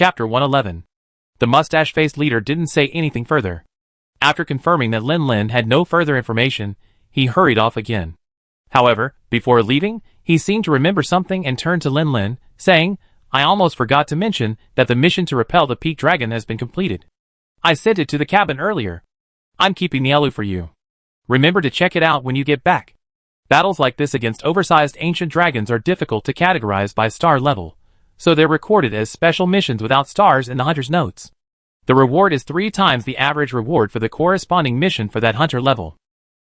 Chapter 111. The mustache-faced leader didn't say anything further. After confirming that Lin Lin had no further information, he hurried off again. However, before leaving, he seemed to remember something and turned to Lin Lin, saying, "I almost forgot to mention that the mission to repel the peak dragon has been completed. I sent it to the cabin earlier. I'm keeping the elu for you. Remember to check it out when you get back." Battles like this against oversized ancient dragons are difficult to categorize by star level, so they're recorded as special missions without stars in the hunter's notes. The reward is 3 times the average reward for the corresponding mission for that hunter level.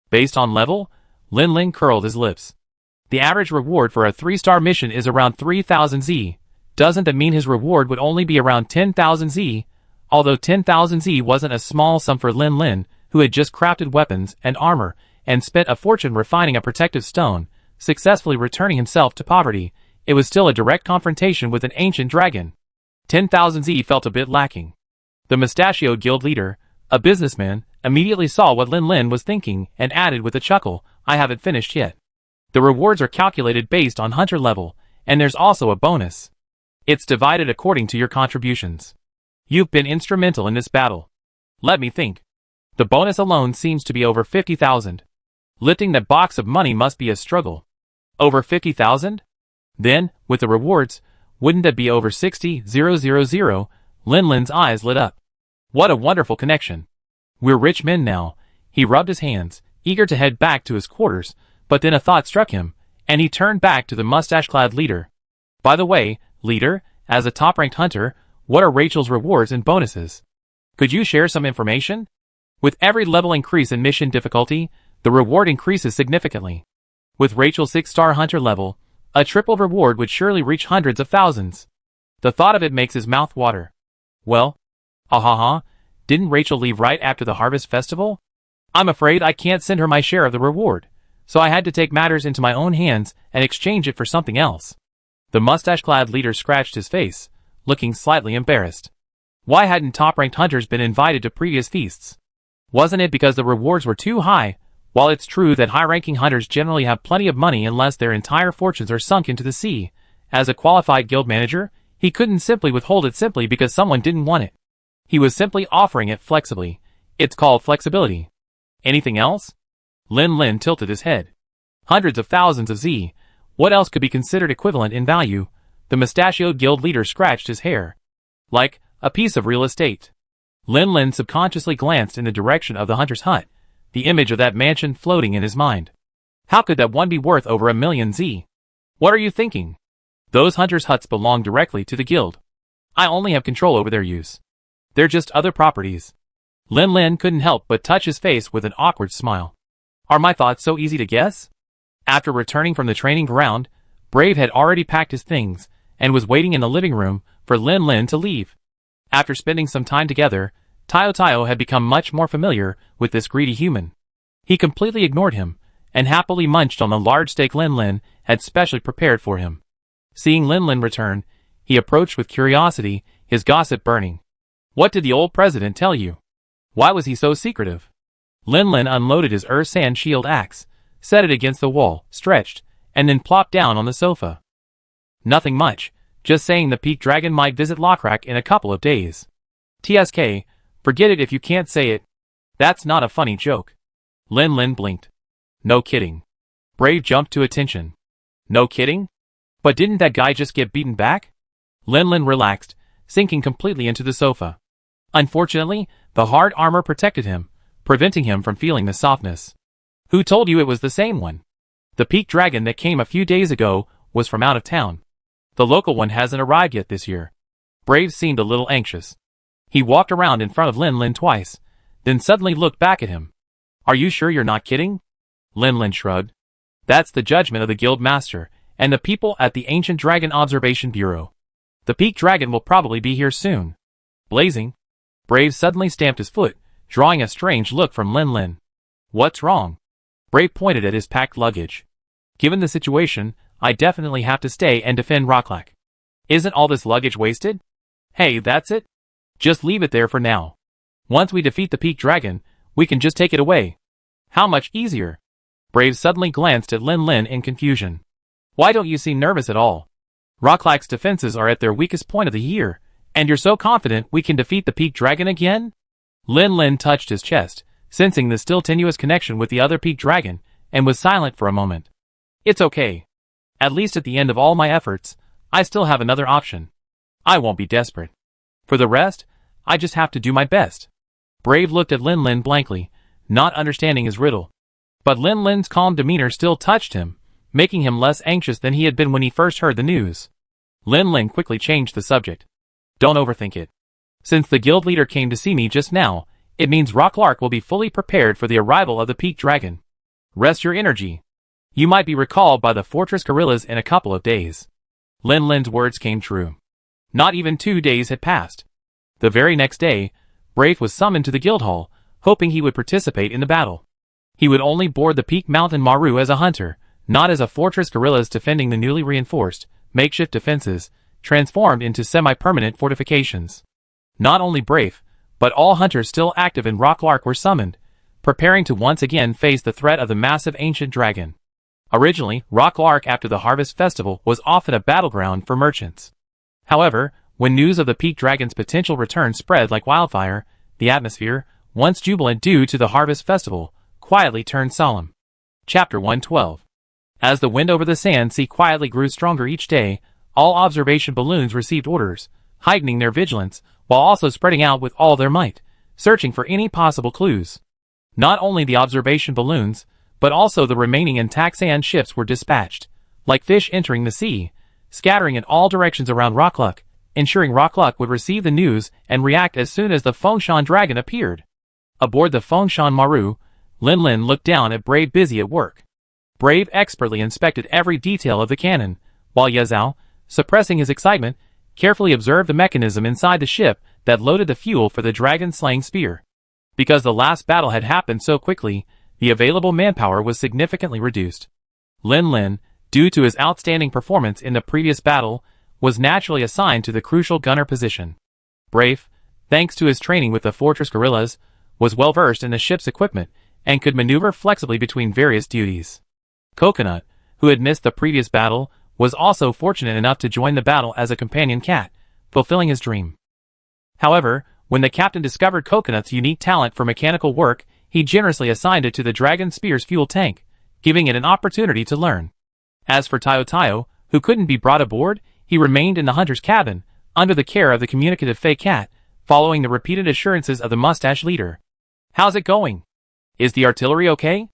Based on level, Lin Lin curled his lips. The average reward for a 3-star mission is around 3,000 Z. Doesn't that mean his reward would only be around 10,000 Z? Although 10,000 Z wasn't a small sum for Lin Lin, who had just crafted weapons and armor, and spent a fortune refining a protective stone, successfully returning himself to poverty, it was still a direct confrontation with an ancient dragon. 10,000 Z felt a bit lacking. The mustachioed guild leader, a businessman, immediately saw what Lin Lin was thinking and added with a chuckle, "I haven't finished yet. The rewards are calculated based on hunter level, and there's also a bonus. It's divided according to your contributions. You've been instrumental in this battle. Let me think. The bonus alone seems to be over 50,000. Lifting that box of money must be a struggle. Over 50,000? Then, with the rewards, wouldn't that be over 60,000? Lin Lin's eyes lit up. What a wonderful connection. We're rich men now. He rubbed his hands, eager to head back to his quarters, but then a thought struck him, and he turned back to the mustache-clad leader. By the way, leader, as a top-ranked hunter, what are Rachel's rewards and bonuses? Could you share some information? With every level increase in mission difficulty, the reward increases significantly. With Rachel's 6-star hunter level, a triple reward would surely reach hundreds of thousands. The thought of it makes his mouth water. Well, didn't Rachel leave right after the harvest festival? I'm afraid I can't send her my share of the reward, so I had to take matters into my own hands and exchange it for something else. The mustache-clad leader scratched his face, looking slightly embarrassed. Why hadn't top-ranked hunters been invited to previous feasts? Wasn't it because the rewards were too high? While it's true that high-ranking hunters generally have plenty of money unless their entire fortunes are sunk into the sea, as a qualified guild manager, he couldn't simply withhold it simply because someone didn't want it. He was simply offering it flexibly. It's called flexibility. Anything else? Lin Lin tilted his head. Hundreds of thousands of Z. What else could be considered equivalent in value? The mustachioed guild leader scratched his hair. Like a piece of real estate. Lin Lin subconsciously glanced in the direction of the hunter's hut, the image of that mansion floating in his mind. How could that one be worth over 1,000,000 Z? What are you thinking? Those hunters' huts belong directly to the guild. I only have control over their use. They're just other properties. Lin Lin couldn't help but touch his face with an awkward smile. Are my thoughts so easy to guess? After returning from the training ground, Brave had already packed his things and was waiting in the living room for Lin Lin to leave. After spending some time together, Tayo had become much more familiar with this greedy human. He completely ignored him and happily munched on the large steak Lin Lin had specially prepared for him. Seeing Lin Lin return, he approached with curiosity, his gossip burning. What did the old president tell you? Why was he so secretive? Lin Lin unloaded his sand shield axe, set it against the wall, stretched, and then plopped down on the sofa. Nothing much, just saying the peak dragon might visit Lokrak in a couple of days. TSK, forget it if you can't say it. That's not a funny joke. Lin Lin blinked. No kidding. Brave jumped to attention. No kidding? But didn't that guy just get beaten back? Lin Lin relaxed, sinking completely into the sofa. Unfortunately, the hard armor protected him, preventing him from feeling the softness. Who told you it was the same one? The peak dragon that came a few days ago was from out of town. The local one hasn't arrived yet this year. Brave seemed a little anxious. He walked around in front of Lin Lin twice, then suddenly looked back at him. Are you sure you're not kidding? Lin Lin shrugged. That's the judgment of the guild master and the people at the Ancient Dragon Observation Bureau. The peak dragon will probably be here soon. Blazing. Brave suddenly stamped his foot, drawing a strange look from Lin Lin. What's wrong? Brave pointed at his packed luggage. Given the situation, I definitely have to stay and defend Rocklak. Isn't all this luggage wasted? Hey, that's it? Just leave it there for now. Once we defeat the peak dragon, we can just take it away. How much easier? Brave suddenly glanced at Lin Lin in confusion. Why don't you seem nervous at all? Rocklak's defenses are at their weakest point of the year, And you're so confident we can defeat the peak dragon again? Lin Lin touched his chest, sensing the still tenuous connection with the other peak dragon, and was silent for a moment. It's okay. At least at the end of all my efforts, I still have another option. I won't be desperate. For the rest, I just have to do my best. Brave looked at Lin Lin blankly, not understanding his riddle. But Lin Lin's calm demeanor still touched him, making him less anxious than he had been when he first heard the news. Lin Lin quickly changed the subject. Don't overthink it. Since the guild leader came to see me just now, it means Rocklark will be fully prepared for the arrival of the peak dragon. Rest your energy. You might be recalled by the fortress guerrillas in a couple of days. Lin Lin's words came true. Not even 2 days had passed. The very next day, Brave was summoned to the guild hall, hoping he would participate in the battle. He would only board the Peak Mountain Maru as a hunter, not as a fortress guerrillas defending the newly reinforced, makeshift defenses, transformed into semi-permanent fortifications. Not only Brave, but all hunters still active in Rocklark were summoned, preparing to once again face the threat of the massive ancient dragon. Originally, Rocklark after the Harvest Festival was often a battleground for merchants. However, when news of the peak dragon's potential return spread like wildfire, the atmosphere, once jubilant due to the Harvest Festival, quietly turned solemn. Chapter 112. As the wind over the sand sea quietly grew stronger each day, all observation balloons received orders, heightening their vigilance, while also spreading out with all their might, searching for any possible clues. Not only the observation balloons, but also the remaining intact sand ships were dispatched, like fish entering the sea, scattering in all directions around Rocklark, ensuring Rocklark would receive the news and react as soon as the Fengshan dragon appeared. Aboard the Fengshan Maru, Lin Lin looked down at Brave busy at work. Brave expertly inspected every detail of the cannon, while Ye Zhao, suppressing his excitement, carefully observed the mechanism inside the ship that loaded the fuel for the dragon-slaying spear. Because the last battle had happened so quickly, the available manpower was significantly reduced. Lin Lin, due to his outstanding performance in the previous battle, was naturally assigned to the crucial gunner position. Brave, thanks to his training with the fortress guerrillas, was well versed in the ship's equipment and could maneuver flexibly between various duties. Coconut, who had missed the previous battle, was also fortunate enough to join the battle as a companion cat, fulfilling his dream. However, when the captain discovered Coconut's unique talent for mechanical work, he generously assigned it to the Dragon Spear's fuel tank, giving it an opportunity to learn. As for Tayo Tayo, who couldn't be brought aboard, he remained in the hunter's cabin, under the care of the communicative Fey Cat, following the repeated assurances of the mustache leader. How's it going? Is the artillery okay?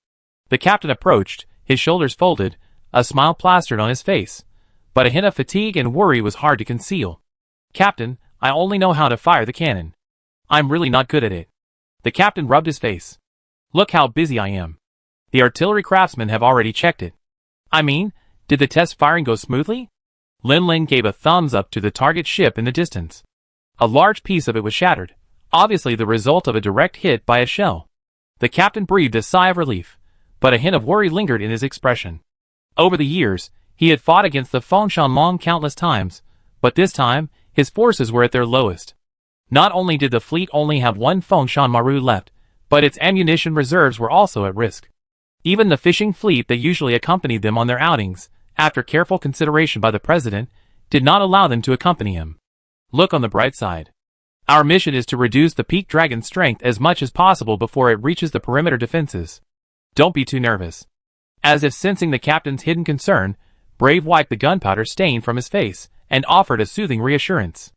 The captain approached, his shoulders folded, a smile plastered on his face, but a hint of fatigue and worry was hard to conceal. Captain, I only know how to fire the cannon. I'm really not good at it. The captain rubbed his face. Look how busy I am. The artillery craftsmen have already checked it. I mean, did the test firing go smoothly? Lin Lin gave a thumbs up to the target ship in the distance. A large piece of it was shattered, obviously the result of a direct hit by a shell. The captain breathed a sigh of relief, but a hint of worry lingered in his expression. Over the years, he had fought against the Fengshan Long countless times, but this time, his forces were at their lowest. Not only did the fleet only have one Fengshan Maru left, but its ammunition reserves were also at risk. Even the fishing fleet that usually accompanied them on their outings, after careful consideration by the president, did not allow them to accompany him. Look on the bright side. Our mission is to reduce the peak dragon's strength as much as possible before it reaches the perimeter defenses. Don't be too nervous. As if sensing the captain's hidden concern, Brave wiped the gunpowder stain from his face and offered a soothing reassurance.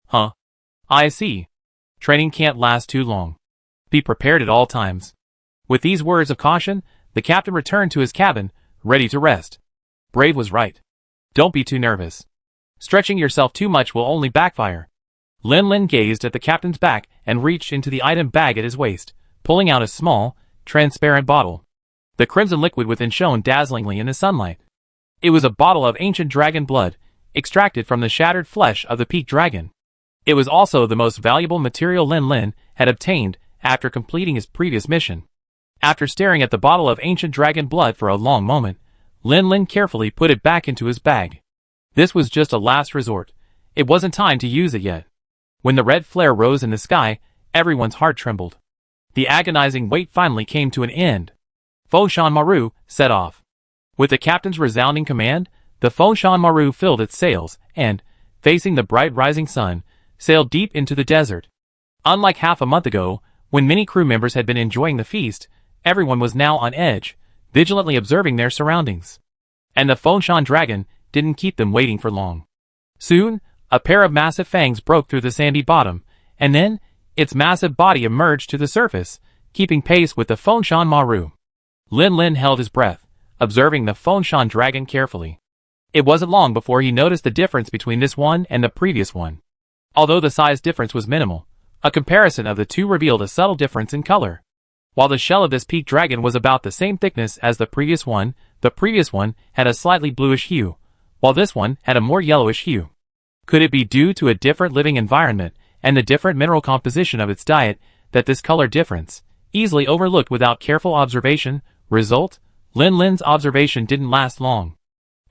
Huh? I see. Training can't last too long. Be prepared at all times. With these words of caution, the captain returned to his cabin, ready to rest. Brave was right. Don't be too nervous. Stretching yourself too much will only backfire. Lin Lin gazed at the captain's back and reached into the item bag at his waist, pulling out a small, transparent bottle. The crimson liquid within shone dazzlingly in the sunlight. It was a bottle of ancient dragon blood, extracted from the shattered flesh of the peak dragon. It was also the most valuable material Lin Lin had obtained after completing his previous mission. After staring at the bottle of ancient dragon blood for a long moment, Lin Lin carefully put it back into his bag. This was just a last resort. It wasn't time to use it yet. When the red flare rose in the sky, everyone's heart trembled. The agonizing wait finally came to an end. Fengshan Maru set off. With the captain's resounding command, the Fengshan Maru filled its sails and, facing the bright rising sun, sailed deep into the desert. Unlike half a month ago, when many crew members had been enjoying the feast, everyone was now on edge, vigilantly observing their surroundings. And the Fengshan dragon didn't keep them waiting for long. Soon, a pair of massive fangs broke through the sandy bottom, and then, its massive body emerged to the surface, keeping pace with the Fengshan Maru. Lin Lin held his breath, observing the Fengshan dragon carefully. It wasn't long before he noticed the difference between this one and the previous one. Although the size difference was minimal, a comparison of the two revealed a subtle difference in color. While the shell of this peak dragon was about the same thickness as the previous one had a slightly bluish hue, while this one had a more yellowish hue. Could it be due to a different living environment and the different mineral composition of its diet that this color difference, easily overlooked without careful observation, result? Lin Lin's observation didn't last long.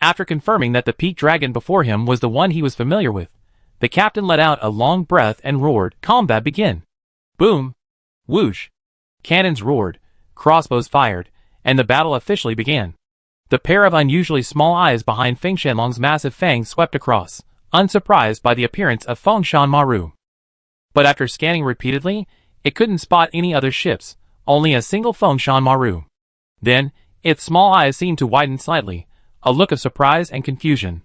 After confirming that the peak dragon before him was the one he was familiar with, the captain let out a long breath and roared, "Combat begin!" Boom! Whoosh! Cannons roared, crossbows fired, and the battle officially began. The pair of unusually small eyes behind Feng Shenlong's massive fangs swept across, unsurprised by the appearance of Fengshan Maru. But after scanning repeatedly, it couldn't spot any other ships, only a single Fengshan Maru. Then, its small eyes seemed to widen slightly, a look of surprise and confusion.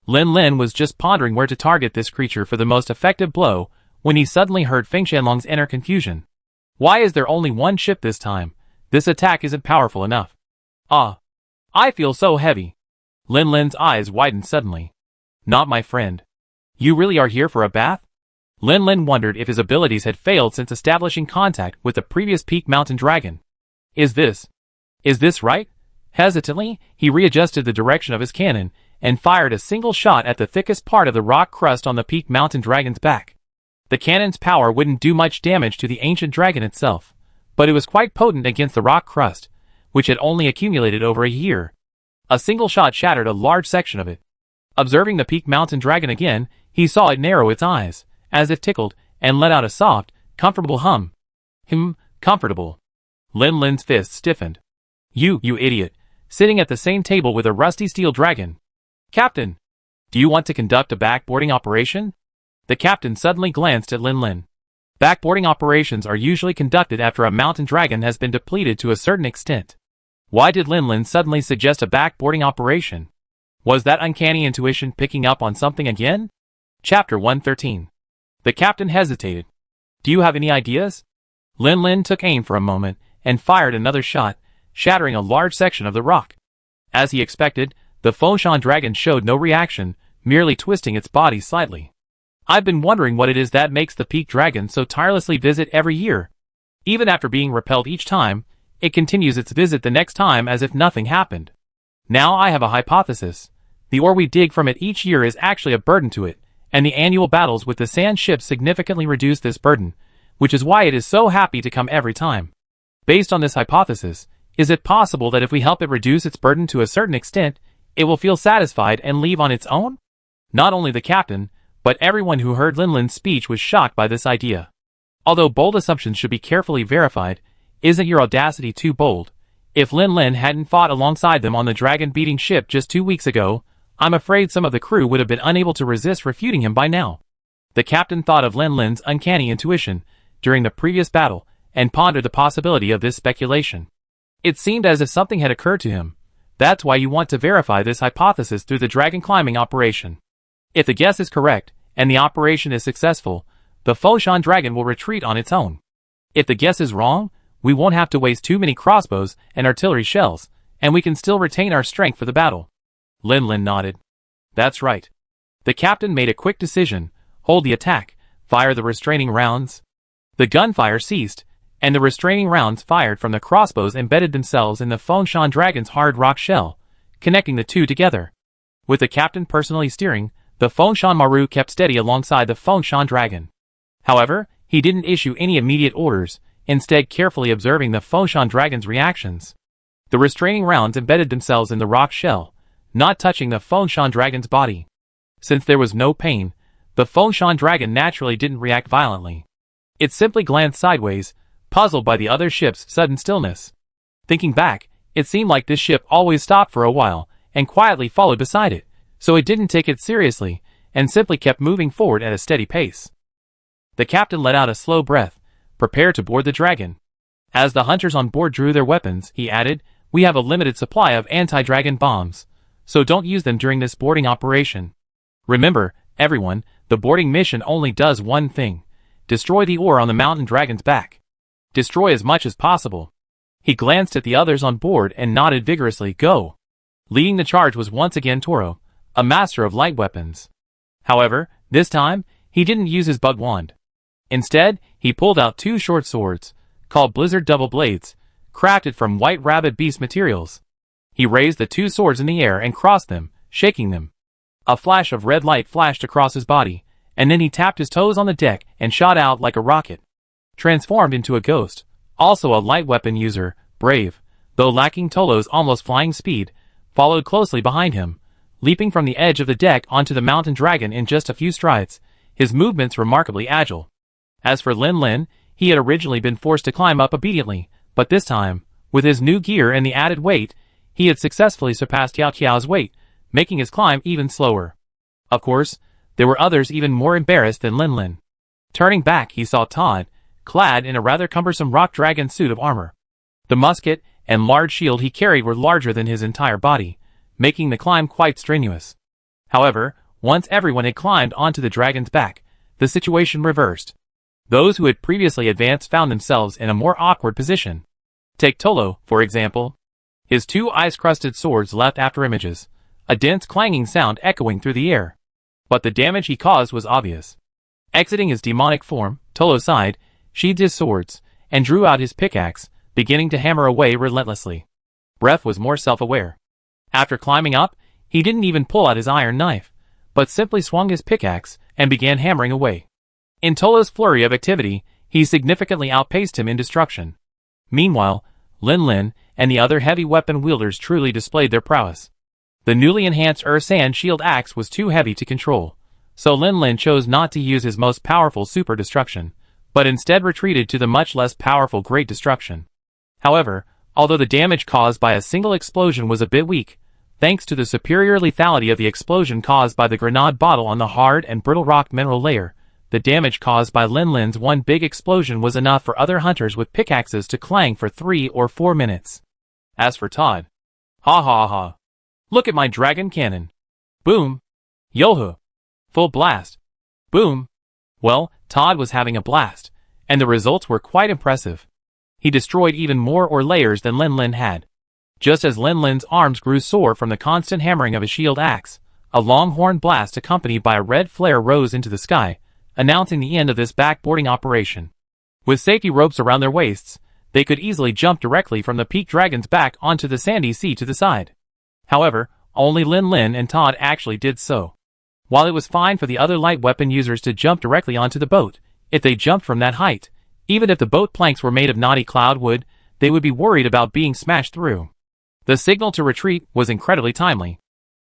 Lin Lin was just pondering where to target this creature for the most effective blow when he suddenly heard Feng Shenlong's inner confusion. Why is there only one ship this time? This attack isn't powerful enough. Ah! I feel so heavy. Lin Lin's eyes widened suddenly. Not my friend. You really are here for a bath? Lin Lin wondered if his abilities had failed since establishing contact with the previous peak mountain dragon. Is this right? Hesitantly, he readjusted the direction of his cannon and fired a single shot at the thickest part of the rock crust on the peak mountain dragon's back. The cannon's power wouldn't do much damage to the ancient dragon itself, but it was quite potent against the rock crust, which had only accumulated over a year. A single shot shattered a large section of it. Observing the peak mountain dragon again, he saw it narrow its eyes, as if tickled, and let out a soft, comfortable hum. Comfortable. Lin Lin's fist stiffened. You idiot, sitting at the same table with a rusty steel dragon. Captain, do you want to conduct a backboarding operation? The captain suddenly glanced at Lin Lin. Backboarding operations are usually conducted after a mountain dragon has been depleted to a certain extent. Why did Lin Lin suddenly suggest a backboarding operation? Was that uncanny intuition picking up on something again? Chapter 113. The captain hesitated. Do you have any ideas? Lin Lin took aim for a moment and fired another shot, shattering a large section of the rock. As he expected, the Fengshan dragon showed no reaction, merely twisting its body slightly. I've been wondering what it is that makes the peak dragon so tirelessly visit every year. Even after being repelled each time, it continues its visit the next time as if nothing happened. Now I have a hypothesis. The ore we dig from it each year is actually a burden to it, and the annual battles with the sand ships significantly reduce this burden, which is why it is so happy to come every time. Based on this hypothesis, is it possible that if we help it reduce its burden to a certain extent, it will feel satisfied and leave on its own? Not only the captain, but everyone who heard Lin Lin's speech was shocked by this idea. Although bold assumptions should be carefully verified, isn't your audacity too bold? If Lin Lin hadn't fought alongside them on the dragon-beating ship just 2 weeks ago, I'm afraid some of the crew would have been unable to resist refuting him by now. The captain thought of Lin Lin's uncanny intuition during the previous battle and pondered the possibility of this speculation. It seemed as if something had occurred to him. That's why you want to verify this hypothesis through the dragon climbing operation. If the guess is correct, and the operation is successful, the Fengshan dragon will retreat on its own. If the guess is wrong, we won't have to waste too many crossbows and artillery shells, and we can still retain our strength for the battle. Lin Lin nodded. That's right. The captain made a quick decision. Hold the attack, fire the restraining rounds. The gunfire ceased, and the restraining rounds fired from the crossbows embedded themselves in the Fengshan dragon's hard rock shell, connecting the two together. With the captain personally steering, the Fengshan Maru kept steady alongside the Fengshan dragon. However, he didn't issue any immediate orders, instead carefully observing the Fengshan dragon's reactions. The restraining rounds embedded themselves in the rock shell, not touching the Fengshan dragon's body. Since there was no pain, the Fengshan dragon naturally didn't react violently. It simply glanced sideways, puzzled by the other ship's sudden stillness. Thinking back, it seemed like this ship always stopped for a while and quietly followed beside it, so it didn't take it seriously and simply kept moving forward at a steady pace. The captain let out a slow breath, prepared to board the dragon. As the hunters on board drew their weapons, he added, "We have a limited supply of anti-dragon bombs, so don't use them during this boarding operation. Remember, everyone, the boarding mission only does one thing. Destroy the ore on the mountain dragon's back. Destroy as much as possible." He glanced at the others on board and nodded vigorously. "Go." Leading the charge was once again Toro, a master of light weapons. However, this time, he didn't use his bug wand. Instead, he pulled out two short swords, called Blizzard Double Blades, crafted from white rabid beast materials. He raised the two swords in the air and crossed them, shaking them. A flash of red light flashed across his body, and then he tapped his toes on the deck and shot out like a rocket. Transformed into a ghost, also a light weapon user, Brave, though lacking Tolo's almost flying speed, followed closely behind him, leaping from the edge of the deck onto the mountain dragon in just a few strides, his movements remarkably agile. As for Lin Lin, he had originally been forced to climb up obediently, but this time, with his new gear and the added weight, he had successfully surpassed Yao Qiao's weight, making his climb even slower. Of course, there were others even more embarrassed than Lin Lin. Turning back, he saw Todd, clad in a rather cumbersome rock dragon suit of armor. The musket and large shield he carried were larger than his entire body, making the climb quite strenuous. However, once everyone had climbed onto the dragon's back, the situation reversed. Those who had previously advanced found themselves in a more awkward position. Take Tolo, for example. His two ice-crusted swords left after images, a dense clanging sound echoing through the air. But the damage he caused was obvious. Exiting his demonic form, Tolo sighed, sheathed his swords, and drew out his pickaxe, beginning to hammer away relentlessly. Bref was more self-aware. After climbing up, he didn't even pull out his iron knife, but simply swung his pickaxe and began hammering away. In Tolo's flurry of activity, he significantly outpaced him in destruction. Meanwhile, Lin Lin and the other heavy weapon wielders truly displayed their prowess. The newly enhanced Sand Shield Axe was too heavy to control, so Lin Lin chose not to use his most powerful Super Destruction, but instead retreated to the much less powerful Great Destruction. However, although the damage caused by a single explosion was a bit weak, thanks to the superior lethality of the explosion caused by the grenade bottle on the hard and brittle rock mineral layer, the damage caused by Lin Lin's one big explosion was enough for other hunters with pickaxes to clang for 3 or 4 minutes. As for Todd, ha ha ha. Look at my dragon cannon. Boom. Yoho. Full blast. Boom. Well, Todd was having a blast, and the results were quite impressive. He destroyed even more ore layers than Lin Lin had. Just as Lin Lin's arms grew sore from the constant hammering of his shield axe, a long-horn blast accompanied by a red flare rose into the sky, announcing the end of this backboarding operation. With safety ropes around their waists, they could easily jump directly from the peak dragon's back onto the sandy sea to the side. However, only Lin Lin and Todd actually did so. While it was fine for the other light weapon users to jump directly onto the boat, if they jumped from that height, even if the boat planks were made of knotty cloud wood, they would be worried about being smashed through. The signal to retreat was incredibly timely.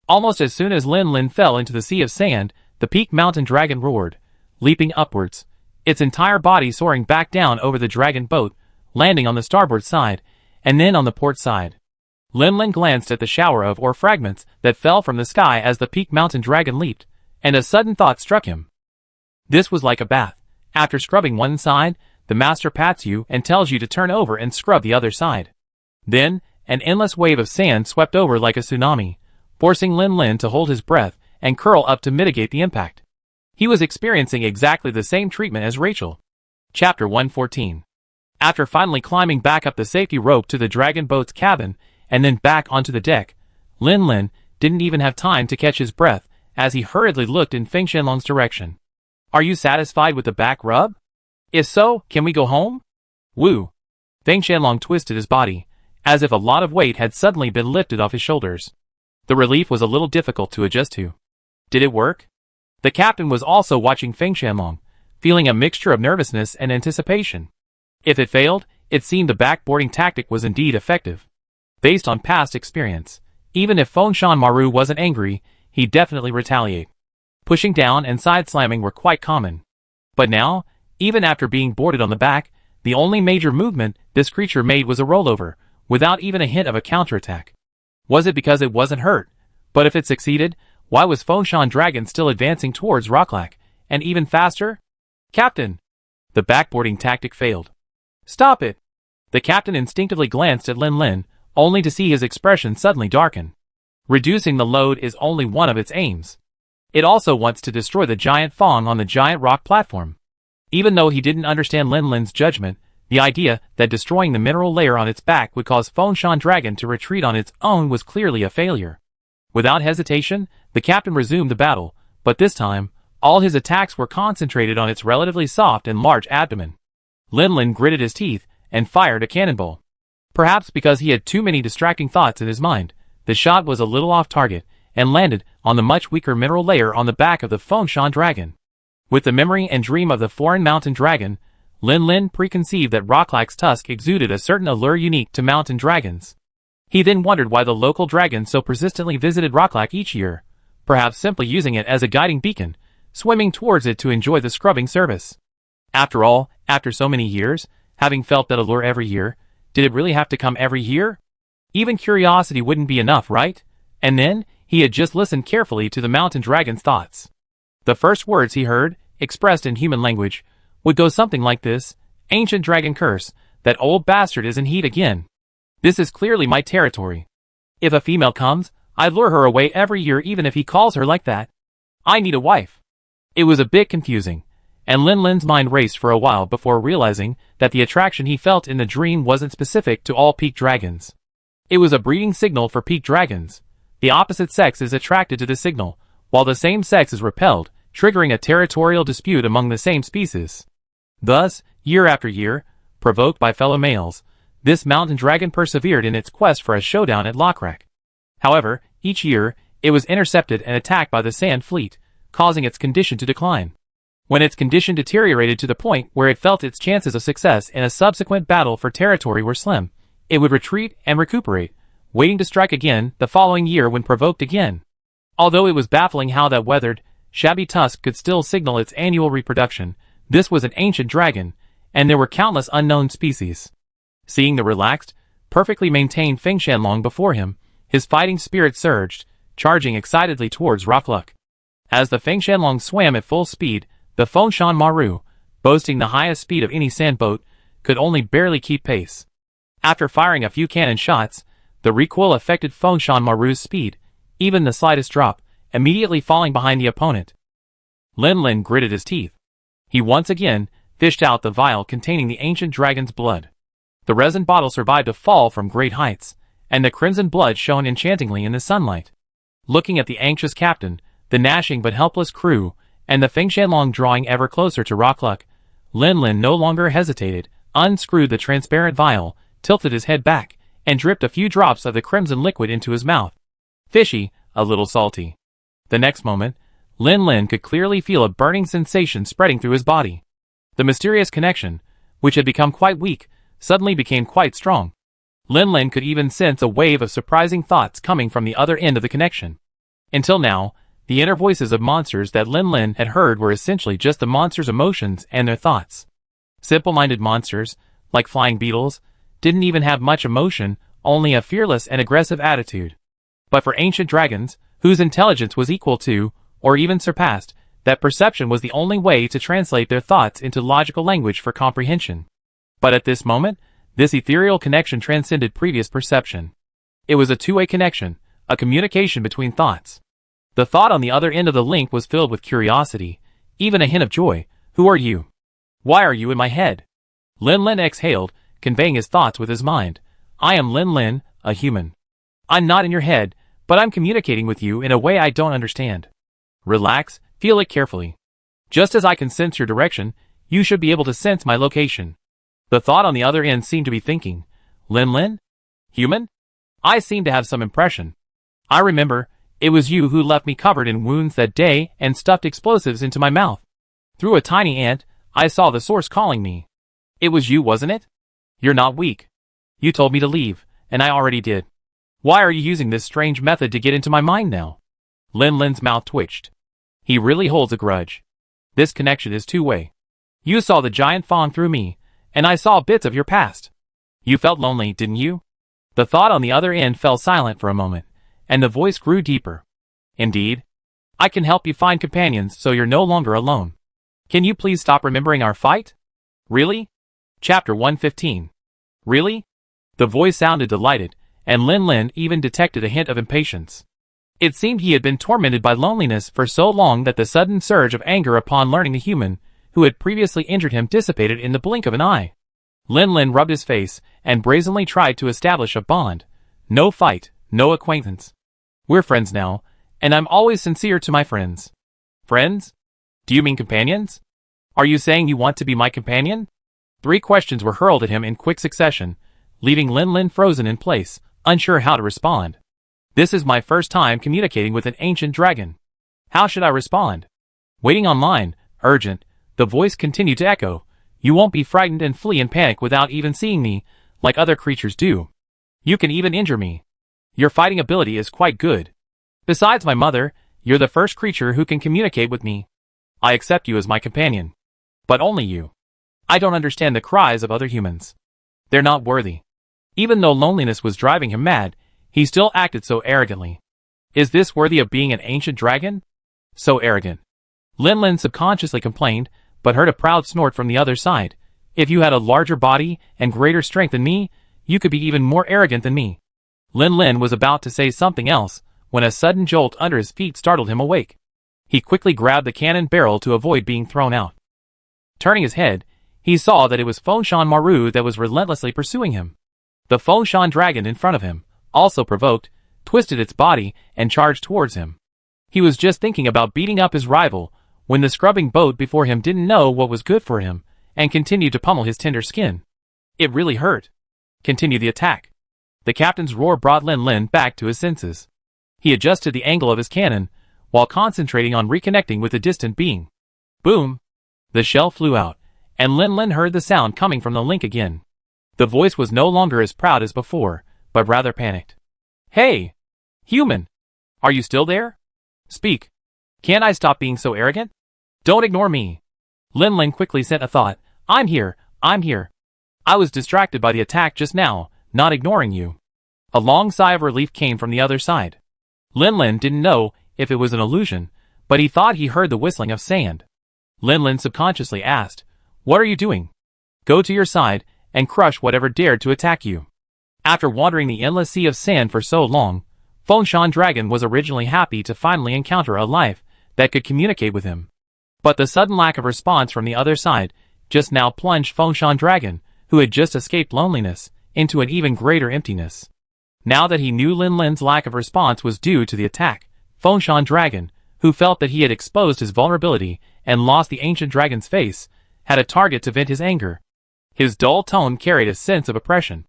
Almost as soon as Lin Lin fell into the sea of sand, the peak mountain dragon roared, leaping upwards, its entire body soaring back down over the dragon boat, landing on the starboard side, and then on the port side. Lin Lin glanced at the shower of ore fragments that fell from the sky as the peak mountain dragon leaped, and a sudden thought struck him. This was like a bath. After scrubbing one side, the master pats you and tells you to turn over and scrub the other side. Then, an endless wave of sand swept over like a tsunami, forcing Lin Lin to hold his breath and curl up to mitigate the impact. He was experiencing exactly the same treatment as Rachel. Chapter 114. After finally climbing back up the safety rope to the dragon boat's cabin, and then back onto the deck, Lin Lin didn't even have time to catch his breath as he hurriedly looked in Feng Shenlong's direction. "Are you satisfied with the back rub? If so, can we go home?" Woo! Feng Shenlong twisted his body, as if a lot of weight had suddenly been lifted off his shoulders. The relief was a little difficult to adjust to. Did it work? The captain was also watching Feng Shenlong, feeling a mixture of nervousness and anticipation. If it failed, it seemed the backboarding tactic was indeed effective. Based on past experience, even if Fengshan Maru wasn't angry, he'd definitely retaliate. Pushing down and side slamming were quite common. But now, even after being boarded on the back, the only major movement this creature made was a rollover, without even a hint of a counterattack. Was it because it wasn't hurt? But if it succeeded, why was Fengshan Dragon still advancing towards Rocklac, and even faster? "Captain!" The backboarding tactic failed. Stop it! The captain instinctively glanced at Lin Lin, only to see his expression suddenly darken. Reducing the load is only one of its aims. It also wants to destroy the giant Fong on the giant rock platform. Even though he didn't understand Lin Lin's judgment, the idea that destroying the mineral layer on its back would cause Fengshan Dragon to retreat on its own was clearly a failure. Without hesitation, the captain resumed the battle, but this time, all his attacks were concentrated on its relatively soft and large abdomen. Lin Lin gritted his teeth and fired a cannonball. Perhaps because he had too many distracting thoughts in his mind, the shot was a little off target and landed on the much weaker mineral layer on the back of the Fengshan Dragon. With the memory and dream of the foreign mountain dragon, Lin Lin preconceived that Rocklak's tusk exuded a certain allure unique to mountain dragons. He then wondered why the local dragon so persistently visited Rocklak each year, perhaps simply using it as a guiding beacon, swimming towards it to enjoy the scrubbing service. After all, after so many years, having felt that allure every year, did it really have to come every year? Even curiosity wouldn't be enough, right? And then, he had just listened carefully to the mountain dragon's thoughts. The first words he heard, expressed in human language, would go something like this: "Ancient dragon curse, that old bastard is in heat again. This is clearly my territory. If a female comes, I lure her away every year even if he calls her like that. I need a wife." It was a bit confusing, and Lin Lin's mind raced for a while before realizing that the attraction he felt in the dream wasn't specific to all peak dragons. It was a breeding signal for peak dragons. The opposite sex is attracted to the signal, while the same sex is repelled, triggering a territorial dispute among the same species. Thus, year after year, provoked by fellow males, this mountain dragon persevered in its quest for a showdown at Lokrak. However, each year, it was intercepted and attacked by the Sand Fleet, causing its condition to decline. When its condition deteriorated to the point where it felt its chances of success in a subsequent battle for territory were slim, it would retreat and recuperate, waiting to strike again the following year when provoked again. Although it was baffling how that weathered, shabby tusk could still signal its annual reproduction, this was an ancient dragon, and there were countless unknown species. Seeing the relaxed, perfectly maintained Fengshanlong before him, his fighting spirit surged, charging excitedly towards Rocklak. As the Fengshanlong swam at full speed, the Fengshan Maru, boasting the highest speed of any sand boat, could only barely keep pace. After firing a few cannon shots, the recoil affected Fengshan Maru's speed, even the slightest drop, immediately falling behind the opponent. Lin Lin gritted his teeth. He once again fished out the vial containing the ancient dragon's blood. The resin bottle survived a fall from great heights, and the crimson blood shone enchantingly in the sunlight. Looking at the anxious captain, the gnashing but helpless crew, and the Fengshanlong drawing ever closer to Rocklak, Lin Lin no longer hesitated, unscrewed the transparent vial, tilted his head back, and dripped a few drops of the crimson liquid into his mouth. Fishy, a little salty. The next moment, Lin Lin could clearly feel a burning sensation spreading through his body. The mysterious connection, which had become quite weak, suddenly became quite strong. Lin Lin could even sense a wave of surprising thoughts coming from the other end of the connection. Until now, the inner voices of monsters that Lin Lin had heard were essentially just the monsters' emotions and their thoughts. Simple-minded monsters, like flying beetles, didn't even have much emotion, only a fearless and aggressive attitude. But for ancient dragons, whose intelligence was equal to, or even surpassed, that perception was the only way to translate their thoughts into logical language for comprehension. But at this moment, this ethereal connection transcended previous perception. It was a two-way connection, a communication between thoughts. The thought on the other end of the link was filled with curiosity, even a hint of joy. Who are you? Why are you in my head? Lin Lin exhaled, conveying his thoughts with his mind. I am Lin Lin, a human. I'm not in your head, but I'm communicating with you in a way I don't understand. Relax, feel it carefully. Just as I can sense your direction, you should be able to sense my location. The thought on the other end seemed to be thinking, Lin Lin? Human? I seem to have some impression. I remember, it was you who left me covered in wounds that day and stuffed explosives into my mouth. Through a tiny ant, I saw the source calling me. It was you, wasn't it? You're not weak. You told me to leave, and I already did. Why are you using this strange method to get into my mind now? Lin Lin's mouth twitched. He really holds a grudge. This connection is two-way. You saw the giant Fong through me, and I saw bits of your past. You felt lonely, didn't you? The thought on the other end fell silent for a moment, and the voice grew deeper. Indeed. I can help you find companions so you're no longer alone. Can you please stop remembering our fight? Really? Chapter 115. Really? The voice sounded delighted, and Lin Lin even detected a hint of impatience. It seemed he had been tormented by loneliness for so long that the sudden surge of anger upon learning the human who had previously injured him dissipated in the blink of an eye. Lin Lin rubbed his face and brazenly tried to establish a bond. No fight, no acquaintance. We're friends now, and I'm always sincere to my friends. Friends? Do you mean companions? Are you saying you want to be my companion? 3 questions were hurled at him in quick succession, leaving Lin Lin frozen in place, unsure how to respond. This is my first time communicating with an ancient dragon. How should I respond? Waiting online, urgent, the voice continued to echo. You won't be frightened and flee in panic without even seeing me, like other creatures do. You can even injure me. Your fighting ability is quite good. Besides my mother, you're the first creature who can communicate with me. I accept you as my companion. But only you. I don't understand the cries of other humans. They're not worthy. Even though loneliness was driving him mad, he still acted so arrogantly. Is this worthy of being an ancient dragon? So arrogant. Lin Lin subconsciously complained, but heard a proud snort from the other side. If you had a larger body and greater strength than me, you could be even more arrogant than me. Lin Lin was about to say something else, when a sudden jolt under his feet startled him awake. He quickly grabbed the cannon barrel to avoid being thrown out. Turning his head, he saw that it was Fengshan Maru that was relentlessly pursuing him. The Fengshan dragon in front of him, also provoked, twisted its body and charged towards him. He was just thinking about beating up his rival, when the scrubbing boat before him didn't know what was good for him, and continued to pummel his tender skin. It really hurt. Continue the attack. The captain's roar brought Lin Lin back to his senses. He adjusted the angle of his cannon, while concentrating on reconnecting with the distant being. Boom! The shell flew out, and Lin Lin heard the sound coming from the link again. The voice was no longer as proud as before, but rather panicked. Hey! Human! Are you still there? Speak. Can't I stop being so arrogant? Don't ignore me. Lin Lin quickly sent a thought. I'm here, I'm here. I was distracted by the attack just now, not ignoring you. A long sigh of relief came from the other side. Lin Lin didn't know if it was an illusion, but he thought he heard the whistling of sand. Lin Lin subconsciously asked, What are you doing? Go to your side and crush whatever dared to attack you. After wandering the endless sea of sand for so long, Fengshan Dragon was originally happy to finally encounter a life that could communicate with him. But the sudden lack of response from the other side just now plunged Fengshan Dragon, who had just escaped loneliness, into an even greater emptiness. Now that he knew Lin Lin's lack of response was due to the attack, Fengshan Dragon, who felt that he had exposed his vulnerability and lost the ancient dragon's face, had a target to vent his anger. His dull tone carried a sense of oppression.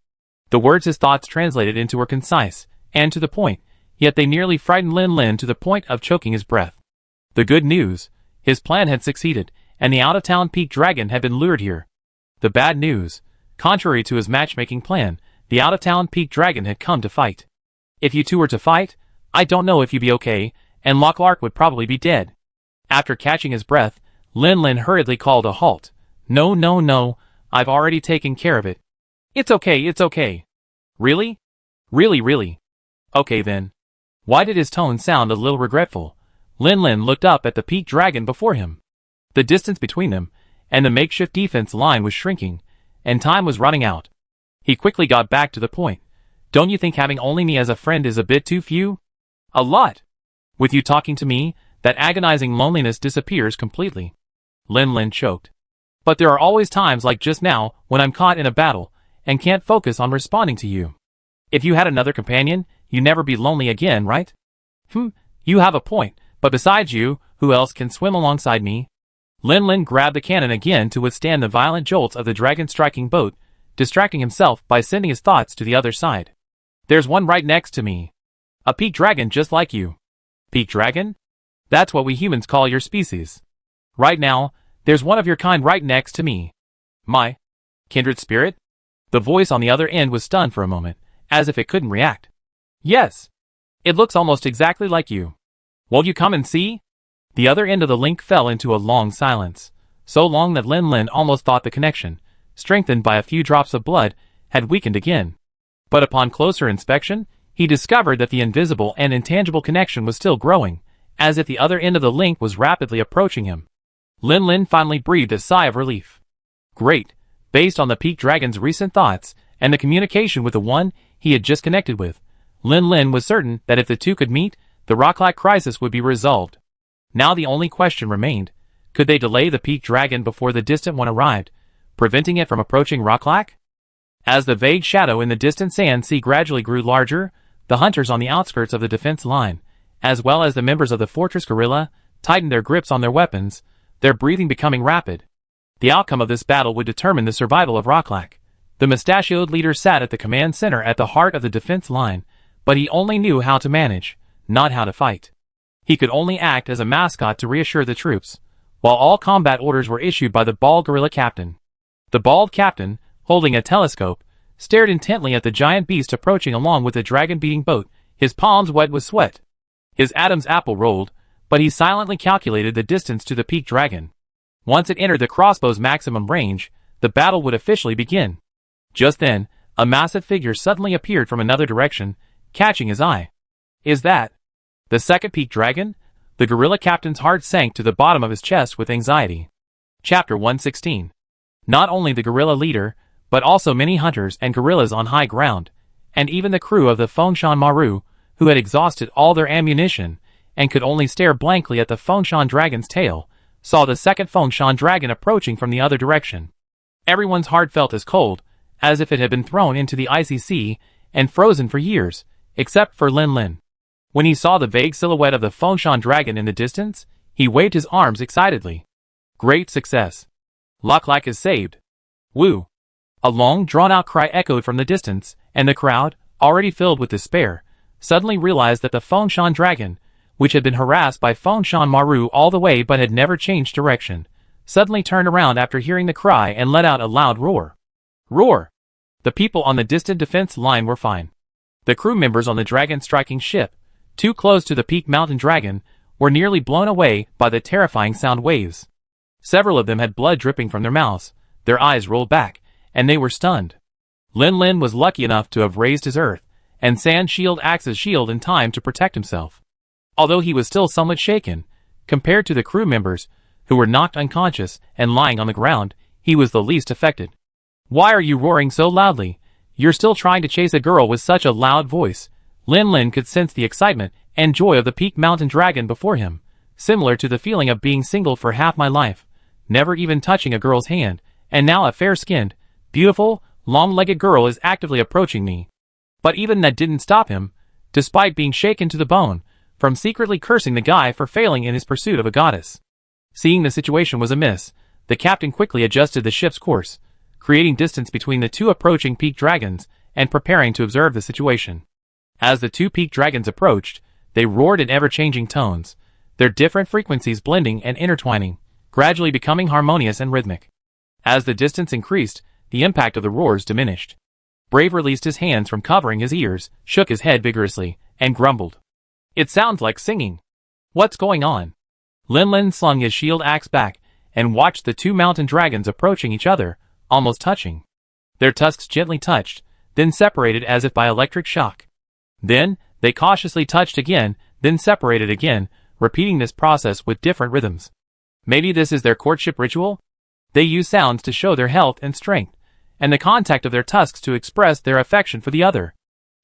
The words his thoughts translated into were concise, and to the point, yet they nearly frightened Lin Lin to the point of choking his breath. The good news, his plan had succeeded, and the out-of-town peak dragon had been lured here. The bad news, contrary to his matchmaking plan, the out-of-town peak dragon had come to fight. If you two were to fight, I don't know if you'd be okay, and Lockhart would probably be dead. After catching his breath, Lin Lin hurriedly called a halt. No, no, no, I've already taken care of it. It's okay, it's okay. Really? Really, really? Okay then. Why did his tone sound a little regretful? Lin Lin looked up at the peak dragon before him. The distance between them and the makeshift defense line was shrinking, and time was running out. He quickly got back to the point. Don't you think having only me as a friend is a bit too few? A lot. With you talking to me, that agonizing loneliness disappears completely. Lin Lin choked. But there are always times like just now when I'm caught in a battle and can't focus on responding to you. If you had another companion, you'd never be lonely again, right? You have a point, but besides you, who else can swim alongside me? Lin Lin grabbed the cannon again to withstand the violent jolts of the dragon-striking boat, distracting himself by sending his thoughts to the other side. There's one right next to me. A peak dragon just like you. Peak dragon? That's what we humans call your species. Right now, there's one of your kind right next to me. My kindred spirit? The voice on the other end was stunned for a moment, as if it couldn't react. Yes. It looks almost exactly like you. Won't you come and see? The other end of the link fell into a long silence, so long that Lin Lin almost thought the connection, strengthened by a few drops of blood, had weakened again. But upon closer inspection, he discovered that the invisible and intangible connection was still growing, as if the other end of the link was rapidly approaching him. Lin Lin finally breathed a sigh of relief. Great, based on the Peak Dragon's recent thoughts and the communication with the one he had just connected with, Lin Lin was certain that if the two could meet, the Rocklack crisis would be resolved. Now the only question remained: could they delay the Peak Dragon before the distant one arrived, preventing it from approaching Rocklack? As the vague shadow in the distant sand sea gradually grew larger, the hunters on the outskirts of the defense line, as well as the members of the fortress guerrilla, tightened their grips on their weapons, their breathing becoming rapid. The outcome of this battle would determine the survival of Rocklack. The mustachioed leader sat at the command center at the heart of the defense line, but he only knew how to manage, not how to fight. He could only act as a mascot to reassure the troops, while all combat orders were issued by the bald guerrilla captain. The bald captain, holding a telescope, stared intently at the giant beast approaching along with the dragon-beating boat, his palms wet with sweat. His Adam's apple rolled, but he silently calculated the distance to the Peak Dragon. Once it entered the crossbow's maximum range, the battle would officially begin. Just then, a massive figure suddenly appeared from another direction, catching his eye. Is that the second Peak Dragon? The guerrilla captain's heart sank to the bottom of his chest with anxiety. Chapter 116. Not only the guerrilla leader, but also many hunters and guerrillas on high ground, and even the crew of the Fengshan Maru, who had exhausted all their ammunition, and could only stare blankly at the Fengshan dragon's tail, saw the second Fengshan dragon approaching from the other direction. Everyone's heart felt as cold, as if it had been thrown into the icy sea, and frozen for years, except for Lin Lin. When he saw the vague silhouette of the Fengshan dragon in the distance, he waved his arms excitedly. Great success. Rocklack is saved. Woo! A long, drawn-out cry echoed from the distance, and the crowd, already filled with despair, suddenly realized that the Fengshan dragon, which had been harassed by Fengshan Maru all the way but had never changed direction, suddenly turned around after hearing the cry and let out a loud roar. Roar! The people on the distant defense line were fine. The crew members on the dragon-striking ship, too close to the Peak Mountain Dragon, were nearly blown away by the terrifying sound waves. Several of them had blood dripping from their mouths, their eyes rolled back, and they were stunned. Lin Lin was lucky enough to have raised his earth and sand shield axe's shield in time to protect himself. Although he was still somewhat shaken, compared to the crew members, who were knocked unconscious and lying on the ground, he was the least affected. Why are you roaring so loudly? You're still trying to chase a girl with such a loud voice. Lin Lin could sense the excitement and joy of the Peak Mountain Dragon before him, similar to the feeling of being single for half my life, never even touching a girl's hand, and now a fair-skinned, beautiful, long-legged girl is actively approaching me. But even that didn't stop him, despite being shaken to the bone, from secretly cursing the guy for failing in his pursuit of a goddess. Seeing the situation was amiss, the captain quickly adjusted the ship's course, creating distance between the two approaching Peak Dragons and preparing to observe the situation. As the two Peak Dragons approached, they roared in ever-changing tones, their different frequencies blending and intertwining, gradually becoming harmonious and rhythmic. As the distance increased, the impact of the roars diminished. Brave released his hands from covering his ears, shook his head vigorously, and grumbled. It sounds like singing. What's going on? Lin Lin slung his shield axe back and watched the two mountain dragons approaching each other, almost touching. Their tusks gently touched, then separated as if by electric shock. Then, they cautiously touched again, then separated again, repeating this process with different rhythms. Maybe this is their courtship ritual? They use sounds to show their health and strength, and the contact of their tusks to express their affection for the other.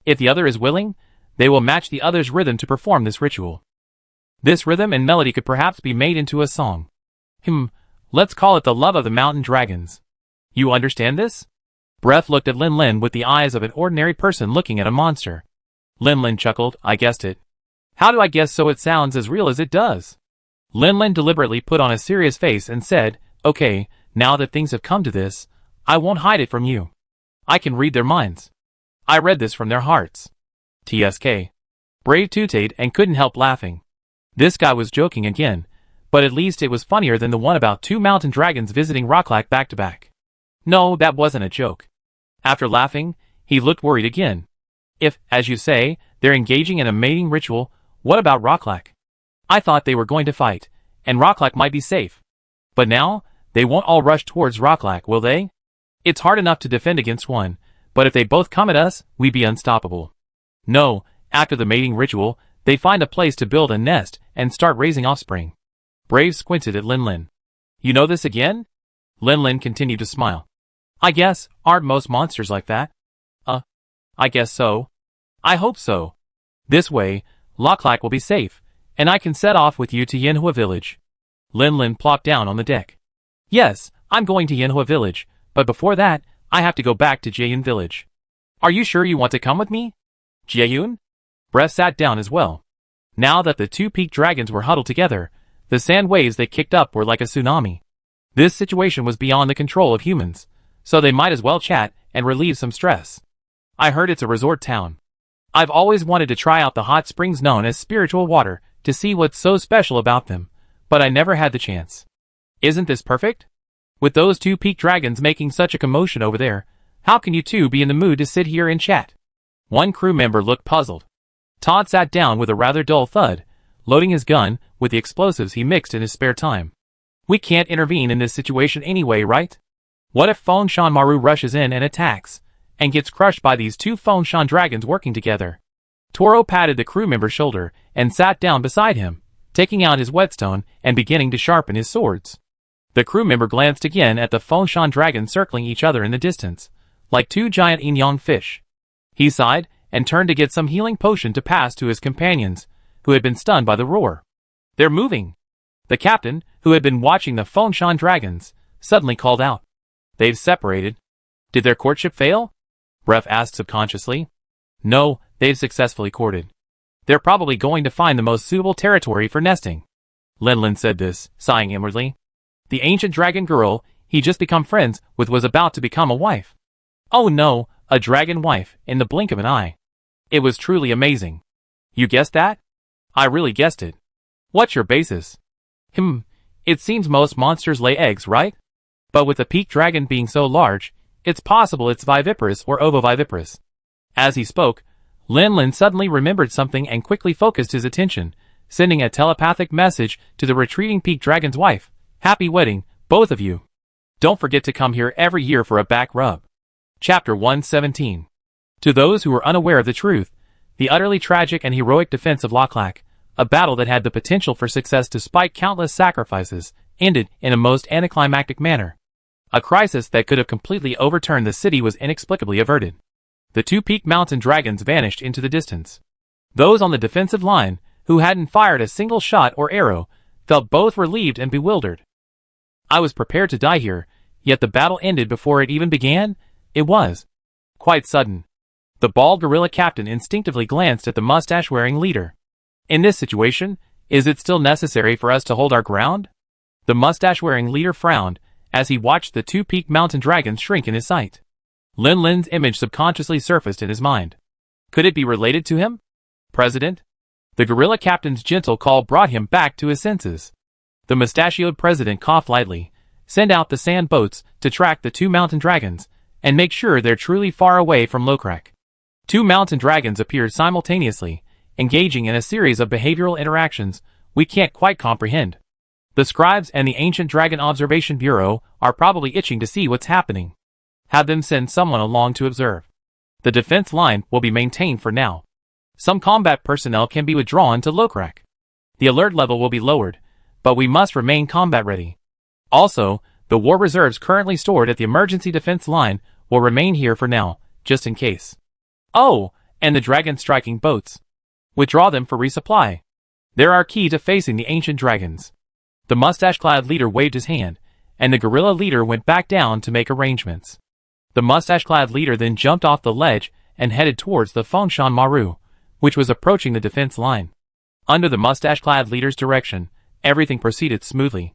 If the other is willing, they will match the other's rhythm to perform this ritual. This rhythm and melody could perhaps be made into a song. Let's call it the love of the mountain dragons. You understand this? Breath looked at Lin Lin with the eyes of an ordinary person looking at a monster. Lin Lin chuckled. I guessed it. How do I guess so it sounds as real as it does? Lin Lin deliberately put on a serious face and said, Okay, now that things have come to this, I won't hide it from you. I can read their minds. I read this from their hearts. TSK. Brave tooted and couldn't help laughing. This guy was joking again, but at least it was funnier than the one about two mountain dragons visiting Rocklack back to back. No, that wasn't a joke. After laughing, he looked worried again. If, as you say, they're engaging in a mating ritual, what about Rocklack? I thought they were going to fight, and Rocklack might be safe. But now, they won't all rush towards Rocklack, will they? It's hard enough to defend against one, but if they both come at us, we'd be unstoppable. No, after the mating ritual, they find a place to build a nest and start raising offspring. Brave squinted at Lin Lin. You know this again? Lin continued to smile. I guess, aren't most monsters like that? I guess so. I hope so. This way, Locklack will be safe, and I can set off with you to Yinhua Village. Lin plopped down on the deck. Yes, I'm going to Yinhua Village, but before that, I have to go back to Jieyun Village. Are you sure you want to come with me? Jieyun? Breath sat down as well. Now that the two peaked dragons were huddled together, the sand waves they kicked up were like a tsunami. This situation was beyond the control of humans, so they might as well chat and relieve some stress. I heard it's a resort town. I've always wanted to try out the hot springs known as spiritual water to see what's so special about them, but I never had the chance. Isn't this perfect? With those two peaked dragons making such a commotion over there, how can you two be in the mood to sit here and chat? One crew member looked puzzled. Todd sat down with a rather dull thud, loading his gun with the explosives he mixed in his spare time. We can't intervene in this situation anyway, right? What if Fengshan Maru rushes in and attacks, and gets crushed by these two Fengshan dragons working together? Toro patted the crew member's shoulder and sat down beside him, taking out his whetstone and beginning to sharpen his swords. The crew member glanced again at the Fengshan dragons circling each other in the distance, like two giant yin-yang fish. He sighed and turned to get some healing potion to pass to his companions, who had been stunned by the roar. They're moving! The captain, who had been watching the Fengshan dragons, suddenly called out. They've separated. Did their courtship fail? Breath asked subconsciously. No, they've successfully courted. They're probably going to find the most suitable territory for nesting. Lin said this, sighing inwardly. The ancient dragon girl he just become friends with was about to become a wife. Oh no, a dragon wife in the blink of an eye. It was truly amazing. You guessed that? I really guessed it. What's your basis? It seems most monsters lay eggs, right? But with the peaked dragon being so large, it's possible it's viviparous or ovoviviparous. As he spoke, Lin suddenly remembered something and quickly focused his attention, sending a telepathic message to the retreating peaked dragon's wife. Happy wedding, both of you. Don't forget to come here every year for a back rub. Chapter 117. To those who were unaware of the truth, the utterly tragic and heroic defense of Lochlack, a battle that had the potential for success despite countless sacrifices, ended in a most anticlimactic manner. A crisis that could have completely overturned the city was inexplicably averted. The two peaked mountain dragons vanished into the distance. Those on the defensive line, who hadn't fired a single shot or arrow, felt both relieved and bewildered. I was prepared to die here, yet the battle ended before it even began? It was quite sudden. The bald gorilla captain instinctively glanced at the mustache-wearing leader. In this situation, is it still necessary for us to hold our ground? The mustache-wearing leader frowned as he watched the two peaked mountain dragons shrink in his sight. Lin's image subconsciously surfaced in his mind. Could it be related to him? President? The gorilla captain's gentle call brought him back to his senses. The mustachioed president coughed lightly. Send out the sand boats to track the two mountain dragons, and make sure they're truly far away from Lochlack. Two mountain dragons appeared simultaneously, engaging in a series of behavioral interactions we can't quite comprehend. The scribes and the Ancient Dragon Observation Bureau are probably itching to see what's happening. Have them send someone along to observe. The defense line will be maintained for now. Some combat personnel can be withdrawn to Lochlack. The alert level will be lowered, but we must remain combat ready. Also, the war reserves currently stored at the emergency defense line will remain here for now, just in case. Oh, and the dragon-striking boats. Withdraw them for resupply. They're our key to facing the ancient dragons. The mustache-clad leader waved his hand, and the gorilla leader went back down to make arrangements. The mustache-clad leader then jumped off the ledge and headed towards the Fengshan Maru, which was approaching the defense line. Under the mustache-clad leader's direction, everything proceeded smoothly.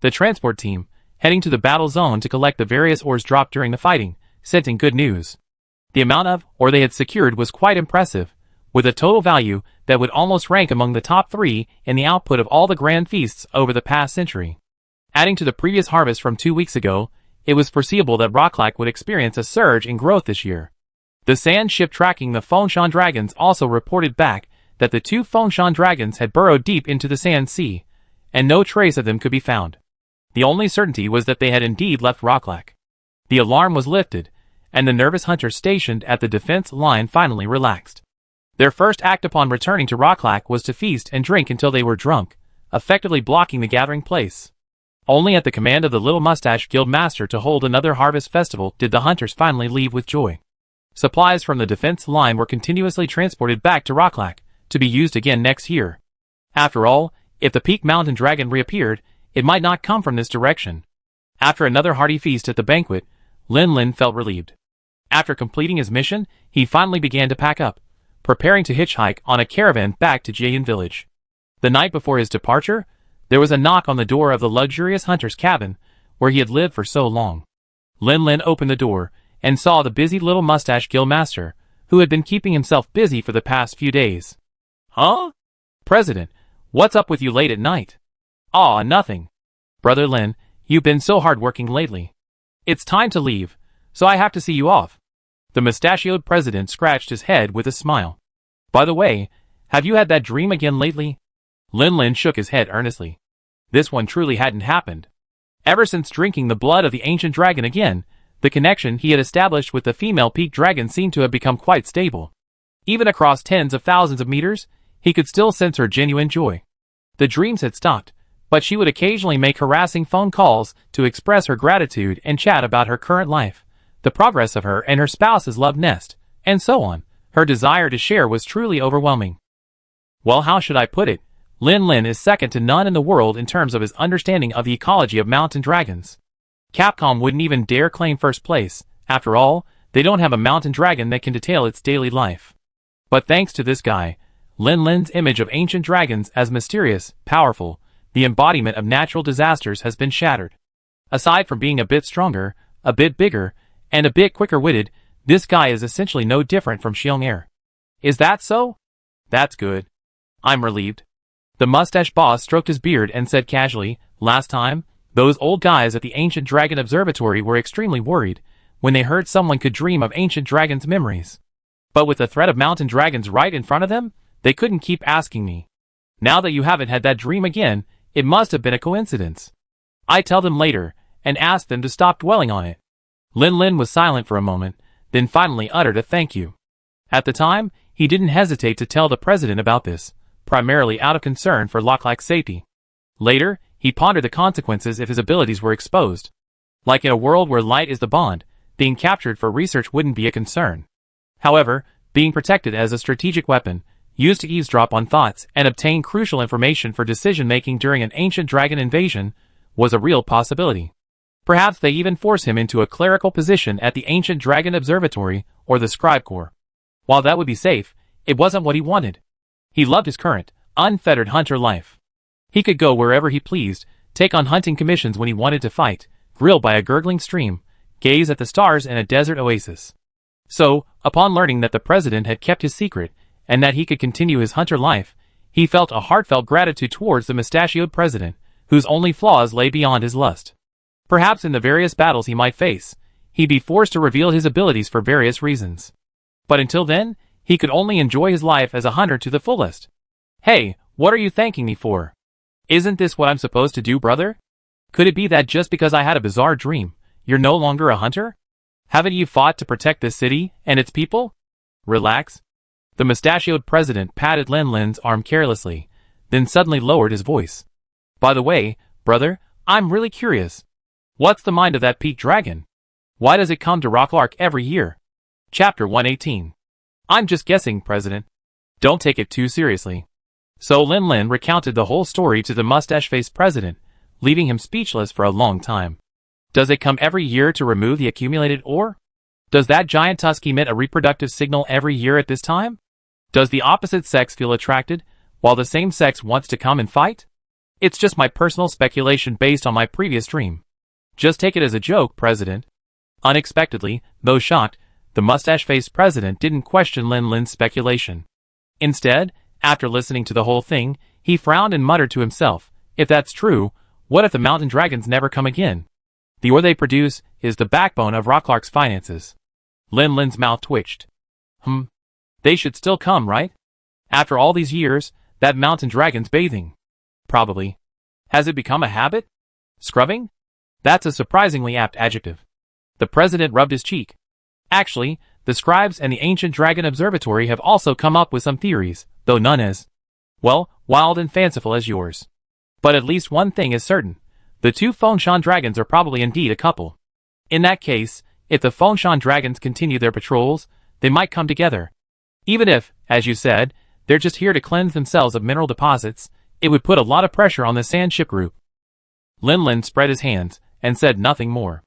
The transport team, heading to the battle zone to collect the various ores dropped during the fighting, sent in good news. The amount of ore they had secured was quite impressive, with a total value that would almost rank among the top 3 in the output of all the grand feasts over the past century. Adding to the previous harvest from 2 weeks ago, it was foreseeable that Lochlack would experience a surge in growth this year. The sand ship tracking the Fengshan dragons also reported back that the two Fengshan dragons had burrowed deep into the sand sea, and no trace of them could be found. The only certainty was that they had indeed left Lochlack. The alarm was lifted, and the nervous hunters stationed at the defense line finally relaxed. Their first act upon returning to Lochlack was to feast and drink until they were drunk, effectively blocking the gathering place. Only at the command of the Little Mustache Guild Master to hold another harvest festival did the hunters finally leave with joy. Supplies from the defense line were continuously transported back to Rocklac, to be used again next year. After all, if the Peak Mountain Dragon reappeared, it might not come from this direction. After another hearty feast at the banquet, Lin Lin felt relieved. After completing his mission, he finally began to pack up, preparing to hitchhike on a caravan back to Jian Village. The night before his departure, there was a knock on the door of the luxurious hunter's cabin, where he had lived for so long. Lin Lin opened the door, and saw the busy Little Mustache Guild Master, who had been keeping himself busy for the past few days. Huh? President, what's up with you late at night? Aw, nothing. Brother Lin, you've been so hard-working lately. It's time to leave, so I have to see you off. The mustachioed president scratched his head with a smile. By the way, have you had that dream again lately? Lin Lin shook his head earnestly. This one truly hadn't happened. Ever since drinking the blood of the ancient dragon again, the connection he had established with the female peak dragon seemed to have become quite stable. Even across tens of thousands of meters, he could still sense her genuine joy. The dreams had stopped, but she would occasionally make harassing phone calls to express her gratitude and chat about her current life, the progress of her and her spouse's love nest, and so on. Her desire to share was truly overwhelming. Well, how should I put it? Lin Lin is second to none in the world in terms of his understanding of the ecology of mountain dragons. Capcom wouldn't even dare claim first place. After all, they don't have a mountain dragon that can detail its daily life. But thanks to this guy, Lin Lin's image of ancient dragons as mysterious, powerful, the embodiment of natural disasters has been shattered. Aside from being a bit stronger, a bit bigger, and a bit quicker-witted, this guy is essentially no different from Xiong Er. Is that so? That's good. I'm relieved. The mustache boss stroked his beard and said casually, last time, those old guys at the Ancient Dragon Observatory were extremely worried when they heard someone could dream of ancient dragons' memories. But with the threat of mountain dragons right in front of them, they couldn't keep asking me. Now that you haven't had that dream again, it must have been a coincidence. I tell them later, and ask them to stop dwelling on it. Lin Lin was silent for a moment, then finally uttered a thank you. At the time, he didn't hesitate to tell the president about this, primarily out of concern for Locklac's safety. Later, he pondered the consequences if his abilities were exposed. Like in a world where light is the bond, being captured for research wouldn't be a concern. However, being protected as a strategic weapon, used to eavesdrop on thoughts and obtain crucial information for decision-making during an ancient dragon invasion, was a real possibility. Perhaps they even force him into a clerical position at the Ancient Dragon Observatory or the Scribe Corps. While that would be safe, it wasn't what he wanted. He loved his current, unfettered hunter life. He could go wherever he pleased, take on hunting commissions when he wanted to fight, grill by a gurgling stream, gaze at the stars in a desert oasis. So, upon learning that the president had kept his secret, and that he could continue his hunter life, he felt a heartfelt gratitude towards the mustachioed president, whose only flaws lay beyond his lust. Perhaps in the various battles he might face, he'd be forced to reveal his abilities for various reasons. But until then, he could only enjoy his life as a hunter to the fullest. Hey, what are you thanking me for? Isn't this what I'm supposed to do, brother? Could it be that just because I had a bizarre dream, you're no longer a hunter? Haven't you fought to protect this city and its people? Relax. The mustachioed president patted Lin Lin's arm carelessly, then suddenly lowered his voice. By the way, brother, I'm really curious. What's the mind of that peak dragon? Why does it come to Rocklark every year? Chapter 118. I'm just guessing, President. Don't take it too seriously. So Lin Lin recounted the whole story to the mustache-faced president, leaving him speechless for a long time. Does it come every year to remove the accumulated ore? Does that giant tusk emit a reproductive signal every year at this time? Does the opposite sex feel attracted, while the same sex wants to come and fight? It's just my personal speculation based on my previous dream. Just take it as a joke, President. Unexpectedly, though shocked, the mustache-faced president didn't question Lin Lin's speculation. Instead, after listening to the whole thing, he frowned and muttered to himself, if that's true, what if the mountain dragons never come again? The ore they produce is the backbone of Rocklark's finances. Lin Lin's mouth twitched. They should still come, right? After all these years, that mountain dragon's bathing. Probably. Has it become a habit? Scrubbing? That's a surprisingly apt adjective. The president rubbed his cheek. Actually, the scribes and the Ancient Dragon Observatory have also come up with some theories, though none as, well, wild and fanciful as yours. But at least one thing is certain. The two Fengshan dragons are probably indeed a couple. In that case, if the Fengshan dragons continue their patrols, they might come together. Even if, as you said, they're just here to cleanse themselves of mineral deposits, it would put a lot of pressure on the sand ship group. Lin Lin spread his hands and said nothing more.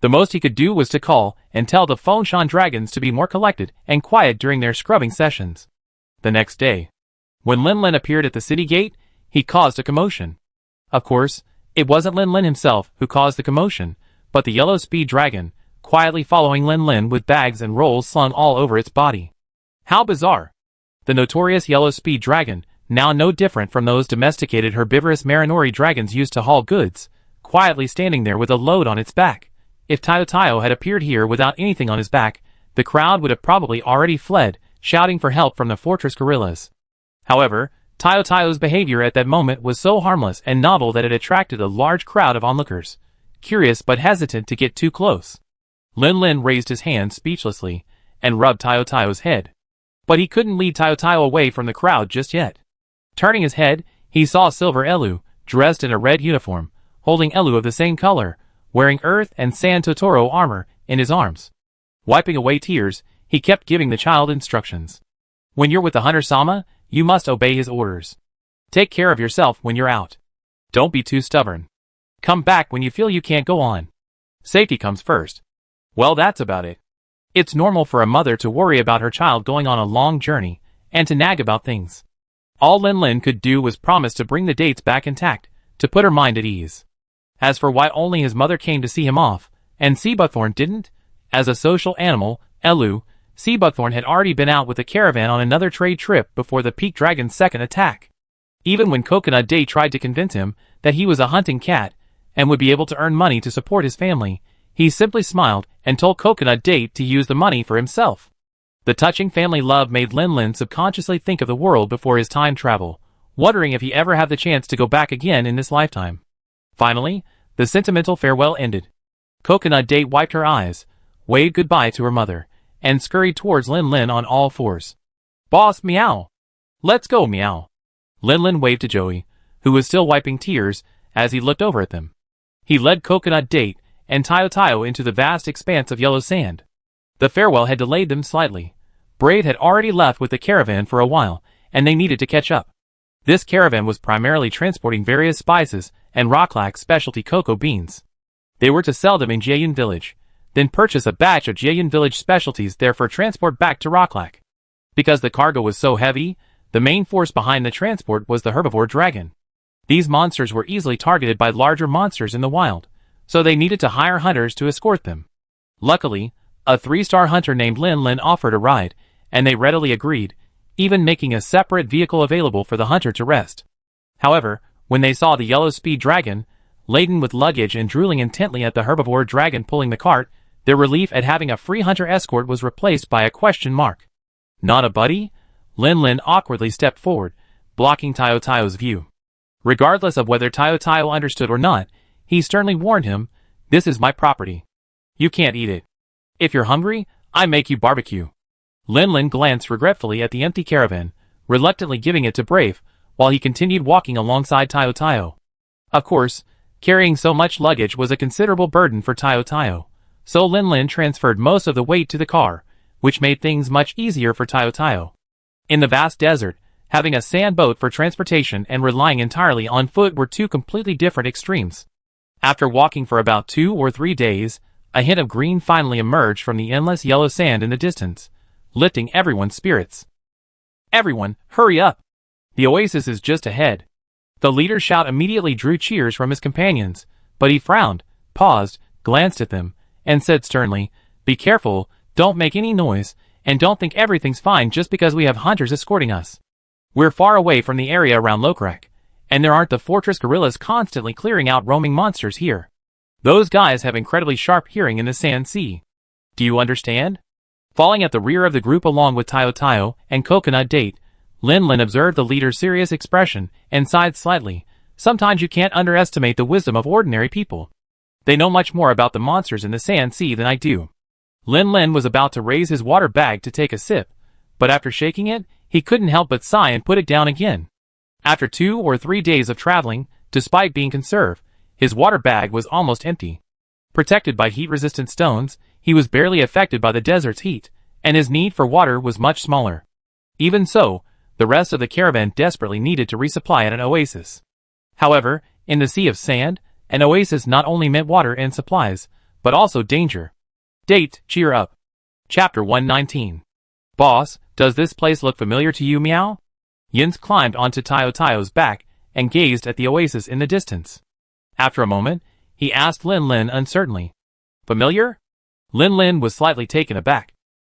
The most he could do was to call and tell the Fengshan dragons to be more collected and quiet during their scrubbing sessions. The next day, when Lin Lin appeared at the city gate, he caused a commotion. Of course, it wasn't Lin Lin himself who caused the commotion, but the yellow speed dragon, quietly following Lin Lin with bags and rolls slung all over its body. How bizarre! The notorious yellow speed dragon, now no different from those domesticated herbivorous Marinori dragons used to haul goods, quietly standing there with a load on its back. If Tayo had appeared here without anything on his back, the crowd would have probably already fled, shouting for help from the fortress gorillas. However, Tayo's behavior at that moment was so harmless and novel that it attracted a large crowd of onlookers, curious but hesitant to get too close. Lin Lin raised his hand speechlessly and rubbed Tayo's head. But he couldn't lead Tayo away from the crowd just yet. Turning his head, he saw Silver Elu, dressed in a red uniform, holding Elu of the same color, wearing earth and sand Totoro armor, in his arms. Wiping away tears, he kept giving the child instructions. When you're with the Hunter-sama, you must obey his orders. Take care of yourself when you're out. Don't be too stubborn. Come back when you feel you can't go on. Safety comes first. Well, that's about it. It's normal for a mother to worry about her child going on a long journey, and to nag about things. All Lin Lin could do was promise to bring the dates back intact, to put her mind at ease. As for why only his mother came to see him off, and Seabuckthorn didn't, as a social animal, Elu, Seabuckthorn had already been out with a caravan on another trade trip before the Peak Dragon's second attack. Even when Coconut Day tried to convince him that he was a hunting cat, and would be able to earn money to support his family, he simply smiled and told Coconut Day to use the money for himself. The touching family love made Lin Lin subconsciously think of the world before his time travel, wondering if he ever had the chance to go back again in this lifetime. Finally, the sentimental farewell ended. Coconut Day wiped her eyes, waved goodbye to her mother, and scurried towards Lin Lin on all fours. Boss, meow! Let's go, meow! Lin Lin waved to Joey, who was still wiping tears, as he looked over at them. He led Coconut Date and Tayo into the vast expanse of yellow sand. The farewell had delayed them slightly. Brave had already left with the caravan for a while, and they needed to catch up. This caravan was primarily transporting various spices and Rocklac specialty cocoa beans. They were to sell them in Jieyun Village, then purchase a batch of Jieyun Village specialties there for transport back to Rocklac. Because the cargo was so heavy, the main force behind the transport was the herbivore dragon. These monsters were easily targeted by larger monsters in the wild, so they needed to hire hunters to escort them. Luckily, a 3-star hunter named Lin Lin offered a ride, and they readily agreed, even making a separate vehicle available for the hunter to rest. However, when they saw the yellow speed dragon, laden with luggage and drooling intently at the herbivore dragon pulling the cart, their relief at having a free hunter escort was replaced by a question mark. Not a buddy? Lin Lin awkwardly stepped forward, blocking Tayo's view. Regardless of whether Tayo understood or not, he sternly warned him, "This is my property. You can't eat it. If you're hungry, I make you barbecue." Lin Lin glanced regretfully at the empty caravan, reluctantly giving it to Brave, while he continued walking alongside Tayo. Of course, carrying so much luggage was a considerable burden for Tayo, so Lin Lin transferred most of the weight to the car, which made things much easier for Tayo. In the vast desert, having a sand boat for transportation and relying entirely on foot were two completely different extremes. After walking for about 2 or 3 days, a hint of green finally emerged from the endless yellow sand in the distance, lifting everyone's spirits. "Everyone, hurry up! The oasis is just ahead." The leader's shout immediately drew cheers from his companions, but he frowned, paused, glanced at them, and said sternly, "Be careful, don't make any noise, and don't think everything's fine just because we have hunters escorting us. We're far away from the area around Lokrak, and there aren't the fortress gorillas constantly clearing out roaming monsters here. Those guys have incredibly sharp hearing in the Sand Sea. Do you understand?" Falling at the rear of the group along with Tayo and Coconut Date, Lin Lin observed the leader's serious expression and sighed slightly. Sometimes you can't underestimate the wisdom of ordinary people. They know much more about the monsters in the Sand Sea than I do. Lin Lin was about to raise his water bag to take a sip, but after shaking it, he couldn't help but sigh and put it down again. After 2 or 3 days of traveling, despite being conserved, His water bag was almost empty. Protected by heat-resistant stones, he was barely affected by the desert's heat, and his need for water was much smaller. Even so, the rest of the caravan desperately needed to resupply at an oasis. However, in the sea of sand, an oasis not only meant water and supplies, but also danger. Date, cheer up. Chapter 119. Boss, does this place look familiar to you, meow? Yins climbed onto Tao's back and gazed at the oasis in the distance. After a moment, he asked Lin uncertainly. Familiar? Lin was slightly taken aback.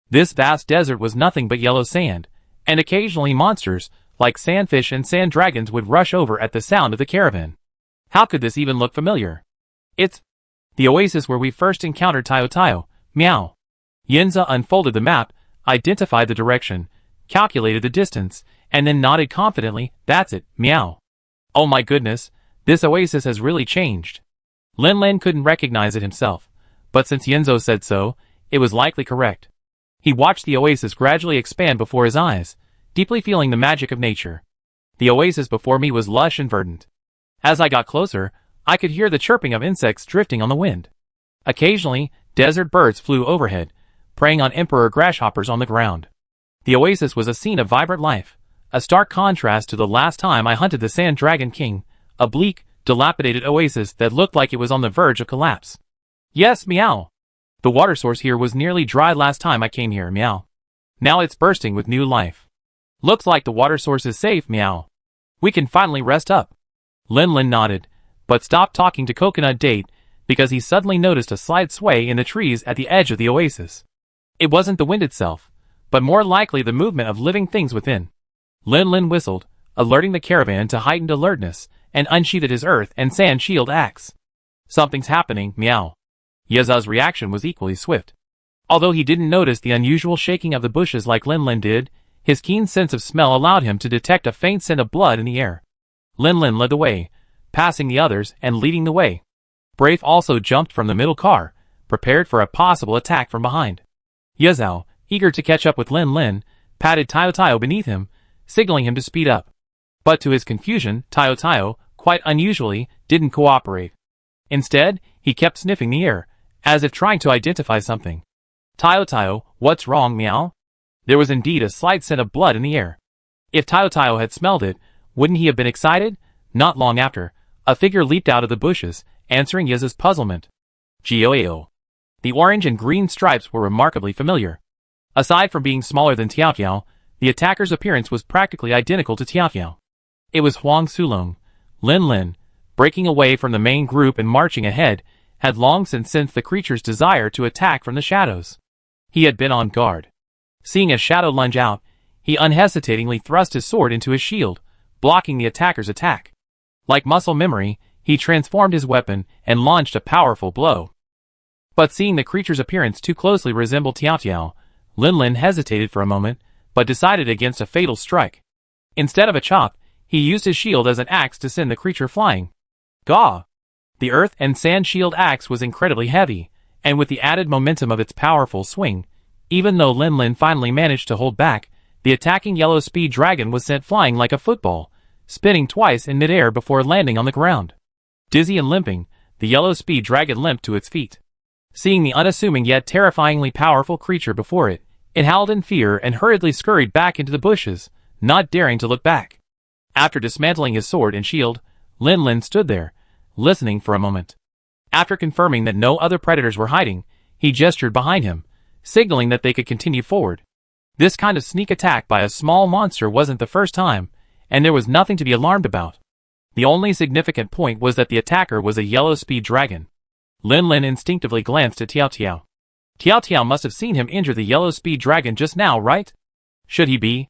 This vast desert was nothing but yellow sand, and occasionally monsters, like sandfish and sand dragons, would rush over at the sound of the caravan. How could this even look familiar? It's the oasis where we first encountered Tao, meow. Yinza unfolded the map, identified the direction, calculated the distance, and then nodded confidently. That's it, meow. Oh my goodness, this oasis has really changed. Lin couldn't recognize it himself, but since Yinzo said so, it was likely correct. He watched the oasis gradually expand before his eyes, deeply feeling the magic of nature. The oasis before me was lush and verdant. As I got closer, I could hear the chirping of insects drifting on the wind. Occasionally, desert birds flew overhead, preying on emperor grasshoppers on the ground. The oasis was a scene of vibrant life, a stark contrast to the last time I hunted the Sand Dragon King, a bleak, dilapidated oasis that looked like it was on the verge of collapse. Yes, meow. The water source here was nearly dry last time I came here, meow. Now it's bursting with new life. Looks like the water source is safe, meow. We can finally rest up. Lin nodded, but stopped talking to Coconut Date because he suddenly noticed a slight sway in the trees at the edge of the oasis. It wasn't the wind itself, but more likely the movement of living things within. Lin whistled, alerting the caravan to heightened alertness, and unsheathed his earth and sand shield axe. Something's happening, meow. Yeza's reaction was equally swift. Although he didn't notice the unusual shaking of the bushes like Lin did, his keen sense of smell allowed him to detect a faint scent of blood in the air. Lin led the way, passing the others and leading the way. Braith also jumped from the middle car, prepared for a possible attack from behind. Yezao, eager to catch up with Lin, patted Tao beneath him, signaling him to speed up. But to his confusion, Tao, quite unusually, didn't cooperate. Instead, he kept sniffing the air, as if trying to identify something. Tao, what's wrong, meow? There was indeed a slight scent of blood in the air. If Tao had smelled it, wouldn't he have been excited? Not long after, a figure leaped out of the bushes, answering Yeza's puzzlement. Gioao. The orange and green stripes were remarkably familiar. Aside from being smaller than Tiao, the attacker's appearance was practically identical to Tiao. It was Huang Sulong. Lin, breaking away from the main group and marching ahead, had long since sensed the creature's desire to attack from the shadows. He had been on guard. Seeing a shadow lunge out, he unhesitatingly thrust his sword into his shield, blocking the attacker's attack. Like muscle memory, he transformed his weapon and launched a powerful blow. But seeing the creature's appearance too closely resemble Tiao, Lin hesitated for a moment, but decided against a fatal strike. Instead of a chop, he used his shield as an axe to send the creature flying. Gaw! The earth and sand shield axe was incredibly heavy, and with the added momentum of its powerful swing, even though Lin finally managed to hold back, the attacking yellow speed dragon was sent flying like a football, spinning twice in midair before landing on the ground. Dizzy and limping, the yellow speed dragon limped to its feet. Seeing the unassuming yet terrifyingly powerful creature before it, it howled in fear and hurriedly scurried back into the bushes, not daring to look back. After dismantling his sword and shield, Lin stood there, listening for a moment. After confirming that no other predators were hiding, he gestured behind him, signaling that they could continue forward. This kind of sneak attack by a small monster wasn't the first time, and there was nothing to be alarmed about. The only significant point was that the attacker was a yellow speed dragon. Lin instinctively glanced at Tiao. Tiao must have seen him injure the yellow speed dragon just now, right? Should he be?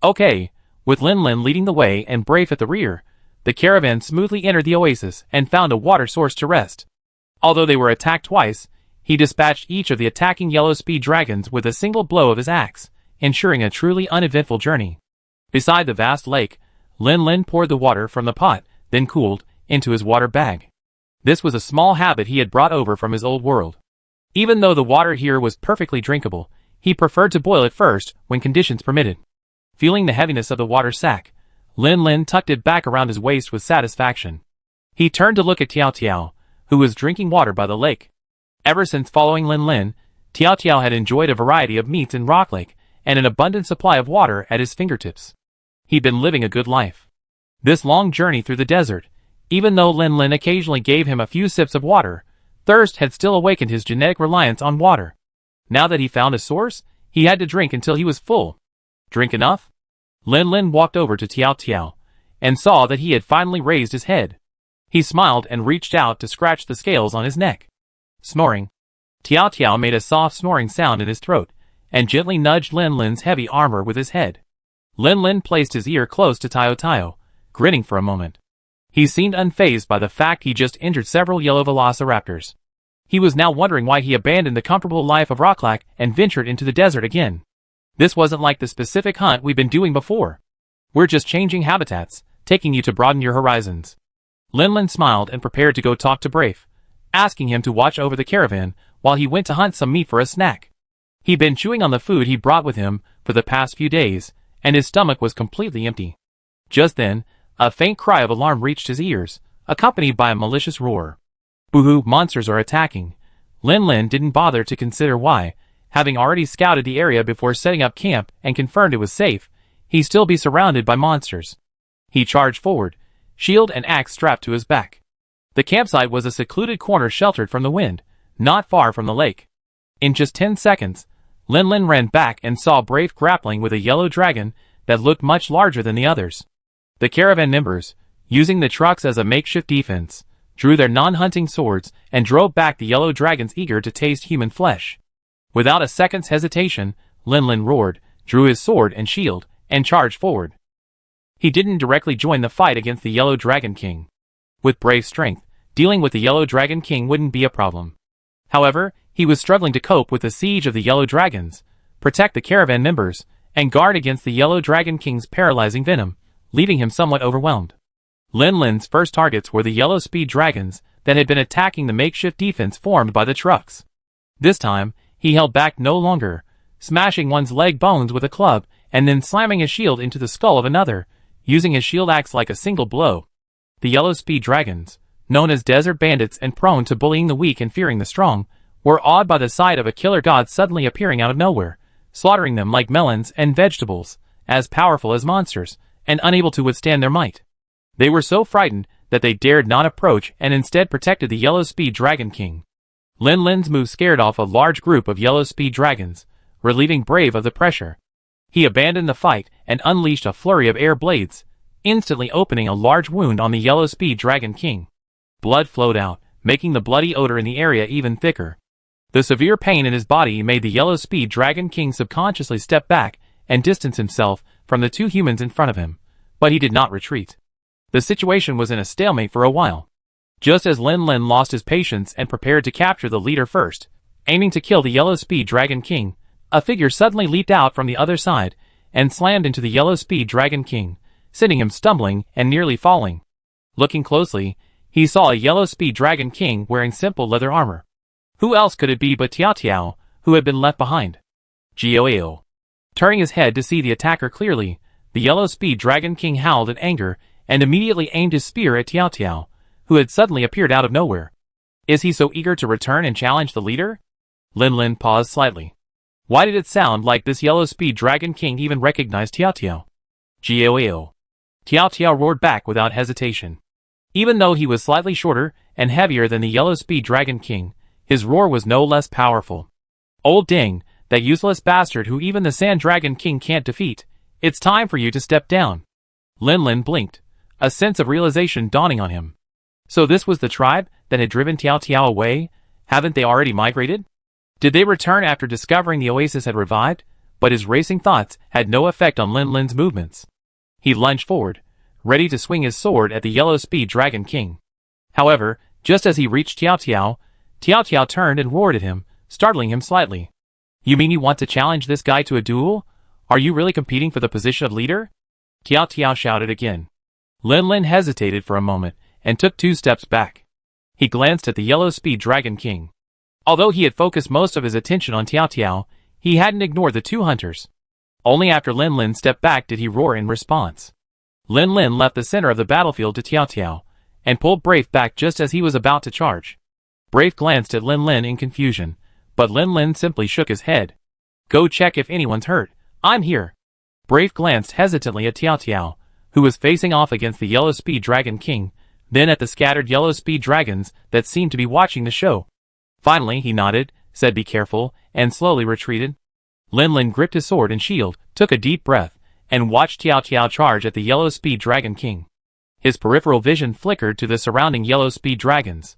Okay, with Lin leading the way and Braith at the rear, the caravan smoothly entered the oasis and found a water source to rest. Although they were attacked twice, he dispatched each of the attacking yellow speed dragons with a single blow of his axe, ensuring a truly uneventful journey. Beside the vast lake, Lin poured the water from the pot, then cooled, into his water bag. This was a small habit he had brought over from his old world. Even though the water here was perfectly drinkable, he preferred to boil it first when conditions permitted. Feeling the heaviness of the water sack, Lin tucked it back around his waist with satisfaction. He turned to look at Tiao Tiao, who was drinking water by the lake. Ever since following Lin Lin, Tiao Tiao had enjoyed a variety of meats in Rock Lake and an abundant supply of water at his fingertips. He'd been living a good life. This long journey through the desert, even though Lin Lin occasionally gave him a few sips of water, thirst had still awakened his genetic reliance on water. Now that he found a source, he had to drink until he was full. Drink enough? Lin Lin walked over to Tiao Tiao and saw that he had finally raised his head. He smiled and reached out to scratch the scales on his neck. Snoring. Tiao Tiao made a soft snoring sound in his throat and gently nudged Lin Lin's heavy armor with his head. Lin Lin placed his ear close to Tiao Tiao, grinning for a moment. He seemed unfazed by the fact he just injured several yellow velociraptors. He was now wondering why he abandoned the comfortable life of Rocklak and ventured into the desert again. This wasn't like the specific hunt we've been doing before. We're just changing habitats, taking you to broaden your horizons. Lin Lin smiled and prepared to go talk to Brafe, asking him to watch over the caravan while he went to hunt some meat for a snack. He'd been chewing on the food he brought with him for the past few days, and his stomach was completely empty. Just then, a faint cry of alarm reached his ears, accompanied by a malicious roar. Boo-hoo, monsters are attacking. Lin Lin didn't bother to consider why. Having already scouted the area before setting up camp and confirmed it was safe, he'd still be surrounded by monsters. He charged forward, shield and axe strapped to his back. The campsite was a secluded corner sheltered from the wind, not far from the lake. In just 10 seconds, Lin Lin ran back and saw Brave grappling with a yellow dragon that looked much larger than the others. The caravan members, using the trucks as a makeshift defense, drew their non-hunting swords and drove back the yellow dragons eager to taste human flesh. Without a second's hesitation, Lin Lin roared, drew his sword and shield, and charged forward. He didn't directly join the fight against the Yellow Dragon King. With Brave's strength, dealing with the Yellow Dragon King wouldn't be a problem. However, he was struggling to cope with the siege of the Yellow Dragons, protect the caravan members, and guard against the Yellow Dragon King's paralyzing venom, leaving him somewhat overwhelmed. Lin Lin's first targets were the yellow speed dragons that had been attacking the makeshift defense formed by the trucks. This time, he held back no longer, smashing one's leg bones with a club and then slamming his shield into the skull of another, using his shield axe like a single blow. The yellow speed dragons, known as desert bandits and prone to bullying the weak and fearing the strong, were awed by the sight of a killer god suddenly appearing out of nowhere, slaughtering them like melons and vegetables, as powerful as monsters, and unable to withstand their might. They were so frightened that they dared not approach and instead protected the Yellow Speed Dragon King. Lin Lin's move scared off a large group of Yellow Speed dragons, relieving Brave of the pressure. He abandoned the fight and unleashed a flurry of air blades, instantly opening a large wound on the Yellow Speed Dragon King. Blood flowed out, making the bloody odor in the area even thicker. The severe pain in his body made the Yellow Speed Dragon King subconsciously step back and distance himself from the two humans in front of him, but he did not retreat. The situation was in a stalemate for a while. Just as Lin Lin lost his patience and prepared to capture the leader first, aiming to kill the Yellow Speed Dragon King, a figure suddenly leaped out from the other side and slammed into the Yellow Speed Dragon King, sending him stumbling and nearly falling. Looking closely, he saw a Yellow Speed Dragon King wearing simple leather armor. Who else could it be but Tiao Tiao, who had been left behind? Gio. Turning his head to see the attacker clearly, the Yellow Speed Dragon King howled in anger and immediately aimed his spear at Tiao Tiao, who had suddenly appeared out of nowhere. Is he so eager to return and challenge the leader? Lin Lin paused slightly. Why did it sound like this Yellow Speed Dragon King even recognized Tiao Tiao? Gio. Tiao Tiao roared back without hesitation. Even though he was slightly shorter and heavier than the Yellow Speed Dragon King, his roar was no less powerful. Old Ding, that useless bastard who even the Sand Dragon King can't defeat, it's time for you to step down. Lin Lin blinked, a sense of realization dawning on him. So this was the tribe that had driven Tiao Tiao away? Haven't they already migrated? Did they return after discovering the oasis had revived? But his racing thoughts had no effect on Lin Lin's movements. He lunged forward, ready to swing his sword at the Yellow Speed Dragon King. However, just as he reached Tiao Tiao, Tiao Tiao turned and roared at him, startling him slightly. You mean you want to challenge this guy to a duel? Are you really competing for the position of leader? Tiao Tiao shouted again. Lin Lin hesitated for a moment and took 2 steps back. He glanced at the Yellow Speed Dragon King. Although he had focused most of his attention on Tiao Tiao, he hadn't ignored the 2 hunters. Only after Lin Lin stepped back did he roar in response. Lin Lin left the center of the battlefield to Tiao Tiao, and pulled Brave back just as he was about to charge. Brave glanced at Lin Lin in confusion, but Lin Lin simply shook his head. "Go check if anyone's hurt. I'm here." Brave glanced hesitantly at Tiao Tiao, who was facing off against the Yellow Speed Dragon King, then at the scattered Yellow Speed Dragons that seemed to be watching the show. Finally he nodded, said be careful, and slowly retreated. Lin Lin gripped his sword and shield, took a deep breath, and watched Tiao Tiao charge at the Yellow Speed Dragon King. His peripheral vision flickered to the surrounding Yellow Speed Dragons.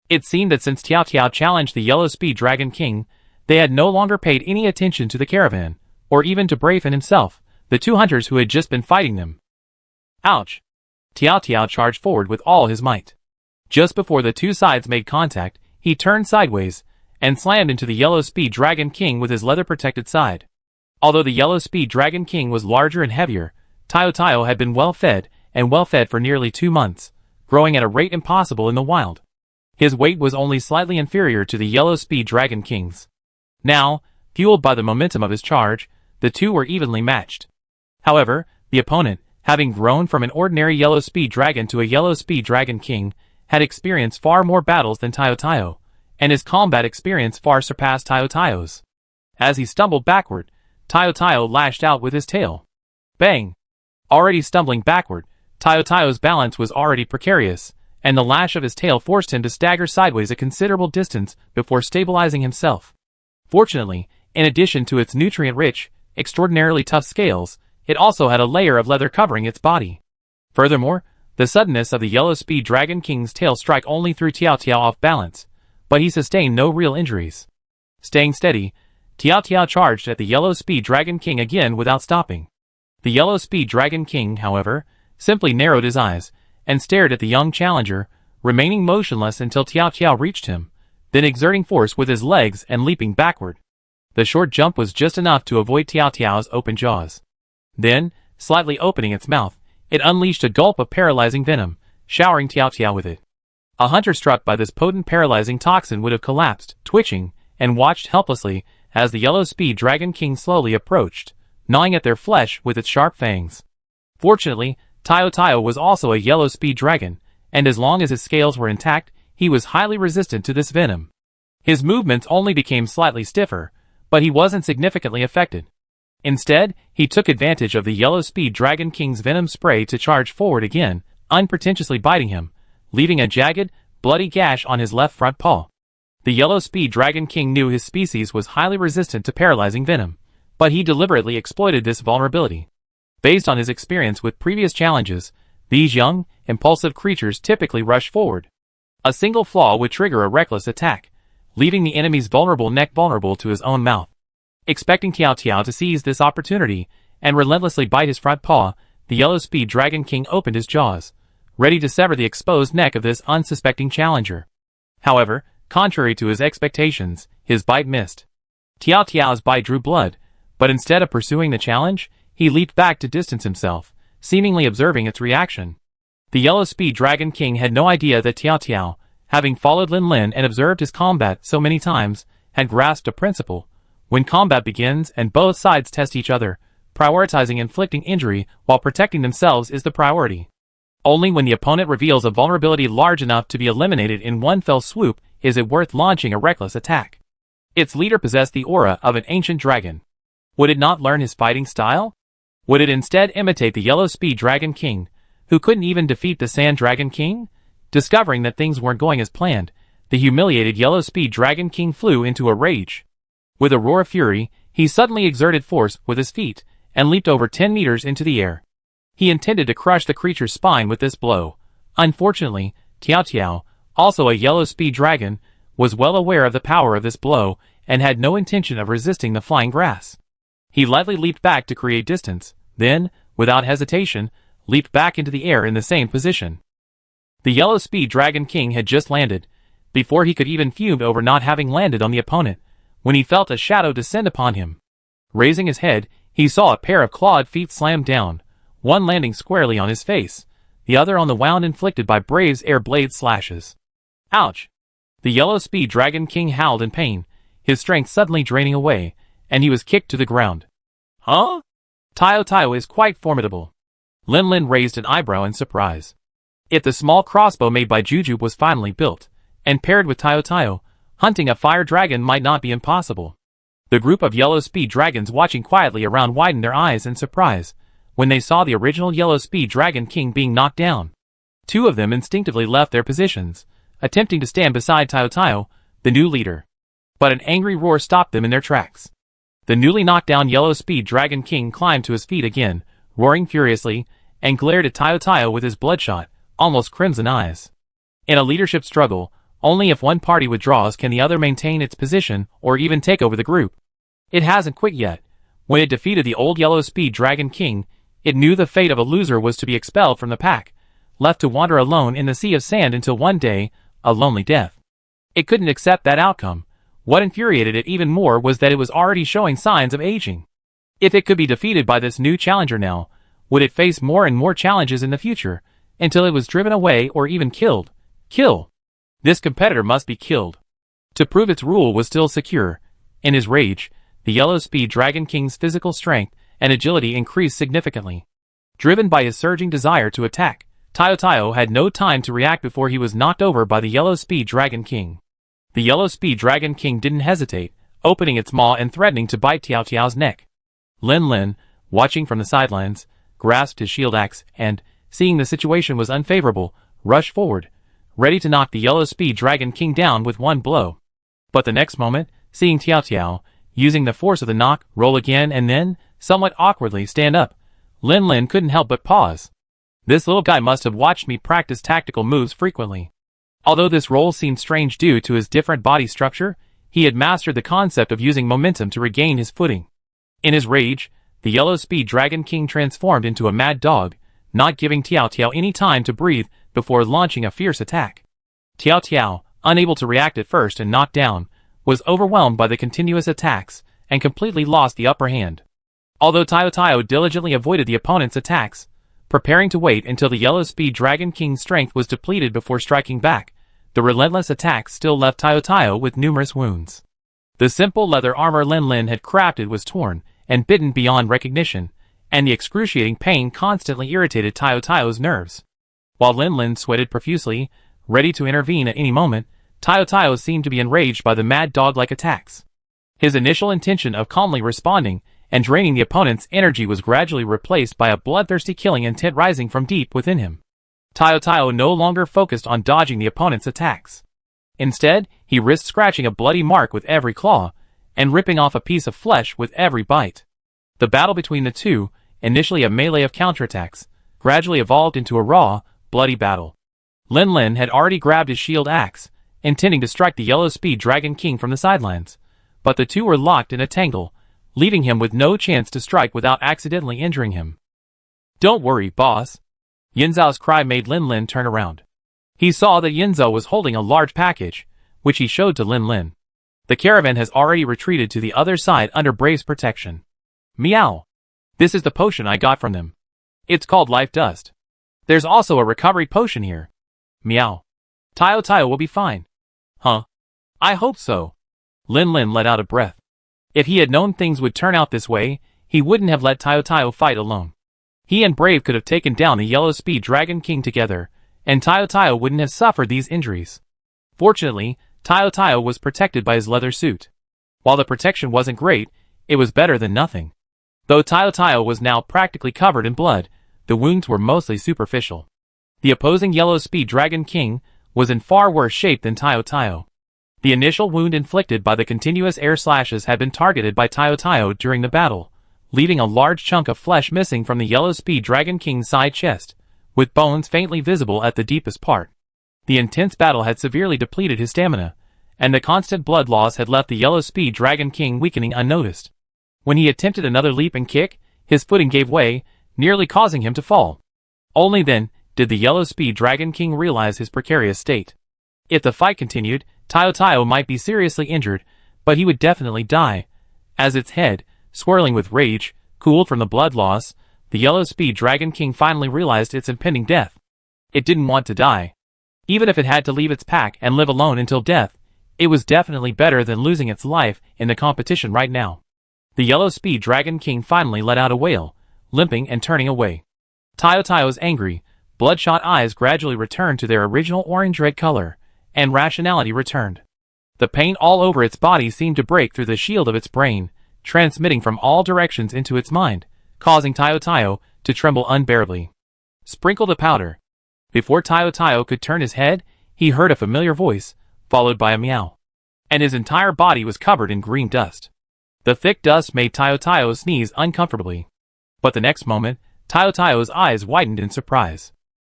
It seemed that since Tiao Tiao challenged the Yellow Speed Dragon King, they had no longer paid any attention to the caravan, or even to Brave and himself, the two hunters who had just been fighting them. Ouch! Tiao Tiao charged forward with all his might. Just before the two sides made contact, he turned sideways, and slammed into the Yellow Speed Dragon King with his leather-protected side. Although the Yellow Speed Dragon King was larger and heavier, Tiao Tiao had been well-fed for nearly 2 months, growing at a rate impossible in the wild. His weight was only slightly inferior to the Yellow Speed Dragon King's. Now, fueled by the momentum of his charge, the two were evenly matched. However, the opponent, having grown from an ordinary Yellow Speed Dragon to a Yellow Speed Dragon King, had experienced far more battles than Tiao Tiao, and his combat experience far surpassed Tiao Tiao's. As he stumbled backward, Tiao Tiao lashed out with his tail. Bang! Already stumbling backward, Tiao Tiao's balance was already precarious, and the lash of his tail forced him to stagger sideways a considerable distance before stabilizing himself. Fortunately, in addition to its nutrient-rich, extraordinarily tough scales, it also had a layer of leather covering its body. Furthermore, the suddenness of the Yellow Speed Dragon King's tail strike only threw Tiao Tiao off balance, but he sustained no real injuries. Staying steady, Tiao Tiao charged at the Yellow Speed Dragon King again without stopping. The Yellow Speed Dragon King, however, simply narrowed his eyes, and stared at the young challenger, remaining motionless until Tiao Tiao reached him, then exerting force with his legs and leaping backward. The short jump was just enough to avoid Tiao Tiao's open jaws. Then, slightly opening its mouth, it unleashed a gulp of paralyzing venom, showering Tiao Tiao with it. A hunter struck by this potent paralyzing toxin would have collapsed, twitching, and watched helplessly as the Yellow Speed Dragon King slowly approached, gnawing at their flesh with its sharp fangs. Fortunately, Tiao Tiao was also a Yellow Speed Dragon, and as long as his scales were intact, he was highly resistant to this venom. His movements only became slightly stiffer, but he wasn't significantly affected. Instead, he took advantage of the Yellow Speed Dragon King's venom spray to charge forward again, unpretentiously biting him, leaving a jagged, bloody gash on his left front paw. The Yellow Speed Dragon King knew his species was highly resistant to paralyzing venom, but he deliberately exploited this vulnerability. Based on his experience with previous challenges, these young, impulsive creatures typically rush forward. A single flaw would trigger a reckless attack, leaving the enemy's vulnerable neck vulnerable to his own mouth. Expecting Tiao Tiao to seize this opportunity and relentlessly bite his front paw, the Yellow Speed Dragon King opened his jaws, ready to sever the exposed neck of this unsuspecting challenger. However, contrary to his expectations, his bite missed. Tiao Tiao's bite drew blood, but instead of pursuing the challenge, he leaped back to distance himself, seemingly observing its reaction. The Yellow Speed Dragon King had no idea that Tiao Tiao, having followed Lin Lin and observed his combat so many times, had grasped a principle. When combat begins and both sides test each other, prioritizing inflicting injury while protecting themselves is the priority. Only when the opponent reveals a vulnerability large enough to be eliminated in one fell swoop is it worth launching a reckless attack. Its leader possessed the aura of an ancient dragon. Would it not learn his fighting style? Would it instead imitate the Yellow Speed Dragon King, who couldn't even defeat the Sand Dragon King? Discovering that things weren't going as planned, the humiliated Yellow Speed Dragon King flew into a rage. With a roar of fury, he suddenly exerted force with his feet, and leaped over 10 meters into the air. He intended to crush the creature's spine with this blow. Unfortunately, Tiao Tiao, also a Yellow Speed Dragon, was well aware of the power of this blow, and had no intention of resisting the flying grass. He lightly leaped back to create distance, then, without hesitation, leaped back into the air in the same position. The Yellow Speed Dragon King had just landed, before he could even fume over not having landed on the opponent, when he felt a shadow descend upon him. Raising his head, he saw a pair of clawed feet slam down, one landing squarely on his face, the other on the wound inflicted by Brave's air blade slashes. Ouch! The Yellow Speed Dragon King howled in pain, his strength suddenly draining away, and he was kicked to the ground. Huh? Tiao Tiao is quite formidable. Lin Lin raised an eyebrow in surprise. If the small crossbow made by Jujube was finally built, and paired with Tayo, hunting a fire dragon might not be impossible. The group of yellow speed dragons watching quietly around widened their eyes in surprise when they saw the original yellow speed dragon king being knocked down. Two of them instinctively left their positions, attempting to stand beside Tayo, the new leader. But an angry roar stopped them in their tracks. The newly knocked down yellow speed dragon king climbed to his feet again, roaring furiously, and glared at Tayo with his bloodshot, almost crimson eyes. In a leadership struggle, only if one party withdraws can the other maintain its position or even take over the group. It hasn't quit yet. When it defeated the old yellow speed dragon king, it knew the fate of a loser was to be expelled from the pack, left to wander alone in the sea of sand until one day, a lonely death. It couldn't accept that outcome. What infuriated it even more was that it was already showing signs of aging. If it could be defeated by this new challenger now, would it face more and more challenges in the future, until it was driven away or even killed? Kill! This competitor must be killed. To prove its rule was still secure. In his rage, the yellow speed dragon king's physical strength and agility increased significantly. Driven by his surging desire to attack, Tayo had no time to react before he was knocked over by the yellow speed dragon king. The yellow speed dragon king didn't hesitate, opening its maw and threatening to bite Tao's neck. Lin, watching from the sidelines, grasped his shield axe and, seeing the situation was unfavorable, rushed forward, ready to knock the yellow speed dragon king down with one blow. But the next moment, seeing Tao, using the force of the knock, roll again and then, somewhat awkwardly, stand up, Lin couldn't help but pause. This little guy must have watched me practice tactical moves frequently. Although this roll seemed strange due to his different body structure, he had mastered the concept of using momentum to regain his footing. In his rage, the yellow speed dragon king transformed into a mad dog, not giving Tao any time to breathe before launching a fierce attack. Tao, unable to react at first and knocked down, was overwhelmed by the continuous attacks and completely lost the upper hand. Although Tayo diligently avoided the opponent's attacks, preparing to wait until the yellow speed dragon king's strength was depleted before striking back, the relentless attacks still left Tayo with numerous wounds. The simple leather armor Lin had crafted was torn and bitten beyond recognition, and the excruciating pain constantly irritated Tayo's nerves. While Lin sweated profusely, ready to intervene at any moment, Tayo seemed to be enraged by the mad dog-like attacks. His initial intention of calmly responding and draining the opponent's energy was gradually replaced by a bloodthirsty killing intent rising from deep within him. Tayo no longer focused on dodging the opponent's attacks. Instead, he risked scratching a bloody mark with every claw, and ripping off a piece of flesh with every bite. The battle between the two, initially a melee of counterattacks, gradually evolved into a raw, bloody battle. Lin had already grabbed his shield axe, intending to strike the yellow speed dragon king from the sidelines, but the two were locked in a tangle, leaving him with no chance to strike without accidentally injuring him. "Don't worry, boss." Yinzhao's cry made Lin turn around. He saw that Yinzhao was holding a large package, which he showed to Lin. The caravan has already retreated to the other side under Brave's protection. Meow. This is the potion I got from them. It's called Life Dust. There's also a recovery potion here. Meow. Tayo will be fine. Huh? I hope so. Lin let out a breath. If he had known things would turn out this way, he wouldn't have let Tayo fight alone. He and Brave could have taken down the yellow speed dragon king together, and Tayo wouldn't have suffered these injuries. Fortunately, Tayo was protected by his leather suit. While the protection wasn't great, it was better than nothing. Though Tayo was now practically covered in blood, the wounds were mostly superficial. The opposing yellow speed dragon king was in far worse shape than Tayo. The initial wound inflicted by the continuous air slashes had been targeted by Tayo during the battle, leaving a large chunk of flesh missing from the yellow speed dragon king's side chest, with bones faintly visible at the deepest part. The intense battle had severely depleted his stamina, and the constant blood loss had left the yellow speed dragon king weakening unnoticed. When he attempted another leap and kick, his footing gave way, nearly causing him to fall. Only then did the yellow speed dragon king realize his precarious state. If the fight continued, Tayo might be seriously injured, but he would definitely die. As its head, swirling with rage, cooled from the blood loss, the yellow speed dragon king finally realized its impending death. It didn't want to die. Even if it had to leave its pack and live alone until death, it was definitely better than losing its life in the competition right now. The yellow speed dragon king finally let out a wail, limping and turning away. Tayo's angry, bloodshot eyes gradually returned to their original orange-red color, and rationality returned. The pain all over its body seemed to break through the shield of its brain, transmitting from all directions into its mind, causing Tayo to tremble unbearably. Sprinkle the powder. Before Tayo could turn his head, he heard a familiar voice, followed by a meow. And his entire body was covered in green dust. The thick dust made Tayo sneeze uncomfortably. But the next moment, Tayo's eyes widened in surprise.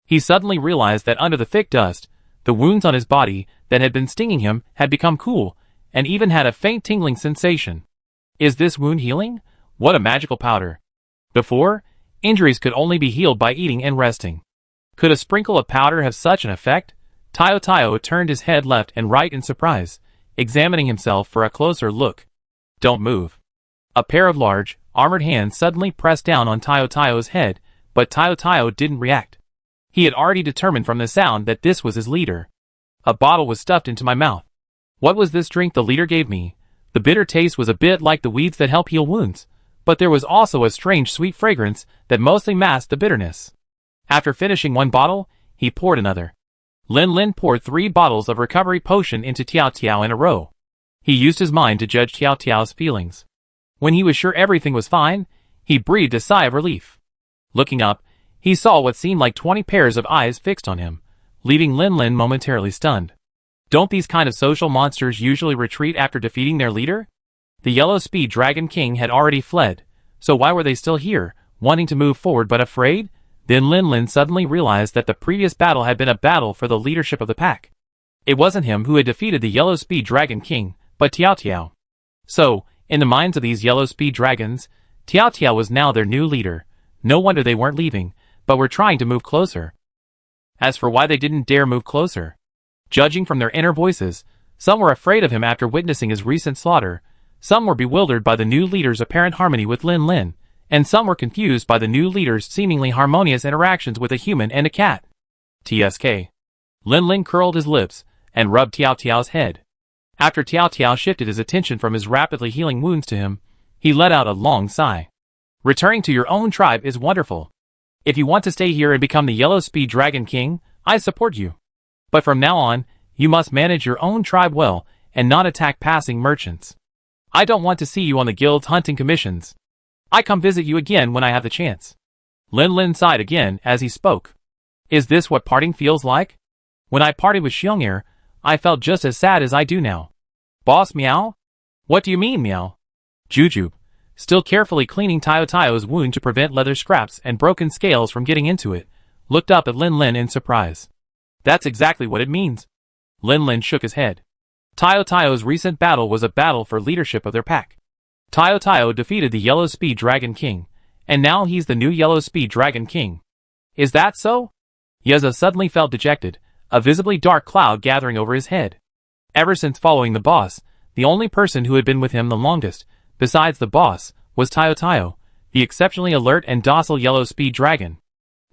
He suddenly realized that under the thick dust, the wounds on his body that had been stinging him had become cool, and even had a faint tingling sensation. Is this wound healing? What a magical powder. Before, injuries could only be healed by eating and resting. Could a sprinkle of powder have such an effect? Tayo turned his head left and right in surprise, examining himself for a closer look. Don't move. A pair of large, armored hands suddenly pressed down on Tayo's head, but Tayo didn't react. He had already determined from the sound that this was his leader. A bottle was stuffed into my mouth. What was this drink the leader gave me? The bitter taste was a bit like the weeds that help heal wounds, but there was also a strange sweet fragrance that mostly masked the bitterness. After finishing one bottle, he poured another. Lin poured 3 bottles of recovery potion into Tiao in a row. He used his mind to judge Tiao's feelings. When he was sure everything was fine, he breathed a sigh of relief. Looking up, he saw what seemed like 20 pairs of eyes fixed on him, leaving Lin momentarily stunned. Don't these kind of social monsters usually retreat after defeating their leader? The Yellow Speed Dragon King had already fled, so why were they still here, wanting to move forward but afraid? Then Lin suddenly realized that the previous battle had been a battle for the leadership of the pack. It wasn't him who had defeated the Yellow Speed Dragon King, but Tiao. So, in the minds of these Yellow Speed Dragons, Tiao was now their new leader. No wonder they weren't leaving, but were trying to move closer. As for why they didn't dare move closer, judging from their inner voices, some were afraid of him after witnessing his recent slaughter, some were bewildered by the new leader's apparent harmony with Lin, and some were confused by the new leader's seemingly harmonious interactions with a human and a cat. TSK. Lin curled his lips and rubbed Tiao's head. After Tiao shifted his attention from his rapidly healing wounds to him, he let out a long sigh. Returning to your own tribe is wonderful. If you want to stay here and become the Yellow Speed Dragon King, I support you. But from now on, you must manage your own tribe well and not attack passing merchants. I don't want to see you on the guild's hunting commissions. I come visit you again when I have the chance. Lin sighed again as he spoke. Is this what parting feels like? When I parted with Xiong'er, I felt just as sad as I do now. Boss Meow? What do you mean, Meow? Jujube, still carefully cleaning Tayo's wound to prevent leather scraps and broken scales from getting into it, looked up at Lin in surprise. That's exactly what it means. Lin shook his head. Tayo's recent battle was a battle for leadership of their pack. Tayo defeated the Yellow Speed Dragon King, and now he's the new Yellow Speed Dragon King. Is that so? Yeza suddenly felt dejected, a visibly dark cloud gathering over his head. Ever since following the boss, the only person who had been with him the longest, besides the boss, was Tayo, the exceptionally alert and docile Yellow Speed Dragon.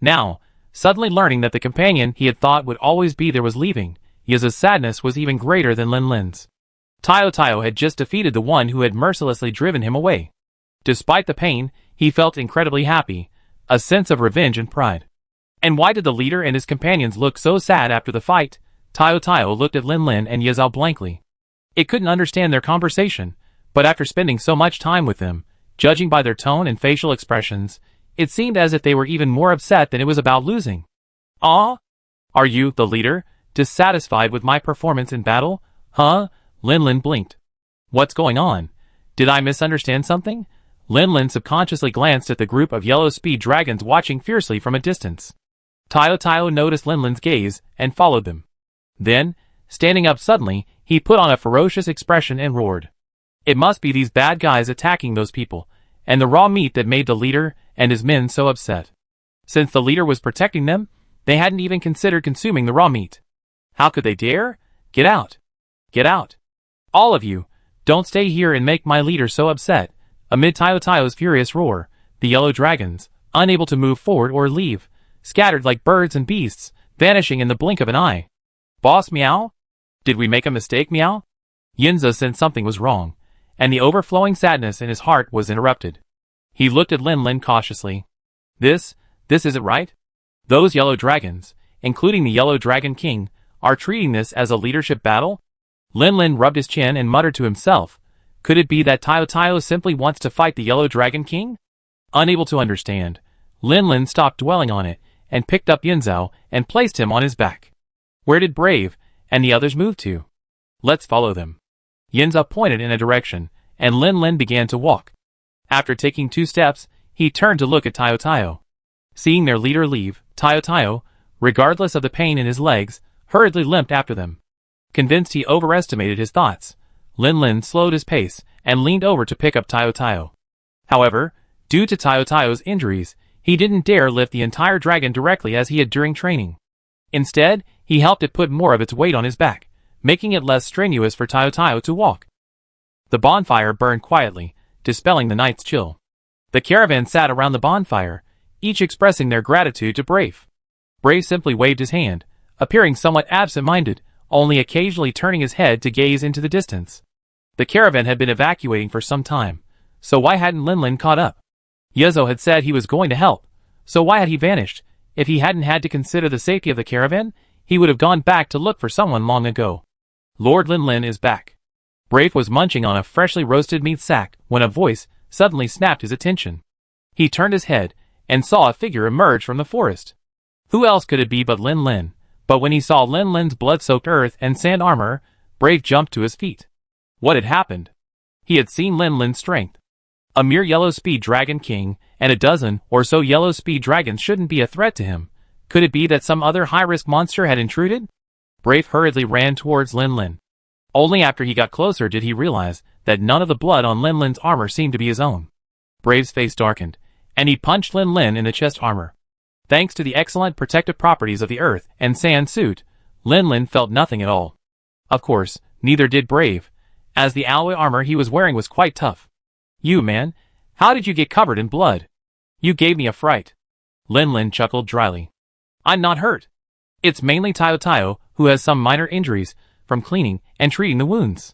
Now, suddenly learning that the companion he had thought would always be there was leaving, Yeza's sadness was even greater than Lin's. Tayo had just defeated the one who had mercilessly driven him away. Despite the pain, he felt incredibly happy, a sense of revenge and pride. And why did the leader and his companions look so sad after the fight? Tayo looked at Lin and Yezao blankly. It couldn't understand their conversation, but after spending so much time with them, judging by their tone and facial expressions, it seemed as if they were even more upset than it was about losing. Ah? Are you, the leader, dissatisfied with my performance in battle? Huh? Lin blinked. What's going on? Did I misunderstand something? Lin subconsciously glanced at the group of Yellow Speed Dragons watching fiercely from a distance. Tayo noticed Lin's gaze and followed them. Then, standing up suddenly, he put on a ferocious expression and roared. It must be these bad guys attacking those people, and the raw meat that made the leader and his men so upset. Since the leader was protecting them, they hadn't even considered consuming the raw meat. How could they dare? Get out! Get out! All of you, don't stay here and make my leader so upset. Amid Tayo's furious roar, the yellow dragons, unable to move forward or leave, scattered like birds and beasts, vanishing in the blink of an eye. Boss Meow? Did we make a mistake, Meow? Yinza sensed something was wrong, and the overflowing sadness in his heart was interrupted. He looked at Lin cautiously. This isn't right? Those yellow dragons, including the Yellow Dragon King, are treating this as a leadership battle? Lin Lin rubbed his chin and muttered to himself. Could it be that Tayo simply wants to fight the Yellow Dragon King? Unable to understand, Lin Lin stopped dwelling on it and picked up Yinzao and placed him on his back. Where did Brave and the others move to? Let's follow them. Yinzao pointed in a direction, and Lin Lin began to walk. After taking 2 steps, he turned to look at Tayo. Seeing their leader leave, Tayo, regardless of the pain in his legs, hurriedly limped after them. Convinced he overestimated his thoughts, Lin Lin slowed his pace and leaned over to pick up Tayo. However, due to Tayo's injuries, he didn't dare lift the entire dragon directly as he had during training. Instead, he helped it put more of its weight on his back, making it less strenuous for Tayo to walk. The bonfire burned quietly, dispelling the night's chill. The caravan sat around the bonfire, each expressing their gratitude to Brave. Brave simply waved his hand, appearing somewhat absent-minded, only occasionally turning his head to gaze into the distance. The caravan had been evacuating for some time, so why hadn't Lin Lin caught up? Yinzao had said he was going to help, so why had he vanished? If he hadn't had to consider the safety of the caravan, he would have gone back to look for someone long ago. Lord Lin Lin is back. Brave was munching on a freshly roasted meat sack when a voice suddenly snapped his attention. He turned his head and saw a figure emerge from the forest. Who else could it be but Lin Lin? But when he saw Lin Lin's blood-soaked earth and sand armor, Brave jumped to his feet. What had happened? He had seen Lin Lin's strength. A mere Yellow Speed Dragon King and a dozen or so Yellow Speed Dragons shouldn't be a threat to him. Could it be that some other high-risk monster had intruded? Brave hurriedly ran towards Lin Lin. Only after he got closer did he realize that none of the blood on Lin Lin's armor seemed to be his own. Brave's face darkened, and he punched Lin Lin in the chest armor. Thanks to the excellent protective properties of the earth and sand suit, Lin Lin felt nothing at all. Of course, neither did Brave, as the alloy armor he was wearing was quite tough. You man, how did you get covered in blood? You gave me a fright. Lin Lin chuckled dryly. I'm not hurt. It's mainly Tayo who has some minor injuries from cleaning and treating the wounds.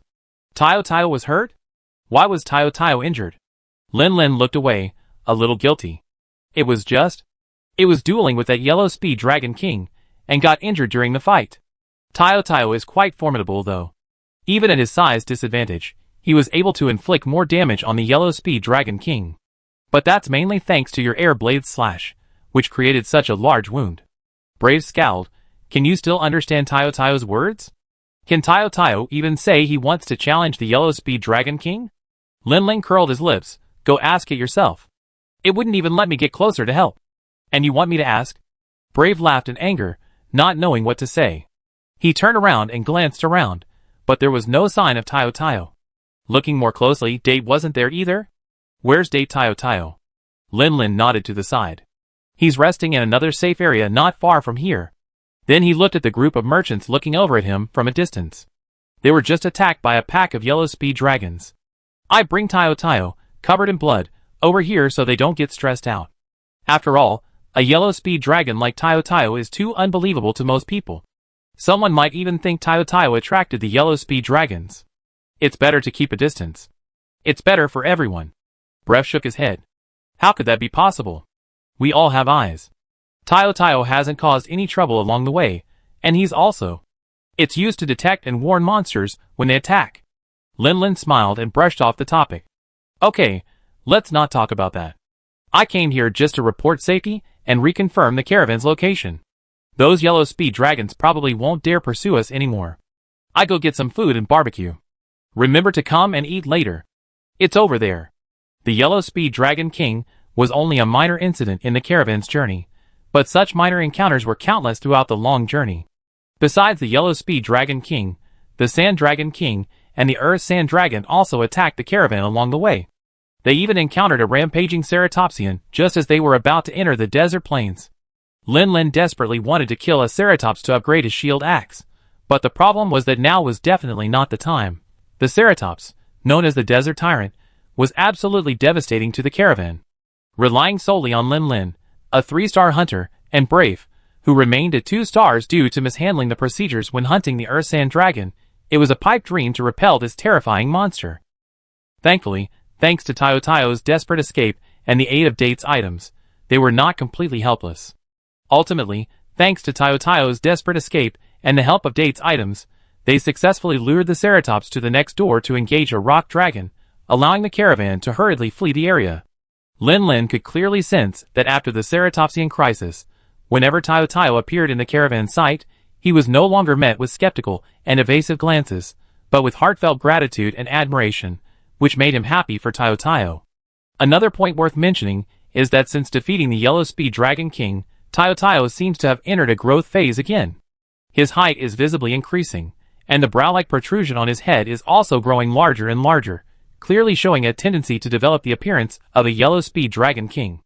Tayo was hurt? Why was Tayo injured? Lin Lin looked away, a little guilty. It was dueling with that Yellow Speed Dragon King, and got injured during the fight. Tayo is quite formidable though. Even at his size disadvantage, he was able to inflict more damage on the Yellow Speed Dragon King. But that's mainly thanks to your air blade slash, which created such a large wound. Brave scowled. Can you still understand Tayo's words? Can Tayo even say he wants to challenge the Yellow Speed Dragon King? Lin Lin curled his lips. Go ask it yourself. It wouldn't even let me get closer to help. And you want me to ask? Brave laughed in anger, not knowing what to say. He turned around and glanced around, but there was no sign of Tayo. Looking more closely, Date wasn't there either. Where's Date Tayo? Lin Lin nodded to the side. He's resting in another safe area not far from here. Then he looked at the group of merchants looking over at him from a distance. They were just attacked by a pack of Yellow Speed Dragons. I bring Tayo, covered in blood, over here so they don't get stressed out. After all, a Yellow Speed Dragon like Tayo is too unbelievable to most people. Someone might even think Tayo attracted the Yellow Speed Dragons. It's better to keep a distance. It's better for everyone. Bref shook his head. How could that be possible? We all have eyes. Tayo hasn't caused any trouble along the way, and he's also. It's used to detect and warn monsters when they attack. Lin Lin smiled and brushed off the topic. Okay, let's not talk about that. I came here just to report safety and reconfirm the caravan's location. Those Yellow Speed Dragons probably won't dare pursue us anymore. I go get some food and barbecue. Remember to come and eat later. It's over there. The Yellow Speed Dragon King was only a minor incident in the caravan's journey, but such minor encounters were countless throughout the long journey. Besides the Yellow Speed Dragon King, the Sand Dragon King and the Earth Sand Dragon also attacked the caravan along the way. They even encountered a rampaging Ceratopsian just as they were about to enter the desert plains. Lin Lin desperately wanted to kill a Ceratops to upgrade his shield axe, but the problem was that now was definitely not the time. The Ceratops, known as the Desert Tyrant, was absolutely devastating to the caravan. Relying solely on Lin Lin, a 3-star hunter, and Brave, who remained at 2 stars due to mishandling the procedures when hunting the Earth Sand Dragon, it was a pipe dream to repel this terrifying monster. Thankfully, thanks to Tayo's desperate escape and the aid of Date's items, they were not completely helpless. Ultimately, thanks to Taio's desperate escape and the help of Date's items, they successfully lured the Ceratops to the next door to engage a rock dragon, allowing the caravan to hurriedly flee the area. Lin could clearly sense that after the Ceratopsian crisis, whenever Taio appeared in the caravan's sight, he was no longer met with skeptical and evasive glances, but with heartfelt gratitude and admiration, which made him happy for Taio. Another point worth mentioning is that since defeating the Yellow Speed Dragon King, Taio seems to have entered a growth phase again. His height is visibly increasing, and the brow-like protrusion on his head is also growing larger and larger, clearly showing a tendency to develop the appearance of a Yellow Speed Dragon King.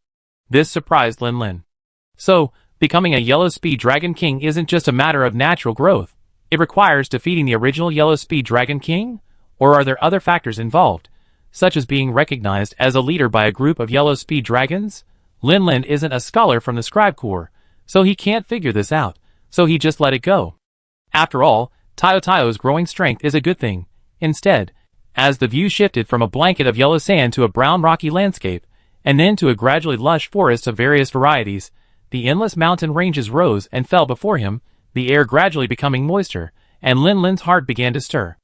This surprised Lin. So, becoming a Yellow Speed Dragon King isn't just a matter of natural growth. It requires defeating the original Yellow Speed Dragon King? Or are there other factors involved, such as being recognized as a leader by a group of Yellow Speed Dragons? Lin isn't a scholar from the Scribe Corps, so he can't figure this out, so he just let it go. After all, Taio's growing strength is a good thing. Instead, as the view shifted from a blanket of yellow sand to a brown rocky landscape, and then to a gradually lush forest of various varieties, the endless mountain ranges rose and fell before him, the air gradually becoming moister, and Lin's heart began to stir.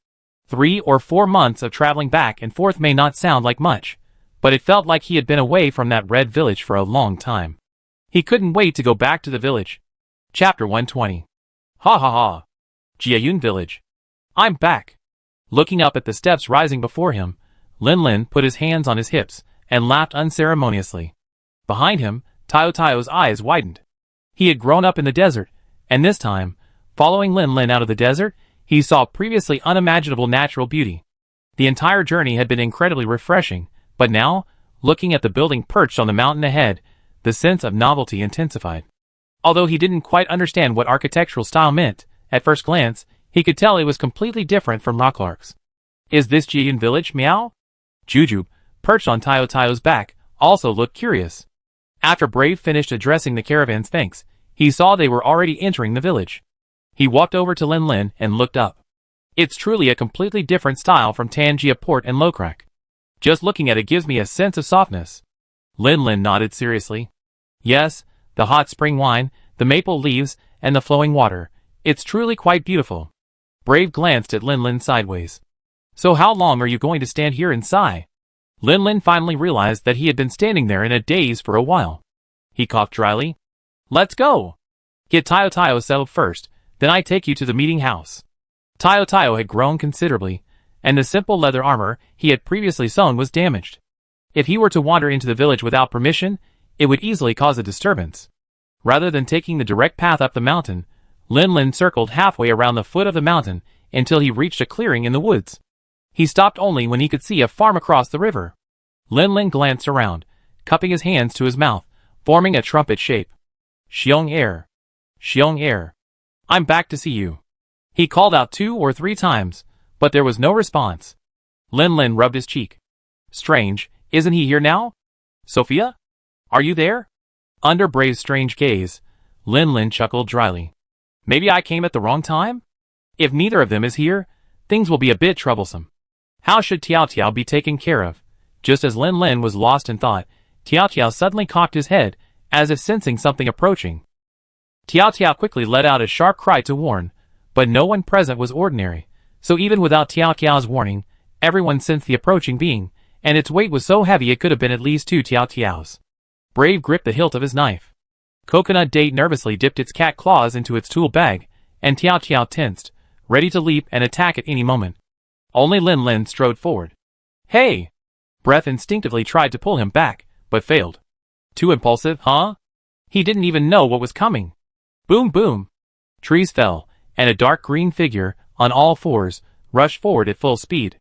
3 or 4 months of traveling back and forth may not sound like much, but it felt like he had been away from that red village for a long time. He couldn't wait to go back to the village. Chapter 120. Ha ha ha. Jiayun Village. I'm back. Looking up at the steps rising before him, Lin put his hands on his hips and laughed unceremoniously. Behind him, Taio's eyes widened. He had grown up in the desert, and this time, following Lin out of the desert, he saw previously unimaginable natural beauty. The entire journey had been incredibly refreshing, but now, looking at the building perched on the mountain ahead, the sense of novelty intensified. Although he didn't quite understand what architectural style meant, at first glance, he could tell it was completely different from Locklark's. Is this Jiayun Village, meow? Jujube, perched on Taio's back, also looked curious. After Brave finished addressing the caravan's thanks, he saw they were already entering the village. He walked over to Lin and looked up. It's truly a completely different style from Tangia Port and Lokrak. Just looking at it gives me a sense of softness. Lin nodded seriously. Yes, the hot spring wine, the maple leaves, and the flowing water. It's truly quite beautiful. Brave glanced at Lin sideways. So how long are you going to stand here and sigh? Lin finally realized that he had been standing there in a daze for a while. He coughed dryly. Let's go. Get Taio settled first, then I take you to the meeting house. Taio had grown considerably, and the simple leather armor he had previously sewn was damaged. If he were to wander into the village without permission, it would easily cause a disturbance. Rather than taking the direct path up the mountain, Lin circled halfway around the foot of the mountain until he reached a clearing in the woods. He stopped only when he could see a farm across the river. Lin glanced around, cupping his hands to his mouth, forming a trumpet shape. Xiong Air. Xiong Air. I'm back to see you. He called out 2 or 3 times, but there was no response. Lin rubbed his cheek. Strange, isn't he here now? Sophia? Are you there? Under Brave's strange gaze, Lin chuckled dryly. Maybe I came at the wrong time? If neither of them is here, things will be a bit troublesome. How should Tiao be taken care of? Just as Lin was lost in thought, Tiao suddenly cocked his head, as if sensing something approaching. Tiao quickly let out a sharp cry to warn, but no one present was ordinary, so even without Tiao's warning, everyone sensed the approaching being, and its weight was so heavy it could have been at least 2 Tiaos. Brave gripped the hilt of his knife. Coconut Date nervously dipped its cat claws into its tool bag, and Tiao tensed, ready to leap and attack at any moment. Only Lin strode forward. Hey! Breath instinctively tried to pull him back, but failed. Too impulsive, huh? He didn't even know what was coming. Boom boom! Trees fell, and a dark green figure, on all fours, rushed forward at full speed.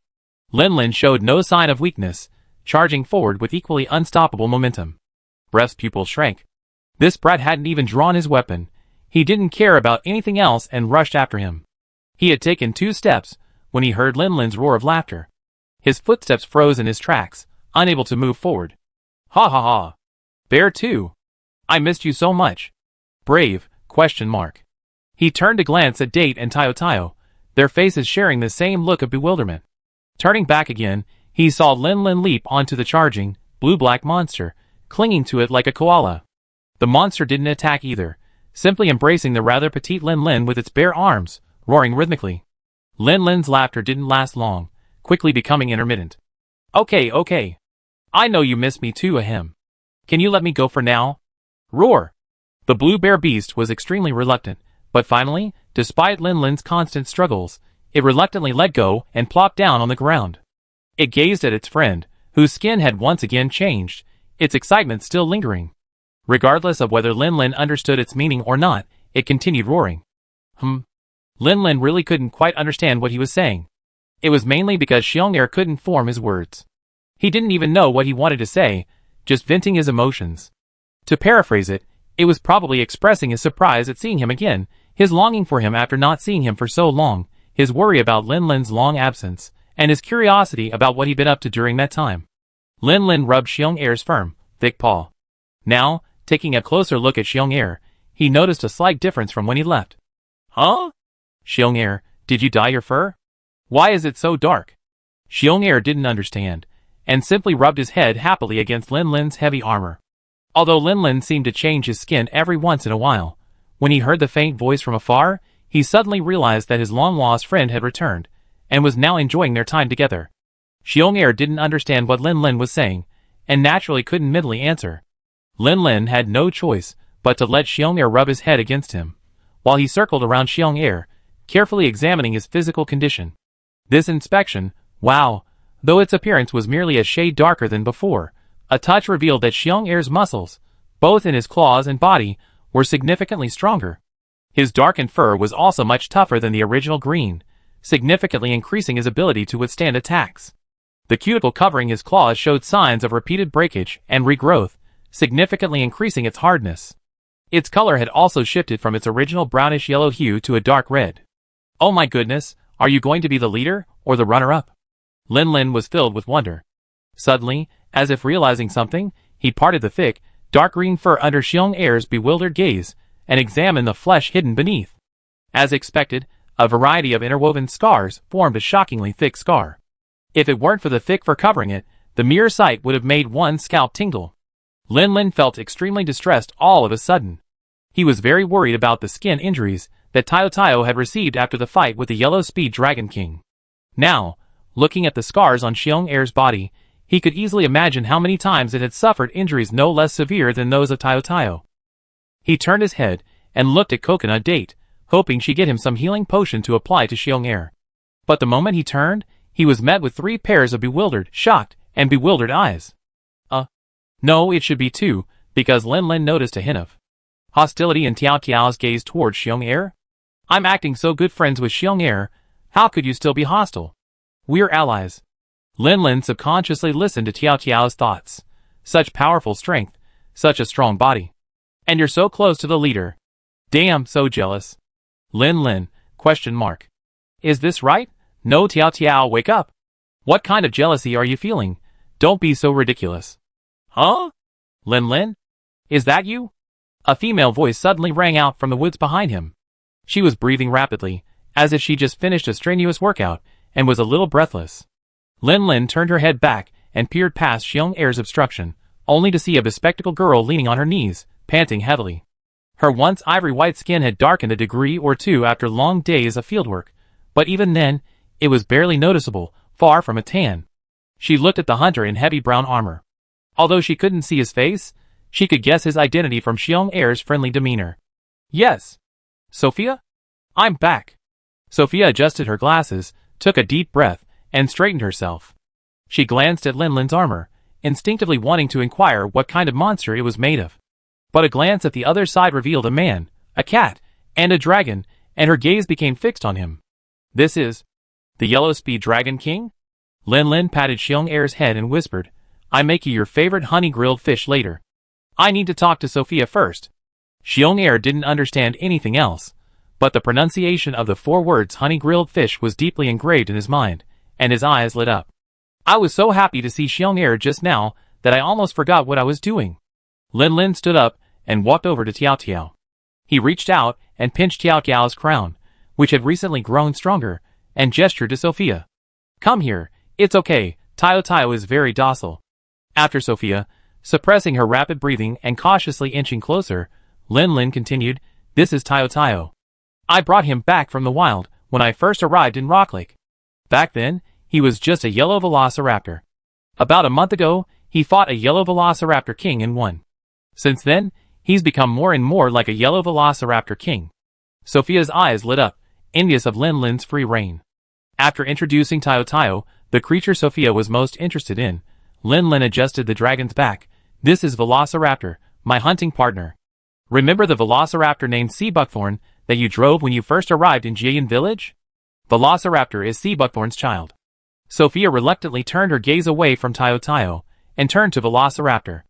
Lin showed no sign of weakness, charging forward with equally unstoppable momentum. Breath's pupils shrank. This brat hadn't even drawn his weapon. He didn't care about anything else and rushed after him. He had taken 2 steps when he heard Lin's roar of laughter. His footsteps froze in his tracks, unable to move forward. Ha ha ha. Bear too. I missed you so much. Brave, ? He turned to glance at Date and Taio, their faces sharing the same look of bewilderment. Turning back again, he saw Lin leap onto the charging, blue-black monster, clinging to it like a koala. The monster didn't attack either, simply embracing the rather petite Lin Lin with its bare arms, roaring rhythmically. Lin Lin's laughter didn't last long, quickly becoming intermittent. Okay. I know you miss me too, ahem. Can you let me go for now? Roar. The blue bear beast was extremely reluctant, but finally, despite Lin Lin's constant struggles, it reluctantly let go and plopped down on the ground. It gazed at its friend, whose skin had once again changed, its excitement still lingering. Regardless of whether Lin Lin understood its meaning or not, it continued roaring. Lin Lin really couldn't quite understand what he was saying. It was mainly because Xiong'er couldn't form his words. He didn't even know what he wanted to say, just venting his emotions. To paraphrase it, it was probably expressing his surprise at seeing him again, his longing for him after not seeing him for so long, his worry about Lin Lin's long absence, and his curiosity about what he'd been up to during that time. Lin Lin rubbed Xiong'er's firm, thick paw. Now, taking a closer look at Xiong'er, he noticed a slight difference from when he left. Huh? Xiong'er, did you dye your fur? Why is it so dark? Xiong'er didn't understand, and simply rubbed his head happily against Lin Lin's heavy armor. Although Lin Lin seemed to change his skin every once in a while, when he heard the faint voice from afar, he suddenly realized that his long-lost friend had returned, and was now enjoying their time together. Xiong'er didn't understand what Lin Lin was saying, and naturally couldn't mentally answer. Lin Lin had no choice but to let Xiong'er rub his head against him, while he circled around Xiong'er, carefully examining his physical condition. This inspection, wow, though its appearance was merely a shade darker than before, a touch revealed that Xiong'er's muscles, both in his claws and body, were significantly stronger. His darkened fur was also much tougher than the original green, significantly increasing his ability to withstand attacks. The cuticle covering his claws showed signs of repeated breakage and regrowth, significantly increasing its hardness. Its color had also shifted from its original brownish-yellow hue to a dark red. Oh my goodness, are you going to be the leader, or the runner-up? Lin Lin was filled with wonder. Suddenly, as if realizing something, he parted the thick, dark green fur under Xiong'er's bewildered gaze, and examined the flesh hidden beneath. As expected, a variety of interwoven scars formed a shockingly thick scar. If it weren't for the thick fur covering it, the mere sight would have made one's scalp tingle. Lin Lin felt extremely distressed all of a sudden. He was very worried about the skin injuries that Taio had received after the fight with the Yellow Speed Dragon King. Now, looking at the scars on Xiong'er's body, he could easily imagine how many times it had suffered injuries no less severe than those of Taio. He turned his head and looked at Coconut Date, hoping she'd get him some healing potion to apply to Xiong'er. But the moment he turned, he was met with 3 pairs of bewildered, shocked, and bewildered eyes. No, it should be 2, because Lin Lin noticed a hint of hostility in Tiao's gaze towards Xiong'er. I'm acting so good friends with Xiong'er, how could you still be hostile? We're allies. Lin Lin subconsciously listened to Tiao's thoughts. Such powerful strength, such a strong body. And you're so close to the leader. Damn, so jealous. Lin Lin, ? Is this right? No, Tiao, wake up. What kind of jealousy are you feeling? Don't be so ridiculous. Huh? Lin Lin? Is that you? A female voice suddenly rang out from the woods behind him. She was breathing rapidly, as if she just finished a strenuous workout, and was a little breathless. Lin Lin turned her head back and peered past Xiong'er's obstruction, only to see a bespectacled girl leaning on her knees, panting heavily. Her once ivory-white skin had darkened a degree or two after long days of fieldwork, but even then, it was barely noticeable, far from a tan. She looked at the hunter in heavy brown armor. Although she couldn't see his face, she could guess his identity from Xiong'er's friendly demeanor. Yes. Sophia? I'm back. Sophia adjusted her glasses, took a deep breath, and straightened herself. She glanced at Lin Lin's armor, instinctively wanting to inquire what kind of monster it was made of. But a glance at the other side revealed a man, a cat, and a dragon, and her gaze became fixed on him. This is the Yellow Speed Dragon King? Lin Lin patted Xiong'er's head and whispered, I make you your favorite honey-grilled fish later. I need to talk to Sophia first. Xiong'er didn't understand anything else, but the pronunciation of the 4 words honey-grilled fish was deeply engraved in his mind, and his eyes lit up. I was so happy to see Xiong'er just now that I almost forgot what I was doing. Lin Lin stood up and walked over to Tiao. He reached out and pinched Tiao's crown, which had recently grown stronger, and gestured to Sophia. Come here, it's okay, Taio is very docile. After Sophia, suppressing her rapid breathing and cautiously inching closer, Lin Lin continued, This is Tayo Tayo. I brought him back from the wild when I first arrived in Rock Lake. Back then, he was just a yellow velociraptor. About a month ago, he fought a yellow velociraptor king and won. Since then, he's become more and more like a yellow velociraptor king. Sophia's eyes lit up, envious of Lin Lin's free reign. After introducing Tayo Tayo, the creature Sophia was most interested in, Lin Lin adjusted the dragon's back. This is Velociraptor, my hunting partner. Remember the velociraptor named Sea Buckthorn that you drove when you first arrived in Jian Village? Velociraptor is Sea Buckthorn's child. Sophia reluctantly turned her gaze away from Tayo Tayo and turned to Velociraptor.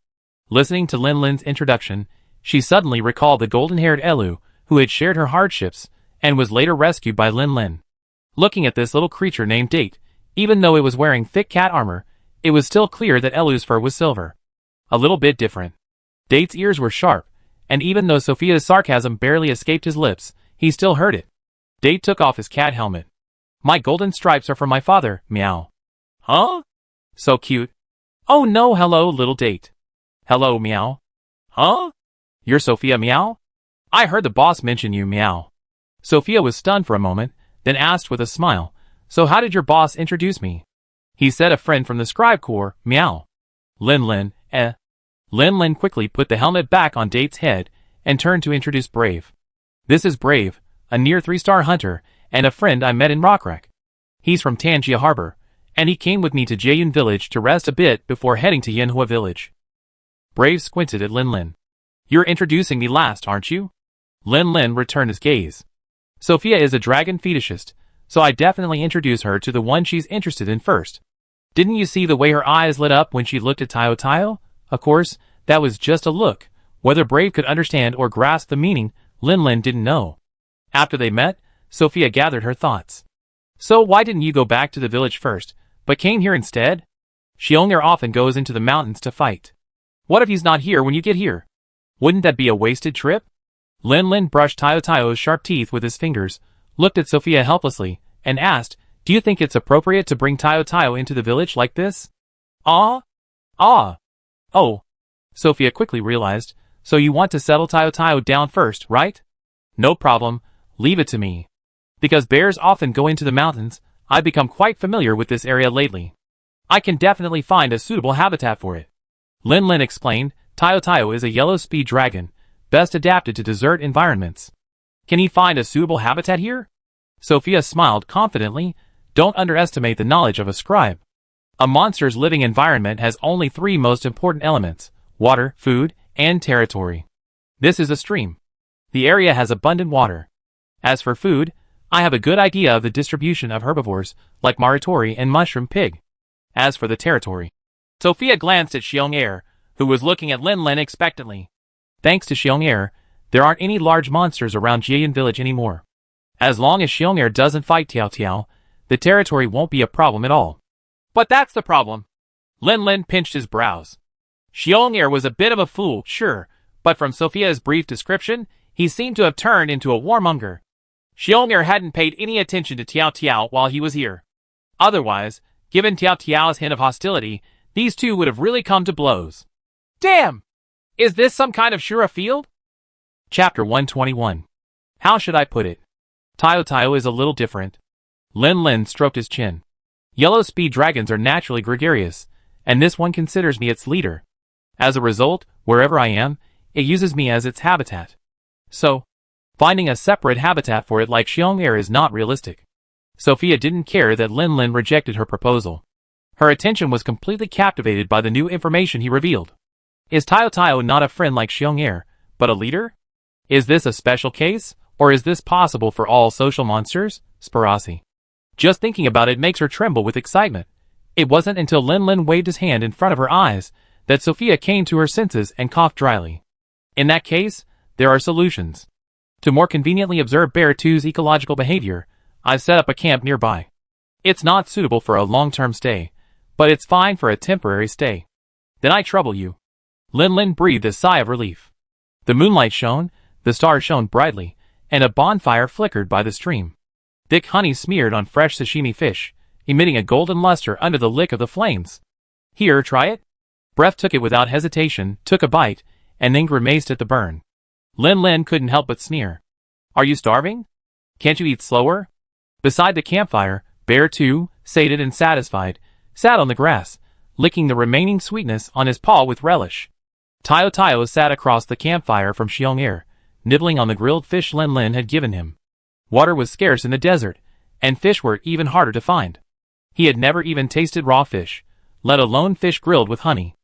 Listening to Lin Lin's introduction, she suddenly recalled the golden-haired Elu who had shared her hardships and was later rescued by Lin Lin. Looking at this little creature named Date, even though it was wearing thick cat armor, it was still clear that Elu's fur was silver. A little bit different. Date's ears were sharp, and even though Sophia's sarcasm barely escaped his lips, he still heard it. Date took off his cat helmet. My golden stripes are from my father, meow. Huh? So cute. Oh no, hello little Date. Hello, meow. Huh? You're Sophia, meow? I heard the boss mention you, meow. Sophia was stunned for a moment, then asked with a smile, so how did your boss introduce me? He said a friend from the scribe corps, meow. Lin Lin, eh. Lin Lin quickly put the helmet back on Date's head and turned to introduce Brave. This is Brave, a near 3-star hunter, and a friend I met in Rockrack. He's from Tangia Harbor, and he came with me to Jian Village to rest a bit before heading to Yanhua Village. Brave squinted at Lin Lin. You're introducing me last, aren't you? Lin Lin returned his gaze. Sophia is a dragon fetishist, so I definitely introduce her to the one she's interested in first. Didn't you see the way her eyes lit up when she looked at Tayo Tayo? Of course, that was just a look. Whether Brave could understand or grasp the meaning, Lin Lin didn't know. After they met, Sophia gathered her thoughts. So why didn't you go back to the village first, but came here instead? Xiong'er often goes into the mountains to fight. What if he's not here when you get here? Wouldn't that be a wasted trip? Lin Lin brushed Tayo Tayo's sharp teeth with his fingers, looked at Sophia helplessly, and asked, do you think it's appropriate to bring Tayo Tayo into the village like this? Ah? Ah. Oh. Sophia quickly realized, so you want to settle Tayo Tayo down first, right? No problem, leave it to me. Because bears often go into the mountains, I've become quite familiar with this area lately. I can definitely find a suitable habitat for it. Lin Lin explained, Tayo Tayo is a yellow speed dragon, best adapted to desert environments. Can he find a suitable habitat here? Sophia smiled confidently. Don't underestimate the knowledge of a scribe. A monster's living environment has only 3 most important elements: water, food, and territory. This is a stream. The area has abundant water. As for food, I have a good idea of the distribution of herbivores, like Maritori and Mushroom Pig. As for the territory, Sophia glanced at Xiong'er, who was looking at Lin Lin expectantly. Thanks to Xiong'er, there aren't any large monsters around Jian Village anymore. As long as Xiong'er doesn't fight Tiao Tiao, the territory won't be a problem at all. But that's the problem. Lin Lin pinched his brows. Xiong'er was a bit of a fool, sure, but from Sophia's brief description, he seemed to have turned into a warmonger. Xiong'er hadn't paid any attention to Tiao Tiao while he was here. Otherwise, given Tiao Tiao's hint of hostility, these two would have really come to blows. Damn! Is this some kind of Shura field? Chapter 121. How should I put it? Tayo Tayo is a little different. Lin Lin stroked his chin. Yellow speed dragons are naturally gregarious, and this one considers me its leader. As a result, wherever I am, it uses me as its habitat. So, finding a separate habitat for it like Xiong'er is not realistic. Sophia didn't care that Lin Lin rejected her proposal. Her attention was completely captivated by the new information he revealed. Is Tayo Tayo not a friend like Xiong'er, but a leader? Is this a special case, or is this possible for all social monsters? Sparasi. Just thinking about it makes her tremble with excitement. It wasn't until Lin Lin waved his hand in front of her eyes that Sophia came to her senses and coughed dryly. In that case, there are solutions. To more conveniently observe Bear 2's ecological behavior, I've set up a camp nearby. It's not suitable for a long-term stay, but it's fine for a temporary stay. Then I trouble you. Lin Lin breathed a sigh of relief. The moonlight shone, the stars shone brightly, and a bonfire flickered by the stream. Thick honey smeared on fresh sashimi fish, emitting a golden luster under the lick of the flames. Here, try it? Breath took it without hesitation, took a bite, and then grimaced at the burn. Lin Lin couldn't help but sneer. Are you starving? Can't you eat slower? Beside the campfire, Bear 2, sated and satisfied, sat on the grass, licking the remaining sweetness on his paw with relish. Tayo Tayo sat across the campfire from Xiong Er, nibbling on the grilled fish Lin Lin had given him. Water was scarce in the desert, and fish were even harder to find. He had never even tasted raw fish, let alone fish grilled with honey.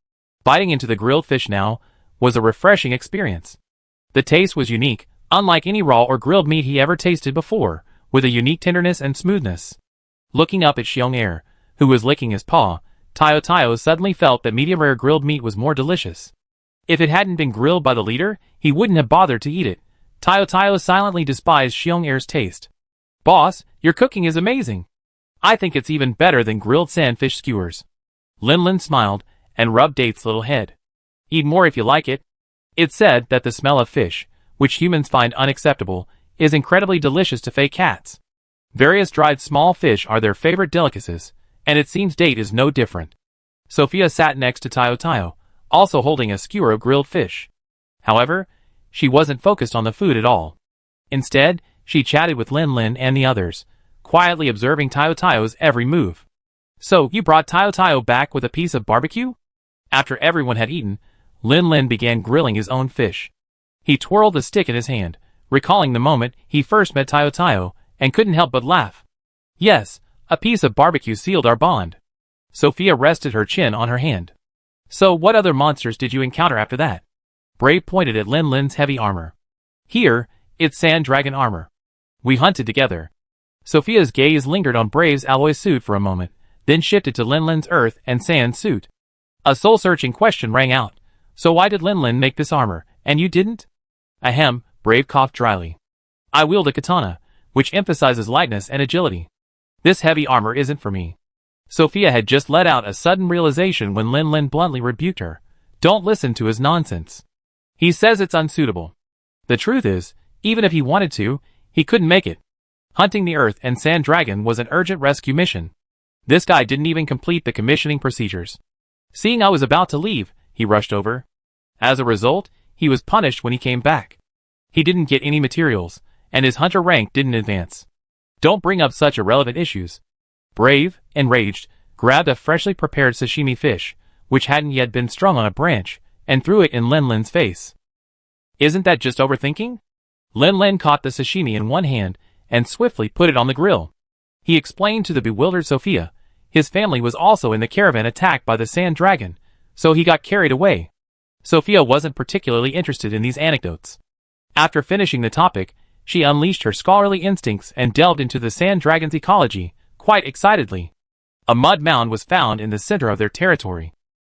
Biting into the grilled fish now was a refreshing experience. The taste was unique, unlike any raw or grilled meat he ever tasted before, with a unique tenderness and smoothness. Looking up at Xiong Er, who was licking his paw, Tayo Tayo suddenly felt that medium-rare grilled meat was more delicious. If it hadn't been grilled by the leader, he wouldn't have bothered to eat it. Tayo Tayo silently despised Xiong Er's taste. Boss, your cooking is amazing. I think it's even better than grilled sandfish skewers. Lin Lin smiled and rubbed Date's little head. Eat more if you like it. It's said that the smell of fish, which humans find unacceptable, is incredibly delicious to fey cats. Various dried small fish are their favorite delicacies, and it seems Date is no different. Sophia sat next to Tayo Tayo, also holding a skewer of grilled fish. However, she wasn't focused on the food at all. Instead, she chatted with Lin Lin and the others, quietly observing Tayo Tayo's every move. So, you brought Tayo Tayo back with a piece of barbecue? After everyone had eaten, Lin Lin began grilling his own fish. He twirled the stick in his hand, recalling the moment he first met Tayo Tayo, and couldn't help but laugh. Yes, a piece of barbecue sealed our bond. Sophia rested her chin on her hand. So what other monsters did you encounter after that? Brave pointed at Lin Lin's heavy armor. Here, it's sand dragon armor. We hunted together. Sophia's gaze lingered on Brave's alloy suit for a moment, then shifted to Lin Lin's earth and sand suit. A soul-searching question rang out. So why did Lin Lin make this armor, and you didn't? Ahem, Brave coughed dryly. I wield a katana, which emphasizes lightness and agility. This heavy armor isn't for me. Sophia had just let out a sudden realization when Lin Lin bluntly rebuked her. Don't listen to his nonsense. He says it's unsuitable. The truth is, even if he wanted to, he couldn't make it. Hunting the Earth and Sand Dragon was an urgent rescue mission. This guy didn't even complete the commissioning procedures. Seeing I was about to leave, he rushed over. As a result, he was punished when he came back. He didn't get any materials, and his hunter rank didn't advance. Don't bring up such irrelevant issues. Brave, enraged, grabbed a freshly prepared sashimi fish, which hadn't yet been strung on a branch, and threw it in Lin Lin's face. Isn't that just overthinking? Lin Lin caught the sashimi in one hand and swiftly put it on the grill. He explained to the bewildered Sophia, his family was also in the caravan attacked by the sand dragon, so he got carried away. Sophia wasn't particularly interested in these anecdotes. After finishing the topic, she unleashed her scholarly instincts and delved into the sand dragon's ecology, quite excitedly. A mud mound was found in the center of their territory.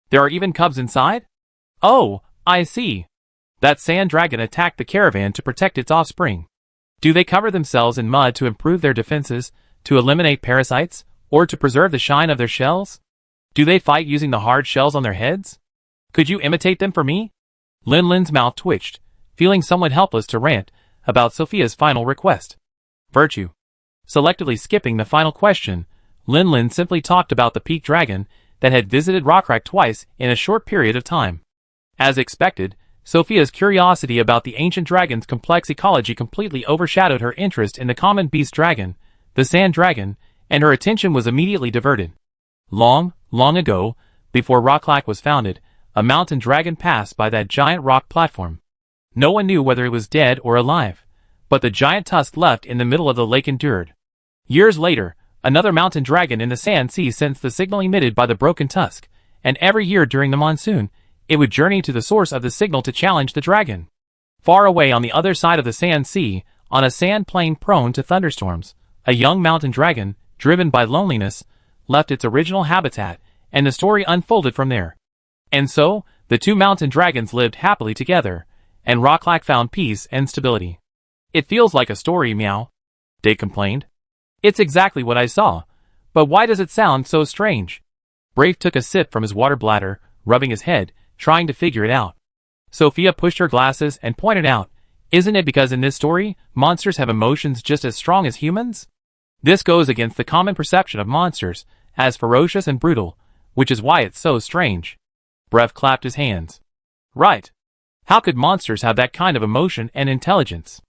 There are even cubs inside? Oh, I see. That sand dragon attacked the caravan to protect its offspring. Do they cover themselves in mud to improve their defenses, to eliminate parasites, or to preserve the shine of their shells? Do they fight using the hard shells on their heads? Could you imitate them for me? Lin Lin's mouth twitched, feeling somewhat helpless to rant about Sophia's final request. Virtue. Selectively skipping the final question, Lin Lin simply talked about the peak dragon that had visited Rockcrack twice in a short period of time. As expected, Sophia's curiosity about the ancient dragon's complex ecology completely overshadowed her interest in the common beast dragon, the sand dragon, and her attention was immediately diverted. Long, long ago, before Rockcrack was founded, a mountain dragon passed by that giant rock platform. No one knew whether it was dead or alive, but the giant tusk left in the middle of the lake endured. Years later, another mountain dragon in the sand sea sensed the signal emitted by the broken tusk, and every year during the monsoon, it would journey to the source of the signal to challenge the dragon. Far away on the other side of the sand sea, on a sand plain prone to thunderstorms, a young mountain dragon, driven by loneliness, left its original habitat, and the story unfolded from there. And so, the two mountain dragons lived happily together, and Rockcrack found peace and stability. It feels like a story, meow. Date complained. It's exactly what I saw, but why does it sound so strange? Brave took a sip from his water bladder, rubbing his head, trying to figure it out. Sophia pushed her glasses and pointed out, isn't it because in this story, monsters have emotions just as strong as humans? This goes against the common perception of monsters, as ferocious and brutal, which is why it's so strange. Brev clapped his hands. Right. How could monsters have that kind of emotion and intelligence?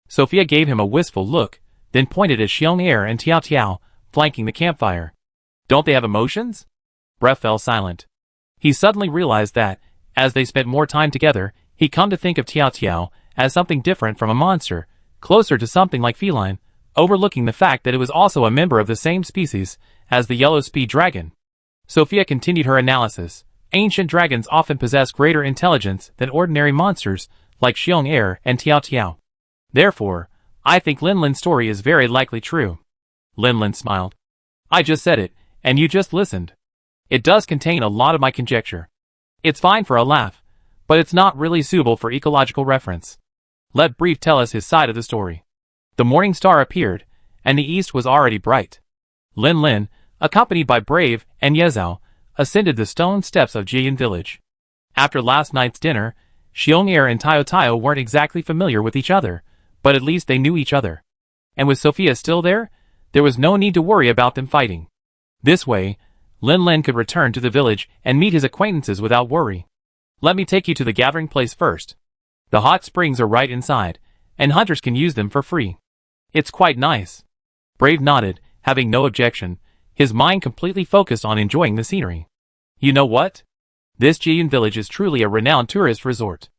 Sophia gave him a wistful look, then pointed at Xiong'er and Tiao Tiao, flanking the campfire. Don't they have emotions? Breath fell silent. He suddenly realized that, as they spent more time together, he'd come to think of Tiao Tiao as something different from a monster, closer to something like feline, overlooking the fact that it was also a member of the same species as the yellow speed dragon. Sophia continued her analysis. Ancient dragons often possess greater intelligence than ordinary monsters like Xiong'er and Tiao Tiao. Therefore, I think Linlin's story is very likely true. Linlin smiled. I just said it, and you just listened. It does contain a lot of my conjecture. It's fine for a laugh, but it's not really suitable for ecological reference. Let Brief tell us his side of the story. The morning star appeared, and the east was already bright. Linlin, accompanied by Brave and Yezhao, ascended the stone steps of Jiyan village. After last night's dinner, Xiong'er and Tiao Tiao weren't exactly familiar with each other, but at least they knew each other. And with Sophia still there was no need to worry about them fighting. This way, Linlin could return to the village and meet his acquaintances without worry. Let me take you to the gathering place first. The hot springs are right inside, and hunters can use them for free. It's quite nice. Brave nodded, having no objection, his mind completely focused on enjoying the scenery. You know what? This Jiyan village is truly a renowned tourist resort.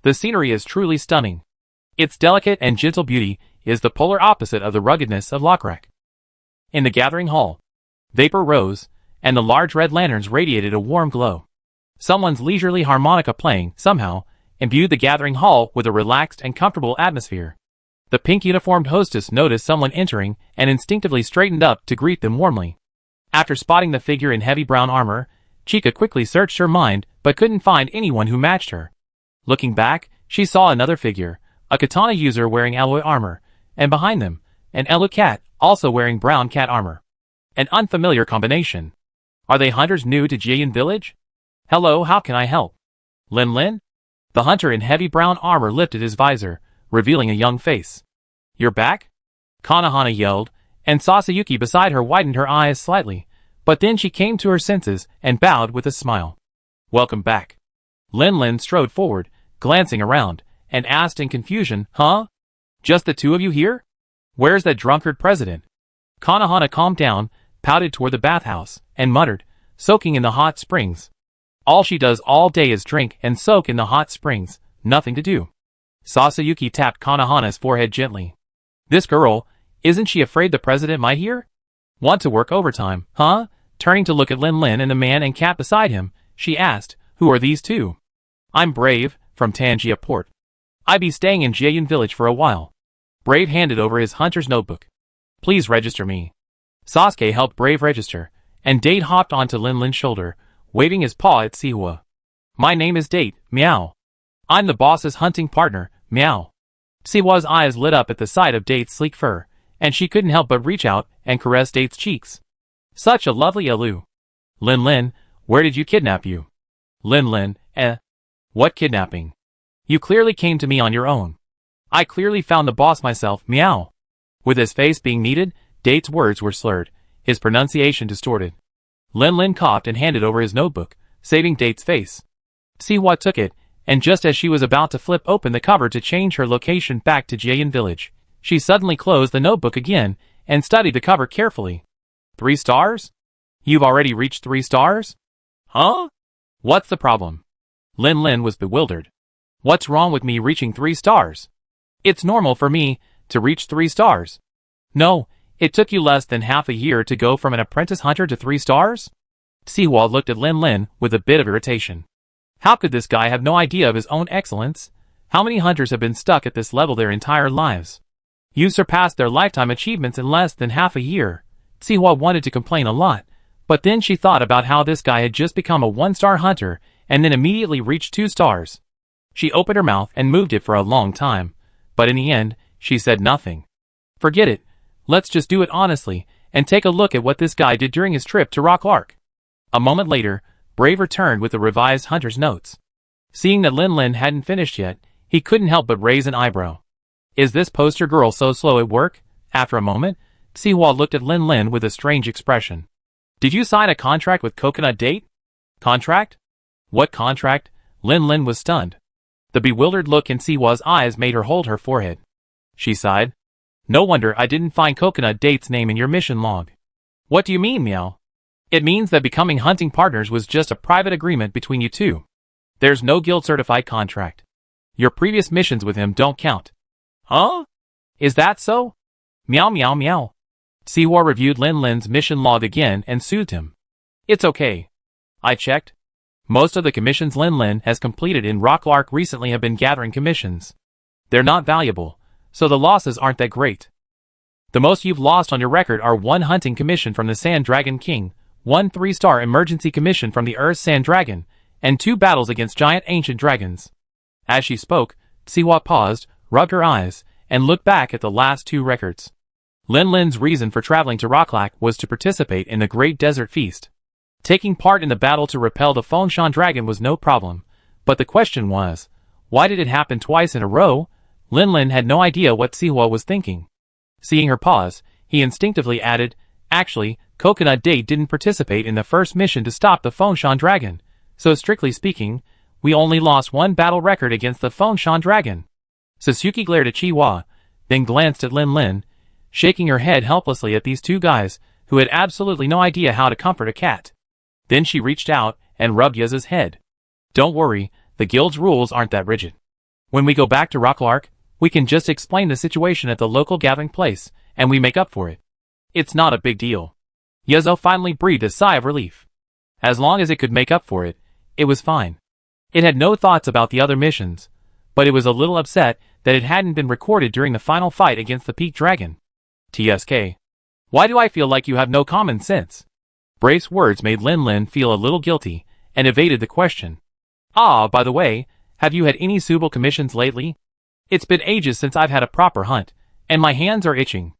The scenery is truly stunning. Its delicate and gentle beauty is the polar opposite of the ruggedness of Lokrak. In the gathering hall, vapor rose, and the large red lanterns radiated a warm glow. Someone's leisurely harmonica playing, somehow, imbued the gathering hall with a relaxed and comfortable atmosphere. The pink-uniformed hostess noticed someone entering and instinctively straightened up to greet them warmly. After spotting the figure in heavy brown armor, Chica quickly searched her mind but couldn't find anyone who matched her. Looking back, she saw another figure, a katana user wearing alloy armor, and behind them, an Elu cat, also wearing brown cat armor. An unfamiliar combination. Are they hunters new to Jiyan village? Hello, how can I help? Linlin? The hunter in heavy brown armor lifted his visor, revealing a young face. You're back? Kanahana yelled, and Sasayuki beside her widened her eyes slightly, but then she came to her senses and bowed with a smile. Welcome back. Linlin strode forward, glancing around, and asked in confusion, Huh? Just the two of you here? Where's that drunkard president? Kanahana calmed down, pouted toward the bathhouse, and muttered, soaking in the hot springs. All she does all day is drink and soak in the hot springs, nothing to do. Sasayuki tapped Kanahana's forehead gently. This girl, isn't she afraid the president might hear? Want to work overtime, huh? Turning to look at Linlin and the man and cat beside him, she asked, Who are these two? I'm Brave, from Tangia Port. I be staying in Jiyan village for a while. Brave handed over his hunter's notebook. Please register me. Sasuke helped Brave register, and Date hopped onto Linlin's shoulder, waving his paw at Sihua. My name is Date, meow. I'm the boss's hunting partner, meow. Sihua's eyes lit up at the sight of Date's sleek fur, and she couldn't help but reach out and caress Date's cheeks. Such a lovely Elu. Linlin, where did you kidnap you? Linlin, What kidnapping? You clearly came to me on your own. I clearly found the boss myself, meow. With his face being kneaded, Date's words were slurred, his pronunciation distorted. Linlin coughed and handed over his notebook, saving Date's face. Sihua took it, and just as she was about to flip open the cover to change her location back to Jiyan village, she suddenly closed the notebook again and studied the cover carefully. 3 stars? You've already reached 3 stars? Huh? What's the problem? Linlin was bewildered. What's wrong with me reaching 3 stars? It's normal for me to reach 3 stars. No, it took you less than half a year to go from an apprentice hunter to 3 stars? Sihua looked at Linlin with a bit of irritation. How could this guy have no idea of his own excellence? How many hunters have been stuck at this level their entire lives? You surpassed their lifetime achievements in less than half a year. Sihua wanted to complain a lot, but then she thought about how this guy had just become a 1-star hunter and then immediately reached 2 stars. She opened her mouth and moved it for a long time, but in the end, she said nothing. Forget it. Let's just do it honestly and take a look at what this guy did during his trip to Rock Lark. A moment later, Brave returned with the revised hunter's notes. Seeing that Linlin hadn't finished yet, he couldn't help but raise an eyebrow. Is this poster girl so slow at work? After a moment, Sihua looked at Linlin with a strange expression. Did you sign a contract with Coconut Date? Contract? What contract? Linlin was stunned. The bewildered look in Siwa's eyes made her hold her forehead. She sighed. No wonder I didn't find Coconut Date's name in your mission log. What do you mean, Meow? It means that becoming hunting partners was just a private agreement between you two. There's no guild-certified contract. Your previous missions with him don't count. Huh? Is that so? Meow meow meow. Siwa reviewed Lin Lin's mission log again and soothed him. It's okay. I checked. Most of the commissions Lin Lin has completed in Rocklark recently have been gathering commissions. They're not valuable, so the losses aren't that great. The most you've lost on your record are 1 hunting commission from the Sand Dragon King, 1 3-star emergency commission from the Earth Sand Dragon, and 2 battles against giant ancient dragons. As she spoke, Siwa paused, rubbed her eyes, and looked back at the last 2 records. Lin Lin's reason for traveling to Rocklak was to participate in the Great Desert Feast. Taking part in the battle to repel the Fengshan Dragon was no problem, but the question was, why did it happen twice in a row? Lin Lin had no idea what Siwa was thinking. Seeing her pause, he instinctively added, actually, Coconut Date didn't participate in the first mission to stop the Fengshan Dragon, so strictly speaking, we only lost 1 battle record against the Fengshan Dragon. Sasuke glared at Siwa, then glanced at Lin Lin, shaking her head helplessly at these 2 guys who had absolutely no idea how to comfort a cat. Then she reached out and rubbed Yaza's head. Don't worry, the guild's rules aren't that rigid. When we go back to Rocklark, we can just explain the situation at the local gathering place, and we make up for it. It's not a big deal. Yazo finally breathed a sigh of relief. As long as it could make up for it, it was fine. It had no thoughts about the other missions, but it was a little upset that it hadn't been recorded during the final fight against the Peak Dragon. TSK. Why do I feel like you have no common sense? Brave's words made Lin Lin feel a little guilty, and evaded the question. Ah, by the way, have you had any suitable commissions lately? It's been ages since I've had a proper hunt, and my hands are itching.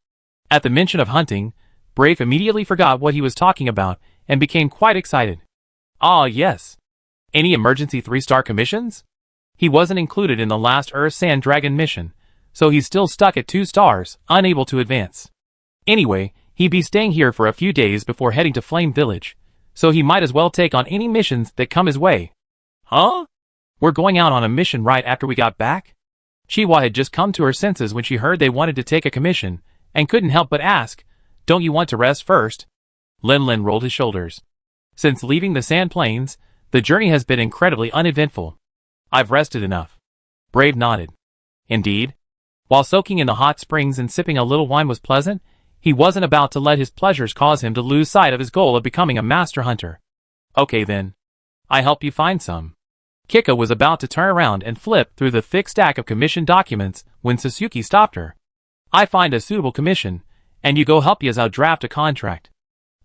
At the mention of hunting, Brave immediately forgot what he was talking about, and became quite excited. Ah, yes. Any emergency 3-star commissions? He wasn't included in the last Earth Sand Dragon mission, so he's still stuck at 2 stars, unable to advance. Anyway, he'd be staying here for a few days before heading to Flame Village, so he might as well take on any missions that come his way. Huh? We're going out on a mission right after we got back? Siwa had just come to her senses when she heard they wanted to take a commission, and couldn't help but ask, don't you want to rest first? Lin Lin rolled his shoulders. Since leaving the Sand Plains, the journey has been incredibly uneventful. I've rested enough. Brave nodded. Indeed. While soaking in the hot springs and sipping a little wine was pleasant, he wasn't about to let his pleasures cause him to lose sight of his goal of becoming a master hunter. Okay then. I help you find some. Kika was about to turn around and flip through the thick stack of commission documents when Sasuke stopped her. I find a suitable commission, and you go help Yazao draft a contract.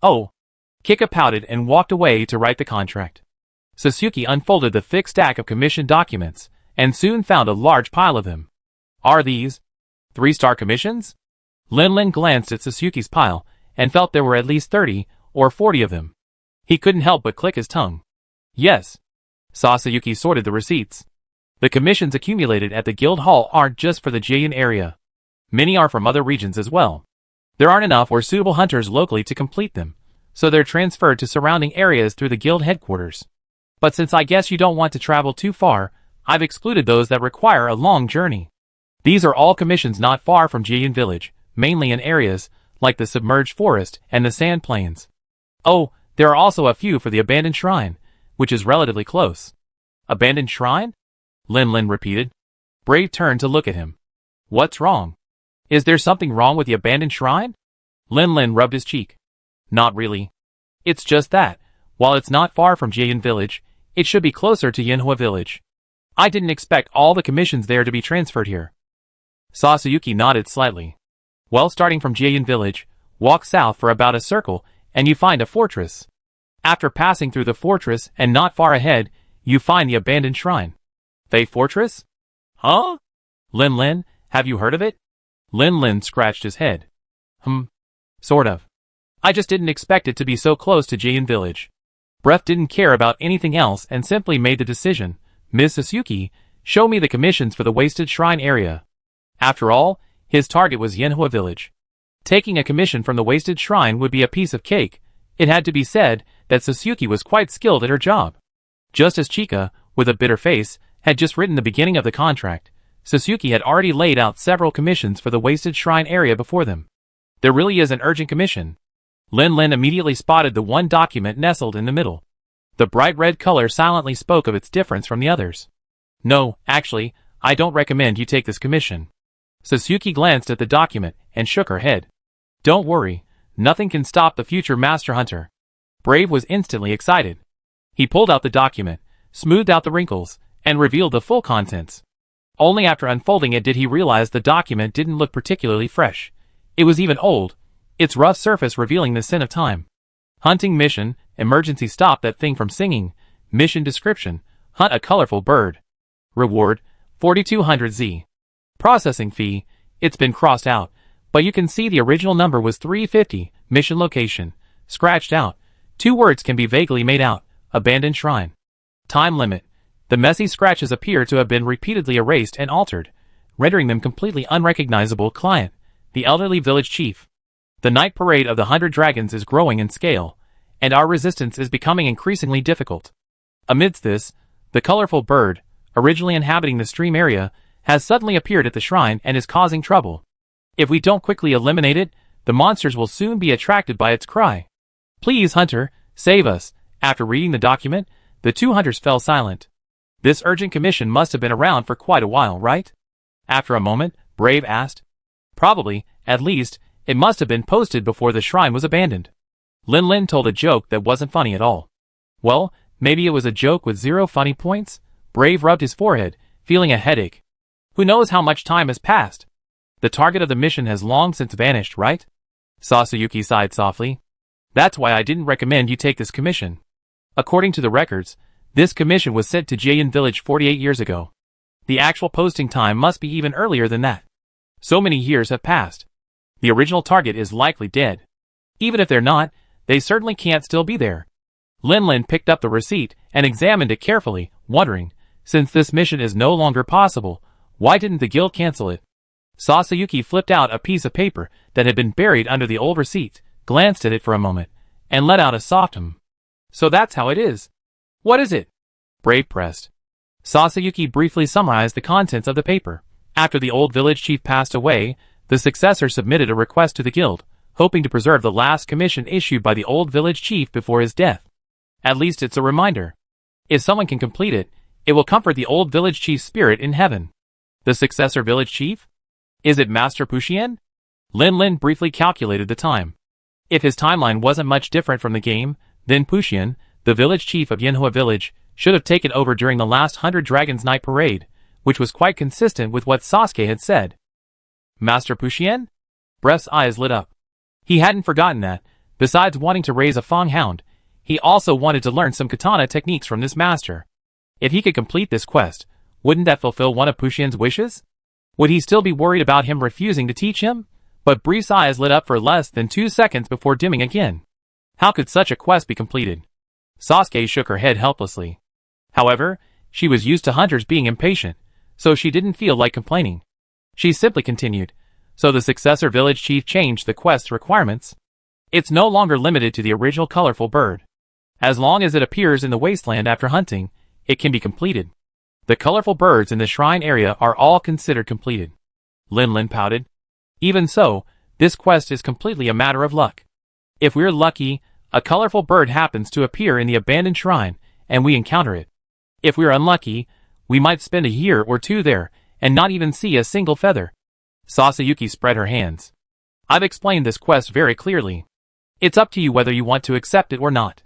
Oh. Kika pouted and walked away to write the contract. Sasuke unfolded the thick stack of commission documents, and soon found a large pile of them. Are these 3-star commissions? Lin Lin glanced at Sasuke's pile, and felt there were at least 30 or 40 of them. He couldn't help but click his tongue. Yes. Sasayuki sorted the receipts. The commissions accumulated at the guild hall aren't just for the Jilin area. Many are from other regions as well. There aren't enough or suitable hunters locally to complete them, so they're transferred to surrounding areas through the guild headquarters. But since I guess you don't want to travel too far, I've excluded those that require a long journey. These are all commissions not far from Jilin Village, mainly in areas like the submerged forest and the sand plains. Oh, there are also a few for the abandoned shrine, which is relatively close. Abandoned shrine? Lin Lin repeated. Brave turned to look at him. What's wrong? Is there something wrong with the abandoned shrine? Lin Lin rubbed his cheek. Not really. It's just that, while it's not far from Jilin Village, it should be closer to Yinhua Village. I didn't expect all the commissions there to be transferred here. Sasayuki nodded slightly. Well, starting from Jilin Village, walk south for about a circle, and you find a fortress. After passing through the fortress and not far ahead, you find the abandoned shrine. Fei Fortress? Huh? Lin Lin, have you heard of it? Lin Lin scratched his head. Sort of. I just didn't expect it to be so close to Jilin Village. Breath didn't care about anything else and simply made the decision, Ms. Sasuke, show me the commissions for the Wasted Shrine area. After all, his target was Yinhua Village. Taking a commission from the Wasted Shrine would be a piece of cake. It had to be said that Sasuke was quite skilled at her job. Just as Chika, with a bitter face, had just written the beginning of the contract, Sasuke had already laid out several commissions for the wasted shrine area before them. There really is an urgent commission. Lin immediately spotted the one document nestled in the middle. The bright red color silently spoke of its difference from the others. No, actually, I don't recommend you take this commission. Sasuke glanced at the document and shook her head. Don't worry, nothing can stop the future Master Hunter. Brave was instantly excited. He pulled out the document, smoothed out the wrinkles, and revealed the full contents. Only after unfolding it did he realize the document didn't look particularly fresh. It was even old, its rough surface revealing the sin of time. Hunting mission, emergency stop that thing from singing, mission description, hunt a colorful bird. Reward, 4200Z. Processing fee, it's been crossed out, but you can see the original number was 350, mission location, scratched out. 2 words can be vaguely made out, abandoned shrine. Time limit. The messy scratches appear to have been repeatedly erased and altered, rendering them completely unrecognizable. Client, the elderly village chief. The night parade of the 100 dragons is growing in scale, and our resistance is becoming increasingly difficult. Amidst this, the colorful bird, originally inhabiting the stream area, has suddenly appeared at the shrine and is causing trouble. If we don't quickly eliminate it, the monsters will soon be attracted by its cry. Please, Hunter, save us. After reading the document, the 2 hunters fell silent. This urgent commission must have been around for quite a while, right? After a moment, Brave asked. Probably, at least, it must have been posted before the shrine was abandoned. Lin told a joke that wasn't funny at all. Well, maybe it was a joke with 0 funny points? Brave rubbed his forehead, feeling a headache. Who knows how much time has passed? The target of the mission has long since vanished, right? Sasayuki sighed softly. That's why I didn't recommend you take this commission. According to the records, this commission was sent to Jayan village 48 years ago. The actual posting time must be even earlier than that. So many years have passed. The original target is likely dead. Even if they're not, they certainly can't still be there. Lin picked up the receipt and examined it carefully, wondering, since this mission is no longer possible, why didn't the guild cancel it? Sasayuki flipped out a piece of paper that had been buried under the old receipt, glanced at it for a moment, and let out a soft hum. So that's how it is. What is it? Brave pressed. Sasayuki briefly summarized the contents of the paper. After the old village chief passed away, the successor submitted a request to the guild, hoping to preserve the last commission issued by the old village chief before his death. At least it's a reminder. If someone can complete it, it will comfort the old village chief's spirit in heaven. The successor village chief? Is it Master Puxian? Lin briefly calculated the time. If his timeline wasn't much different from the game, then Puxian, the village chief of Yanhua village, should have taken over during the last 100 Dragons Night Parade, which was quite consistent with what Sasuke had said. Master Puxian? Breath's eyes lit up. He hadn't forgotten that, besides wanting to raise a Fang Hound, he also wanted to learn some katana techniques from this master. If he could complete this quest, wouldn't that fulfill one of Puxian's wishes? Would he still be worried about him refusing to teach him? But Bree's eyes lit up for less than 2 seconds before dimming again. How could such a quest be completed? Sasuke shook her head helplessly. However, she was used to hunters being impatient, so she didn't feel like complaining. She simply continued, so the successor village chief changed the quest's requirements. It's no longer limited to the original colorful bird. As long as it appears in the wasteland after hunting, it can be completed. The colorful birds in the shrine area are all considered completed. Lin pouted. Even so, this quest is completely a matter of luck. If we're lucky, a colorful bird happens to appear in the abandoned shrine, and we encounter it. If we're unlucky, we might spend a year or 2 there, and not even see a single feather. Sasayuki spread her hands. I've explained this quest very clearly. It's up to you whether you want to accept it or not.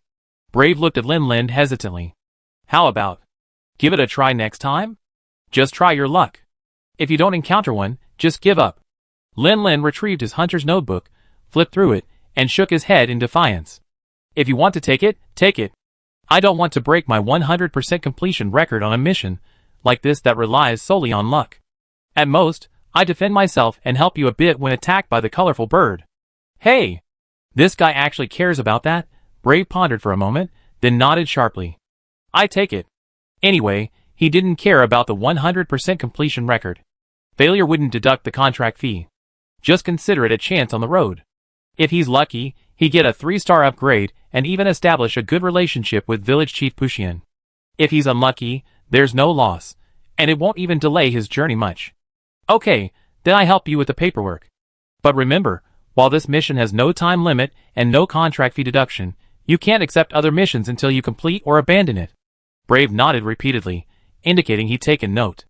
Brave looked at Lin hesitantly. How about? Give it a try next time? Just try your luck. If you don't encounter one, just give up. Lin retrieved his hunter's notebook, flipped through it, and shook his head in defiance. If you want to take it, take it. I don't want to break my 100% completion record on a mission like this that relies solely on luck. At most, I defend myself and help you a bit when attacked by the colorful bird. Hey! This guy actually cares about that? Brave pondered for a moment, then nodded sharply. I take it. Anyway, he didn't care about the 100% completion record. Failure wouldn't deduct the contract fee. Just consider it a chance on the road. If he's lucky, he'd get a 3-star upgrade and even establish a good relationship with village chief Puxian. If he's unlucky, there's no loss, and it won't even delay his journey much. Okay, then I help you with the paperwork. But remember, while this mission has no time limit and no contract fee deduction, you can't accept other missions until you complete or abandon it. Brave nodded repeatedly, indicating he'd taken note.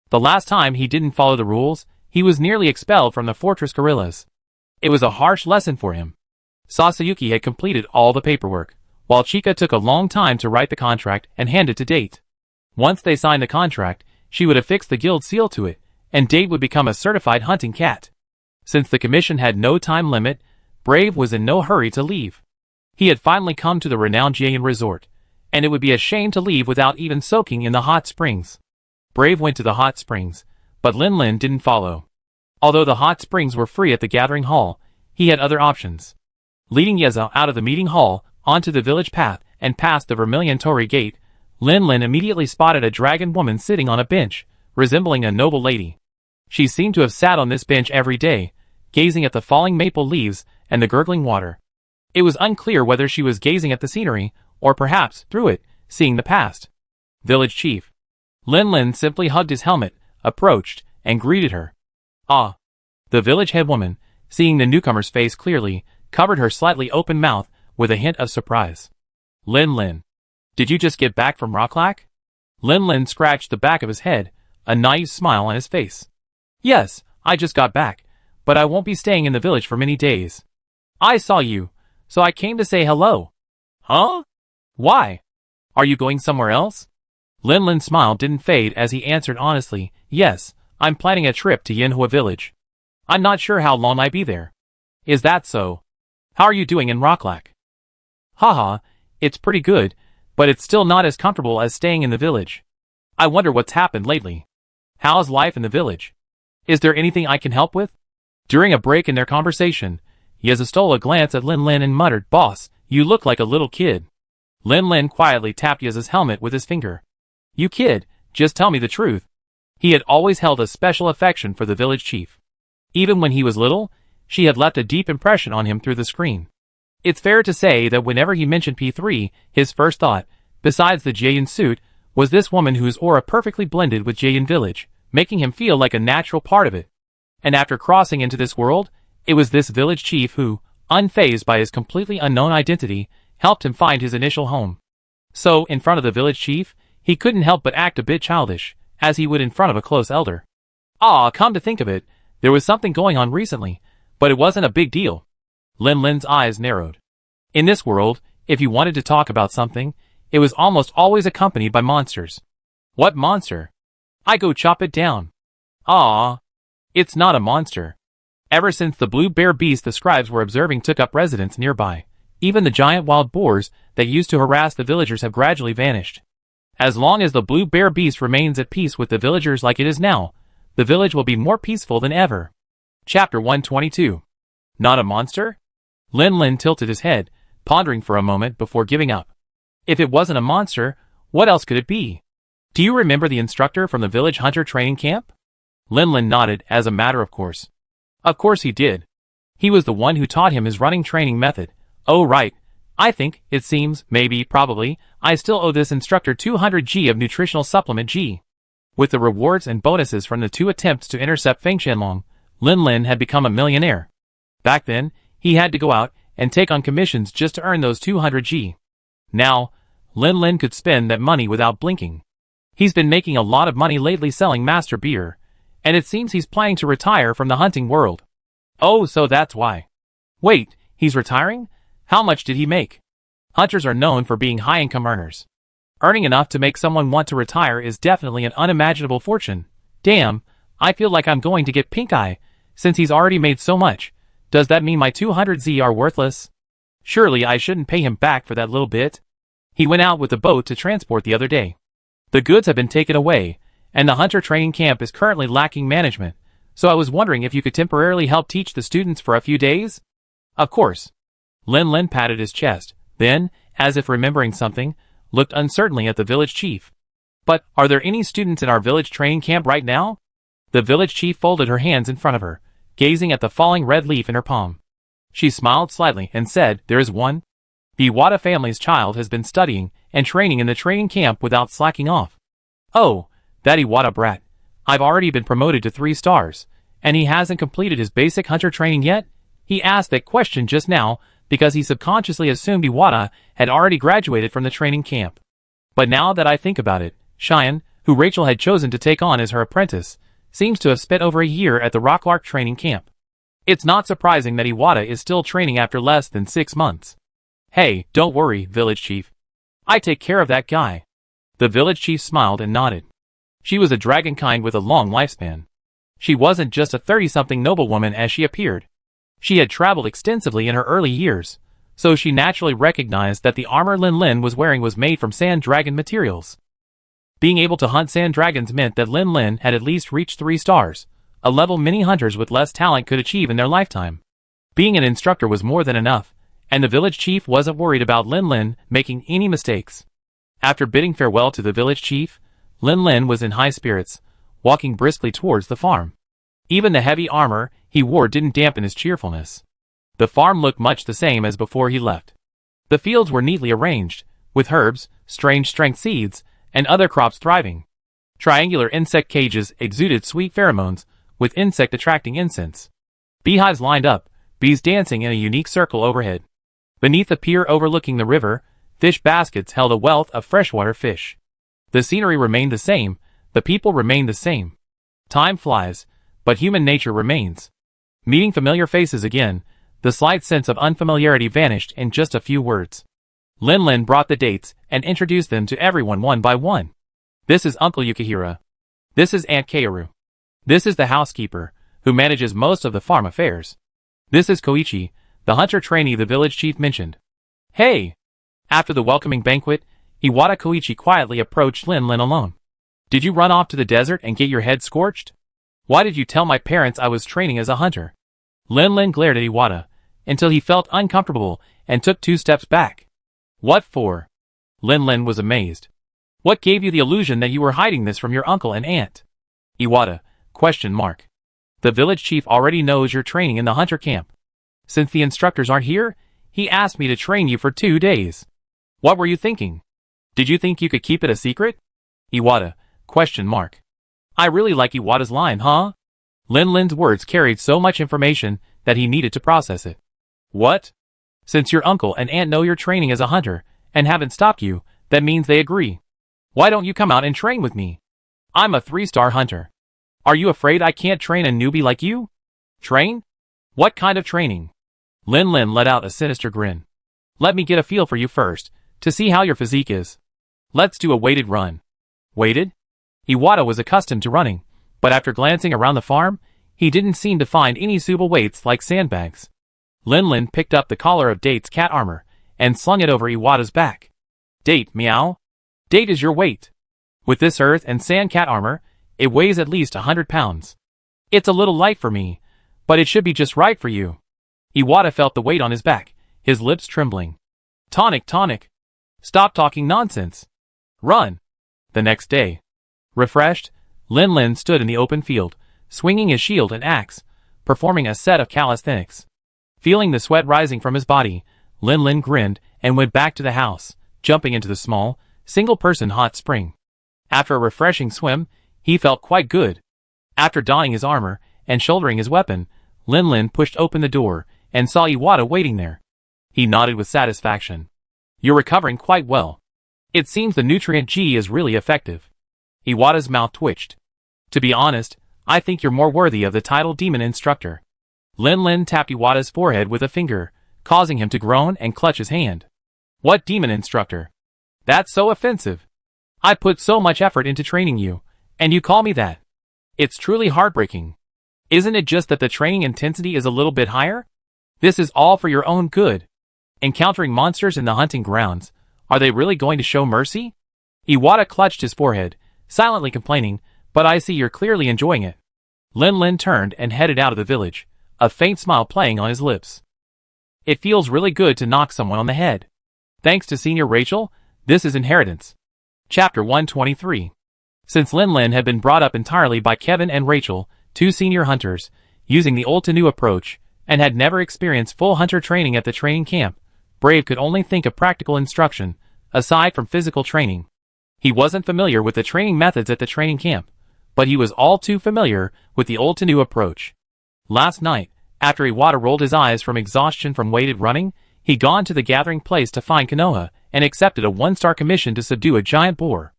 The last time he didn't follow the rules, he was nearly expelled from the fortress guerrillas. It was a harsh lesson for him. Sasayuki had completed all the paperwork, while Chika took a long time to write the contract and hand it to Date. Once they signed the contract, she would affix the guild seal to it, and Date would become a certified hunting cat. Since the commission had no time limit, Brave was in no hurry to leave. He had finally come to the renowned Jian resort, and it would be a shame to leave without even soaking in the hot springs. Brave went to the hot springs, but Lin Lin didn't follow. Although the hot springs were free at the gathering hall, he had other options. Leading Yeza out of the meeting hall, onto the village path, and past the Vermilion Torii gate, Lin Lin immediately spotted a dragon woman sitting on a bench, resembling a noble lady. She seemed to have sat on this bench every day, gazing at the falling maple leaves and the gurgling water. It was unclear whether she was gazing at the scenery, or perhaps, through it, seeing the past. Village Chief. Lin Lin simply hugged his helmet, approached, and greeted her. Ah! The village headwoman, seeing the newcomer's face clearly, covered her slightly open mouth with a hint of surprise. Lin Lin. Did you just get back from Rocklack? Lin Lin scratched the back of his head, a naive smile on his face. Yes, I just got back, but I won't be staying in the village for many days. I saw you, so I came to say hello. Huh? Why? Are you going somewhere else? Lin Lin's smile didn't fade as he answered honestly, yes, I'm planning a trip to Yanhua village. I'm not sure how long I'll be there. Is that so? How are you doing in Rocklack? Haha, it's pretty good, but it's still not as comfortable as staying in the village. I wonder what's happened lately. How's life in the village? Is there anything I can help with? During a break in their conversation, Yeza stole a glance at Lin Lin and muttered, Boss, you look like a little kid. Lin Lin quietly tapped Yeza's helmet with his finger. You kid, just tell me the truth. He had always held a special affection for the village chief. Even when he was little, she had left a deep impression on him through the screen. It's fair to say that whenever he mentioned P3, his first thought, besides the Jayan suit, was this woman whose aura perfectly blended with Jayan village, making him feel like a natural part of it. And after crossing into this world, it was this village chief who, unfazed by his completely unknown identity, helped him find his initial home. So, in front of the village chief, he couldn't help but act a bit childish, as he would in front of a close elder. Ah, come to think of it, there was something going on recently, but it wasn't a big deal. Lin Lin's eyes narrowed. In this world, if you wanted to talk about something, it was almost always accompanied by monsters. What monster? I go chop it down. Ah, it's not a monster. Ever since the blue bear beast the scribes were observing took up residence nearby, even the giant wild boars that used to harass the villagers have gradually vanished. As long as the blue bear beast remains at peace with the villagers like it is now, the village will be more peaceful than ever. Chapter 122. Not a monster? Lin Lin tilted his head, pondering for a moment before giving up. If it wasn't a monster, what else could it be? Do you remember the instructor from the village hunter training camp? Lin Lin nodded as a matter of course. Of course he did. He was the one who taught him his running training method. Oh right. I think, it seems, maybe, probably, I still owe this instructor 200 G of nutritional supplement G. With the rewards and bonuses from the 2 attempts to intercept Feng Qianlong, Lin Lin had become a millionaire. Back then, he had to go out and take on commissions just to earn those 200 G. Now, Lin Lin could spend that money without blinking. He's been making a lot of money lately selling master beer, and it seems he's planning to retire from the hunting world. Oh, so that's why. Wait, he's retiring? How much did he make? Hunters are known for being high-income earners. Earning enough to make someone want to retire is definitely an unimaginable fortune. Damn, I feel like I'm going to get pink eye, since he's already made so much. Does that mean my 200 Z are worthless? Surely I shouldn't pay him back for that little bit. He went out with the boat to transport the other day. The goods have been taken away, and the hunter training camp is currently lacking management, so I was wondering if you could temporarily help teach the students for a few days? Of course. Lin Lin patted his chest, then, as if remembering something, looked uncertainly at the village chief. But, are there any students in our village training camp right now? The village chief folded her hands in front of her, gazing at the falling red leaf in her palm. She smiled slightly and said, there is one. The Iwata family's child has been studying and training in the training camp without slacking off. Oh, That Iwata brat. I've already been promoted to 3 stars, and he hasn't completed his basic hunter training yet? He asked that question just now because he subconsciously assumed Iwata had already graduated from the training camp. But now that I think about it, Cheyenne, who Rachel had chosen to take on as her apprentice, seems to have spent over a year at the Rocklark training camp. It's not surprising that Iwata is still training after less than 6 months. Hey, don't worry, village chief. I take care of that guy. The village chief smiled and nodded. She was a dragonkind with a long lifespan. She wasn't just a 30-something noblewoman as she appeared. She had traveled extensively in her early years, so she naturally recognized that the armor Lin Lin was wearing was made from sand dragon materials. Being able to hunt sand dragons meant that Lin Lin had at least reached 3 stars, a level many hunters with less talent could achieve in their lifetime. Being an instructor was more than enough, and the village chief wasn't worried about Lin Lin making any mistakes. After bidding farewell to the village chief, Lin Lin was in high spirits, walking briskly towards the farm. Even the heavy armor he wore didn't dampen his cheerfulness. The farm looked much the same as before he left. The fields were neatly arranged, with herbs, strange strength seeds, and other crops thriving. Triangular insect cages exuded sweet pheromones, with insect attracting incense. Beehives lined up, bees dancing in a unique circle overhead. Beneath a pier overlooking the river, fish baskets held a wealth of freshwater fish. The scenery remained the same, the people remained the same. Time flies, but human nature remains. Meeting familiar faces again, the slight sense of unfamiliarity vanished in just a few words. Lin Lin brought the dates and introduced them to everyone one by one. This is Uncle Yukihira. This is Aunt Kaoru. This is the housekeeper, who manages most of the farm affairs. This is Koichi, the hunter trainee the village chief mentioned. Hey! After the welcoming banquet, Iwata Koichi quietly approached Lin Lin alone. Did you run off to the desert and get your head scorched? Why did you tell my parents I was training as a hunter? Lin Lin glared at Iwata, until he felt uncomfortable and took 2 steps back. What for? Lin Lin was amazed. What gave you the illusion that you were hiding this from your uncle and aunt? Iwata, ? The village chief already knows you're training in the hunter camp. Since the instructors aren't here, he asked me to train you for 2 days. What were you thinking? Did you think you could keep it a secret? Iwata, ? I really like Iwata's line, huh? Lin Lin's words carried so much information that he needed to process it. What? Since your uncle and aunt know you're training as a hunter, and haven't stopped you, that means they agree. Why don't you come out and train with me? I'm a 3-star hunter. Are you afraid I can't train a newbie like you? Train? What kind of training? Lin Lin let out a sinister grin. Let me get a feel for you first, to see how your physique is. Let's do a weighted run. Weighted? Iwata was accustomed to running, but after glancing around the farm, he didn't seem to find any suitable weights like sandbags. Lin Lin picked up the collar of Date's cat armor, and slung it over Iwata's back. Date, meow. Date is your weight. With this earth and sand cat armor, it weighs at least 100 pounds. It's a little light for me, but it should be just right for you. Iwata felt the weight on his back, his lips trembling. Tonic. Stop talking nonsense. Run. The next day. Refreshed, Lin Lin stood in the open field, swinging his shield and axe, performing a set of calisthenics. Feeling the sweat rising from his body, Lin Lin grinned and went back to the house, jumping into the small, single-person hot spring. After a refreshing swim, he felt quite good. After donning his armor and shouldering his weapon, Lin Lin pushed open the door and saw Iwata waiting there. He nodded with satisfaction. You're recovering quite well. It seems the nutrient G is really effective. Iwata's mouth twitched. To be honest, I think you're more worthy of the title Demon Instructor. Lin Lin tapped Iwata's forehead with a finger, causing him to groan and clutch his hand. What Demon Instructor? That's so offensive. I put so much effort into training you, and you call me that. It's truly heartbreaking. Isn't it just that the training intensity is a little bit higher? This is all for your own good. Encountering monsters in the hunting grounds, are they really going to show mercy? Iwata clutched his forehead, silently complaining, but I see you're clearly enjoying it. Lin Lin turned and headed out of the village, a faint smile playing on his lips. It feels really good to knock someone on the head. Thanks to Senior Rachel, this is inheritance. Chapter 123. Since Lin Lin had been brought up entirely by Kevin and Rachel, 2 senior hunters, using the old to new approach, and had never experienced full hunter training at the training camp, Brave could only think of practical instruction, aside from physical training. He wasn't familiar with the training methods at the training camp, but he was all too familiar with the old-to-new approach. Last night, after Iwata rolled his eyes from exhaustion from weighted running, he'd gone to the gathering place to find Konoha and accepted a 1-star commission to subdue a giant boar.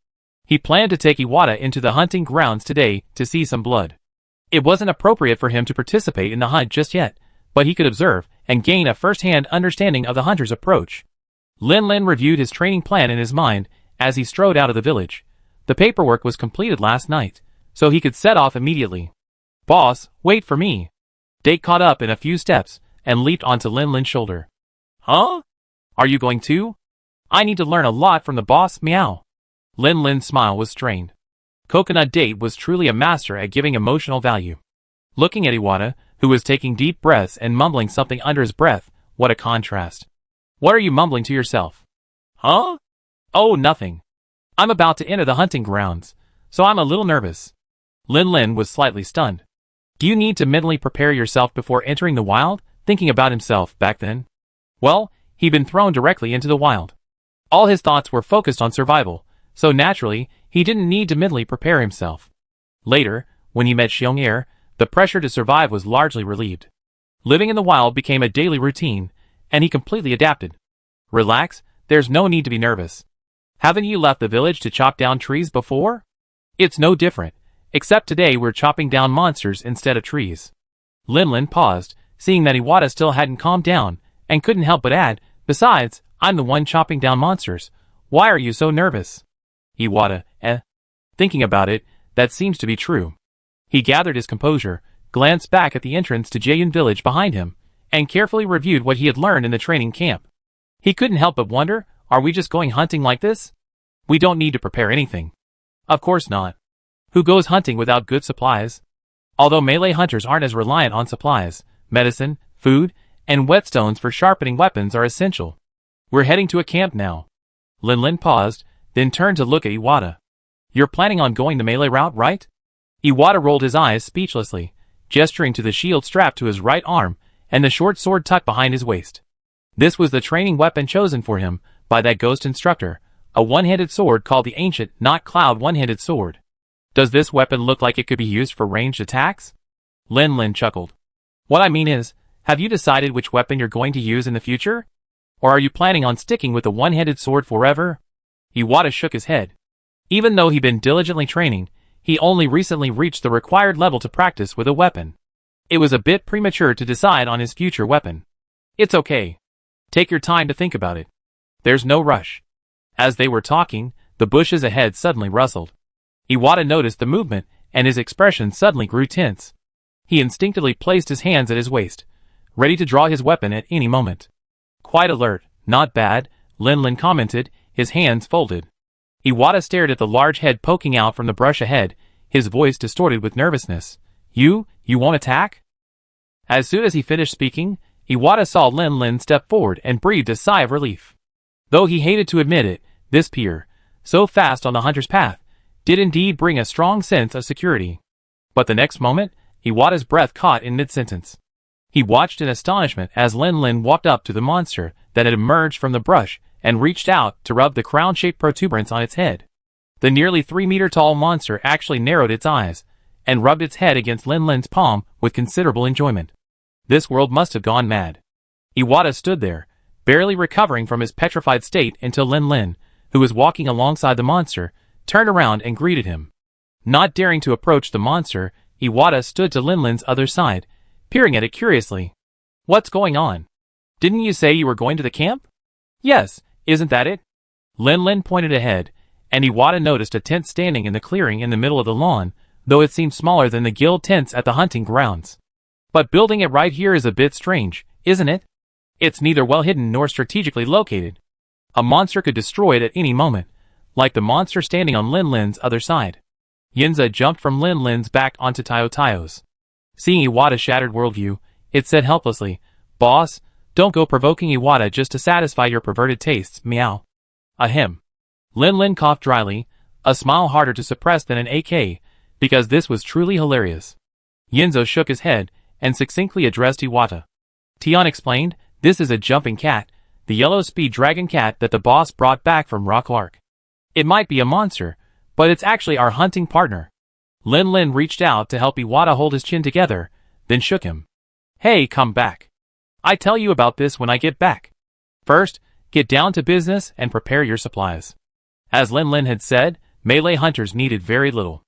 He planned to take Iwata into the hunting grounds today to see some blood. It wasn't appropriate for him to participate in the hunt just yet, but he could observe and gain a first-hand understanding of the hunter's approach. Lin reviewed his training plan in his mind as he strode out of the village. The paperwork was completed last night, so he could set off immediately. "Boss, wait for me." Date caught up in a few steps and leaped onto Lin's shoulder. "Huh? Are you going too? I need to learn a lot from the boss, meow." Lin's smile was strained. Coconut Date was truly a master at giving emotional value. Looking at Iwata, who was taking deep breaths and mumbling something under his breath, what a contrast. "What are you mumbling to yourself?" "Huh? Oh, nothing. I'm about to enter the hunting grounds, so I'm a little nervous." Lin was slightly stunned. Do you need to mentally prepare yourself before entering the wild? Thinking about himself back then. Well, he'd been thrown directly into the wild. All his thoughts were focused on survival, so naturally, he didn't need to mentally prepare himself. Later, when he met Xiong, the pressure to survive was largely relieved. Living in the wild became a daily routine, and he completely adapted. Relax, there's no need to be nervous. Haven't you left the village to chop down trees before? It's no different, except today we're chopping down monsters instead of trees. Lin paused, seeing that Iwata still hadn't calmed down, and couldn't help but add, besides, I'm the one chopping down monsters. Why are you so nervous? Iwata, Thinking about it, that seems to be true. He gathered his composure, glanced back at the entrance to Jaeyun village behind him, and carefully reviewed what he had learned in the training camp. He couldn't help but wonder, are we just going hunting like this? We don't need to prepare anything. Of course not. Who goes hunting without good supplies? Although melee hunters aren't as reliant on supplies, medicine, food, and whetstones for sharpening weapons are essential. We're heading to a camp now. Lin paused, then turned to look at Iwata. You're planning on going the melee route, right? Iwata rolled his eyes speechlessly, gesturing to the shield strapped to his right arm and the short sword tucked behind his waist. This was the training weapon chosen for him by that ghost instructor, a one-handed sword called the Ancient Not Cloud One-Handed Sword. Does this weapon look like it could be used for ranged attacks? Lin chuckled. What I mean is, have you decided which weapon you're going to use in the future? Or are you planning on sticking with the one-handed sword forever? Iwata shook his head. Even though he'd been diligently training, he only recently reached the required level to practice with a weapon. It was a bit premature to decide on his future weapon. It's okay. Take your time to think about it. There's no rush. As they were talking, the bushes ahead suddenly rustled. Iwata noticed the movement, and his expression suddenly grew tense. He instinctively placed his hands at his waist, ready to draw his weapon at any moment. Quite alert, not bad, Lin commented, his hands folded. Iwata stared at the large head poking out from the brush ahead, his voice distorted with nervousness. You won't attack? As soon as he finished speaking, Iwata saw Lin step forward and breathed a sigh of relief. Though he hated to admit it, this peer, so fast on the hunter's path, did indeed bring a strong sense of security. But the next moment, Iwata's breath caught in mid-sentence. He watched in astonishment as Lin walked up to the monster that had emerged from the brush and reached out to rub the crown-shaped protuberance on its head. The nearly 3-meter-tall monster actually narrowed its eyes and rubbed its head against Lin's palm with considerable enjoyment. This world must have gone mad. Iwata stood there, barely recovering from his petrified state until Lin, who was walking alongside the monster, turned around and greeted him. Not daring to approach the monster, Iwata stood to Lin's other side, peering at it curiously. What's going on? Didn't you say you were going to the camp? Yes, isn't that it? Lin pointed ahead, and Iwata noticed a tent standing in the clearing in the middle of the lawn, though it seemed smaller than the guild tents at the hunting grounds. But building it right here is a bit strange, isn't it? It's neither well hidden nor strategically located. A monster could destroy it at any moment, like the monster standing on Lin's other side. Yinza jumped from Lin's back onto Tayo's. Seeing Iwata's shattered worldview, it said helplessly, Boss, don't go provoking Iwata just to satisfy your perverted tastes, meow. Ahem. Lin coughed dryly, a smile harder to suppress than an AK, because this was truly hilarious. Yinzo shook his head and succinctly addressed Iwata. Tion explained, this is a jumping cat, the yellow speed dragon cat that the boss brought back from Rock Lark. It might be a monster, but it's actually our hunting partner. Lin Lin reached out to help Iwata hold his chin together, then shook him. Hey, come back. I tell you about this when I get back. First, get down to business and prepare your supplies. As Lin Lin had said, melee hunters needed very little.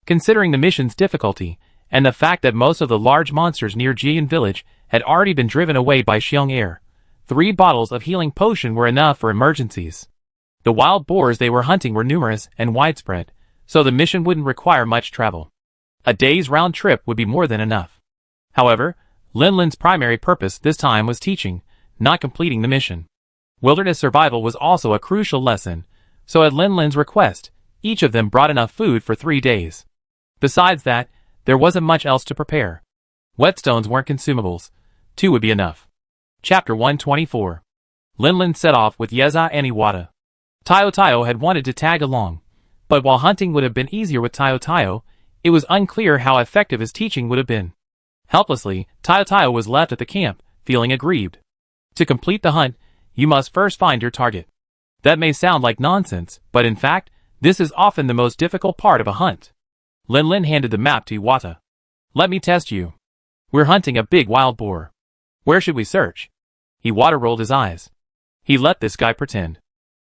Considering the mission's difficulty, and the fact that most of the large monsters near Jian village had already been driven away by Xiong Air, 3 bottles of healing potion were enough for emergencies. The wild boars they were hunting were numerous and widespread, so the mission wouldn't require much travel. A day's round trip would be more than enough. However, Lin Lin's primary purpose this time was teaching, not completing the mission. Wilderness survival was also a crucial lesson, so at Lin Lin's request, each of them brought enough food for 3 days. Besides that, there wasn't much else to prepare. Whetstones weren't consumables. 2 would be enough. Chapter 124. Lin Lin set off with Yeza and Iwata. Tayo had wanted to tag along, but while hunting would have been easier with Tayo, it was unclear how effective his teaching would have been. Helplessly, Tayo was left at the camp, feeling aggrieved. To complete the hunt, you must first find your target. That may sound like nonsense, but in fact, this is often the most difficult part of a hunt. Lin Lin handed the map to Iwata. Let me test you. We're hunting a big wild boar. Where should we search? Iwata rolled his eyes. He let this guy pretend.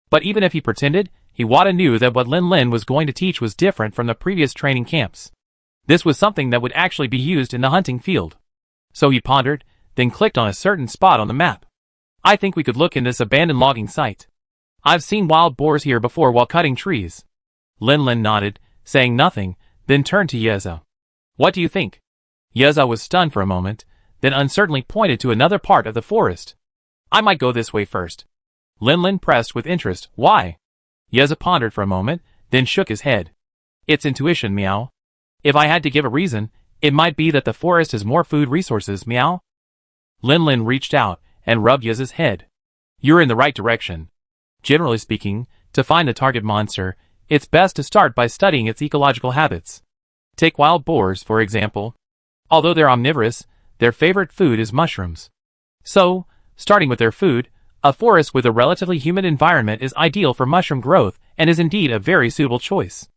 But even if he pretended, Iwata knew that what Lin Lin was going to teach was different from the previous training camps. This was something that would actually be used in the hunting field. So he pondered, then clicked on a certain spot on the map. I think we could look in this abandoned logging site. I've seen wild boars here before while cutting trees. Lin Lin nodded, saying nothing, then turned to Yeza. What do you think? Yeza was stunned for a moment, then uncertainly pointed to another part of the forest. I might go this way first. Lin Lin pressed with interest. Why? Yeza pondered for a moment, then shook his head. It's intuition, meow. If I had to give a reason, it might be that the forest has more food resources, meow. Lin Lin reached out and rubbed Yeza's head. You're in the right direction. Generally speaking, to find the target monster, it's best to start by studying its ecological habits. Take wild boars, for example. Although they're omnivorous, their favorite food is mushrooms. So, starting with their food, a forest with a relatively humid environment is ideal for mushroom growth and is indeed a very suitable choice.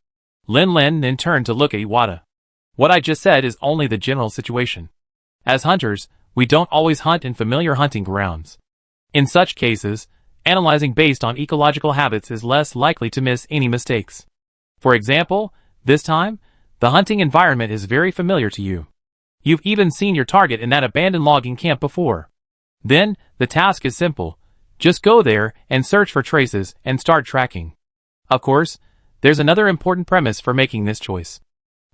Lin Lin then turned to look at Iwata. What I just said is only the general situation. As hunters, we don't always hunt in familiar hunting grounds. In such cases, analyzing based on ecological habits is less likely to miss any mistakes. For example, this time, the hunting environment is very familiar to you. You've even seen your target in that abandoned logging camp before. Then, the task is simple. Just go there and search for traces and start tracking. Of course, there's another important premise for making this choice.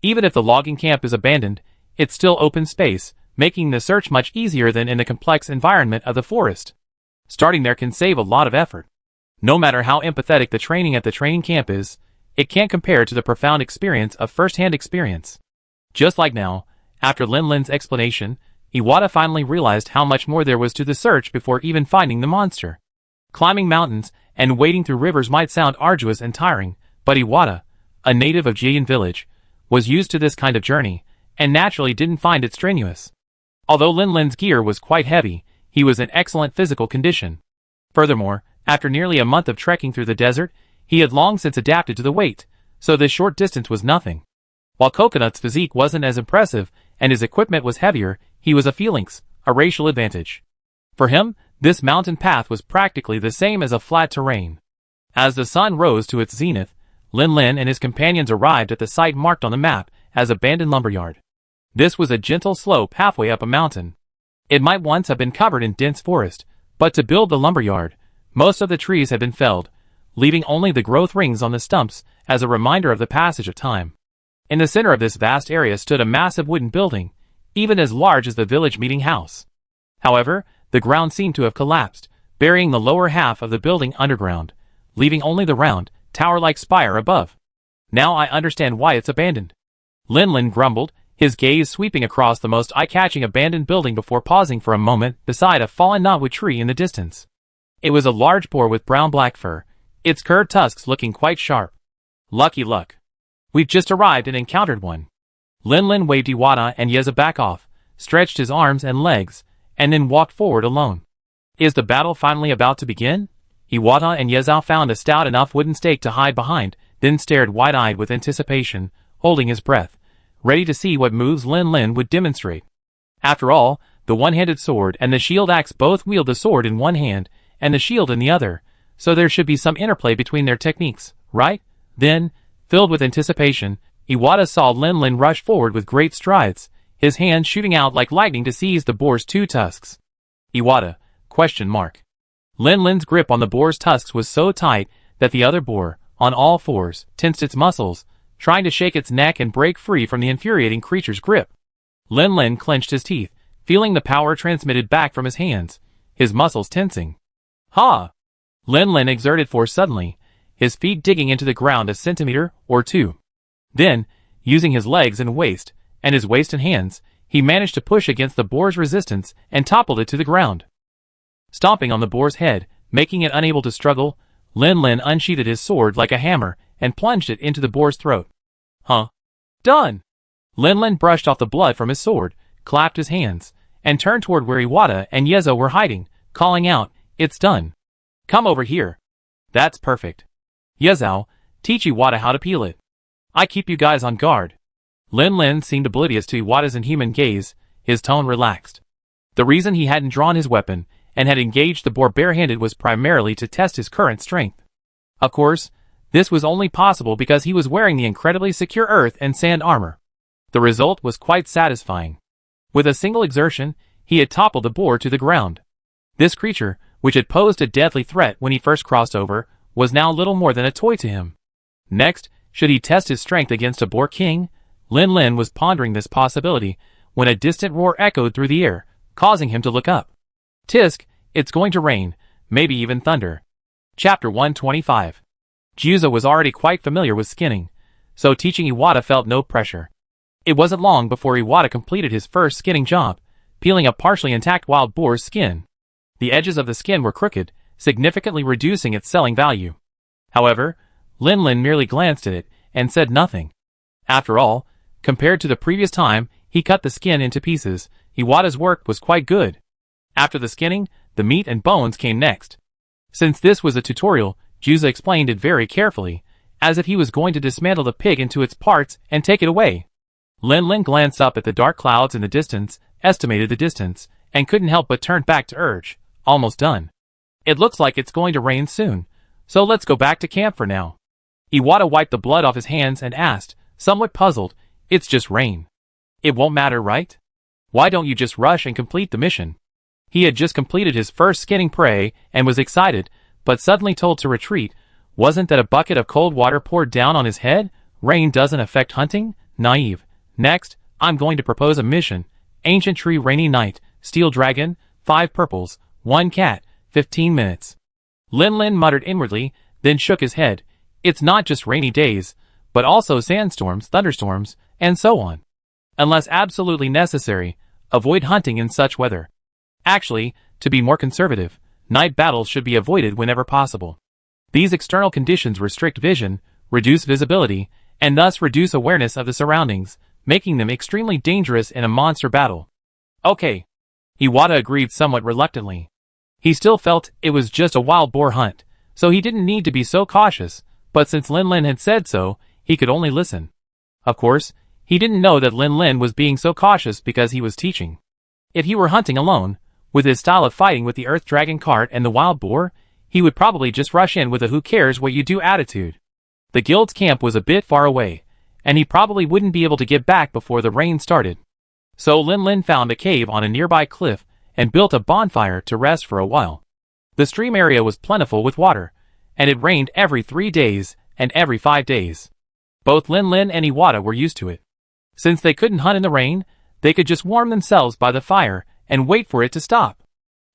Even if the logging camp is abandoned, it's still open space, making the search much easier than in the complex environment of the forest. Starting there can save a lot of effort. No matter how empathetic the training at the training camp is, it can't compare to the profound experience of first-hand experience. Just like now, after Lin Lin's explanation, Iwata finally realized how much more there was to the search before even finding the monster. Climbing mountains and wading through rivers might sound arduous and tiring, but Iwata, a native of Jian village, was used to this kind of journey, and naturally didn't find it strenuous. Although Lin Lin's gear was quite heavy, he was in excellent physical condition. Furthermore, after nearly a month of trekking through the desert, he had long since adapted to the weight, so this short distance was nothing. While Coconut's physique wasn't as impressive, and his equipment was heavier, he was a phalanx, a racial advantage. For him, this mountain path was practically the same as a flat terrain. As the sun rose to its zenith, Lin Lin and his companions arrived at the site marked on the map as abandoned lumberyard. This was a gentle slope halfway up a mountain. It might once have been covered in dense forest, but to build the lumberyard, most of the trees had been felled, leaving only the growth rings on the stumps as a reminder of the passage of time. In the center of this vast area stood a massive wooden building, even as large as the village meeting house. However, the ground seemed to have collapsed, burying the lower half of the building underground, leaving only the round, tower-like spire above. Now I understand why it's abandoned. Lin Lin grumbled, his gaze sweeping across the most eye-catching abandoned building before pausing for a moment beside a fallen knotwood tree in the distance. It was a large boar with brown-black fur, its curved tusks looking quite sharp. Lucky luck. We've just arrived and encountered one. Lin Lin waved Iwata and Yeza back off, stretched his arms and legs, and then walked forward alone. Is the battle finally about to begin? Iwata and Yezao found a stout enough wooden stake to hide behind, then stared wide-eyed with anticipation, holding his breath, ready to see what moves Lin Lin would demonstrate. After all, the one-handed sword and the shield axe both wield the sword in one hand and the shield in the other, so there should be some interplay between their techniques, right? Then, filled with anticipation, Iwata saw Lin Lin rush forward with great strides, his hand shooting out like lightning to seize the boar's two tusks. Iwata? ? Lin Lin's grip on the boar's tusks was so tight that the other boar, on all fours, tensed its muscles, trying to shake its neck and break free from the infuriating creature's grip. Lin Lin clenched his teeth, feeling the power transmitted back from his hands, his muscles tensing. Ha! Lin Lin exerted force suddenly, his feet digging into the ground a centimeter or two. Then, using his legs and waist and hands, he managed to push against the boar's resistance and toppled it to the ground. Stomping on the boar's head, making it unable to struggle, Lin Lin unsheathed his sword like a hammer and plunged it into the boar's throat. Huh? Done! Lin Lin brushed off the blood from his sword, clapped his hands, and turned toward where Iwata and Yezao were hiding, calling out, "It's done. Come over here. That's perfect. Yezao, teach Iwata how to peel it. I keep you guys on guard." Lin Lin seemed oblivious to Iwata's inhuman gaze, his tone relaxed. The reason he hadn't drawn his weapon and had engaged the boar barehanded was primarily to test his current strength. Of course, this was only possible because he was wearing the incredibly secure earth and sand armor. The result was quite satisfying. With a single exertion, he had toppled the boar to the ground. This creature, which had posed a deadly threat when he first crossed over, was now little more than a toy to him. Next, should he test his strength against a boar king? Lin Lin was pondering this possibility when a distant roar echoed through the air, causing him to look up. Tisk, it's going to rain, maybe even thunder. Chapter 125. Juzo was already quite familiar with skinning, so teaching Iwata felt no pressure. It wasn't long before Iwata completed his first skinning job, peeling a partially intact wild boar's skin. The edges of the skin were crooked, significantly reducing its selling value. However, Lin Lin merely glanced at it and said nothing. After all, compared to the previous time he cut the skin into pieces, Iwata's work was quite good. After the skinning, the meat and bones came next. Since this was a tutorial, Juzo explained it very carefully, as if he was going to dismantle the pig into its parts and take it away. Lin Lin glanced up at the dark clouds in the distance, estimated the distance, and couldn't help but turn back to urge, "Almost done. It looks like it's going to rain soon, so let's go back to camp for now." Iwata wiped the blood off his hands and asked, somewhat puzzled, "It's just rain. It won't matter, right? Why don't you just rush and complete the mission?" He had just completed his first skinning prey and was excited, but suddenly told to retreat. Wasn't that a bucket of cold water poured down on his head? Rain doesn't affect hunting? Naive. Next, I'm going to propose a mission. Ancient tree, rainy night, steel dragon, 5 purples, 1 cat, 15 minutes. Lin Lin muttered inwardly, then shook his head. It's not just rainy days, but also sandstorms, thunderstorms, and so on. Unless absolutely necessary, avoid hunting in such weather. Actually, to be more conservative, night battles should be avoided whenever possible. These external conditions restrict vision, reduce visibility, and thus reduce awareness of the surroundings, making them extremely dangerous in a monster battle. Okay. Iwata agreed somewhat reluctantly. He still felt it was just a wild boar hunt, so he didn't need to be so cautious, but since Lin Lin had said so, he could only listen. Of course, he didn't know that Lin Lin was being so cautious because he was teaching. If he were hunting alone, with his style of fighting with the earth dragon cart and the wild boar, he would probably just rush in with a who cares what you do attitude. The guild's camp was a bit far away, and he probably wouldn't be able to get back before the rain started. So Lin Lin found a cave on a nearby cliff and built a bonfire to rest for a while. The stream area was plentiful with water, and it rained every 3 days and every 5 days. Both Lin Lin and Iwata were used to it. Since they couldn't hunt in the rain, they could just warm themselves by the fire and wait for it to stop.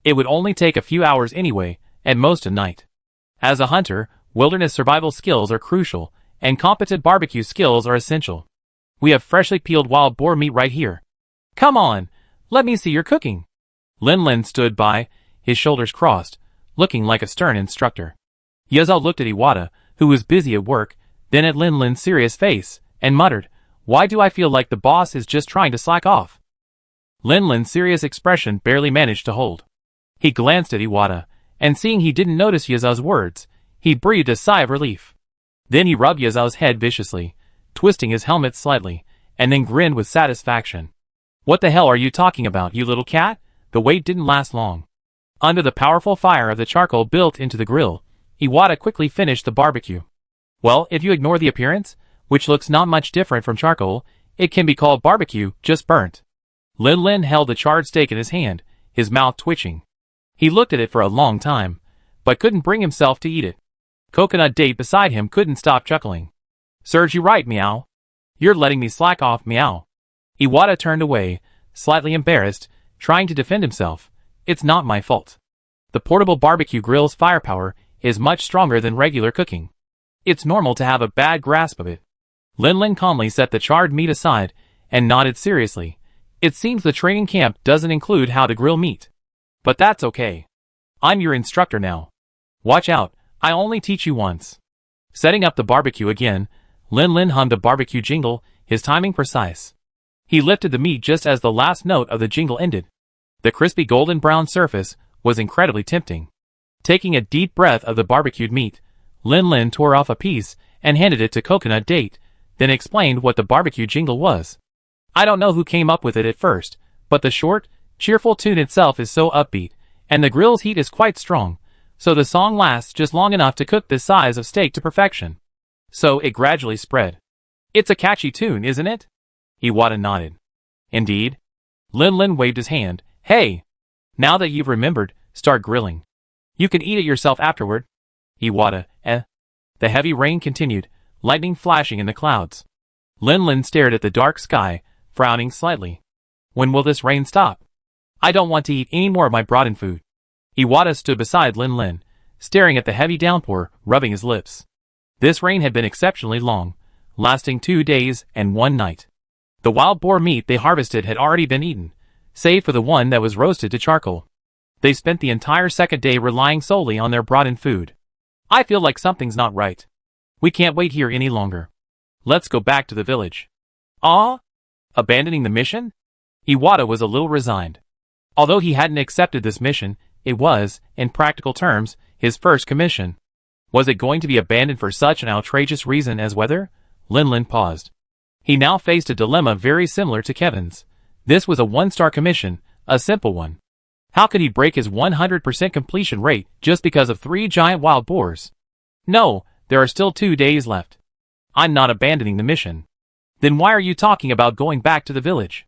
It would only take a few hours anyway, at most a night. As a hunter, wilderness survival skills are crucial, and competent barbecue skills are essential. We have freshly peeled wild boar meat right here. Come on, let me see your cooking. Lin Lin stood by, his shoulders crossed, looking like a stern instructor. Yezao looked at Iwata, who was busy at work, then at Lin Lin's serious face, and muttered, "Why do I feel like the boss is just trying to slack off?" Lin Lin's serious expression barely managed to hold. He glanced at Iwata, and seeing he didn't notice Yazo's words, he breathed a sigh of relief. Then he rubbed Yazo's head viciously, twisting his helmet slightly, and then grinned with satisfaction. What the hell are you talking about, you little cat? The wait didn't last long. Under the powerful fire of the charcoal built into the grill, Iwata quickly finished the barbecue. Well, if you ignore the appearance, which looks not much different from charcoal, it can be called barbecue, just burnt. Lin Lin held the charred steak in his hand, his mouth twitching. He looked at it for a long time, but couldn't bring himself to eat it. Coconut Date beside him couldn't stop chuckling. Serves you right, meow. You're letting me slack off, meow. Iwata turned away, slightly embarrassed, trying to defend himself. It's not my fault. The portable barbecue grill's firepower is much stronger than regular cooking. It's normal to have a bad grasp of it. Lin Lin calmly set the charred meat aside and nodded seriously. It seems the training camp doesn't include how to grill meat. But that's okay. I'm your instructor now. Watch out, I only teach you once. Setting up the barbecue again, Lin Lin hummed a barbecue jingle, his timing precise. He lifted the meat just as the last note of the jingle ended. The crispy golden brown surface was incredibly tempting. Taking a deep breath of the barbecued meat, Lin Lin tore off a piece and handed it to Coconut Date, then explained what the barbecue jingle was. I don't know who came up with it at first, but the short, cheerful tune itself is so upbeat, and the grill's heat is quite strong, so the song lasts just long enough to cook this size of steak to perfection. So it gradually spread. It's a catchy tune, isn't it? Iwata nodded. Indeed. Lin Lin waved his hand. Hey! Now that you've remembered, start grilling. You can eat it yourself afterward. Iwata, The heavy rain continued, lightning flashing in the clouds. Lin Lin stared at the dark sky, frowning slightly. When will this rain stop? I don't want to eat any more of my broden food. Iwata stood beside Lin Lin, staring at the heavy downpour, rubbing his lips. This rain had been exceptionally long, lasting 2 days and 1 night. The wild boar meat they harvested had already been eaten, save for the one that was roasted to charcoal. They spent the entire second day relying solely on their broden food. I feel like something's not right. We can't wait here any longer. Let's go back to the village. Ah? Abandoning the mission? Iwata was a little resigned. Although he hadn't accepted this mission, it was, in practical terms, his first commission. Was it going to be abandoned for such an outrageous reason as weather? Lin Lin paused. He now faced a dilemma very similar to Kevin's. This was a 1-star commission, a simple one. How could he break his 100% completion rate just because of 3 giant wild boars? No, there are still 2 days left. I'm not abandoning the mission. Then why are you talking about going back to the village?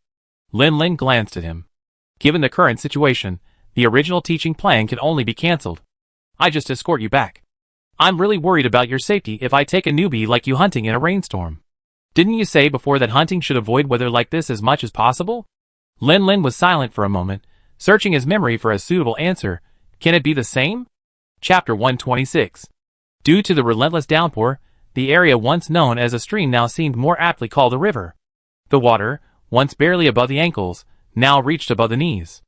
Lin Lin glanced at him. Given the current situation, the original teaching plan can only be cancelled. I just escort you back. I'm really worried about your safety if I take a newbie like you hunting in a rainstorm. Didn't you say before that hunting should avoid weather like this as much as possible? Lin Lin was silent for a moment, searching his memory for a suitable answer. Can it be the same? Chapter 126. Due to the relentless downpour, the area once known as a stream now seemed more aptly called a river. The water, once barely above the ankles, now reached above the knees.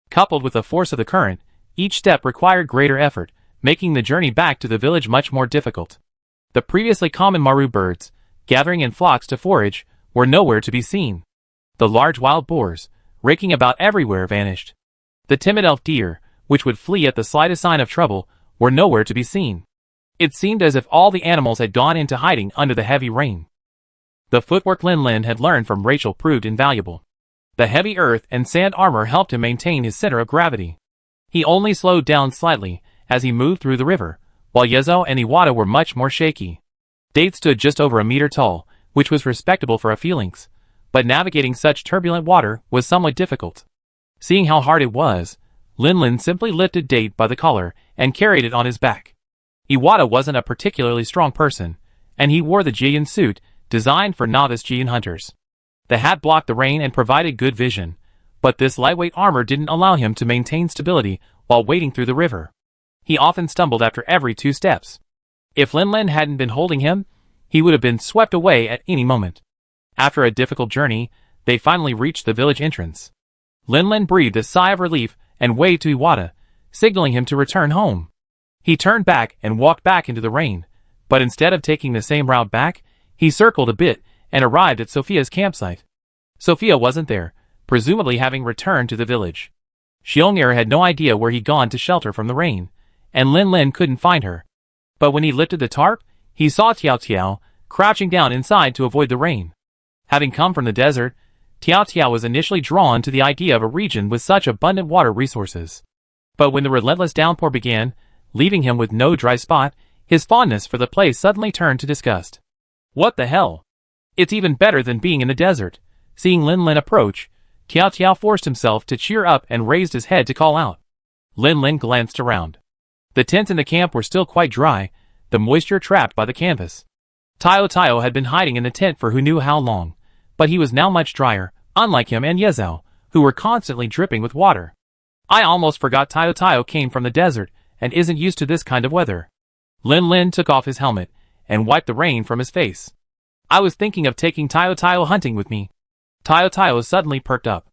Coupled with the force of the current, each step required greater effort, making the journey back to the village much more difficult. The previously common Maru birds, gathering in flocks to forage, were nowhere to be seen. The large wild boars, raking about everywhere, vanished. The timid elf deer, which would flee at the slightest sign of trouble, were nowhere to be seen. It seemed as if all the animals had gone into hiding under the heavy rain. The footwork Lin Lin had learned from Rachel proved invaluable. The heavy earth and sand armor helped him maintain his center of gravity. He only slowed down slightly as he moved through the river, while Yezo and Iwata were much more shaky. Date stood just over a meter tall, which was respectable for a phalanx, but navigating such turbulent water was somewhat difficult. Seeing how hard it was, Lin Lin simply lifted Date by the collar and carried it on his back. Iwata wasn't a particularly strong person, and he wore the Jian suit designed for novice Jian hunters. The hat blocked the rain and provided good vision, but this lightweight armor didn't allow him to maintain stability while wading through the river. He often stumbled after every 2 steps. If Lin Lin hadn't been holding him, he would have been swept away at any moment. After a difficult journey, they finally reached the village entrance. Lin Lin breathed a sigh of relief and waved to Iwata, signaling him to return home. He turned back and walked back into the rain, but instead of taking the same route back, he circled a bit and arrived at Sophia's campsite. Sophia wasn't there, presumably having returned to the village. Xiong'er had no idea where he'd gone to shelter from the rain, and Lin Lin couldn't find her. But when he lifted the tarp, he saw Tiao Tiao crouching down inside to avoid the rain. Having come from the desert, Tiao Tiao was initially drawn to the idea of a region with such abundant water resources. But when the relentless downpour began, leaving him with no dry spot, his fondness for the place suddenly turned to disgust. What the hell? It's even better than being in the desert. Seeing Lin Lin approach, Tiao Tiao forced himself to cheer up and raised his head to call out. Lin Lin glanced around. The tents in the camp were still quite dry, the moisture trapped by the canvas. Tiao Tiao had been hiding in the tent for who knew how long, but he was now much drier, unlike him and Yezhao, who were constantly dripping with water. I almost forgot Tiao Tiao came from the desert and isn't used to this kind of weather. Lin Lin took off his helmet and wiped the rain from his face. I was thinking of taking Tiao Tiao hunting with me. Tiao Tiao suddenly perked up.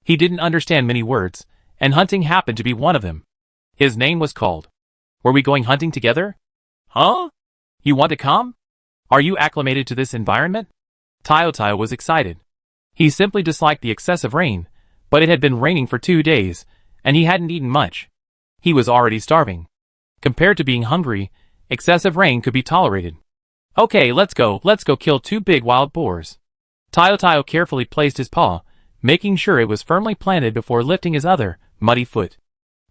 He didn't understand many words, and hunting happened to be one of them. His name was called. Were we going hunting together? Huh? You want to come? Are you acclimated to this environment? Tiao Tiao was excited. He simply disliked the excessive rain, but it had been raining for 2 days, and he hadn't eaten much. He was already starving. Compared to being hungry, excessive rain could be tolerated. Okay, let's go kill 2 big wild boars. Tiao Tiao carefully placed his paw, making sure it was firmly planted before lifting his other, muddy foot.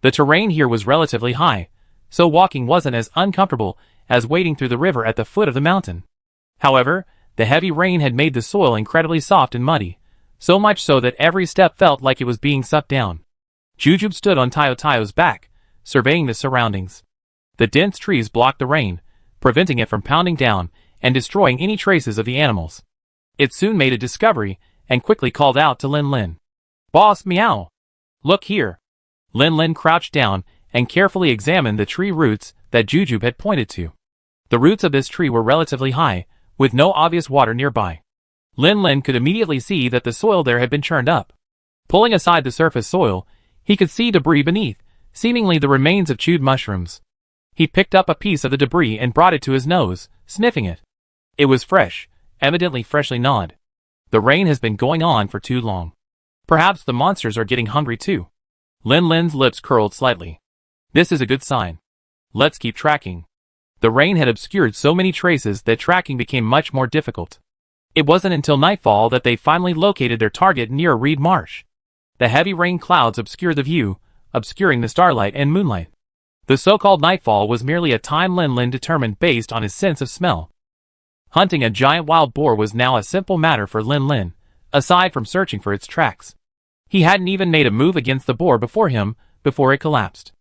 The terrain here was relatively high, so walking wasn't as uncomfortable as wading through the river at the foot of the mountain. However, the heavy rain had made the soil incredibly soft and muddy, so much so that every step felt like it was being sucked down. Jujube stood on Tiao Tiao's back, surveying the surroundings. The dense trees blocked the rain, preventing it from pounding down and destroying any traces of the animals. It soon made a discovery and quickly called out to Lin Lin. Boss, meow! Look here! Lin Lin crouched down and carefully examined the tree roots that Jujube had pointed to. The roots of this tree were relatively high, with no obvious water nearby. Lin Lin could immediately see that the soil there had been churned up. Pulling aside the surface soil, he could see debris beneath, seemingly the remains of chewed mushrooms. He picked up a piece of the debris and brought it to his nose, sniffing it. It was fresh, evidently freshly gnawed. The rain has been going on for too long. Perhaps the monsters are getting hungry too. Lin Lin's lips curled slightly. This is a good sign. Let's keep tracking. The rain had obscured so many traces that tracking became much more difficult. It wasn't until nightfall that they finally located their target near a reed marsh. The heavy rain clouds obscured the view, obscuring the starlight and moonlight. The so-called nightfall was merely a time Lin Lin determined based on his sense of smell. Hunting a giant wild boar was now a simple matter for Lin Lin, aside from searching for its tracks. He hadn't even made a move against the boar before it collapsed.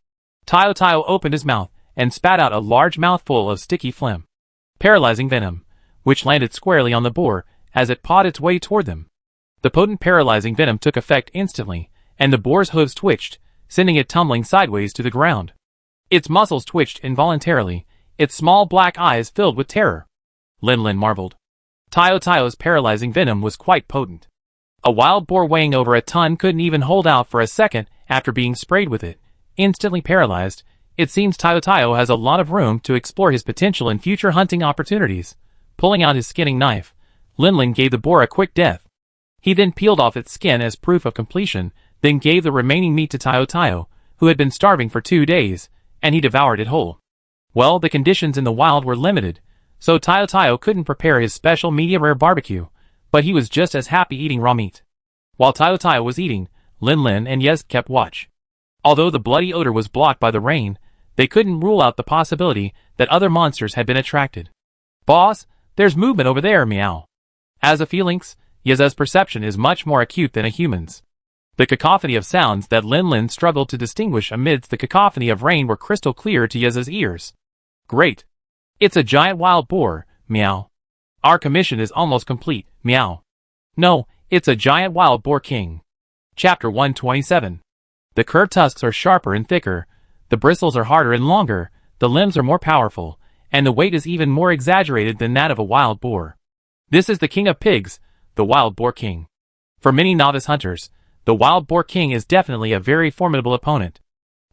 Tiao Tiao opened his mouth and spat out a large mouthful of sticky phlegm. Paralyzing venom, which landed squarely on the boar as it pawed its way toward them. The potent paralyzing venom took effect instantly, and the boar's hooves twitched, sending it tumbling sideways to the ground. Its muscles twitched involuntarily, its small black eyes filled with terror. Lin Lin marveled. Tiao Tiao's paralyzing venom was quite potent. A wild boar weighing over a ton couldn't even hold out for a second after being sprayed with it. Instantly paralyzed, it seems Tiao Tiao has a lot of room to explore his potential in future hunting opportunities. Pulling out his skinning knife, Lin Lin gave the boar a quick death. He then peeled off its skin as proof of completion, then gave the remaining meat to Tiao Tiao, who had been starving for 2 days, and he devoured it whole. Well, the conditions in the wild were limited, so Tiao Tiao couldn't prepare his special medium-rare barbecue, but he was just as happy eating raw meat. While Tiao Tiao was eating, Lin Lin and Yez kept watch. Although the bloody odor was blocked by the rain, they couldn't rule out the possibility that other monsters had been attracted. Boss, there's movement over there, meow. As a phalanx, Yez's perception is much more acute than a human's. The cacophony of sounds that Lin Lin struggled to distinguish amidst the cacophony of rain were crystal clear to Yez's ears. Great. It's a giant wild boar, meow. Our commission is almost complete, meow. No, it's a giant wild boar king. Chapter 127. The curved tusks are sharper and thicker, the bristles are harder and longer, the limbs are more powerful, and the weight is even more exaggerated than that of a wild boar. This is the king of pigs, the wild boar king. For many novice hunters, the wild boar king is definitely a very formidable opponent.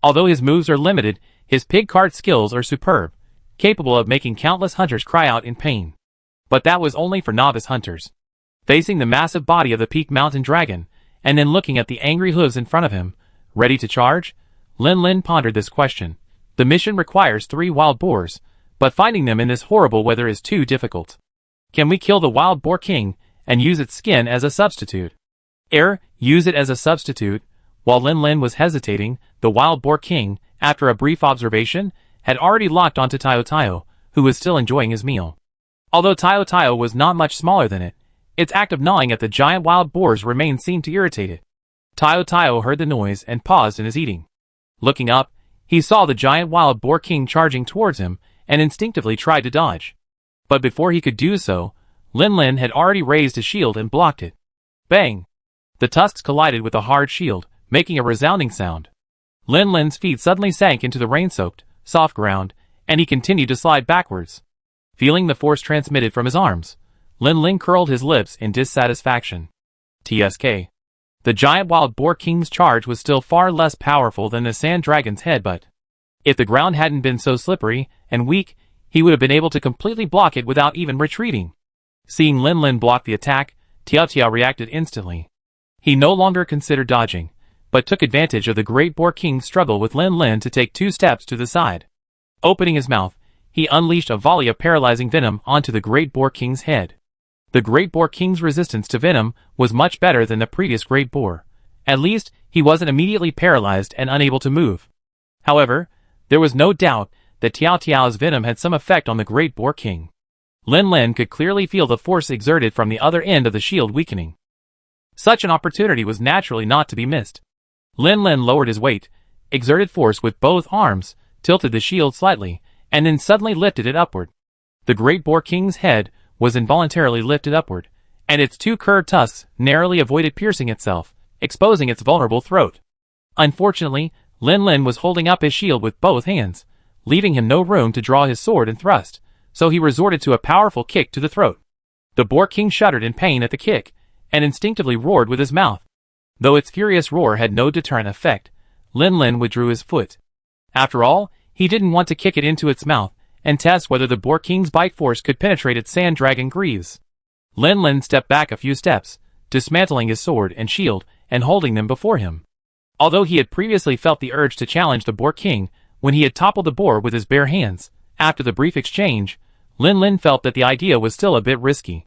Although his moves are limited, his pig cart skills are superb, capable of making countless hunters cry out in pain. But that was only for novice hunters. Facing the massive body of the peak mountain dragon, and then looking at the angry hooves in front of him, ready to charge, Lin Lin pondered this question. The mission requires 3 wild boars, but finding them in this horrible weather is too difficult. Can we kill the wild boar king and use its skin as a substitute? Use it as a substitute. While Lin Lin was hesitating, the wild boar king, after a brief observation, had already locked onto Tayo Tayo, who was still enjoying his meal. Although Tayo Tayo was not much smaller than it, its act of gnawing at the giant wild boar's remains seemed to irritate it. Tayo Tayo heard the noise and paused in his eating. Looking up, he saw the giant wild boar king charging towards him and instinctively tried to dodge. But before he could do so, Lin Lin had already raised his shield and blocked it. Bang! The tusks collided with the hard shield, making a resounding sound. Lin Lin's feet suddenly sank into the rain-soaked, soft ground, and he continued to slide backwards. Feeling the force transmitted from his arms, Lin Lin curled his lips in dissatisfaction. TSK. The giant wild boar king's charge was still far less powerful than the sand dragon's head, but if the ground hadn't been so slippery and weak, he would have been able to completely block it without even retreating. Seeing Lin Lin block the attack, Tiao Tiao reacted instantly. He no longer considered dodging, but took advantage of the great boar king's struggle with Lin Lin to take 2 steps to the side. Opening his mouth, he unleashed a volley of paralyzing venom onto the great boar king's head. The great boar king's resistance to venom was much better than the previous great boar. At least, he wasn't immediately paralyzed and unable to move. However, there was no doubt that Tiao Tiao's venom had some effect on the great boar king. Lin Lin could clearly feel the force exerted from the other end of the shield weakening. Such an opportunity was naturally not to be missed. Lin Lin lowered his weight, exerted force with both arms, tilted the shield slightly, and then suddenly lifted it upward. The great boar king's head was involuntarily lifted upward, and its 2 curved tusks narrowly avoided piercing itself, exposing its vulnerable throat. Unfortunately, Lin Lin was holding up his shield with both hands, leaving him no room to draw his sword and thrust, so he resorted to a powerful kick to the throat. The boar king shuddered in pain at the kick, and instinctively roared with his mouth. Though its furious roar had no deterrent effect, Lin Lin withdrew his foot. After all, he didn't want to kick it into its mouth and test whether the boar king's bite force could penetrate its sand dragon greaves. Lin Lin stepped back a few steps, dismantling his sword and shield and holding them before him. Although he had previously felt the urge to challenge the boar king when he had toppled the boar with his bare hands, after the brief exchange, Lin Lin felt that the idea was still a bit risky.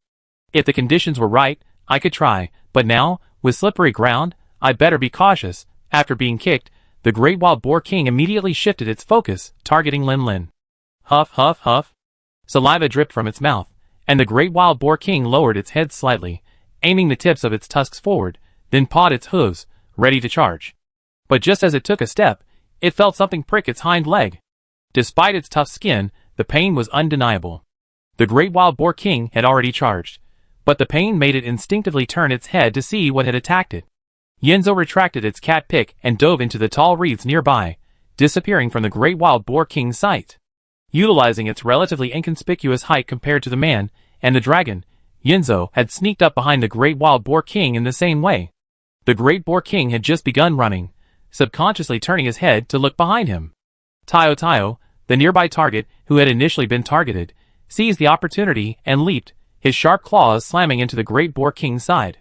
If the conditions were right, I could try, but now, with slippery ground, I'd better be cautious. After being kicked, the great wild boar king immediately shifted its focus, targeting Lin Lin. Huff, huff, huff. Saliva dripped from its mouth, and the great wild boar king lowered its head slightly, aiming the tips of its tusks forward, then pawed its hooves, ready to charge. But just as it took a step, it felt something prick its hind leg. Despite its tough skin, the pain was undeniable. The great wild boar king had already charged, but the pain made it instinctively turn its head to see what had attacked it. Yinzo retracted its cat pick and dove into the tall reeds nearby, disappearing from the great wild boar king's sight. Utilizing its relatively inconspicuous height compared to the man and the dragon, Yinzo had sneaked up behind the great wild boar king in the same way. The great boar king had just begun running, subconsciously turning his head to look behind him. Tayo Tayo, the nearby target who had initially been targeted, seized the opportunity and leaped, his sharp claws slamming into the great boar king's side.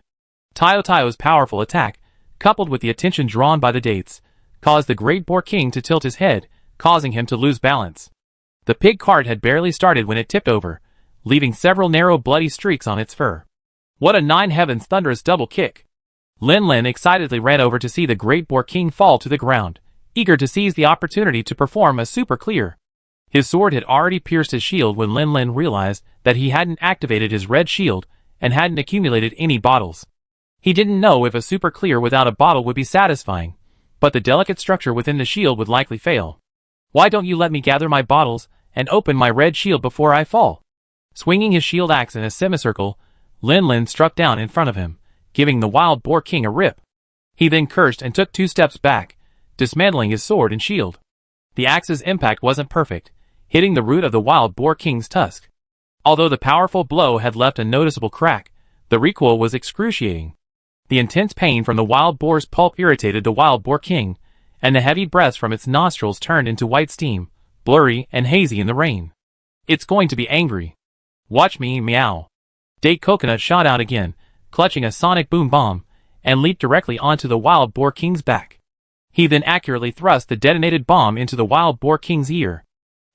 Tayo Tayo's powerful attack, coupled with the attention drawn by the dates, caused the great boar king to tilt his head, causing him to lose balance. The pig cart had barely started when it tipped over, leaving several narrow bloody streaks on its fur. What a 9 heavens thunderous double kick! Lin Lin excitedly ran over to see the great boar king fall to the ground, eager to seize the opportunity to perform a super clear. His sword had already pierced his shield when Lin Lin realized that he hadn't activated his red shield and hadn't accumulated any bottles. He didn't know if a super clear without a bottle would be satisfying, but the delicate structure within the shield would likely fail. Why don't you let me gather my bottles and open my red shield before I fall? Swinging his shield axe in a semicircle, Lin Lin struck down in front of him, giving the wild boar king a rip. He then cursed and took 2 steps back, dismantling his sword and shield. The axe's impact wasn't perfect, hitting the root of the wild boar king's tusk. Although the powerful blow had left a noticeable crack, the recoil was excruciating. The intense pain from the wild boar's pulp irritated the wild boar king, and the heavy breaths from its nostrils turned into white steam, blurry and hazy in the rain. It's going to be angry. Watch me, meow. Date Coconut shot out again, clutching a sonic boom bomb, and leaped directly onto the wild boar king's back. He then accurately thrust the detonated bomb into the wild boar king's ear.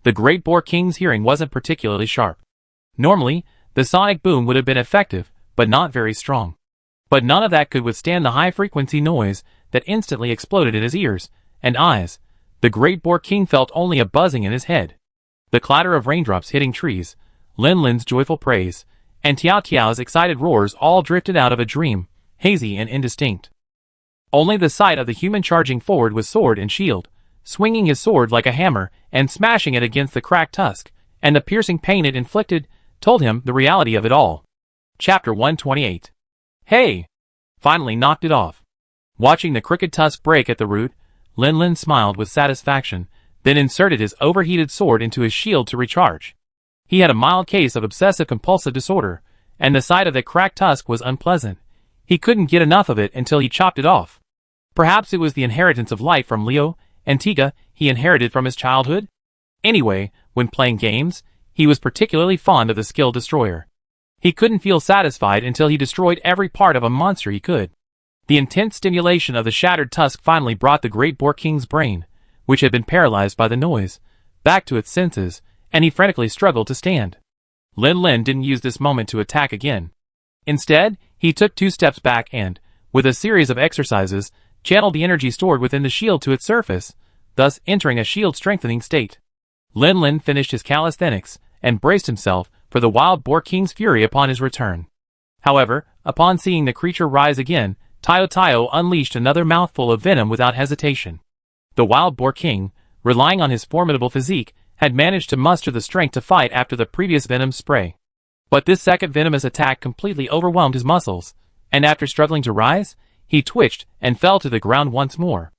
The great boar king's hearing wasn't particularly sharp. Normally, the sonic boom would have been effective, but not very strong. But none of that could withstand the high-frequency noise that instantly exploded in his ears and eyes. The great boar king felt only a buzzing in his head. The clatter of raindrops hitting trees, Lin Lin's joyful praise, and Tiao Tiao's excited roars all drifted out of a dream, hazy and indistinct. Only the sight of the human charging forward with sword and shield, swinging his sword like a hammer and smashing it against the cracked tusk, and the piercing pain it inflicted, told him the reality of it all. Chapter 128. Hey! Finally knocked it off. Watching the crooked tusk break at the root, Lin Lin smiled with satisfaction, then inserted his overheated sword into his shield to recharge. He had a mild case of obsessive-compulsive disorder, and the sight of the cracked tusk was unpleasant. He couldn't get enough of it until he chopped it off. Perhaps it was the inheritance of life from Leo and Tiga he inherited from his childhood? Anyway, when playing games, he was particularly fond of the skill destroyer. He couldn't feel satisfied until he destroyed every part of a monster he could. The intense stimulation of the shattered tusk finally brought the great boar king's brain, which had been paralyzed by the noise, back to its senses, and he frantically struggled to stand. Lin Lin didn't use this moment to attack again. Instead, he took 2 steps back and, with a series of exercises, channeled the energy stored within the shield to its surface, thus entering a shield-strengthening state. Lin Lin finished his calisthenics and braced himself for the wild boar king's fury upon his return. However, upon seeing the creature rise again, Tiao Tiao unleashed another mouthful of venom without hesitation. The wild boar king, relying on his formidable physique, had managed to muster the strength to fight after the previous venom spray. But this second venomous attack completely overwhelmed his muscles, and after struggling to rise, he twitched and fell to the ground once more.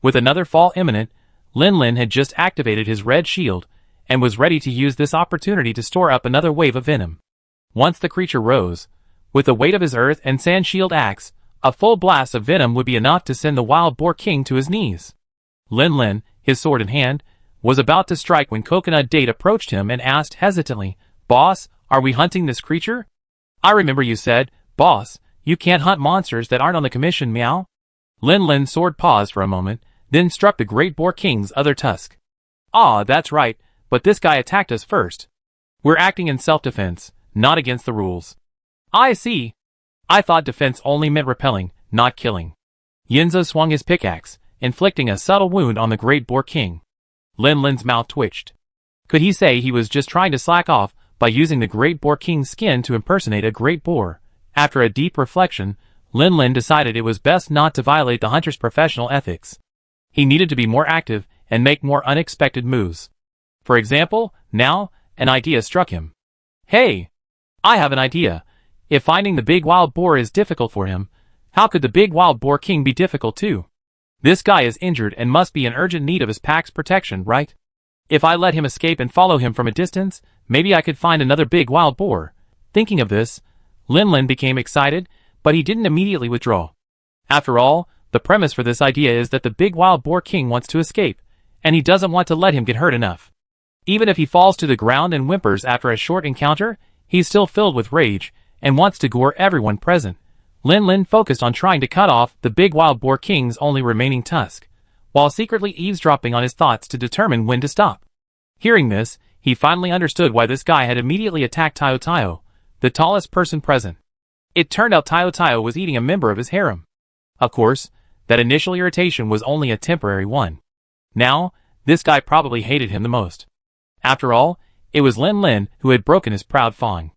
With another fall imminent, Lin Lin had just activated his red shield, and was ready to use this opportunity to store up another wave of venom. Once the creature rose, with the weight of his earth and sand shield axe, a full blast of venom would be enough to send the wild boar king to his knees. Lin Lin, his sword in hand, was about to strike when Coconut Date approached him and asked hesitantly, "Boss, are we hunting this creature? I remember you said, boss, you can't hunt monsters that aren't on the commission, meow." Lin Lin's sword paused for a moment, then struck the great boar king's other tusk. "Ah, that's right, but this guy attacked us first. We're acting in self-defense, not against the rules." "I see. I thought defense only meant repelling, not killing." Yinzo swung his pickaxe, inflicting a subtle wound on the great boar king. Lin Lin's mouth twitched. Could he say he was just trying to slack off by using the great boar king's skin to impersonate a great boar? After a deep reflection, Lin Lin decided it was best not to violate the hunter's professional ethics. He needed to be more active and make more unexpected moves. For example, now, an idea struck him. "Hey! I have an idea. If finding the big wild boar is difficult for him, how could the big wild boar king be difficult too? This guy is injured and must be in urgent need of his pack's protection, right? If I let him escape and follow him from a distance, maybe I could find another big wild boar." Thinking of this, Lin Lin became excited, but he didn't immediately withdraw. After all, the premise for this idea is that the big wild boar king wants to escape, and he doesn't want to let him get hurt enough. Even if he falls to the ground and whimpers after a short encounter, he's still filled with rage, and wants to gore everyone present. Lin Lin focused on trying to cut off the big wild boar king's only remaining tusk, while secretly eavesdropping on his thoughts to determine when to stop. Hearing this, he finally understood why this guy had immediately attacked Tiao Tiao, the tallest person present. It turned out Tiao Tiao was eating a member of his harem. Of course, that initial irritation was only a temporary one. Now, this guy probably hated him the most. After all, it was Lin Lin who had broken his proud fawn.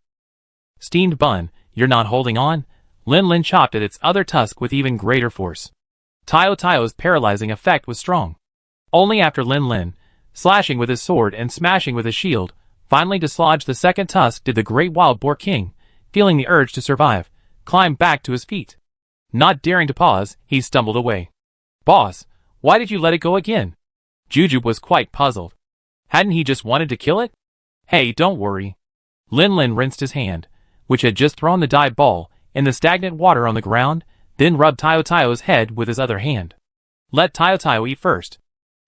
"Steamed bun, you're not holding on?" Lin Lin chopped at its other tusk with even greater force. Tiao Tiao's paralyzing effect was strong. Only after Lin Lin, slashing with his sword and smashing with his shield, finally dislodged the second tusk did the great wild boar king, feeling the urge to survive, climb back to his feet. Not daring to pause, he stumbled away. "Boss, why did you let it go again?" Jujube was quite puzzled. Hadn't he just wanted to kill it? "Hey, don't worry." Lin Lin rinsed his hand, which had just thrown the dye ball, in the stagnant water on the ground, then rubbed Tiao Tiao's head with his other hand. "Let Tiao Tiao eat first.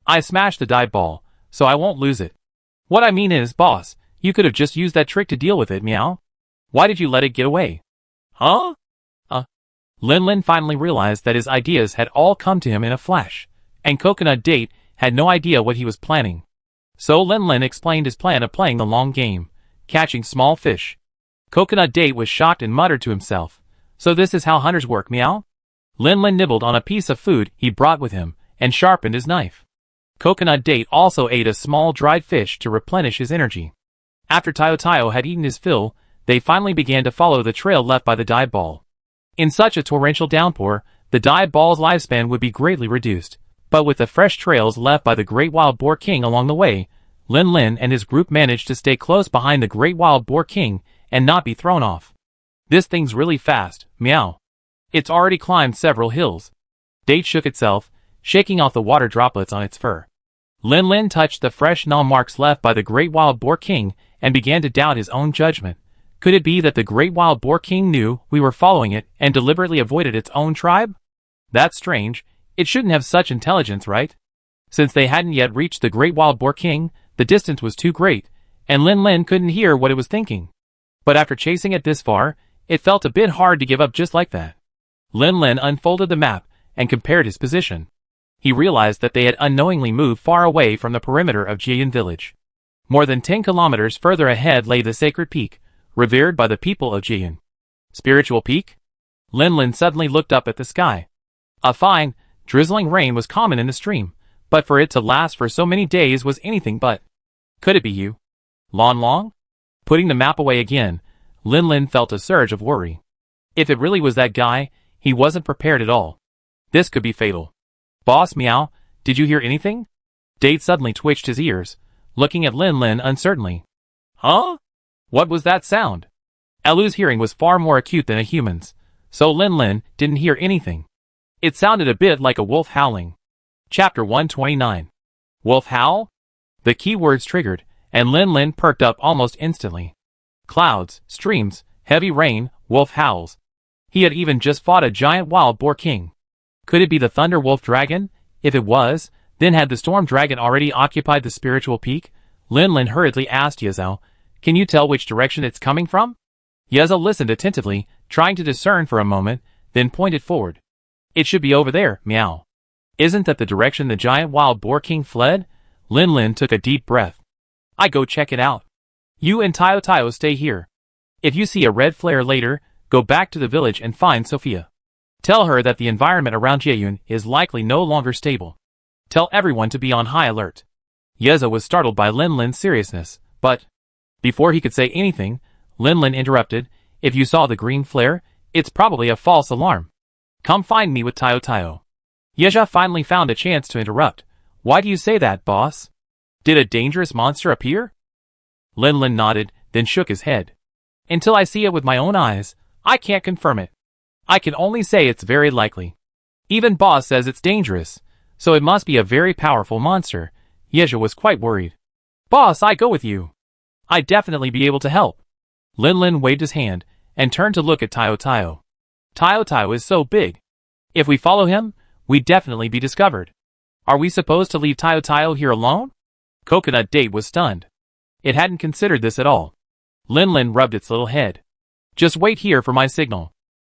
I smashed the dye ball, so I won't lose it. What I mean is, boss, you could have just used that trick to deal with it, meow. Why did you let it get away?" "Huh?" Lin Lin finally realized that his ideas had all come to him in a flash, and Coconut Date had no idea what he was planning. So Lin explained his plan of playing the long game, catching small fish. Coconut Date was shocked and muttered to himself, "So this is how hunters work, meow?" Lin nibbled on a piece of food he brought with him, and sharpened his knife. Coconut Date also ate a small dried fish to replenish his energy. After Tayo had eaten his fill, they finally began to follow the trail left by the dive ball. In such a torrential downpour, the dive ball's lifespan would be greatly reduced, but with the fresh trails left by the Great Wild Boar King along the way, Lin and his group managed to stay close behind the Great Wild Boar King and not be thrown off. "This thing's really fast, meow. It's already climbed several hills." Date shook itself, shaking off the water droplets on its fur. Lin touched the fresh gnaw marks left by the Great Wild Boar King and began to doubt his own judgment. Could it be that the Great Wild Boar King knew we were following it and deliberately avoided its own tribe? That's strange. It shouldn't have such intelligence, right? Since they hadn't yet reached the Great Wild Boar King, the distance was too great, and Lin couldn't hear what it was thinking. But after chasing it this far, it felt a bit hard to give up just like that. Lin unfolded the map and compared his position. He realized that they had unknowingly moved far away from the perimeter of Jian village. More than 10 kilometers further ahead lay the sacred peak, revered by the people of Jian. Spiritual peak? Lin suddenly looked up at the sky. A fine, drizzling rain was common in the stream, but for it to last for so many days was anything but. Could it be you? Long? Putting the map away again, Lin felt a surge of worry. If it really was that guy, he wasn't prepared at all. This could be fatal. "Boss Meow, did you hear anything?" Date suddenly twitched his ears, looking at Lin uncertainly. "Huh? What was that sound?" Elu's hearing was far more acute than a human's, so Lin didn't hear anything. It sounded a bit like a wolf howling. Chapter 129. Wolf howl? The keywords triggered, and Lin perked up almost instantly. Clouds, streams, heavy rain, wolf howls. He had even just fought a giant wild boar king. Could it be the Thunder Wolf Dragon? If it was, then had the Storm Dragon already occupied the spiritual peak? Lin hurriedly asked Yezhou, "Can you tell which direction it's coming from?" Yezhou listened attentively, trying to discern for a moment, then pointed forward. "It should be over there, meow." "Isn't that the direction the giant wild boar king fled?" Lin took a deep breath. "I go check it out. You and Tayo stay here. If you see a red flare later, go back to the village and find Sophia. Tell her that the environment around Jieyun is likely no longer stable. Tell everyone to be on high alert." Yezhou was startled by Lin's seriousness, but before he could say anything, Lin interrupted, "If you saw the green flare, it's probably a false alarm. Come find me with Tayo. Yezhou finally found a chance to interrupt. "Why do you say that, boss? Did a dangerous monster appear?" Lin nodded, then shook his head. "Until I see it with my own eyes, I can't confirm it. I can only say it's very likely. Even boss says it's dangerous, so it must be a very powerful monster." Yezhou was quite worried. "Boss, I go with you. I'd definitely be able to help." Lin waved his hand, and turned to look at Tayo. "Tayo is so big. If we follow him, we'd definitely be discovered. Are we supposed to leave Tayo here alone?" Coconut Date was stunned. It hadn't considered this at all. Lin rubbed its little head. "Just wait here for my signal."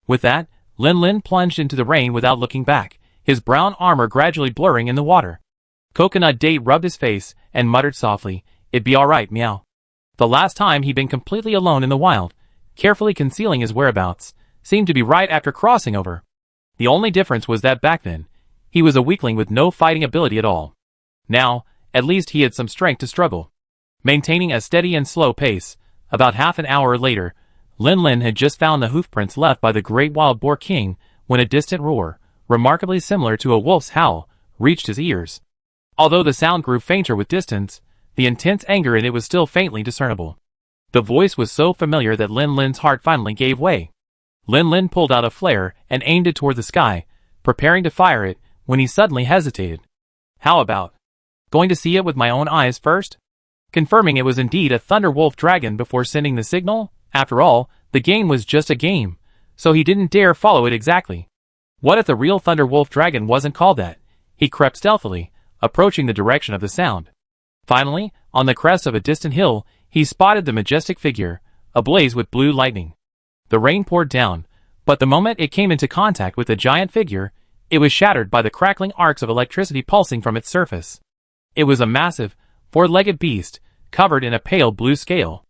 With that, Lin plunged into the rain without looking back, his brown armor gradually blurring in the water. Coconut Date rubbed his face and muttered softly, "It'd be alright, meow." The last time he'd been completely alone in the wild, carefully concealing his whereabouts, seemed to be right after crossing over. The only difference was that back then, he was a weakling with no fighting ability at all. Now, at least he had some strength to struggle. Maintaining a steady and slow pace, about half an hour later, Lin had just found the hoofprints left by the Great Wild Boar King when a distant roar, remarkably similar to a wolf's howl, reached his ears. Although the sound grew fainter with distance, the intense anger in it was still faintly discernible. The voice was so familiar that Lin's heart finally gave way. Lin pulled out a flare and aimed it toward the sky, preparing to fire it, when he suddenly hesitated. "How about going to see it with my own eyes first?" Confirming it was indeed a Thunder Wolf Dragon before sending the signal? After all, the game was just a game, so he didn't dare follow it exactly. What if the real Thunder Wolf Dragon wasn't called that? He crept stealthily, approaching the direction of the sound. Finally, on the crest of a distant hill, he spotted the majestic figure, ablaze with blue lightning. The rain poured down, but the moment it came into contact with the giant figure, It was shattered by the crackling arcs of electricity pulsing from its surface. It was a massive, four-legged beast, covered in a pale blue scale.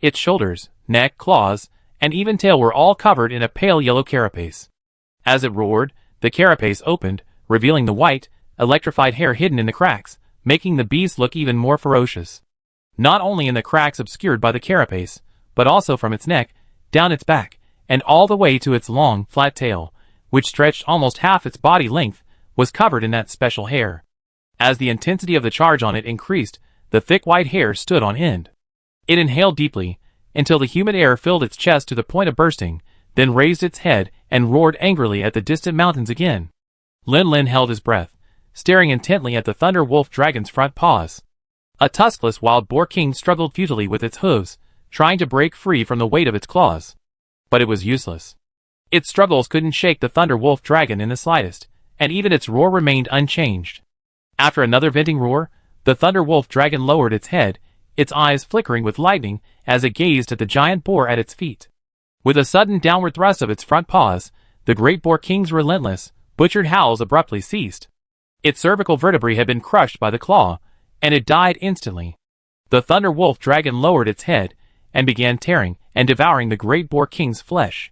Its shoulders, neck, claws, and even tail were all covered in a pale yellow carapace. As it roared, the carapace opened, revealing the white, electrified hair hidden in the cracks, making the beast look even more ferocious. Not only in the cracks obscured by the carapace, but also from its neck, down its back, and all the way to its long, flat tail, which stretched almost half its body length, was covered in that special hair. As the intensity of the charge on it increased, the thick white hair stood on end. It inhaled deeply, until the humid air filled its chest to the point of bursting, then raised its head and roared angrily at the distant mountains again. Lin held his breath, staring intently at the Thunder Wolf Dragon's front paws. A tuskless wild boar king struggled futilely with its hooves, trying to break free from the weight of its claws. But it was useless. Its struggles couldn't shake the Thunder Wolf Dragon in the slightest, and even its roar remained unchanged. After another venting roar, the Thunder Wolf Dragon lowered its head, its eyes flickering with lightning as it gazed at the giant boar at its feet. With a sudden downward thrust of its front paws, the great boar king's relentless, butchered howls abruptly ceased. Its cervical vertebrae had been crushed by the claw, and it died instantly. The Thunder Wolf Dragon lowered its head, and began tearing and devouring the great boar king's flesh.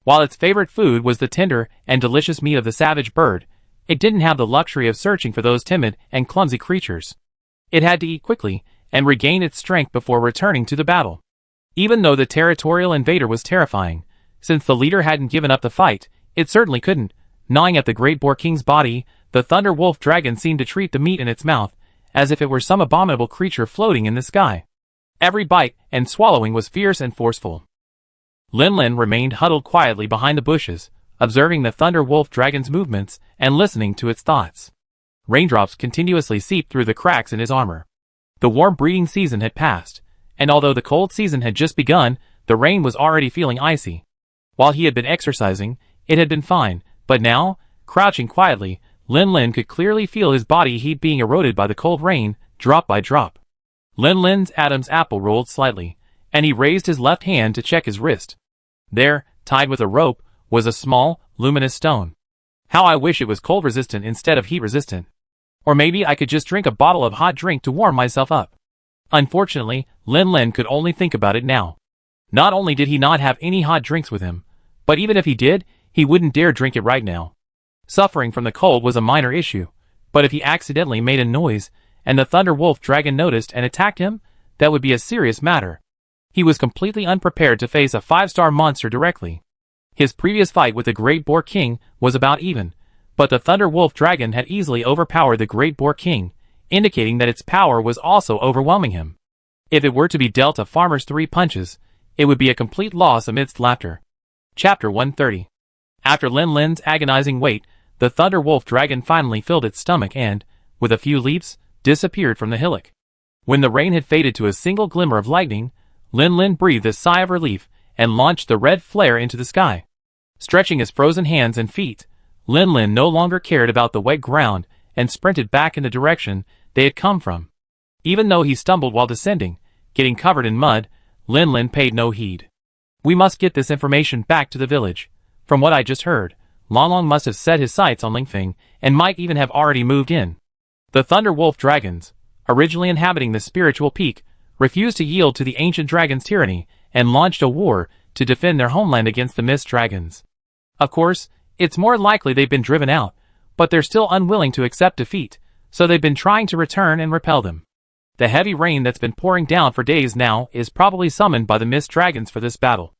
While its favorite food was the tender and delicious meat of the savage bird, it didn't have the luxury of searching for those timid and clumsy creatures. It had to eat quickly and regain its strength before returning to the battle. Even though the territorial invader was terrifying, since the leader hadn't given up the fight, it certainly couldn't. Gnawing at the great boar king's body, the Thunder Wolf Dragon seemed to treat the meat in its mouth as if it were some abominable creature floating in the sky. Every bite and swallowing was fierce and forceful. Lin remained huddled quietly behind the bushes, observing the Thunder Wolf Dragon's movements and listening to its thoughts. Raindrops continuously seeped through the cracks in his armor. The warm breeding season had passed, and although the cold season had just begun, the rain was already feeling icy. While he had been exercising, it had been fine, but now, crouching quietly, Lin could clearly feel his body heat being eroded by the cold rain, drop by drop. Lin's Adam's apple rolled slightly, and he raised his left hand to check his wrist. There, tied with a rope, was a small, luminous stone. How I wish it was cold-resistant instead of heat-resistant. Or maybe I could just drink a bottle of hot drink to warm myself up. Unfortunately, Lin could only think about it now. Not only did he not have any hot drinks with him, but even if he did, he wouldn't dare drink it right now. Suffering from the cold was a minor issue, but if he accidentally made a noise, and the Thunder Wolf Dragon noticed and attacked him, that would be a serious matter. He was completely unprepared to face a 5-star monster directly. His previous fight with the Great Boar King was about even, but the Thunder Wolf Dragon had easily overpowered the Great Boar King, indicating that its power was also overwhelming him. If it were to be dealt a farmer's 3 punches, it would be a complete loss amidst laughter. Chapter 130. After Lin's agonizing wait, the Thunder Wolf Dragon finally filled its stomach and, with a few leaps, disappeared from the hillock. When the rain had faded to a single glimmer of lightning, Lin breathed a sigh of relief and launched the red flare into the sky. Stretching his frozen hands and feet, Lin no longer cared about the wet ground and sprinted back in the direction they had come from. Even though he stumbled while descending, getting covered in mud, Lin paid no heed. We must get this information back to the village. From what I just heard, Long must have set his sights on Lingfeng and might even have already moved in. The Thunder Wolf Dragons, originally inhabiting the spiritual peak, refused to yield to the ancient dragon's tyranny and launched a war to defend their homeland against the Mist Dragons. Of course, it's more likely they've been driven out, but they're still unwilling to accept defeat, so they've been trying to return and repel them. The heavy rain that's been pouring down for days now is probably summoned by the Mist Dragons for this battle.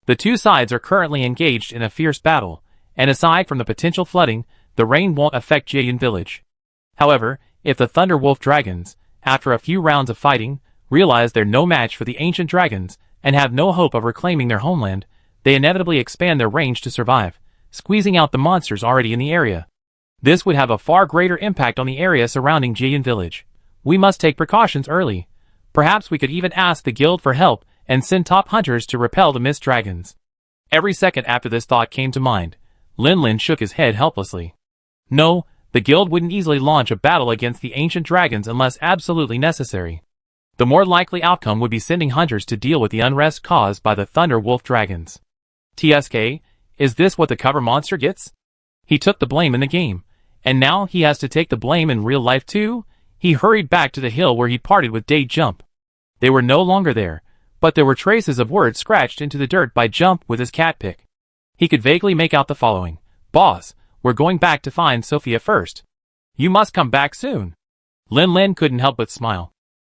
The two sides are currently engaged in a fierce battle, and aside from the potential flooding, the rain won't affect Jian Village. However, if the Thunder Wolf Dragons, after a few rounds of fighting, realize they're no match for the ancient dragons and have no hope of reclaiming their homeland, they inevitably expand their range to survive, squeezing out the monsters already in the area. This would have a far greater impact on the area surrounding Jian Village. We must take precautions early. Perhaps we could even ask the guild for help and send top hunters to repel the Mist Dragons. Every second after this thought came to mind, Lin shook his head helplessly. No, the guild wouldn't easily launch a battle against the ancient dragons unless absolutely necessary. The more likely outcome would be sending hunters to deal with the unrest caused by the Thunder Wolf Dragons. TSK, is this what the cover monster gets? He took the blame in the game, and now he has to take the blame in real life too? He hurried back to the hill where he'd parted with Date Jump. They were no longer there, but there were traces of words scratched into the dirt by Jump with his cat pick. He could vaguely make out the following: "Boss, we're going back to find Sophia first. You must come back soon." Lin couldn't help but smile.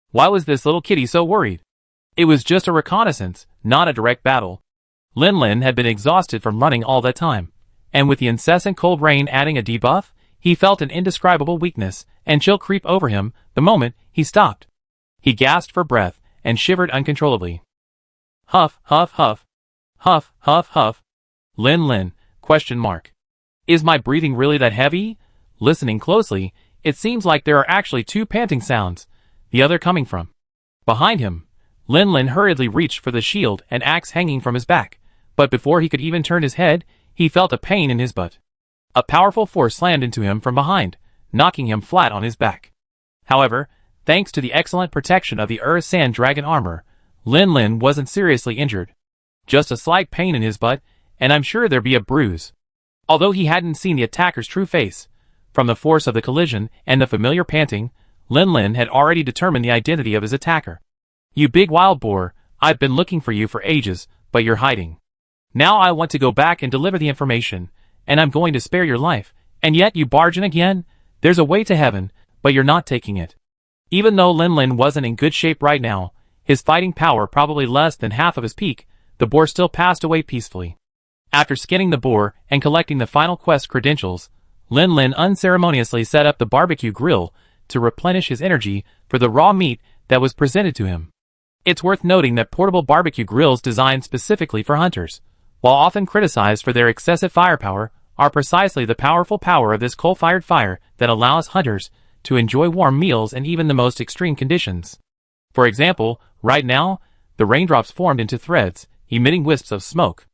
Why was this little kitty so worried? It was just a reconnaissance, not a direct battle. Lin had been exhausted from running all that time, and with the incessant cold rain adding a debuff, he felt an indescribable weakness and chill creep over him the moment he stopped. He gasped for breath and shivered uncontrollably. Huff, huff, huff. Huff, huff, huff. Lin, question mark. Is my breathing really that heavy? Listening closely, it seems like there are actually two panting sounds, the other coming from behind him. Lin hurriedly reached for the shield and axe hanging from his back, but before he could even turn his head, he felt a pain in his butt. A powerful force slammed into him from behind, knocking him flat on his back. However, thanks to the excellent protection of the Sand Dragon armor, Lin wasn't seriously injured. Just a slight pain in his butt, and I'm sure there'd be a bruise. Although he hadn't seen the attacker's true face, from the force of the collision and the familiar panting, Lin had already determined the identity of his attacker. "You big wild boar, I've been looking for you for ages, but you're hiding. Now I want to go back and deliver the information, and I'm going to spare your life, and yet you barge in again? There's a way to heaven, but you're not taking it." Even though Lin wasn't in good shape right now, his fighting power probably less than half of his peak, the boar still passed away peacefully. After skinning the boar and collecting the final quest credentials, Lin unceremoniously set up the barbecue grill to replenish his energy for the raw meat that was presented to him. It's worth noting that portable barbecue grills designed specifically for hunters, while often criticized for their excessive firepower, are precisely the powerful power of this coal-fired fire that allows hunters to enjoy warm meals in even the most extreme conditions. For example, right now, the raindrops formed into threads, emitting wisps of smoke.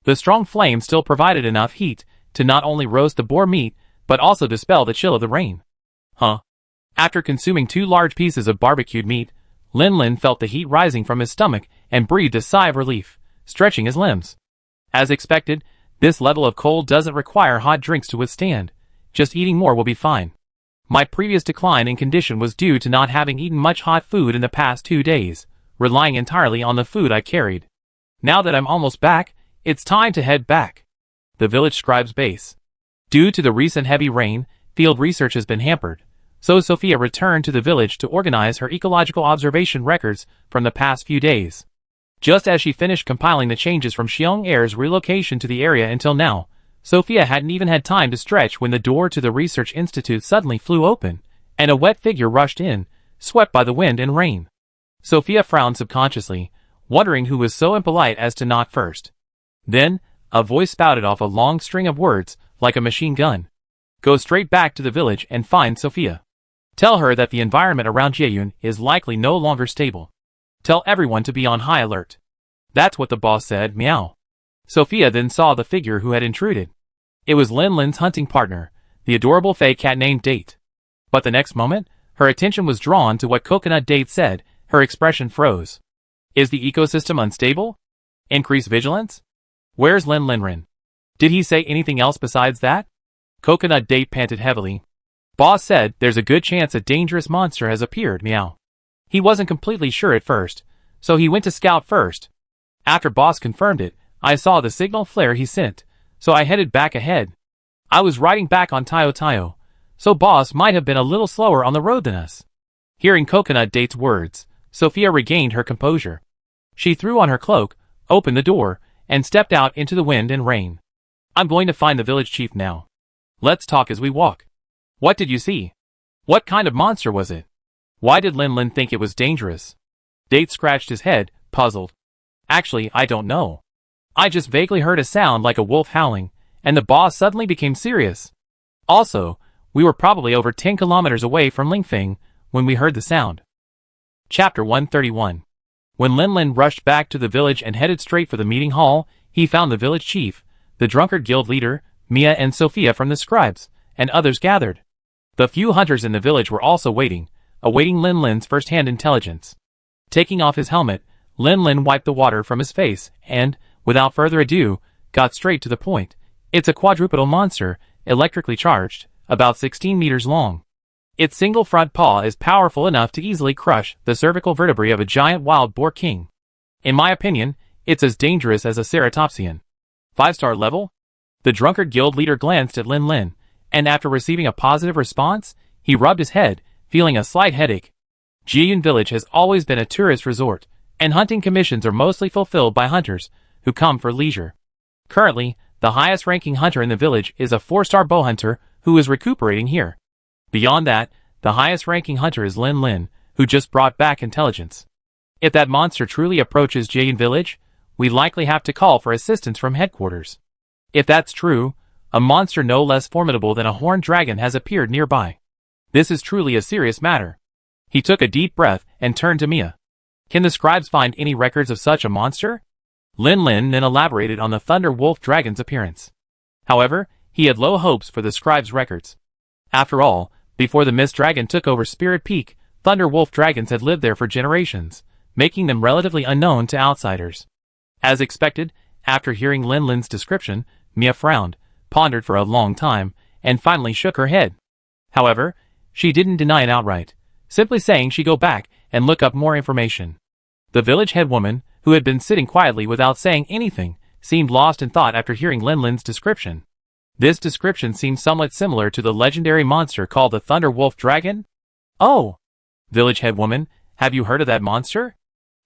The strong flame still provided enough heat to not only roast the boar meat, but also dispel the chill of the rain. After consuming 2 large pieces of barbecued meat, Lin felt the heat rising from his stomach and breathed a sigh of relief, stretching his limbs. As expected, this level of cold doesn't require hot drinks to withstand. Just eating more will be fine. My previous decline in condition was due to not having eaten much hot food in the past 2 days, relying entirely on the food I carried. Now that I'm almost back, it's time to head back. The village scribe's base. Due to the recent heavy rain, field research has been hampered, so Sophia returned to the village to organize her ecological observation records from the past few days. Just as she finished compiling the changes from Xiong Air's relocation to the area until now, Sophia hadn't even had time to stretch when the door to the research institute suddenly flew open, and a wet figure rushed in, swept by the wind and rain. Sophia frowned subconsciously, wondering who was so impolite as to knock first. Then, a voice spouted off a long string of words, like a machine gun. "Go straight back to the village and find Sophia. Tell her that the environment around Jieyun is likely no longer stable. Tell everyone to be on high alert." That's what the boss said, meow. Sophia then saw the figure who had intruded. It was Lin's hunting partner, the adorable fey cat named Date. But the next moment, her attention was drawn to what Coconut Date said. Her expression froze. Is the ecosystem unstable? Increase vigilance? Where's Lin? Did he say anything else besides that? Coconut Date panted heavily. Boss said there's a good chance a dangerous monster has appeared, meow. He wasn't completely sure at first, so he went to scout first. After Boss confirmed it, I saw the signal flare he sent, so I headed back ahead. I was riding back on Tayo, so Boss might have been a little slower on the road than us. Hearing Coconut Date's words, Sophia regained her composure. She threw on her cloak, opened the door, and stepped out into the wind and rain. I'm going to find the village chief now. Let's talk as we walk. What did you see? What kind of monster was it? Why did Lin think it was dangerous? Date scratched his head, puzzled. Actually, I don't know. I just vaguely heard a sound like a wolf howling, and the boss suddenly became serious. Also, we were probably over 10 kilometers away from Lingfeng when we heard the sound. Chapter 131. When Lin rushed back to the village and headed straight for the meeting hall, he found the village chief, the drunkard guild leader, Mia and Sophia from the scribes, and others gathered. The few hunters in the village were also waiting, awaiting Lin's first-hand intelligence. Taking off his helmet, Lin wiped the water from his face and, without further ado, got straight to the point. It's a quadrupedal monster, electrically charged, about 16 meters long. Its single front paw is powerful enough to easily crush the cervical vertebrae of a giant wild boar king. In my opinion, it's as dangerous as a ceratopsian. 5-star level? The drunkard guild leader glanced at Lin Lin, and after receiving a positive response, he rubbed his head, feeling a slight headache. Jieyun Village has always been a tourist resort, and hunting commissions are mostly fulfilled by hunters who come for leisure. Currently, the highest-ranking hunter in the village is a 4-star bow hunter who is recuperating here. Beyond that, the highest-ranking hunter is Lin Lin, who just brought back intelligence. If that monster truly approaches Jieyun Village, we likely have to call for assistance from headquarters. If that's true, a monster no less formidable than a horned dragon has appeared nearby. This is truly a serious matter. He took a deep breath and turned to Mia. Can the scribes find any records of such a monster? Lin Lin then elaborated on the Thunder Wolf Dragon's appearance. However, he had low hopes for the scribes' records. After all, before the Mist Dragon took over Spirit Peak, Thunder Wolf Dragons had lived there for generations, making them relatively unknown to outsiders. As expected, after hearing Lin Lin's description, Mia frowned, pondered for a long time, and finally shook her head. However, she didn't deny it outright, simply saying she'd go back and look up more information. The village headwoman, who had been sitting quietly without saying anything, seemed lost in thought after hearing Lin Lin's description. This description seemed somewhat similar to the legendary monster called the Thunder Wolf Dragon. Oh! Village headwoman, have you heard of that monster?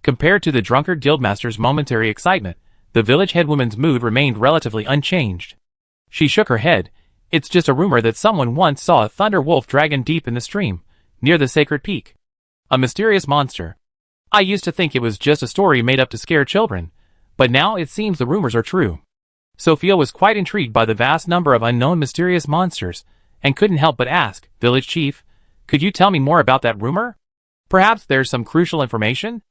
Compared to the drunkard guildmaster's momentary excitement, the village headwoman's mood remained relatively unchanged. She shook her head. It's just a rumor that someone once saw a Thunder Wolf Dragon deep in the stream, near the sacred peak. A mysterious monster. I used to think it was just a story made up to scare children, but now it seems the rumors are true. Sophia was quite intrigued by the vast number of unknown mysterious monsters, and couldn't help but ask, Village Chief, could you tell me more about that rumor? Perhaps there's some crucial information?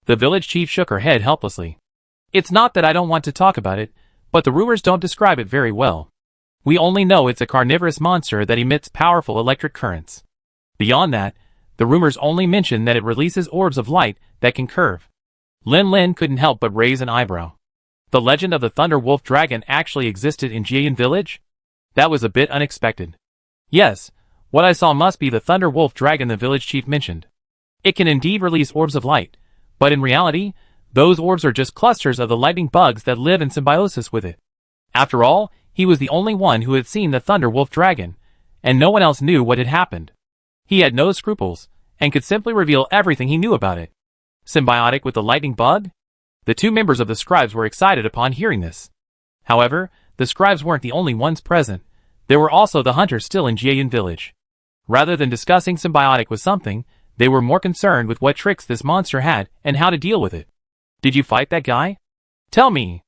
The village chief shook her head helplessly. It's not that I don't want to talk about it, but the rumors don't describe it very well. We only know it's a carnivorous monster that emits powerful electric currents. Beyond that, the rumors only mention that it releases orbs of light that can curve. Lin Lin couldn't help but raise an eyebrow. The legend of the Thunder Wolf Dragon actually existed in Jieyun Village? That was a bit unexpected. Yes, what I saw must be the Thunder Wolf Dragon the village chief mentioned. It can indeed release orbs of light, but in reality, those orbs are just clusters of the lightning bugs that live in symbiosis with it. After all, he was the only one who had seen the Thunder Wolf Dragon, and no one else knew what had happened. He had no scruples, and could simply reveal everything he knew about it. Symbiotic with the lightning bug? The two members of the scribes were excited upon hearing this. However, the scribes weren't the only ones present. There were also the hunters still in Jieyun Village. Rather than discussing symbiotic with something, they were more concerned with what tricks this monster had and how to deal with it. Did you fight that guy? Tell me.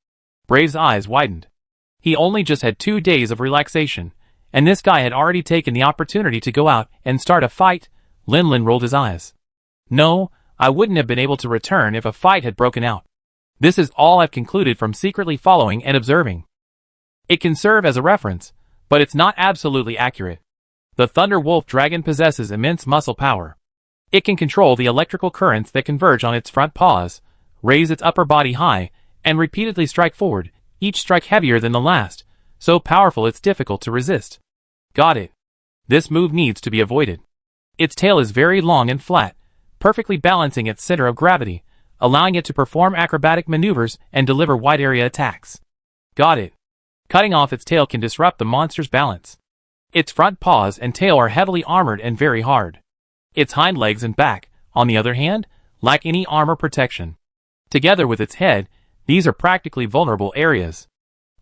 Brave's eyes widened. He only just had 2 days of relaxation, and this guy had already taken the opportunity to go out and start a fight. Lin Lin rolled his eyes. No, I wouldn't have been able to return if a fight had broken out. This is all I've concluded from secretly following and observing. It can serve as a reference, but it's not absolutely accurate. The Thunder Wolf Dragon possesses immense muscle power. It can control the electrical currents that converge on its front paws, raise its upper body high, and repeatedly strike forward, each strike heavier than the last, so powerful it's difficult to resist. Got it. This move needs to be avoided. Its tail is very long and flat, perfectly balancing its center of gravity, allowing it to perform acrobatic maneuvers and deliver wide-area attacks. Got it. Cutting off its tail can disrupt the monster's balance. Its front paws and tail are heavily armored and very hard. Its hind legs and back, on the other hand, lack any armor protection. Together with its head, these are practically vulnerable areas.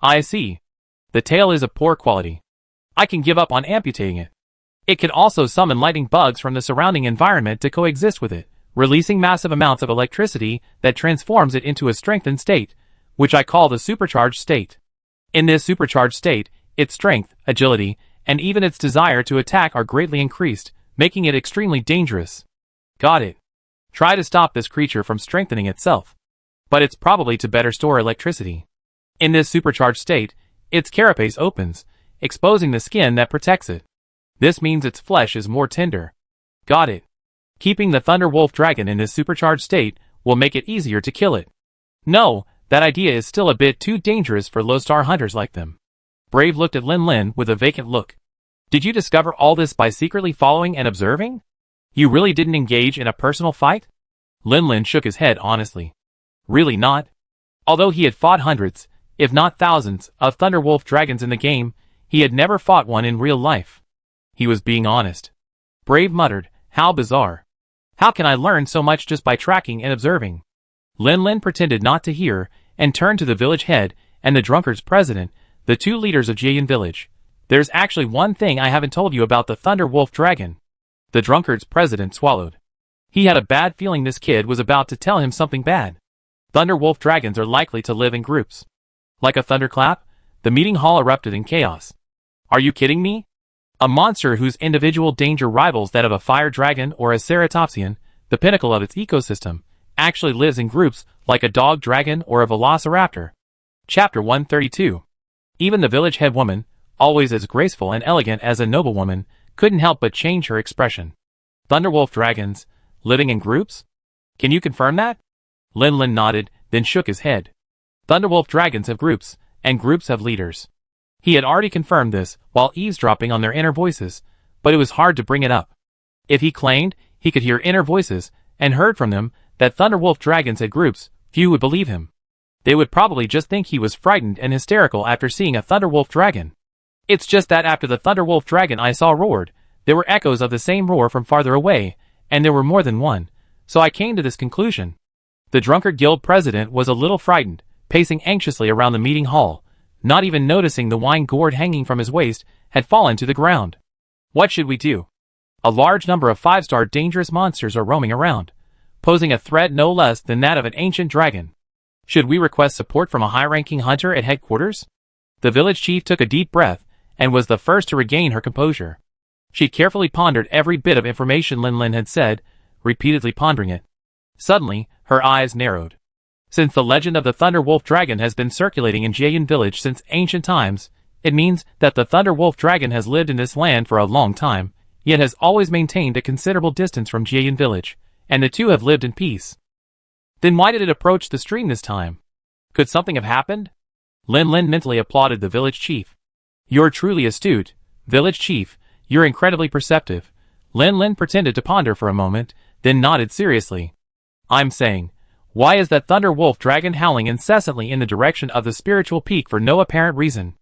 I see. The tail is of poor quality. I can give up on amputating it. It can also summon lightning bugs from the surrounding environment to coexist with it, releasing massive amounts of electricity that transforms it into a strengthened state, which I call the supercharged state. In this supercharged state, its strength, agility, and even its desire to attack are greatly increased, making it extremely dangerous. Got it. Try to stop this creature from strengthening itself. But it's probably to better store electricity. In this supercharged state, its carapace opens, exposing the skin that protects it. This means its flesh is more tender. Got it. Keeping the Thunder Wolf Dragon in this supercharged state will make it easier to kill it. No, that idea is still a bit too dangerous for low-star hunters like them. Brave looked at Lin Lin with a vacant look. Did you discover all this by secretly following and observing? You really didn't engage in a personal fight? Lin Lin shook his head honestly. Really not. Although he had fought hundreds, if not thousands, of Thunderwolf dragons in the game, he had never fought one in real life. He was being honest. Brave muttered, how bizarre. How can I learn so much just by tracking and observing? Lin Lin pretended not to hear, and turned to the village head and the drunkard's president, the two leaders of Jian Village. There's actually one thing I haven't told you about the Thunderwolf dragon. The drunkard's president swallowed. He had a bad feeling this kid was about to tell him something bad. Thunderwolf dragons are likely to live in groups. Like a thunderclap, the meeting hall erupted in chaos. Are you kidding me? A monster whose individual danger rivals that of a fire dragon or a ceratopsian, the pinnacle of its ecosystem, actually lives in groups like a dog dragon or a velociraptor. Chapter 132. Even the village head woman, always as graceful and elegant as a noblewoman, couldn't help but change her expression. Thunderwolf dragons, living in groups? Can you confirm that? Lin Lin nodded, then shook his head. Thunderwolf dragons have groups, and groups have leaders. He had already confirmed this while eavesdropping on their inner voices, but it was hard to bring it up. If he claimed he could hear inner voices and heard from them that Thunderwolf dragons had groups, few would believe him. They would probably just think he was frightened and hysterical after seeing a Thunderwolf dragon. It's just that after the Thunderwolf dragon I saw roared, there were echoes of the same roar from farther away, and there were more than one, so I came to this conclusion. The Drunkard Guild president was a little frightened, pacing anxiously around the meeting hall, not even noticing the wine gourd hanging from his waist had fallen to the ground. What should we do? A large number of 5-star dangerous monsters are roaming around, posing a threat no less than that of an ancient dragon. Should we request support from a high-ranking hunter at headquarters? The village chief took a deep breath and was the first to regain her composure. She carefully pondered every bit of information Lin Lin had said, repeatedly pondering it. Suddenly, her eyes narrowed. Since the legend of the Thunderwolf dragon has been circulating in Jian Village since ancient times, it means that the Thunderwolf dragon has lived in this land for a long time, yet has always maintained a considerable distance from Jian Village, and the two have lived in peace. Then why did it approach the stream this time? Could something have happened? Lin Lin mentally applauded the village chief. You're truly astute, village chief, you're incredibly perceptive. Lin Lin pretended to ponder for a moment, then nodded seriously. I'm saying, why is that Thunderwolf dragon howling incessantly in the direction of the spiritual peak for no apparent reason?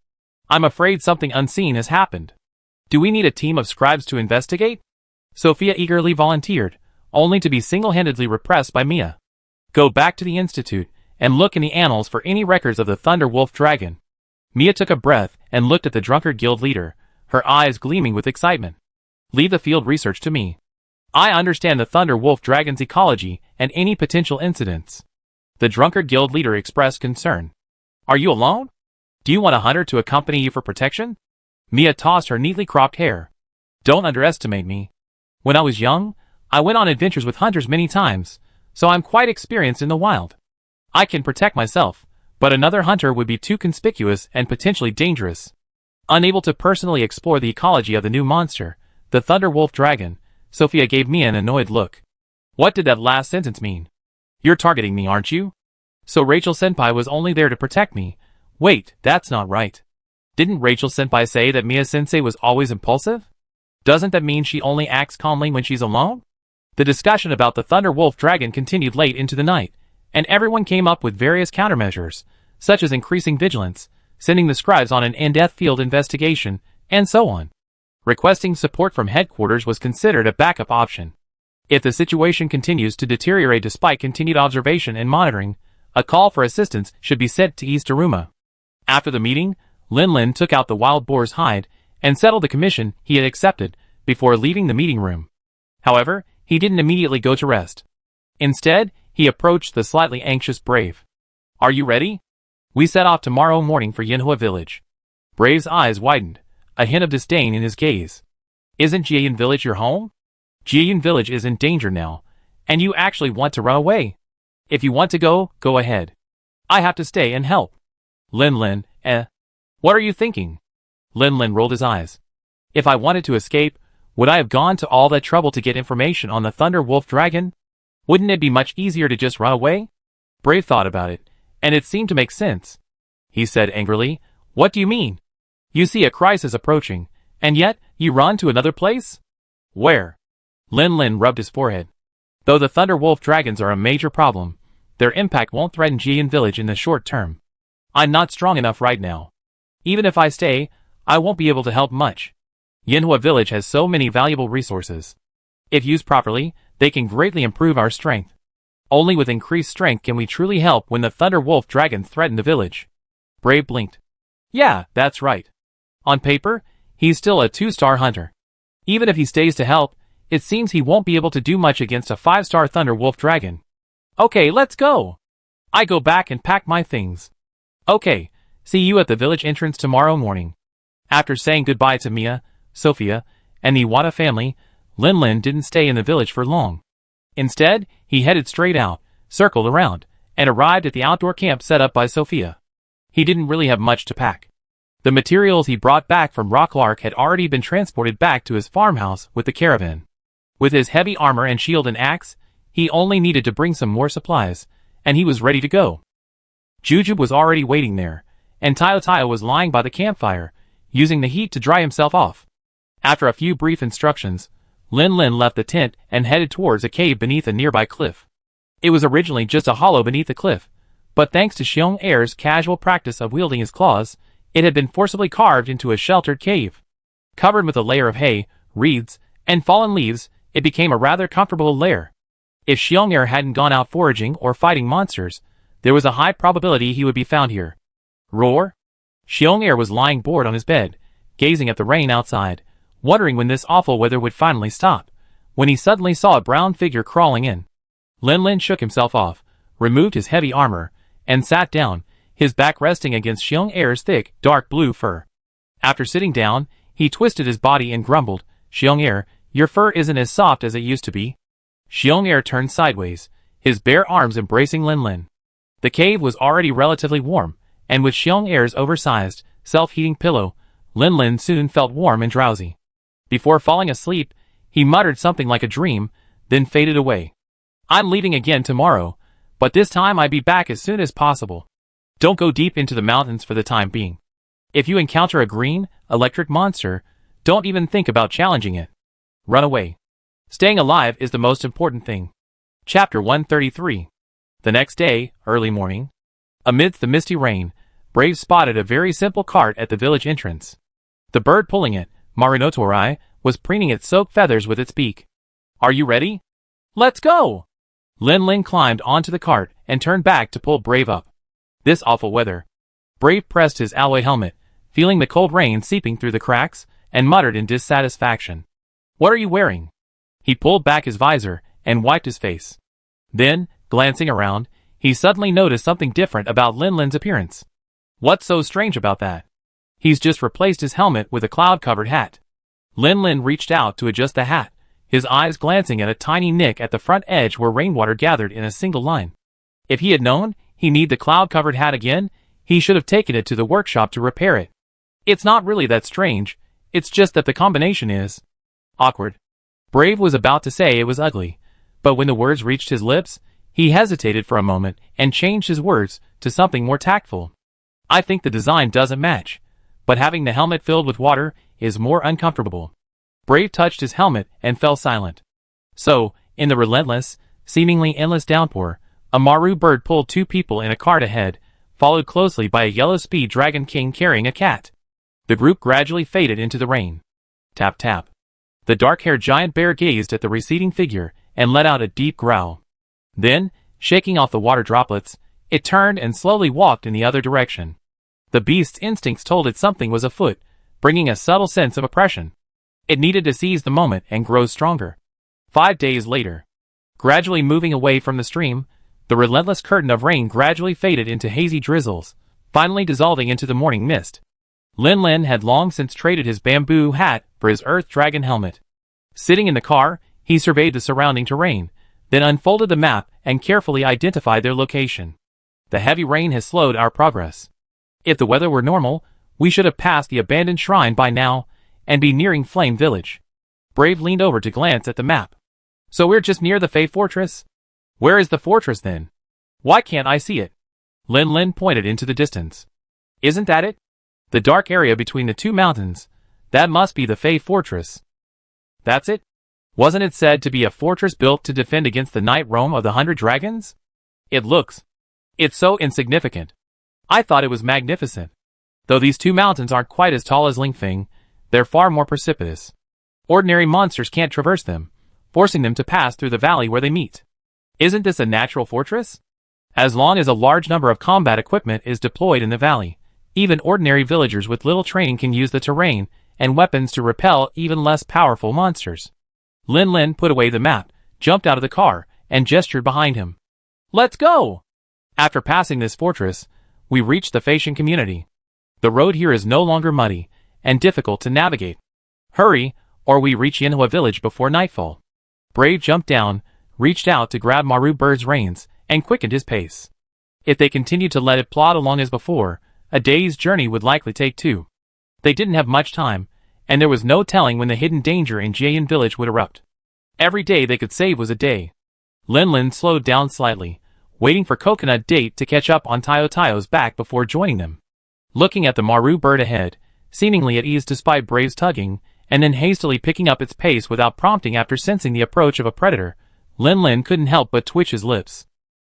I'm afraid something unseen has happened. Do we need a team of scribes to investigate? Sophia eagerly volunteered, only to be single-handedly repressed by Mia. Go back to the institute and look in the annals for any records of the Thunderwolf dragon. Mia took a breath and looked at the Drunkard Guild leader, her eyes gleaming with excitement. Leave the field research to me. I understand the Thunderwolf dragon's ecology and any potential incidents. The Drunkard Guild leader expressed concern. Are you alone? Do you want a hunter to accompany you for protection? Mia tossed her neatly cropped hair. Don't underestimate me. When I was young, I went on adventures with hunters many times, so I'm quite experienced in the wild. I can protect myself, but another hunter would be too conspicuous and potentially dangerous. Unable to personally explore the ecology of the new monster, the Thunderwolf dragon, Sophia gave Mia an annoyed look. What did that last sentence mean? You're targeting me, aren't you? So Rachel Senpai was only there to protect me. Wait, that's not right. Didn't Rachel Senpai say that Mia-sensei was always impulsive? Doesn't that mean she only acts calmly when she's alone? The discussion about the Thunderwolf dragon continued late into the night, and everyone came up with various countermeasures, such as increasing vigilance, sending the scribes on an in-depth field investigation, and so on. Requesting support from headquarters was considered a backup option. If the situation continues to deteriorate despite continued observation and monitoring, a call for assistance should be sent to East Aruma. After the meeting, Lin Lin took out the wild boar's hide and settled the commission he had accepted before leaving the meeting room. However, he didn't immediately go to rest. Instead, he approached the slightly anxious Brave. Are you ready? We set off tomorrow morning for Yanhua Village. Brave's eyes widened, a hint of disdain in his gaze. Isn't Jian Village your home? Jian Village is in danger now, and you actually want to run away. If you want to go, go ahead. I have to stay and help. Lin Lin, What are you thinking? Lin Lin rolled his eyes. If I wanted to escape, would I have gone to all that trouble to get information on the Thunderwolf dragon? Wouldn't it be much easier to just run away? Brave thought about it, and it seemed to make sense. He said angrily, What do you mean? You see a crisis approaching, and yet you run to another place? Where? Lin Lin rubbed his forehead. Though the Thunder Wolf dragons are a major problem, their impact won't threaten Jian Village in the short term. I'm not strong enough right now. Even if I stay, I won't be able to help much. Yinhua Village has so many valuable resources. If used properly, they can greatly improve our strength. Only with increased strength can we truly help when the Thunder Wolf dragons threaten the village. Brave blinked. Yeah, that's right. On paper, he's still a 2-star hunter. Even if he stays to help, it seems he won't be able to do much against a 5-star Thunder Wolf dragon. Okay, let's go. I go back and pack my things. Okay, see you at the village entrance tomorrow morning. After saying goodbye to Mia, Sophia, and the Iwata family, Lin Lin didn't stay in the village for long. Instead, he headed straight out, circled around, and arrived at the outdoor camp set up by Sophia. He didn't really have much to pack. The materials he brought back from Rocklark had already been transported back to his farmhouse with the caravan. With his heavy armor and shield and axe, he only needed to bring some more supplies, and he was ready to go. Jujube was already waiting there, and Tayo was lying by the campfire, using the heat to dry himself off. After a few brief instructions, Lin Lin left the tent and headed towards a cave beneath a nearby cliff. It was originally just a hollow beneath the cliff, but thanks to Xiong Air's casual practice of wielding his claws, it had been forcibly carved into a sheltered cave. Covered with a layer of hay, reeds, and fallen leaves, it became a rather comfortable lair. If Xiong Air hadn't gone out foraging or fighting monsters, there was a high probability he would be found here. Roar! Xiong Air was lying bored on his bed, gazing at the rain outside, wondering when this awful weather would finally stop, when he suddenly saw a brown figure crawling in. Lin Lin shook himself off, removed his heavy armor, and sat down, his back resting against Xiong Air's thick, dark blue fur. After sitting down, he twisted his body and grumbled, "Xiong Air, your fur isn't as soft as it used to be." Xiong Air turned sideways, his bare arms embracing Lin Lin. The cave was already relatively warm, and with Xiong Air's oversized, self-heating pillow, Lin Lin soon felt warm and drowsy. Before falling asleep, he muttered something like a dream, then faded away. "I'm leaving again tomorrow, but this time I'll be back as soon as possible. Don't go deep into the mountains for the time being. If you encounter a green, electric monster, don't even think about challenging it. Run away. Staying alive is the most important thing." Chapter 133. The next day, early morning. Amidst the misty rain, Brave spotted a very simple cart at the village entrance. The bird pulling it, Marunotorai, was preening its soaked feathers with its beak. "Are you ready? Let's go!" Lin Lin climbed onto the cart and turned back to pull Brave up. This awful weather. Brave pressed his alloy helmet, feeling the cold rain seeping through the cracks, and muttered in dissatisfaction. "What are you wearing?" He pulled back his visor and wiped his face. Then, glancing around, he suddenly noticed something different about Lin Lin's appearance. What's so strange about that? He's just replaced his helmet with a cloud-covered hat. Lin Lin reached out to adjust the hat, his eyes glancing at a tiny nick at the front edge where rainwater gathered in a single line. If he had known he needed the cloud-covered hat again, he should have taken it to the workshop to repair it. It's not really that strange, it's just that the combination is awkward. Brave was about to say it was ugly, but when the words reached his lips, he hesitated for a moment and changed his words to something more tactful. "I think the design doesn't match, but having the helmet filled with water is more uncomfortable." Brave touched his helmet and fell silent. So, in the relentless, seemingly endless downpour, a Maru bird pulled two people in a cart ahead, followed closely by a yellow speed dragon king carrying a cat. The group gradually faded into the rain. Tap tap. The dark-haired giant bear gazed at the receding figure and let out a deep growl. Then, shaking off the water droplets, it turned and slowly walked in the other direction. The beast's instincts told it something was afoot, bringing a subtle sense of oppression. It needed to seize the moment and grow stronger. 5 days later. Gradually moving away from the stream, the relentless curtain of rain gradually faded into hazy drizzles, finally dissolving into the morning mist. Lin Lin had long since traded his bamboo hat for his earth dragon helmet. Sitting in the car, he surveyed the surrounding terrain, then unfolded the map and carefully identified their location. The heavy rain has slowed our progress. If the weather were normal, we should have passed the abandoned shrine by now and be nearing Flame Village. Brave leaned over to glance at the map. "So we're just near the Fey Fortress? Where is the fortress then? Why can't I see it?" Lin Lin pointed into the distance. "Isn't that it? The dark area between the two mountains. That must be the Fey Fortress. That's it? Wasn't it said to be a fortress built to defend against the night roam of the 100 dragons? It's so insignificant. I thought it was magnificent. Though these two mountains aren't quite as tall as Lingfeng, they're far more precipitous. Ordinary monsters can't traverse them, forcing them to pass through the valley where they meet. Isn't this a natural fortress? As long as a large number of combat equipment is deployed in the valley, even ordinary villagers with little training can use the terrain and weapons to repel even less powerful monsters. Lin Lin put away the map, jumped out of the car, and gestured behind him. Let's go! After passing this fortress, we reached the Facian community. The road here is no longer muddy and difficult to navigate. Hurry, or we reach Yanhua village before nightfall. Brave jumped down, reached out to grab Maru Bird's reins, and quickened his pace. If they continued to let it plod along as before, a day's journey would likely take 2. They didn't have much time, and there was no telling when the hidden danger in Jian village would erupt. Every day they could save was a day. Lin Lin slowed down slightly, waiting for Coconut Date to catch up on Tayo Tayo's back before joining them. Looking at the Maru Bird ahead, seemingly at ease despite Brave's tugging, and then hastily picking up its pace without prompting after sensing the approach of a predator, Lin Lin couldn't help but twitch his lips.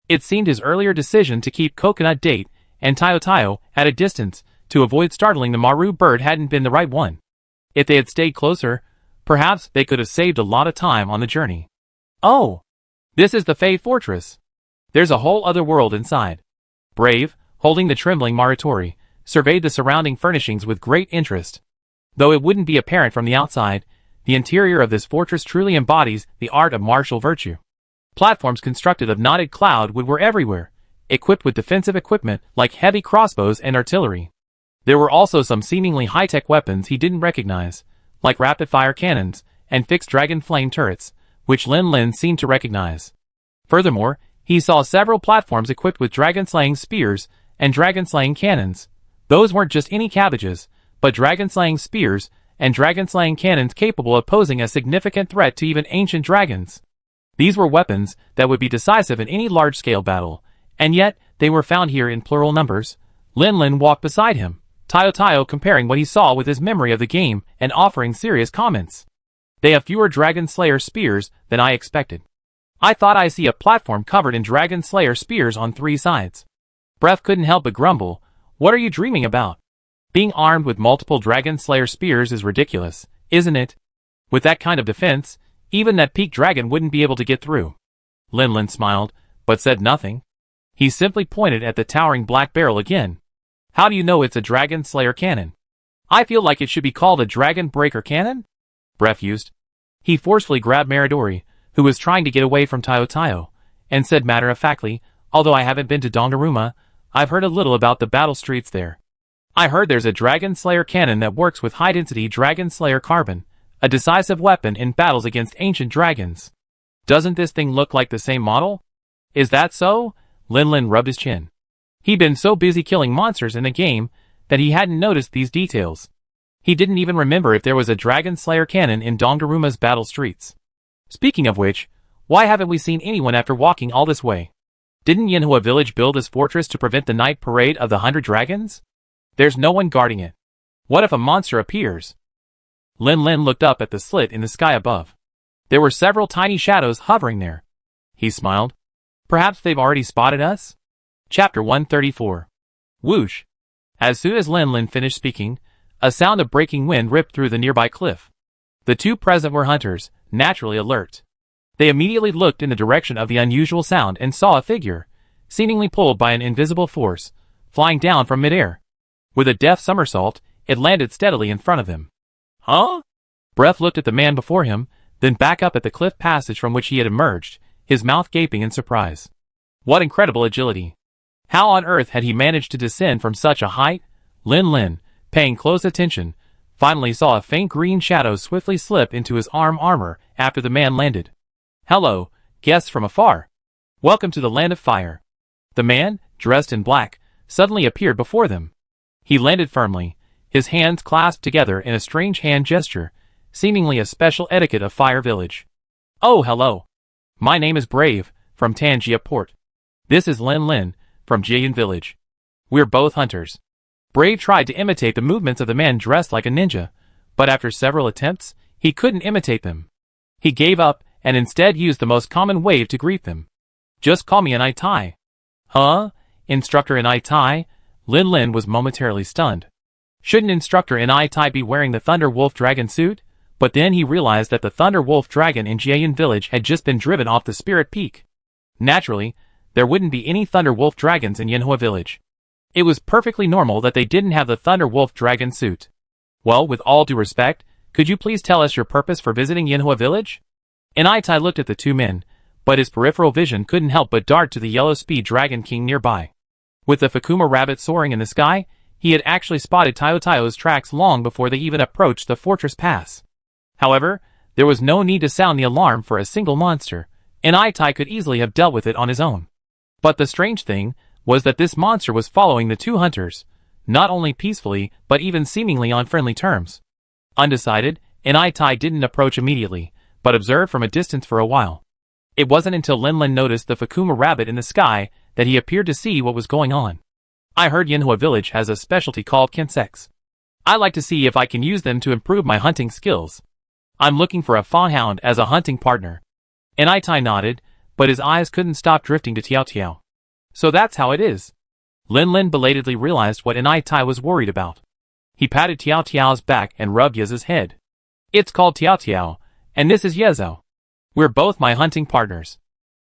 It seemed his earlier decision to keep Coconut Date and Tayo Tayo at a distance to avoid startling the Maru Bird hadn't been the right one. If they had stayed closer, perhaps they could have saved a lot of time on the journey. Oh! This is the Fey Fortress. There's a whole other world inside. Brave, holding the trembling Maritori, surveyed the surrounding furnishings with great interest. Though it wouldn't be apparent from the outside, the interior of this fortress truly embodies the art of martial virtue. Platforms constructed of knotted cloud wood were everywhere, equipped with defensive equipment like heavy crossbows and artillery. There were also some seemingly high-tech weapons he didn't recognize, like rapid-fire cannons and fixed dragon flame turrets, which Lin Lin seemed to recognize. Furthermore, he saw several platforms equipped with dragon-slaying spears and dragon-slaying cannons. Those weren't just any cabbages, but dragon-slaying spears and dragon-slaying cannons capable of posing a significant threat to even ancient dragons. These were weapons that would be decisive in any large-scale battle, and yet they were found here in plural numbers. Lin Lin walked beside him, Tayo Tayo comparing what he saw with his memory of the game and offering serious comments. They have fewer Dragon Slayer spears than I expected. I thought I see a platform covered in Dragon Slayer spears on 3 sides. Breath couldn't help but grumble, what are you dreaming about? Being armed with multiple Dragon Slayer spears is ridiculous, isn't it? With that kind of defense, even that peak dragon wouldn't be able to get through. Lin Lin smiled, but said nothing. He simply pointed at the towering black barrel again. How do you know it's a Dragon Slayer cannon? I feel like it should be called a Dragon Breaker cannon? Breath used. He forcefully grabbed Maridori, who was trying to get away from Tayo Tayo, and said matter-of-factly, although I haven't been to Dongdaruma, I've heard a little about the battle streets there. I heard there's a Dragon Slayer cannon that works with high-density Dragon Slayer carbon, a decisive weapon in battles against ancient dragons. Doesn't this thing look like the same model? Is that so? Lin Lin rubbed his chin. He'd been so busy killing monsters in the game that he hadn't noticed these details. He didn't even remember if there was a Dragon Slayer cannon in Dongdaruma's battle streets. Speaking of which, why haven't we seen anyone after walking all this way? Didn't Yanhua village build this fortress to prevent the night parade of the 100 dragons? There's no one guarding it. What if a monster appears? Lin Lin looked up at the slit in the sky above. There were several tiny shadows hovering there. He smiled. Perhaps they've already spotted us? Chapter 134. Whoosh! As soon as Lin Lin finished speaking, a sound of breaking wind ripped through the nearby cliff. The two present were hunters, naturally alert. They immediately looked in the direction of the unusual sound and saw a figure, seemingly pulled by an invisible force, flying down from midair. With a deft somersault, it landed steadily in front of them. Huh? Breath looked at the man before him, then back up at the cliff passage from which he had emerged, his mouth gaping in surprise. What incredible agility! How on earth had he managed to descend from such a height? Lin Lin, paying close attention, finally saw a faint green shadow swiftly slip into his armor after the man landed. Hello, guests from afar. Welcome to the land of fire. The man, dressed in black, suddenly appeared before them. He landed firmly, his hands clasped together in a strange hand gesture, seemingly a special etiquette of Fire Village. Oh, hello. My name is Brave, from Tangia Port. This is Lin Lin, from Jian Village. We're both hunters. Brave tried to imitate the movements of the man dressed like a ninja, but after several attempts, he couldn't imitate them. He gave up, and instead used the most common wave to greet them. "Just call me an I Tai." "Huh? Instructor in I Tai?" Lin Lin was momentarily stunned. Shouldn't instructor in I Tai be wearing the Thunder Wolf Dragon suit? But then he realized that the Thunder Wolf Dragon in Jiayan Village had just been driven off the Spirit Peak. Naturally, there wouldn't be any Thunder Wolf Dragons in Yanhua Village. It was perfectly normal that they didn't have the Thunder Wolf Dragon suit. "Well, with all due respect, could you please tell us your purpose for visiting Yanhua Village?" Inaitai looked at the two men, but his peripheral vision couldn't help but dart to the Yellow Speed Dragon King nearby. With the Fakuma rabbit soaring in the sky, he had actually spotted Taio's tracks long before they even approached the fortress pass. However, there was no need to sound the alarm for a single monster, and Inaitai could easily have dealt with it on his own. But the strange thing was that this monster was following the two hunters, not only peacefully but even seemingly on friendly terms. Undecided, Inaitai didn't approach immediately, but observed from a distance for a while. It wasn't until Lin Lin noticed the Fakuma rabbit in the sky that he appeared to see what was going on. "I heard Yanhua Village has a specialty called Kinsex. I like to see if I can use them to improve my hunting skills. I'm looking for a fawnhound as a hunting partner." Inaitai nodded, but his eyes couldn't stop drifting to Tiao. "So that's how it is." Lin Lin belatedly realized what Inaitai was worried about. He patted Tiao's back and rubbed Yeza's head. "It's called Tiao, and this is Yezo. We're both my hunting partners."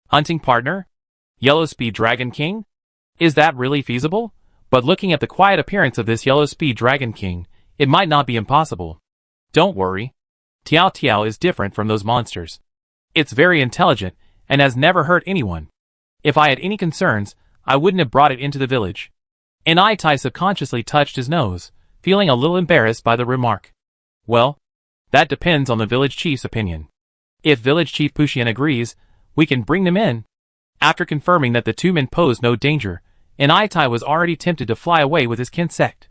"Hunting partner? Yellow Speed Dragon King? Is that really feasible?" But looking at the quiet appearance of this Yellow Speed Dragon King, it might not be impossible. "Don't worry. Tiao is different from those monsters. It's very intelligent and has never hurt anyone. If I had any concerns, I wouldn't have brought it into the village." Inaitai subconsciously touched his nose, feeling a little embarrassed by the remark. "Well, that depends on the village chief's opinion. If village chief Pushian agrees, we can bring them in." After confirming that the two men posed no danger, Inaitai was already tempted to fly away with his Kinsect.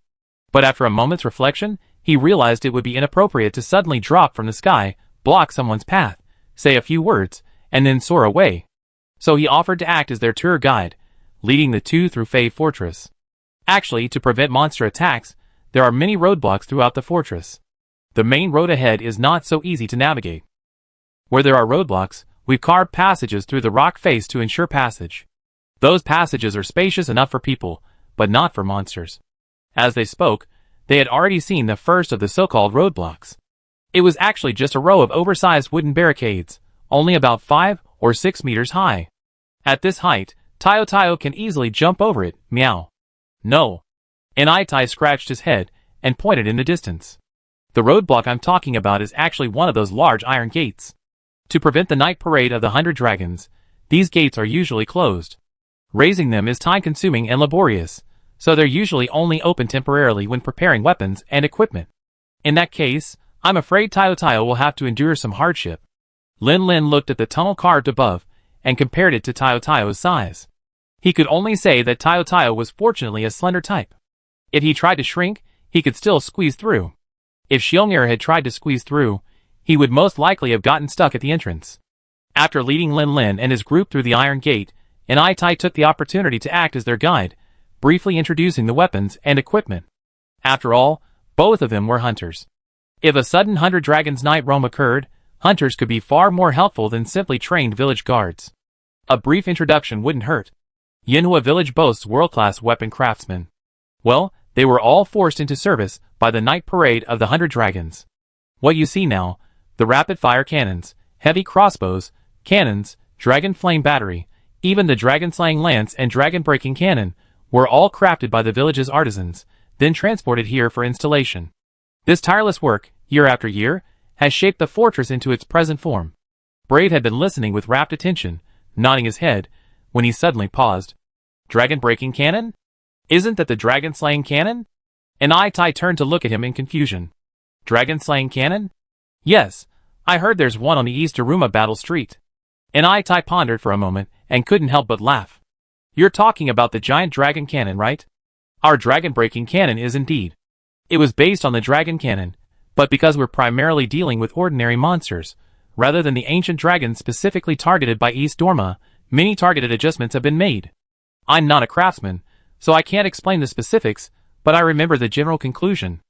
But after a moment's reflection, he realized it would be inappropriate to suddenly drop from the sky, block someone's path, say a few words, and then soar away. So he offered to act as their tour guide, leading the two through Fei Fortress. Actually, to prevent monster attacks, there are many roadblocks throughout the fortress. The main road ahead is not so easy to navigate. Where there are roadblocks, we've carved passages through the rock face to ensure passage. Those passages are spacious enough for people, but not for monsters. As they spoke, they had already seen the first of the so-called roadblocks. It was actually just a row of oversized wooden barricades, only about 5 or 6 meters high. At this height, Taio can easily jump over it, meow. "No." Inaitai scratched his head and pointed in the distance. "The roadblock I'm talking about is actually one of those large iron gates. To prevent the night parade of the 100 dragons, these gates are usually closed. Raising them is time-consuming and laborious, so they're usually only open temporarily when preparing weapons and equipment. In that case, I'm afraid Taio will have to endure some hardship." Lin Lin looked at the tunnel carved above and compared it to Taio's size. He could only say that Taio was fortunately a slender type. If he tried to shrink, he could still squeeze through. If Xiong'er had tried to squeeze through, he would most likely have gotten stuck at the entrance. After leading Lin Lin and his group through the iron gate, Inaitai took the opportunity to act as their guide, briefly introducing the weapons and equipment. After all, both of them were hunters. If a sudden 100 Dragons night roam occurred, hunters could be far more helpful than simply trained village guards. A brief introduction wouldn't hurt. Yanhua Village boasts world-class weapon craftsmen. Well, they were all forced into service by the night parade of the 100 Dragons. What you see now, the rapid-fire cannons, heavy crossbows, cannons, dragon flame battery, even the dragon-slaying lance and dragon-breaking cannon, were all crafted by the village's artisans, then transported here for installation. This tireless work, year after year, has shaped the fortress into its present form. Brave had been listening with rapt attention, nodding his head, when he suddenly paused. "Dragon-breaking cannon? Isn't that the dragon-slaying cannon?" Inaitai turned to look at him in confusion. "Dragon-slaying cannon? Yes, I heard there's one on the East Daruma Battle Street." Inaitai pondered for a moment and couldn't help but laugh. "You're talking about the giant dragon cannon, right? Our dragon-breaking cannon is indeed. It was based on the dragon cannon, but because we're primarily dealing with ordinary monsters, rather than the ancient dragons specifically targeted by East Dorma, many targeted adjustments have been made. I'm not a craftsman, so I can't explain the specifics, but I remember the general conclusion.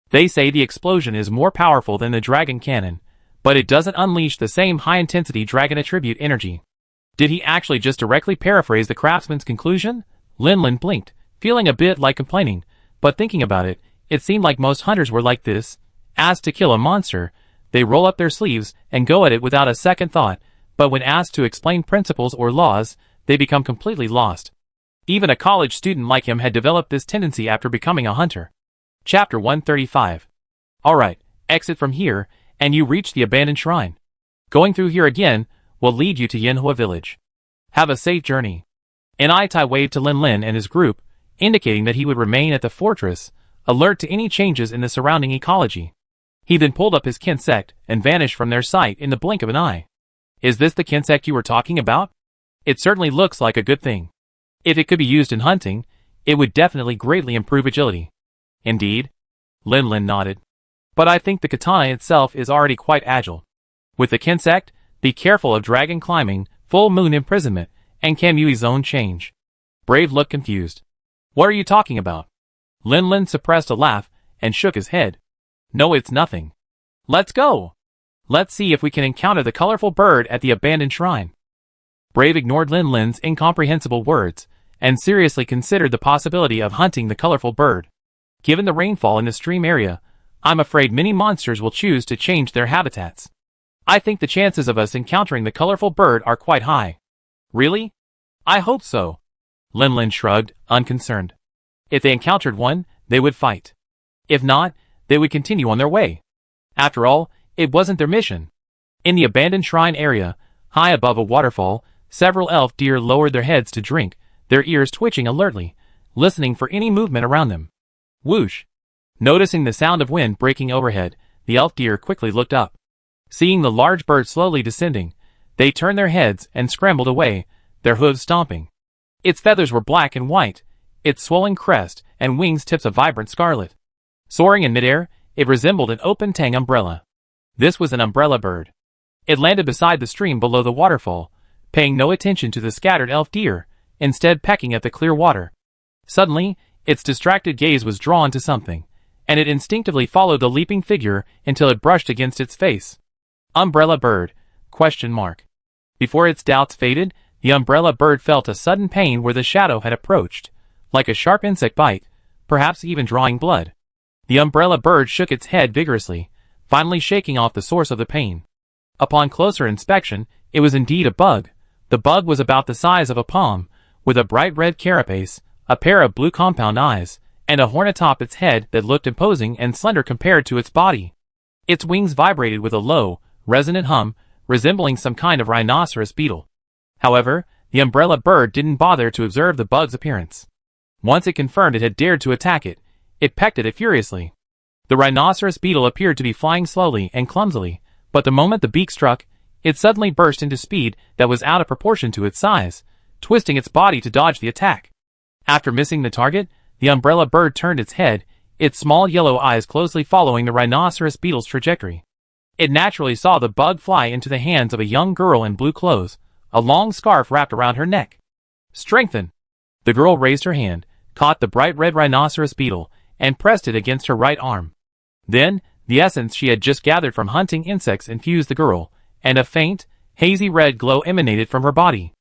They say the explosion is more powerful than the dragon cannon, but it doesn't unleash the same high-intensity dragon attribute energy. Did he actually just directly paraphrase the craftsman's conclusion? Lin blinked, feeling a bit like complaining, but thinking about it, it seemed like most hunters were like this. Asked to kill a monster, they roll up their sleeves and go at it without a second thought, but when asked to explain principles or laws, they become completely lost. Even a college student like him had developed this tendency after becoming a hunter. Chapter 135. Alright, exit from here, and you reach the abandoned shrine. Going through here again will lead you to Yanhua village. Have a safe journey. An Aitai waved to Lin and his group, indicating that he would remain at the fortress, alert to any changes in the surrounding ecology. He then pulled up his kinsect and vanished from their sight in the blink of an eye. Is this the kinsect you were talking about? It certainly looks like a good thing. If it could be used in hunting, it would definitely greatly improve agility. Indeed? Lin nodded. But I think the katana itself is already quite agile. With the kinsect, be careful of dragon climbing, full moon imprisonment, and Kamui zone change. Brave looked confused. What are you talking about? Lin suppressed a laugh and shook his head. No, it's nothing. Let's go. Let's see if we can encounter the colorful bird at the abandoned shrine. Brave ignored Lin's incomprehensible words and seriously considered the possibility of hunting the colorful bird. Given the rainfall in the stream area, I'm afraid many monsters will choose to change their habitats. I think the chances of us encountering the colorful bird are quite high. Really? I hope so. Lin shrugged, unconcerned. If they encountered one, they would fight. If not, they would continue on their way. After all, it wasn't their mission. In the abandoned shrine area, high above a waterfall, several elf deer lowered their heads to drink, their ears twitching alertly, listening for any movement around them. Whoosh! Noticing the sound of wind breaking overhead, the elf deer quickly looked up. Seeing the large bird slowly descending, they turned their heads and scrambled away, their hooves stomping. Its feathers were black and white, its swollen crest and wings tips a vibrant scarlet. Soaring in midair, it resembled an open tang umbrella. This was an umbrella bird. It landed beside the stream below the waterfall, paying no attention to the scattered elf deer, instead pecking at the clear water. Suddenly, its distracted gaze was drawn to something, and it instinctively followed the leaping figure until it brushed against its face. Umbrella bird? ? Before its doubts faded, the umbrella bird felt a sudden pain where the shadow had approached, like a sharp insect bite, perhaps even drawing blood. The umbrella bird shook its head vigorously, finally shaking off the source of the pain. Upon closer inspection, it was indeed a bug. The bug was about the size of a palm, with a bright red carapace, a pair of blue compound eyes, and a horn atop its head that looked imposing and slender compared to its body. Its wings vibrated with a low, resonant hum, resembling some kind of rhinoceros beetle. However, the umbrella bird didn't bother to observe the bug's appearance. Once it confirmed it had dared to attack it, it pecked at it furiously. The rhinoceros beetle appeared to be flying slowly and clumsily, but the moment the beak struck, it suddenly burst into speed that was out of proportion to its size, twisting its body to dodge the attack. After missing the target, the umbrella bird turned its head, its small yellow eyes closely following the rhinoceros beetle's trajectory. It naturally saw the bug fly into the hands of a young girl in blue clothes, a long scarf wrapped around her neck. Strengthen! The girl raised her hand, caught the bright red rhinoceros beetle, and pressed it against her right arm. Then, the essence she had just gathered from hunting insects infused the girl, and a faint, hazy red glow emanated from her body.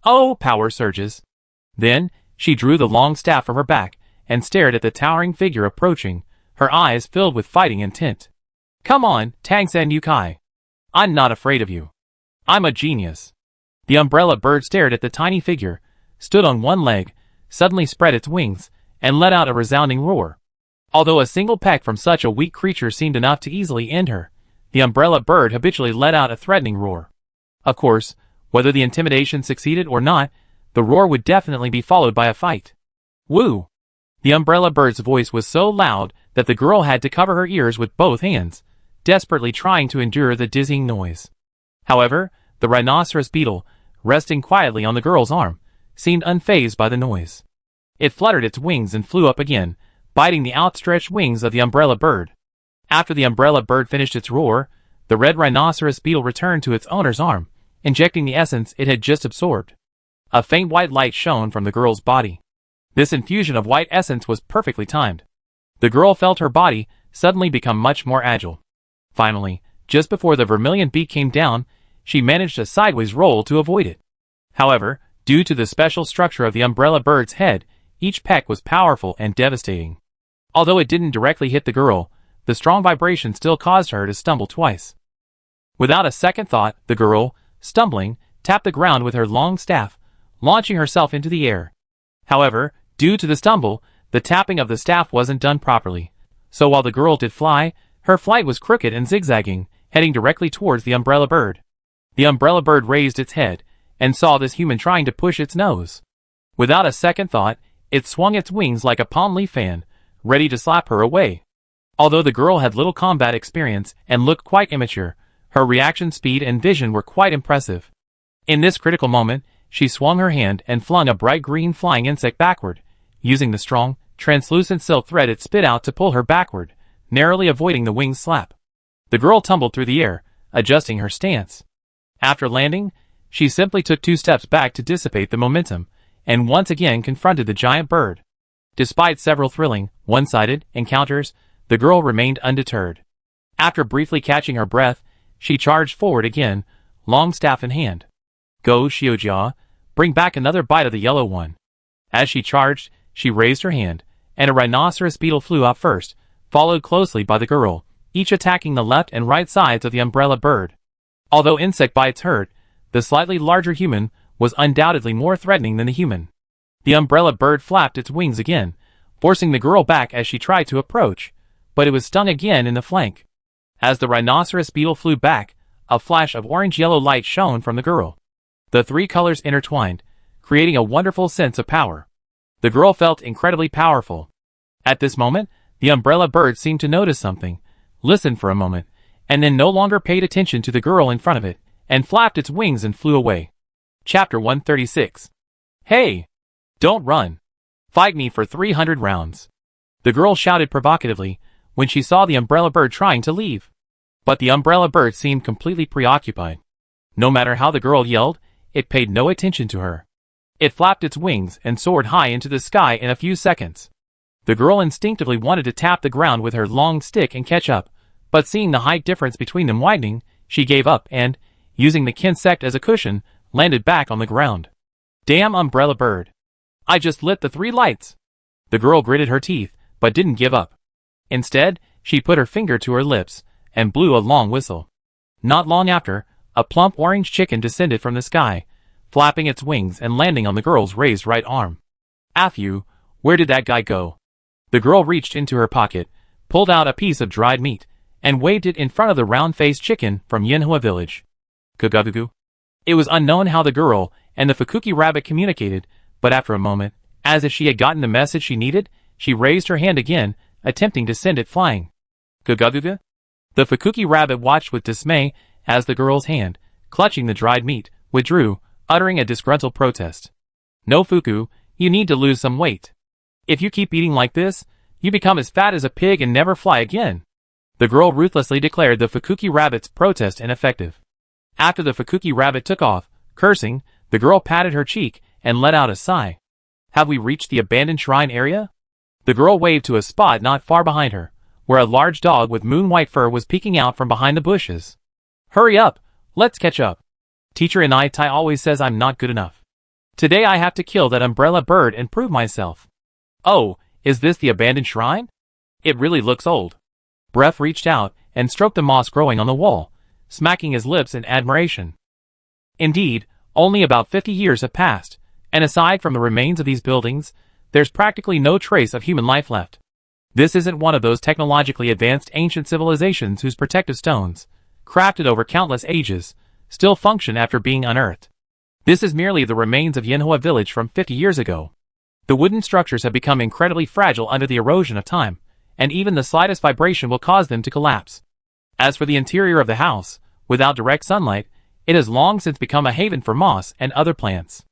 Oh, power surges! Then, she drew the long staff from her back, and stared at the towering figure approaching, her eyes filled with fighting intent. Come on, Tangsen Yukai. I'm not afraid of you. I'm a genius. The umbrella bird stared at the tiny figure, stood on one leg, suddenly spread its wings, and let out a resounding roar. Although a single peck from such a weak creature seemed enough to easily end her, the umbrella bird habitually let out a threatening roar. Of course, whether the intimidation succeeded or not, the roar would definitely be followed by a fight. Woo! The umbrella bird's voice was so loud that the girl had to cover her ears with both hands, desperately trying to endure the dizzying noise. However, the rhinoceros beetle, resting quietly on the girl's arm, seemed unfazed by the noise. It fluttered its wings and flew up again, biting the outstretched wings of the umbrella bird. After the umbrella bird finished its roar, the red rhinoceros beetle returned to its owner's arm, injecting the essence it had just absorbed. A faint white light shone from the girl's body. This infusion of white essence was perfectly timed. The girl felt her body suddenly become much more agile. Finally, just before the vermilion beak came down, she managed a sideways roll to avoid it. However, due to the special structure of the umbrella bird's head, each peck was powerful and devastating. Although it didn't directly hit the girl, the strong vibration still caused her to stumble twice. Without a second thought, the girl, stumbling, tapped the ground with her long staff, launching herself into the air. However, due to the stumble, the tapping of the staff wasn't done properly. So while the girl did fly, her flight was crooked and zigzagging, heading directly towards the umbrella bird. The umbrella bird raised its head, and saw this human trying to push its nose. Without a second thought, it swung its wings like a palm leaf fan, ready to slap her away. Although the girl had little combat experience and looked quite immature, her reaction speed and vision were quite impressive. In this critical moment, she swung her hand and flung a bright green flying insect backward, using the strong, translucent silk thread it spit out to pull her backward, narrowly avoiding the wing's slap. The girl tumbled through the air, adjusting her stance. After landing, she simply took 2 steps back to dissipate the momentum, and once again confronted the giant bird. Despite several thrilling, one-sided encounters, the girl remained undeterred. After briefly catching her breath, she charged forward again, long staff in hand. Go, Xiujia, bring back another bite of the yellow one. As she charged, she raised her hand, and a rhinoceros beetle flew out first, followed closely by the girl, each attacking the left and right sides of the umbrella bird. Although insect bites hurt, the slightly larger human was undoubtedly more threatening than the human. The umbrella bird flapped its wings again, forcing the girl back as she tried to approach, but it was stung again in the flank. As the rhinoceros beetle flew back, a flash of orange-yellow light shone from the girl. The 3 colors intertwined, creating a wonderful sense of power. The girl felt incredibly powerful. At this moment, the umbrella bird seemed to notice something, listened for a moment, and then no longer paid attention to the girl in front of it, and flapped its wings and flew away. Chapter 136. Hey! Don't run. Fight me for 300 rounds. The girl shouted provocatively when she saw the umbrella bird trying to leave. But the umbrella bird seemed completely preoccupied. No matter how the girl yelled, it paid no attention to her. It flapped its wings and soared high into the sky in a few seconds. The girl instinctively wanted to tap the ground with her long stick and catch up, but seeing the height difference between them widening, she gave up and, using the insect as a cushion, landed back on the ground. Damn umbrella bird. I just lit the 3 lights. The girl gritted her teeth, but didn't give up. Instead, she put her finger to her lips and blew a long whistle. Not long after, a plump orange chicken descended from the sky, flapping its wings and landing on the girl's raised right arm. Aphew, where did that guy go? The girl reached into her pocket, pulled out a piece of dried meat, and waved it in front of the round-faced chicken from Yinhua village. Gugugugu. It was unknown how the girl and the Fukuki rabbit communicated, but after a moment, as if she had gotten the message she needed, she raised her hand again, attempting to send it flying. Gugugugu. The Fukuki rabbit watched with dismay as the girl's hand, clutching the dried meat, withdrew, uttering a disgruntled protest. No, Fuku, you need to lose some weight. If you keep eating like this, you become as fat as a pig and never fly again. The girl ruthlessly declared the Fukuki rabbit's protest ineffective. After the Fukuki rabbit took off, cursing, the girl patted her cheek and let out a sigh. Have we reached the abandoned shrine area? The girl waved to a spot not far behind her, where a large dog with moon-white fur was peeking out from behind the bushes. Hurry up, let's catch up. Teacher Inaitai always says I'm not good enough. Today I have to kill that umbrella bird and prove myself. Oh, is this the abandoned shrine? It really looks old. Breath reached out and stroked the moss growing on the wall, smacking his lips in admiration. Indeed, only about 50 years have passed, and aside from the remains of these buildings, there's practically no trace of human life left. This isn't one of those technologically advanced ancient civilizations whose protective stones, crafted over countless ages, still function after being unearthed. This is merely the remains of Yinhua village from 50 years ago. The wooden structures have become incredibly fragile under the erosion of time, and even the slightest vibration will cause them to collapse. As for the interior of the house, without direct sunlight, it has long since become a haven for moss and other plants.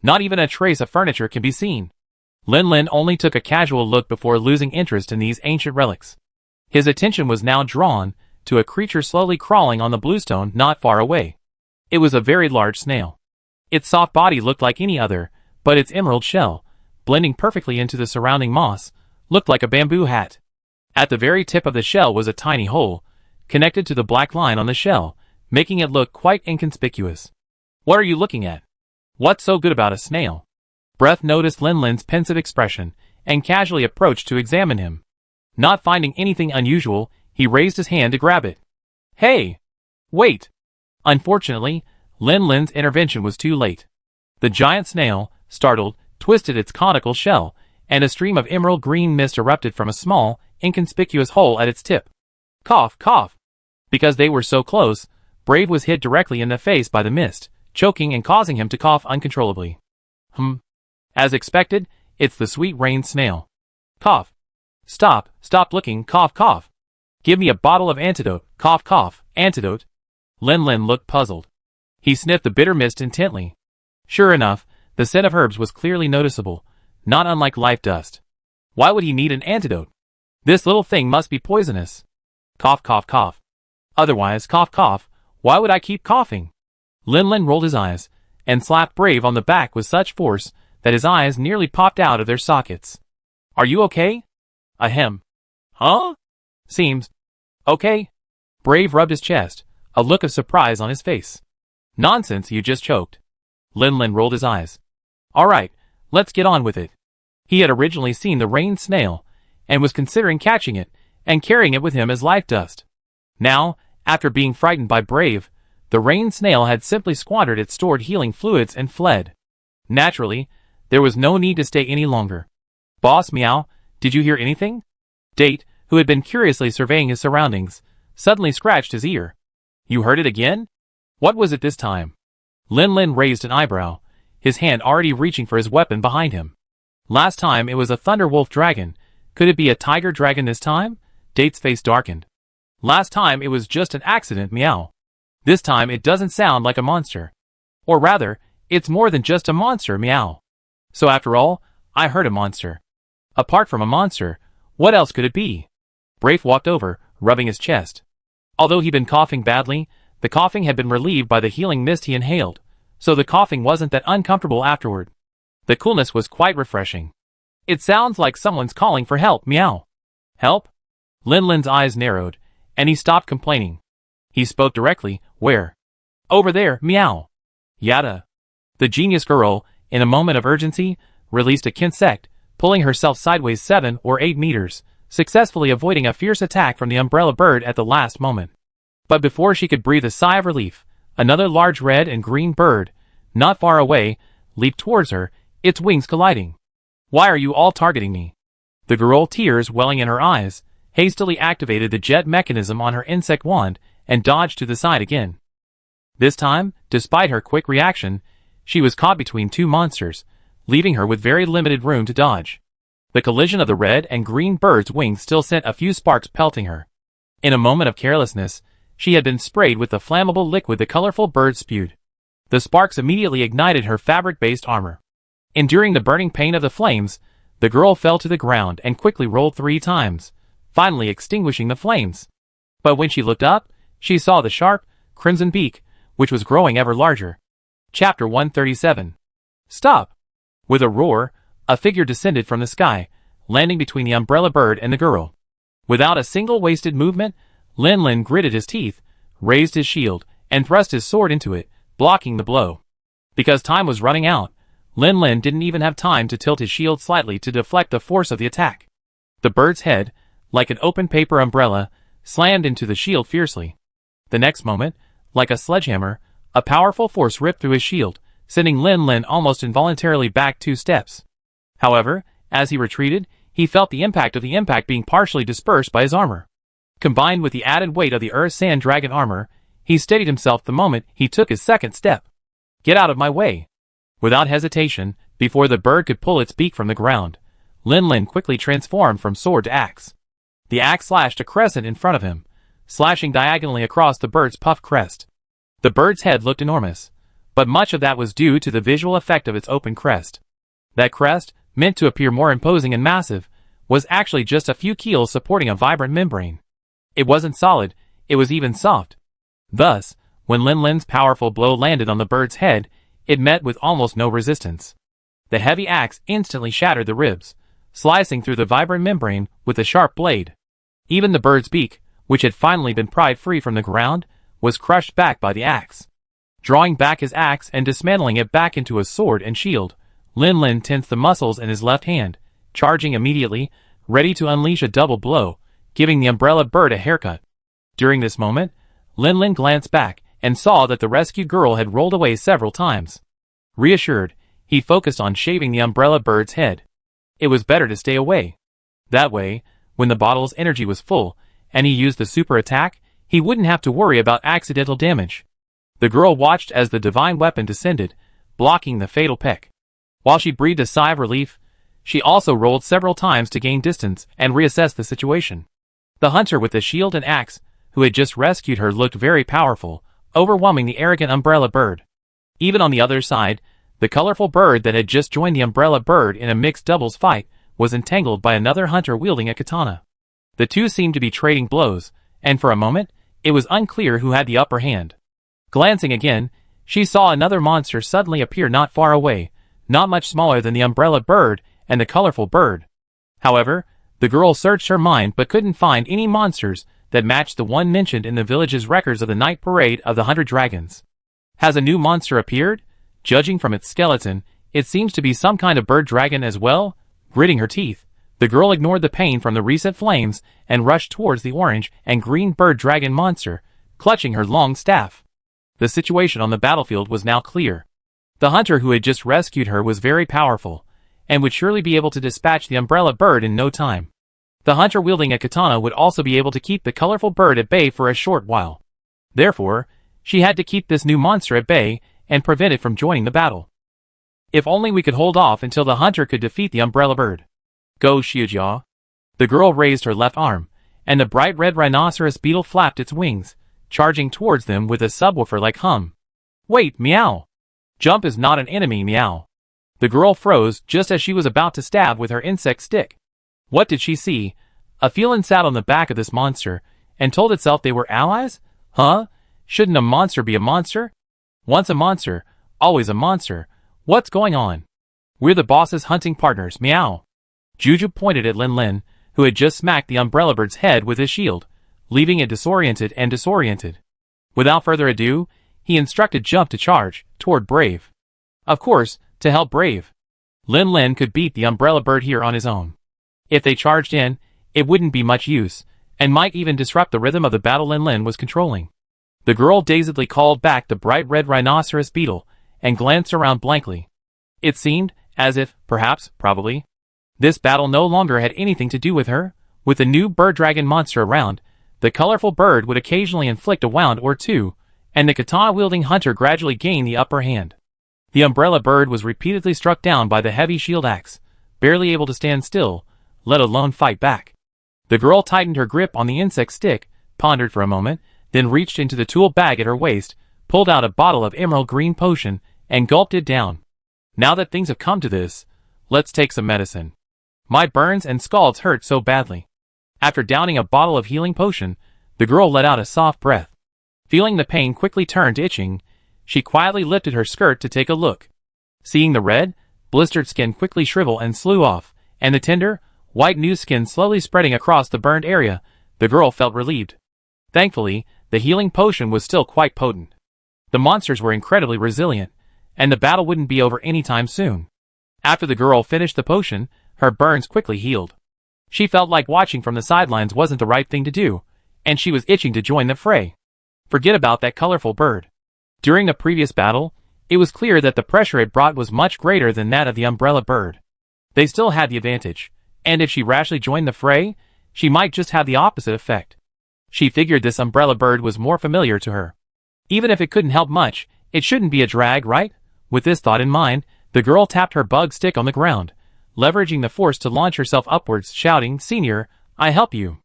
Not even a trace of furniture can be seen. Lin Lin only took a casual look before losing interest in these ancient relics. His attention was now drawn to a creature slowly crawling on the bluestone not far away. It was a very large snail. Its soft body looked like any other, but its emerald shell, blending perfectly into the surrounding moss, looked like a bamboo hat. At the very tip of the shell was a tiny hole, connected to the black line on the shell, making it look quite inconspicuous. What are you looking at? What's so good about a snail? Breath noticed Lin Lin's pensive expression, and casually approached to examine him. Not finding anything unusual, he raised his hand to grab it. Hey! Wait! Unfortunately, Lin Lin's intervention was too late. The giant snail, startled, twisted its conical shell, and a stream of emerald green mist erupted from a small, inconspicuous hole at its tip. Cough, cough! Because they were so close, Brave was hit directly in the face by the mist, choking and causing him to cough uncontrollably. As expected, it's the sweet rain snail. Cough. Stop looking, cough, cough. Give me a bottle of antidote, cough, cough, antidote. Lin Lin looked puzzled. He sniffed the bitter mist intently. Sure enough, the scent of herbs was clearly noticeable, not unlike life dust. Why would he need an antidote? This little thing must be poisonous. Cough, cough, cough. Otherwise, cough, cough, why would I keep coughing? Lin Lin rolled his eyes, and slapped Brave on the back with such force that his eyes nearly popped out of their sockets. Are you okay? Ahem. Huh? Seems. Okay. Brave rubbed his chest, a look of surprise on his face. Nonsense, you just choked. Lin Lin rolled his eyes. Alright, let's get on with it. He had originally seen the rain snail, and was considering catching it, and carrying it with him as life dust. Now, after being frightened by Brave, the rain snail had simply squandered its stored healing fluids and fled. Naturally, there was no need to stay any longer. Boss Meow, did you hear anything? Date, who had been curiously surveying his surroundings, suddenly scratched his ear. You heard it again? What was it this time? Lin Lin raised an eyebrow, his hand already reaching for his weapon behind him. Last time it was a thunder wolf dragon. Could it be a tiger dragon this time? Date's face darkened. Last time it was just an accident, meow. This time it doesn't sound like a monster. Or rather, it's more than just a monster, meow. So after all, I heard a monster. Apart from a monster, what else could it be? Brave walked over, rubbing his chest. Although he'd been coughing badly, the coughing had been relieved by the healing mist he inhaled, so the coughing wasn't that uncomfortable afterward. The coolness was quite refreshing. It sounds like someone's calling for help, meow. Help? Lin Lin's eyes narrowed, and he stopped complaining. He spoke directly, where? Over there, meow. Yada. The genius girl, in a moment of urgency, released a insect, pulling herself sideways 7 or 8 meters, successfully avoiding a fierce attack from the umbrella bird at the last moment. But before she could breathe a sigh of relief, another large red and green bird, not far away, leaped towards her, its wings colliding. Why are you all targeting me? The girl, tears welling in her eyes, hastily activated the jet mechanism on her insect wand and dodged to the side again. This time, despite her quick reaction, she was caught between two monsters, leaving her with very limited room to dodge. The collision of the red and green bird's wings still sent a few sparks pelting her. In a moment of carelessness, she had been sprayed with the flammable liquid the colorful bird spewed. The sparks immediately ignited her fabric-based armor. Enduring the burning pain of the flames, the girl fell to the ground and quickly rolled 3 times, finally extinguishing the flames. But when she looked up, she saw the sharp, crimson beak, which was growing ever larger. Chapter 137. Stop! With a roar, a figure descended from the sky, landing between the umbrella bird and the girl. Without a single wasted movement, Lin Lin gritted his teeth, raised his shield, and thrust his sword into it, blocking the blow. Because time was running out, Lin Lin didn't even have time to tilt his shield slightly to deflect the force of the attack. The bird's head, like an open paper umbrella, slammed into the shield fiercely. The next moment, like a sledgehammer, a powerful force ripped through his shield, sending Lin Lin almost involuntarily back 2 steps. However, as he retreated, he felt the impact of the impact being partially dispersed by his armor. Combined with the added weight of the Earth Sand Dragon armor, he steadied himself the moment he took his second step. Get out of my way! Without hesitation, before the bird could pull its beak from the ground, Lin Lin quickly transformed from sword to axe. The axe slashed a crescent in front of him, slashing diagonally across the bird's puffed crest. The bird's head looked enormous, but much of that was due to the visual effect of its open crest. That crest, meant to appear more imposing and massive, was actually just a few keels supporting a vibrant membrane. It wasn't solid, it was even soft. Thus, when Lin Lin's powerful blow landed on the bird's head, it met with almost no resistance. The heavy axe instantly shattered the ribs, slicing through the vibrant membrane with a sharp blade. Even the bird's beak, which had finally been pried free from the ground, was crushed back by the axe. Drawing back his axe and dismantling it back into a sword and shield, Lin Lin tensed the muscles in his left hand, charging immediately, ready to unleash a double blow, giving the umbrella bird a haircut. During this moment, Lin Lin glanced back and saw that the rescued girl had rolled away several times. Reassured, he focused on shaving the umbrella bird's head. It was better to stay away. That way, when the bottle's energy was full, and he used the super attack, he wouldn't have to worry about accidental damage. The girl watched as the divine weapon descended, blocking the fatal peck. While she breathed a sigh of relief, she also rolled several times to gain distance and reassess the situation. The hunter with the shield and axe, who had just rescued her, looked very powerful, overwhelming the arrogant umbrella bird. Even on the other side, the colorful bird that had just joined the umbrella bird in a mixed doubles fight was entangled by another hunter wielding a katana. The two seemed to be trading blows, and for a moment, it was unclear who had the upper hand. Glancing again, she saw another monster suddenly appear not far away, not much smaller than the umbrella bird and the colorful bird. However, the girl searched her mind but couldn't find any monsters that matched the one mentioned in the village's records of the night parade of the 100 Dragons. Has a new monster appeared? Judging from its skeleton, it seems to be some kind of bird dragon as well. Gritting her teeth, the girl ignored the pain from the recent flames and rushed towards the orange and green bird dragon monster, clutching her long staff. The situation on the battlefield was now clear. The hunter who had just rescued her was very powerful, and would surely be able to dispatch the umbrella bird in no time. The hunter wielding a katana would also be able to keep the colorful bird at bay for a short while. Therefore, she had to keep this new monster at bay and prevent it from joining the battle. If only we could hold off until the hunter could defeat the umbrella bird. Go, Xiujia. The girl raised her left arm, and the bright red rhinoceros beetle flapped its wings, charging towards them with a subwoofer-like hum. Wait, meow! Jump is not an enemy, meow. The girl froze just as she was about to stab with her insect stick. What did she see? A feline sat on the back of this monster, and told itself they were allies? Huh? Shouldn't a monster be a monster? Once a monster, always a monster. What's going on? We're the boss's hunting partners, meow. Juju pointed at Lin Lin, who had just smacked the umbrella bird's head with his shield, leaving it disoriented. Without further ado, he instructed Jump to charge toward Brave. Of course, to help Brave. Lin Lin could beat the umbrella bird here on his own. If they charged in, it wouldn't be much use, and might even disrupt the rhythm of the battle Lin Lin was controlling. The girl dazedly called back the bright red rhinoceros beetle, and glanced around blankly. It seemed as if, perhaps, probably, this battle no longer had anything to do with her. With the new bird dragon monster around, the colorful bird would occasionally inflict a wound or two, and the katana-wielding hunter gradually gained the upper hand. The umbrella bird was repeatedly struck down by the heavy shield axe, barely able to stand still, let alone fight back. The girl tightened her grip on the insect stick, pondered for a moment, then reached into the tool bag at her waist, pulled out a bottle of emerald green potion, and gulped it down. Now that things have come to this, let's take some medicine. My burns and scalds hurt so badly. After downing a bottle of healing potion, the girl let out a soft breath. Feeling the pain quickly turn to itching, she quietly lifted her skirt to take a look. Seeing the red, blistered skin quickly shrivel and slough off, and the tender, white new skin slowly spreading across the burned area, the girl felt relieved. Thankfully, the healing potion was still quite potent. The monsters were incredibly resilient, and the battle wouldn't be over anytime soon. After the girl finished the potion, her burns quickly healed. She felt like watching from the sidelines wasn't the right thing to do, and she was itching to join the fray. Forget about that colorful bird. During the previous battle, it was clear that the pressure it brought was much greater than that of the umbrella bird. They still had the advantage, and if she rashly joined the fray, she might just have the opposite effect. She figured this umbrella bird was more familiar to her. Even if it couldn't help much, it shouldn't be a drag, right? With this thought in mind, the girl tapped her bug stick on the ground, leveraging the force to launch herself upwards, shouting, "Senior, I help you."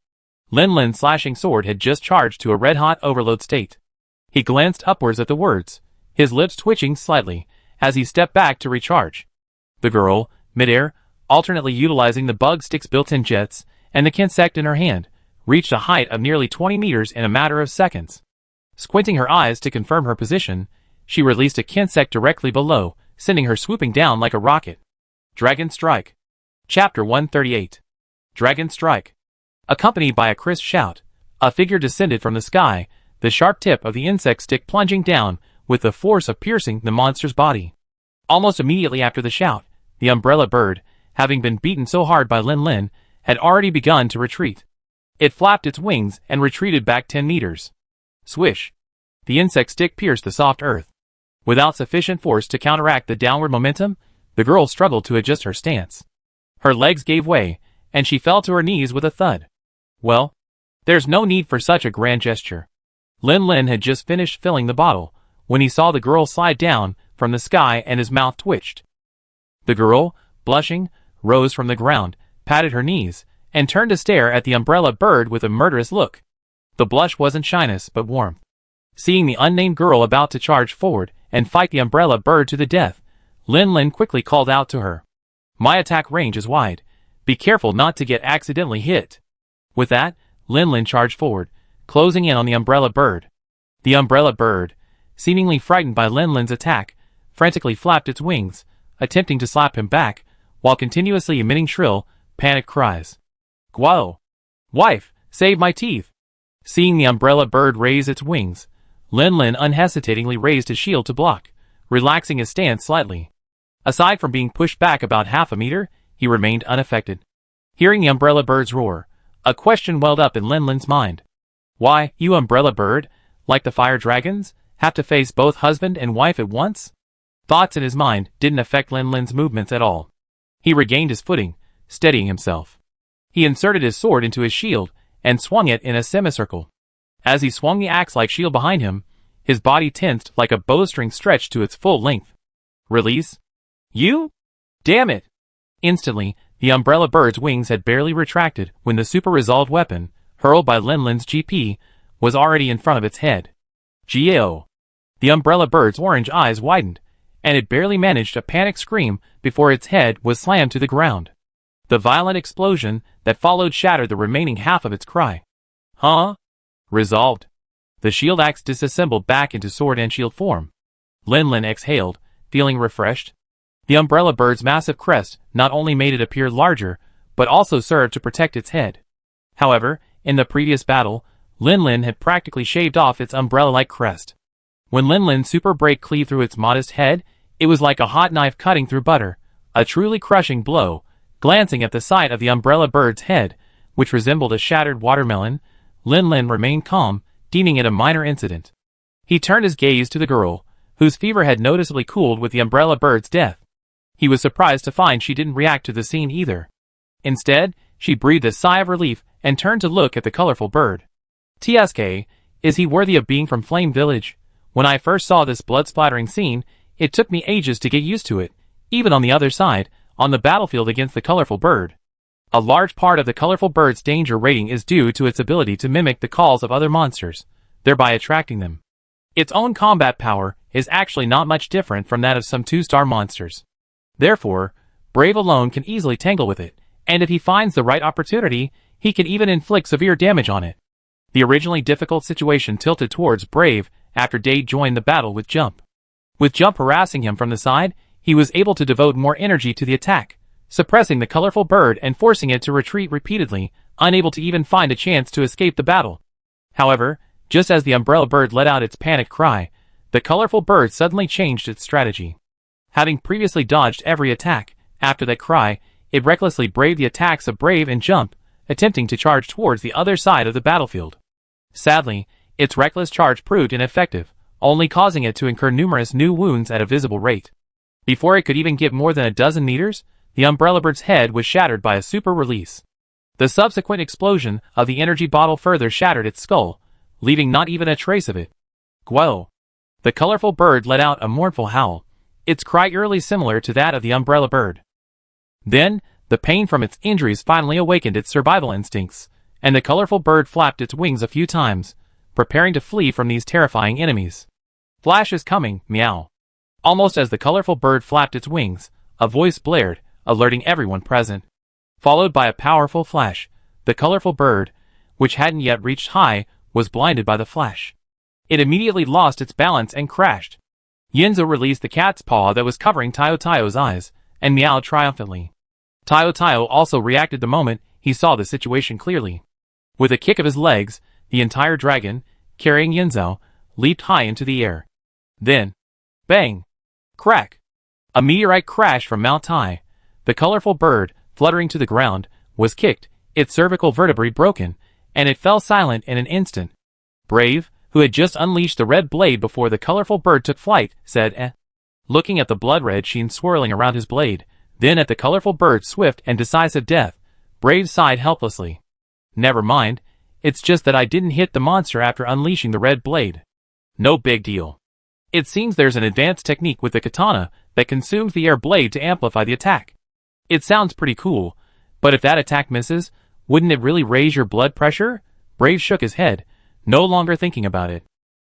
Lin Lin's slashing sword had just charged to a red-hot overload state. He glanced upwards at the words, his lips twitching slightly, as he stepped back to recharge. The girl, midair, alternately utilizing the bug stick's built-in jets, and the kinsect in her hand, reached a height of nearly 20 meters in a matter of seconds. Squinting her eyes to confirm her position, she released a kinsect directly below, sending her swooping down like a rocket. Dragon Strike. Chapter 138. Dragon Strike. Accompanied by a crisp shout, a figure descended from the sky, the sharp tip of the insect stick plunging down with the force of piercing the monster's body. Almost immediately after the shout, the umbrella bird, having been beaten so hard by Lin Lin, had already begun to retreat. It flapped its wings and retreated back 10 meters. Swish! The insect stick pierced the soft earth. Without sufficient force to counteract the downward momentum, the girl struggled to adjust her stance. Her legs gave way, and she fell to her knees with a thud. Well, there's no need for such a grand gesture. Lin Lin had just finished filling the bottle when he saw the girl slide down from the sky and his mouth twitched. The girl, blushing, rose from the ground, patted her knees, and turned to stare at the umbrella bird with a murderous look. The blush wasn't shyness but warmth. Seeing the unnamed girl about to charge forward and fight the umbrella bird to the death, Lin Lin quickly called out to her. My attack range is wide. Be careful not to get accidentally hit. With that, Lin Lin charged forward, closing in on the umbrella bird. The umbrella bird, seemingly frightened by Lin Lin's attack, frantically flapped its wings, attempting to slap him back, while continuously emitting shrill, panicked cries. Guo! Wife, save my teeth! Seeing the umbrella bird raise its wings, Lin Lin unhesitatingly raised his shield to block, relaxing his stance slightly. Aside from being pushed back about half a meter, he remained unaffected. Hearing the umbrella bird's roar, a question welled up in Lin Lin's mind. Why, you umbrella bird, like the fire dragons, have to face both husband and wife at once? Thoughts in his mind didn't affect Lin Lin's movements at all. He regained his footing, steadying himself. He inserted his sword into his shield and swung it in a semicircle. As he swung the axe-like shield behind him, his body tensed like a bowstring stretched to its full length. Release? You? Damn it! Instantly, the umbrella bird's wings had barely retracted when the super-resolved weapon, hurled by Lin Lin's GP, was already in front of its head. Geo! The umbrella bird's orange eyes widened, and it barely managed a panicked scream before its head was slammed to the ground. The violent explosion that followed shattered the remaining half of its cry. Huh? Resolved. The shield axe disassembled back into sword and shield form. Lin Lin exhaled, feeling refreshed. The umbrella bird's massive crest not only made it appear larger, but also served to protect its head. However, in the previous battle, Lin Lin had practically shaved off its umbrella-like crest. When Lin Lin's super break cleaved through its modest head, it was like a hot knife cutting through butter, a truly crushing blow. Glancing at the sight of the umbrella bird's head, which resembled a shattered watermelon, Lin Lin remained calm, deeming it a minor incident. He turned his gaze to the girl, whose fever had noticeably cooled with the umbrella bird's death. He was surprised to find she didn't react to the scene either. Instead, she breathed a sigh of relief and turned to look at the colorful bird. TSK, is he worthy of being from Flame Village? When I first saw this blood-splattering scene, it took me ages to get used to it, even on the other side, on the battlefield against the colorful bird. A large part of the colorful bird's danger rating is due to its ability to mimic the calls of other monsters, thereby attracting them. Its own combat power is actually not much different from that of some 2-star monsters. Therefore, Brave alone can easily tangle with it, and if he finds the right opportunity, he can even inflict severe damage on it. The originally difficult situation tilted towards Brave after Dade joined the battle with Jump. With Jump harassing him from the side, he was able to devote more energy to the attack, suppressing the colorful bird and forcing it to retreat repeatedly, unable to even find a chance to escape the battle. However, just as the umbrella bird let out its panicked cry, the colorful bird suddenly changed its strategy. Having previously dodged every attack, after that cry, it recklessly braved the attacks of Brave and Jump, attempting to charge towards the other side of the battlefield. Sadly, its reckless charge proved ineffective, only causing it to incur numerous new wounds at a visible rate. Before it could even get more than a dozen meters, the umbrella bird's head was shattered by a super release. The subsequent explosion of the energy bottle further shattered its skull, leaving not even a trace of it. Guo! The colorful bird let out a mournful howl, its cry eerily similar to that of the umbrella bird. Then, the pain from its injuries finally awakened its survival instincts, and the colorful bird flapped its wings a few times, preparing to flee from these terrifying enemies. Flash is coming, meow. Almost as the colorful bird flapped its wings, a voice blared, alerting everyone present. Followed by a powerful flash, the colorful bird, which hadn't yet reached high, was blinded by the flash. It immediately lost its balance and crashed. Yinzo released the cat's paw that was covering Taio's eyes, and meowed triumphantly. Tayo also reacted the moment he saw the situation clearly. With a kick of his legs, the entire dragon, carrying Yinzao, leaped high into the air. Then, bang! Crack! A meteorite crashed from Mount Tai. The colorful bird, fluttering to the ground, was kicked, its cervical vertebrae broken, and it fell silent in an instant. Brave, who had just unleashed the red blade before the colorful bird took flight, said eh, looking at the blood-red sheen swirling around his blade, then at the colorful bird's swift and decisive death. Brave sighed helplessly. Never mind, it's just that I didn't hit the monster after unleashing the red blade. No big deal. It seems there's an advanced technique with the katana that consumes the air blade to amplify the attack. It sounds pretty cool, but if that attack misses, wouldn't it really raise your blood pressure? Brave shook his head, no longer thinking about it.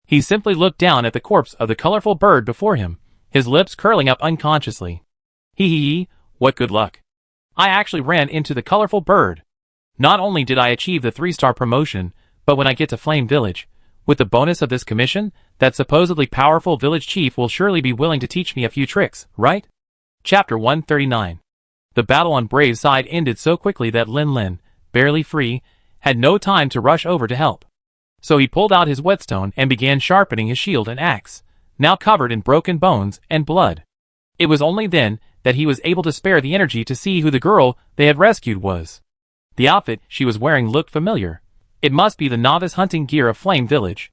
He simply looked down at the corpse of the colorful bird before him, his lips curling up unconsciously. Hee, what good luck. I actually ran into the colorful bird. Not only did I achieve the 3-star promotion, but when I get to Flame Village, with the bonus of this commission, that supposedly powerful village chief will surely be willing to teach me a few tricks, right? Chapter 139. The battle on Brave's side ended so quickly that Lin, barely free, had no time to rush over to help. So he pulled out his whetstone and began sharpening his shield and axe, now covered in broken bones and blood. It was only then that he was able to spare the energy to see who the girl they had rescued was. The outfit she was wearing looked familiar. It must be the novice hunting gear of Flame Village.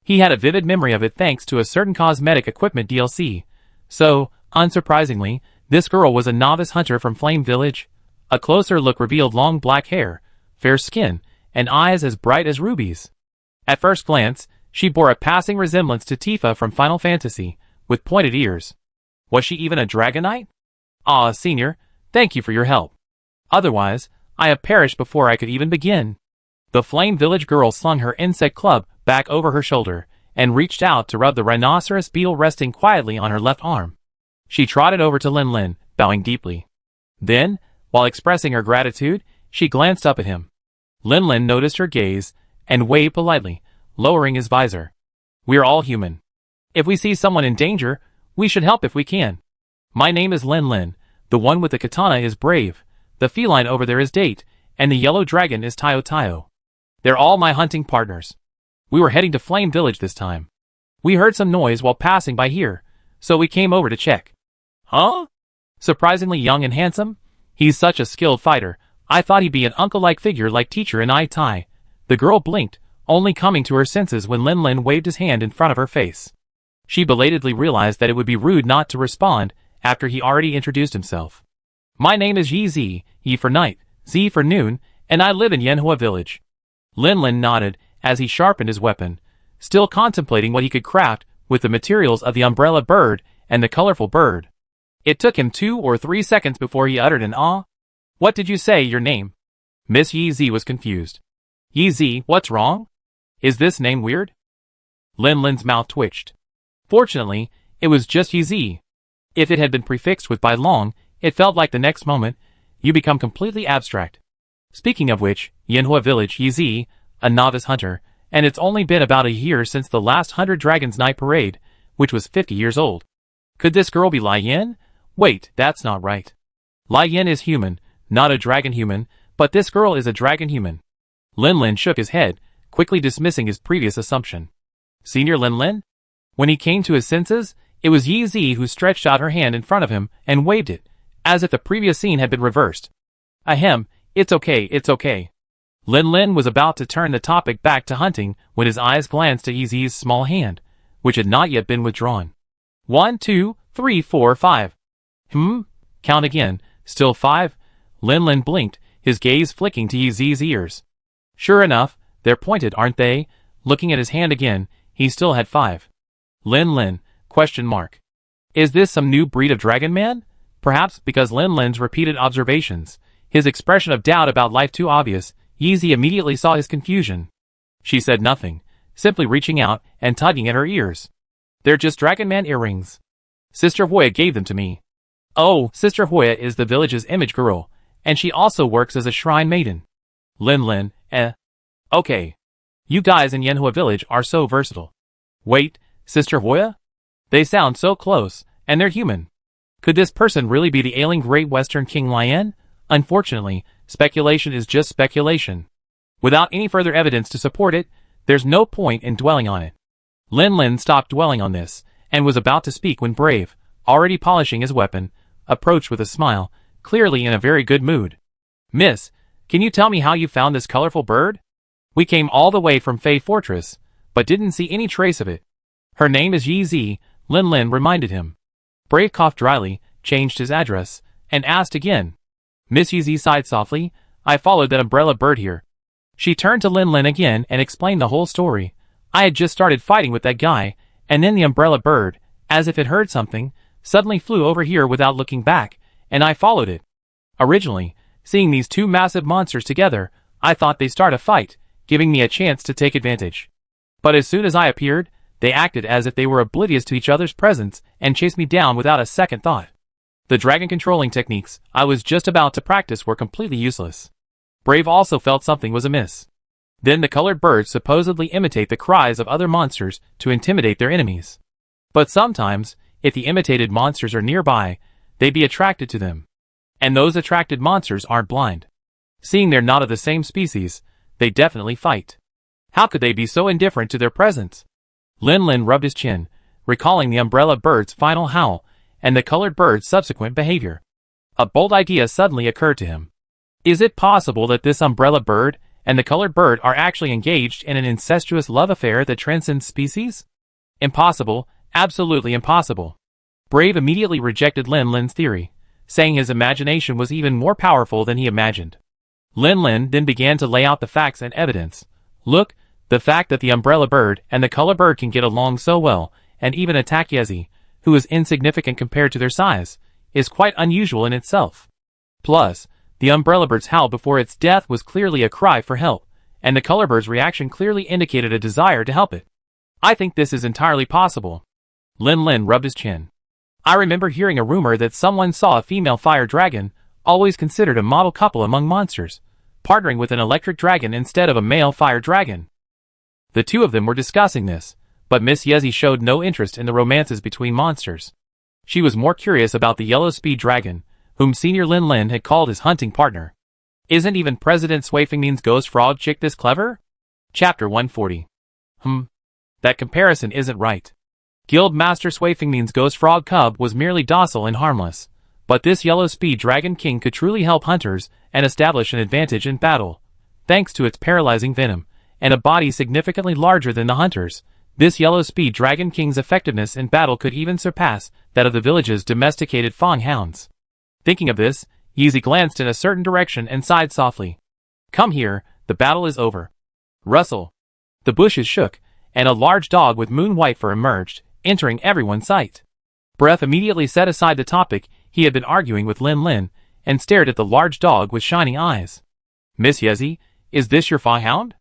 He had a vivid memory of it thanks to a certain cosmetic equipment DLC. So, unsurprisingly, this girl was a novice hunter from Flame Village. A closer look revealed long black hair, fair skin, and eyes as bright as rubies. At first glance, she bore a passing resemblance to Tifa from Final Fantasy, with pointed ears. Was she even a Dragonite? Ah, Senior, thank you for your help. Otherwise, I have perished before I could even begin. The Flame Village girl slung her insect club back over her shoulder, and reached out to rub the rhinoceros beetle resting quietly on her left arm. She trotted over to Lin, bowing deeply. Then, while expressing her gratitude, she glanced up at him. Lin noticed her gaze, and waved politely, lowering his visor. We're all human. If we see someone in danger, we should help if we can. My name is Lin. The one with the katana is Brave, the feline over there is Date, and the yellow dragon is Tayo. They're all my hunting partners. We were heading to Flame Village this time. We heard some noise while passing by here, so we came over to check. Huh? Surprisingly young and handsome? He's such a skilled fighter. I thought he'd be an uncle-like figure like teacher in Ai Tai. The girl blinked, only coming to her senses when Lin waved his hand in front of her face. She belatedly realized that it would be rude not to respond after he already introduced himself. My name is Yi, Yi for night, Z for noon, and I live in Yanhua Village. Lin nodded as he sharpened his weapon, still contemplating what he could craft with the materials of the umbrella bird and the colorful bird. It took him 2 or 3 seconds before he uttered an ah. What did you say, your name? Miss Yi was confused. Yi, what's wrong? Is this name weird? Lin's mouth twitched. Fortunately, it was just Yi. If it had been prefixed with Bai Long, it felt like the next moment, you become completely abstract. Speaking of which, Yanhua Village, Yi, a novice hunter, and it's only been about a year since the last 100 Dragons Night Parade, which was 50 years old. Could this girl be Lai Yin? Wait, that's not right. Lai Yin is human, not a dragon human, but this girl is a dragon human. Lin shook his head, quickly dismissing his previous assumption. Senior Lin? When he came to his senses, it was Yi who stretched out her hand in front of him and waved it, as if the previous scene had been reversed. Ahem, it's okay. Lin was about to turn the topic back to hunting when his eyes glanced at Yi's small hand, which had not yet been withdrawn. 1, 2, 3, 4, 5. Count again, still 5? Lin blinked, his gaze flicking to Yi's ears. Sure enough, they're pointed, aren't they? Looking at his hand again, he still had 5. Lin, question mark. Is this some new breed of dragon man? Perhaps because Lin's repeated observations, his expression of doubt about life too obvious, Yi immediately saw his confusion. She said nothing, simply reaching out and tugging at her ears. They're just dragon man earrings. Sister Hoya gave them to me. Oh, Sister Hoya is the village's image girl, and she also works as a shrine maiden. Lin, Okay. You guys in Yanhua Village are so versatile. Wait, Sister Hoya? They sound so close, and they're human. Could this person really be the ailing Great Western King Lion? Unfortunately, speculation is just speculation. Without any further evidence to support it, there's no point in dwelling on it. Lin Lin stopped dwelling on this, and was about to speak when Brave, already polishing his weapon, approached with a smile, clearly in a very good mood. Miss, can you tell me how you found this colorful bird? We came all the way from Fei Fortress, but didn't see any trace of it. Her name is Yi Zi, Lin Lin reminded him. Brave coughed dryly, changed his address, and asked again. Miss Yi Zi sighed softly. I followed that umbrella bird here. She turned to Lin Lin again and explained the whole story. I had just started fighting with that guy, and then the umbrella bird, as if it heard something, suddenly flew over here without looking back, and I followed it. Originally, seeing these two massive monsters together, I thought they'd start a fight, giving me a chance to take advantage. But as soon as I appeared, they acted as if they were oblivious to each other's presence and chased me down without a second thought. The dragon controlling techniques I was just about to practice were completely useless. Brave also felt something was amiss. Then the colored birds supposedly imitate the cries of other monsters to intimidate their enemies. But sometimes, if the imitated monsters are nearby, they be attracted to them. And those attracted monsters aren't blind. Seeing they're not of the same species, they definitely fight. How could they be so indifferent to their presence? Lin Lin rubbed his chin, recalling the umbrella bird's final howl, and the colored bird's subsequent behavior. A bold idea suddenly occurred to him. Is it possible that this umbrella bird and the colored bird are actually engaged in an incestuous love affair that transcends species? Impossible, absolutely impossible. Brave immediately rejected Lin Lin's theory, saying his imagination was even more powerful than he imagined. Lin Lin then began to lay out the facts and evidence. Look, the fact that the umbrella bird and the color bird can get along so well, and even attack Yezi, who is insignificant compared to their size, is quite unusual in itself. Plus, the umbrella bird's howl before its death was clearly a cry for help, and the color bird's reaction clearly indicated a desire to help it. I think this is entirely possible. Lin Lin rubbed his chin. I remember hearing a rumor that someone saw a female fire dragon, always considered a model couple among monsters, partnering with an electric dragon instead of a male fire dragon. The two of them were discussing this, but Miss Yezi showed no interest in the romances between monsters. She was more curious about the yellow speed dragon, whom Senior Lin Lin had called his hunting partner. Isn't even President Swaifengmin's ghost frog chick this clever? Chapter 140. That comparison isn't right. Guild Master Swaifengmin's ghost frog cub was merely docile and harmless, but this yellow speed dragon king could truly help hunters and establish an advantage in battle. Thanks to its paralyzing venom, and a body significantly larger than the hunters, this yellow speed dragon king's effectiveness in battle could even surpass that of the village's domesticated fang hounds. Thinking of this, Yeezy glanced in a certain direction and sighed softly. Come here, the battle is over. Rustle. The bushes shook, and a large dog with moon-white fur emerged, entering everyone's sight. Breath immediately set aside the topic he had been arguing with Lin Lin, and stared at the large dog with shining eyes. Miss Yezi, is this your fanghound?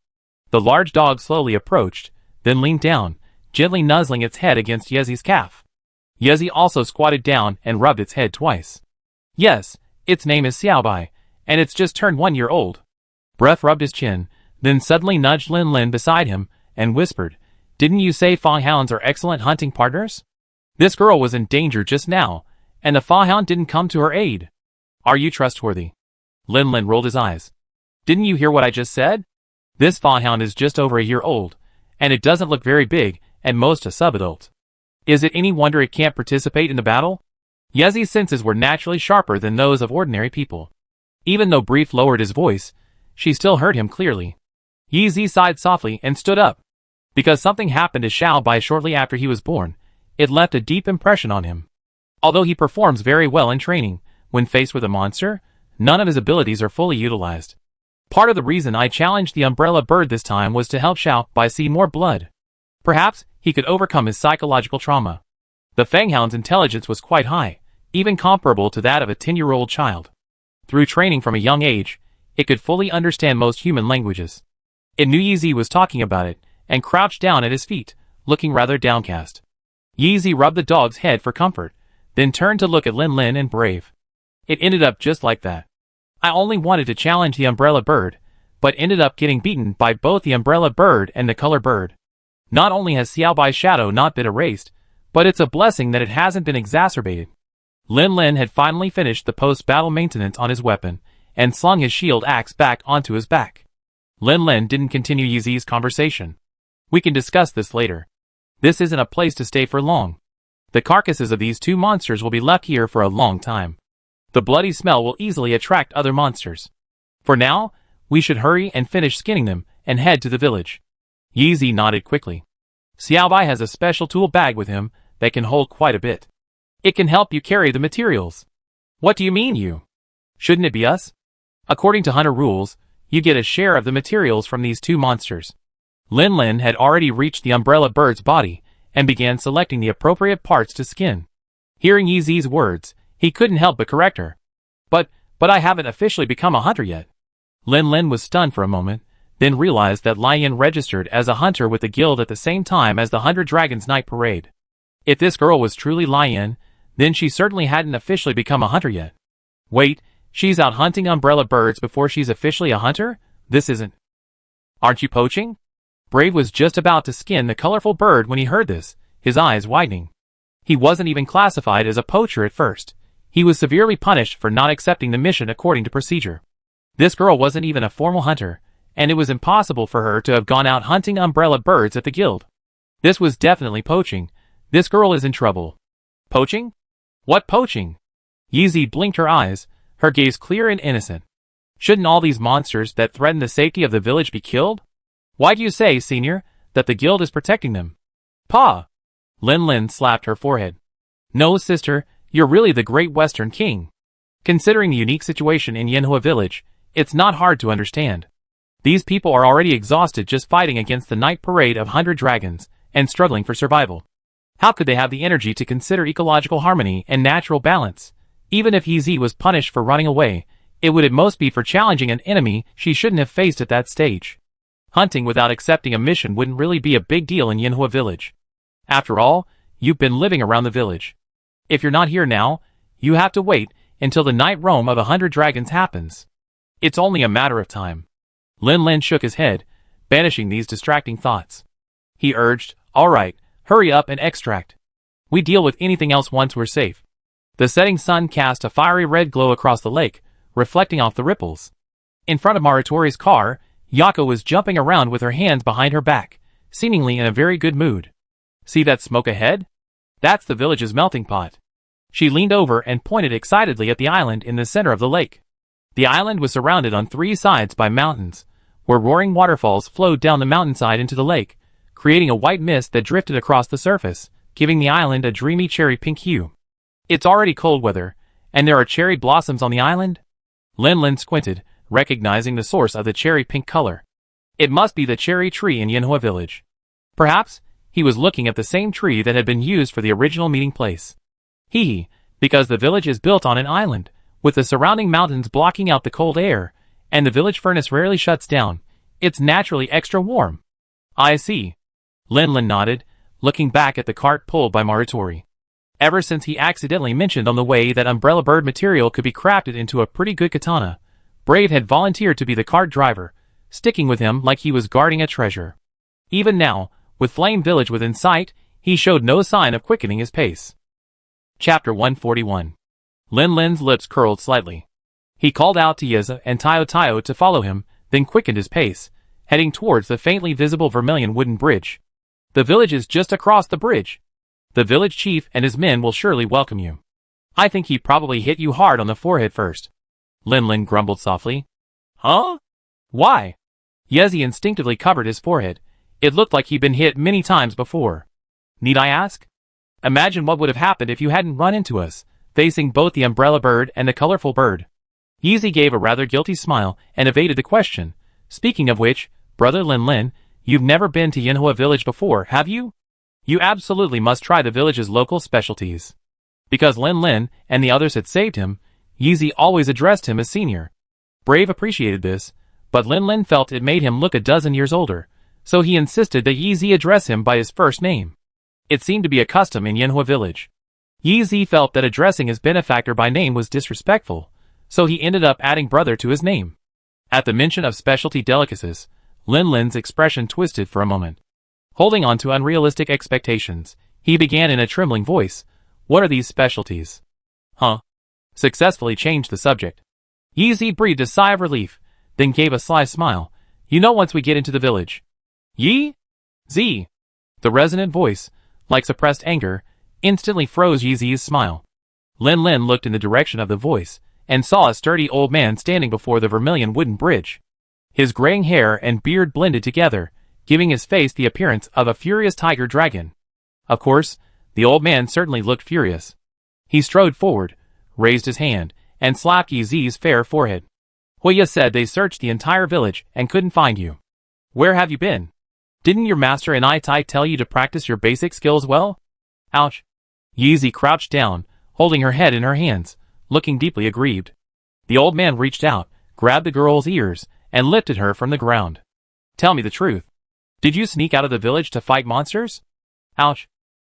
The large dog slowly approached, then leaned down, gently nuzzling its head against Yezi's calf. Yezi also squatted down and rubbed its head twice. Yes, its name is Xiaobai, and it's just turned 1 year old. Breath rubbed his chin, then suddenly nudged Lin Lin beside him, and whispered, Didn't you say fanghounds are excellent hunting partners? This girl was in danger just now, and the fanghound didn't come to her aid. Are you trustworthy? Lin Lin rolled his eyes. Didn't you hear what I just said? This fanghound is just over 1 year old, and it doesn't look very big, and most a subadult. Is it any wonder it can't participate in the battle? Yezi's senses were naturally sharper than those of ordinary people. Even though Brief lowered his voice, she still heard him clearly. Yezi sighed softly and stood up. Because something happened to Xiaobai shortly after he was born, it left a deep impression on him. Although he performs very well in training, when faced with a monster, none of his abilities are fully utilized. Part of the reason I challenged the umbrella bird this time was to help Xiaobai see more blood. Perhaps he could overcome his psychological trauma. The fanghound's intelligence was quite high, even comparable to that of a 10-year-old child. Through training from a young age, it could fully understand most human languages. It knew Yeezy was talking about it, and crouched down at his feet, looking rather downcast. Yeezy rubbed the dog's head for comfort, then turned to look at Lin Lin and Brave. It ended up just like that. I only wanted to challenge the umbrella bird, but ended up getting beaten by both the umbrella bird and the color bird. Not only has Xiaobai's shadow not been erased, but it's a blessing that it hasn't been exacerbated. Lin Lin had finally finished the post-battle maintenance on his weapon, and slung his shield axe back onto his back. Lin Lin didn't continue Yi Zi's conversation. We can discuss this later. This isn't a place to stay for long. The carcasses of these two monsters will be left here for a long time. The bloody smell will easily attract other monsters. For now, we should hurry and finish skinning them, and head to the village. Yi Zi nodded quickly. Xiaobai has a special tool bag with him that can hold quite a bit. It can help you carry the materials. What do you mean you? Shouldn't it be us? According to hunter rules, you get a share of the materials from these two monsters. Lin Lin had already reached the umbrella bird's body, and began selecting the appropriate parts to skin. Hearing Yi Zi's words, he couldn't help but correct her. But I haven't officially become a hunter yet. Lin Lin was stunned for a moment, then realized that Lion registered as a hunter with the guild at the same time as the 100 Dragons Night Parade. If this girl was truly Lion, then she certainly hadn't officially become a hunter yet. Wait, she's out hunting umbrella birds before she's officially a hunter? This isn't. Aren't you poaching? Brave was just about to skin the colorful bird when he heard this, his eyes widening. He wasn't even classified as a poacher at first. He was severely punished for not accepting the mission according to procedure. This girl wasn't even a formal hunter, and it was impossible for her to have gone out hunting umbrella birds at the guild. This was definitely poaching. This girl is in trouble. Poaching? What poaching? Yi Zi blinked her eyes, her gaze clear and innocent. Shouldn't all these monsters that threaten the safety of the village be killed? Why do you say, senior, that the guild is protecting them? Pa! Lin Lin slapped her forehead. No, sister, you're really the great Western king. Considering the unique situation in Yanhua village, it's not hard to understand. These people are already exhausted just fighting against the night parade of 100 dragons, and struggling for survival. How could they have the energy to consider ecological harmony and natural balance? Even if Yi Zi was punished for running away, it would at most be for challenging an enemy she shouldn't have faced at that stage. Hunting without accepting a mission wouldn't really be a big deal in Yanhua village. After all, you've been living around the village. If you're not here now, you have to wait until the night roam of 100 dragons happens. It's only a matter of time. Lin Lin shook his head, banishing these distracting thoughts. He urged, all right, hurry up and extract. We deal with anything else once we're safe. The setting sun cast a fiery red glow across the lake, reflecting off the ripples. In front of Maratori's car, Yako was jumping around with her hands behind her back, seemingly in a very good mood. See that smoke ahead? That's the village's melting pot. She leaned over and pointed excitedly at the island in the center of the lake. The island was surrounded on three sides by mountains, where roaring waterfalls flowed down the mountainside into the lake, creating a white mist that drifted across the surface, giving the island a dreamy cherry pink hue. It's already cold weather, and there are cherry blossoms on the island? Lin Lin squinted, recognizing the source of the cherry pink color. It must be the cherry tree in Yanhua village. Perhaps, he was looking at the same tree that had been used for the original meeting place. Because the village is built on an island, with the surrounding mountains blocking out the cold air, and the village furnace rarely shuts down, it's naturally extra warm. I see. Lin Lin nodded, looking back at the cart pulled by Maratori. Ever since he accidentally mentioned on the way that umbrella bird material could be crafted into a pretty good katana, Brave had volunteered to be the cart driver, sticking with him like he was guarding a treasure. Even now, with Flame Village within sight, he showed no sign of quickening his pace. Chapter 141. Lin Lin's lips curled slightly. He called out to Yeza and Tayo Tayo to follow him, then quickened his pace, heading towards the faintly visible vermilion wooden bridge. The village is just across the bridge. The village chief and his men will surely welcome you. I think he probably hit you hard on the forehead first. Lin Lin grumbled softly. Huh? Why? Yezi instinctively covered his forehead. It looked like he'd been hit many times before. Need I ask? Imagine what would have happened if you hadn't run into us, facing both the umbrella bird and the colorful bird. Yezi gave a rather guilty smile and evaded the question. Speaking of which, brother Lin Lin, you've never been to Yanhua village before, have you? You absolutely must try the village's local specialties. Because Lin Lin and the others had saved him, Yezi always addressed him as senior. Brave appreciated this, but Lin Lin felt it made him look a dozen years older, so he insisted that Yezi address him by his first name. It seemed to be a custom in Yanhua village. Yezi felt that addressing his benefactor by name was disrespectful, so he ended up adding brother to his name. At the mention of specialty delicacies, Lin Lin's expression twisted for a moment. Holding on to unrealistic expectations, he began in a trembling voice, "What are these specialties?" Huh? Successfully changed the subject. Yi Zi breathed a sigh of relief, then gave a sly smile. You know once we get into the village. Yi Zi. The resonant voice, like suppressed anger, instantly froze Yi Zi's smile. Lin Lin looked in the direction of the voice, and saw a sturdy old man standing before the vermilion wooden bridge. His graying hair and beard blended together, giving his face the appearance of a furious tiger dragon. Of course, the old man certainly looked furious. He strode forward, raised his hand, and slapped Yi Zi's fair forehead. Huya said they searched the entire village and couldn't find you. Where have you been? Didn't your master and I Tai tell you to practice your basic skills well? Ouch. Yi Zi crouched down, holding her head in her hands, looking deeply aggrieved. The old man reached out, grabbed the girl's ears, and lifted her from the ground. Tell me the truth. Did you sneak out of the village to fight monsters? Ouch.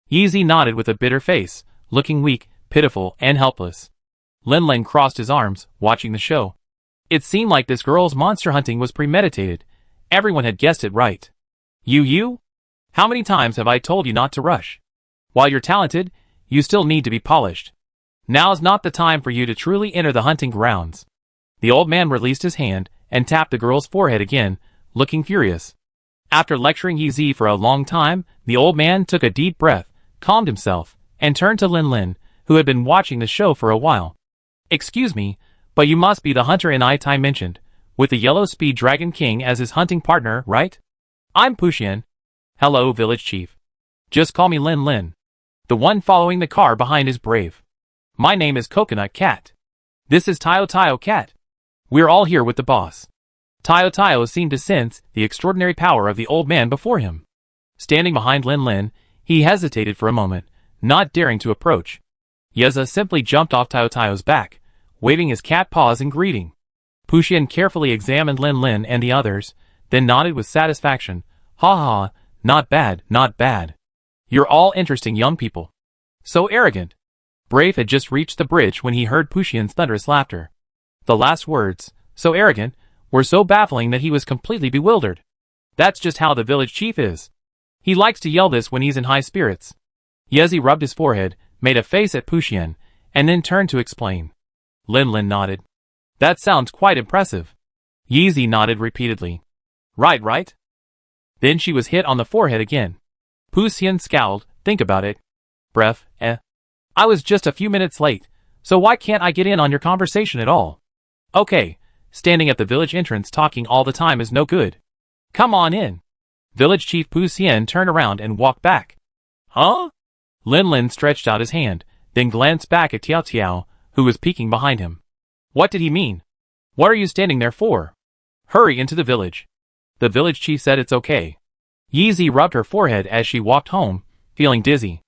Yi Zi nodded with a bitter face, looking weak, pitiful, and helpless. Lin Lin crossed his arms, watching the show. It seemed like this girl's monster hunting was premeditated. Everyone had guessed it right. You? How many times have I told you not to rush? While you're talented, you still need to be polished. Now's not the time for you to truly enter the hunting grounds. The old man released his hand and tapped the girl's forehead again, looking furious. After lecturing Yi Zi for a long time, the old man took a deep breath, calmed himself, and turned to Lin Lin, who had been watching the show for a while. Excuse me, but you must be the hunter in Tai mentioned, with the Yellow Speed Dragon King as his hunting partner, right? I'm Puxian. Hello, village chief. Just call me Lin Lin. The one following the car behind is brave. My name is Coconut Cat. This is Tio Cat. We're all here with the boss. Tio seemed to sense the extraordinary power of the old man before him. Standing behind Lin Lin, he hesitated for a moment, not daring to approach. Yeza simply jumped off Tio's back, waving his cat paws in greeting. Puxian carefully examined Lin Lin and the others, then nodded with satisfaction. Ha ha, not bad, not bad. You're all interesting young people. So arrogant. Brave had just reached the bridge when he heard Puxian's thunderous laughter. The last words, so arrogant, were so baffling that he was completely bewildered. That's just how the village chief is. He likes to yell this when he's in high spirits. Yezi rubbed his forehead, made a face at Puxian, and then turned to explain. Lin Lin nodded. That sounds quite impressive. Yi Zi nodded repeatedly. Right. Then she was hit on the forehead again. Puxian scowled, think about it. Bref, I was just a few minutes late, so why can't I get in on your conversation at all? Okay, standing at the village entrance talking all the time is no good. Come on in. Village Chief Puxian turned around and walked back. Huh? Lin Lin stretched out his hand, then glanced back at Tiao, who was peeking behind him. What did he mean? What are you standing there for? Hurry into the village. The village chief said it's okay. Yi Zi rubbed her forehead as she walked home, feeling dizzy.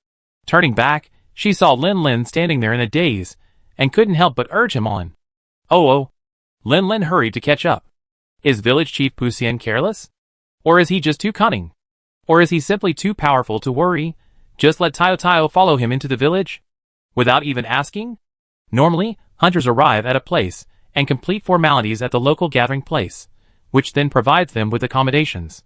Turning back, she saw Lin Lin standing there in a daze, and couldn't help but urge him on. Oh. Lin Lin hurried to catch up. Is Village Chief Puxian careless? Or is he just too cunning? Or is he simply too powerful to worry? Just let Tio follow him into the village? Without even asking? Normally, hunters arrive at a place, and complete formalities at the local gathering place, which then provides them with accommodations.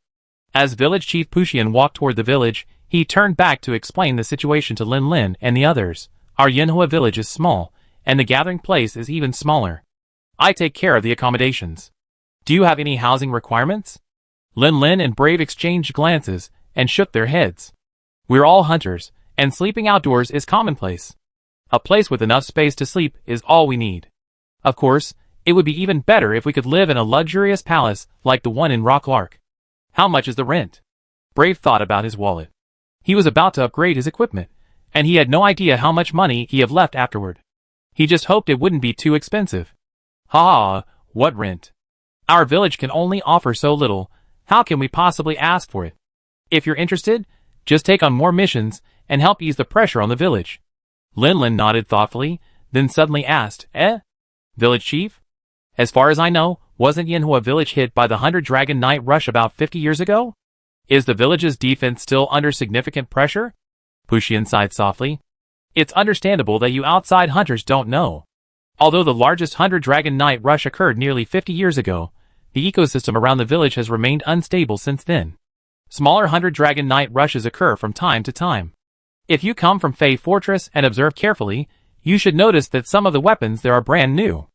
As Village Chief Puxian walked toward the village, he turned back to explain the situation to Lin Lin and the others. Our Yanhua village is small, and the gathering place is even smaller. I take care of the accommodations. Do you have any housing requirements? Lin Lin and Brave exchanged glances and shook their heads. We're all hunters, and sleeping outdoors is commonplace. A place with enough space to sleep is all we need. Of course, it would be even better if we could live in a luxurious palace like the one in Rock Lark. How much is the rent? Brave thought about his wallet. He was about to upgrade his equipment, and he had no idea how much money he had left afterward. He just hoped it wouldn't be too expensive. Ha! What rent? Our village can only offer so little. How can we possibly ask for it? If you're interested, just take on more missions and help ease the pressure on the village. Lin Lin nodded thoughtfully, then suddenly asked, Village chief? As far as I know, wasn't Yanhua village hit by the 100 Dragon Night rush about 50 years ago? Is the village's defense still under significant pressure? Puxian sighed softly. It's understandable that you outside hunters don't know. Although the largest 100 Dragon Night rush occurred nearly 50 years ago, the ecosystem around the village has remained unstable since then. Smaller 100 Dragon Night rushes occur from time to time. If you come from Fey Fortress and observe carefully, You should notice that some of the weapons there are brand new.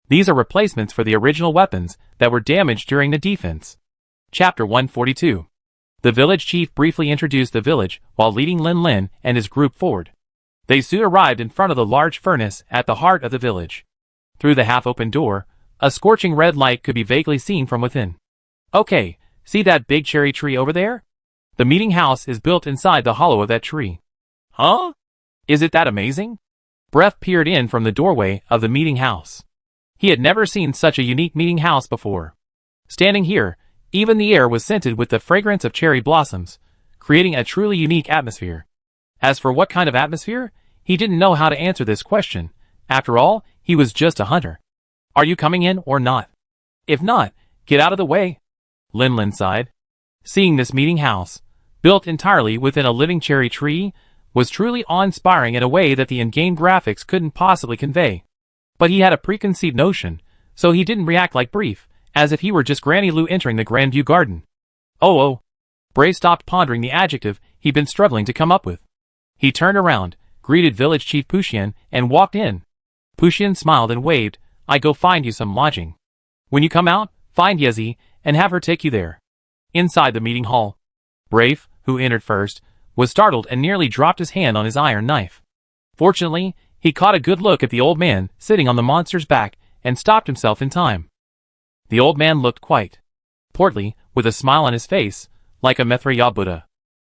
These are replacements for the original weapons that were damaged during the defense. Chapter 142. The village chief briefly introduced the village while leading Lin Lin and his group forward. They soon arrived in front of the large furnace at the heart of the village. Through the half-open door, a scorching red light could be vaguely seen from within. Okay, see that big cherry tree over there? The meeting house is built inside the hollow of that tree. Huh? Is it that amazing? Breath peered in from the doorway of the meeting house. He had never seen such a unique meeting house before. Standing here, even the air was scented with the fragrance of cherry blossoms, creating a truly unique atmosphere. As for what kind of atmosphere, he didn't know how to answer this question. After all, he was just a hunter. Are you coming in or not? If not, get out of the way. Lin Lin sighed. Seeing this meeting house, built entirely within a living cherry tree, was truly awe-inspiring in a way that the in-game graphics couldn't possibly convey. But he had a preconceived notion, so he didn't react like Brief, as if he were just Granny Lou entering the Grandview Garden. Oh. Brave stopped pondering the adjective he'd been struggling to come up with. He turned around, greeted Village Chief Puxian, and walked in. Puxian smiled and waved. I go find you some lodging. When you come out, find Yezi, and have her take you there. Inside the meeting hall, Brave, who entered first, was startled and nearly dropped his hand on his iron knife. Fortunately, he caught a good look at the old man sitting on the monster's back and stopped himself in time. The old man looked quite portly, with a smile on his face, like a Maitreya Buddha.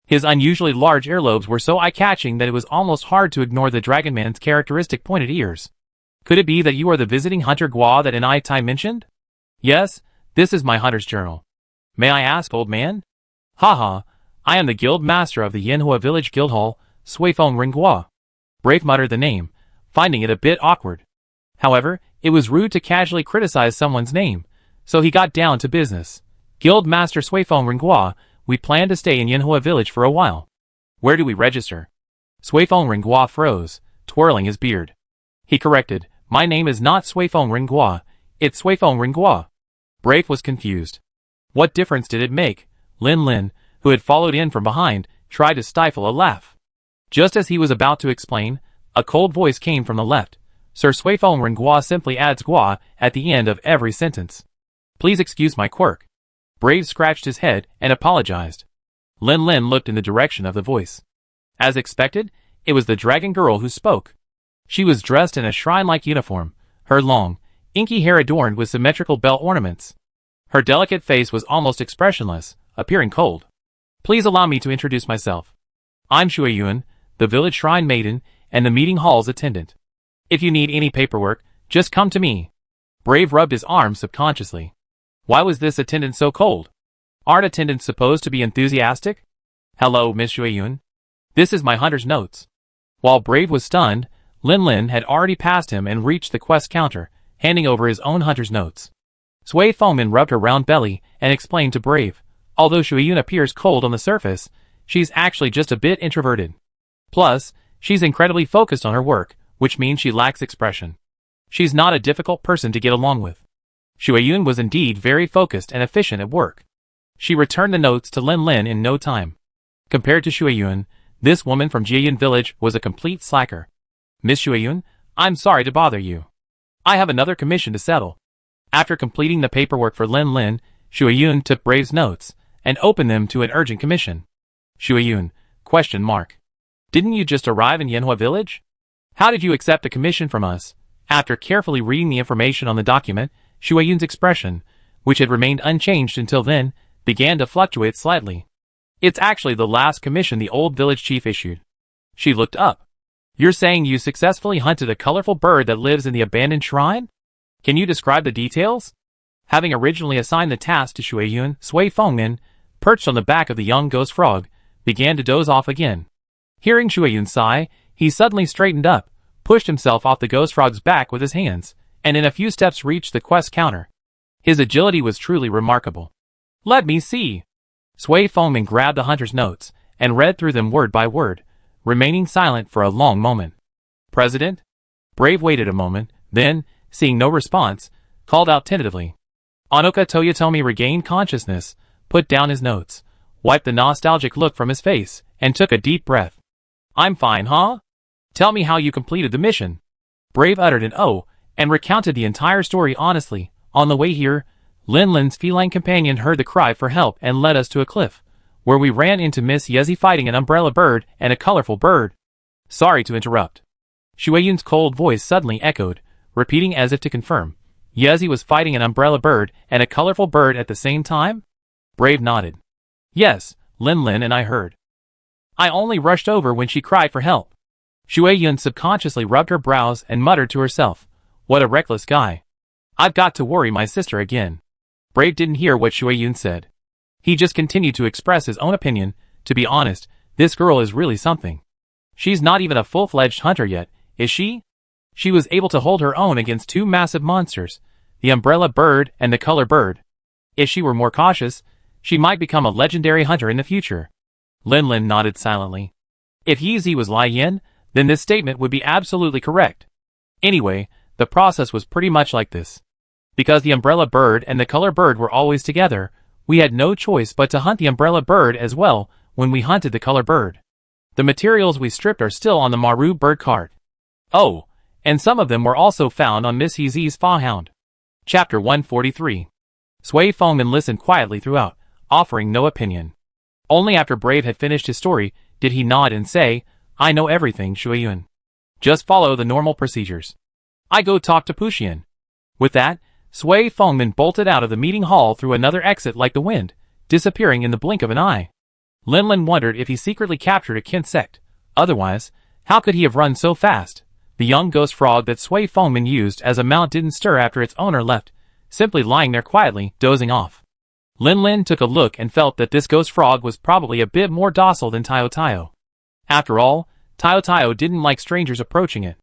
His unusually large earlobes were so eye-catching that it was almost hard to ignore the dragon man's characteristic pointed ears. Could it be that you are the visiting hunter Gua that Nai Tai mentioned? Yes, this is my hunter's journal. May I ask, old man? Haha, I am the guild master of the Yanhua village guild hall, Suifeng Ringhua. Brave muttered the name, finding it a bit awkward. However, it was rude to casually criticize someone's name, so he got down to business. Guild master Suifeng Ringhua, we plan to stay in Yanhua village for a while. Where do we register? Suifeng Ringhua froze, twirling his beard. He corrected, my name is not Suifeng Ringhua, it's Suifeng Ringhua. Brave was confused. What difference did it make? Lin Lin, who had followed in from behind, tried to stifle a laugh. Just as he was about to explain, a cold voice came from the left. Sir Suifeng Ringhua simply adds Gua at the end of every sentence. Please excuse my quirk. Brave scratched his head and apologized. Lin Lin looked in the direction of the voice. As expected, it was the dragon girl who spoke. She was dressed in a shrine-like uniform, her long, inky hair adorned with symmetrical bell ornaments. Her delicate face was almost expressionless, appearing cold. Please allow me to introduce myself. I'm Shuiyuan, the village shrine maiden, and the meeting hall's attendant. If you need any paperwork, just come to me. Brave rubbed his arm subconsciously. Why was this attendant so cold? Aren't attendants supposed to be enthusiastic? Hello, Miss Shuiyuan. This is my hunter's notes. While Brave was stunned, Lin Lin had already passed him and reached the quest counter, handing over his own hunter's notes. Sui Fengmin rubbed her round belly and explained to Brave, although Shuiyuan appears cold on the surface, she's actually just a bit introverted. Plus, she's incredibly focused on her work, which means she lacks expression. She's not a difficult person to get along with. Shuiyuan was indeed very focused and efficient at work. She returned the notes to Lin Lin in no time. Compared to Shuiyuan, this woman from Jieyun village was a complete slacker. Miss Shuiyuan, I'm sorry to bother you. I have another commission to settle. After completing the paperwork for Lin Lin, Shuiyuan took Brave's notes and opened them to an urgent commission. Shuiyuan, ? Didn't you just arrive in Yanhua village? How did you accept a commission from us? After carefully reading the information on the document, Shuiyuan's expression, which had remained unchanged until then, began to fluctuate slightly. It's actually the last commission the old village chief issued. She looked up. You're saying you successfully hunted a colorful bird that lives in the abandoned shrine? Can you describe the details? Having originally assigned the task to Shuiyuan, Sui Fengmin, perched on the back of the young ghost frog, began to doze off again. Hearing Shuiyuan sigh, he suddenly straightened up, pushed himself off the ghost frog's back with his hands, and in a few steps reached the quest counter. His agility was truly remarkable. Let me see. Sui Fengmin grabbed the hunter's notes and read through them word by word, remaining silent for a long moment. President? Brave waited a moment, then, seeing no response, called out tentatively. Onoka Toyotomi regained consciousness, put down his notes, wiped the nostalgic look from his face, and took a deep breath. I'm fine, huh? Tell me how you completed the mission. Brave uttered an "oh" and recounted the entire story honestly. On the way here, Lin Lin's feline companion heard the cry for help and led us to a cliff, where we ran into Miss Yezi fighting an umbrella bird and a colorful bird. Sorry to interrupt. Shueyun's cold voice suddenly echoed, repeating as if to confirm. Yezi was fighting an umbrella bird and a colorful bird at the same time? Brave nodded. Yes, Lin Lin and I heard. I only rushed over when she cried for help. Shueyun subconsciously rubbed her brows and muttered to herself, what a reckless guy. I've got to worry my sister again. Brave didn't hear what Shueyun said. He just continued to express his own opinion. To be honest, this girl is really something. She's not even a full-fledged hunter yet, is she? She was able to hold her own against two massive monsters, the umbrella bird and the color bird. If she were more cautious, she might become a legendary hunter in the future. Lin Lin nodded silently. If Yezi was Lai Yin, then this statement would be absolutely correct. Anyway, the process was pretty much like this. Because the umbrella bird and the color bird were always together, we had no choice but to hunt the umbrella bird as well when we hunted the color bird. The materials we stripped are still on the Maru bird cart. Oh, and some of them were also found on Miss Yezi's forehound. Chapter 143. Sui Fengman listened quietly throughout, offering no opinion. Only after Brave had finished his story did he nod and say, I know everything, Shueyun. Just follow the normal procedures. I go talk to Puxian. With that, Sui Fengman bolted out of the meeting hall through another exit like the wind, disappearing in the blink of an eye. Lin Lin wondered if he secretly captured a insect. Otherwise, how could he have run so fast? The young ghost frog that Sui Fengman used as a mount didn't stir after its owner left, simply lying there quietly, dozing off. Lin Lin took a look and felt that this ghost frog was probably a bit more docile than Tayo Tayo. After all, Tayo Tayo didn't like strangers approaching it.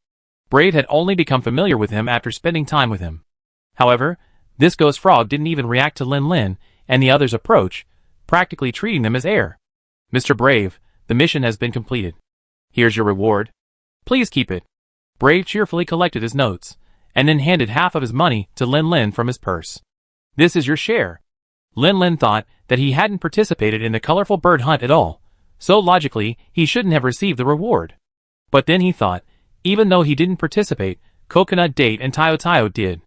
Brave had only become familiar with him after spending time with him. However, this ghost frog didn't even react to Lin Lin and the others' approach, practically treating them as air. Mr. Brave, the mission has been completed. Here's your reward. Please keep it. Brave cheerfully collected his notes, and then handed half of his money to Lin Lin from his purse. This is your share. Lin Lin thought that he hadn't participated in the colorful bird hunt at all, so logically he shouldn't have received the reward. But then he thought, even though he didn't participate, Coconut Date and Tayo Tayo did.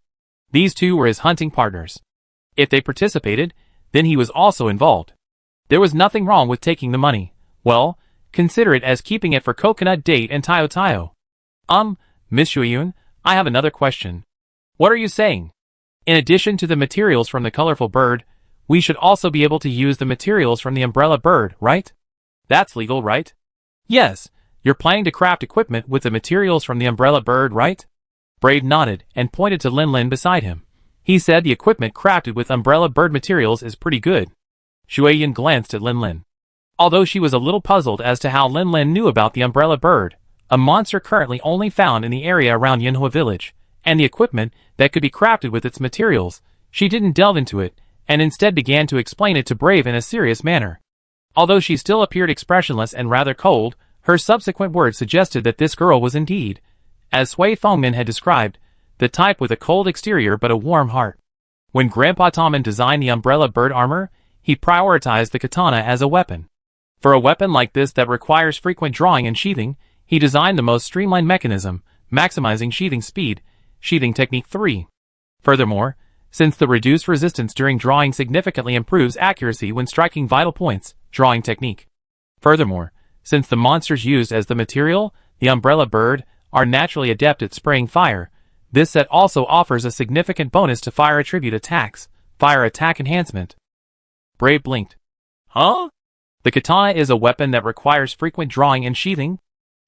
These two were his hunting partners. If they participated, then he was also involved. There was nothing wrong with taking the money. Well, consider it as keeping it for Coconut Date and Tayo Tayo. Miss Shueyun, I have another question. What are you saying? In addition to the materials from the colorful bird, we should also be able to use the materials from the umbrella bird, right? That's legal, right? Yes, you're planning to craft equipment with the materials from the umbrella bird, right? Brave nodded and pointed to Lin Lin beside him. He said the equipment crafted with umbrella bird materials is pretty good. Shueyun glanced at Lin Lin. Although she was a little puzzled as to how Lin Lin knew about the umbrella bird, a monster currently only found in the area around Yinhua village, and the equipment that could be crafted with its materials, she didn't delve into it, and instead began to explain it to Brave in a serious manner. Although she still appeared expressionless and rather cold, her subsequent words suggested that this girl was indeed, as Sui Fengman had described, the type with a cold exterior but a warm heart. When Grandpa Tommen designed the umbrella bird armor, he prioritized the katana as a weapon. For a weapon like this that requires frequent drawing and sheathing, he designed the most streamlined mechanism, maximizing sheathing speed, sheathing technique 3. Furthermore, since the reduced resistance during drawing significantly improves accuracy when striking vital points, drawing technique. Furthermore, since the monsters used as the material, the umbrella bird, are naturally adept at spraying fire, this set also offers a significant bonus to fire attribute attacks, fire attack enhancement. Brave blinked. Huh? The katana is a weapon that requires frequent drawing and sheathing?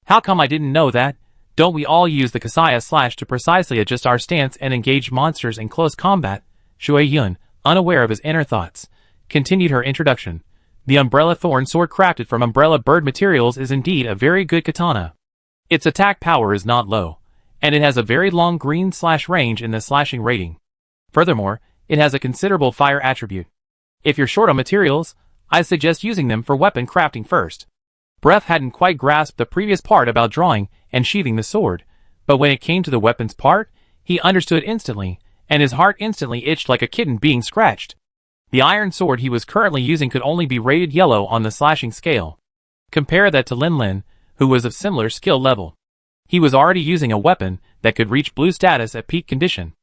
How come I didn't know that? Don't we all use the kasaya slash to precisely adjust our stance and engage monsters in close combat? Shueyun, unaware of his inner thoughts, continued her introduction. The umbrella thorn sword crafted from umbrella bird materials is indeed a very good katana. Its attack power is not low, and it has a very long green slash range in the slashing rating. Furthermore, it has a considerable fire attribute. If you're short on materials, I suggest using them for weapon crafting first. Bref hadn't quite grasped the previous part about drawing and sheathing the sword, but when it came to the weapons part, he understood instantly, and his heart instantly itched like a kitten being scratched. The iron sword he was currently using could only be rated yellow on the slashing scale. Compare that to Lin Lin, who was of similar skill level. He was already using a weapon that could reach blue status at peak condition.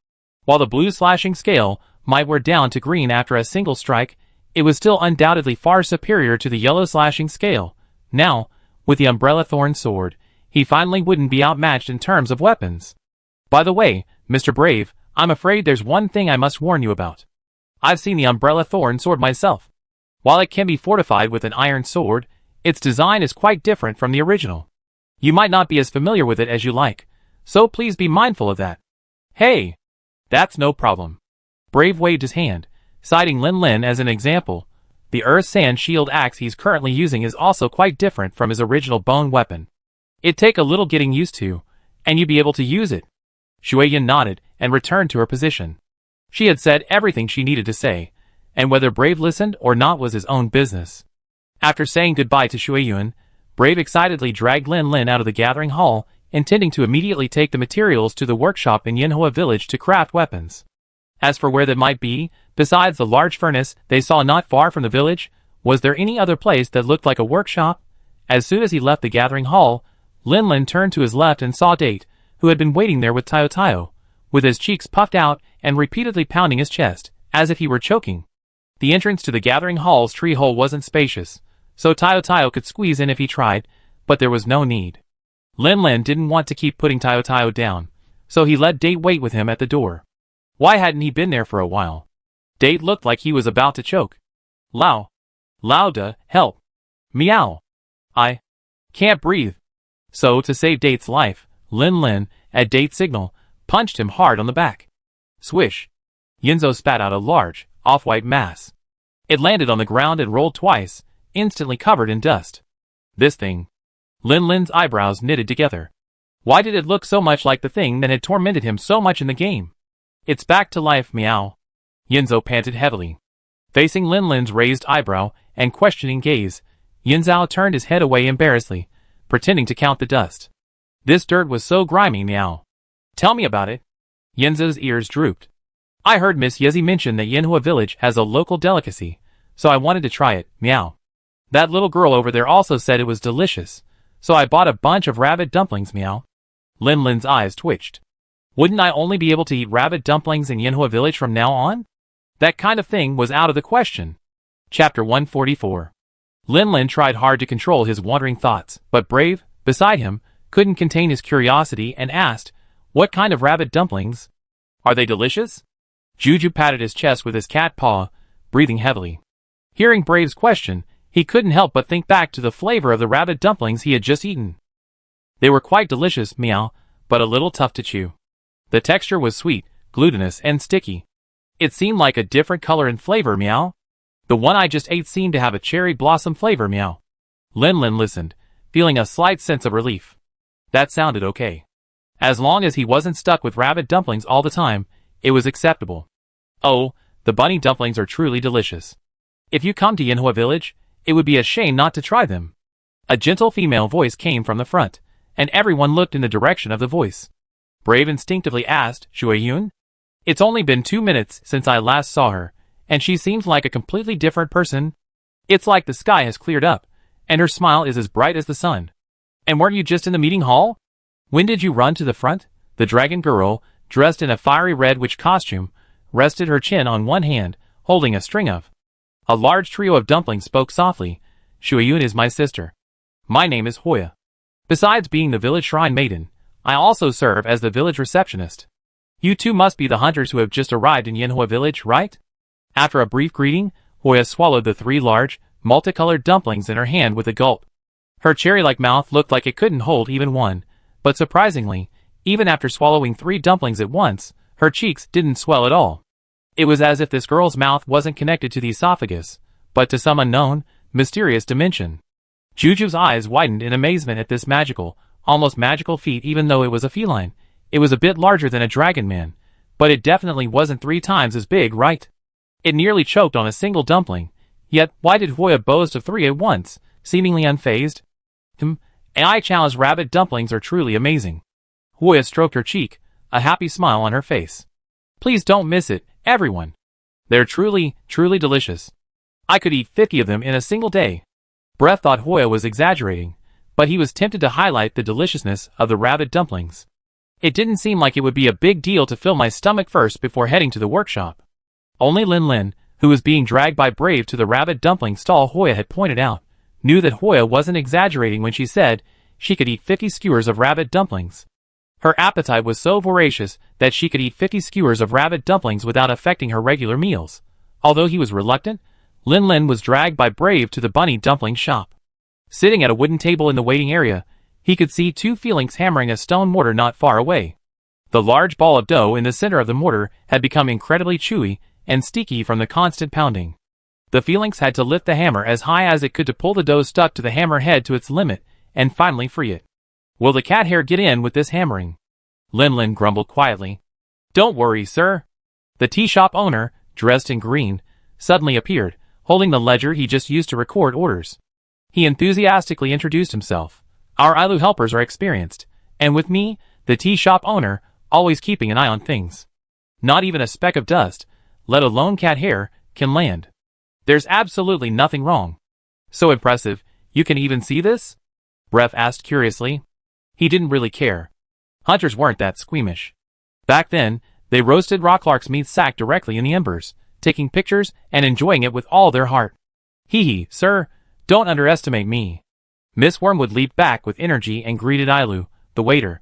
While the blue slashing scale might wear down to green after a single strike, it was still undoubtedly far superior to the yellow slashing scale. Now, with the Umbrella Thorn sword, he finally wouldn't be outmatched in terms of weapons. By the way, Mr. Brave, I'm afraid there's one thing I must warn you about. I've seen the Umbrella Thorn sword myself. While it can be fortified with an iron sword, its design is quite different from the original. You might not be as familiar with it as you like, so please be mindful of that. Hey! That's no problem. Brave waved his hand, citing Lin Lin as an example. The Earth Sand Shield axe he's currently using is also quite different from his original bone weapon. It'd take a little getting used to, and you'd be able to use it. Shueyan nodded and returned to her position. She had said everything she needed to say, and whether Brave listened or not was his own business. After saying goodbye to Shueyan, Brave excitedly dragged Lin Lin out of the gathering hall, intending to immediately take the materials to the workshop in Yinhua village to craft weapons. As for where that might be, besides the large furnace they saw not far from the village, was there any other place that looked like a workshop? As soon as he left the gathering hall, Lin Lin turned to his left and saw Date, who had been waiting there with Tayo Tayo, with his cheeks puffed out and repeatedly pounding his chest, as if he were choking. The entrance to the gathering hall's tree hole wasn't spacious, so Tayo Tayo could squeeze in if he tried, but there was no need. Lin Lin didn't want to keep putting Tayo Tayo down, so he let Date wait with him at the door. Why hadn't he been there for a while? Date looked like he was about to choke. Lao. Lauda, help. Meow. I can't breathe. So, to save Date's life, Lin Lin, at Date's signal, punched him hard on the back. Swish. Yinzo spat out a large, off-white mass. It landed on the ground and rolled twice, instantly covered in dust. This thing. Lin Lin's eyebrows knitted together. Why did it look so much like the thing that had tormented him so much in the game? It's back to life, meow. Yinzo panted heavily. Facing Lin Lin's raised eyebrow and questioning gaze, Yinzao turned his head away embarrassedly, pretending to count the dust. This dirt was so grimy, meow. Tell me about it. Yinzo's ears drooped. I heard Miss Yezi mention that Yinhua village has a local delicacy, so I wanted to try it, meow. That little girl over there also said it was delicious, so I bought a bunch of rabbit dumplings, meow. Lin Lin's eyes twitched. Wouldn't I only be able to eat rabbit dumplings in Yinhua village from now on? That kind of thing was out of the question. Chapter 144. Lin Lin tried hard to control his wandering thoughts, but Brave, beside him, couldn't contain his curiosity and asked, what kind of rabbit dumplings? Are they delicious? Juju patted his chest with his cat paw, breathing heavily. Hearing Brave's question, he couldn't help but think back to the flavor of the rabbit dumplings he had just eaten. They were quite delicious, meow, but a little tough to chew. The texture was sweet, glutinous, and sticky. It seemed like a different color and flavor, meow. The one I just ate seemed to have a cherry blossom flavor, meow. Lin Lin listened, feeling a slight sense of relief. That sounded okay. As long as he wasn't stuck with rabbit dumplings all the time, it was acceptable. Oh, the bunny dumplings are truly delicious. If you come to Yinhua village, it would be a shame not to try them. A gentle female voice came from the front, and everyone looked in the direction of the voice. Brave instinctively asked, Shueyan? It's only been 2 minutes since I last saw her, and she seems like a completely different person. It's like the sky has cleared up, and her smile is as bright as the sun. And weren't you just in the meeting hall? When did you run to the front? The dragon girl, dressed in a fiery red witch costume, rested her chin on one hand, holding a string of. A large trio of dumplings spoke softly. Shueyan is my sister. My name is Hoya. Besides being the village shrine maiden, I also serve as the village receptionist. You two must be the hunters who have just arrived in Yinhua village, right? After a brief greeting, Hoya swallowed the 3 large, multicolored dumplings in her hand with a gulp. Her cherry-like mouth looked like it couldn't hold even one, but surprisingly, even after swallowing 3 dumplings at once, her cheeks didn't swell at all. It was as if this girl's mouth wasn't connected to the esophagus, but to some unknown, mysterious dimension. Juju's eyes widened in amazement at this magical, almost magical feat. Even though it was a feline, it was a bit larger than a dragon man, but it definitely wasn't 3 times as big, right? It nearly choked on a single dumpling, yet why did Hoya boast of 3 at once, seemingly unfazed? I-challenge rabbit dumplings are truly amazing. Hoya stroked her cheek, a happy smile on her face. Please don't miss it, everyone. They're truly, truly delicious. I could eat 50 of them in a single day. Breath thought Hoya was exaggerating, but he was tempted to highlight the deliciousness of the rabbit dumplings. It didn't seem like it would be a big deal to fill my stomach first before heading to the workshop. Only Lin Lin, who was being dragged by Brave to the rabbit dumpling stall Hoya had pointed out, knew that Hoya wasn't exaggerating when she said she could eat 50 skewers of rabbit dumplings. Her appetite was so voracious that she could eat 50 skewers of rabbit dumplings without affecting her regular meals. Although he was reluctant, Lin Lin was dragged by Brave to the bunny dumpling shop. Sitting at a wooden table in the waiting area, he could see two feelings hammering a stone mortar not far away. The large ball of dough in the center of the mortar had become incredibly chewy and sticky from the constant pounding. The feelings had to lift the hammer as high as it could to pull the dough stuck to the hammer head to its limit and finally free it. Will the cat hair get in with this hammering? Lin Lin grumbled quietly. Don't worry, sir. The tea shop owner, dressed in green, suddenly appeared, holding the ledger he just used to record orders. He enthusiastically introduced himself. Our Ailu helpers are experienced, and with me, the tea shop owner, always keeping an eye on things. Not even a speck of dust, let alone cat hair, can land. There's absolutely nothing wrong. So impressive, you can even see this? Bref asked curiously. He didn't really care. Hunters weren't that squeamish. Back then, they roasted Rocklark's meat sack directly in the embers, taking pictures and enjoying it with all their heart. Hee hee, sir, don't underestimate me. Miss Wormwood leaped back with energy and greeted Ailu, the waiter.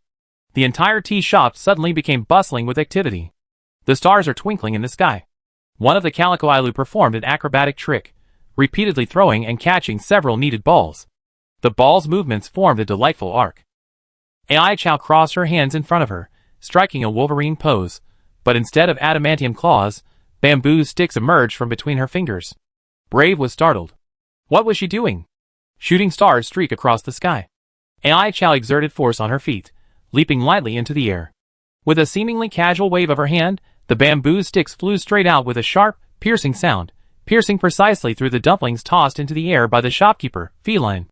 The entire tea shop suddenly became bustling with activity. The stars are twinkling in the sky. One of the Calico Ailu performed an acrobatic trick, repeatedly throwing and catching several kneaded balls. The ball's movements formed a delightful arc. Ai Chow crossed her hands in front of her, striking a Wolverine pose, but instead of adamantium claws, bamboo sticks emerged from between her fingers. Brave was startled. What was she doing? Shooting stars streak across the sky. Ai Chow exerted force on her feet, leaping lightly into the air. With a seemingly casual wave of her hand, the bamboo sticks flew straight out with a sharp, piercing sound, piercing precisely through the dumplings tossed into the air by the shopkeeper, Feline.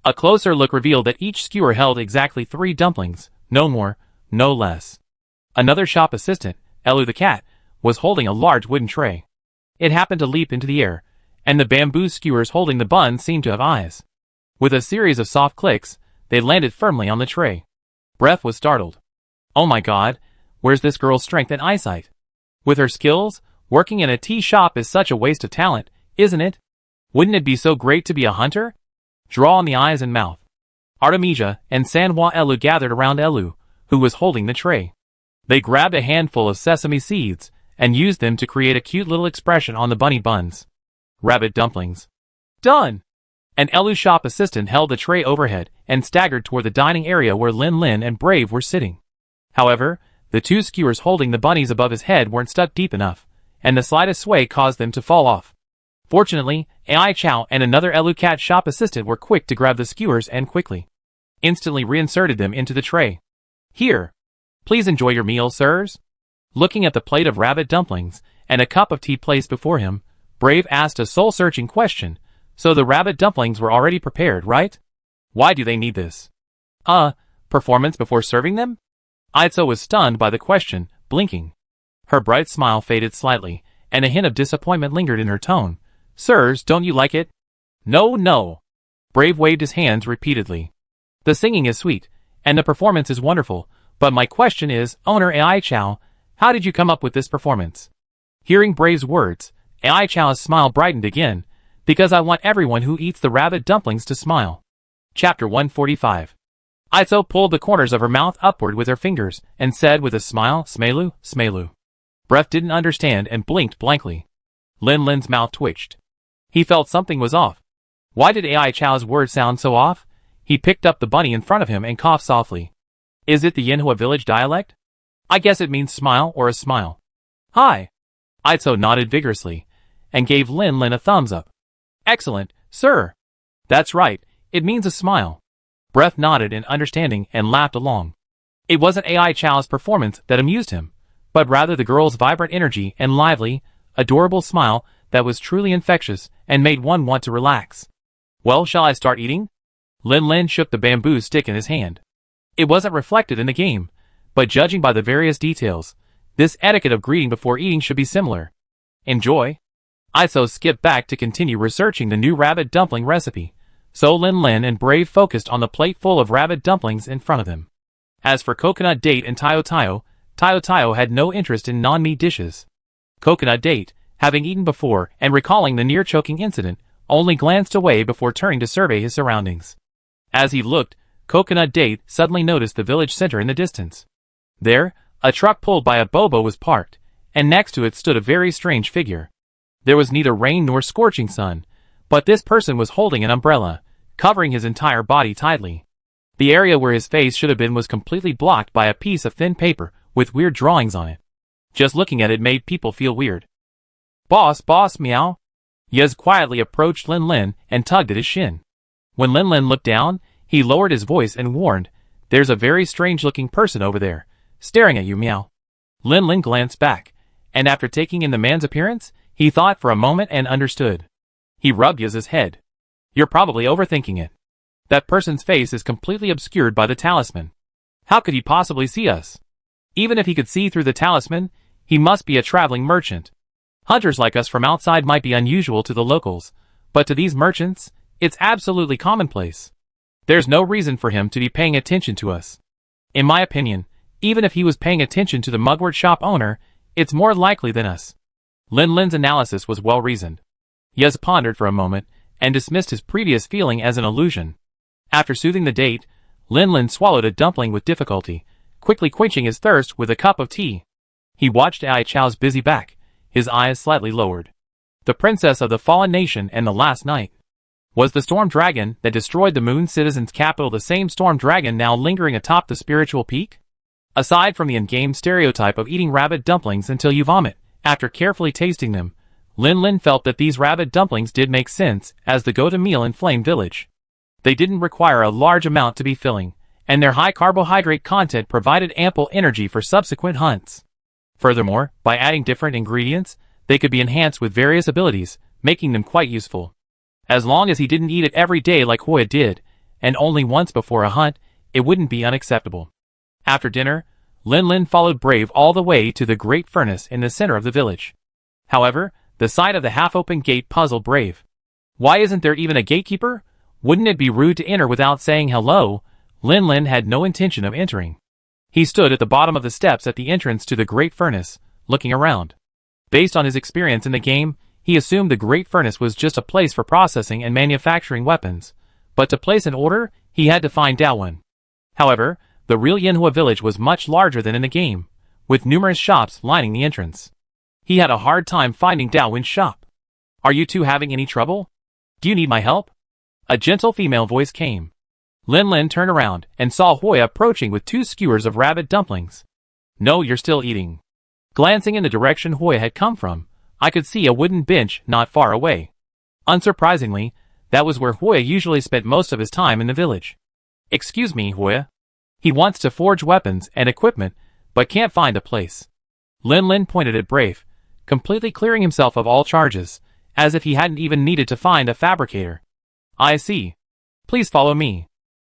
A closer look revealed that each skewer held exactly 3 dumplings, no more, no less. Another shop assistant, Elu the cat, was holding a large wooden tray. It happened to leap into the air, and the bamboo skewers holding the bun seemed to have eyes. With a series of soft clicks, they landed firmly on the tray. Bref was startled. Oh my god, where's this girl's strength and eyesight? With her skills, working in a tea shop is such a waste of talent, isn't it? Wouldn't it be so great to be a hunter? Draw on the eyes and mouth. Artemisia and Sanhua Elu gathered around Elu, who was holding the tray. They grabbed a handful of sesame seeds and used them to create a cute little expression on the bunny buns. Rabbit dumplings. Done! An Elu shop assistant held the tray overhead and staggered toward the dining area where Lin Lin and Brave were sitting. However, the 2 skewers holding the bunnies above his head weren't stuck deep enough, and the slightest sway caused them to fall off. Fortunately, Ai Chow and another Elu cat shop assistant were quick to grab the skewers and instantly reinserted them into the tray. Here. Please enjoy your meal, sirs. Looking at the plate of rabbit dumplings and a cup of tea placed before him, Brave asked a soul-searching question. So the rabbit dumplings were already prepared, right? Why do they need this? Performance before serving them? Aizo was stunned by the question, blinking. Her bright smile faded slightly, and a hint of disappointment lingered in her tone. Sirs, don't you like it? No, no. Brave waved his hands repeatedly. The singing is sweet, and the performance is wonderful, but my question is, owner Ai Chow, how did you come up with this performance? Hearing Brave's words, Ai Chow's smile brightened again, because I want everyone who eats the rabbit dumplings to smile. Chapter 145. Aizo pulled the corners of her mouth upward with her fingers and said with a smile, Smelu, Smelu. Bref didn't understand and blinked blankly. Lin Lin's mouth twitched. He felt something was off. Why did Ai Chow's words sound so off? He picked up the bunny in front of him and coughed softly. Is it the Yinhua village dialect? I guess it means smile or a smile. Hi. Aizo nodded vigorously and gave Lin Lin a thumbs up. Excellent, sir. That's right, it means a smile. Bref nodded in understanding and laughed along. It wasn't Ai Chow's performance that amused him, but rather the girl's vibrant energy and lively, adorable smile that was truly infectious and made one want to relax. Well, shall I start eating? Lin Lin shook the bamboo stick in his hand. It wasn't reflected in the game, but judging by the various details, this etiquette of greeting before eating should be similar. Enjoy. Aizo skipped back to continue researching the new rabbit dumpling recipe, So Lin Lin and Brave focused on the plate full of rabbit dumplings in front of them. As for Coconut Date and Tayo Tayo had no interest in non-meat dishes. Coconut Date, having eaten before and recalling the near-choking incident, only glanced away before turning to survey his surroundings. As he looked, Coconut Date suddenly noticed the village center in the distance. There, a truck pulled by a bobo was parked, and next to it stood a very strange figure. There was neither rain nor scorching sun, but this person was holding an umbrella, covering his entire body tightly. The area where his face should have been was completely blocked by a piece of thin paper with weird drawings on it. Just looking at it made people feel weird. Boss, meow. Yez quietly approached Lin Lin and tugged at his shin. When Lin Lin looked down, he lowered his voice and warned, "There's a very strange-looking person over there, staring at you, meow." Lin Lin glanced back, and after taking in the man's appearance, he thought for a moment and understood. He rubbed Yez's head. "You're probably overthinking it. That person's face is completely obscured by the talisman. How could he possibly see us? Even if he could see through the talisman, he must be a traveling merchant. Hunters like us from outside might be unusual to the locals, but to these merchants, it's absolutely commonplace. There's no reason for him to be paying attention to us. In my opinion, even if he was paying attention to the mugwort shop owner, it's more likely than us." Lin Lin's analysis was well-reasoned. Yez pondered for a moment and dismissed his previous feeling as an illusion. After soothing the date, Lin Lin swallowed a dumpling with difficulty, quickly quenching his thirst with a cup of tea. He watched Ai Chao's busy back, his eyes slightly lowered. The princess of the fallen nation and the last night. Was the storm dragon that destroyed the moon citizens' capital the same storm dragon now lingering atop the spiritual peak? Aside from the in-game stereotype of eating rabbit dumplings until you vomit, after carefully tasting them, Lin Lin felt that these rabbit dumplings did make sense as the go-to meal in Flame Village. They didn't require a large amount to be filling, and their high carbohydrate content provided ample energy for subsequent hunts. Furthermore, by adding different ingredients, they could be enhanced with various abilities, making them quite useful. As long as he didn't eat it every day like Hoya did, and only once before a hunt, it wouldn't be unacceptable. After dinner, Lin Lin followed Brave all the way to the great furnace in the center of the village. However, the sight of the half-open gate puzzled Brave. Why isn't there even a gatekeeper? Wouldn't it be rude to enter without saying hello? Lin Lin had no intention of entering. He stood at the bottom of the steps at the entrance to the great furnace, looking around. Based on his experience in the game, he assumed the great furnace was just a place for processing and manufacturing weapons, but to place an order, he had to find Daowin. However, the real Yanhua village was much larger than in the game, with numerous shops lining the entrance. He had a hard time finding Daowin's shop. "Are you two having any trouble? Do you need my help?" A gentle female voice came. Lin Lin turned around and saw Hoya approaching with 2 skewers of rabbit dumplings. "No, you're still eating." Glancing in the direction Hoya had come from, I could see a wooden bench not far away. Unsurprisingly, that was where Hoya usually spent most of his time in the village. "Excuse me, Hoya. He wants to forge weapons and equipment, but can't find a place." Lin Lin pointed at Brave, completely clearing himself of all charges, as if he hadn't even needed to find a fabricator. "I see. Please follow me."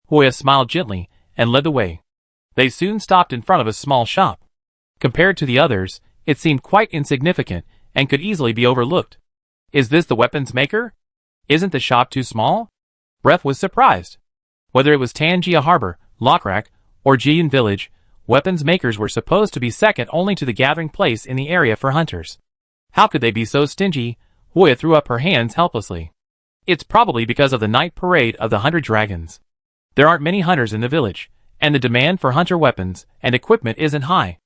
Hoya smiled gently and led the way. They soon stopped in front of a small shop. Compared to the others, it seemed quite insignificant and could easily be overlooked. "Is this the weapons maker? Isn't the shop too small?" Bref was surprised. Whether it was Tangia Harbor, Lokrak, or Jiyun Village, weapons makers were supposed to be second only to the gathering place in the area for hunters. How could they be so stingy? Hoya threw up her hands helplessly. "It's probably because of the night parade of the 100 Dragons. There aren't many hunters in the village, and the demand for hunter weapons and equipment isn't high.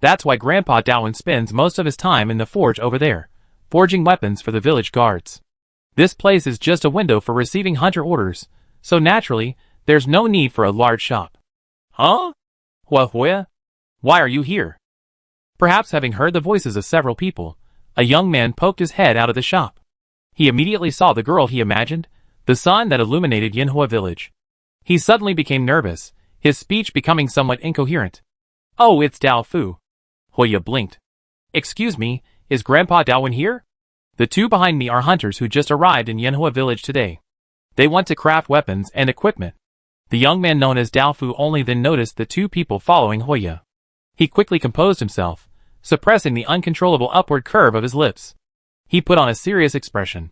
That's why Grandpa Daowin spends most of his time in the forge over there, forging weapons for the village guards. This place is just a window for receiving hunter orders, so naturally, there's no need for a large shop." "Huh? Hoya? Why are you here?" Perhaps having heard the voices of several people, a young man poked his head out of the shop. He immediately saw the girl he imagined, the sun that illuminated Yanhua village. He suddenly became nervous, his speech becoming somewhat incoherent. "Oh, it's Dao Fu." Hoya blinked. "Excuse me, is Grandpa Daowin here? The 2 behind me are hunters who just arrived in Yanhua village today. They want to craft weapons and equipment." The young man known as Dao Fu only then noticed the 2 people following Hoya. He quickly composed himself, suppressing the uncontrollable upward curve of his lips. He put on a serious expression.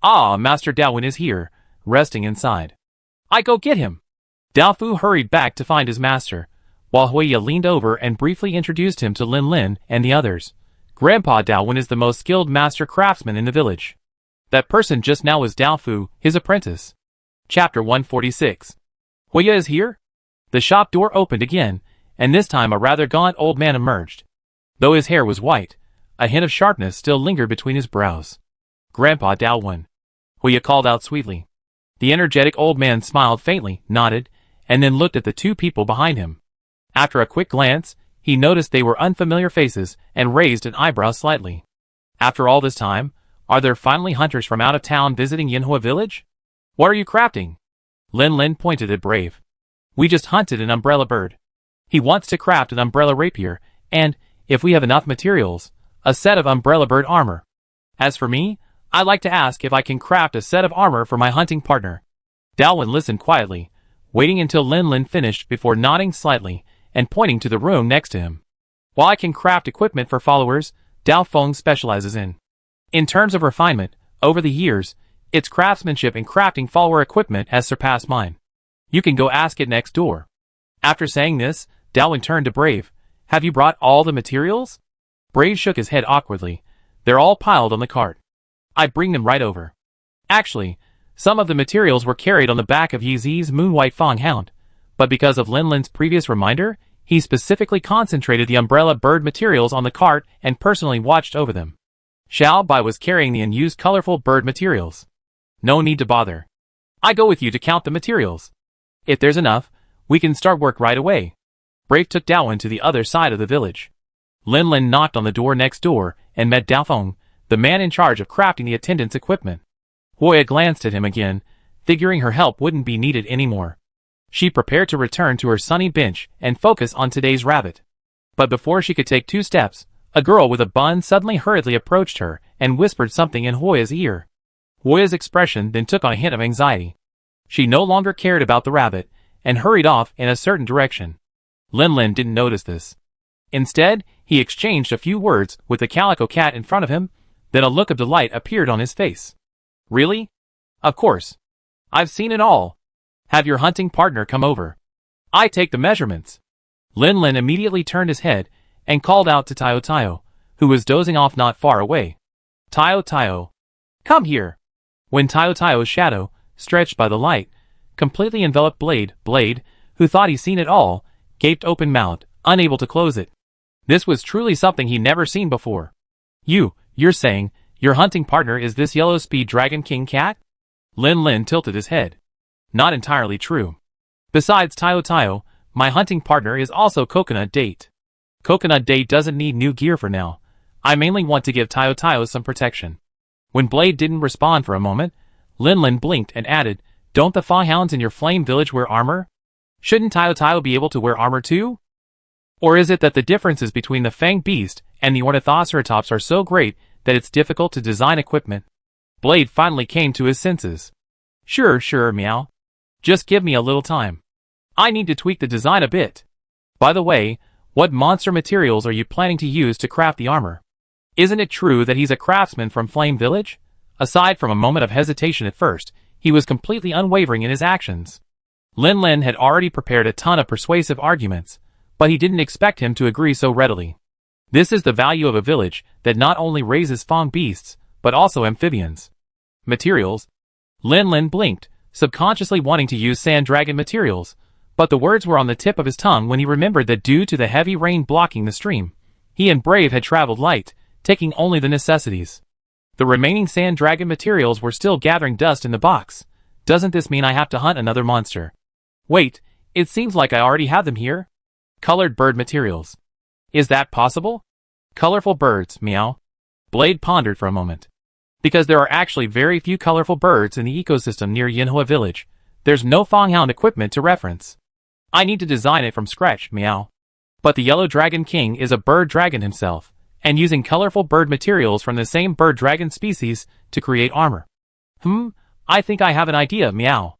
"Ah, Master Daowin is here. resting inside. I go get him. Dao Fu hurried back to find his master, while Huiya leaned over and briefly introduced him to Lin Lin and the others. Grandpa Dao Wen is the most skilled master craftsman in the village. That person just now was Dao Fu, his apprentice. Chapter 146. Huiya is here? The shop door opened again, and this time a rather gaunt old man emerged. Though his hair was white, a hint of sharpness still lingered between his brows. Grandpa Dao Wen, Huiya called out sweetly. The energetic old man smiled faintly, nodded, and then looked at the two people behind him. After a quick glance, he noticed they were unfamiliar faces and raised an eyebrow slightly. After all this time, are there finally hunters from out of town visiting Yinhua village? What are you crafting? Lin Lin pointed at Brave. We just hunted an umbrella bird. He wants to craft an umbrella rapier, and, if we have enough materials, a set of umbrella bird armor. As for me, I'd like to ask if I can craft a set of armor for my hunting partner. Dao Wen listened quietly, waiting until Lin Lin finished before nodding slightly and pointing to the room next to him. While I can craft equipment for followers, Dao Feng specializes in terms of refinement, over the years, its craftsmanship in crafting follower equipment has surpassed mine. You can go ask it next door. After saying this, Dao Wen turned to Brave. Have you brought all the materials? Brave shook his head awkwardly. They're all piled on the cart. I bring them right over. Actually, some of the materials were carried on the back of Yi Zi's Moonwhite Fang Hound, but because of Lin Lin's previous reminder, he specifically concentrated the umbrella bird materials on the cart and personally watched over them. Xiao Bai was carrying the unused colorful bird materials. No need to bother. I go with you to count the materials. If there's enough, we can start work right away. Brave took Dao Wen to the other side of the village. Lin Lin knocked on the door next door and met Dao Feng, the man in charge of crafting the attendant's equipment. Huiya glanced at him again, figuring her help wouldn't be needed anymore. She prepared to return to her sunny bench and focus on today's rabbit. But before she could take 2 steps, a girl with a bun suddenly hurriedly approached her and whispered something in Huiya's ear. Huiya's expression then took on a hint of anxiety. She no longer cared about the rabbit and hurried off in a certain direction. Lin Lin didn't notice this. Instead, he exchanged a few words with the calico cat in front of him, then a look of delight appeared on his face. Really? Of course. I've seen it all. Have your hunting partner come over. I take the measurements. Lin Lin immediately turned his head and called out to Tayo Tayo, who was dozing off not far away. Tayo Tayo, come here. When Tayo Tayo's shadow, stretched by the light, completely enveloped Blade, who thought he'd seen it all, gaped open-mouthed, unable to close it. This was truly something he'd never seen before. You're saying, your hunting partner is this yellow speed dragon king cat? Lin Lin tilted his head. Not entirely true. Besides Tayo Tayo, my hunting partner is also Coconut Date. Coconut Date doesn't need new gear for now. I mainly want to give Tayo Tayo some protection. When Blade didn't respond for a moment, Lin Lin blinked and added, don't the Fa Hounds in your flame village wear armor? Shouldn't Tayo Tayo be able to wear armor too? Or is it that the differences between the Fang Beast and the Ornithoceratops are so great that it's difficult to design equipment? Blade finally came to his senses. Sure, meow. Just give me a little time. I need to tweak the design a bit. By the way, what monster materials are you planning to use to craft the armor? Isn't it true that he's a craftsman from Flame Village? Aside from a moment of hesitation at first, he was completely unwavering in his actions. Lin Lin had already prepared a ton of persuasive arguments, but he didn't expect him to agree so readily. This is the value of a village that not only raises Fang beasts, but also amphibians. Materials? Lin Lin blinked, subconsciously wanting to use sand dragon materials, but the words were on the tip of his tongue when he remembered that due to the heavy rain blocking the stream, he and Brave had traveled light, taking only the necessities. The remaining sand dragon materials were still gathering dust in the box. Doesn't this mean I have to hunt another monster? Wait, it seems like I already have them here. Colored bird materials. Is that possible? Colorful birds, meow. Blade pondered for a moment. Because there are actually very few colorful birds in the ecosystem near Yinhua village, there's no Fanghound equipment to reference. I need to design it from scratch, meow. But the Yellow Dragon King is a bird dragon himself, and using colorful bird materials from the same bird dragon species to create armor. I think I have an idea, meow.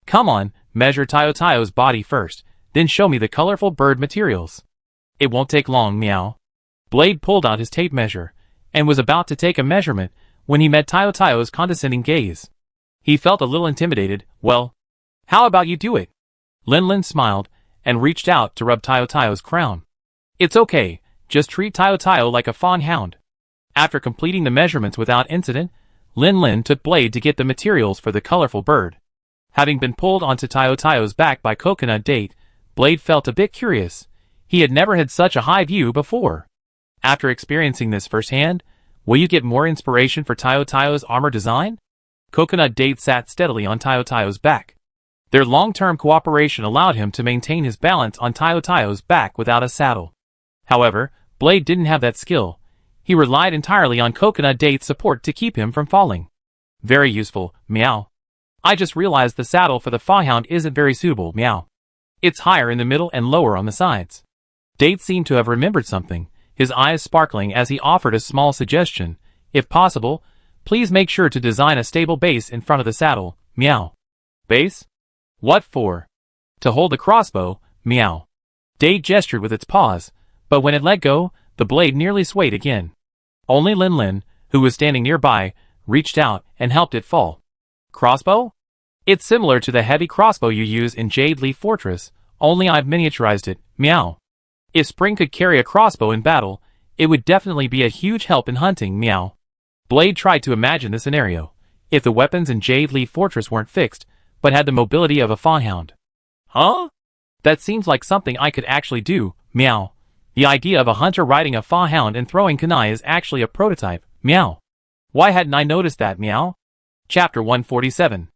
Come on, measure Tayo Tayo's body first, then show me the colorful bird materials. It won't take long, meow. Blade pulled out his tape measure, and was about to take a measurement when he met Tayo Tayo's condescending gaze. He felt a little intimidated. Well, how about you do it? Lin Lin smiled and reached out to rub Tayo Tayo's crown. It's okay, just treat Tayo Tayo like a fawn hound. After completing the measurements without incident, Lin Lin took Blade to get the materials for the colorful bird. Having been pulled onto Tayo Tayo's back by Coconut Date, Blade felt a bit curious. He had never had such a high view before. After experiencing this firsthand, will you get more inspiration for Tayo Tayo's armor design? Coconut Date sat steadily on Tayo Tayo's back. Their long-term cooperation allowed him to maintain his balance on Tayo Tayo's back without a saddle. However, Blade didn't have that skill. He relied entirely on Coconut Date's support to keep him from falling. Very useful, meow. I just realized the saddle for the Fawhound isn't very suitable, meow. It's higher in the middle and lower on the sides. Date seemed to have remembered something, his eyes sparkling as he offered a small suggestion. If possible, please make sure to design a stable base in front of the saddle, meow. Base? What for? To hold the crossbow, meow. Date gestured with its paws, but when it let go, the blade nearly swayed again. Only Lin Lin, who was standing nearby, reached out and helped it fall. Crossbow? It's similar to the heavy crossbow you use in Jade Leaf Fortress, only I've miniaturized it, meow. If Spring could carry a crossbow in battle, it would definitely be a huge help in hunting, meow. Blade tried to imagine the scenario. If the weapons in Jade Leaf Fortress weren't fixed, but had the mobility of a Fawhound. Huh? That seems like something I could actually do, meow. The idea of a hunter riding a Fawhound and throwing kunai is actually a prototype, meow. Why hadn't I noticed that, meow? Chapter 147.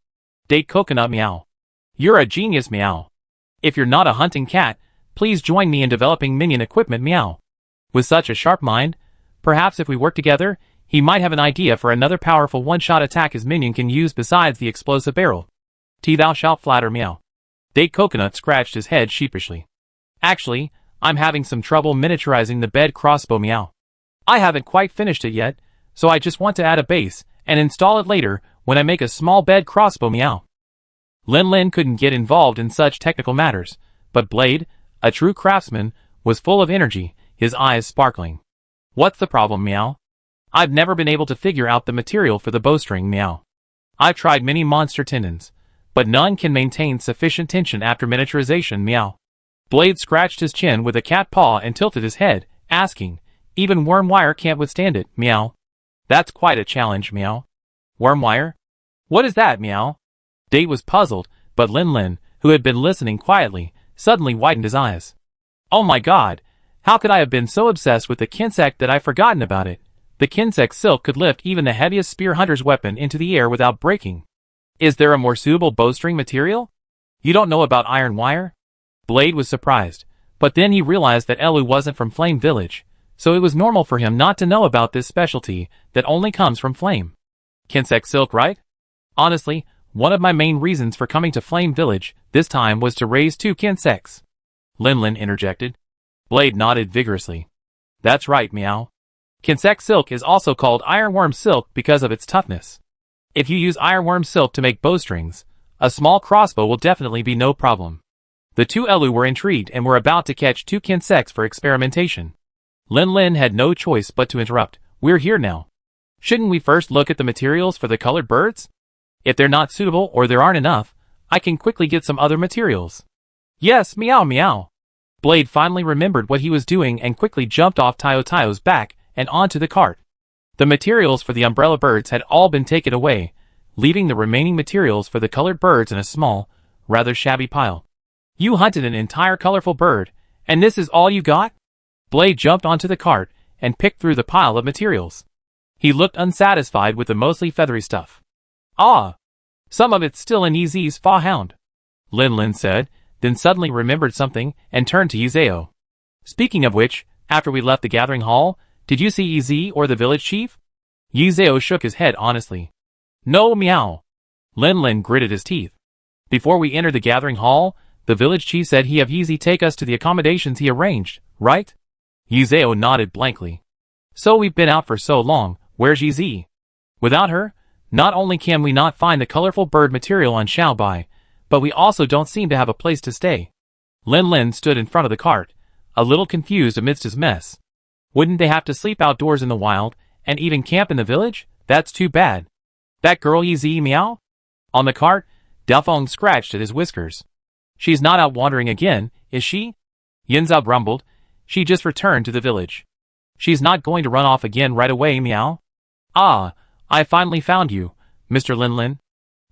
Date Coconut, meow. You're a genius, meow. If you're not a hunting cat, please join me in developing minion equipment, meow. With such a sharp mind, perhaps if we work together, he might have an idea for another powerful one-shot attack his minion can use besides the explosive barrel. Thou shalt flatter, meow. Date Coconut scratched his head sheepishly. Actually, I'm having some trouble miniaturizing the bed crossbow, meow. I haven't quite finished it yet, so I just want to add a base and install it later when I make a small bed crossbow, meow. Lin Lin couldn't get involved in such technical matters, but Blade, a true craftsman, was full of energy, his eyes sparkling. What's the problem, meow? I've never been able to figure out the material for the bowstring, meow. I've tried many monster tendons, but none can maintain sufficient tension after miniaturization, meow. Blade scratched his chin with a cat paw and tilted his head, asking, even worm wire can't withstand it, meow. That's quite a challenge, meow. Worm wire? What is that, meow? Date was puzzled, but Lin Lin, who had been listening quietly, suddenly widened his eyes. Oh my god, how could I have been so obsessed with the Kinsect that I've forgotten about it? The Kinsect silk could lift even the heaviest spear hunter's weapon into the air without breaking. Is there a more suitable bowstring material? You don't know about iron wire? Blade was surprised, but then he realized that Elu wasn't from Flame Village, so it was normal for him not to know about this specialty that only comes from Flame. Kinsect silk, right? Honestly, one of my main reasons for coming to Flame Village this time was to raise 2 Kinsects. Lin Lin interjected. Blade nodded vigorously. That's right, meow. Kinsect silk is also called ironworm silk because of its toughness. If you use ironworm silk to make bowstrings, a small crossbow will definitely be no problem. The 2 Elu were intrigued and were about to catch 2 Kinsects for experimentation. Lin Lin had no choice but to interrupt. We're here now. Shouldn't we first look at the materials for the colored birds? If they're not suitable or there aren't enough, I can quickly get some other materials. Yes, meow meow. Blade finally remembered what he was doing and quickly jumped off Tayo Tayo's back and onto the cart. The materials for the umbrella birds had all been taken away, leaving the remaining materials for the colored birds in a small, rather shabby pile. You hunted an entire colorful bird, and this is all you got? Blade jumped onto the cart and picked through the pile of materials. He looked unsatisfied with the mostly feathery stuff. Ah, some of it's still in EZ's Fawhound, Lin Lin said, then suddenly remembered something and turned to Yuzeo. Speaking of which, after we left the gathering hall, did you see EZ or the village chief? Yuzeo shook his head honestly. No, meow. Lin Lin gritted his teeth. Before we entered the gathering hall, the village chief said he have EZ take us to the accommodations he arranged, right? Yuzeo nodded blankly. So we've been out for so long, where's EZ? Without her, not only can we not find the colorful bird material on Xiaobai, but we also don't seem to have a place to stay. Lin Lin stood in front of the cart, a little confused amidst his mess. Wouldn't they have to sleep outdoors in the wild, and even camp in the village? That's too bad. That girl EZ, meow? On the cart, Daofeng scratched at his whiskers. She's not out wandering again, is she? Yinzao grumbled. She just returned to the village. She's not going to run off again right away, meow. Ah, I finally found you, Mr. Linlin.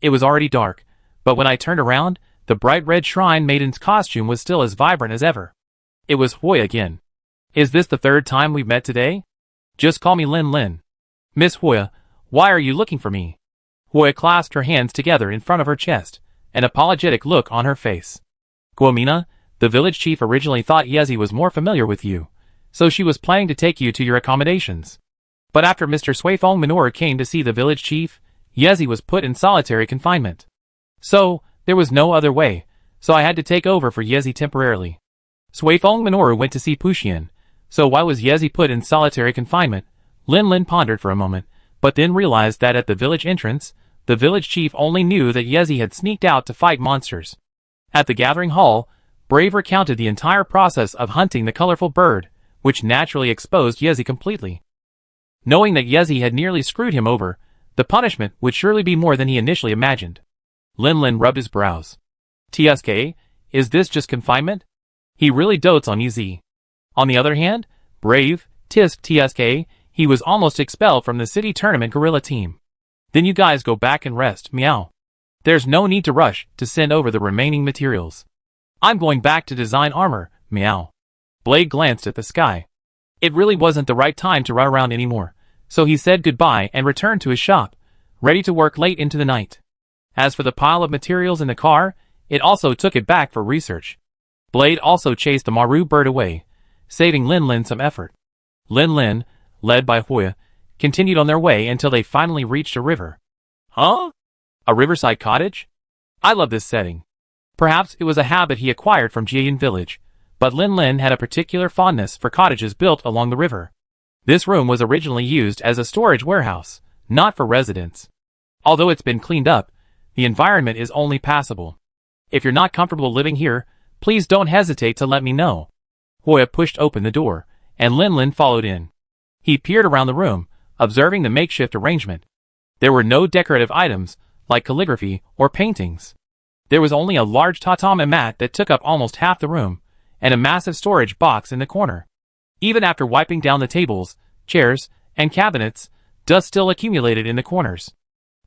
It was already dark, but when I turned around, the bright red shrine maiden's costume was still as vibrant as ever. It was Hui again. Is this the third time we've met today? Just call me Linlin. Miss Hui, why are you looking for me? Hui clasped her hands together in front of her chest, an apologetic look on her face. Guomina, the village chief originally thought Yezi was more familiar with you, so she was planning to take you to your accommodations. But after Mr. Suifeng Minor came to see the village chief, Yezi was put in solitary confinement. So, there was no other way, so I had to take over for Yezi temporarily. Suifeng Minoru went to see Puxian, so why was Yezi put in solitary confinement? Linlin pondered for a moment, but then realized that at the village entrance, the village chief only knew that Yezi had sneaked out to fight monsters. At the gathering hall, Brave recounted the entire process of hunting the colorful bird, which naturally exposed Yezi completely. Knowing that Yezi had nearly screwed him over, the punishment would surely be more than he initially imagined. Linlin rubbed his brows. TSK, is this just confinement? He really dotes on Yezi. On the other hand, Brave, TSK, he was almost expelled from the city tournament gorilla team. Then you guys go back and rest, meow. There's no need to rush to send over the remaining materials. I'm going back to design armor, meow. Blade glanced at the sky. It really wasn't the right time to run around anymore, so he said goodbye and returned to his shop, ready to work late into the night. As for the pile of materials in the car, it also took it back for research. Blade also chased the Maru bird away, saving Linlin some effort. Linlin, led by Hui, continued on their way until they finally reached a river. Huh? A riverside cottage? I love this setting. Perhaps it was a habit he acquired from Jiayin village, but Linlin had a particular fondness for cottages built along the river. This room was originally used as a storage warehouse, not for residence. Although it's been cleaned up, the environment is only passable. If you're not comfortable living here, please don't hesitate to let me know. Hui pushed open the door, and Linlin followed in. He peered around the room, observing the makeshift arrangement. There were no decorative items, like calligraphy or paintings. There was only a large tatami mat that took up almost half the room, and a massive storage box in the corner. Even after wiping down the tables, chairs, and cabinets, dust still accumulated in the corners.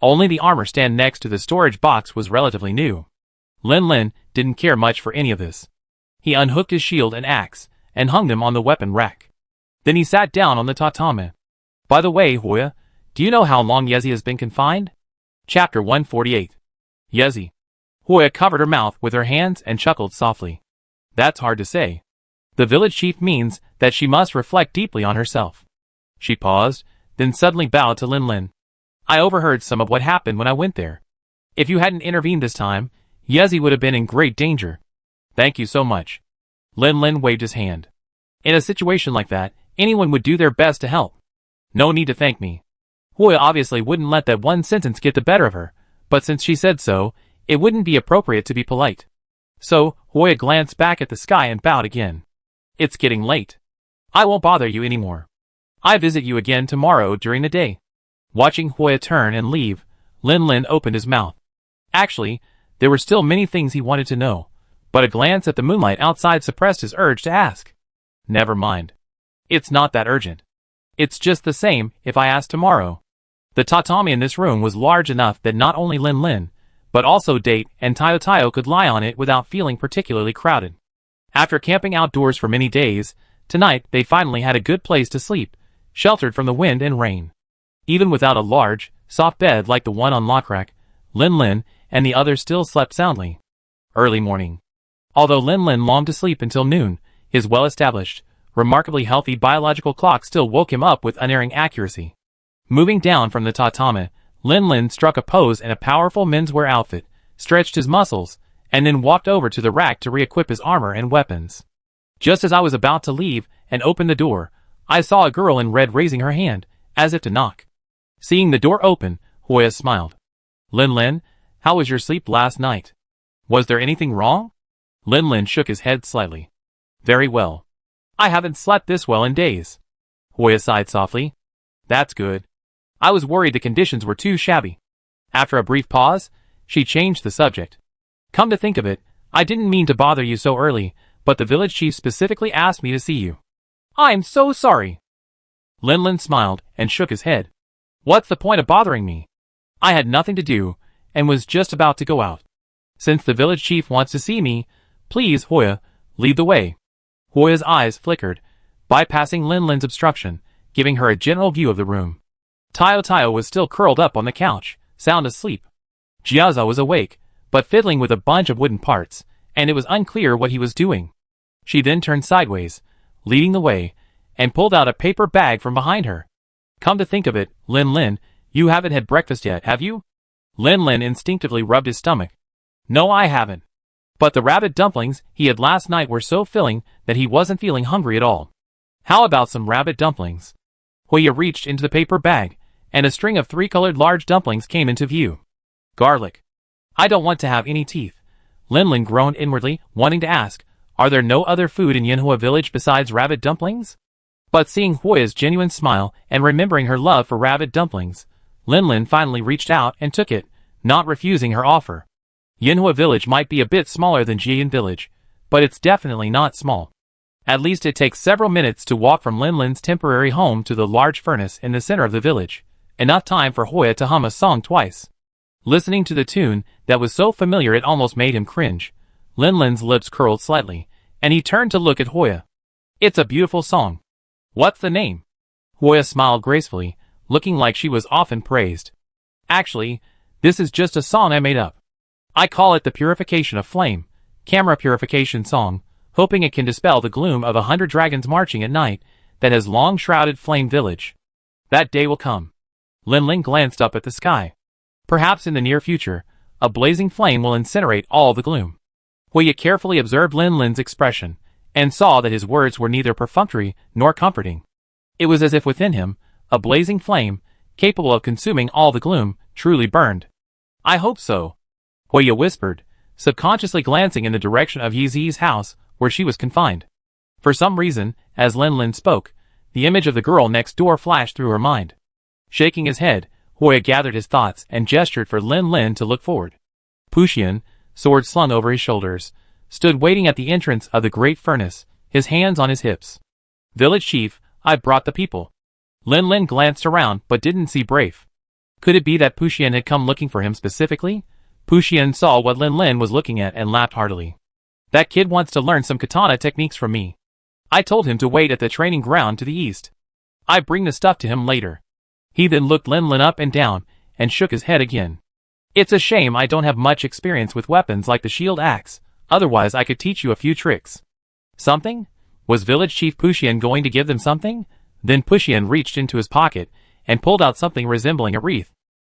Only the armor stand next to the storage box was relatively new. Linlin didn't care much for any of this. He unhooked his shield and axe, and hung them on the weapon rack. Then he sat down on the tatami. By the way, Hui, do you know how long Yezi has been confined? Chapter 148. Yezi. Hui covered her mouth with her hands and chuckled softly. That's hard to say. The village chief means that she must reflect deeply on herself. She paused, then suddenly bowed to Linlin. I overheard some of what happened when I went there. If you hadn't intervened this time, Yezi would have been in great danger. Thank you so much. Linlin waved his hand. In a situation like that, anyone would do their best to help. No need to thank me. Hui obviously wouldn't let that one sentence get the better of her, but since she said so, it wouldn't be appropriate to be polite. So, Hui glanced back at the sky and bowed again. It's getting late. I won't bother you anymore. I visit you again tomorrow during the day. Watching Hui turn and leave, Linlin opened his mouth. Actually, there were still many things he wanted to know, but a glance at the moonlight outside suppressed his urge to ask. Never mind. It's not that urgent. It's just the same if I ask tomorrow. The tatami in this room was large enough that not only Linlin, but also Date and Tayo could lie on it without feeling particularly crowded. After camping outdoors for many days, tonight they finally had a good place to sleep, sheltered from the wind and rain. Even without a large, soft bed like the one on Lokrak, Linlin and the others still slept soundly. Early morning. Although Linlin longed to sleep until noon, his well-established, remarkably healthy biological clock still woke him up with unerring accuracy. Moving down from the tatami, Linlin struck a pose in a powerful menswear outfit, stretched his muscles, and then walked over to the rack to re-equip his armor and weapons. Just as I was about to leave and open the door, I saw a girl in red raising her hand, as if to knock. Seeing the door open, Hui smiled. Linlin, how was your sleep last night? Was there anything wrong? Linlin shook his head slightly. Very well. I haven't slept this well in days. Hui sighed softly. That's good. I was worried the conditions were too shabby. After a brief pause, she changed the subject. Come to think of it, I didn't mean to bother you so early, but the village chief specifically asked me to see you. I'm so sorry. Lin smiled and shook his head. What's the point of bothering me? I had nothing to do, and was just about to go out. Since the village chief wants to see me, please, Hoya, lead the way. Hoya's eyes flickered, bypassing Lin's obstruction, giving her a general view of the room. Tayo was still curled up on the couch, sound asleep. Jiaza was awake, but fiddling with a bunch of wooden parts, and it was unclear what he was doing. She then turned sideways, leading the way, and pulled out a paper bag from behind her. Come to think of it, Lin, you haven't had breakfast yet, have you? Lin instinctively rubbed his stomach. No, I haven't. But the rabbit dumplings he had last night were so filling that he wasn't feeling hungry at all. How about some rabbit dumplings? Hoya reached into the paper bag, and a string of 3-colored large dumplings came into view. Garlic. I don't want to have any teeth. Lin groaned inwardly, wanting to ask, are there no other food in Yinhua village besides rabbit dumplings? But seeing Hoya's genuine smile and remembering her love for rabbit dumplings, Lin finally reached out and took it, not refusing her offer. Yinhua village might be a bit smaller than Jian village, but it's definitely not small. At least it takes several minutes to walk from Lin's temporary home to the large furnace in the center of the village, enough time for Hoya to hum a song twice. Listening to the tune that was so familiar it almost made him cringe, Lin's lips curled slightly, and he turned to look at Hoya. It's a beautiful song. What's the name? Hoya smiled gracefully, looking like she was often praised. Actually, this is just a song I made up. I call it the Purification of Flame, camera purification song, hoping it can dispel the gloom of 100 dragons marching at night that has long shrouded Flame Village. That day will come. Lin glanced up at the sky. Perhaps in the near future, a blazing flame will incinerate all the gloom. Hoya carefully observed Lin's expression, and saw that his words were neither perfunctory nor comforting. It was as if within him, a blazing flame, capable of consuming all the gloom, truly burned. I hope so. Hoya whispered, subconsciously glancing in the direction of Yizi's house, where she was confined. For some reason, as Lin spoke, the image of the girl next door flashed through her mind. Shaking his head, Hoya gathered his thoughts and gestured for Lin to look forward. Puxian, sword slung over his shoulders, stood waiting at the entrance of the great furnace, his hands on his hips. Village chief, I've brought the people. Lin glanced around but didn't see Brafe. Could it be that Puxian had come looking for him specifically? Puxian saw what Lin was looking at and laughed heartily. That kid wants to learn some katana techniques from me. I told him to wait at the training ground to the east. I bring the stuff to him later. He then looked Lin up and down, and shook his head again. It's a shame I don't have much experience with weapons like the shield axe, otherwise I could teach you a few tricks. Something? Was village chief Puxian going to give them something? Then Puxian reached into his pocket, and pulled out something resembling a wreath.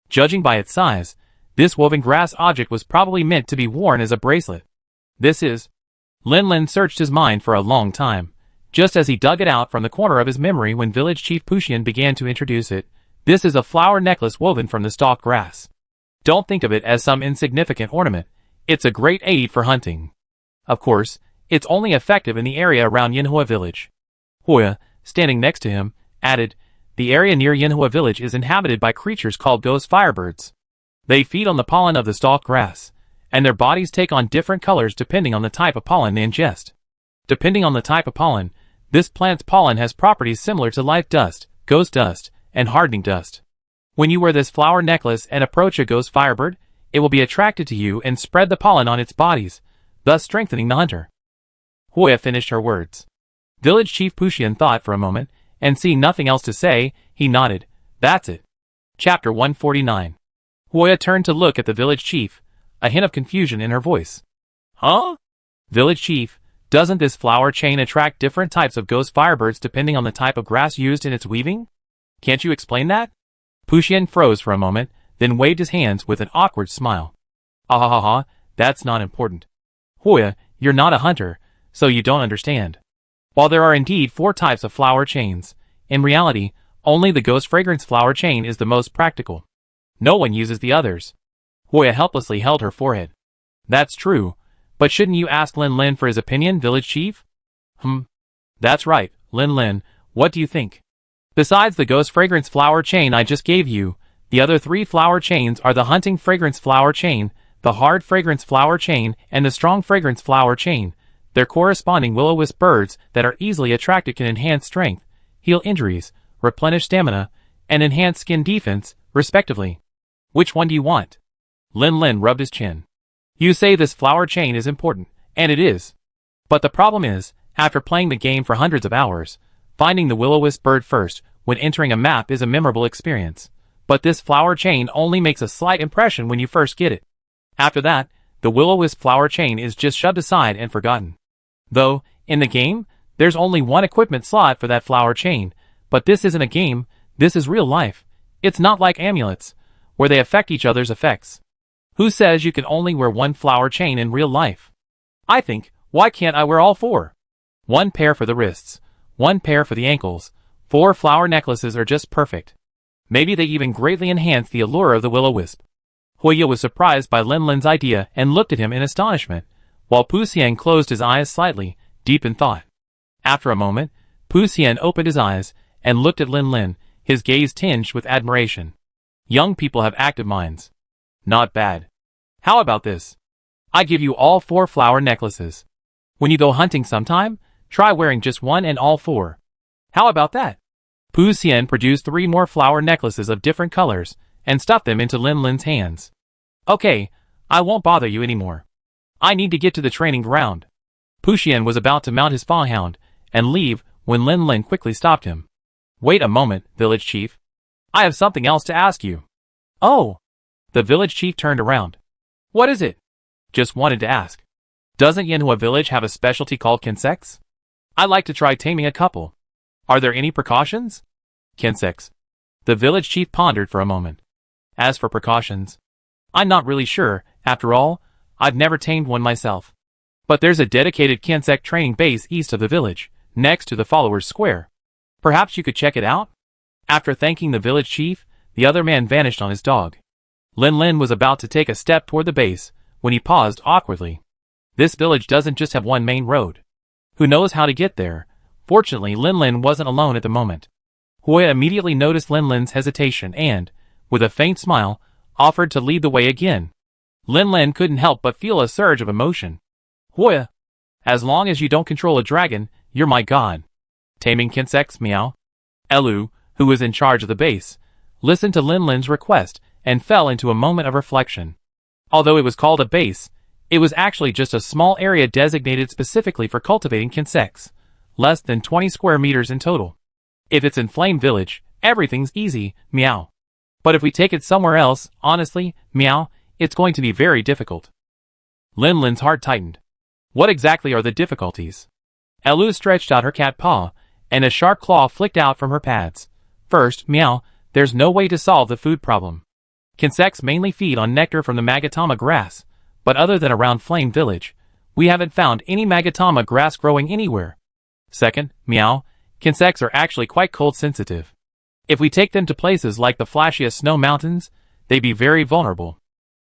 Judging by its size, this woven grass object was probably meant to be worn as a bracelet. This is... Lin searched his mind for a long time, just as he dug it out from the corner of his memory when village chief Puxian began to introduce it. This is a flower necklace woven from the stalk grass. Don't think of it as some insignificant ornament. It's a great aid for hunting. Of course, it's only effective in the area around Yinhua village. Hoya, standing next to him, added, the area near Yinhua village is inhabited by creatures called ghost firebirds. They feed on the pollen of the stalk grass, and their bodies take on different colors depending on the type of pollen they ingest. Depending on the type of pollen, this plant's pollen has properties similar to life dust, ghost dust, and hardening dust. When you wear this flower necklace and approach a ghost firebird, it will be attracted to you and spread the pollen on its bodies, thus strengthening the hunter. Hoya finished her words. Village chief Puxian thought for a moment, and seeing nothing else to say, he nodded. That's it. Chapter 149. Hoya turned to look at the village chief, a hint of confusion in her voice. Huh? Village chief, doesn't this flower chain attract different types of ghost firebirds depending on the type of grass used in its weaving? Can't you explain that? Puxian froze for a moment, then waved his hands with an awkward smile. Ah, that's not important. Hoya, you're not a hunter, so you don't understand. While there are indeed 4 types of flower chains, in reality, only the ghost fragrance flower chain is the most practical. No one uses the others. Hoya helplessly held her forehead. That's true, but shouldn't you ask Lin for his opinion, village chief? That's right, Lin, what do you think? Besides the ghost fragrance flower chain I just gave you, The other 3 flower chains are the hunting fragrance flower chain, the hard fragrance flower chain, and the strong fragrance flower chain. Their corresponding will-o-wisp birds that are easily attracted can enhance strength, heal injuries, replenish stamina, and enhance skin defense, respectively. Which one do you want? Lin rubbed his chin. You say this flower chain is important, and it is. But the problem is, after playing the game for hundreds of hours, finding the will-o-wisp bird first when entering a map is a memorable experience. But this flower chain only makes a slight impression when you first get it. After that, the will-o-wisp flower chain is just shoved aside and forgotten. Though, in the game, there's only one equipment slot for that flower chain, but this isn't a game, this is real life. It's not like amulets, where they affect each other's effects. Who says you can only wear one flower chain in real life? I think, why can't I wear all 4? 1 pair for the wrists, 1 pair for the ankles, 4 flower necklaces are just perfect. Maybe they even greatly enhance the allure of the will-o-wisp. Huya was surprised by Lin's idea and looked at him in astonishment, while Pu Xian closed his eyes slightly, deep in thought. After a moment, Pu Xian opened his eyes and looked at Lin, his gaze tinged with admiration. Young people have active minds. Not bad. How about this? I give you all 4 flower necklaces. When you go hunting sometime, try wearing just 1 and all 4. How about that? Pu Xian produced 3 more flower necklaces of different colors and stuffed them into Lin's hands. Okay, I won't bother you anymore. I need to get to the training ground. Pu Xian was about to mount his foxhound and leave when Lin quickly stopped him. Wait a moment, village chief. I have something else to ask you. Oh! The village chief turned around. What is it? Just wanted to ask. Doesn't Yanhua village have a specialty called kinsects? I'd like to try taming a couple. Are there any precautions? Kinsects. The village chief pondered for a moment. As for precautions, I'm not really sure. After all, I've never tamed one myself. But there's a dedicated kinsect training base east of the village, next to the followers' square. Perhaps you could check it out? After thanking the village chief, the other man vanished on his dog. Lin was about to take a step toward the base, when he paused awkwardly. This village doesn't just have one main road. Who knows how to get there? Fortunately, Lin wasn't alone at the moment. Huya immediately noticed Lin's hesitation and, with a faint smile, offered to lead the way again. Lin couldn't help but feel a surge of emotion. Huya, as long as you don't control a dragon, you're my god. Taming kinsects, meow. Elu, who was in charge of the base, listened to Lin's request and fell into a moment of reflection. Although it was called a base, it was actually just a small area designated specifically for cultivating kinsects, less than 20 square meters in total. If it's in Flame Village, everything's easy, meow. But if we take it somewhere else, honestly, meow, it's going to be very difficult. Lin's heart tightened. What exactly are the difficulties? Elu stretched out her cat paw, and a sharp claw flicked out from her pads. First, meow, there's no way to solve the food problem. Kinsects mainly feed on nectar from the Magatama grass, but other than around Flame Village, we haven't found any Magatama grass growing anywhere. Second, meow, kinsects are actually quite cold sensitive. If we take them to places like the flashiest snow mountains, they'd be very vulnerable.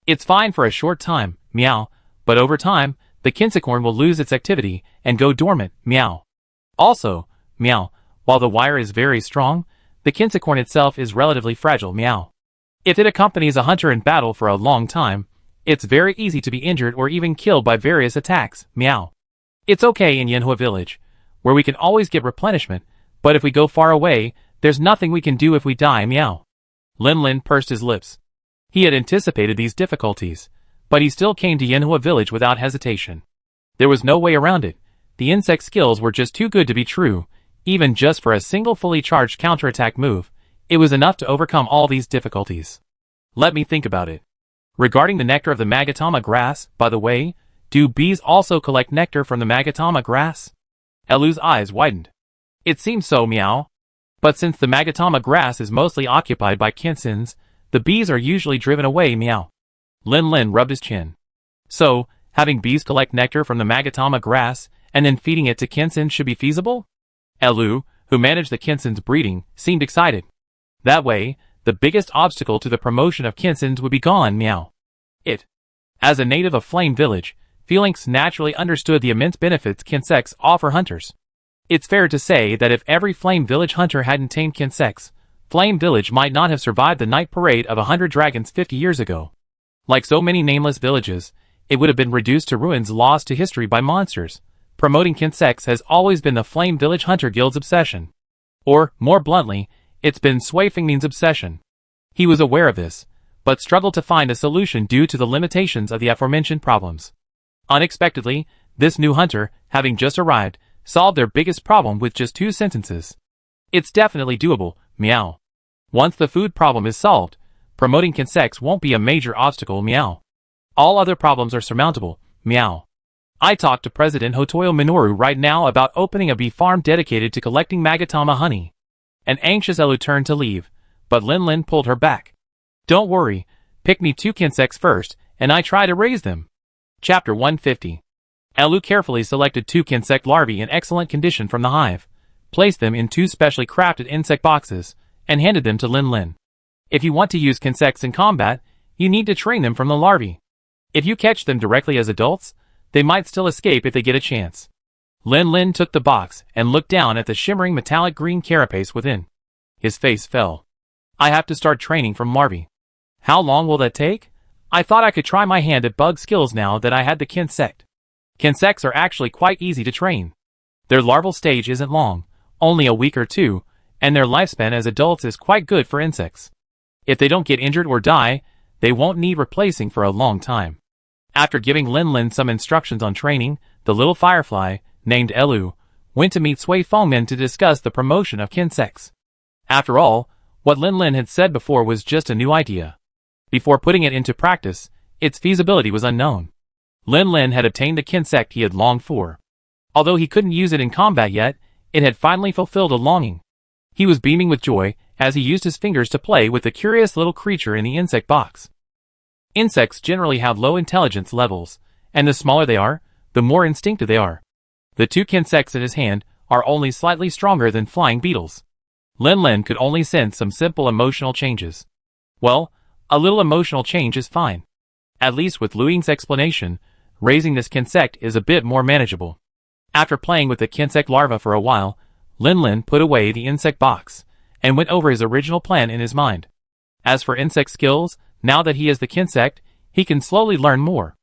It's fine for a short time, meow, but over time, the kinsecorn will lose its activity and go dormant, meow. Also, meow, while the wire is very strong, the kinsecorn itself is relatively fragile, meow. If it accompanies a hunter in battle for a long time, it's very easy to be injured or even killed by various attacks, meow. It's okay in Yanhua village, where we can always get replenishment, but if we go far away, there's nothing we can do if we die, meow. Lin pursed his lips. He had anticipated these difficulties, but he still came to Yanhua village without hesitation. There was no way around it. The insect skills were just too good to be true. Even just for a single fully charged counterattack move, it was enough to overcome all these difficulties. Let me think about it. Regarding the nectar of the Magatama grass, by the way, do bees also collect nectar from the Magatama grass? Elu's eyes widened. It seems so, meow. But since the Magatama grass is mostly occupied by kinsens, the bees are usually driven away, meow. Lin rubbed his chin. So, having bees collect nectar from the Magatama grass and then feeding it to kinsens should be feasible? Elu, who managed the kinsens' breeding, seemed excited. That way, the biggest obstacle to the promotion of kinsens would be gone, meow. As a native of Flame Village, Felix naturally understood the immense benefits kinsects offer hunters. It's fair to say that if every Flame Village hunter hadn't tamed kinsects, Flame Village might not have survived the night parade of 100 dragons 50 years ago. Like so many nameless villages, it would have been reduced to ruins lost to history by monsters. Promoting kinsex has always been the Flame Village Hunter Guild's obsession. Or, more bluntly, it's been Sui Fengming's obsession. He was aware of this, but struggled to find a solution due to the limitations of the aforementioned problems. Unexpectedly, this new hunter, having just arrived, solved their biggest problem with just 2 sentences. It's definitely doable, meow. Once the food problem is solved, promoting kinsex won't be a major obstacle, meow. All other problems are surmountable, meow. I talked to President Hotoyo Minoru right now about opening a bee farm dedicated to collecting Magatama honey. An anxious Elu turned to leave, but Lin Lin pulled her back. Don't worry, pick me 2 kinsex first, and I try to raise them. Chapter 150. Elu carefully selected 2 kinsect larvae in excellent condition from the hive, placed them in 2 specially crafted insect boxes, and handed them to Lin Lin. If you want to use kinsects in combat, you need to train them from the larvae. If you catch them directly as adults, they might still escape if they get a chance. Lin Lin took the box and looked down at the shimmering metallic green carapace within. His face fell. I have to start training from larvae. How long will that take? I thought I could try my hand at bug skills now that I had the kinsect. Kinsects are actually quite easy to train. Their larval stage isn't long, only a week or 2, and their lifespan as adults is quite good for insects. If they don't get injured or die, they won't need replacing for a long time. After giving Lin Lin some instructions on training, the little firefly, named Elu, went to meet Sui Fengming to discuss the promotion of kinsects. After all, what Lin Lin had said before was just a new idea. Before putting it into practice, its feasibility was unknown. Lin Lin had obtained the kinsect he had longed for. Although he couldn't use it in combat yet, it had finally fulfilled a longing. He was beaming with joy as he used his fingers to play with the curious little creature in the insect box. Insects generally have low intelligence levels, and the smaller they are, the more instinctive they are. The 2 kinsects in his hand are only slightly stronger than flying beetles. Lin Lin could only sense some simple emotional changes. Well, a little emotional change is fine. At least with Lu Ying's explanation, raising this kinsect is a bit more manageable. After playing with the kinsect larva for a while, Lin Lin put away the insect box, and went over his original plan in his mind. As for insect skills, now that he has the kinsect, he can slowly learn more.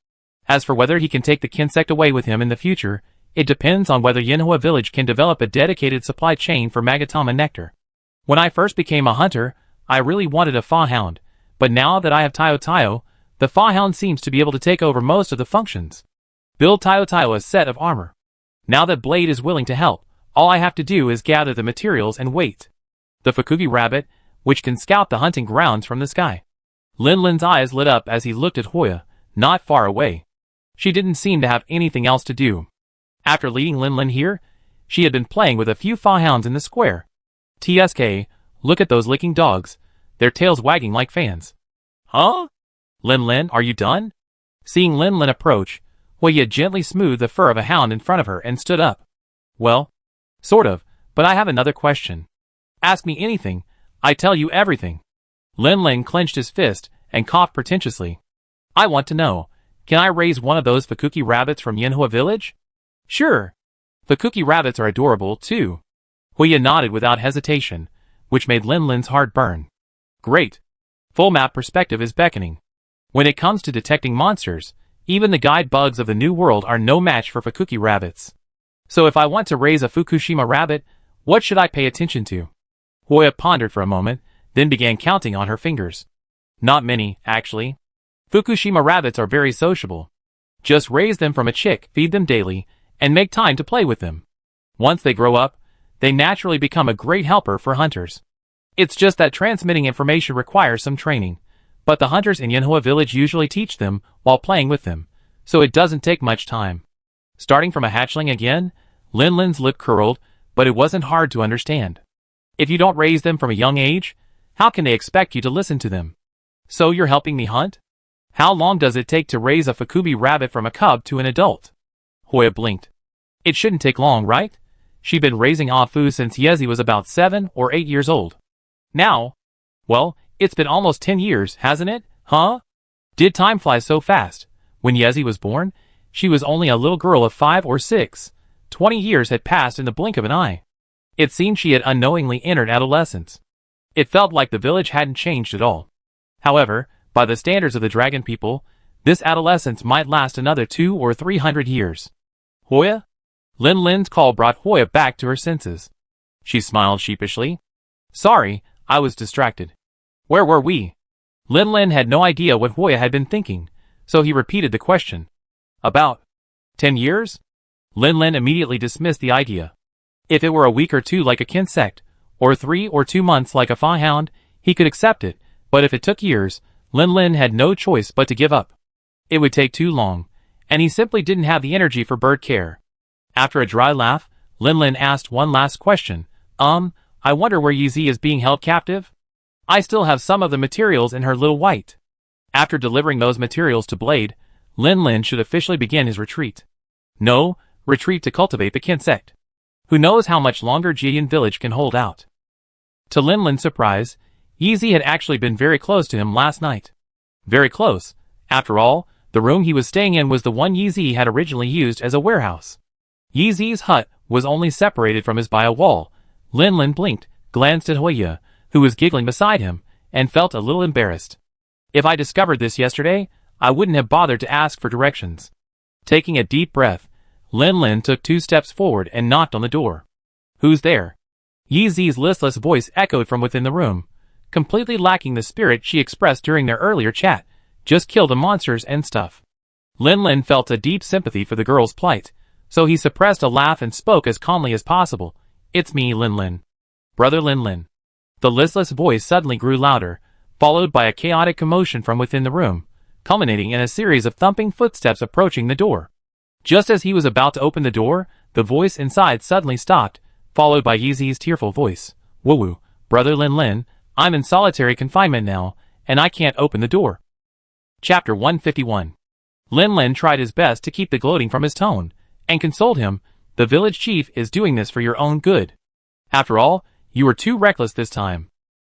As for whether he can take the kinsect away with him in the future, it depends on whether Yanhua Village can develop a dedicated supply chain for Magatama nectar. When I first became a hunter, I really wanted a Fa-hound, but now that I have Tayo Tayo, the Fa-hound seems to be able to take over most of the functions. Build Tayo Tayo a set of armor. Now that Blade is willing to help, all I have to do is gather the materials and wait. The Fukugi rabbit, which can scout the hunting grounds from the sky. Lin Lin's eyes lit up as he looked at Hoya, not far away. She didn't seem to have anything else to do. After leading Lin Lin here, she had been playing with a few Fa-hounds in the square. TSK, look at those licking dogs, their tails wagging like fans. Huh? Lin Lin, are you done? Seeing Lin Lin approach, Hoya gently smoothed the fur of a hound in front of her and stood up. Well, sort of, but I have another question. Ask me anything, I tell you everything. Lin Lin clenched his fist and coughed pretentiously. I want to know, can I raise one of those Fukuki rabbits from Yanhua Village? Sure. Fukuki rabbits are adorable, too. Hoya nodded without hesitation, which made Lin Lin's heart burn. Great. Full map perspective is beckoning. When it comes to detecting monsters, even the guide bugs of the New World are no match for Fukuki rabbits. So if I want to raise a Fukushima rabbit, what should I pay attention to? Hoya pondered for a moment, then began counting on her fingers. Not many, actually. Fukushima rabbits are very sociable. Just raise them from a chick, feed them daily, and make time to play with them. Once they grow up, they naturally become a great helper for hunters. It's just that transmitting information requires some training, but the hunters in Yanhua Village usually teach them while playing with them, so it doesn't take much time. Starting from a hatchling again, Lin Lin's lip curled, but it wasn't hard to understand. If you don't raise them from a young age, how can they expect you to listen to them? So you're helping me hunt? How long does it take to raise a Fukubi rabbit from a cub to an adult? Hoya blinked. It shouldn't take long, right? She'd been raising Afu since Yezi was about 7 or 8 years old. Now? Well, it's been almost 10 years, hasn't it, huh? Did time fly so fast? When Yezi was born, she was only a little girl of 5 or 6. 20 years had passed in the blink of an eye. It seemed she had unknowingly entered adolescence. It felt like the village hadn't changed at all. However, by the standards of the dragon people, this adolescence might last another 200 or 300 years. Hoya? Lin Lin's call brought Hoya back to her senses. She smiled sheepishly. Sorry, I was distracted. Where were we? Lin Lin had no idea what Hoya had been thinking, so he repeated the question. About 10 years? Lin Lin immediately dismissed the idea. If it were a week or two like a kinsect, or 3 or 2 months like a foxhound, he could accept it, but if it took years, Lin Lin had no choice but to give up. It would take too long, and he simply didn't have the energy for bird care. After a dry laugh, Lin Lin asked one last question. I wonder where Yi is being held captive? I still have some of the materials in her little white. After delivering those materials to Blade, Lin Lin should officially begin his retreat. No, retreat to cultivate the kinsect. Who knows how much longer Jian village can hold out. To Lin Lin's surprise, Yi had actually been very close to him last night. Very close. After all, the room he was staying in was the one Yi had originally used as a warehouse. Yi's hut was only separated from his by a wall. Lin Lin blinked, glanced at Hoya, who was giggling beside him, and felt a little embarrassed. If I discovered this yesterday, I wouldn't have bothered to ask for directions. Taking a deep breath, Lin Lin took 2 steps forward and knocked on the door. Who's there? Yi's listless voice echoed from within the room, completely lacking the spirit she expressed during their earlier chat. Just kill the monsters and stuff. Lin Lin felt a deep sympathy for the girl's plight, so he suppressed a laugh and spoke as calmly as possible. It's me, Lin Lin. Brother Lin Lin. The listless voice suddenly grew louder, followed by a chaotic commotion from within the room, culminating in a series of thumping footsteps approaching the door. Just as he was about to open the door, the voice inside suddenly stopped, followed by Yi's tearful voice. Woo-woo, Brother Lin Lin, I'm in solitary confinement now, and I can't open the door. Chapter 151. Lin Lin tried his best to keep the gloating from his tone, and consoled him. The village chief is doing this for your own good. After all, you were too reckless this time.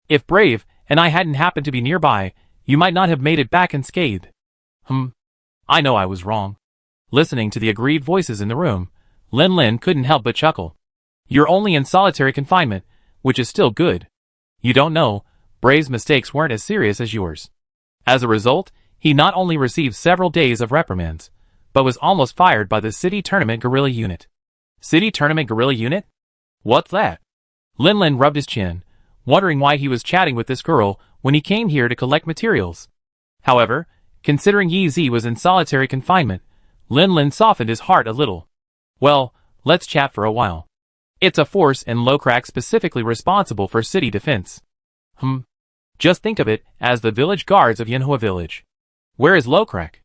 If Brave and I hadn't happened to be nearby, you might not have made it back unscathed. I know I was wrong. Listening to the aggrieved voices in the room, Lin Lin couldn't help but chuckle. You're only in solitary confinement, which is still good. You don't know, Brave's mistakes weren't as serious as yours. As a result, he not only received several days of reprimands, but was almost fired by the City Tournament Guerrilla Unit. City Tournament Guerrilla Unit? What's that? Lin Lin rubbed his chin, wondering why he was chatting with this girl when he came here to collect materials. However, considering Yi was in solitary confinement, Lin Lin softened his heart a little. Well, let's chat for a while. It's a force in Lokrak specifically responsible for city defense. Just think of it as the village guards of Yanhua village. Where is Lokrak?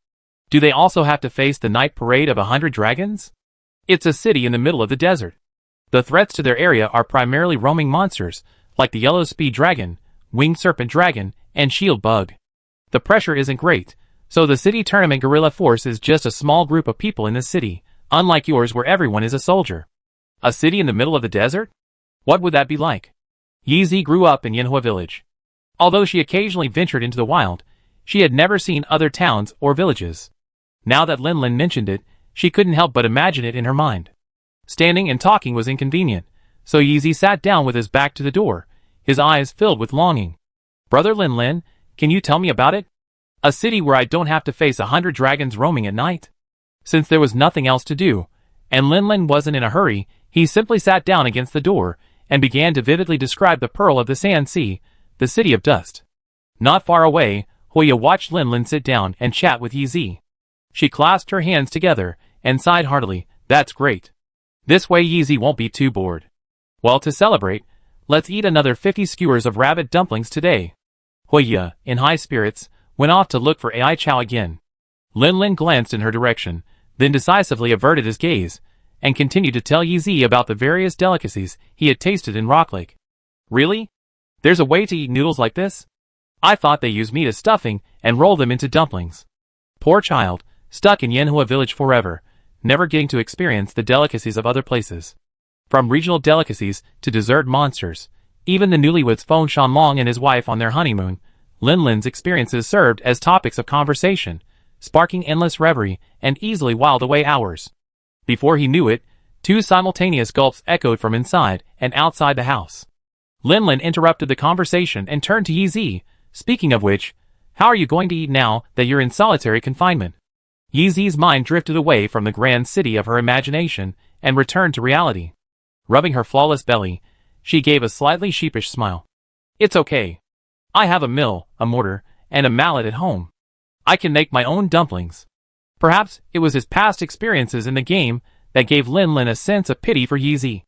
Do they also have to face the night parade of 100 dragons? It's a city in the middle of the desert. The threats to their area are primarily roaming monsters, like the yellow speed dragon, winged serpent dragon, and shield bug. The pressure isn't great, so the city tournament guerrilla force is just a small group of people in the city, unlike yours where everyone is a soldier. A city in the middle of the desert? What would that be like? Yi grew up in Yanhua village. Although she occasionally ventured into the wild, she had never seen other towns or villages. Now that Lin Lin mentioned it, she couldn't help but imagine it in her mind. Standing and talking was inconvenient, so Yi sat down with his back to the door, his eyes filled with longing. Brother Lin Lin, can you tell me about it? A city where I don't have to face 100 dragons roaming at night? Since there was nothing else to do, and Lin Lin wasn't in a hurry, he simply sat down against the door, and began to vividly describe the Pearl of the Sand Sea, the City of Dust. Not far away, Hoya watched Lin Lin sit down and chat with Yi. She clasped her hands together, and sighed heartily. That's great. This way Yi won't be too bored. Well, to celebrate, let's eat another 50 skewers of rabbit dumplings today. Hoya, in high spirits, went off to look for Ai Chow again. Lin Lin glanced in her direction, then decisively averted his gaze, and continued to tell Yi about the various delicacies he had tasted in Rock Lake. Really? There's a way to eat noodles like this? I thought they used meat as stuffing and roll them into dumplings. Poor child, stuck in Yanhua village forever, never getting to experience the delicacies of other places. From regional delicacies to dessert monsters, even the newlyweds Feng Shanlong and his wife on their honeymoon, Lin Lin's experiences served as topics of conversation, sparking endless reverie and easily whiled away hours. Before he knew it, 2 simultaneous gulps echoed from inside and outside the house. Lin Lin interrupted the conversation and turned to Yi Zi. Speaking of which, how are you going to eat now that you're in solitary confinement? Yi Zi's mind drifted away from the grand city of her imagination and returned to reality. Rubbing her flawless belly, she gave a slightly sheepish smile. It's okay. I have a mill, a mortar, and a mallet at home. I can make my own dumplings. Perhaps it was his past experiences in the game that gave Lin Lin a sense of pity for Yi Zi.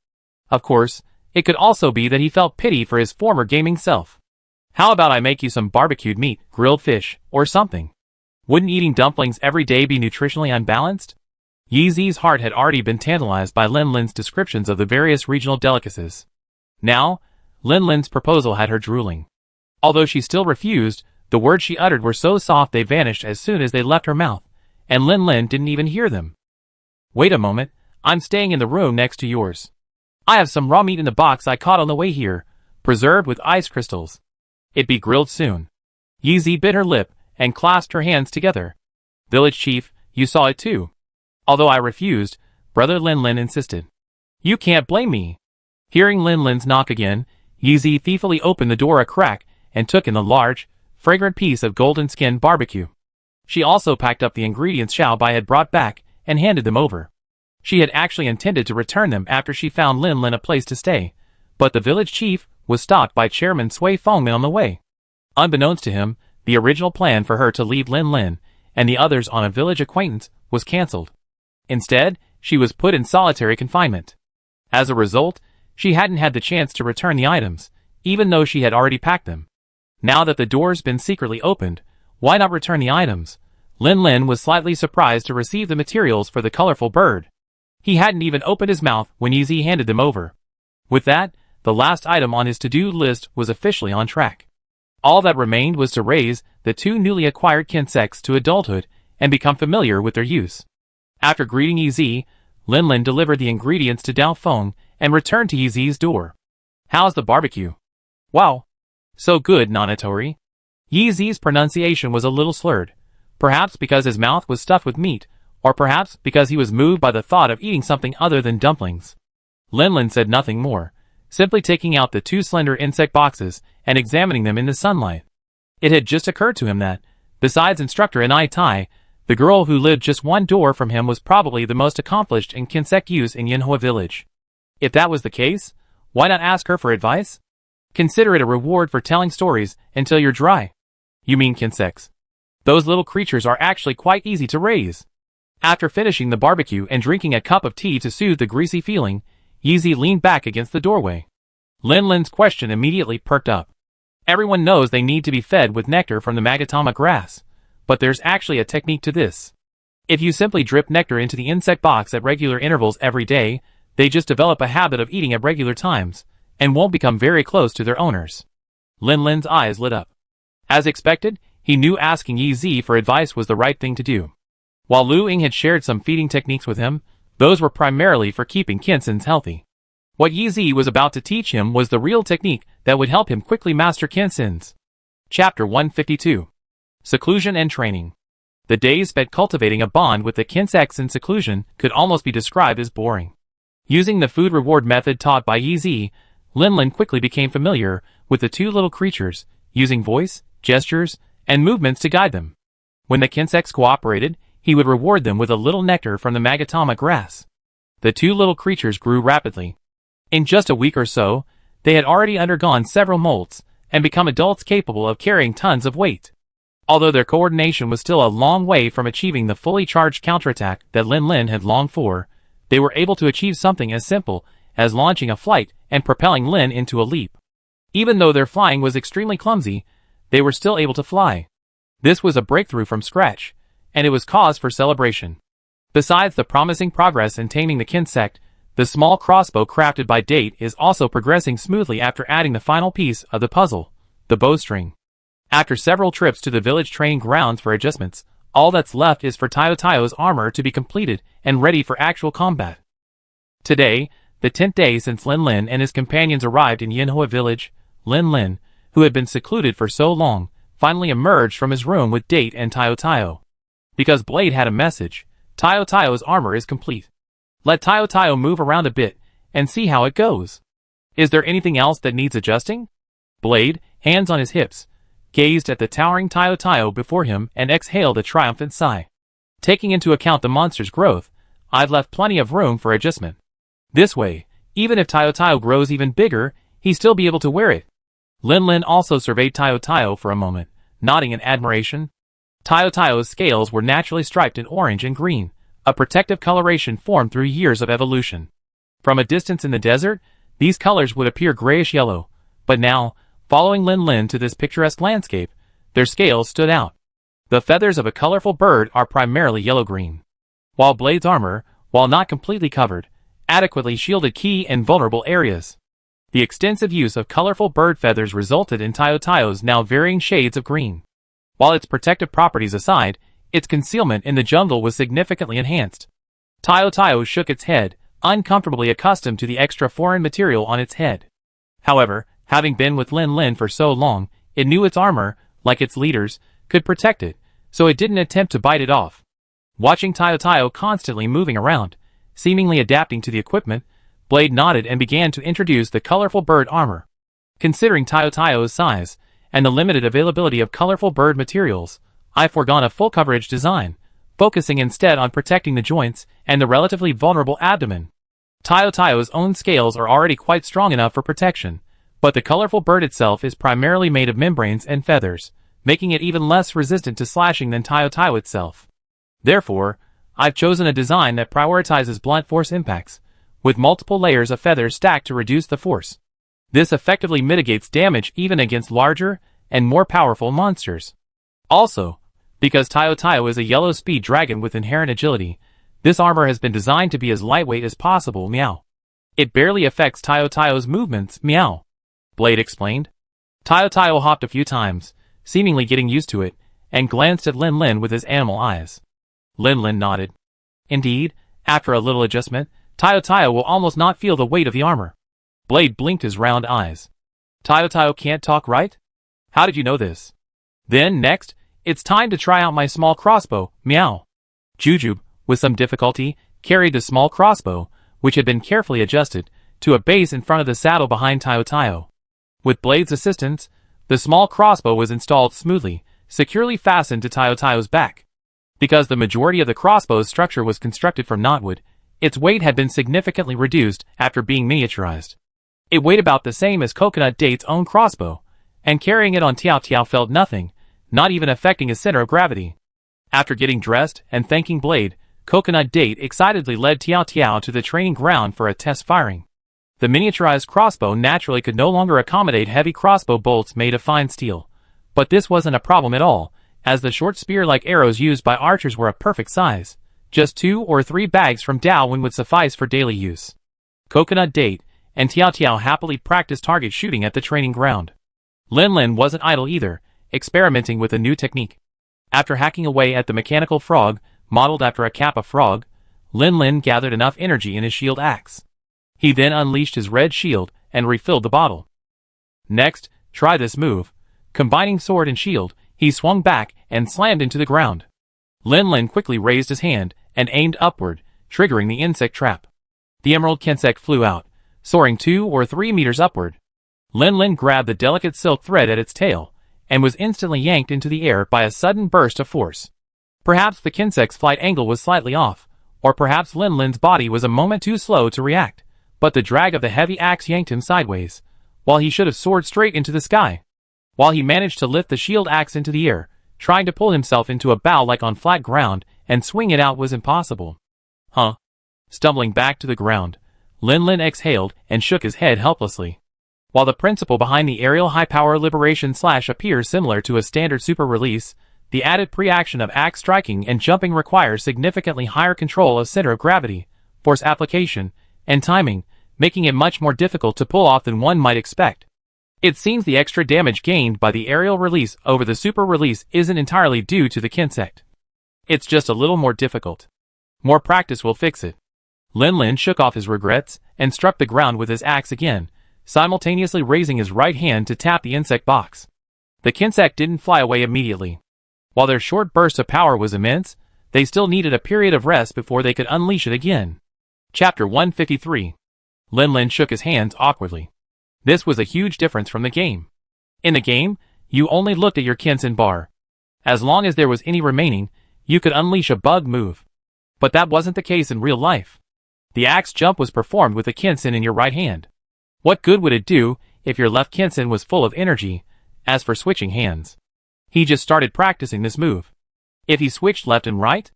Of course, it could also be that he felt pity for his former gaming self. How about I make you some barbecued meat, grilled fish, or something? Wouldn't eating dumplings every day be nutritionally unbalanced? Yi Zi's heart had already been tantalized by Lin Lin's descriptions of the various regional delicacies. Now, Lin Lin's proposal had her drooling. Although she still refused, the words she uttered were so soft they vanished as soon as they left her mouth, and Lin Lin didn't even hear them. Wait a moment, I'm staying in the room next to yours. I have some raw meat in the box I caught on the way here, preserved with ice crystals. It'd be grilled soon. Yi Zi bit her lip and clasped her hands together. Village chief, you saw it too. Although I refused, brother Lin Lin insisted. You can't blame me. Hearing Lin Lin's knock again, Yi Zi thiefily opened the door a crack and took in the large, fragrant piece of golden-skinned barbecue. She also packed up the ingredients Xiao Bai had brought back and handed them over. She had actually intended to return them after she found Lin Lin a place to stay, but the village chief was stopped by Chairman Sui Fengmin on the way. Unbeknownst to him, the original plan for her to leave Lin Lin and the others on a village acquaintance was cancelled. Instead, she was put in solitary confinement. As a result, she hadn't had the chance to return the items, even though she had already packed them. Now that the door's been secretly opened, why not return the items? Lin Lin was slightly surprised to receive the materials for the colorful bird. He hadn't even opened his mouth when Yi Zi handed them over. With that, the last item on his to-do list was officially on track. All that remained was to raise the two newly acquired insects to adulthood and become familiar with their use. After greeting Yi Zi, Lin Lin delivered the ingredients to Dao Feng and returned to Yi Zi's door. How's the barbecue? Wow. So good, Nanatori. Yi Zi's pronunciation was a little slurred, perhaps because his mouth was stuffed with meat, or perhaps because he was moved by the thought of eating something other than dumplings. Lin Lin said nothing more, simply taking out the two slender insect boxes and examining them in the sunlight. It had just occurred to him that, besides instructor Ai Tai, the girl who lived just one door from him was probably the most accomplished in insect use in Yanhua village. If that was the case, why not ask her for advice? Consider it a reward for telling stories until you're dry. You mean insects? Those little creatures are actually quite easy to raise. After finishing the barbecue and drinking a cup of tea to soothe the greasy feeling, Yi Zi leaned back against the doorway. Lin Lin's question immediately perked up. Everyone knows they need to be fed with nectar from the magatama grass, but there's actually a technique to this. If you simply drip nectar into the insect box at regular intervals every day, they just develop a habit of eating at regular times, and won't become very close to their owners. Lin Lin's eyes lit up. As expected, he knew asking Yi Zi for advice was the right thing to do. While Lu Ying had shared some feeding techniques with him, those were primarily for keeping Kinsins healthy. What Yi Zi was about to teach him was the real technique that would help him quickly master Kinsins. Chapter 152. Seclusion and Training. The days spent cultivating a bond with the Kinsects in seclusion could almost be described as boring. Using the food reward method taught by Yi Zi, Lin Lin quickly became familiar with the two little creatures, using voice, gestures, and movements to guide them. When the Kinsects cooperated, he would reward them with a little nectar from the magatama grass. The two little creatures grew rapidly. In just a week or so, they had already undergone several molts and become adults capable of carrying tons of weight. Although their coordination was still a long way from achieving the fully charged counterattack that Lin Lin had longed for, they were able to achieve something as simple as launching a flight and propelling Lin into a leap. Even though their flying was extremely clumsy, they were still able to fly. This was a breakthrough from scratch, and it was cause for celebration. Besides the promising progress in taming the Kinsect, the small crossbow crafted by Date is also progressing smoothly after adding the final piece of the puzzle, the bowstring. After several trips to the village training grounds for adjustments, all that's left is for Taio's armor to be completed and ready for actual combat. Today, the 10th day since Lin Lin and his companions arrived in Yanhua village, Lin Lin, who had been secluded for so long, finally emerged from his room with Date and Taio. Because Blade had a message, Taio's armor is complete. Let Taio move around a bit and see how it goes. Is there anything else that needs adjusting? Blade, hands on his hips, gazed at the towering Tayo before him and exhaled a triumphant sigh. Taking into account the monster's growth, I've left plenty of room for adjustment. This way, even if Tayo grows even bigger, he'd still be able to wear it. Lin also surveyed Tayo for a moment, nodding in admiration. Tayo's scales were naturally striped in orange and green, a protective coloration formed through years of evolution. From a distance in the desert, these colors would appear grayish-yellow, but now, following Lin to this picturesque landscape, their scales stood out. The feathers of a colorful bird are primarily yellow-green, while Blade's armor, while not completely covered, adequately shielded key and vulnerable areas. The extensive use of colorful bird feathers resulted in Tayo's now varying shades of green. While its protective properties aside, its concealment in the jungle was significantly enhanced. Tayo shook its head, uncomfortably accustomed to the extra foreign material on its head. However, having been with Lin for so long, it knew its armor, like its leaders, could protect it, so it didn't attempt to bite it off. Watching Tayo constantly moving around, seemingly adapting to the equipment, Blade nodded and began to introduce the colorful bird armor. Considering Tayo's size, and the limited availability of colorful bird materials, I foregone a full coverage design, focusing instead on protecting the joints and the relatively vulnerable abdomen. Tayo's own scales are already quite strong enough for protection, but the colorful bird itself is primarily made of membranes and feathers, making it even less resistant to slashing than Tayo itself. Therefore, I've chosen a design that prioritizes blunt force impacts, with multiple layers of feathers stacked to reduce the force. This effectively mitigates damage even against larger and more powerful monsters. Also, because Tayo is a yellow speed dragon with inherent agility, this armor has been designed to be as lightweight as possible. Meow. It barely affects Tayo's movements. Meow. Blade explained. Tayo hopped a few times, seemingly getting used to it, and glanced at Lin with his animal eyes. Lin nodded. Indeed, after a little adjustment, Tayo will almost not feel the weight of the armor. Blade blinked his round eyes. Tayo can't talk, right? How did you know this? Then, next, it's time to try out my small crossbow. Meow. Jujube, with some difficulty, carried the small crossbow, which had been carefully adjusted, to a base in front of the saddle behind Tayo. With Blade's assistance, the small crossbow was installed smoothly, securely fastened to Tayo's back. Because the majority of the crossbow's structure was constructed from knotwood, its weight had been significantly reduced after being miniaturized. It weighed about the same as Coconut Date's own crossbow, and carrying it on Tiao felt nothing, not even affecting his center of gravity. After getting dressed and thanking Blade, Coconut Date excitedly led Tiao to the training ground for a test firing. The miniaturized crossbow naturally could no longer accommodate heavy crossbow bolts made of fine steel, but this wasn't a problem at all, as the short spear-like arrows used by archers were a perfect size. Just 2 or 3 bags from Daowin would suffice for daily use. Coconut Date and Tiao happily practiced target shooting at the training ground. Lin wasn't idle either, experimenting with a new technique. After hacking away at the mechanical frog, modeled after a kappa frog, Lin gathered enough energy in his shield axe. He then unleashed his red shield and refilled the bottle. Next, try this move. Combining sword and shield, he swung back and slammed into the ground. Lin quickly raised his hand and aimed upward, triggering the insect trap. The emerald insect flew out, soaring 2 or 3 meters upward. Lin grabbed the delicate silk thread at its tail, and was instantly yanked into the air by a sudden burst of force. Perhaps the insect's flight angle was slightly off, or perhaps Lin's body was a moment too slow to react, but the drag of the heavy axe yanked him sideways, while he should have soared straight into the sky. While he managed to lift the shield axe into the air, trying to pull himself into a bow like on flat ground and swing it out was impossible. Huh? Stumbling back to the ground, Lin exhaled and shook his head helplessly. While the principle behind the aerial high-power liberation slash appears similar to a standard super release, the added pre-action of axe striking and jumping requires significantly higher control of center of gravity, force application, and timing, making it much more difficult to pull off than one might expect. It seems the extra damage gained by the aerial release over the super release isn't entirely due to the insect. It's just a little more difficult. More practice will fix it. Lin shook off his regrets and struck the ground with his axe again, simultaneously raising his right hand to tap the insect box. The insect didn't fly away immediately. While their short burst of power was immense, they still needed a period of rest before they could unleash it again. Chapter 153. Lin shook his hands awkwardly. This was a huge difference from the game. In the game, you only looked at your Kinsen bar. As long as there was any remaining, you could unleash a bug move. But that wasn't the case in real life. The axe jump was performed with the Kinsen in your right hand. What good would it do if your left Kinsen was full of energy? As for switching hands, he just started practicing this move. If he switched left and right?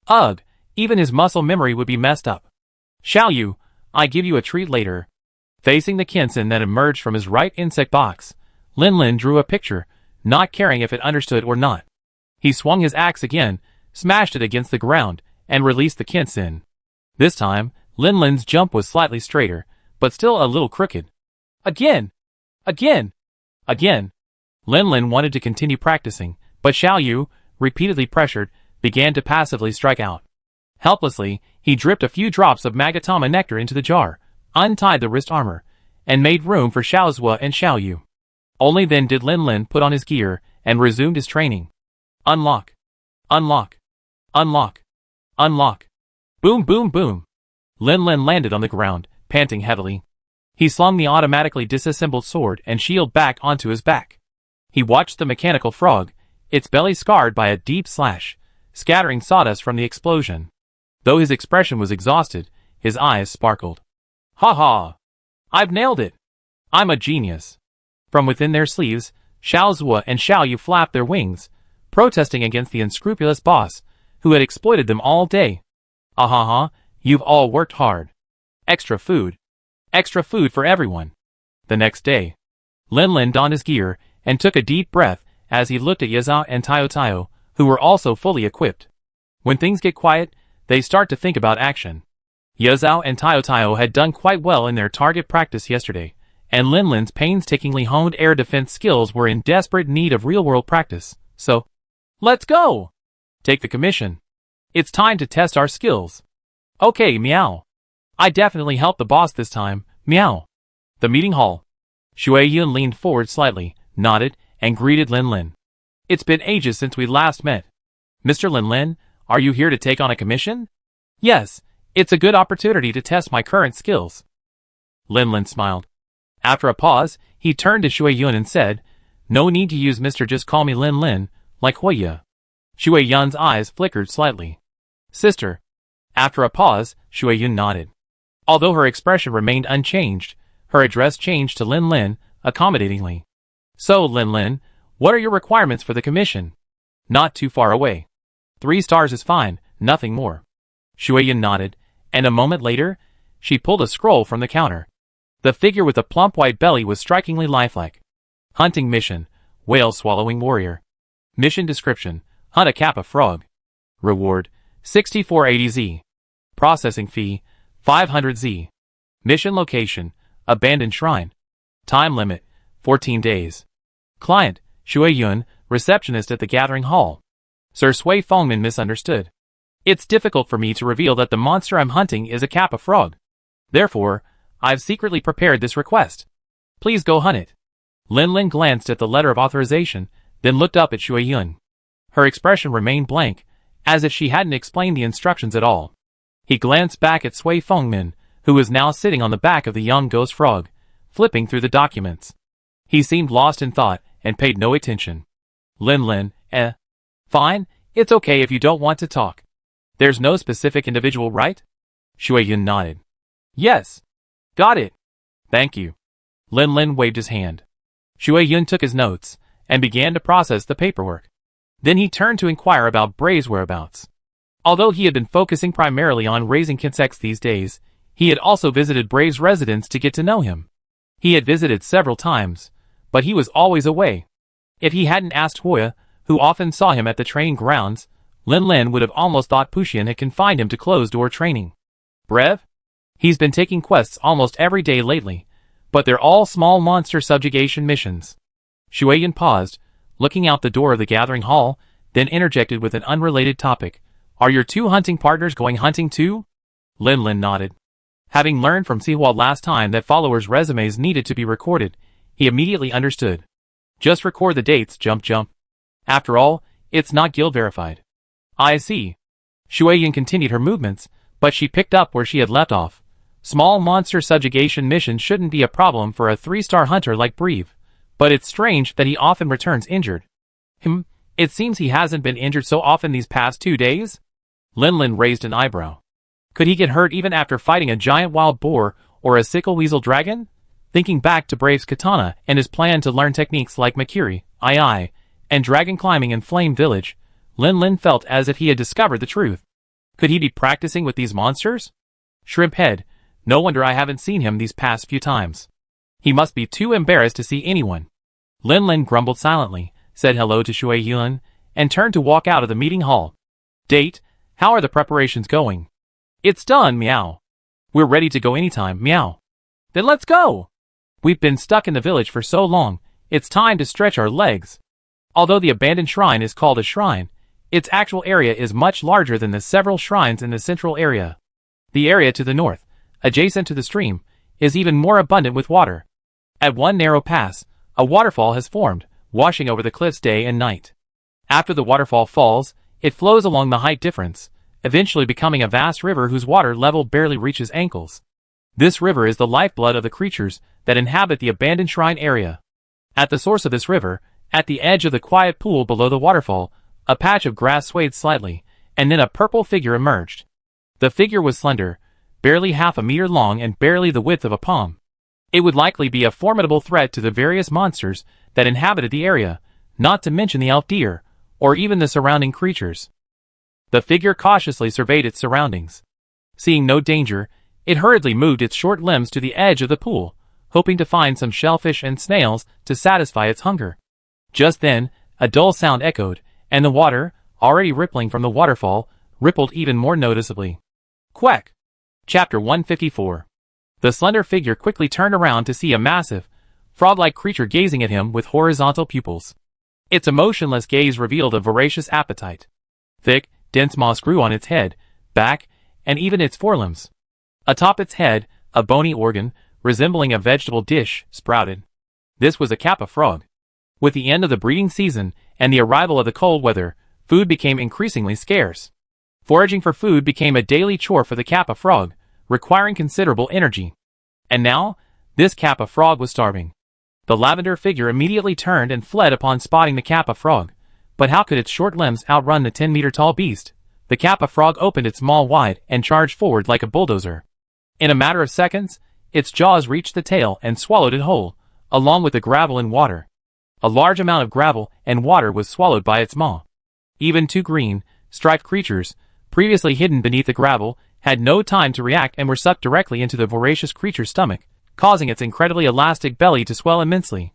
Ugh, even his muscle memory would be messed up. Shall you? I give you a treat later. Facing the Kinsen that emerged from his right insect box, Lin drew a picture, not caring if it understood or not. He swung his axe again, smashed it against the ground, and released the Kinsen. This time, Lin's jump was slightly straighter, but still a little crooked. Again! Again! Again! Lin wanted to continue practicing, but Xiao Yu, repeatedly pressured, began to passively strike out. Helplessly, he dripped a few drops of Magatama nectar into the jar, untied the wrist armor, and made room for Xiao Zue and Xiao Yu. Only then did Lin put on his gear and resumed his training. Unlock. Unlock. Unlock. Unlock. Boom boom boom. Lin landed on the ground, panting heavily. He slung the automatically disassembled sword and shield back onto his back. He watched the mechanical frog, its belly scarred by a deep slash, scattering sawdust from the explosion. Though his expression was exhausted, his eyes sparkled. Ha ha! I've nailed it! I'm a genius! From within their sleeves, Xiao Zue and Xiao Yu flapped their wings, protesting against the unscrupulous boss, who had exploited them all day. Ahaha, you've all worked hard. Extra food. Extra food for everyone. The next day, Lin donned his gear and took a deep breath as he looked at Yazao and Tayo, who were also fully equipped. When things get quiet, they start to think about action. Yazao and Tayo had done quite well in their target practice yesterday, and Lin's painstakingly honed air defense skills were in desperate need of real-world practice, so, let's go! Take the commission. It's time to test our skills. Okay, meow. I definitely helped the boss this time, meow. The meeting hall. Shui Yun leaned forward slightly, nodded, and greeted Lin. It's been ages since we last met. Mr. Lin, are you here to take on a commission? Yes, it's a good opportunity to test my current skills. Lin smiled. After a pause, he turned to Shui Yun and said, no need to use Mr. Just call me Lin, like Huiya. Shui Yun's eyes flickered slightly. Sister. After a pause, Shui Yun nodded. Although her expression remained unchanged, her address changed to Lin, accommodatingly. So, Lin, what are your requirements for the commission? Not too far away. 3 stars is fine, nothing more. Shui Yun nodded, and a moment later, she pulled a scroll from the counter. The figure with the plump white belly was strikingly lifelike. Hunting mission, whale-swallowing warrior. Mission description, hunt a kappa frog. Reward, 6480Z. Processing fee, 500Z. Mission location, abandoned shrine. Time limit, 14 days. Client, Shui Yun, receptionist at the gathering hall. Sir Sui Fengmin misunderstood. It's difficult for me to reveal that the monster I'm hunting is a kappa frog. Therefore, I've secretly prepared this request. Please go hunt it. Lin glanced at the letter of authorization, then looked up at Shui Yun. Her expression remained blank, as if she hadn't explained the instructions at all. He glanced back at Sui Fengmin, who was now sitting on the back of the young ghost frog, flipping through the documents. He seemed lost in thought and paid no attention. Lin, fine, it's okay if you don't want to talk. There's no specific individual, right? Shui Yun nodded. Yes. Got it. Thank you. Lin waved his hand. Shui Yun took his notes and began to process the paperwork. Then he turned to inquire about Bray's whereabouts. Although he had been focusing primarily on raising insects these days, he had also visited Bray's residence to get to know him. He had visited several times, but he was always away. If he hadn't asked Hoya, who often saw him at the training grounds, Lin would have almost thought Puxian had confined him to closed-door training. Brev? He's been taking quests almost every day lately, but they're all small monster subjugation missions. Shui Yun paused, looking out the door of the gathering hall, then interjected with an unrelated topic. Are your 2 hunting partners going hunting too? Lin nodded. Having learned from Sihua last time that followers' resumes needed to be recorded, he immediately understood. Just record the dates, jump. After all, it's not guild verified. I see. Shui Yun continued her movements, but she picked up where she had left off. Small monster subjugation missions shouldn't be a problem for a 3-star hunter like Breve, but it's strange that he often returns injured. It seems he hasn't been injured so often these past 2 days? Lin raised an eyebrow. Could he get hurt even after fighting a giant wild boar or a sickle weasel dragon? Thinking back to Brave's katana and his plan to learn techniques like Makiri, and dragon climbing in Flame Village, Lin felt as if he had discovered the truth. Could he be practicing with these monsters? Shrimp head, no wonder I haven't seen him these past few times. He must be too embarrassed to see anyone. Lin grumbled silently, said hello to Shui Yulin, and turned to walk out of the meeting hall. Date, how are the preparations going? It's done, meow. We're ready to go anytime, meow. Then let's go! We've been stuck in the village for so long, it's time to stretch our legs. Although the abandoned shrine is called a shrine, its actual area is much larger than the several shrines in the central area. The area to the north, adjacent to the stream, is even more abundant with water. At one narrow pass, a waterfall has formed, washing over the cliffs day and night. After the waterfall falls, it flows along the height difference, eventually becoming a vast river whose water level barely reaches ankles. This river is the lifeblood of the creatures that inhabit the abandoned shrine area. At the source of this river, at the edge of the quiet pool below the waterfall, a patch of grass swayed slightly, and then a purple figure emerged. The figure was slender, barely half a meter long and barely the width of a palm. It would likely be a formidable threat to the various monsters that inhabited the area, not to mention the elf deer, or even the surrounding creatures. The figure cautiously surveyed its surroundings. Seeing no danger, it hurriedly moved its short limbs to the edge of the pool, hoping to find some shellfish and snails to satisfy its hunger. Just then, a dull sound echoed, and the water, already rippling from the waterfall, rippled even more noticeably. Quack! Chapter 154. The slender figure quickly turned around to see a massive, frog-like creature gazing at him with horizontal pupils. Its emotionless gaze revealed a voracious appetite. Thick, dense moss grew on its head, back, and even its forelimbs. Atop its head, a bony organ, resembling a vegetable dish, sprouted. This was a kappa frog. With the end of the breeding season and the arrival of the cold weather, food became increasingly scarce. Foraging for food became a daily chore for the kappa frog, requiring considerable energy. And now, this kappa frog was starving. The lavender figure immediately turned and fled upon spotting the kappa frog. But how could its short limbs outrun the 10-meter-tall beast? The kappa frog opened its maw wide and charged forward like a bulldozer. In a matter of seconds, its jaws reached the tail and swallowed it whole, along with the gravel and water. A large amount of gravel and water was swallowed by its maw. Even two green, striped creatures, previously hidden beneath the gravel, had no time to react and were sucked directly into the voracious creature's stomach, causing its incredibly elastic belly to swell immensely.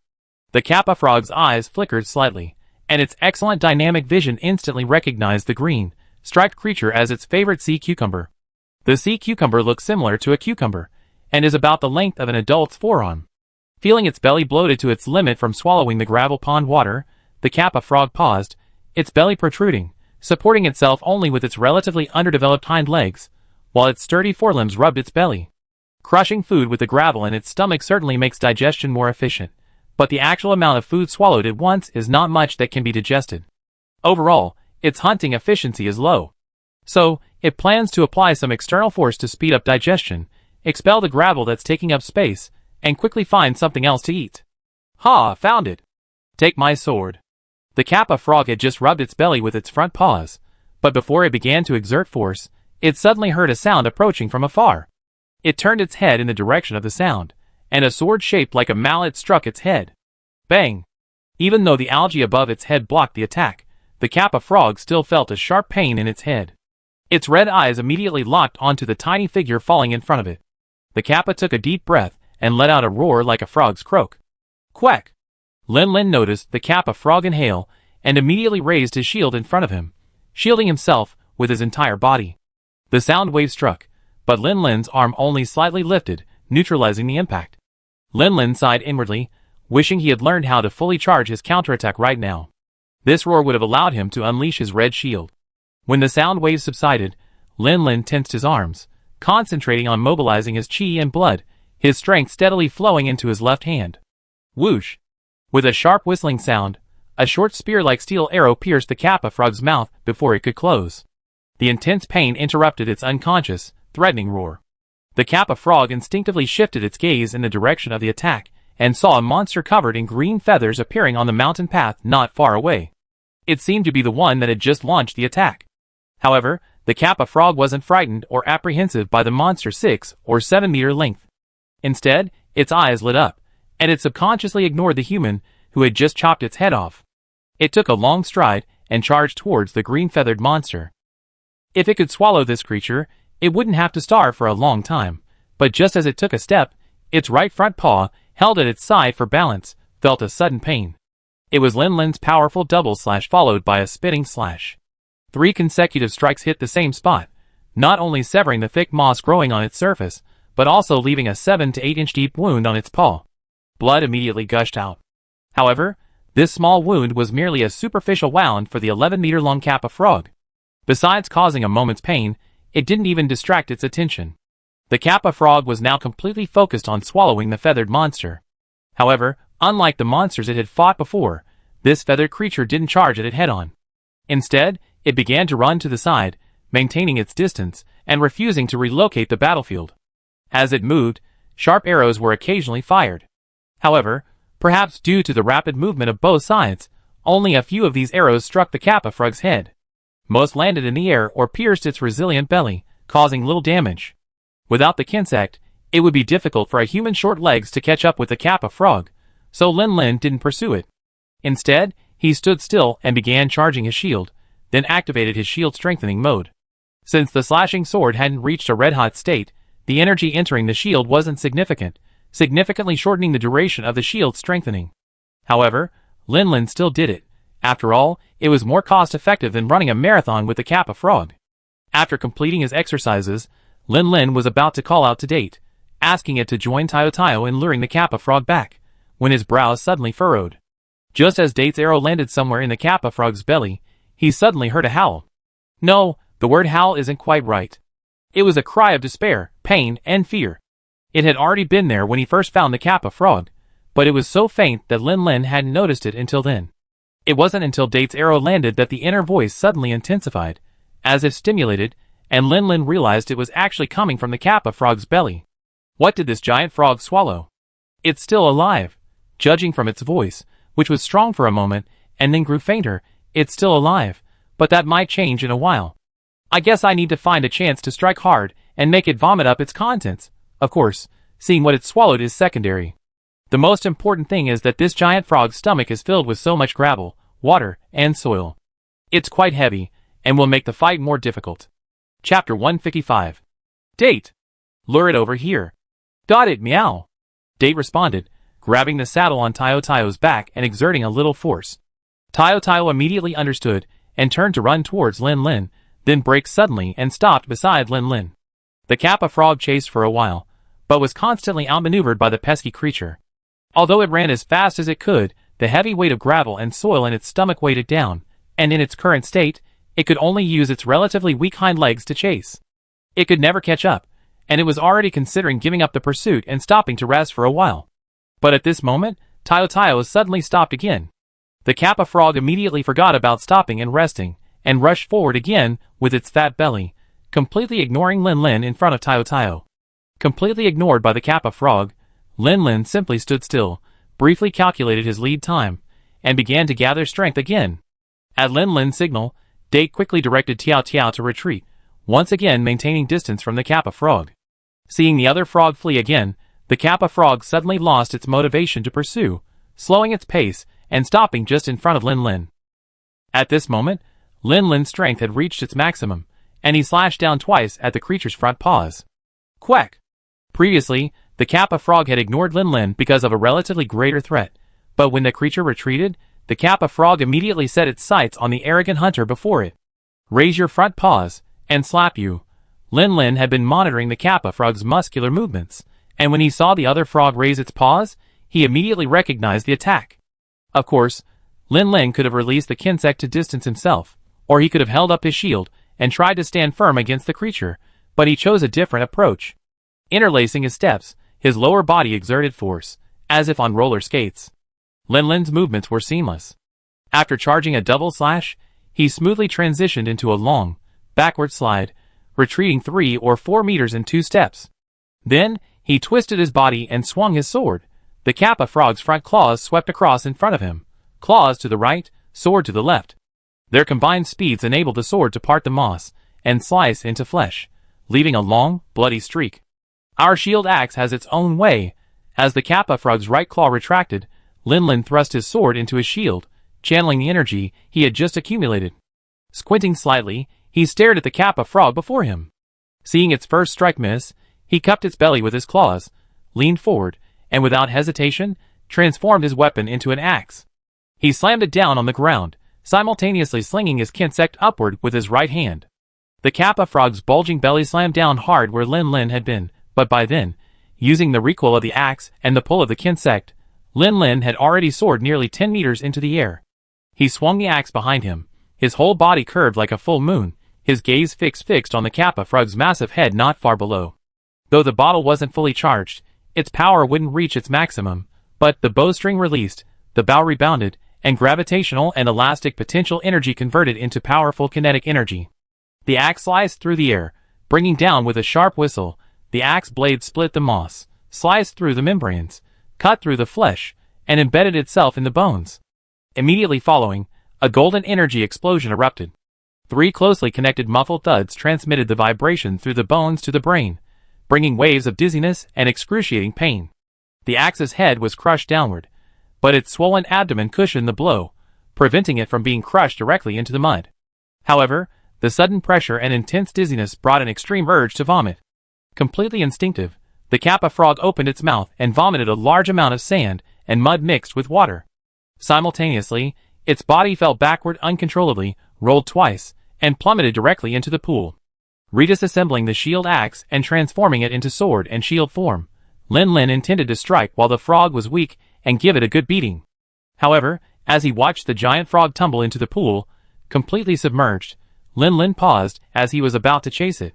The kappa frog's eyes flickered slightly, and its excellent dynamic vision instantly recognized the green, striped creature as its favorite sea cucumber. The sea cucumber looks similar to a cucumber, and is about the length of an adult's forearm. Feeling its belly bloated to its limit from swallowing the gravel pond water, the kappa frog paused, its belly protruding, supporting itself only with its relatively underdeveloped hind legs, while its sturdy forelimbs rubbed its belly. Crushing food with the gravel in its stomach certainly makes digestion more efficient, but the actual amount of food swallowed at once is not much that can be digested. Overall, its hunting efficiency is low. So, it plans to apply some external force to speed up digestion, expel the gravel that's taking up space, and quickly find something else to eat. Ha, found it! Take my sword. The kappa frog had just rubbed its belly with its front paws, but before it began to exert force, it suddenly heard a sound approaching from afar. It turned its head in the direction of the sound, and a sword shaped like a mallet struck its head. Bang! Even though the algae above its head blocked the attack, the kappa frog still felt a sharp pain in its head. Its red eyes immediately locked onto the tiny figure falling in front of it. The kappa took a deep breath and let out a roar like a frog's croak. Quack! Lin noticed the kappa frog inhale and immediately raised his shield in front of him, shielding himself with his entire body. The sound wave struck, but Lin's arm only slightly lifted, neutralizing the impact. Lin sighed inwardly, wishing he had learned how to fully charge his counterattack right now. This roar would have allowed him to unleash his red shield. When the sound wave subsided, Lin tensed his arms, concentrating on mobilizing his chi and blood, his strength steadily flowing into his left hand. Whoosh! With a sharp whistling sound, a short spear-like steel arrow pierced the kappa frog's mouth before it could close. The intense pain interrupted its unconscious, threatening roar. The Kappa frog instinctively shifted its gaze in the direction of the attack, and saw a monster covered in green feathers appearing on the mountain path not far away. It seemed to be the one that had just launched the attack. However, the Kappa frog wasn't frightened or apprehensive by the monster's 6 or 7 meter length. Instead, its eyes lit up, and it subconsciously ignored the human who had just chopped its head off. It took a long stride and charged towards the green-feathered monster. If it could swallow this creature, it wouldn't have to starve for a long time, but just as it took a step, its right front paw, held at its side for balance, felt a sudden pain. It was Lin Lin's powerful double slash followed by a spitting slash. 3 consecutive strikes hit the same spot, not only severing the thick moss growing on its surface, but also leaving a 7 to 8 inch deep wound on its paw. Blood immediately gushed out. However, this small wound was merely a superficial wound for the 11-meter-long Kappa frog. Besides causing a moment's pain, it didn't even distract its attention. The Kappa frog was now completely focused on swallowing the feathered monster. However, unlike the monsters it had fought before, this feathered creature didn't charge at it head-on. Instead, it began to run to the side, maintaining its distance and refusing to relocate the battlefield. As it moved, sharp arrows were occasionally fired. However, perhaps due to the rapid movement of both sides, only a few of these arrows struck the Kappa frog's head. Most landed in the air or pierced its resilient belly, causing little damage. Without the insect, it would be difficult for a human's short legs to catch up with the Kappa frog, so Lin Lin didn't pursue it. Instead, he stood still and began charging his shield, then activated his shield strengthening mode. Since the slashing sword hadn't reached a red-hot state, the energy entering the shield wasn't significant, significantly shortening the duration of the shield strengthening. However, Lin Lin still did it. After all, it was more cost-effective than running a marathon with the Kappa frog. After completing his exercises, Lin Lin was about to call out to Date, asking it to join Tayo Tayo in luring the Kappa frog back, when his brows suddenly furrowed. Just as Date's arrow landed somewhere in the Kappa frog's belly, he suddenly heard a howl. No, the word howl isn't quite right. It was a cry of despair, pain, and fear. It had already been there when he first found the Kappa frog, but it was so faint that Lin Lin hadn't noticed it until then. It wasn't until Date's arrow landed that the inner voice suddenly intensified, as if stimulated, and Lin Lin realized it was actually coming from the Kappa frog's belly. What did this giant frog swallow? It's still alive. Judging from its voice, which was strong for a moment, and then grew fainter, it's still alive, but that might change in a while. I guess I need to find a chance to strike hard and make it vomit up its contents. Of course, seeing what it swallowed is secondary. The most important thing is that this giant frog's stomach is filled with so much gravel, water, and soil. It's quite heavy, and will make the fight more difficult. Chapter 155. Date! Lure it over here. Got it, meow. Date responded, grabbing the saddle on Tayo Tayo's back and exerting a little force. Tayo Tayo immediately understood and turned to run towards Lin Lin, then braked suddenly and stopped beside Lin Lin. The Kappa frog chased for a while, but was constantly outmaneuvered by the pesky creature. Although it ran as fast as it could, the heavy weight of gravel and soil in its stomach weighed it down, and in its current state, it could only use its relatively weak hind legs to chase. It could never catch up, and it was already considering giving up the pursuit and stopping to rest for a while. But at this moment, Tayo Tayo suddenly stopped again. The Kappa frog immediately forgot about stopping and resting, and rushed forward again with its fat belly, completely ignoring Lin Lin in front of Tayo Tayo. Completely ignored by the Kappa frog, Lin Lin simply stood still, briefly calculated his lead time, and began to gather strength again. At Lin Lin's signal, Date quickly directed Tiao Tiao to retreat, once again maintaining distance from the Kappa frog. Seeing the other frog flee again, the Kappa frog suddenly lost its motivation to pursue, slowing its pace and stopping just in front of Lin Lin. At this moment, Lin Lin's strength had reached its maximum, and he slashed down twice at the creature's front paws. Quack! Previously, the Kappa frog had ignored Lin Lin because of a relatively greater threat, but when the creature retreated, the Kappa frog immediately set its sights on the arrogant hunter before it. Raise your front paws, and slap you. Lin Lin had been monitoring the Kappa frog's muscular movements, and when he saw the other frog raise its paws, he immediately recognized the attack. Of course, Lin Lin could have released the insect to distance himself, or he could have held up his shield and tried to stand firm against the creature, but he chose a different approach. Interlacing his steps, his lower body exerted force, as if on roller skates. Lin Lin's movements were seamless. After charging a double slash, he smoothly transitioned into a long, backward slide, retreating 3 or 4 meters in 2 steps. Then, he twisted his body and swung his sword. The Kappa frog's front claws swept across in front of him. Claws to the right, sword to the left. Their combined speeds enabled the sword to part the moss and slice into flesh, leaving a long, bloody streak. Our shield axe has its own way. As the Kappa frog's right claw retracted, Lin thrust his sword into his shield, channeling the energy he had just accumulated. Squinting slightly, he stared at the Kappa frog before him. Seeing its first strike miss, he cupped its belly with his claws, leaned forward, and without hesitation, transformed his weapon into an axe. He slammed it down on the ground, simultaneously slinging his kinsect upward with his right hand. The Kappa frog's bulging belly slammed down hard where Lin had been, but by then, using the recoil of the axe and the pull of the kinsect, Lin had already soared nearly 10 meters into the air. He swung the axe behind him, his whole body curved like a full moon, his gaze fixed on the Kappa frog's massive head not far below. Though the bottle wasn't fully charged, its power wouldn't reach its maximum, but the bowstring released, the bow rebounded, and gravitational and elastic potential energy converted into powerful kinetic energy. The axe sliced through the air, bringing down with a sharp whistle. The axe blade split the moss, sliced through the membranes, cut through the flesh, and embedded itself in the bones. Immediately following, a golden energy explosion erupted. 3 closely connected muffled thuds transmitted the vibration through the bones to the brain, bringing waves of dizziness and excruciating pain. The axe's head was crushed downward, but its swollen abdomen cushioned the blow, preventing it from being crushed directly into the mud. However, the sudden pressure and intense dizziness brought an extreme urge to vomit. Completely instinctive, the Kappa frog opened its mouth and vomited a large amount of sand and mud mixed with water. Simultaneously, its body fell backward uncontrollably, rolled twice, and plummeted directly into the pool. Redisassembling the shield axe and transforming it into sword and shield form, Lin intended to strike while the frog was weak and give it a good beating. However, as he watched the giant frog tumble into the pool, completely submerged, Lin paused as he was about to chase it.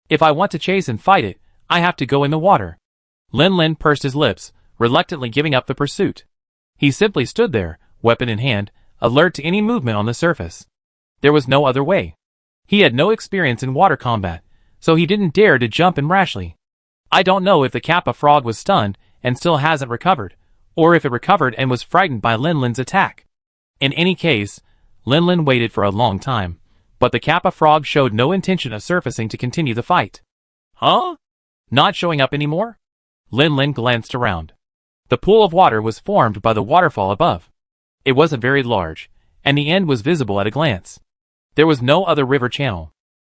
If I want to chase and fight it, I have to go in the water. Lin pursed his lips, reluctantly giving up the pursuit. He simply stood there, weapon in hand, alert to any movement on the surface. There was no other way. He had no experience in water combat, so he didn't dare to jump in rashly. I don't know if the Kappa frog was stunned and still hasn't recovered, or if it recovered and was frightened by Lin's attack. In any case, Lin waited for a long time, but the Kappa frog showed no intention of surfacing to continue the fight. Huh? Not showing up anymore? Lin glanced around. The pool of water was formed by the waterfall above. It wasn't very large, and the end was visible at a glance. There was no other river channel.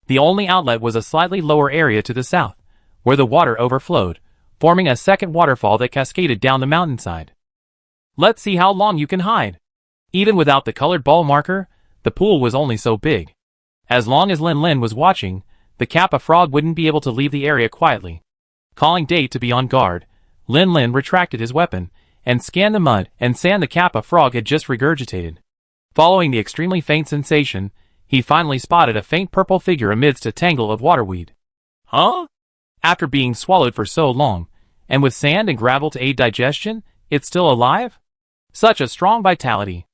The only outlet was a slightly lower area to the south, where the water overflowed, forming a second waterfall that cascaded down the mountainside. Let's see how long you can hide. Even without the colored ball marker, the pool was only so big. As long as Lin was watching, the Kappa frog wouldn't be able to leave the area quietly. Calling Date to be on guard, Lin retracted his weapon and scanned the mud and sand the Kappa frog had just regurgitated. Following the extremely faint sensation, he finally spotted a faint purple figure amidst a tangle of waterweed. Huh? After being swallowed for so long, and with sand and gravel to aid digestion, it's still alive? Such a strong vitality.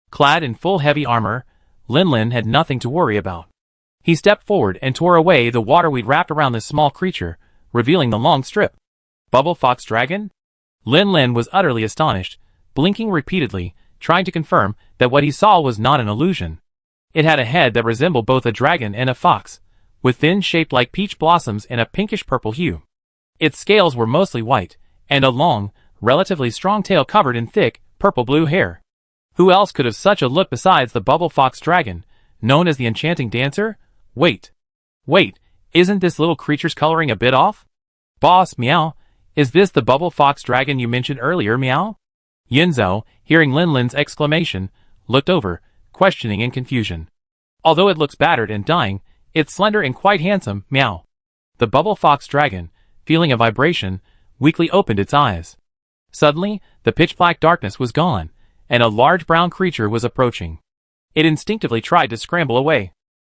Clad in full heavy armor, Lin had nothing to worry about. He stepped forward and tore away the waterweed wrapped around this small creature, revealing the long strip. Bubble Fox Dragon? Lin was utterly astonished, blinking repeatedly, trying to confirm that what he saw was not an illusion. It had a head that resembled both a dragon and a fox, with fins shaped like peach blossoms in a pinkish-purple hue. Its scales were mostly white, and a long, relatively strong tail covered in thick, purple-blue hair. Who else could have such a look besides the Bubble Fox Dragon, known as the Enchanting Dancer? Wait, isn't this little creature's coloring a bit off? Boss, meow, is this the Bubble Fox Dragon you mentioned earlier, meow? Yinzhou, hearing Lin's exclamation, looked over, questioning in confusion. Although it looks battered and dying, it's slender and quite handsome, meow. The Bubble Fox Dragon, feeling a vibration, weakly opened its eyes. Suddenly, the pitch-black darkness was gone, and a large brown creature was approaching. It instinctively tried to scramble away.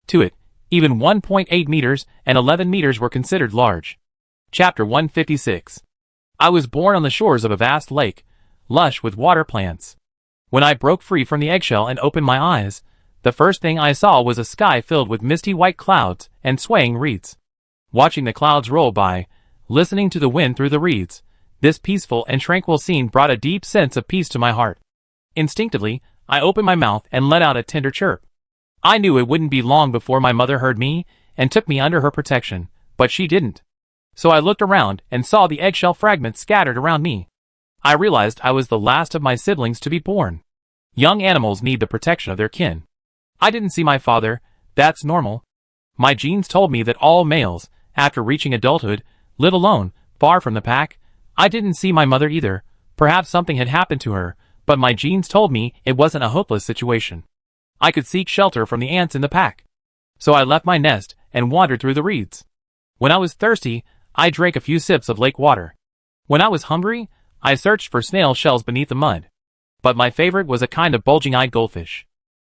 To it, even 1.8 meters and 11 meters were considered large. Chapter 156. I was born on the shores of a vast lake, lush with water plants. When I broke free from the eggshell and opened my eyes, the first thing I saw was a sky filled with misty white clouds and swaying reeds. Watching the clouds roll by, listening to the wind through the reeds. This peaceful and tranquil scene brought a deep sense of peace to my heart. Instinctively, I opened my mouth and let out a tender chirp. I knew it wouldn't be long before my mother heard me and took me under her protection, but she didn't. So I looked around and saw the eggshell fragments scattered around me. I realized I was the last of my siblings to be born. Young animals need the protection of their kin. I didn't see my father. That's normal. My genes told me that all males, after reaching adulthood, live alone, far from the pack. I didn't see my mother either. Perhaps something had happened to her, but my genes told me it wasn't a hopeless situation. I could seek shelter from the ants in the pack. So I left my nest and wandered through the reeds. When I was thirsty, I drank a few sips of lake water. When I was hungry, I searched for snail shells beneath the mud. But my favorite was a kind of bulging-eyed goldfish.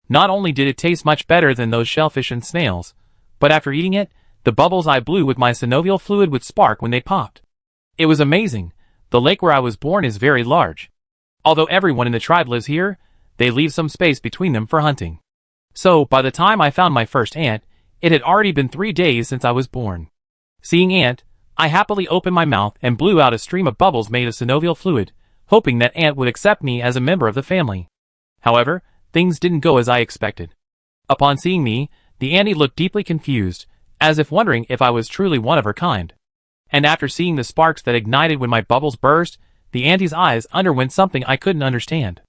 Not only did it taste much better than those shellfish and snails, but after eating it, the bubbles I blew with my synovial fluid would spark when they popped. It was amazing. The lake where I was born is very large. Although everyone in the tribe lives here, they leave some space between them for hunting. So, by the time I found my first ant, it had already been 3 days since I was born. Seeing ant, I happily opened my mouth and blew out a stream of bubbles made of synovial fluid, hoping that ant would accept me as a member of the family. However, things didn't go as I expected. Upon seeing me, the auntie looked deeply confused, as if wondering if I was truly one of her kind. And after seeing the sparks that ignited when my bubbles burst, the auntie's eyes underwent something I couldn't understand.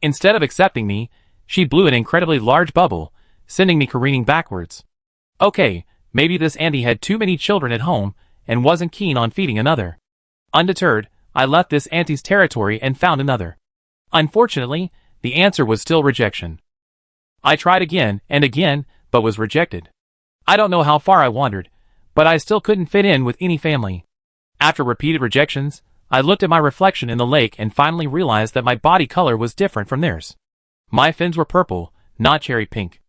Instead of accepting me, she blew an incredibly large bubble, sending me careening backwards. Okay, maybe this auntie had too many children at home and wasn't keen on feeding another. Undeterred, I left this auntie's territory and found another. Unfortunately, the answer was still rejection. I tried again and again, but was rejected. I don't know how far I wandered, but I still couldn't fit in with any family. After repeated rejections, I looked at my reflection in the lake and finally realized that my body color was different from theirs. My fins were purple, not cherry pink.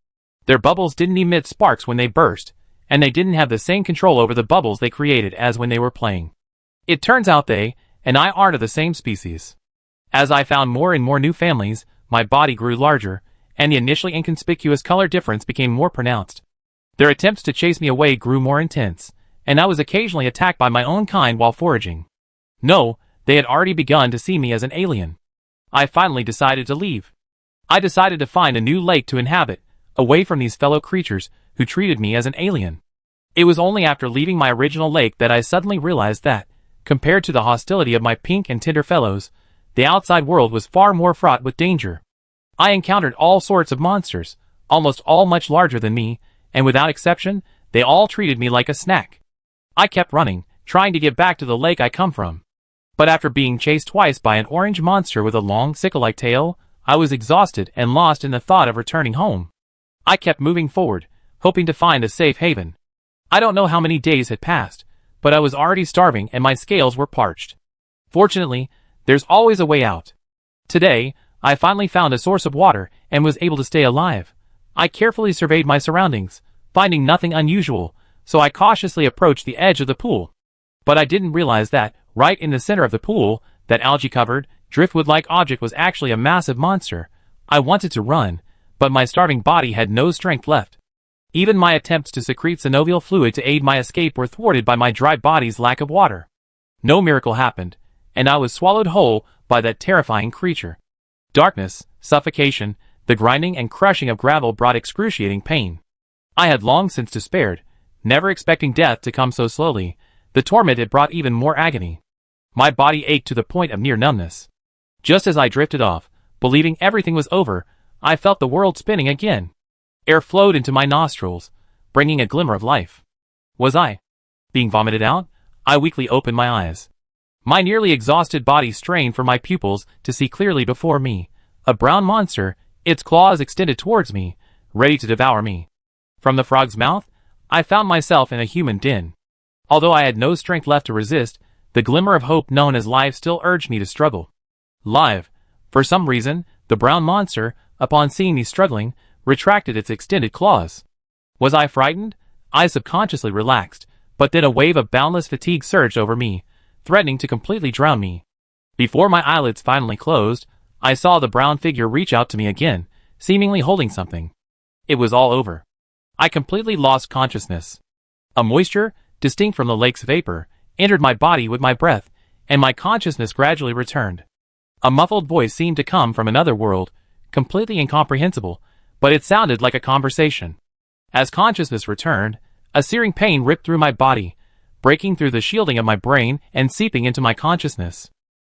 Their bubbles didn't emit sparks when they burst, and they didn't have the same control over the bubbles they created as when they were playing. It turns out they and I aren't of the same species. As I found more and more new families, my body grew larger, and the initially inconspicuous color difference became more pronounced. Their attempts to chase me away grew more intense, and I was occasionally attacked by my own kind while foraging. No, they had already begun to see me as an alien. I finally decided to leave. I decided to find a new lake to inhabit, away from these fellow creatures who treated me as an alien. It was only after leaving my original lake that I suddenly realized that, compared to the hostility of my pink and tender fellows, the outside world was far more fraught with danger. I encountered all sorts of monsters, almost all much larger than me, and without exception, they all treated me like a snack. I kept running, trying to get back to the lake I come from. But after being chased twice by an orange monster with a long sickle-like tail, I was exhausted and lost in the thought of returning home. I kept moving forward, hoping to find a safe haven. I don't know how many days had passed, but I was already starving and my scales were parched. Fortunately, there's always a way out. Today, I finally found a source of water and was able to stay alive. I carefully surveyed my surroundings, finding nothing unusual, so I cautiously approached the edge of the pool. But I didn't realize that, right in the center of the pool, that algae-covered, driftwood-like object was actually a massive monster. I wanted to run, but my starving body had no strength left. Even my attempts to secrete synovial fluid to aid my escape were thwarted by my dry body's lack of water. No miracle happened, and I was swallowed whole by that terrifying creature. Darkness, suffocation, the grinding and crushing of gravel brought excruciating pain. I had long since despaired, never expecting death to come so slowly. The torment had brought even more agony. My body ached to the point of near numbness. Just as I drifted off, believing everything was over, I felt the world spinning again. Air flowed into my nostrils, bringing a glimmer of life. Was I being vomited out? I weakly opened my eyes. My nearly exhausted body strained for my pupils to see clearly before me. A brown monster, its claws extended towards me, ready to devour me. From the frog's mouth, I found myself in a human den. Although I had no strength left to resist, the glimmer of hope known as life still urged me to struggle. Live. For some reason, the brown monster, upon seeing me struggling, retracted its extended claws. Was I frightened? I subconsciously relaxed, but then a wave of boundless fatigue surged over me, threatening to completely drown me. Before my eyelids finally closed, I saw the brown figure reach out to me again, seemingly holding something. It was all over. I completely lost consciousness. A moisture, distinct from the lake's vapor, entered my body with my breath, and my consciousness gradually returned. A muffled voice seemed to come from another world, completely incomprehensible, but it sounded like a conversation. As consciousness returned, a searing pain ripped through my body, breaking through the shielding of my brain and seeping into my consciousness.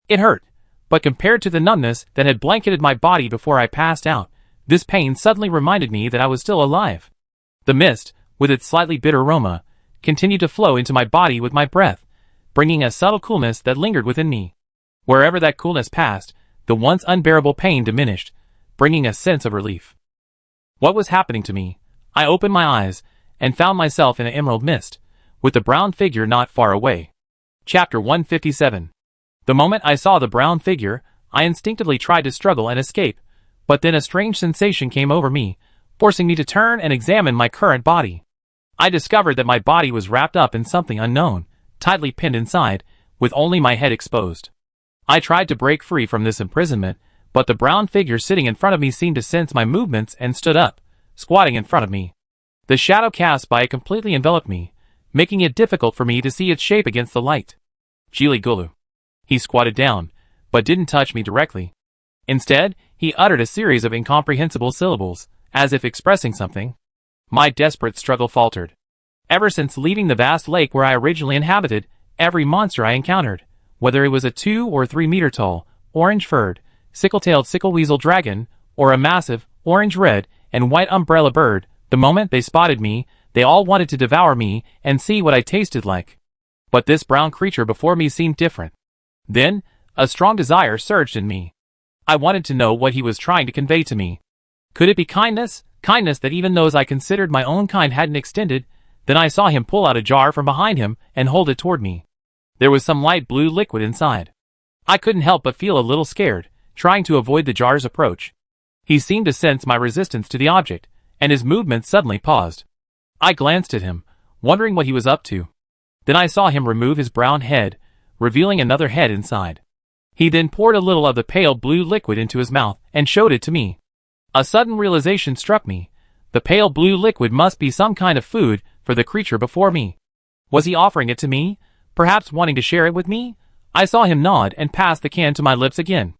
It hurt, but compared to the numbness that had blanketed my body before I passed out, this pain suddenly reminded me that I was still alive. The mist, with its slightly bitter aroma, continued to flow into my body with my breath, bringing a subtle coolness that lingered within me. Wherever that coolness passed, the once unbearable pain diminished, bringing a sense of relief. What was happening to me? I opened my eyes and found myself in an emerald mist, with the brown figure not far away. Chapter 157. The moment I saw the brown figure, I instinctively tried to struggle and escape, but then a strange sensation came over me, forcing me to turn and examine my current body. I discovered that my body was wrapped up in something unknown, tightly pinned inside, with only my head exposed. I tried to break free from this imprisonment, but the brown figure sitting in front of me seemed to sense my movements and stood up, squatting in front of me. The shadow cast by it completely enveloped me, making it difficult for me to see its shape against the light. Jili Gulu. He squatted down, but didn't touch me directly. Instead, he uttered a series of incomprehensible syllables, as if expressing something. My desperate struggle faltered. Ever since leaving the vast lake where I originally inhabited, every monster I encountered, whether it was a 2 or 3 meter tall, orange-furred, sickle-tailed sickle-weasel dragon, or a massive, orange-red, and white umbrella bird, the moment they spotted me, they all wanted to devour me and see what I tasted like. But this brown creature before me seemed different. Then, a strong desire surged in me. I wanted to know what he was trying to convey to me. Could it be kindness? Kindness that even those I considered my own kind hadn't extended? Then I saw him pull out a jar from behind him and hold it toward me. There was some light blue liquid inside. I couldn't help but feel a little scared, trying to avoid the jar's approach. He seemed to sense my resistance to the object, and his movements suddenly paused. I glanced at him, wondering what he was up to. Then I saw him remove his brown head, revealing another head inside. He then poured a little of the pale blue liquid into his mouth and showed it to me. A sudden realization struck me. The pale blue liquid must be some kind of food for the creature before me. Was he offering it to me, perhaps wanting to share it with me? I saw him nod and pass the can to my lips again.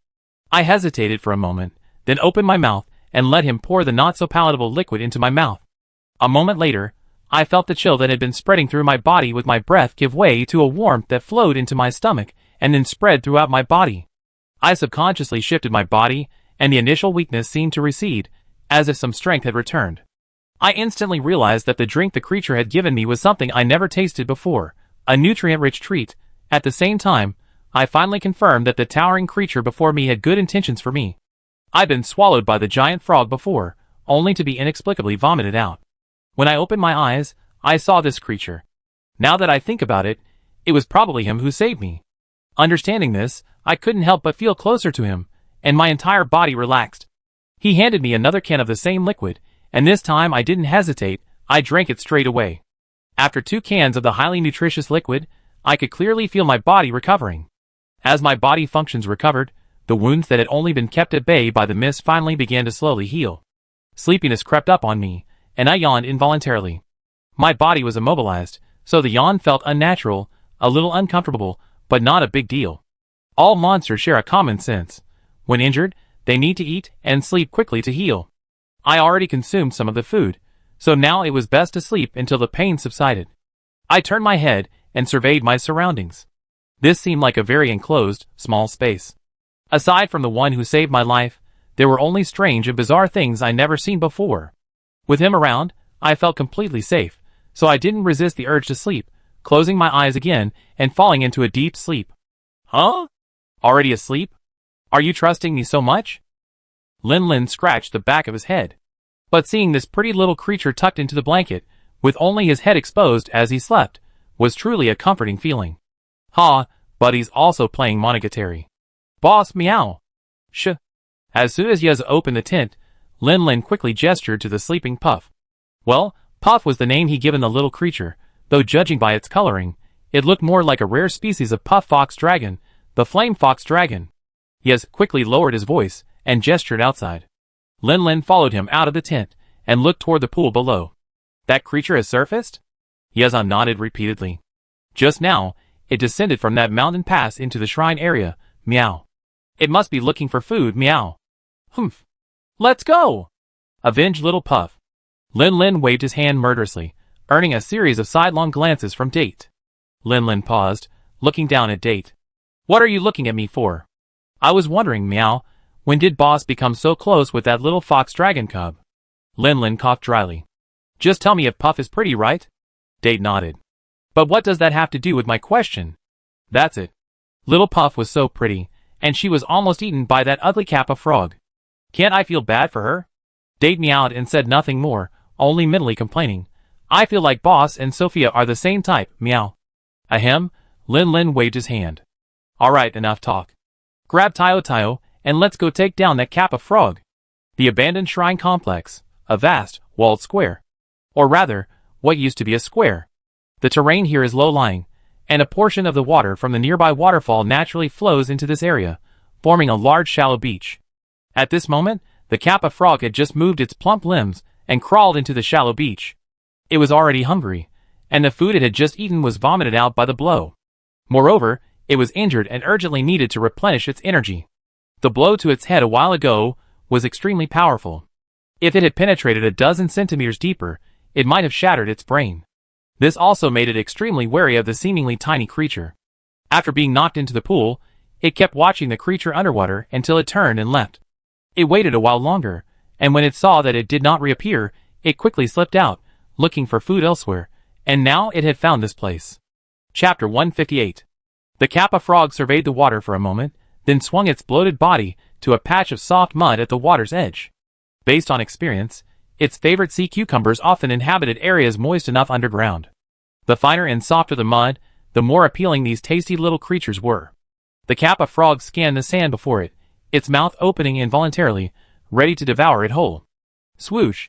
I hesitated for a moment, then opened my mouth and let him pour the not-so-palatable liquid into my mouth. A moment later, I felt the chill that had been spreading through my body with my breath give way to a warmth that flowed into my stomach and then spread throughout my body. I subconsciously shifted my body, and the initial weakness seemed to recede, as if some strength had returned. I instantly realized that the drink the creature had given me was something I never tasted before, a nutrient-rich treat. At the same time, I finally confirmed that the towering creature before me had good intentions for me. I'd been swallowed by the giant frog before, only to be inexplicably vomited out. When I opened my eyes, I saw this creature. Now that I think about it, it was probably him who saved me. Understanding this, I couldn't help but feel closer to him, and my entire body relaxed. He handed me another can of the same liquid, and this time I didn't hesitate, I drank it straight away. After 2 cans of the highly nutritious liquid, I could clearly feel my body recovering. As my body functions recovered, the wounds that had only been kept at bay by the mist finally began to slowly heal. Sleepiness crept up on me, and I yawned involuntarily. My body was immobilized, so the yawn felt unnatural, a little uncomfortable, but not a big deal. All monsters share a common sense. When injured, they need to eat and sleep quickly to heal. I already consumed some of the food, so now it was best to sleep until the pain subsided. I turned my head and surveyed my surroundings. This seemed like a very enclosed, small space. Aside from the one who saved my life, there were only strange and bizarre things I never seen before. With him around, I felt completely safe, so I didn't resist the urge to sleep, closing my eyes again and falling into a deep sleep. Huh? Already asleep? Are you trusting me so much? Lin Lin scratched the back of his head. But seeing this pretty little creature tucked into the blanket, with only his head exposed as he slept, was truly a comforting feeling. Ha, but he's also playing Monogatari. Boss, meow. Shh. As soon as Yuz opened the tent, Lin Lin quickly gestured to the sleeping Puff. Well, Puff was the name he given the little creature, though judging by its coloring, it looked more like a rare species of puff fox dragon, the flame fox dragon. Yuz quickly lowered his voice and gestured outside. Lin Lin followed him out of the tent and looked toward the pool below. That creature has surfaced? Yuzan nodded repeatedly. Just now, it descended from that mountain pass into the shrine area. Meow. It must be looking for food. Meow. Humph. Let's go! Avenged little puff. Lin Lin waved his hand murderously, earning a series of sidelong glances from Date. Lin Lin paused, looking down at Date. What are you looking at me for? I was wondering, Meow, when did Boss become so close with that little fox dragon cub? Lin Lin coughed dryly. Just tell me if Puff is pretty, right? Date nodded. But what does that have to do with my question? That's it. Little Puff was so pretty, and she was almost eaten by that ugly Kappa frog. Can't I feel bad for her? Date meowed and said nothing more, only mentally complaining. I feel like Boss and Sophia are the same type. Meow. Ahem. Lin Lin waved his hand. Alright, enough talk. Grab Tayo and let's go take down that Kappa frog. The abandoned shrine complex, a vast, walled square. Or rather, what used to be a square. The terrain here is low-lying, and a portion of the water from the nearby waterfall naturally flows into this area, forming a large shallow beach. At this moment, the Kappa frog had just moved its plump limbs and crawled into the shallow beach. It was already hungry, and the food it had just eaten was vomited out by the blow. Moreover, it was injured and urgently needed to replenish its energy. The blow to its head a while ago was extremely powerful. If it had penetrated a dozen centimeters deeper, it might have shattered its brain. This also made it extremely wary of the seemingly tiny creature. After being knocked into the pool, it kept watching the creature underwater until it turned and left. It waited a while longer, and when it saw that it did not reappear, it quickly slipped out, looking for food elsewhere, and now it had found this place. Chapter 158. The Kappa frog surveyed the water for a moment, then swung its bloated body to a patch of soft mud at the water's edge. Based on experience, its favorite sea cucumbers often inhabited areas moist enough underground. The finer and softer the mud, the more appealing these tasty little creatures were. The Kappa frog scanned the sand before it, its mouth opening involuntarily, ready to devour it whole. Swoosh!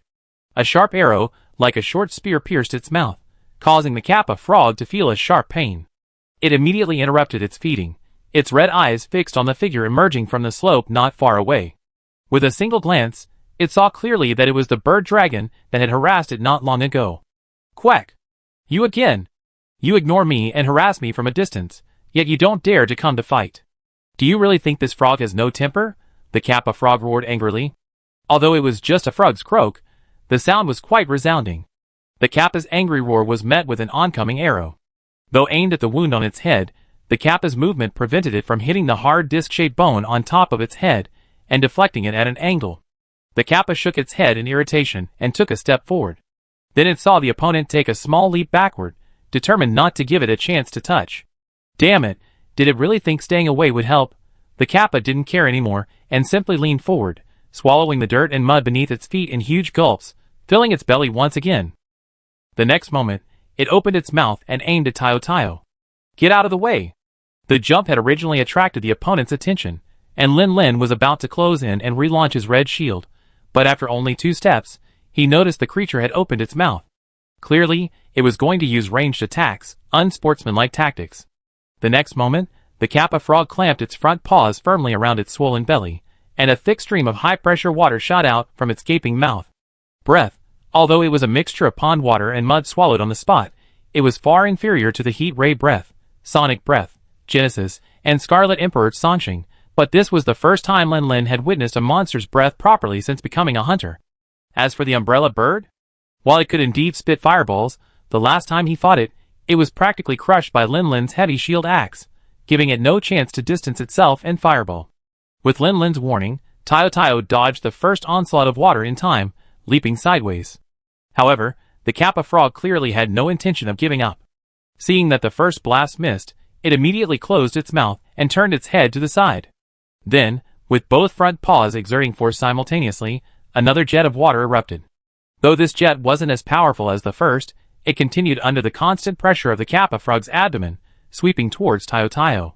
A sharp arrow, like a short spear, pierced its mouth, causing the Kappa frog to feel a sharp pain. It immediately interrupted its feeding, its red eyes fixed on the figure emerging from the slope not far away. With a single glance, it saw clearly that it was the bird dragon that had harassed it not long ago. Quack! You again! You ignore me and harass me from a distance, yet you don't dare to come to fight. Do you really think this frog has no temper? The Kappa frog roared angrily. Although it was just a frog's croak, the sound was quite resounding. The Kappa's angry roar was met with an oncoming arrow. Though aimed at the wound on its head, the Kappa's movement prevented it from hitting the hard disc-shaped bone on top of its head and deflecting it at an angle. The Kappa shook its head in irritation and took a step forward. Then it saw the opponent take a small leap backward, determined not to give it a chance to touch. Damn it, did it really think staying away would help? The Kappa didn't care anymore and simply leaned forward, swallowing the dirt and mud beneath its feet in huge gulps, filling its belly once again. The next moment, it opened its mouth and aimed at Tayo. Get out of the way! The jump had originally attracted the opponent's attention, and Lin Lin was about to close in and relaunch his red shield, but after only 2 steps, he noticed the creature had opened its mouth. Clearly, it was going to use ranged attacks, unsportsmanlike tactics. The next moment, the Kappa frog clamped its front paws firmly around its swollen belly, and a thick stream of high-pressure water shot out from its gaping mouth. Breath, although it was a mixture of pond water and mud swallowed on the spot, it was far inferior to the heat ray breath, sonic breath, Genesis, and Scarlet Emperor Sansheng, but this was the first time Lin Lin had witnessed a monster's breath properly since becoming a hunter. As for the umbrella bird, while it could indeed spit fireballs, the last time he fought it, it was practically crushed by Lin Lin's heavy shield axe, giving it no chance to distance itself and fireball. With Lin Lin's warning, Tayo dodged the first onslaught of water in time, leaping sideways. However, the Kappa frog clearly had no intention of giving up. Seeing that the first blast missed, it immediately closed its mouth and turned its head to the side. Then, with both front paws exerting force simultaneously, another jet of water erupted. Though this jet wasn't as powerful as the first, it continued under the constant pressure of the Kappa frog's abdomen, sweeping towards Tayo.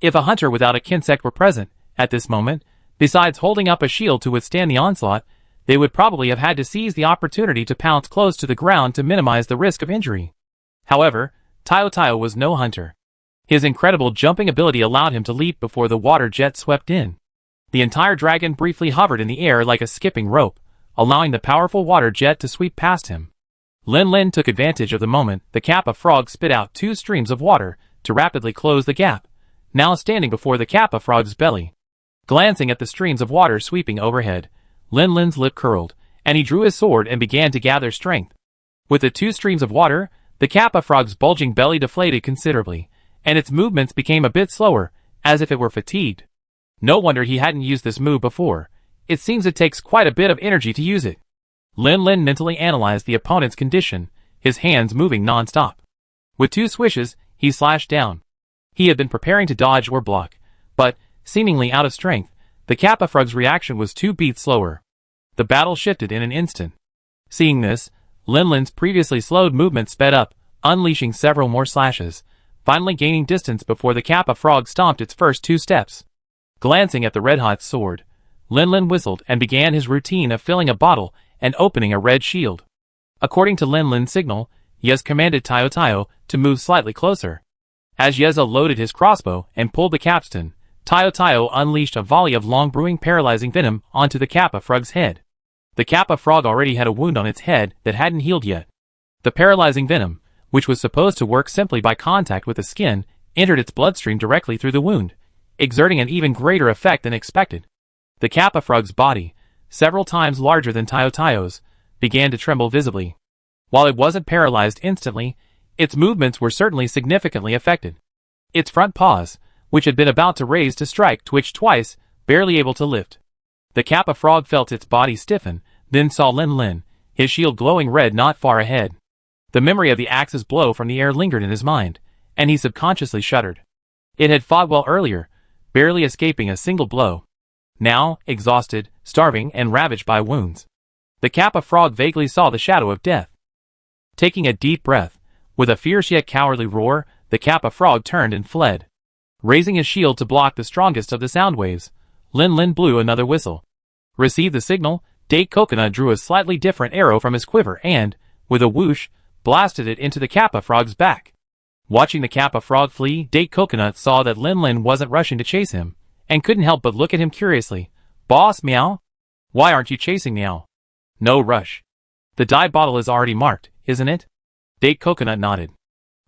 If a hunter without a kinsect were present, at this moment, besides holding up a shield to withstand the onslaught, they would probably have had to seize the opportunity to pounce close to the ground to minimize the risk of injury. However, Tayo was no hunter. His incredible jumping ability allowed him to leap before the water jet swept in. The entire dragon briefly hovered in the air like a skipping rope, allowing the powerful water jet to sweep past him. Lin Lin took advantage of the moment the Kappa frog spit out 2 streams of water, to rapidly close the gap, now standing before the Kappa frog's belly. Glancing at the streams of water sweeping overhead, Lin Lin's lip curled, and he drew his sword and began to gather strength. With the two streams of water, the Kappa frog's bulging belly deflated considerably, and its movements became a bit slower, as if it were fatigued. No wonder he hadn't used this move before. It seems it takes quite a bit of energy to use it. Lin Lin mentally analyzed the opponent's condition, his hands moving non-stop. With two swishes, he slashed down. He had been preparing to dodge or block, but, seemingly out of strength, the Kappa frog's reaction was 2 beats slower. The battle shifted in an instant. Seeing this, Lin Lin's previously slowed movement sped up, unleashing several more slashes, finally gaining distance before the Kappa frog stomped its first 2 steps. Glancing at the red-hot sword, Lin Lin whistled and began his routine of filling a bottle and opening a red shield. According to Lin Lin's signal, Yez commanded Tayo Tayo to move slightly closer. As Yeza loaded his crossbow and pulled the capstan, Tayo Tayo unleashed a volley of long brewing paralyzing venom onto the Kappa frog's head. The Kappa frog already had a wound on its head that hadn't healed yet. The paralyzing venom, which was supposed to work simply by contact with the skin, entered its bloodstream directly through the wound, exerting an even greater effect than expected. The Kappa frog's body, several times larger than Tayo Tayo's, began to tremble visibly. While it wasn't paralyzed instantly, its movements were certainly significantly affected. Its front paws, which had been about to raise to strike, twitched twice, barely able to lift. The Kappa frog felt its body stiffen, then saw Lin Lin, his shield glowing red not far ahead. The memory of the axe's blow from the air lingered in his mind, and he subconsciously shuddered. It had fought well earlier, barely escaping a single blow. Now, exhausted, starving, and ravaged by wounds, the Kappa frog vaguely saw the shadow of death. Taking a deep breath, with a fierce yet cowardly roar, the Kappa frog turned and fled. Raising his shield to block the strongest of the sound waves, Lin Lin blew another whistle. Received the signal, Date Coconut drew a slightly different arrow from his quiver and, with a whoosh, blasted it into the Kappa frog's back. Watching the Kappa frog flee, Date Coconut saw that Lin Lin wasn't rushing to chase him, and couldn't help but look at him curiously. "Boss, meow? Why aren't you chasing meow?" "No rush. The dye bottle is already marked, isn't it?" Date Coconut nodded.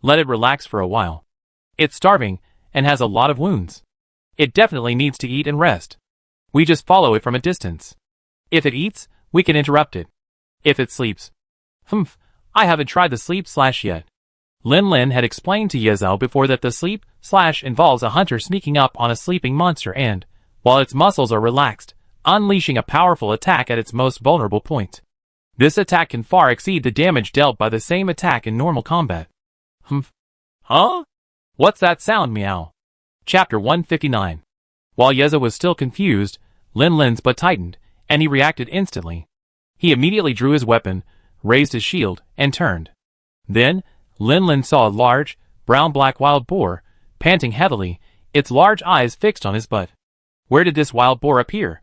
"Let it relax for a while. It's starving, and has a lot of wounds. It definitely needs to eat and rest. We just follow it from a distance. If it eats, we can interrupt it. If it sleeps..." "Humph, I haven't tried the sleep slash yet." Lin Lin had explained to Yezao before that the sleep slash involves a hunter sneaking up on a sleeping monster and, while its muscles are relaxed, unleashing a powerful attack at its most vulnerable point. This attack can far exceed the damage dealt by the same attack in normal combat. "Humph. Huh? What's that sound, meow?" Chapter 159. While Yeza was still confused, Lin Lin's butt tightened, and he reacted instantly. He immediately drew his weapon, raised his shield, and turned. Then, Lin Lin saw a large, brown-black wild boar, panting heavily, its large eyes fixed on his butt. "Where did this wild boar appear?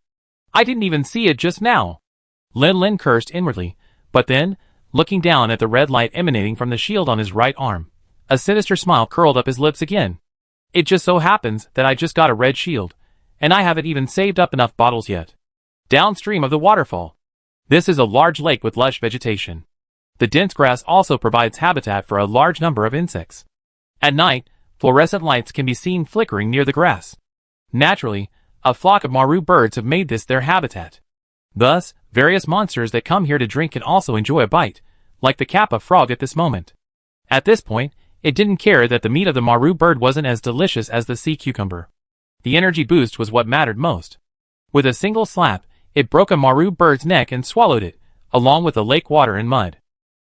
I didn't even see it just now." Lin Lin cursed inwardly, but then, looking down at the red light emanating from the shield on his right arm, a sinister smile curled up his lips again. "It just so happens that I just got a red shield, and I haven't even saved up enough bottles yet." Downstream of the waterfall. This is a large lake with lush vegetation. The dense grass also provides habitat for a large number of insects. At night, fluorescent lights can be seen flickering near the grass. Naturally, a flock of Maru birds have made this their habitat. Thus, various monsters that come here to drink can also enjoy a bite, like the Kappa frog at this moment. At this point, it didn't care that the meat of the Maru bird wasn't as delicious as the sea cucumber. The energy boost was what mattered most. With a single slap, it broke a Maru bird's neck and swallowed it, along with the lake water and mud.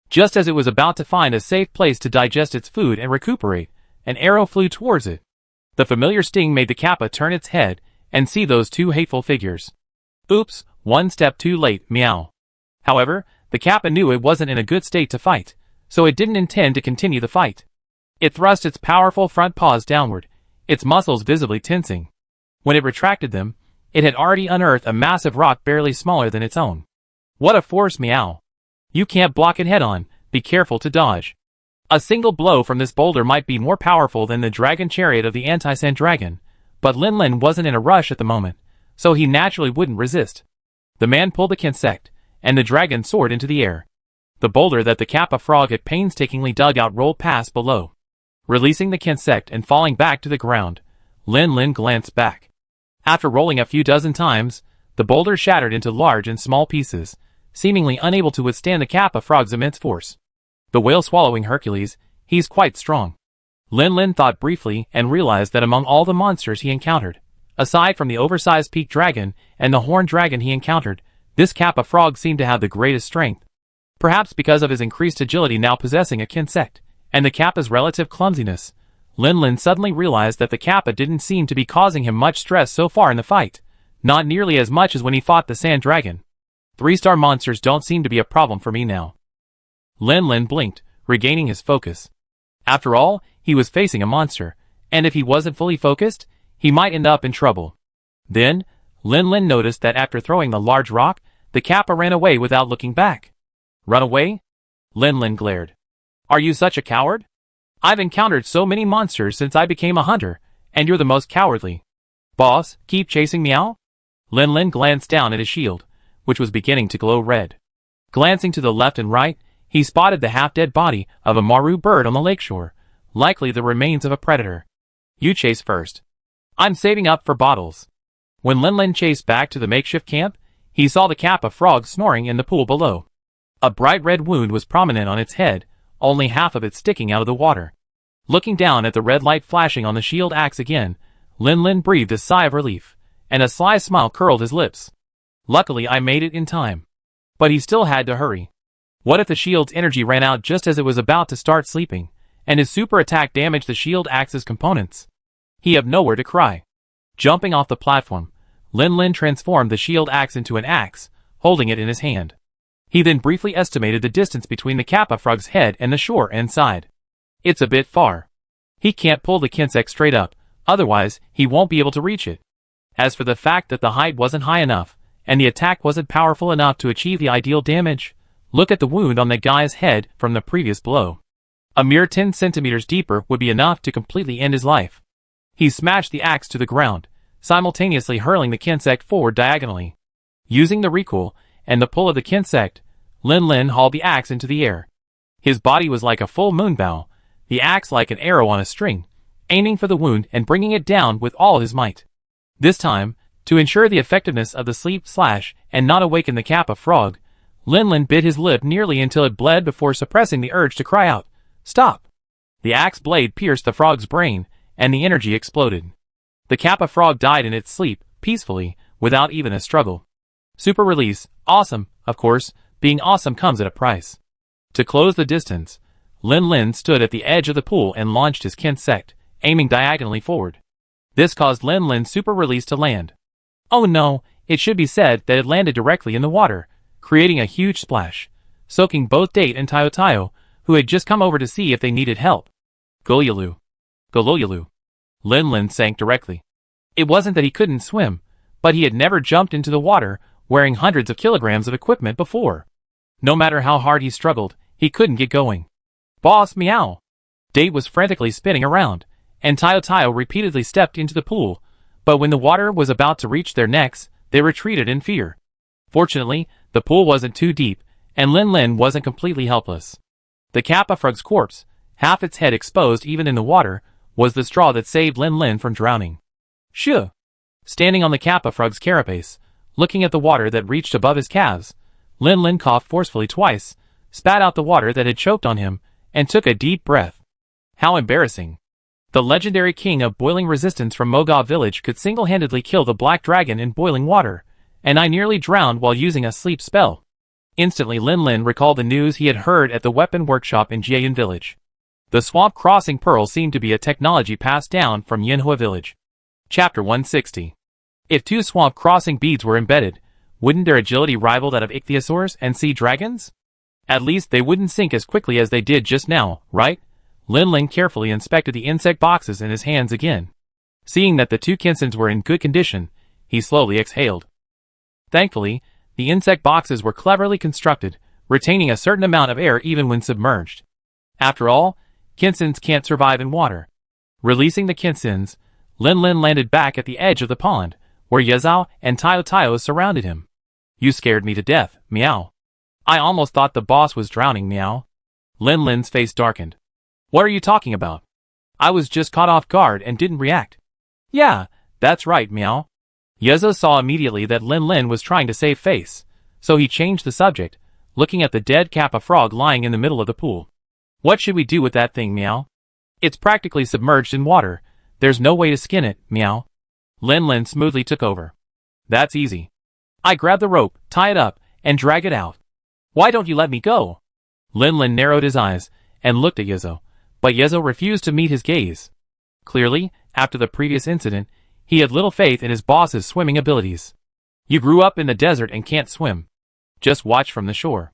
Just as it was about to find a safe place to digest its food and recuperate, an arrow flew towards it. The familiar sting made the Kappa turn its head and see those two hateful figures. Oops, one step too late, meow. However, the Kappa knew it wasn't in a good state to fight, so it didn't intend to continue the fight. It thrust its powerful front paws downward, its muscles visibly tensing. When it retracted them, it had already unearthed a massive rock barely smaller than its own. "What a force, meow. You can't block it head-on, be careful to dodge." A single blow from this boulder might be more powerful than the dragon chariot of the anti-sand dragon, but Lin Lin wasn't in a rush at the moment, so he naturally wouldn't resist. The man pulled the kinsect, and the dragon soared into the air. The boulder that the Kappa frog had painstakingly dug out rolled past below. Releasing the insect and falling back to the ground, Lin Lin glanced back. After rolling a few dozen times, the boulder shattered into large and small pieces, seemingly unable to withstand the Kappa frog's immense force. The whale swallowing Hercules, he's quite strong. Lin Lin thought briefly and realized that among all the monsters he encountered, aside from the oversized peak dragon and the horned dragon he encountered, this Kappa frog seemed to have the greatest strength. Perhaps because of his increased agility now possessing a insect, and the Kappa's relative clumsiness, Lin Lin suddenly realized that the Kappa didn't seem to be causing him much stress so far in the fight, not nearly as much as when he fought the sand dragon. 3-star monsters don't seem to be a problem for me now. Lin Lin blinked, regaining his focus. After all, he was facing a monster, and if he wasn't fully focused, he might end up in trouble. Then, Lin Lin noticed that after throwing the large rock, the Kappa ran away without looking back. Run away? Lin Lin glared. Are you such a coward? I've encountered so many monsters since I became a hunter, and you're the most cowardly. Boss, keep chasing Meow? Lin Lin glanced down at his shield, which was beginning to glow red. Glancing to the left and right, he spotted the half-dead body of a Maru bird on the lakeshore, likely the remains of a predator. You chase first. I'm saving up for bottles. When Lin Lin chased back to the makeshift camp, he saw the Kappa frog snoring in the pool below. A bright red wound was prominent on its head, only half of it sticking out of the water. Looking down at the red light flashing on the shield axe again, Lin Lin breathed a sigh of relief, and a sly smile curled his lips. Luckily I made it in time. But he still had to hurry. What if the shield's energy ran out just as it was about to start sleeping, and his super attack damaged the shield axe's components? He had nowhere to cry. Jumping off the platform, Lin Lin transformed the shield axe into an axe, holding it in his hand. He then briefly estimated the distance between the Kappa frog's head and the shore and sighed. It's a bit far. He can't pull the insect straight up, otherwise he won't be able to reach it. As for the fact that the height wasn't high enough, and the attack wasn't powerful enough to achieve the ideal damage, look at the wound on the guy's head from the previous blow. A mere 10 centimeters deeper would be enough to completely end his life. He smashed the axe to the ground, simultaneously hurling the insect forward diagonally. Using the recoil and the pull of the insect, Lin Lin hauled the axe into the air. His body was like a full moon bow, the axe like an arrow on a string, aiming for the wound and bringing it down with all his might. This time, to ensure the effectiveness of the sleep slash and not awaken the Kappa frog, Lin Lin bit his lip nearly until it bled before suppressing the urge to cry out, "Stop!" The axe blade pierced the frog's brain, and the energy exploded. The Kappa frog died in its sleep, peacefully, without even a struggle. Super release, awesome, of course, being awesome comes at a price. To close the distance, Lin Lin stood at the edge of the pool and launched his insect, aiming diagonally forward. This caused Lin Lin's super release to land. Oh no, it should be said that it landed directly in the water, creating a huge splash, soaking both Date and Tayo Tayo, who had just come over to see if they needed help. Goloyalu. Goloyalu. Lin Lin sank directly. It wasn't that he couldn't swim, but he had never jumped into the water wearing hundreds of kilograms of equipment before. No matter how hard he struggled, he couldn't get going. Boss, meow! Date was frantically spinning around, and Tayo Tayo repeatedly stepped into the pool, but when the water was about to reach their necks, they retreated in fear. Fortunately, the pool wasn't too deep, and Lin Lin wasn't completely helpless. The Kappa frog's corpse, half its head exposed even in the water, was the straw that saved Lin Lin from drowning. Shoo! Standing on the Kappa frog's carapace, looking at the water that reached above his calves, Lin Lin coughed forcefully twice, spat out the water that had choked on him, and took a deep breath. How embarrassing. The legendary king of boiling resistance from Moga village could single-handedly kill the black dragon in boiling water, and I nearly drowned while using a sleep spell. Instantly Lin Lin recalled the news he had heard at the weapon workshop in Jiayun village. The swamp crossing pearl seemed to be a technology passed down from Yinhua village. Chapter 160. If 2 swamp crossing beads were embedded, wouldn't their agility rival that of ichthyosaurs and sea dragons? At least they wouldn't sink as quickly as they did just now, right? Lin Lin carefully inspected the insect boxes in his hands again. Seeing that the 2 kinsens were in good condition, he slowly exhaled. Thankfully, the insect boxes were cleverly constructed, retaining a certain amount of air even when submerged. After all, kinsens can't survive in water. Releasing the kinsens, Lin Lin landed back at the edge of the pond, where Yazao and Tayo Tayo surrounded him. You scared me to death, meow. I almost thought the boss was drowning, meow. Lin Lin's face darkened. What are you talking about? I was just caught off guard and didn't react. Yeah, that's right, meow. Yezo saw immediately that Lin Lin was trying to save face, so he changed the subject, looking at the dead kappa frog lying in the middle of the pool. What should we do with that thing, meow? It's practically submerged in water. There's no way to skin it, meow. Lin Lin smoothly took over. That's easy. I grab the rope, tie it up, and drag it out. Why don't you let me go? Lin Lin narrowed his eyes and looked at Yezo, but Yezo refused to meet his gaze. Clearly, after the previous incident, he had little faith in his boss's swimming abilities. You grew up in the desert and can't swim. Just watch from the shore.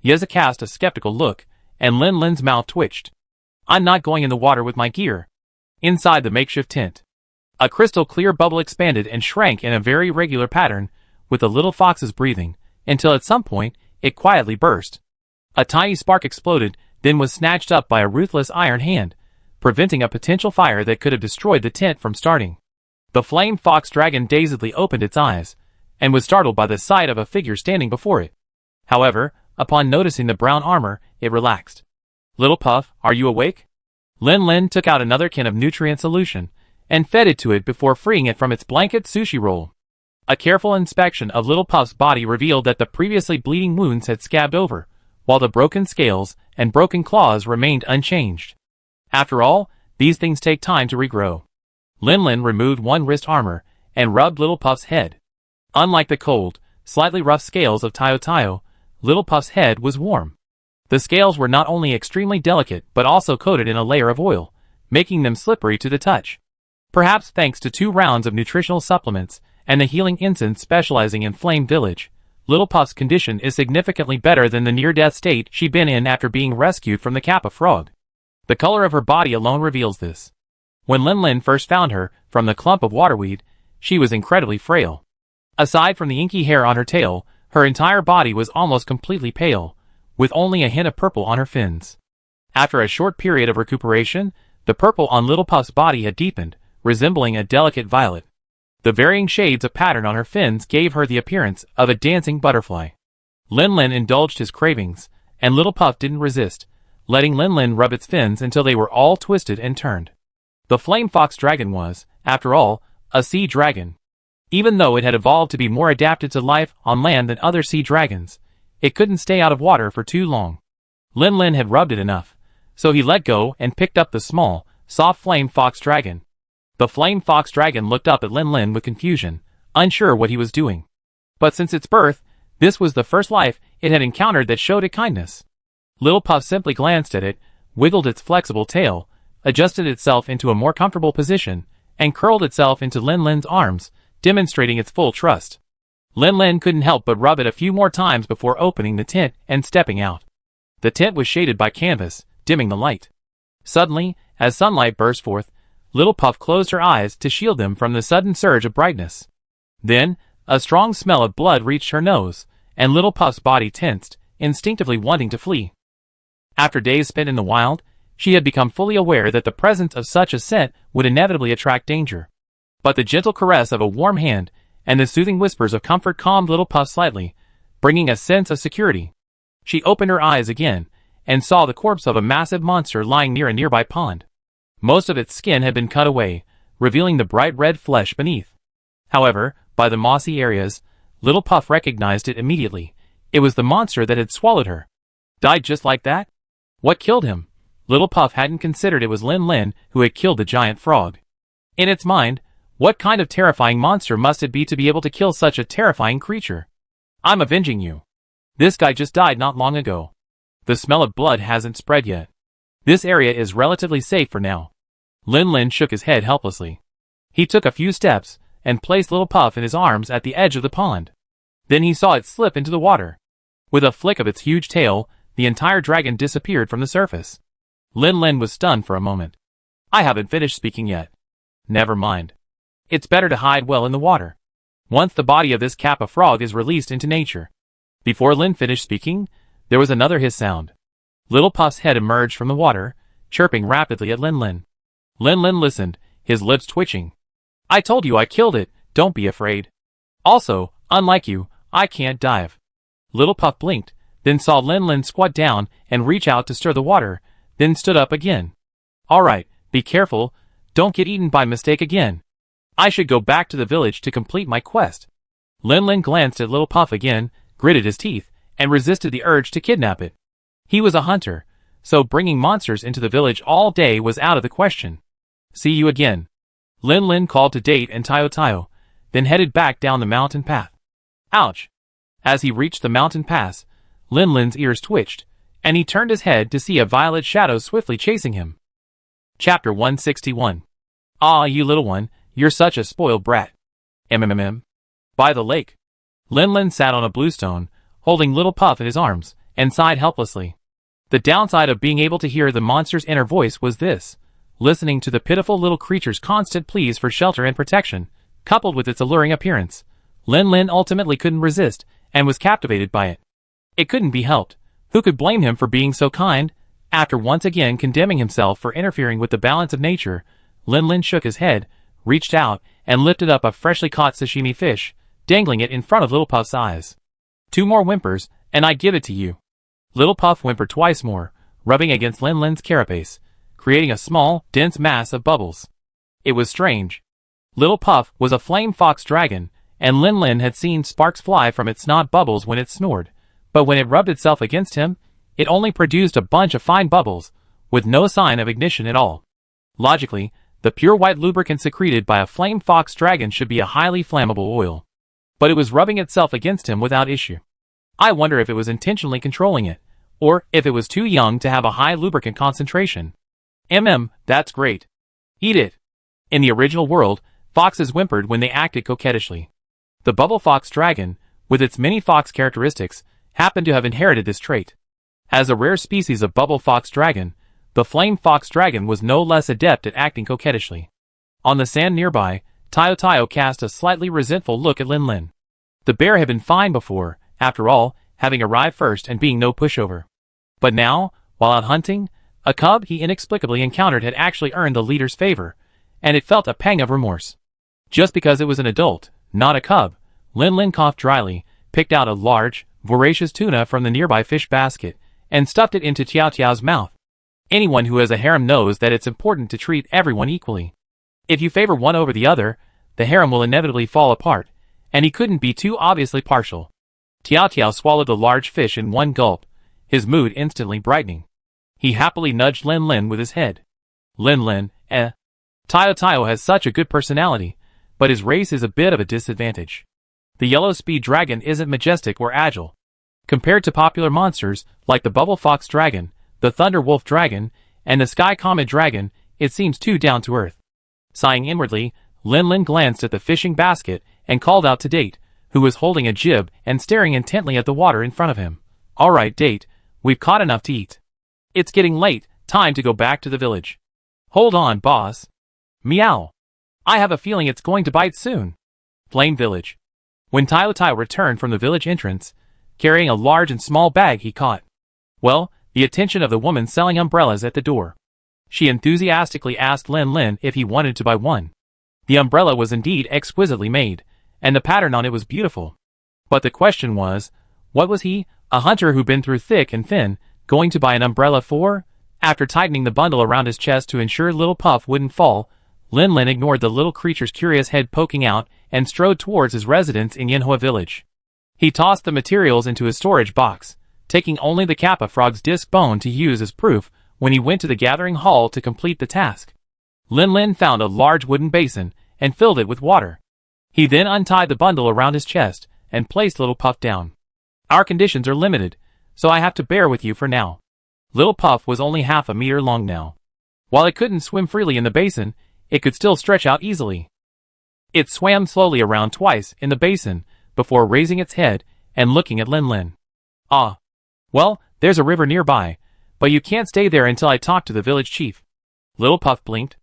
Yezo cast a skeptical look, and Lin Lin's mouth twitched. I'm not going in the water with my gear. Inside the makeshift tent, a crystal clear bubble expanded and shrank in a very regular pattern, with the little foxes breathing, until at some point, it quietly burst. A tiny spark exploded, then was snatched up by a ruthless iron hand, preventing a potential fire that could have destroyed the tent from starting. The flame fox dragon dazedly opened its eyes, and was startled by the sight of a figure standing before it. However, upon noticing the brown armor, it relaxed. Little Puff, are you awake? Lin Lin took out another can of nutrient solution, and fed it to it before freeing it from its blanket sushi roll. A careful inspection of Little Puff's body revealed that the previously bleeding wounds had scabbed over, while the broken scales and broken claws remained unchanged. After all, these things take time to regrow. Lin Lin removed one wrist armor, and rubbed Little Puff's head. Unlike the cold, slightly rough scales of Tayo Tayo, Little Puff's head was warm. The scales were not only extremely delicate but also coated in a layer of oil, making them slippery to the touch. Perhaps thanks to 2 rounds of nutritional supplements and the healing incense specializing in Flame Village, Little Puff's condition is significantly better than the near-death state she'd been in after being rescued from the kappa frog. The color of her body alone reveals this. When Lin Lin first found her from the clump of waterweed, she was incredibly frail. Aside from the inky hair on her tail, her entire body was almost completely pale, with only a hint of purple on her fins. After a short period of recuperation, the purple on Little Puff's body had deepened, resembling a delicate violet. The varying shades of pattern on her fins gave her the appearance of a dancing butterfly. Lin Lin indulged his cravings, and Little Puff didn't resist, letting Lin Lin rub its fins until they were all twisted and turned. The flame fox dragon was, after all, a sea dragon. Even though it had evolved to be more adapted to life on land than other sea dragons, it couldn't stay out of water for too long. Lin Lin had rubbed it enough, so he let go and picked up the small, soft flame fox dragon. The flame fox dragon looked up at Lin Lin with confusion, unsure what he was doing. But since its birth, this was the first life it had encountered that showed it kindness. Little Puff simply glanced at it, wiggled its flexible tail, adjusted itself into a more comfortable position, and curled itself into Lin Lin's arms, demonstrating its full trust. Lin Lin couldn't help but rub it a few more times before opening the tent and stepping out. The tent was shaded by canvas, dimming the light. Suddenly, as sunlight burst forth, Little Puff closed her eyes to shield them from the sudden surge of brightness. Then, a strong smell of blood reached her nose, and Little Puff's body tensed, instinctively wanting to flee. After days spent in the wild, she had become fully aware that the presence of such a scent would inevitably attract danger. But the gentle caress of a warm hand and the soothing whispers of comfort calmed Little Puff slightly, bringing a sense of security. She opened her eyes again, and saw the corpse of a massive monster lying near a nearby pond. Most of its skin had been cut away, revealing the bright red flesh beneath. However, by the mossy areas, Little Puff recognized it immediately. It was the monster that had swallowed her. Died just like that? What killed him? Little Puff hadn't considered it was Lin Lin who had killed the giant frog. In its mind, what kind of terrifying monster must it be to be able to kill such a terrifying creature? I'm avenging you. This guy just died not long ago. The smell of blood hasn't spread yet. This area is relatively safe for now. Lin Lin shook his head helplessly. He took a few steps, and placed Little Puff in his arms at the edge of the pond. Then he saw it slip into the water. With a flick of its huge tail, the entire dragon disappeared from the surface. Lin Lin was stunned for a moment. I haven't finished speaking yet. Never mind. It's better to hide well in the water. Once the body of this kappa frog is released into nature. Before Lin finished speaking, there was another hiss sound. Little Puff's head emerged from the water, chirping rapidly at Lin Lin. Lin Lin listened, his lips twitching. I told you I killed it, don't be afraid. Also, unlike you, I can't dive. Little Puff blinked, then saw Lin Lin squat down and reach out to stir the water, then stood up again. Alright, Be careful, don't get eaten by mistake again. I should go back to the village to complete my quest. Lin Lin glanced at Little Puff again, gritted his teeth, and resisted the urge to kidnap it. He was a hunter, so bringing monsters into the village all day was out of the question. See you again. Lin Lin called to Date and Tayo Tayo, then headed back down the mountain path. Ouch! As he reached the mountain pass, Lin Lin's ears twitched, and he turned his head to see a violet shadow swiftly chasing him. Chapter 161. Ah, you little one, you're such a spoiled brat. MMM. By the lake. Lin Lin sat on a bluestone, holding Little Puff in his arms, and sighed helplessly. The downside of being able to hear the monster's inner voice was this: listening to the pitiful little creature's constant pleas for shelter and protection, coupled with its alluring appearance. Lin Lin ultimately couldn't resist, and was captivated by it. It couldn't be helped. Who could blame him for being so kind? After once again condemning himself for interfering with the balance of nature, Lin Lin shook his head, reached out, and lifted up a freshly caught sashimi fish, dangling it in front of Little Puff's eyes. 2 more whimpers, and I give it to you. Little Puff whimpered twice more, rubbing against Lin Lin's carapace, creating a small, dense mass of bubbles. It was strange. Little Puff was a flame fox dragon, and Lin Lin had seen sparks fly from its snot bubbles when it snored, but when it rubbed itself against him, it only produced a bunch of fine bubbles, with no sign of ignition at all. Logically, the pure white lubricant secreted by a flame fox dragon should be a highly flammable oil. But it was rubbing itself against him without issue. I wonder if it was intentionally controlling it, or if it was too young to have a high lubricant concentration. That's great. Eat it. In the original world, foxes whimpered when they acted coquettishly. The bubble fox dragon, with its many fox characteristics, happened to have inherited this trait. As a rare species of bubble fox dragon, the flame fox dragon was no less adept at acting coquettishly. On the sand nearby, Tayo Tayo cast a slightly resentful look at Lin Lin. The bear had been fine before, after all, having arrived first and being no pushover. But now, while out hunting, a cub he inexplicably encountered had actually earned the leader's favor, and it felt a pang of remorse. Just because it was an adult, not a cub, Lin Lin coughed dryly, picked out a large, voracious tuna from the nearby fish basket, and stuffed it into Tiao Tiao's mouth. Anyone who has a harem knows that it's important to treat everyone equally. If you favor one over the other, the harem will inevitably fall apart, and he couldn't be too obviously partial. Tiao Tiao swallowed the large fish in one gulp, his mood instantly brightening. He happily nudged Lin Lin with his head. Lin Lin, Tayo Tayo has such a good personality, but his race is a bit of a disadvantage. The yellow speed dragon isn't majestic or agile. Compared to popular monsters like the bubble fox dragon, the thunder wolf dragon, and the sky comet dragon, it seems too down to earth. Sighing inwardly, Lin Lin glanced at the fishing basket and called out to Date, who was holding a jib and staring intently at the water in front of him. All right, Date, we've caught enough to eat. It's getting late, time to go back to the village. Hold on, boss. Meow. I have a feeling it's going to bite soon. Flame Village. When Tayo Tayo returned from the village entrance, carrying a large and small bag he caught, well, the attention of the woman selling umbrellas at the door. She enthusiastically asked Lin Lin if he wanted to buy one. The umbrella was indeed exquisitely made, and the pattern on it was beautiful. But the question was, what was he, a hunter who'd been through thick and thin, going to buy an umbrella for? After tightening the bundle around his chest to ensure Little Puff wouldn't fall, Lin Lin ignored the little creature's curious head poking out and strode towards his residence in Yanhua village. He tossed the materials into his storage box, taking only the Kappa frog's disc bone to use as proof when he went to the gathering hall to complete the task. Lin Lin found a large wooden basin and filled it with water. He then untied the bundle around his chest and placed Little Puff down. Our conditions are limited, so I have to bear with you for now. Little Puff was only half a meter long now. While it couldn't swim freely in the basin, it could still stretch out easily. It swam slowly around twice in the basin before raising its head and looking at Lin Lin. Ah. Well, there's a river nearby, but you can't stay there until I talk to the village chief. Little Puff blinked.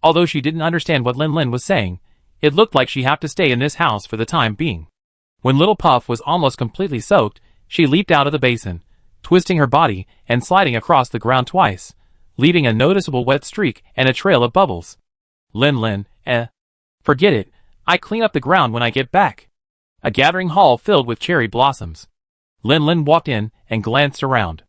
Although she didn't understand what Lin Lin was saying, it looked like she'd have to stay in this house for the time being. When Little Puff was almost completely soaked, she leaped out of the basin, twisting her body and sliding across the ground twice, leaving a noticeable wet streak and a trail of bubbles. Lin Lin, forget it, I clean up the ground when I get back. A gathering hall filled with cherry blossoms. Lin Lin walked in and glanced around.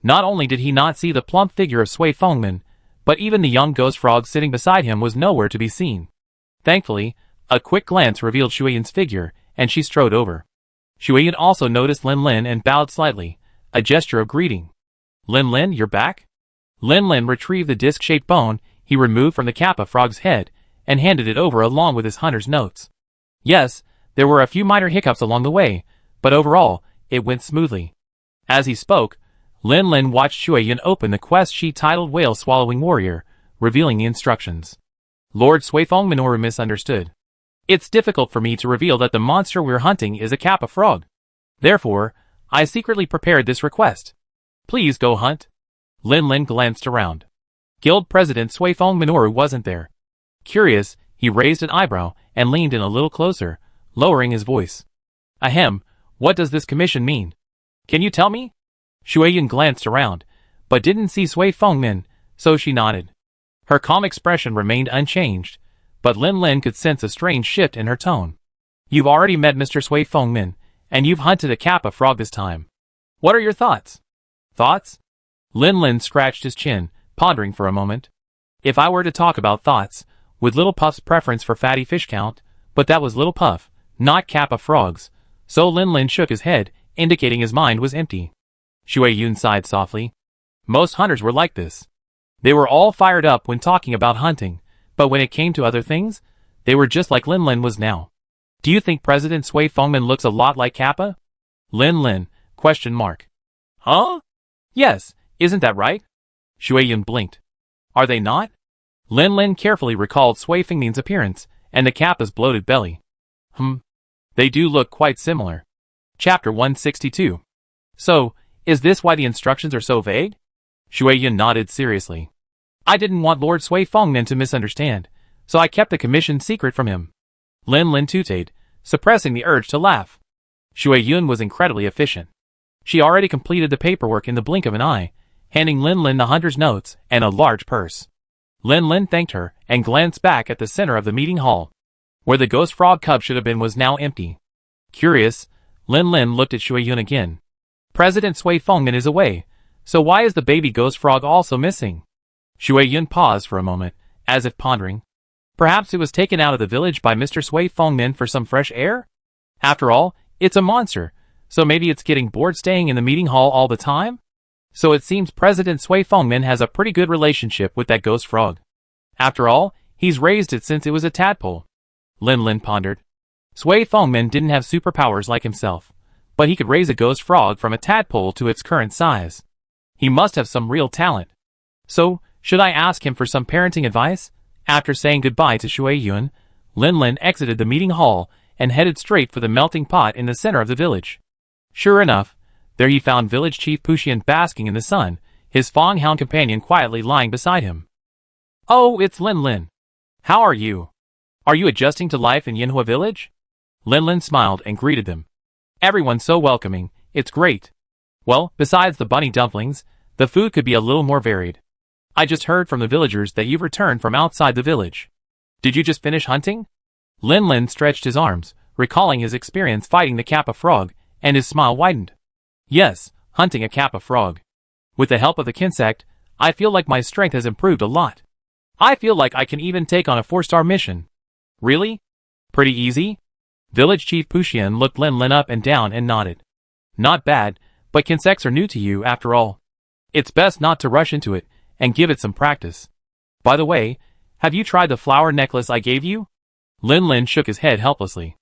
Not only did he not see the plump figure of Sui Fengman, but even the young ghost frog sitting beside him was nowhere to be seen. Thankfully, a quick glance revealed Shuiyan's figure, and she strode over. Shuiyan also noticed Lin Lin and bowed slightly, a gesture of greeting. Lin Lin, you're back? Lin Lin retrieved the disc-shaped bone he removed from the Kappa frog's head and handed it over along with his hunter's notes. Yes, there were a few minor hiccups along the way, but overall, it went smoothly. As he spoke, Lin Lin watched Shuiyan open the quest sheet titled Whale Swallowing Warrior, revealing the instructions. Lord Suifeng Minoru misunderstood. It's difficult for me to reveal that the monster we're hunting is a Kappa frog. Therefore, I secretly prepared this request. Please go hunt. Lin Lin glanced around. Guild President Suifeng Minoru wasn't there. Curious, he raised an eyebrow and leaned in a little closer, lowering his voice. Ahem, what does this commission mean? Can you tell me? Shuiyan glanced around, but didn't see Suifeng Min, so she nodded. Her calm expression remained unchanged, but Lin Lin could sense a strange shift in her tone. You've already met Mr. Suifeng Min, and you've hunted a Kappa frog this time. What are your thoughts? Thoughts? Lin Lin scratched his chin, pondering for a moment. If I were to talk about thoughts, with Little Puff's preference for fatty fish count, but that was Little Puff, not Kappa frogs, so Lin Lin shook his head, indicating his mind was empty. Shuiyan sighed softly. Most hunters were like this. They were all fired up when talking about hunting, but when it came to other things, they were just like Lin Lin was now. Do you think President Suifeng Min looks a lot like Kappa? Lin Lin, question mark. Huh? Yes, isn't that right? Shuiyan blinked. Are they not? Lin Lin carefully recalled Suifeng Min's appearance, and the Kappa's bloated belly. They do look quite similar. Chapter 162. So, is this why the instructions are so vague? Shuiyan nodded seriously. I didn't want Lord Suifeng Min to misunderstand, so I kept the commission secret from him. Lin Lin tooted, suppressing the urge to laugh. Shuiyan was incredibly efficient. She already completed the paperwork in the blink of an eye, handing Lin Lin the hunter's notes and a large purse. Lin Lin thanked her and glanced back at the center of the meeting hall. Where the ghost frog cub should have been was now empty. Curious, Lin Lin looked at Shuiyan again. President Suifeng Min is away, so why is the baby ghost frog also missing? Shuiyan paused for a moment, as if pondering. Perhaps it was taken out of the village by Mr. Suifeng Min for some fresh air? After all, it's a monster, so maybe it's getting bored staying in the meeting hall all the time? So it seems President Suifeng Min has a pretty good relationship with that ghost frog. After all, he's raised it since it was a tadpole. Lin Lin pondered. Suifeng Min didn't have superpowers like himself, but he could raise a ghost frog from a tadpole to its current size. He must have some real talent. So, should I ask him for some parenting advice? After saying goodbye to Shuiyan, Lin Lin exited the meeting hall and headed straight for the melting pot in the center of the village. Sure enough, there he found village chief Puxian basking in the sun, his Fong Hound companion quietly lying beside him. Oh, it's Lin Lin. How are you? Are you adjusting to life in Yinhua village? Lin Lin smiled and greeted them. Everyone's so welcoming, it's great. Well, besides the bunny dumplings, the food could be a little more varied. I just heard from the villagers that you've returned from outside the village. Did you just finish hunting? Lin Lin stretched his arms, recalling his experience fighting the Kappa frog, and his smile widened. Yes, hunting a Kappa frog. With the help of the Kinsect, I feel like my strength has improved a lot. I feel like I can even take on a 4-star mission. Really? Pretty easy? Village Chief Puxian looked Lin Lin up and down and nodded. Not bad, but Kinsects are new to you after all. It's best not to rush into it, and give it some practice. By the way, have you tried the flower necklace I gave you? Lin Lin shook his head helplessly.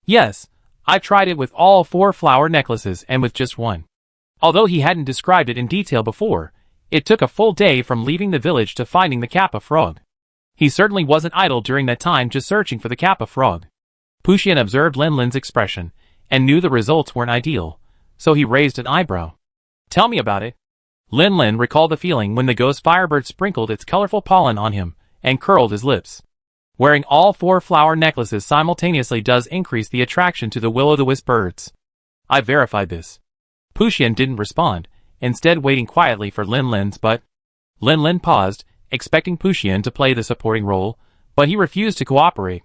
Yes, I tried it with all 4 flower necklaces and with just one. Although he hadn't described it in detail before, it took a full day from leaving the village to finding the Kappa frog. He certainly wasn't idle during that time just searching for the Kappa frog. Puxian observed Lin Lin's expression, and knew the results weren't ideal, so he raised an eyebrow. Tell me about it. Lin Lin recalled the feeling when the ghost firebird sprinkled its colorful pollen on him, and curled his lips. Wearing all 4 flower necklaces simultaneously does increase the attraction to the will-o'-the-wisp birds. I verified this. Puxian didn't respond, instead waiting quietly for Lin Lin's but. Lin Lin paused, expecting Puxian to play the supporting role, but he refused to cooperate.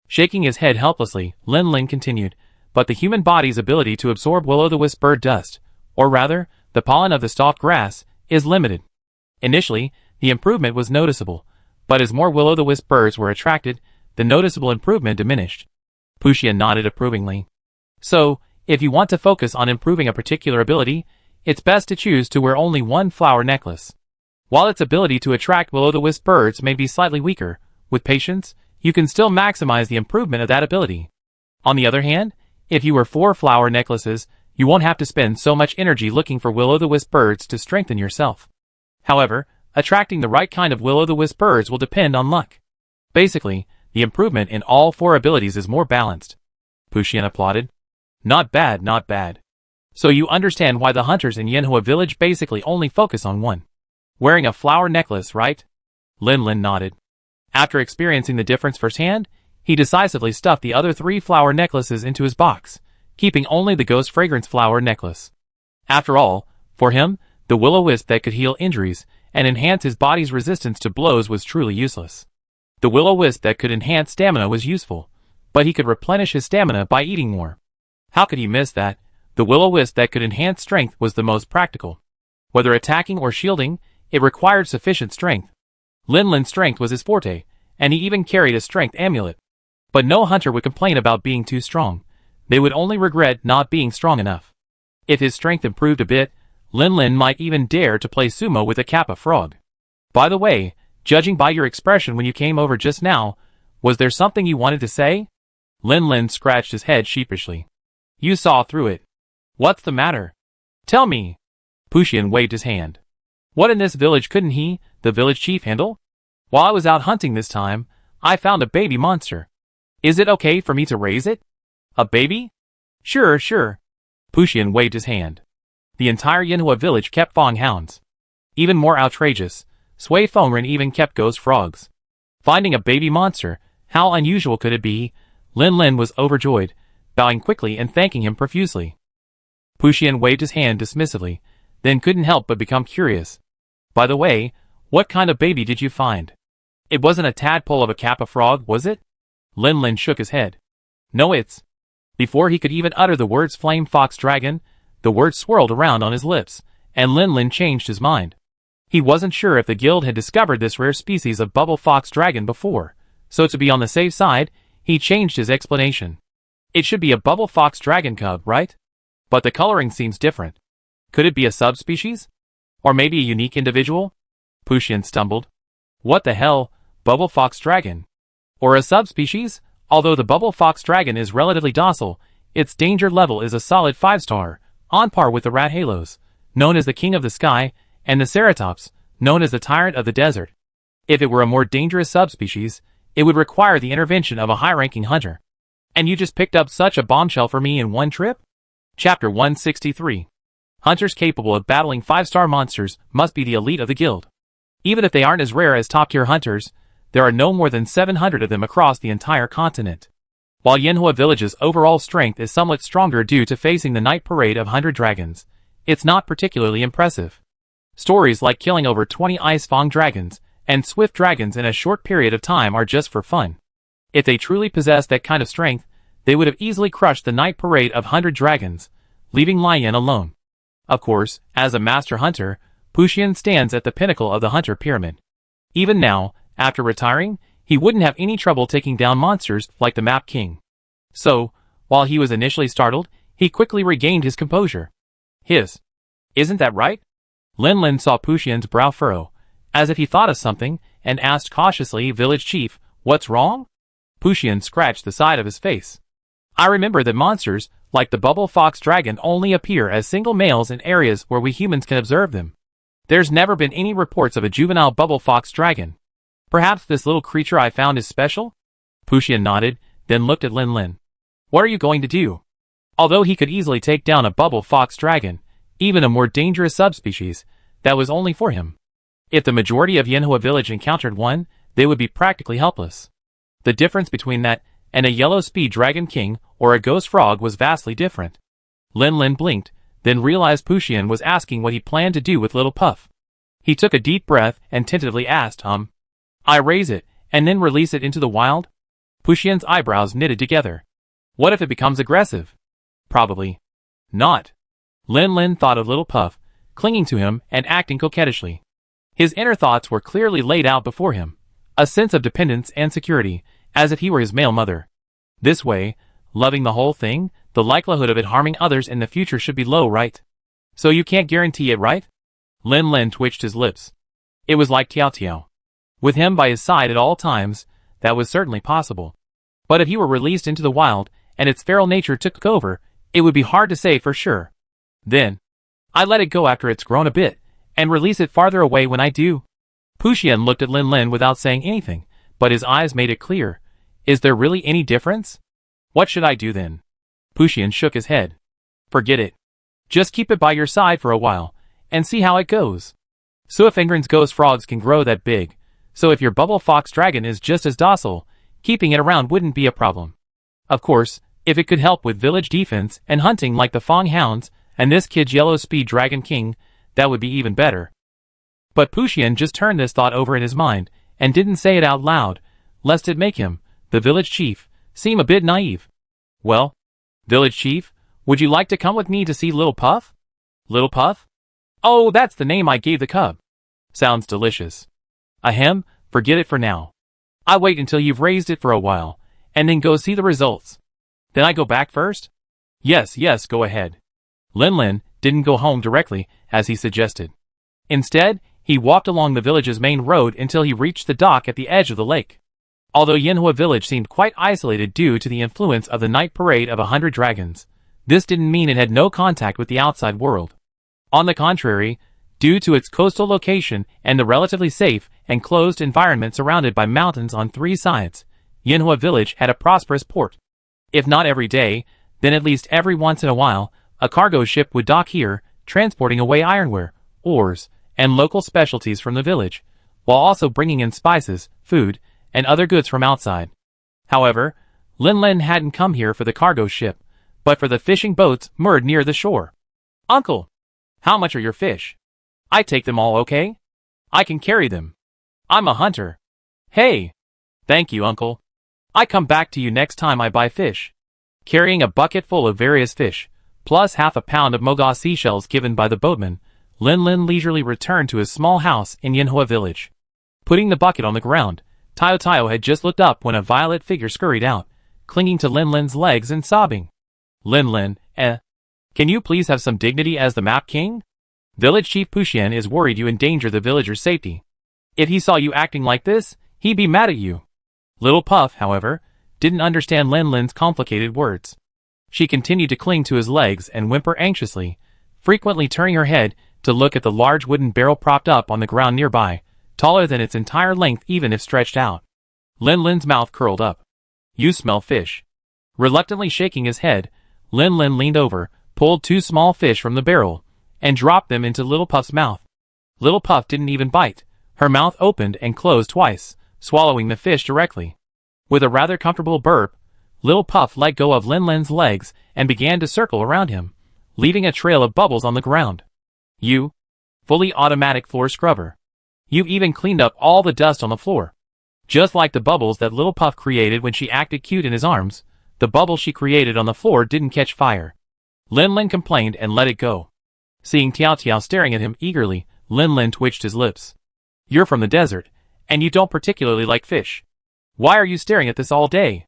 Shaking his head helplessly, Lin Lin continued, but the human body's ability to absorb will-o'-the-wisp bird dust, or rather, the pollen of the stalked grass, is limited. Initially, The improvement was noticeable, but as more will-o'-the-wisp birds were attracted, the noticeable improvement diminished. Puxian nodded approvingly. So, if you want to focus on improving a particular ability, it's best to choose to wear only one flower necklace. While its ability to attract will-o'-the-wisp birds may be slightly weaker, with patience, you can still maximize the improvement of that ability. On the other hand, if you wear 4 flower necklaces, you won't have to spend so much energy looking for will-o'-the-wisp birds to strengthen yourself. However, attracting the right kind of will-o'-the-wisp birds will depend on luck. Basically, the improvement in all 4 abilities is more balanced. Puxian applauded. Not bad, not bad. So you understand why the hunters in Yanhua village basically only focus on one. Wearing a flower necklace, right? Lin Lin nodded. After experiencing the difference firsthand, he decisively stuffed the other 3 flower necklaces into his box, keeping only the ghost fragrance flower necklace. After all, for him, the will-o'-wisp that could heal injuries and enhance his body's resistance to blows was truly useless. The will-o'-wisp that could enhance stamina was useful, but he could replenish his stamina by eating more. How could he miss that? The will-o'-wisp that could enhance strength was the most practical. Whether attacking or shielding, it required sufficient strength. Lin Lin's strength was his forte, and he even carried a strength amulet. But no hunter would complain about being too strong. They would only regret not being strong enough. If his strength improved a bit, Lin Lin might even dare to play sumo with a kappa frog. By the way, judging by your expression when you came over just now, was there something you wanted to say? Lin Lin scratched his head sheepishly. You saw through it. What's the matter? Tell me. Puxian waved his hand. What in this village couldn't he, the village chief, handle? While I was out hunting this time, I found a baby monster. Is it okay for me to raise it? A baby? Sure, sure. Puxian waved his hand. The entire Yanhua village kept fang hounds. Even more outrageous, Sui Fengren even kept ghost frogs. Finding a baby monster, how unusual could it be? Lin Lin was overjoyed, bowing quickly and thanking him profusely. Puxian waved his hand dismissively, then couldn't help but become curious. By the way, what kind of baby did you find? It wasn't a tadpole of a kappa frog, was it? Lin Lin shook his head. No, it's... Before he could even utter the words flame fox dragon, the words swirled around on his lips, and Lin Lin changed his mind. He wasn't sure if the guild had discovered this rare species of bubble fox dragon before, so to be on the safe side, he changed his explanation. It should be a bubble fox dragon cub, right? But the coloring seems different. Could it be a subspecies? Or maybe a unique individual? Puxian stumbled. What the hell, bubble fox dragon? Or a subspecies? Although the bubble fox dragon is relatively docile, its danger level is a solid 5-star, on par with the rat halos, known as the king of the sky, and the ceratops, known as the tyrant of the desert. If it were a more dangerous subspecies, it would require the intervention of a high-ranking hunter. And you just picked up such a bombshell for me in one trip? Chapter 163. Hunters capable of battling 5-star monsters must be the elite of the guild. Even if they aren't as rare as top-tier hunters, there are no more than 700 of them across the entire continent. While Yanhua Village's overall strength is somewhat stronger due to facing the night parade of 100 dragons, it's not particularly impressive. Stories like killing over 20 ice fang dragons and swift dragons in a short period of time are just for fun. If they truly possessed that kind of strength, they would have easily crushed the night parade of 100 dragons, leaving Lian alone. Of course, as a master hunter, Puxian stands at the pinnacle of the hunter pyramid. Even now, after retiring, he wouldn't have any trouble taking down monsters like the Map King. So, while he was initially startled, he quickly regained his composure. Isn't that right? Lin Lin saw Puxian's brow furrow, as if he thought of something, and asked cautiously, Village Chief, what's wrong? Puxian scratched the side of his face. I remember that monsters, like the bubble fox dragon, only appear as single males in areas where we humans can observe them. There's never been any reports of a juvenile bubble fox dragon. Perhaps this little creature I found is special? Puxian nodded, then looked at Lin Lin. What are you going to do? Although he could easily take down a bubble fox dragon, even a more dangerous subspecies, that was only for him. If the majority of Yanhua village encountered one, they would be practically helpless. The difference between that and a yellow speed dragon king or a ghost frog was vastly different. Lin Lin blinked, then realized Puxian was asking what he planned to do with Little Puff. He took a deep breath and tentatively asked, I raise it, and then release it into the wild? Puxian's eyebrows knitted together. What if it becomes aggressive? Probably not. Lin Lin thought of Little Puff, clinging to him and acting coquettishly. His inner thoughts were clearly laid out before him. A sense of dependence and security, as if he were his male mother. This way, loving the whole thing, the likelihood of it harming others in the future should be low, right? So you can't guarantee it, right? Lin Lin twitched his lips. It was like Tiao Tiao. With him by his side at all times, that was certainly possible. But if he were released into the wild, and its feral nature took over, it would be hard to say for sure. Then, I let it go after it's grown a bit, and release it farther away when I do. Puxian looked at Lin Lin without saying anything, but his eyes made it clear. Is there really any difference? What should I do then? Puxian shook his head. Forget it. Just keep it by your side for a while, and see how it goes. Suifengren's ghost frogs can grow that big, so if your bubble fox dragon is just as docile, keeping it around wouldn't be a problem. Of course, if it could help with village defense and hunting like the Fong hounds and this kid's yellow speed dragon king, that would be even better. But Puxian just turned this thought over in his mind, and didn't say it out loud, lest it make him, the village chief, seem a bit naive. Well, village chief, would you like to come with me to see Little Puff? Little Puff? Oh, that's the name I gave the cub. Sounds delicious. Ahem, forget it for now. I wait until you've raised it for a while, and then go see the results. Then I go back first? Yes, go ahead. Lin Lin didn't go home directly, as he suggested. Instead, he walked along the village's main road until he reached the dock at the edge of the lake. Although Yanhua village seemed quite isolated due to the influence of the night parade of 100 dragons, this didn't mean it had no contact with the outside world. On the contrary, due to its coastal location and the relatively safe and closed environment surrounded by mountains on 3 sides, Yanhua village had a prosperous port. If not every day, then at least every once in a while, a cargo ship would dock here, transporting away ironware, ores, and local specialties from the village, while also bringing in spices, food, and other goods from outside. However, Lin Lin hadn't come here for the cargo ship, but for the fishing boats moored near the shore. Uncle, how much are your fish? I take them all, okay? I can carry them. I'm a hunter. Hey! Thank you, uncle. I come back to you next time I buy fish. Carrying a bucket full of various fish, plus half a pound of moga seashells given by the boatman, Lin Lin leisurely returned to his small house in Yanhua village. Putting the bucket on the ground, Taio Taio had just looked up when a violet figure scurried out, clinging to Lin Lin's legs and sobbing. Lin Lin, can you please have some dignity as the map king? Village Chief Puxian is worried you endanger the villagers' safety. If he saw you acting like this, he'd be mad at you. Little Puff, however, didn't understand Lin Lin's complicated words. She continued to cling to his legs and whimper anxiously, frequently turning her head to look at the large wooden barrel propped up on the ground nearby, taller than its entire length even if stretched out. Lin Lin's mouth curled up. You smell fish. Reluctantly shaking his head, Lin Lin leaned over, pulled 2 small fish from the barrel, and dropped them into Little Puff's mouth. Little Puff didn't even bite. Her mouth opened and closed twice, swallowing the fish directly. With a rather comfortable burp, Little Puff let go of Lin Lin's legs and began to circle around him, leaving a trail of bubbles on the ground. You, fully automatic floor scrubber. You've even cleaned up all the dust on the floor. Just like the bubbles that Little Puff created when she acted cute in his arms, the bubbles she created on the floor didn't catch fire. Lin Lin complained and let it go. Seeing Tiao Tiao staring at him eagerly, Lin Lin twitched his lips. You're from the desert, and you don't particularly like fish. Why are you staring at this all day?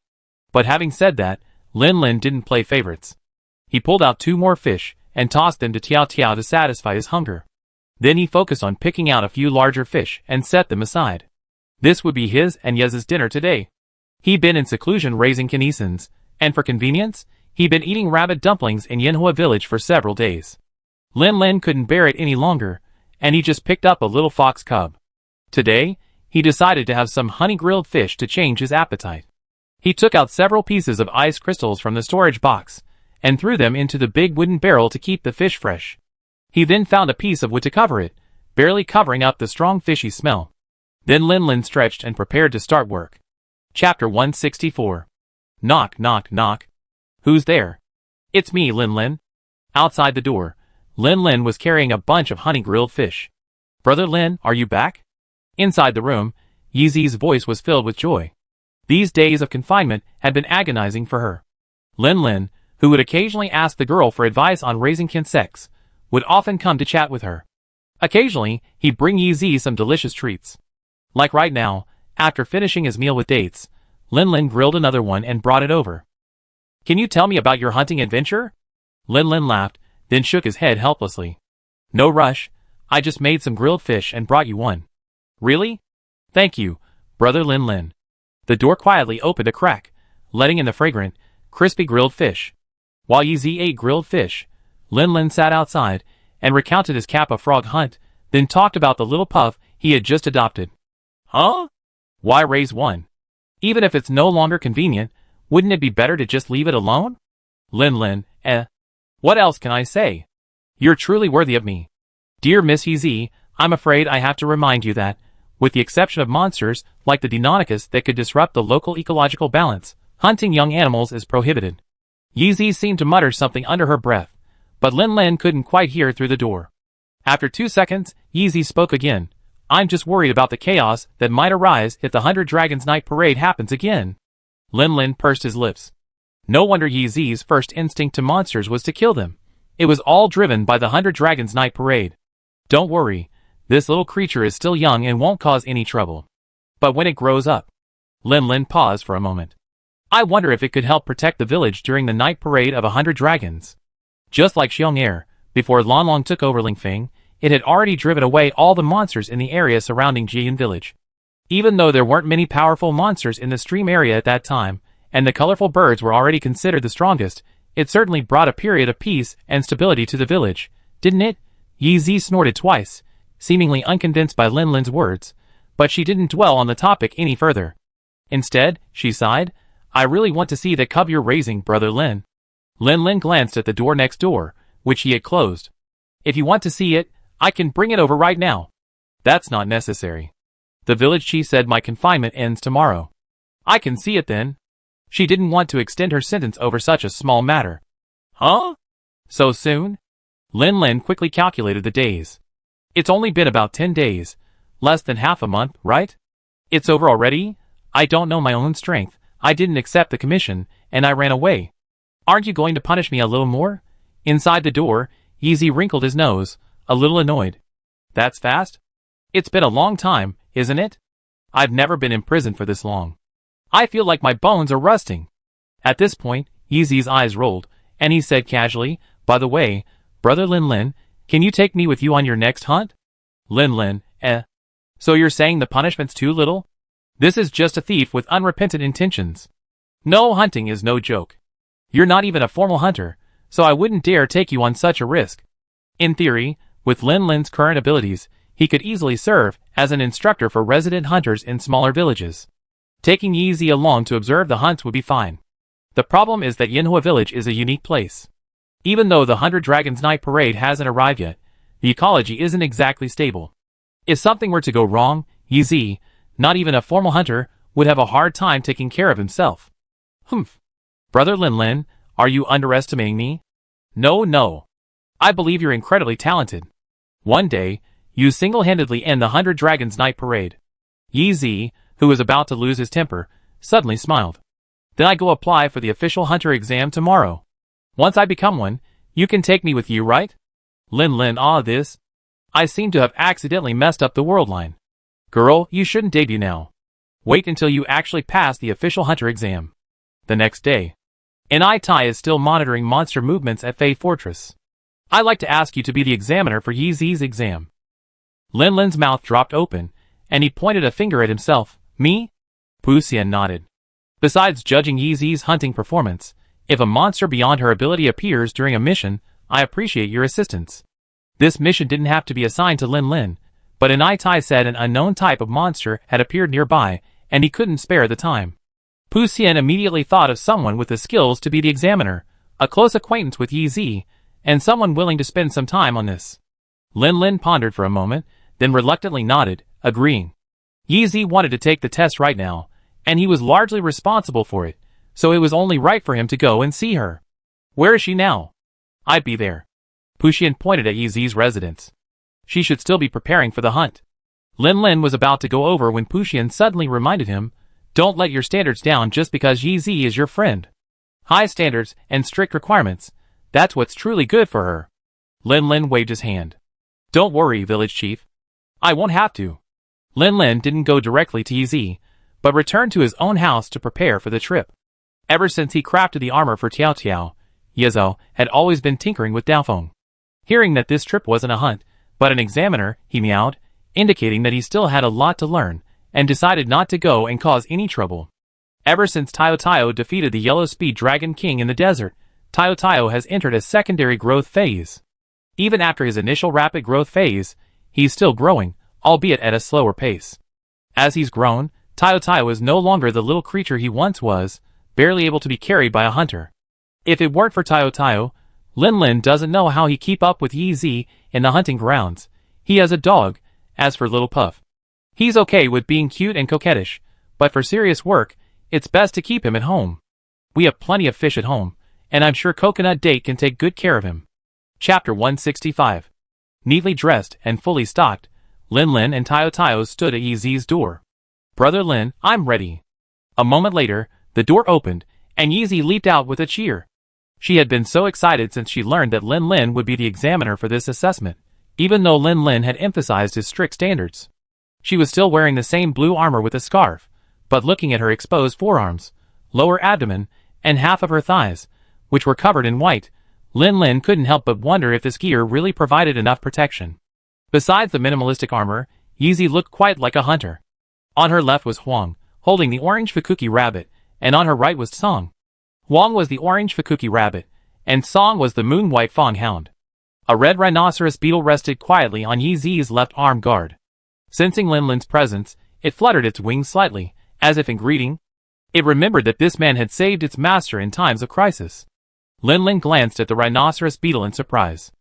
But having said that, Lin Lin didn't play favorites. He pulled out 2 more fish and tossed them to Tiao Tiao to satisfy his hunger. Then he focused on picking out a few larger fish and set them aside. This would be his and Yez's dinner today. He'd been in seclusion raising kinesins, and for convenience, he'd been eating rabbit dumplings in Yanhua village for several days. Lin Lin couldn't bear it any longer, and he just picked up a little fox cub. Today, he decided to have some honey-grilled fish to change his appetite. He took out several pieces of ice crystals from the storage box, and threw them into the big wooden barrel to keep the fish fresh. He then found a piece of wood to cover it, barely covering up the strong fishy smell. Then Lin Lin stretched and prepared to start work. Chapter 164. Knock, knock, knock. Who's there? It's me, Lin Lin. Outside the door, Lin Lin was carrying a bunch of honey-grilled fish. Brother Lin, are you back? Inside the room, Yizi's voice was filled with joy. These days of confinement had been agonizing for her. Lin Lin, who would occasionally ask the girl for advice on raising insects, would often come to chat with her. Occasionally, he'd bring Yi some delicious treats. Like right now, after finishing his meal with dates, Lin grilled another one and brought it over. Can you tell me about your hunting adventure? Lin laughed, then shook his head helplessly. No rush, I just made some grilled fish and brought you one. Really? Thank you, brother Lin. The door quietly opened a crack, letting in the fragrant, crispy grilled fish. While Yi ate grilled fish, Lin sat outside and recounted his Kappa frog hunt, then talked about the little puff he had just adopted. Huh? Why raise one? Even if it's no longer convenient, wouldn't it be better to just leave it alone? Lin, what else can I say? You're truly worthy of me. Dear Miss Yi, I'm afraid I have to remind you that, with the exception of monsters like the Deinonychus that could disrupt the local ecological balance, hunting young animals is prohibited. Yi seemed to mutter something under her breath, but Lin couldn't quite hear through the door. After 2 seconds, Yi spoke again. I'm just worried about the chaos that might arise if the 100 Dragons Night Parade happens again. Lin pursed his lips. No wonder Yi's first instinct to monsters was to kill them. It was all driven by the 100 Dragons Night Parade. Don't worry, this little creature is still young and won't cause any trouble. But when it grows up... Lin paused for a moment. I wonder if it could help protect the village during the night parade of 100 dragons. Just like Xiong'er, before Lanlong took over Lingfeng, it had already driven away all the monsters in the area surrounding Jian village. Even though there weren't many powerful monsters in the stream area at that time, and the colorful birds were already considered the strongest, it certainly brought a period of peace and stability to the village, didn't it? Yi snorted twice, seemingly unconvinced by Lin's words, but she didn't dwell on the topic any further. Instead, she sighed, I really want to see that cub you're raising, brother Lin. Lin glanced at the door next door, which he had closed. If you want to see it, I can bring it over right now. That's not necessary. The village chief said my confinement ends tomorrow. I can see it then. She didn't want to extend her sentence over such a small matter. Huh? So soon? Lin quickly calculated the days. It's only been about 10 days. Less than half a month, right? It's over already? I don't know my own strength. I didn't accept the commission, and I ran away. Aren't you going to punish me a little more? Inside the door, Yi wrinkled his nose, a little annoyed. That's fast? It's been a long time, isn't it? I've never been in prison for this long. I feel like my bones are rusting. At this point, Yi's eyes rolled, and he said casually, by the way, brother Lin, can you take me with you on your next hunt? Lin, So you're saying the punishment's too little? This is just a thief with unrepentant intentions. No, hunting is no joke. You're not even a formal hunter, so I wouldn't dare take you on such a risk. In theory, with Lin's current abilities, he could easily serve as an instructor for resident hunters in smaller villages. Taking Yi along to observe the hunts would be fine. The problem is that Yinhua village is a unique place. Even though the 100 Dragons Night Parade hasn't arrived yet, the ecology isn't exactly stable. If something were to go wrong, Yi, not even a formal hunter, would have a hard time taking care of himself. Humph. Brother Lin, are you underestimating me? No. I believe you're incredibly talented. One day, you single-handedly end the 100 Dragons Night Parade. Yi, who was about to lose his temper, suddenly smiled. Then I go apply for the official hunter exam tomorrow. Once I become one, you can take me with you, right? Lin, this. I seem to have accidentally messed up the world line. Girl, you shouldn't debut now. Wait until you actually pass the official hunter exam. The next day. Tai is still monitoring monster movements at Fei Fortress. I'd like to ask you to be the examiner for Yi's exam. Lin's mouth dropped open, and he pointed a finger at himself. Me? Pu Xian nodded. Besides judging Yi's hunting performance, if a monster beyond her ability appears during a mission, I appreciate your assistance. This mission didn't have to be assigned to Lin, but Tai said an unknown type of monster had appeared nearby, and he couldn't spare the time. Pu Xian immediately thought of someone with the skills to be the examiner, a close acquaintance with Yi, and someone willing to spend some time on this. Lin pondered for a moment, then reluctantly nodded, agreeing. Yi wanted to take the test right now, and he was largely responsible for it, so it was only right for him to go and see her. Where is she now? I'd be there. Pu Xian pointed at Yi's residence. She should still be preparing for the hunt. Lin was about to go over when Pu Xian suddenly reminded him, don't let your standards down just because Yi is your friend. High standards and strict requirements, that's what's truly good for her. Lin waved his hand. Don't worry, village chief. I won't have to. Lin Lin didn't go directly to Yi, but returned to his own house to prepare for the trip. Ever since he crafted the armor for Tiao Tiao, Yezhou had always been tinkering with Daofeng. Hearing that this trip wasn't a hunt, but an examiner, he meowed, indicating that he still had a lot to learn, and decided not to go and cause any trouble. Ever since Tiao Tiao defeated the Yellow Speed Dragon King in the desert, Tiao Tiao has entered a secondary growth phase. Even after his initial rapid growth phase, he's still growing, albeit at a slower pace. As he's grown, Tiao Tiao is no longer the little creature he once was, barely able to be carried by a hunter. If it weren't for Tiao Tiao, Lin Lin doesn't know how he keep up with Yi Zi in the hunting grounds. He has a dog. As for Little Puff, he's okay with being cute and coquettish, but for serious work, it's best to keep him at home. We have plenty of fish at home, and I'm sure Coconut Date can take good care of him. Chapter 165. Neatly dressed and fully stocked, Lin Lin and Tiao Tiao stood at Yi Zi's door. Brother Lin, I'm ready. A moment later, the door opened, and Yi Zi leaped out with a cheer. She had been so excited since she learned that Lin Lin would be the examiner for this assessment, even though Lin Lin had emphasized his strict standards. She was still wearing the same blue armor with a scarf, but looking at her exposed forearms, lower abdomen, and half of her thighs, which were covered in white, Lin Lin couldn't help but wonder if this gear really provided enough protection. Besides the minimalistic armor, Yi Zi looked quite like a hunter. On her left was Huang, holding the orange Fukuki rabbit, and on her right was Song. Huang was the orange Fukuki rabbit, and Song was the moon-white fawn hound. A red rhinoceros beetle rested quietly on Yi Zi's left arm guard. Sensing Lin Lin's presence, it fluttered its wings slightly, as if in greeting. It remembered that this man had saved its master in times of crisis. Lin Lin glanced at the rhinoceros beetle in surprise.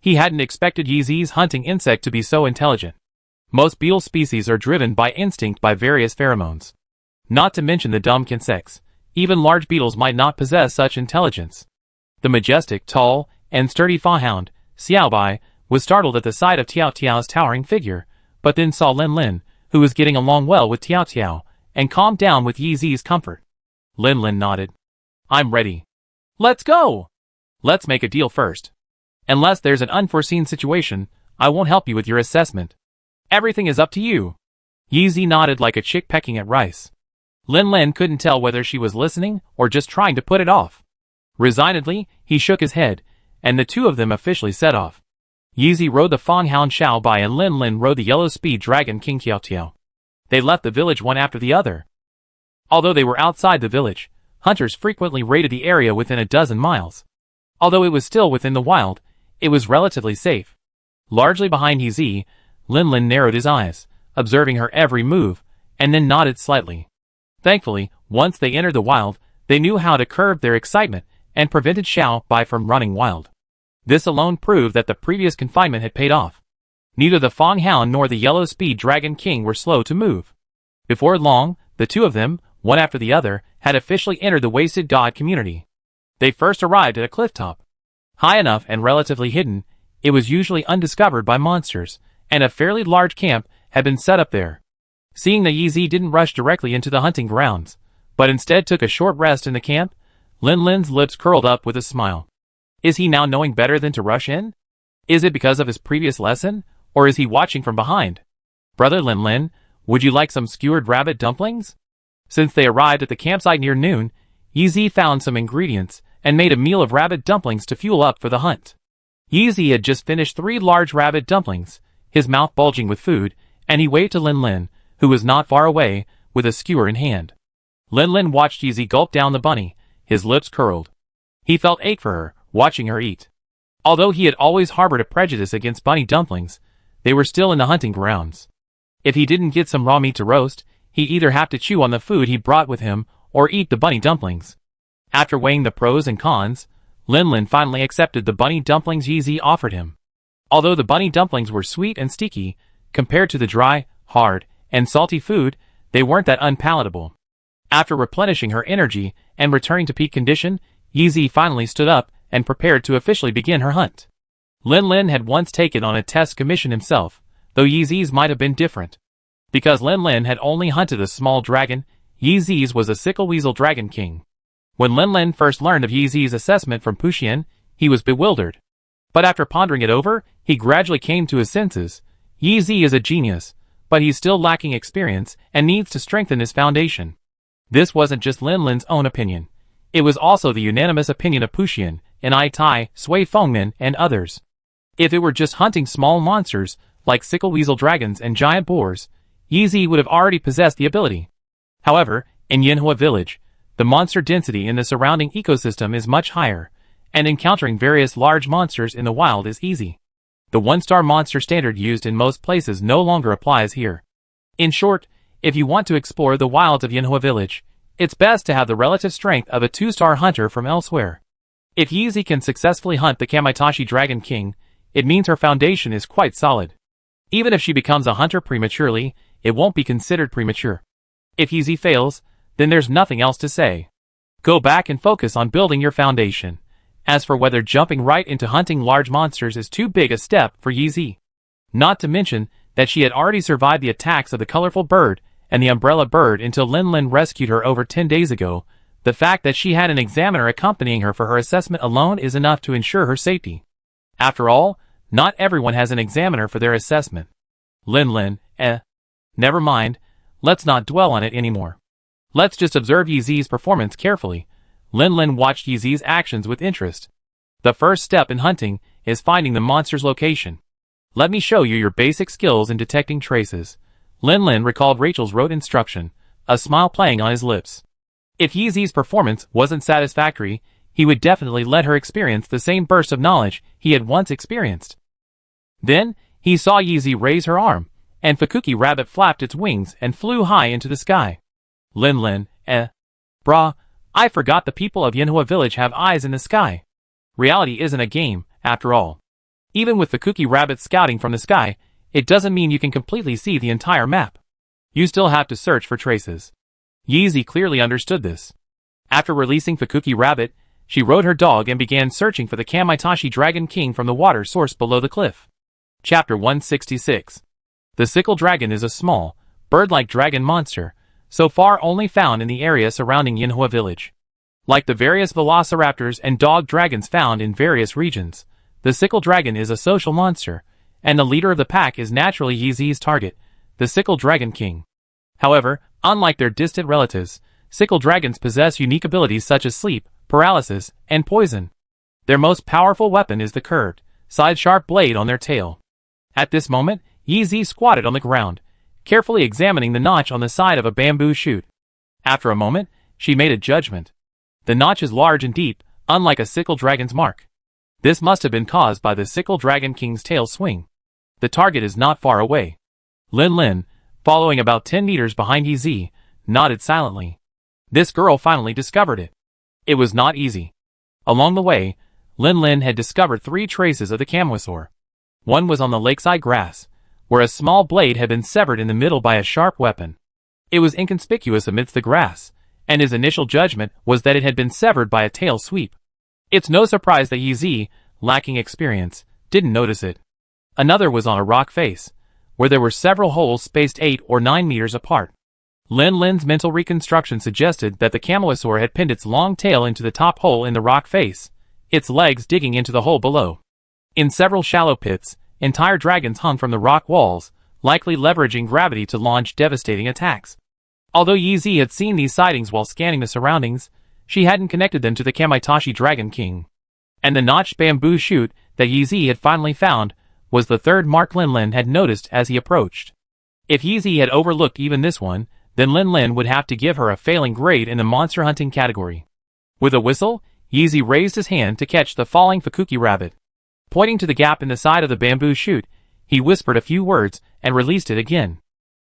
He hadn't expected Yi Zi's hunting insect to be so intelligent. Most beetle species are driven by instinct by various pheromones. Not to mention the dumb insects, even large beetles might not possess such intelligence. The majestic, tall, and sturdy fawnhound, Xiaobai, was startled at the sight of Tiao Tiao's towering figure, but then saw Lin Lin, who was getting along well with Tiao Tiao, and calmed down with Yi Zi's comfort. Lin Lin nodded. I'm ready. Let's go! Let's make a deal first. Unless there's an unforeseen situation, I won't help you with your assessment. Everything is up to you. Yi Zi nodded like a chick pecking at rice. Lin Lin couldn't tell whether she was listening or just trying to put it off. Resignedly, he shook his head, and the two of them officially set off. Yi Zi rode the Fanghound Xiaobai and Lin Lin rode the Yellow Speed Dragon King Tiao Tiao. They left the village one after the other. Although they were outside the village, hunters frequently raided the area within a dozen miles. Although it was still within the wild, it was relatively safe. Largely behind Yi Zi, Lin Lin narrowed his eyes, observing her every move, and then nodded slightly. Thankfully, once they entered the wild, they knew how to curb their excitement and prevented Xiaobai from running wild. This alone proved that the previous confinement had paid off. Neither the Fanghound nor the Yellow Speed Dragon King were slow to move. Before long, the two of them, one after the other, had officially entered the Wasted God community. They first arrived at a cliff top. High enough and relatively hidden, it was usually undiscovered by monsters, and a fairly large camp had been set up there. Seeing that Yi Zi didn't rush directly into the hunting grounds, but instead took a short rest in the camp, Lin Lin's lips curled up with a smile. Is he now knowing better than to rush in? Is it because of his previous lesson, or is he watching from behind? Brother Lin Lin, would you like some skewered rabbit dumplings? Since they arrived at the campsite near noon, Yi Zi found some ingredients and made a meal of rabbit dumplings to fuel up for the hunt. Yi Zi had just finished 3 large rabbit dumplings, his mouth bulging with food, and he waved to Lin Lin, who was not far away, with a skewer in hand. Lin Lin watched Yi Zi gulp down the bunny, his lips curled. He felt ache for her, watching her eat. Although he had always harbored a prejudice against bunny dumplings, they were still in the hunting grounds. If he didn't get some raw meat to roast, he'd either have to chew on the food he brought with him, or eat the bunny dumplings. After weighing the pros and cons, Lin Lin finally accepted the bunny dumplings Yi Zi offered him. Although the bunny dumplings were sweet and sticky, compared to the dry, hard, and salty food, they weren't that unpalatable. After replenishing her energy and returning to peak condition, Yi Zi finally stood up and prepared to officially begin her hunt. Lin Lin had once taken on a test commission himself, though Yi Zi's might have been different. Because Lin Lin had only hunted a small dragon, Yi Zi's was a sickle weasel dragon king. When Lin Lin first learned of Yi Zi's assessment from Puxian, he was bewildered. But after pondering it over, he gradually came to his senses. Yi Zi is a genius, but he's still lacking experience and needs to strengthen his foundation. This wasn't just Lin Lin's own opinion. It was also the unanimous opinion of Puxian, and Ai Tai, Sui Fengmin, and others. If it were just hunting small monsters, like sickle weasel dragons and giant boars, Yi Zi would have already possessed the ability. However, in Yanhua Village, the monster density in the surrounding ecosystem is much higher, and encountering various large monsters in the wild is easy. The one-star monster standard used in most places no longer applies here. In short, if you want to explore the wilds of Yanhua Village, it's best to have the relative strength of a 2-star hunter from elsewhere. If Yi Zi can successfully hunt the Kamaitachi Dragon King, it means her foundation is quite solid. Even if she becomes a hunter prematurely, it won't be considered premature. If Yi Zi fails, then there's nothing else to say. Go back and focus on building your foundation. As for whether jumping right into hunting large monsters is too big a step for Yi Zi. Not to mention that she had already survived the attacks of the colorful bird and the umbrella bird until Lin Lin rescued her over 10 days ago. The fact that she had an examiner accompanying her for her assessment alone is enough to ensure her safety. After all, not everyone has an examiner for their assessment. Lin Lin, never mind, let's not dwell on it anymore. Let's just observe Yi Zi's performance carefully. Lin Lin watched Yi Zi's actions with interest. The first step in hunting is finding the monster's location. Let me show you your basic skills in detecting traces. Lin Lin recalled Rachel's rote instruction, a smile playing on his lips. If Yi Zi's performance wasn't satisfactory, he would definitely let her experience the same burst of knowledge he had once experienced. Then, he saw Yi Zi raise her arm, and Fukuki Rabbit flapped its wings and flew high into the sky. Lin Lin, brah, I forgot the people of Yanhua Village have eyes in the sky. Reality isn't a game, after all. Even with Fukuki Rabbit scouting from the sky, it doesn't mean you can completely see the entire map. You still have to search for traces. Yi Zi clearly understood this. After releasing Fukuki Rabbit, she rode her dog and began searching for the Kamaitachi Dragon King from the water source below the cliff. Chapter 166. The sickle dragon is a small, bird-like dragon monster, so far only found in the area surrounding Yanhua Village. Like the various velociraptors and dog dragons found in various regions, the sickle dragon is a social monster, and the leader of the pack is naturally Yi Zi's target, the sickle dragon king. However, unlike their distant relatives, sickle dragons possess unique abilities such as sleep, paralysis, and poison. Their most powerful weapon is the curved, side-sharp blade on their tail. At this moment, Yi Zi squatted on the ground, carefully examining the notch on the side of a bamboo shoot. After a moment, she made a judgment. The notch is large and deep, unlike a sickle dragon's mark. This must have been caused by the sickle dragon king's tail swing. The target is not far away. Lin Lin, following about 10 meters behind Yi Zi, nodded silently. This girl finally discovered it. It was not easy. Along the way, Lin Lin had discovered 3 traces of the Kamwasaur. One was on the lakeside grass, where a small blade had been severed in the middle by a sharp weapon. It was inconspicuous amidst the grass, and his initial judgment was that it had been severed by a tail sweep. It's no surprise that Yi Zi, lacking experience, didn't notice it. Another was on a rock face, where there were several holes spaced 8 or 9 meters apart. Lin Lin's mental reconstruction suggested that the Kamwasaur had pinned its long tail into the top hole in the rock face, its legs digging into the hole below. In several shallow pits, entire dragons hung from the rock walls, likely leveraging gravity to launch devastating attacks. Although Yi Zi had seen these sightings while scanning the surroundings, she hadn't connected them to the Kamaitachi Dragon King. And the notched bamboo shoot that Yi Zi had finally found was the third mark Lin Lin had noticed as he approached. If Yi Zi had overlooked even this one, then Lin Lin would have to give her a failing grade in the monster hunting category. With a whistle, Yi Zi raised his hand to catch the falling Fukuki Rabbit. Pointing to the gap in the side of the bamboo shoot, he whispered a few words and released it again.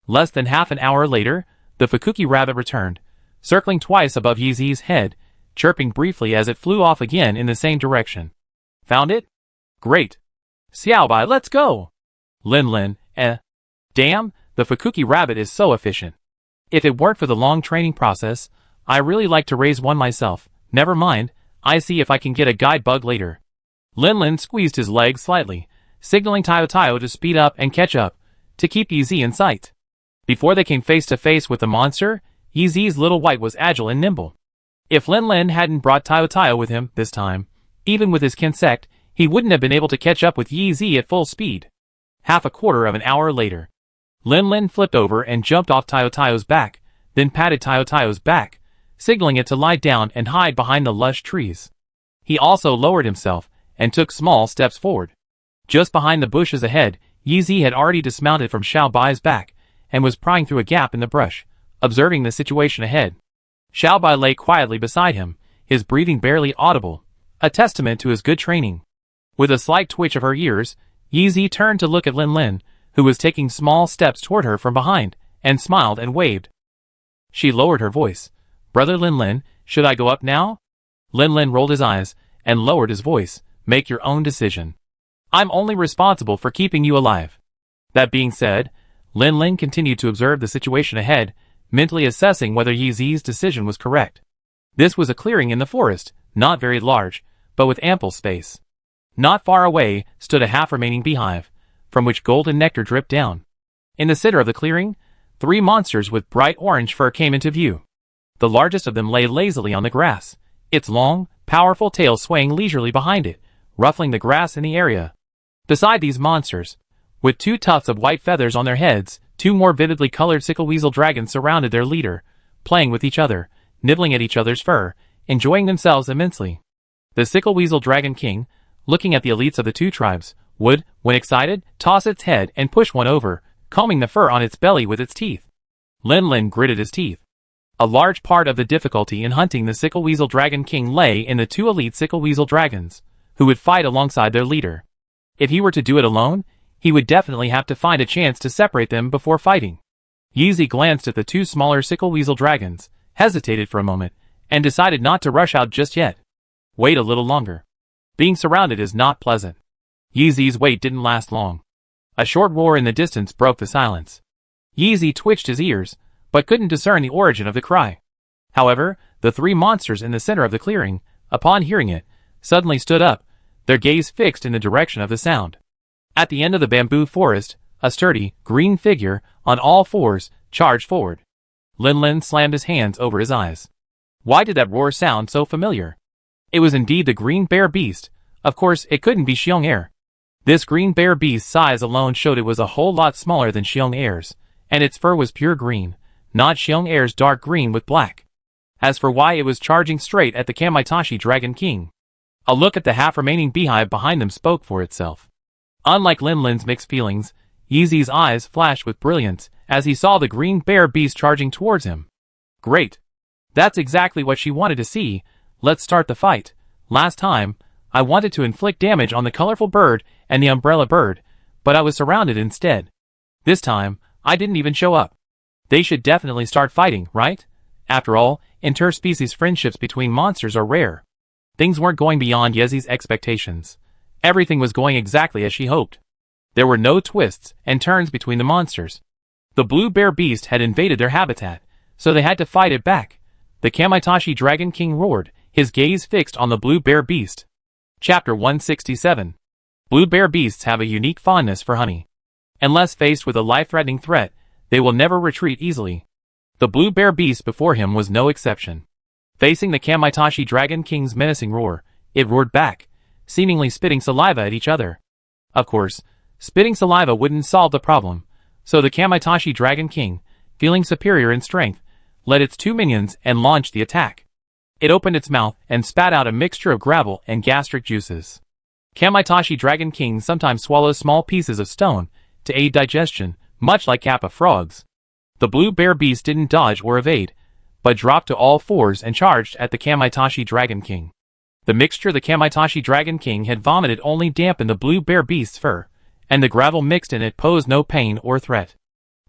Less than half an hour later, the Fukuki Rabbit returned, circling twice above Yi Zi's head, chirping briefly as it flew off again in the same direction. Found it? Great. Xiaobai, let's go! Lin Lin, damn, the Fukuki Rabbit is so efficient. If it weren't for the long training process, I really like to raise one myself. Never mind, I see if I can get a guide bug later. Lin Lin squeezed his leg slightly, signaling Tayo Tayo to speed up and catch up, to keep Yi Zi in sight. Before they came face to face with the monster, Yi Zi's little white was agile and nimble. If Lin Lin hadn't brought Tayo Tayo with him this time, even with his Kinsect, he wouldn't have been able to catch up with Yi Zi at full speed. Half a quarter of an hour later, Lin Lin flipped over and jumped off Tio Tio's back, then patted Tio Tio's back, signaling it to lie down and hide behind the lush trees. He also lowered himself and took small steps forward. Just behind the bushes ahead, Yi Zi had already dismounted from Xiao Bai's back and was prying through a gap in the brush, observing the situation ahead. Xiao Bai lay quietly beside him, his breathing barely audible, a testament to his good training. With a slight twitch of her ears, Yi Zi turned to look at Lin Lin, who was taking small steps toward her from behind, and smiled and waved. She lowered her voice. "Brother Lin Lin, should I go up now?" Lin Lin rolled his eyes and lowered his voice. "Make your own decision. I'm only responsible for keeping you alive." That being said, Lin Lin continued to observe the situation ahead, mentally assessing whether Yi Zi's decision was correct. This was a clearing in the forest, not very large, but with ample space. Not far away stood a half-remaining beehive, from which golden nectar dripped down. In the center of the clearing, 3 monsters with bright orange fur came into view. The largest of them lay lazily on the grass, its long, powerful tail swaying leisurely behind it, ruffling the grass in the area. Beside these monsters, with 2 tufts of white feathers on their heads, 2 more vividly colored sickle weasel dragons surrounded their leader, playing with each other, nibbling at each other's fur, enjoying themselves immensely. The sickle weasel dragon king, looking at the elites of the 2 tribes, would, when excited, toss its head and push one over, combing the fur on its belly with its teeth. Lin Lin gritted his teeth. A large part of the difficulty in hunting the sickle weasel dragon king lay in the 2 elite sickle weasel dragons, who would fight alongside their leader. If he were to do it alone, he would definitely have to find a chance to separate them before fighting. Yi Zi glanced at the 2 smaller sickle weasel dragons, hesitated for a moment, and decided not to rush out just yet. Wait a little longer. Being surrounded is not pleasant. Yi Zi's wait didn't last long. A short roar in the distance broke the silence. Yi Zi twitched his ears, but couldn't discern the origin of the cry. However, the 3 monsters in the center of the clearing, upon hearing it, suddenly stood up, their gaze fixed in the direction of the sound. At the end of the bamboo forest, a sturdy, green figure, on all 4s, charged forward. Lin Lin slammed his hands over his eyes. Why did that roar sound so familiar? It was indeed the green bear beast. Of course, it couldn't be Xiong Air. This green bear beast's size alone showed it was a whole lot smaller than Xiong Air's, and its fur was pure green, not Xiong Air's dark green with black. As for why it was charging straight at the Kamaitashi Dragon King, a look at the half-remaining beehive behind them spoke for itself. Unlike Lin Lin's mixed feelings, Yi Zi's eyes flashed with brilliance as he saw the green bear beast charging towards him. Great. That's exactly what she wanted to see. Let's start the fight. Last time, I wanted to inflict damage on the colorful bird and the umbrella bird, but I was surrounded instead. This time, I didn't even show up. They should definitely start fighting, right? After all, interspecies friendships between monsters are rare. Things weren't going beyond Yezi's expectations. Everything was going exactly as she hoped. There were no twists and turns between the monsters. The blue bear beast had invaded their habitat, so they had to fight it back. The Kamaitashi Dragon King roared, his gaze fixed on the blue bear beast. Chapter 167. Blue bear beasts have a unique fondness for honey. Unless faced with a life-threatening threat, they will never retreat easily. The blue bear beast before him was no exception. Facing the Kamaitashi Dragon King's menacing roar, it roared back, seemingly spitting saliva at each other. Of course, spitting saliva wouldn't solve the problem, so the Kamaitashi Dragon King, feeling superior in strength, led its 2 minions and launched the attack. It opened its mouth and spat out a mixture of gravel and gastric juices. Kamaitashi Dragon King sometimes swallows small pieces of stone to aid digestion, much like Kappa frogs. The blue bear beast didn't dodge or evade, but dropped to all 4s and charged at the Kamaitashi Dragon King. The mixture the Kamaitashi Dragon King had vomited only dampened the blue bear beast's fur, and the gravel mixed in it posed no pain or threat.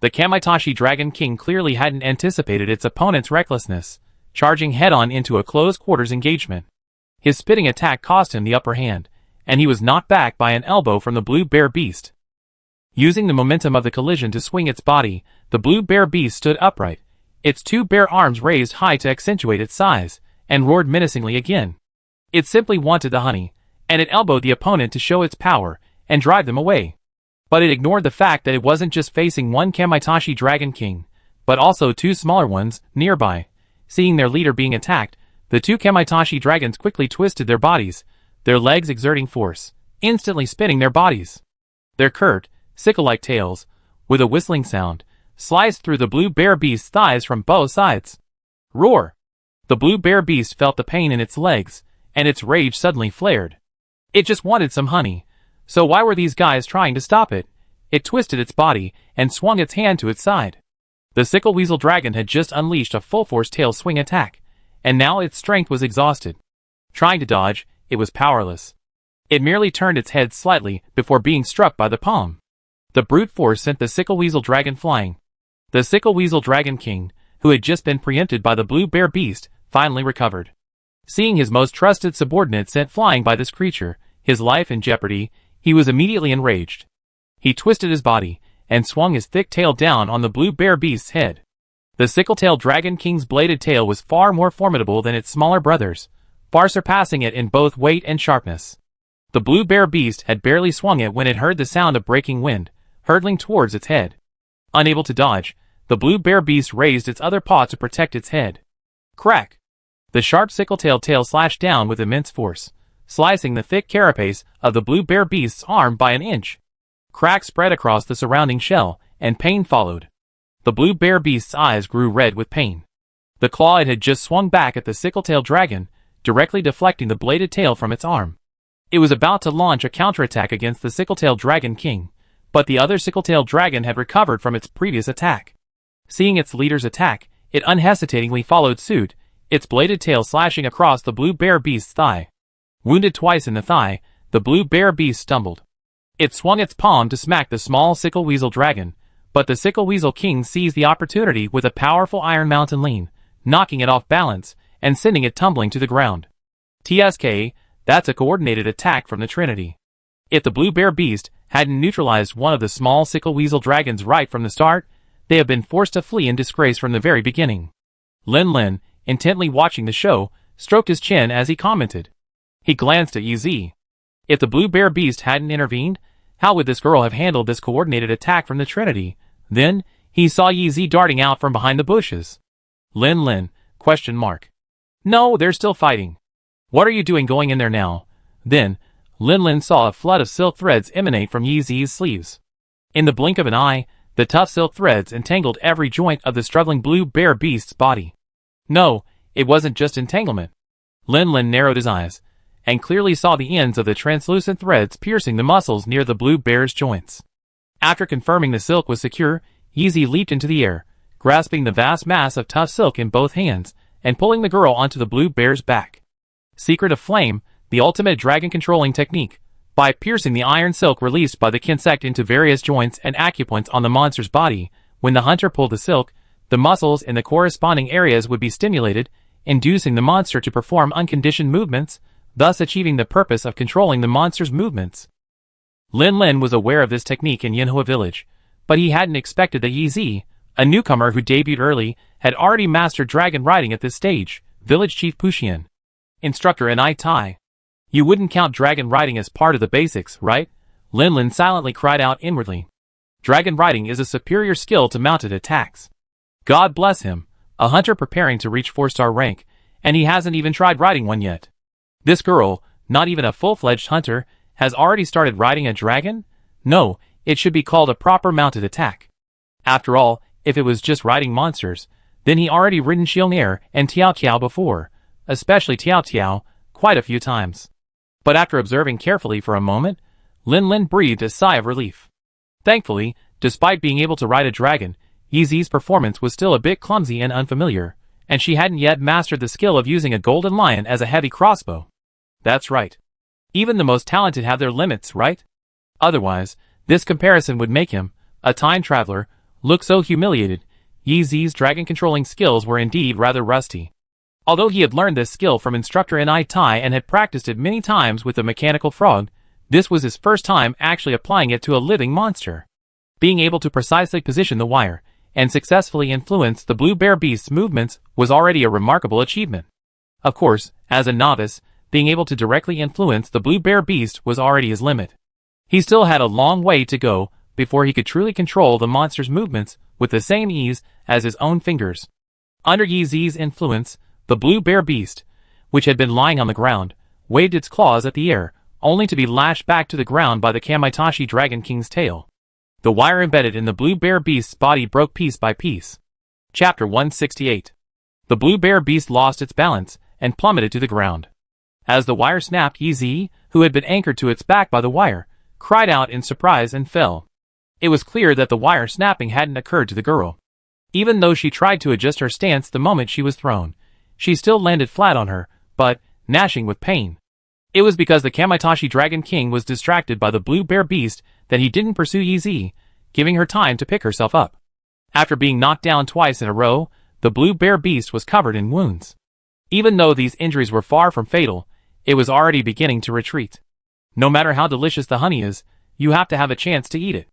The Kamaitashi Dragon King clearly hadn't anticipated its opponent's recklessness, charging head-on into a close-quarters engagement. His spitting attack cost him the upper hand, and he was knocked back by an elbow from the blue bear beast. Using the momentum of the collision to swing its body, the blue bear beast stood upright, its 2 bare arms raised high to accentuate its size, and roared menacingly again. It simply wanted the honey, and it elbowed the opponent to show its power and drive them away. But it ignored the fact that it wasn't just facing one Kamaitashi Dragon King, but also 2 smaller ones nearby. Seeing their leader being attacked, the 2 Kamaitashi dragons quickly twisted their bodies, their legs exerting force, instantly spinning their bodies. Their curved, sickle-like tails, with a whistling sound, sliced through the blue bear beast's thighs from both sides. Roar! The blue bear beast felt the pain in its legs, and its rage suddenly flared. It just wanted some honey, so why were these guys trying to stop it? It twisted its body and swung its hand to its side. The sickle weasel dragon had just unleashed a full-force tail swing attack, and now its strength was exhausted. Trying to dodge, it was powerless. It merely turned its head slightly before being struck by the palm. The brute force sent the sickle weasel dragon flying. The sickle weasel dragon king, who had just been preempted by the blue bear beast, finally recovered. Seeing his most trusted subordinate sent flying by this creature, his life in jeopardy, he was immediately enraged. He twisted his body and swung his thick tail down on the blue bear beast's head. The sickle-tailed dragon king's bladed tail was far more formidable than its smaller brothers, far surpassing it in both weight and sharpness. The blue bear beast had barely swung it when it heard the sound of breaking wind, hurtling towards its head. Unable to dodge, the blue bear beast raised its other paw to protect its head. Crack! The sharp sickle-tailed tail slashed down with immense force, slicing the thick carapace of the blue bear beast's arm by an inch. Cracks spread across the surrounding shell, and pain followed. The blue bear beast's eyes grew red with pain. The claw it had just swung back at the sickle-tailed dragon, directly deflecting the bladed tail from its arm. It was about to launch a counterattack against the sickle-tailed dragon king, but the other sickle-tailed dragon had recovered from its previous attack. Seeing its leader's attack, it unhesitatingly followed suit, its bladed tail slashing across the blue bear beast's thigh. Wounded twice in the thigh, the blue bear beast stumbled. It swung its palm to smack the small sickle weasel dragon, but the sickle weasel king seized the opportunity with a powerful iron mountain lean, knocking it off balance and sending it tumbling to the ground. TSK, that's a coordinated attack from the Trinity. If the blue bear beast hadn't neutralized one of the small sickle weasel dragons right from the start, they have been forced to flee in disgrace from the very beginning. Lin, intently watching the show, stroked his chin as he commented. He glanced at YZ. If the blue bear beast hadn't intervened, how would this girl have handled this coordinated attack from the Trinity? Then, he saw YZ darting out from behind the bushes. Lin, question mark. No, they're still fighting. What are you doing going in there now? Then, Lin saw a flood of silk threads emanate from YZ's sleeves. In the blink of an eye, the tough silk threads entangled every joint of the struggling blue bear beast's body. No, it wasn't just entanglement. Lin narrowed his eyes, and clearly saw the ends of the translucent threads piercing the muscles near the blue bear's joints. After confirming the silk was secure, YZ leaped into the air, grasping the vast mass of tough silk in both hands, and pulling the girl onto the blue bear's back. Secret of Flame, the ultimate dragon controlling technique. By piercing the iron silk released by the Kinsect into various joints and acupoints on the monster's body, when the hunter pulled the silk, the muscles in the corresponding areas would be stimulated, inducing the monster to perform unconditioned movements, thus achieving the purpose of controlling the monster's movements. Lin was aware of this technique in Yinhua village, but he hadn't expected that YZ, a newcomer who debuted early, had already mastered dragon riding at this stage. Village Chief Puxian. Instructor in I Tai. You wouldn't count dragon riding as part of the basics, right? Lin silently cried out inwardly. Dragon riding is a superior skill to mounted attacks. God bless him, a hunter preparing to reach 4-star rank, and he hasn't even tried riding one yet. This girl, not even a full-fledged hunter, has already started riding a dragon? No, it should be called a proper mounted attack. After all, if it was just riding monsters, then he already ridden Xiong'er and Tiao before, especially Tiao, quite a few times. But after observing carefully for a moment, Lin breathed a sigh of relief. Thankfully, despite being able to ride a dragon, YZ's performance was still a bit clumsy and unfamiliar, and she hadn't yet mastered the skill of using a golden lion as a heavy crossbow. That's right. Even the most talented have their limits, right? Otherwise, this comparison would make him, a time traveler, look so humiliated. YZ's dragon-controlling skills were indeed rather rusty. Although he had learned this skill from instructor in I Tai and had practiced it many times with the mechanical frog, this was his first time actually applying it to a living monster. Being able to precisely position the wire and successfully influence the blue bear beast's movements was already a remarkable achievement. Of course, as a novice, being able to directly influence the blue bear beast was already his limit. He still had a long way to go before he could truly control the monster's movements with the same ease as his own fingers. Under YZ's influence, the blue bear beast, which had been lying on the ground, waved its claws at the air, only to be lashed back to the ground by the Kamaitachi Dragon King's tail. The wire embedded in the blue bear beast's body broke piece by piece. Chapter 168. The blue bear beast lost its balance and plummeted to the ground. As the wire snapped, Yi, who had been anchored to its back by the wire, cried out in surprise and fell. It was clear that the wire snapping hadn't occurred to the girl. Even though she tried to adjust her stance the moment she was thrown, she still landed flat on her, but gnashing with pain. It was because the Kamaitachi Dragon King was distracted by the blue bear beast that he didn't pursue Yi, giving her time to pick herself up. After being knocked down twice in a row, the blue bear beast was covered in wounds. Even though these injuries were far from fatal, it was already beginning to retreat. No matter how delicious the honey is, you have to have a chance to eat it.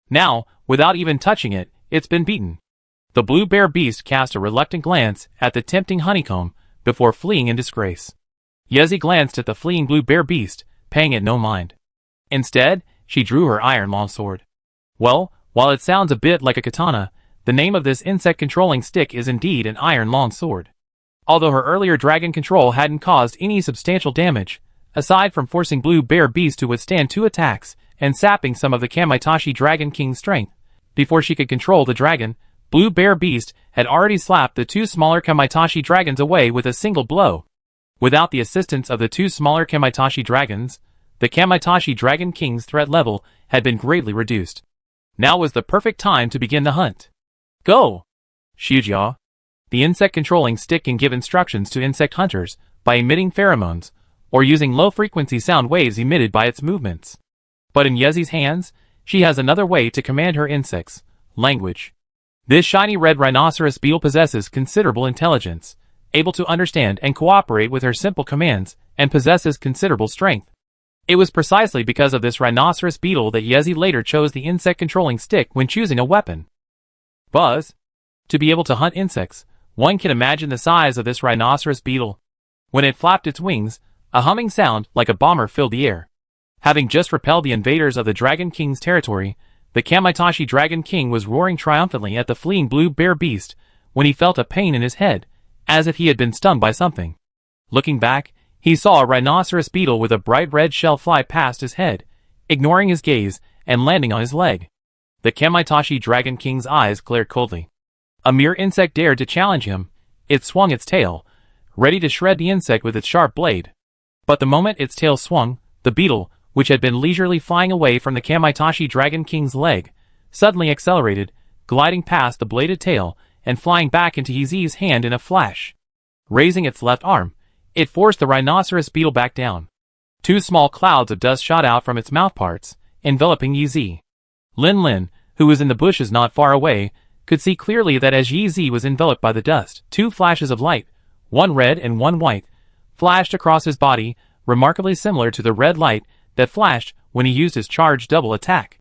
Now, without even touching it, it's been beaten. The blue bear beast cast a reluctant glance at the tempting honeycomb before fleeing in disgrace. Yi glanced at the fleeing blue bear beast, paying it no mind. Instead, she drew her iron longsword. Well, while it sounds a bit like a katana, the name of this insect-controlling stick is indeed an iron longsword. Although her earlier dragon control hadn't caused any substantial damage, aside from forcing blue bear beast to withstand 2 attacks and sapping some of the Kamaitachi Dragon King's strength, before she could control the dragon, blue bear beast had already slapped the 2 smaller Kamaitachi dragons away with a single blow. Without the assistance of the 2 smaller Kamaitachi dragons, the Kamaitachi Dragon King's threat level had been greatly reduced. Now was the perfect time to begin the hunt. Go! Shujia. The insect-controlling stick can give instructions to insect hunters by emitting pheromones, or using low-frequency sound waves emitted by its movements. But in Yi's hands, she has another way to command her insects: language. This shiny red rhinoceros beetle possesses considerable intelligence, able to understand and cooperate with her simple commands, and possesses considerable strength. It was precisely because of this rhinoceros beetle that Yi later chose the insect-controlling stick when choosing a weapon. Buzz. To be able to hunt insects, one can imagine the size of this rhinoceros beetle. When it flapped its wings, a humming sound like a bomber filled the air. Having just repelled the invaders of the Dragon King's territory, the Kamaitachi Dragon King was roaring triumphantly at the fleeing blue bear beast when he felt a pain in his head, as if he had been stung by something. Looking back, he saw a rhinoceros beetle with a bright red shell fly past his head, ignoring his gaze and landing on his leg. The Kamaitachi Dragon King's eyes glared coldly. A mere insect dared to challenge him. It swung its tail, ready to shred the insect with its sharp blade. But the moment its tail swung, the beetle, which had been leisurely flying away from the Kamaitachi Dragon King's leg, suddenly accelerated, gliding past the bladed tail and flying back into Yi's hand in a flash. Raising its left arm, it forced the rhinoceros beetle back down. 2 small clouds of dust shot out from its mouthparts, enveloping Yi. Lin, who was in the bushes not far away, could see clearly that as Yi was enveloped by the dust, 2 flashes of light, one red and one white, flashed across his body, remarkably similar to the red light that flashed when he used his charged double attack.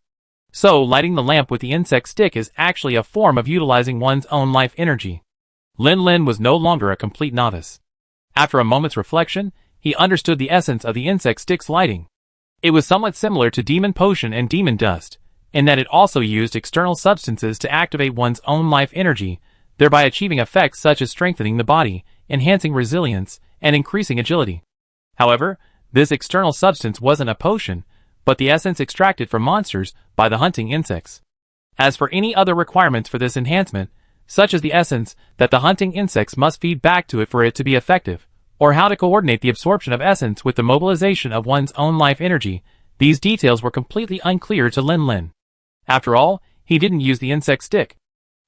So, lighting the lamp with the insect stick is actually a form of utilizing one's own life energy. Lin was no longer a complete novice. After a moment's reflection, he understood the essence of the insect stick's lighting. It was somewhat similar to demon potion and demon dust, in that it also used external substances to activate one's own life energy, thereby achieving effects such as strengthening the body, enhancing resilience, and increasing agility. However, this external substance wasn't a potion, but the essence extracted from monsters by the hunting insects. As for any other requirements for this enhancement, such as the essence that the hunting insects must feed back to it for it to be effective, or how to coordinate the absorption of essence with the mobilization of one's own life energy, these details were completely unclear to Lin. After all, he didn't use the insect stick.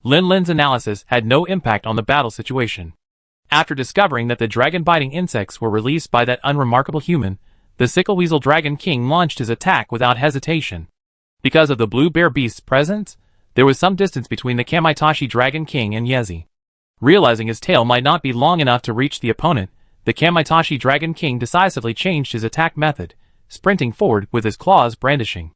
Lin's analysis had no impact on the battle situation. After discovering that the dragon-biting insects were released by that unremarkable human, the Sickleweasel Dragon King launched his attack without hesitation. Because of the blue bear beast's presence, there was some distance between the Kamaitachi Dragon King and Yi. Realizing his tail might not be long enough to reach the opponent, the Kamaitachi Dragon King decisively changed his attack method, sprinting forward with his claws brandishing.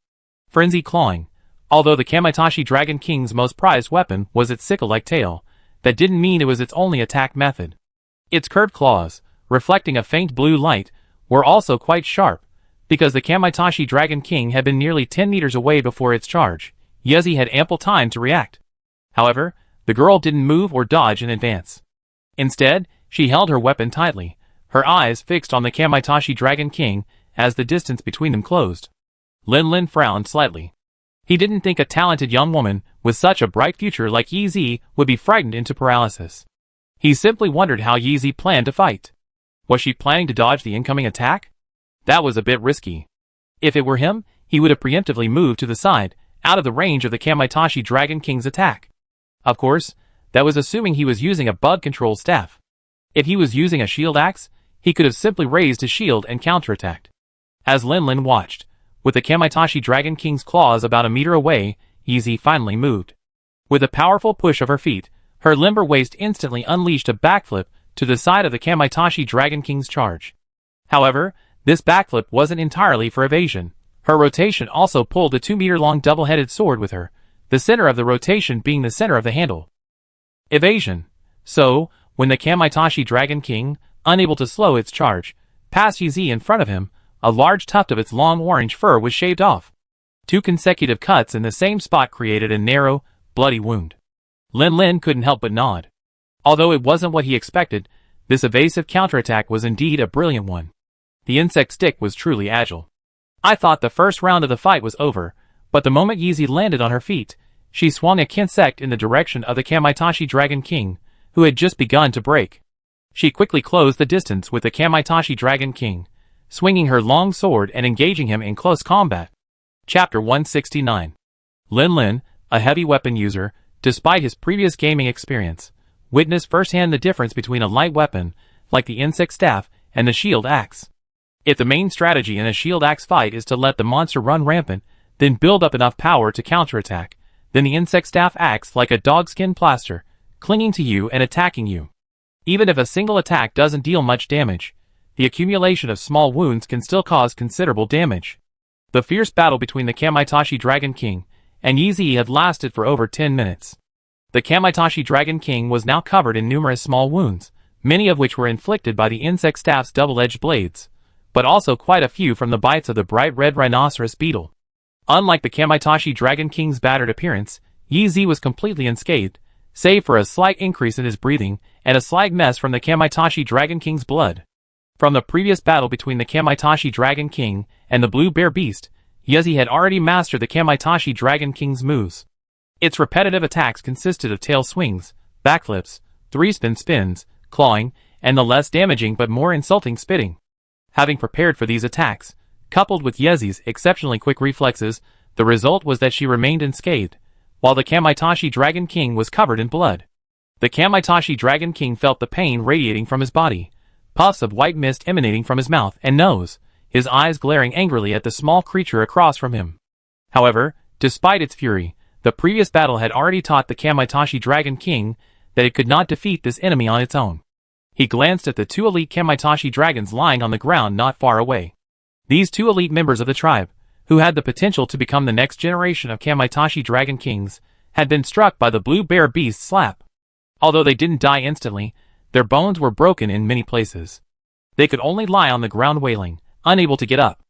Frenzy clawing. Although the Kamaitachi Dragon King's most prized weapon was its sickle-like tail, that didn't mean it was its only attack method. Its curved claws, reflecting a faint blue light, were also quite sharp, because the Kamaitachi Dragon King had been nearly 10 meters away before its charge. Yi had ample time to react. However, the girl didn't move or dodge in advance. Instead, she held her weapon tightly, her eyes fixed on the Kamaitachi Dragon King as the distance between them closed. Lin Lin frowned slightly. He didn't think a talented young woman with such a bright future like Yi Zi would be frightened into paralysis. He simply wondered how Yi Zi planned to fight. Was she planning to dodge the incoming attack? That was a bit risky. If it were him, he would have preemptively moved to the side, out of the range of the Kamaitachi Dragon King's attack. Of course, that was assuming he was using a bug control staff. If he was using a shield axe, he could have simply raised his shield and counterattacked. As Lin Lin watched, with the Kamaitachi Dragon King's claws about a meter away, Yi Zi finally moved. With a powerful push of her feet, her limber waist instantly unleashed a backflip to the side of the Kamaitachi Dragon King's charge. However, this backflip wasn't entirely for evasion. Her rotation also pulled a 2-meter-long double-headed sword with her, the center of the rotation being the center of the handle. Evasion. So, when the Kamaitachi Dragon King, unable to slow its charge, passed Yi Zi in front of him, a large tuft of its long orange fur was shaved off. 2 consecutive cuts in the same spot created a narrow, bloody wound. Lin Lin couldn't help but nod. Although it wasn't what he expected, this evasive counterattack was indeed a brilliant one. The insect stick was truly agile. I thought the first round of the fight was over, but the moment Yi Zi landed on her feet, she swung a kinsect in the direction of the Kamaitachi Dragon King, who had just begun to break. She quickly closed the distance with the Kamaitachi Dragon King, swinging her long sword and engaging him in close combat. Chapter 169. Lin Lin, a heavy weapon user, despite his previous gaming experience, witnessed firsthand the difference between a light weapon, like the insect staff, and the shield axe. If the main strategy in a shield axe fight is to let the monster run rampant, then build up enough power to counterattack, then the insect staff acts like a dogskin plaster, clinging to you and attacking you. Even if a single attack doesn't deal much damage, the accumulation of small wounds can still cause considerable damage. The fierce battle between the Kamaitachi Dragon King and Yi Zi had lasted for over 10 minutes. The Kamaitachi Dragon King was now covered in numerous small wounds, many of which were inflicted by the insect staff's double-edged blades, but also quite a few from the bites of the bright red rhinoceros beetle. Unlike the Kamaitachi Dragon King's battered appearance, Yi Zi was completely unscathed, save for a slight increase in his breathing and a slight mess from the Kamaitachi Dragon King's blood. From the previous battle between the Kamaitachi Dragon King and the Blue Bear Beast, Yi Zi had already mastered the Kamaitachi Dragon King's moves. Its repetitive attacks consisted of tail swings, backflips, 3-spin spins, clawing, and the less damaging but more insulting spitting. Having prepared for these attacks, coupled with Yi Zi's exceptionally quick reflexes, the result was that she remained unscathed, while the Kamaitachi Dragon King was covered in blood. The Kamaitachi Dragon King felt the pain radiating from his body, puffs of white mist emanating from his mouth and nose, his eyes glaring angrily at the small creature across from him. However, despite its fury, the previous battle had already taught the Kamaitachi Dragon King that it could not defeat this enemy on its own. He glanced at the 2 elite Kamaitachi dragons lying on the ground not far away. These 2 elite members of the tribe, who had the potential to become the next generation of Kamaitachi Dragon Kings, had been struck by the Blue Bear Beast's slap. Although they didn't die instantly, their bones were broken in many places. They could only lie on the ground wailing, unable to get up.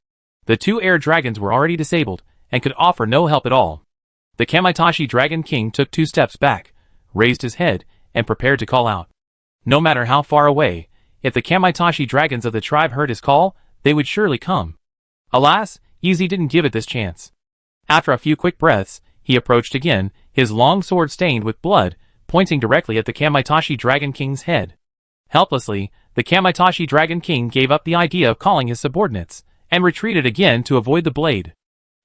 The 2 air dragons were already disabled, and could offer no help at all. The Kamaitachi Dragon King took 2 steps back, raised his head, and prepared to call out. No matter how far away, if the Kamaitachi dragons of the tribe heard his call, they would surely come. Alas, Yi Zi didn't give it this chance. After a few quick breaths, he approached again, his long sword stained with blood, pointing directly at the Kamaitachi Dragon King's head. Helplessly, the Kamaitachi Dragon King gave up the idea of calling his subordinates, and retreated again to avoid the blade.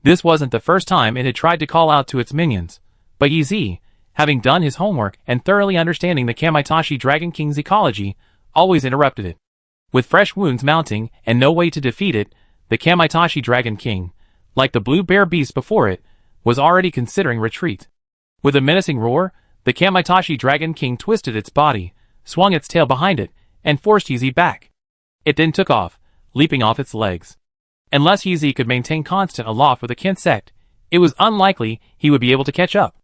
This wasn't the first time it had tried to call out to its minions, but Yi Zi, having done his homework and thoroughly understanding the Kamaitachi Dragon King's ecology, always interrupted it. With fresh wounds mounting and no way to defeat it, the Kamaitachi Dragon King, like the Blue Bear Beast before it, was already considering retreat. With a menacing roar, the Kamaitachi Dragon King twisted its body, swung its tail behind it, and forced Yi Zi back. It then took off, leaping off its legs. Unless Yi Zi could maintain constant aloft with a kinsect, it was unlikely he would be able to catch up.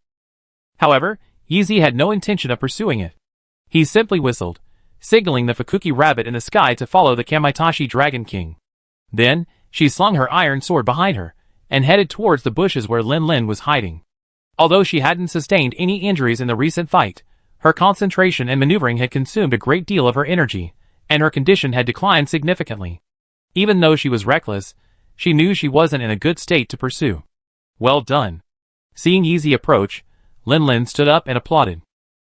However, Yi Zi had no intention of pursuing it. He simply whistled, signaling the Fukuki rabbit in the sky to follow the Kamaitachi Dragon King. Then, she slung her iron sword behind her, and headed towards the bushes where Lin Lin was hiding. Although she hadn't sustained any injuries in the recent fight, her concentration and maneuvering had consumed a great deal of her energy, and her condition had declined significantly. Even though she was reckless, she knew she wasn't in a good state to pursue. Well done. Seeing Yeezy approach, Lin Lin stood up and applauded.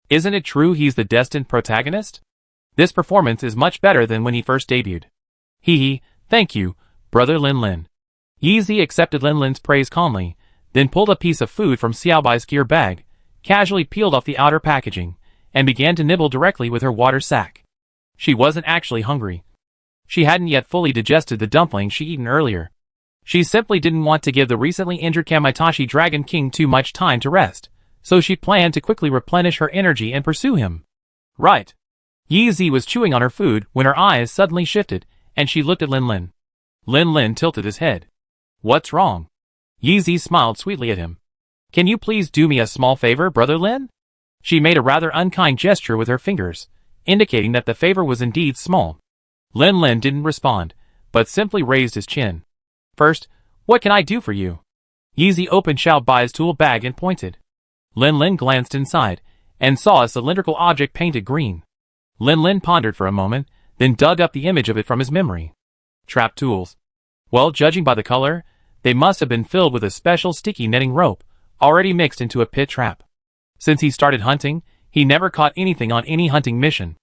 Isn't it true he's the destined protagonist? This performance is much better than when he first debuted. Hee, thank you, brother Lin Lin. Yeezy accepted Lin Lin's praise calmly, then pulled a piece of food from Xiaobai's gear bag, casually peeled off the outer packaging, and began to nibble directly with her water sack. She wasn't actually hungry. She hadn't yet fully digested the dumpling she'd eaten earlier. She simply didn't want to give the recently injured Kamaitachi Dragon King too much time to rest, so she planned to quickly replenish her energy and pursue him. Right. Yeezy was chewing on her food when her eyes suddenly shifted, and she looked at Lin Lin. Lin Lin tilted his head. What's wrong? Yeezy smiled sweetly at him. Can you please do me a small favor, brother Lin? She made a rather unkind gesture with her fingers, indicating that the favor was indeed small. Lin Lin didn't respond, but simply raised his chin. First, what can I do for you? Yeezy opened Xiaobai's tool bag and pointed. Lin Lin glanced inside, and saw a cylindrical object painted green. Lin Lin pondered for a moment, then dug up the image of it from his memory. Trap tools. Well, judging by the color, they must have been filled with a special sticky netting rope, already mixed into a pit trap. Since he started hunting, he never caught anything on any hunting mission.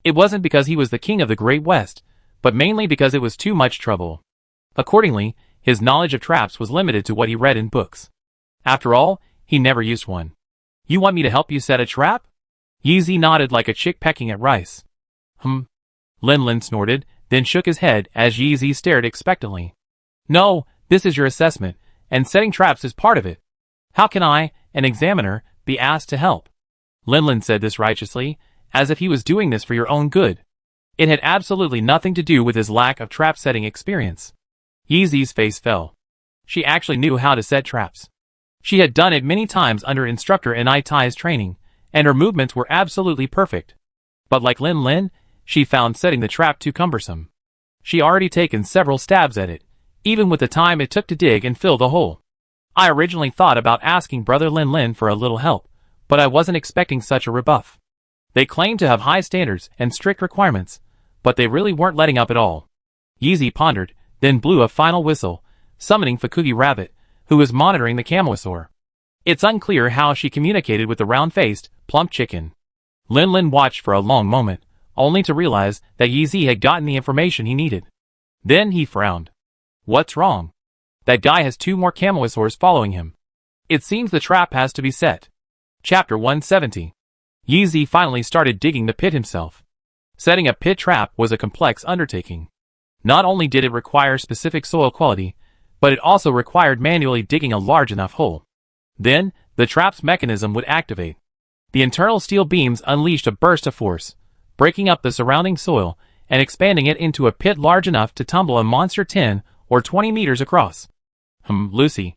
It wasn't because he was the king of the Great West, but mainly because it was too much trouble. Accordingly, his knowledge of traps was limited to what he read in books. After all, he never used one. You want me to help you set a trap? Yeezy nodded like a chick pecking at rice. Lin Lin snorted, then shook his head as Yeezy stared expectantly. No, this is your assessment, and setting traps is part of it. How can I, an examiner, be asked to help? Lin Lin said this righteously, as if he was doing this for your own good. It had absolutely nothing to do with his lack of trap-setting experience. Yeezy's face fell. She actually knew how to set traps. She had done it many times under instructor Enai Tai's training, and her movements were absolutely perfect. But like Lin Lin, she found setting the trap too cumbersome. She already taken several stabs at it, even with the time it took to dig and fill the hole. I originally thought about asking brother Lin Lin for a little help, but I wasn't expecting such a rebuff. They claimed to have high standards and strict requirements, but they really weren't letting up at all. Yeezy pondered, then blew a final whistle, summoning Fukugi Rabbit, who was monitoring the Camosaur. It's unclear how she communicated with the round-faced, plump chicken. Lin Lin watched for a long moment, only to realize that Yeezy had gotten the information he needed. Then he frowned. What's wrong? That guy has 2 more Camosaurs following him. It seems the trap has to be set. Chapter 170. Yeezy finally started digging the pit himself. Setting a pit trap was a complex undertaking. Not only did it require specific soil quality, but it also required manually digging a large enough hole. Then, the trap's mechanism would activate. The internal steel beams unleashed a burst of force, breaking up the surrounding soil and expanding it into a pit large enough to tumble a monster 10 or 20 meters across. Lucy.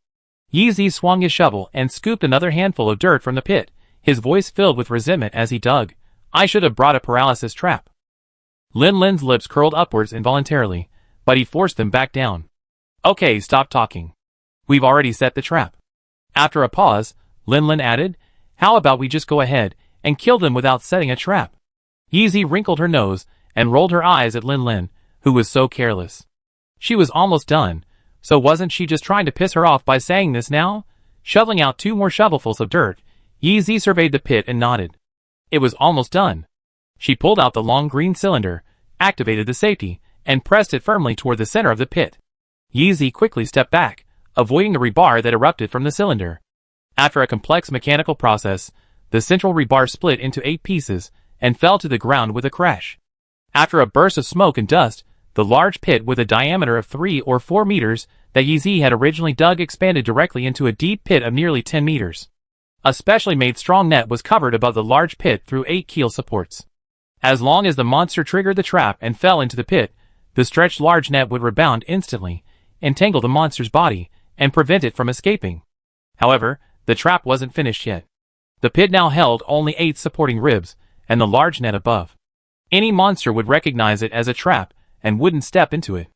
Yeezy swung his shovel and scooped another handful of dirt from the pit, his voice filled with resentment as he dug. I should have brought a paralysis trap. Lin Lin's lips curled upwards involuntarily, but he forced them back down. Okay, stop talking. We've already set the trap. After a pause, Lin Lin added, how about we just go ahead and kill them without setting a trap? Yeezy wrinkled her nose and rolled her eyes at Lin Lin, who was so careless. She was almost done, so wasn't she just trying to piss her off by saying this now? Shoveling out 2 more shovelfuls of dirt, Yeezy surveyed the pit and nodded. It was almost done. She pulled out the long green cylinder, activated the safety, and pressed it firmly toward the center of the pit. Yeezy quickly stepped back, avoiding the rebar that erupted from the cylinder. After a complex mechanical process, the central rebar split into 8 pieces and fell to the ground with a crash. After a burst of smoke and dust, the large pit with a diameter of 3 or 4 meters that Yeezy had originally dug expanded directly into a deep pit of nearly 10 meters. A specially made strong net was covered above the large pit through 8 keel supports. As long as the monster triggered the trap and fell into the pit, the stretched large net would rebound instantly, entangle the monster's body, and prevent it from escaping. However, the trap wasn't finished yet. The pit now held only 8 supporting ribs, and the large net above. Any monster would recognize it as a trap, and wouldn't step into it.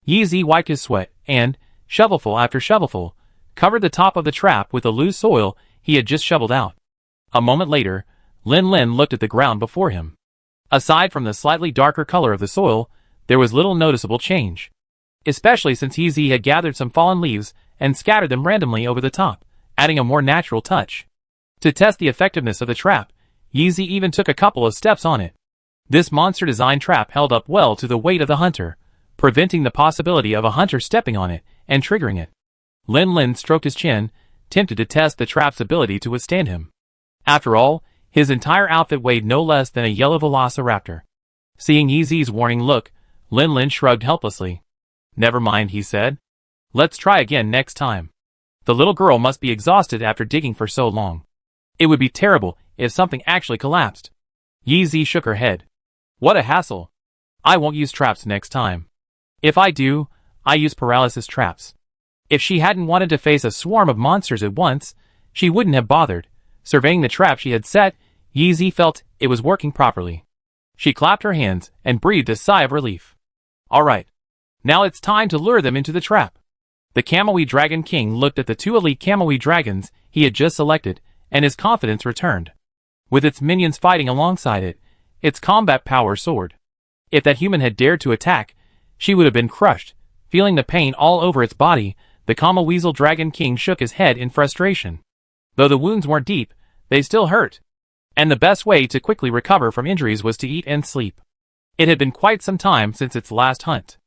Yeezy wiped his sweat, and, shovelful after shovelful, covered the top of the trap with the loose soil he had just shoveled out. A moment later, Lin Lin looked at the ground before him. Aside from the slightly darker color of the soil, there was little noticeable change. Especially since Yi had gathered some fallen leaves and scattered them randomly over the top, adding a more natural touch. To test the effectiveness of the trap, Yi even took a couple of steps on it. This monster-designed trap held up well to the weight of the hunter, preventing the possibility of a hunter stepping on it and triggering it. Lin stroked his chin, tempted to test the trap's ability to withstand him. After all, his entire outfit weighed no less than a yellow velociraptor. Seeing Yi's warning look, Lin shrugged helplessly. "Never mind," he said. "Let's try again next time." The little girl must be exhausted after digging for so long. It would be terrible if something actually collapsed. Yi shook her head. "What a hassle. I won't use traps next time. If I do, I use paralysis traps." If she hadn't wanted to face a swarm of monsters at once, she wouldn't have bothered. Surveying the trap she had set, Yi felt it was working properly. She clapped her hands and breathed a sigh of relief. "All right. Now it's time to lure them into the trap." The Kamui Dragon King looked at the two elite Kamui dragons he had just selected, and his confidence returned. With its minions fighting alongside it, its combat power soared. If that human had dared to attack, she would have been crushed. Feeling the pain all over its body, the Kamui Dragon King shook his head in frustration. Though the wounds weren't deep, they still hurt. And the best way to quickly recover from injuries was to eat and sleep. It had been quite some time since its last hunt.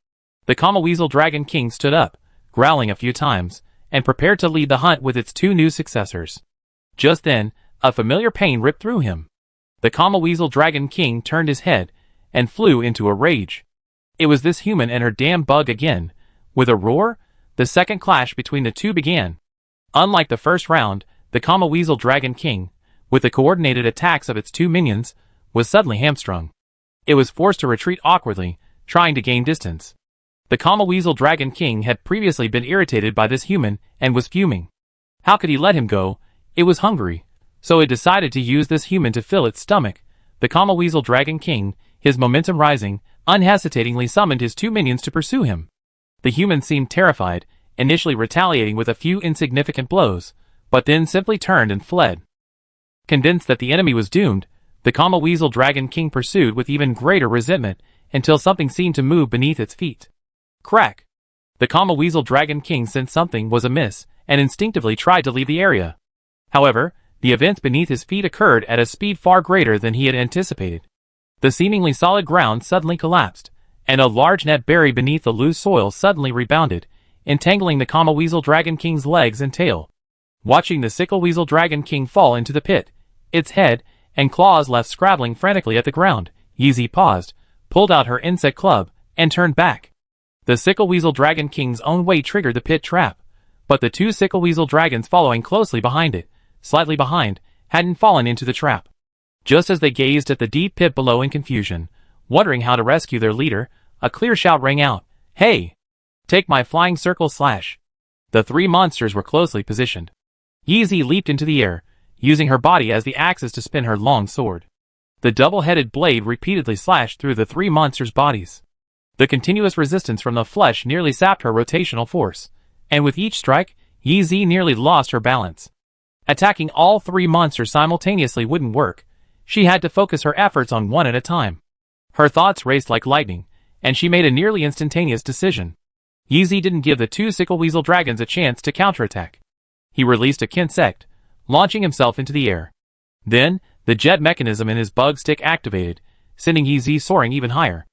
The Kamui Dragon King stood up, growling a few times, and prepared to lead the hunt with its two new successors. Just then, a familiar pain ripped through him. The Kamui Dragon King turned his head and flew into a rage. It was this human and her damn bug again. With a roar, the second clash between the two began. Unlike the first round, the Kamui Dragon King, with the coordinated attacks of its two minions, was suddenly hamstrung. It was forced to retreat awkwardly, trying to gain distance. The Kamui Dragon King had previously been irritated by this human and was fuming. How could he let him go? It was hungry, so it decided to use this human to fill its stomach. The Kamui Dragon King, his momentum rising, unhesitatingly summoned his two minions to pursue him. The human seemed terrified, initially retaliating with a few insignificant blows, but then simply turned and fled. Convinced that the enemy was doomed, the Kamui Dragon King pursued with even greater resentment until something seemed to move beneath its feet. Crack! The Kamui Dragon King sensed something was amiss and instinctively tried to leave the area. However, the events beneath his feet occurred at a speed far greater than he had anticipated. The seemingly solid ground suddenly collapsed, and a large net buried beneath the loose soil suddenly rebounded, entangling the Kamui Dragon King's legs and tail. Watching the Sickleweasel Dragon King fall into the pit, its head and claws left scrabbling frantically at the ground, Yi paused, pulled out her insect club, and turned back. The Sickleweasel Dragon King's own weight triggered the pit trap, but the two Sickleweasel dragons following closely behind it, slightly behind, hadn't fallen into the trap. Just as they gazed at the deep pit below in confusion, wondering how to rescue their leader, a clear shout rang out, "Hey! Take my flying circle slash!" The three monsters were closely positioned. Yi leaped into the air, using her body as the axis to spin her long sword. The double-headed blade repeatedly slashed through the three monsters' bodies. The continuous resistance from the flesh nearly sapped her rotational force, and with each strike, Yi nearly lost her balance. Attacking all three monsters simultaneously wouldn't work. She had to focus her efforts on one at a time. Her thoughts raced like lightning, and she made a nearly instantaneous decision. Yi didn't give the two Sickleweasel dragons a chance to counterattack. He released a Kinsect, launching himself into the air. Then, the jet mechanism in his bug stick activated, sending Yi soaring even higher.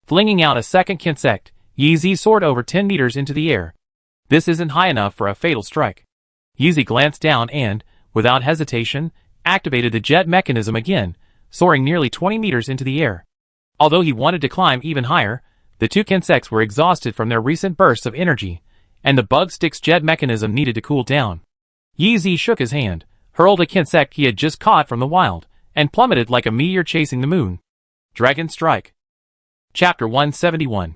Flinging out a second Kinsect, Yi soared over 10 meters into the air. This isn't high enough for a fatal strike. Yi glanced down and, without hesitation, activated the jet mechanism again, soaring nearly 20 meters into the air. Although he wanted to climb even higher, the two Kinsects were exhausted from their recent bursts of energy, and the bug stick's jet mechanism needed to cool down. Yi shook his hand, hurled a Kinsect he had just caught from the wild, and plummeted like a meteor chasing the moon. Dragon Strike. Chapter 171.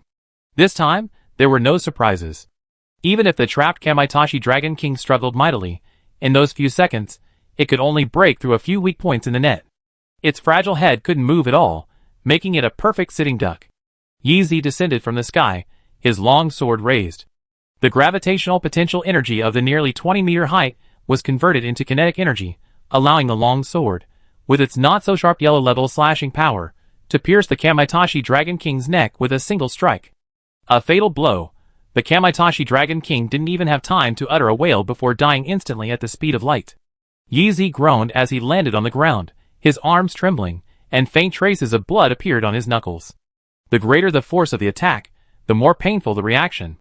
This time, there were no surprises. Even if the trapped Kamaitachi Dragon King struggled mightily, in those few seconds, it could only break through a few weak points in the net. Its fragile head couldn't move at all, making it a perfect sitting duck. Yi descended from the sky, his long sword raised. The gravitational potential energy of the nearly 20-meter height was converted into kinetic energy, allowing the long sword, with its not-so-sharp yellow level slashing power, to pierce the Kamaitachi Dragon King's neck with a single strike. A fatal blow. The Kamaitachi Dragon King didn't even have time to utter a wail before dying instantly at the speed of light. Yi Zi groaned as he landed on the ground, his arms trembling, and faint traces of blood appeared on his knuckles. The greater the force of the attack, the more painful the reaction.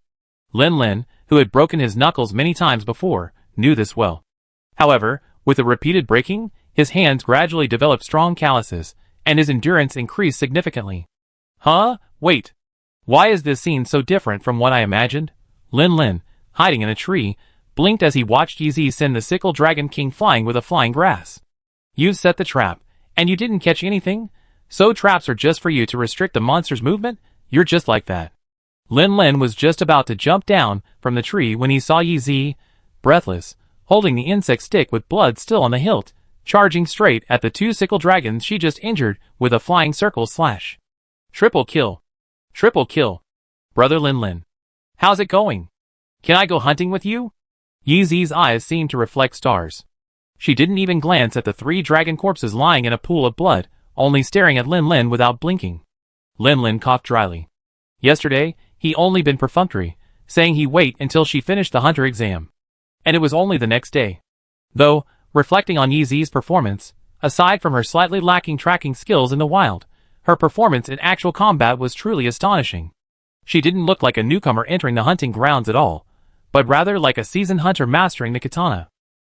Lin Lin, who had broken his knuckles many times before, knew this well. However, with the repeated breaking, his hands gradually developed strong calluses, and his endurance increased significantly. Huh? Wait. Why is this scene so different from what I imagined? Lin Lin, hiding in a tree, blinked as he watched Yi Zi send the Sickle Dragon King flying with a flying grass. You set the trap, and you didn't catch anything? So traps are just for you to restrict the monster's movement? You're just like that. Lin Lin was just about to jump down from the tree when he saw Yi Zi, breathless, holding the insect stick with blood still on the hilt, charging straight at the two sickle dragons she just injured with a flying circle slash. Triple kill. Triple kill. Brother Lin Lin. How's it going? Can I go hunting with you? Yi Zi's eyes seemed to reflect stars. She didn't even glance at the three dragon corpses lying in a pool of blood, only staring at Lin Lin without blinking. Lin Lin coughed dryly. Yesterday, he only been perfunctory, saying he'd wait until she finished the hunter exam. And it was only the next day. Though, reflecting on Yi Zi's performance, aside from her slightly lacking tracking skills in the wild, her performance in actual combat was truly astonishing. She didn't look like a newcomer entering the hunting grounds at all, but rather like a seasoned hunter mastering the katana.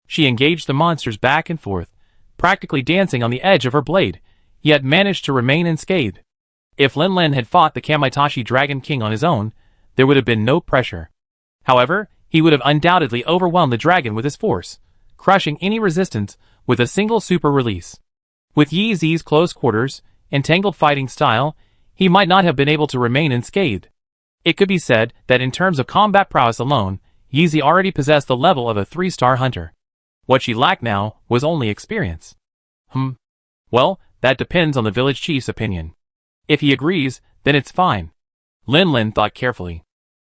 She engaged the monsters back and forth, practically dancing on the edge of her blade, yet managed to remain unscathed. If Lin Lin had fought the Kamaitachi Dragon King on his own, there would have been no pressure. However, he would have undoubtedly overwhelmed the dragon with his force, crushing any resistance with a single super release. With Yi Zi's close quarters, entangled fighting style, he might not have been able to remain unscathed. It could be said that in terms of combat prowess alone, Yi Zi already possessed the level of a 3-star hunter. What she lacked now was only experience. Well, that depends on the village chief's opinion. If he agrees, then it's fine. Lin Lin thought carefully.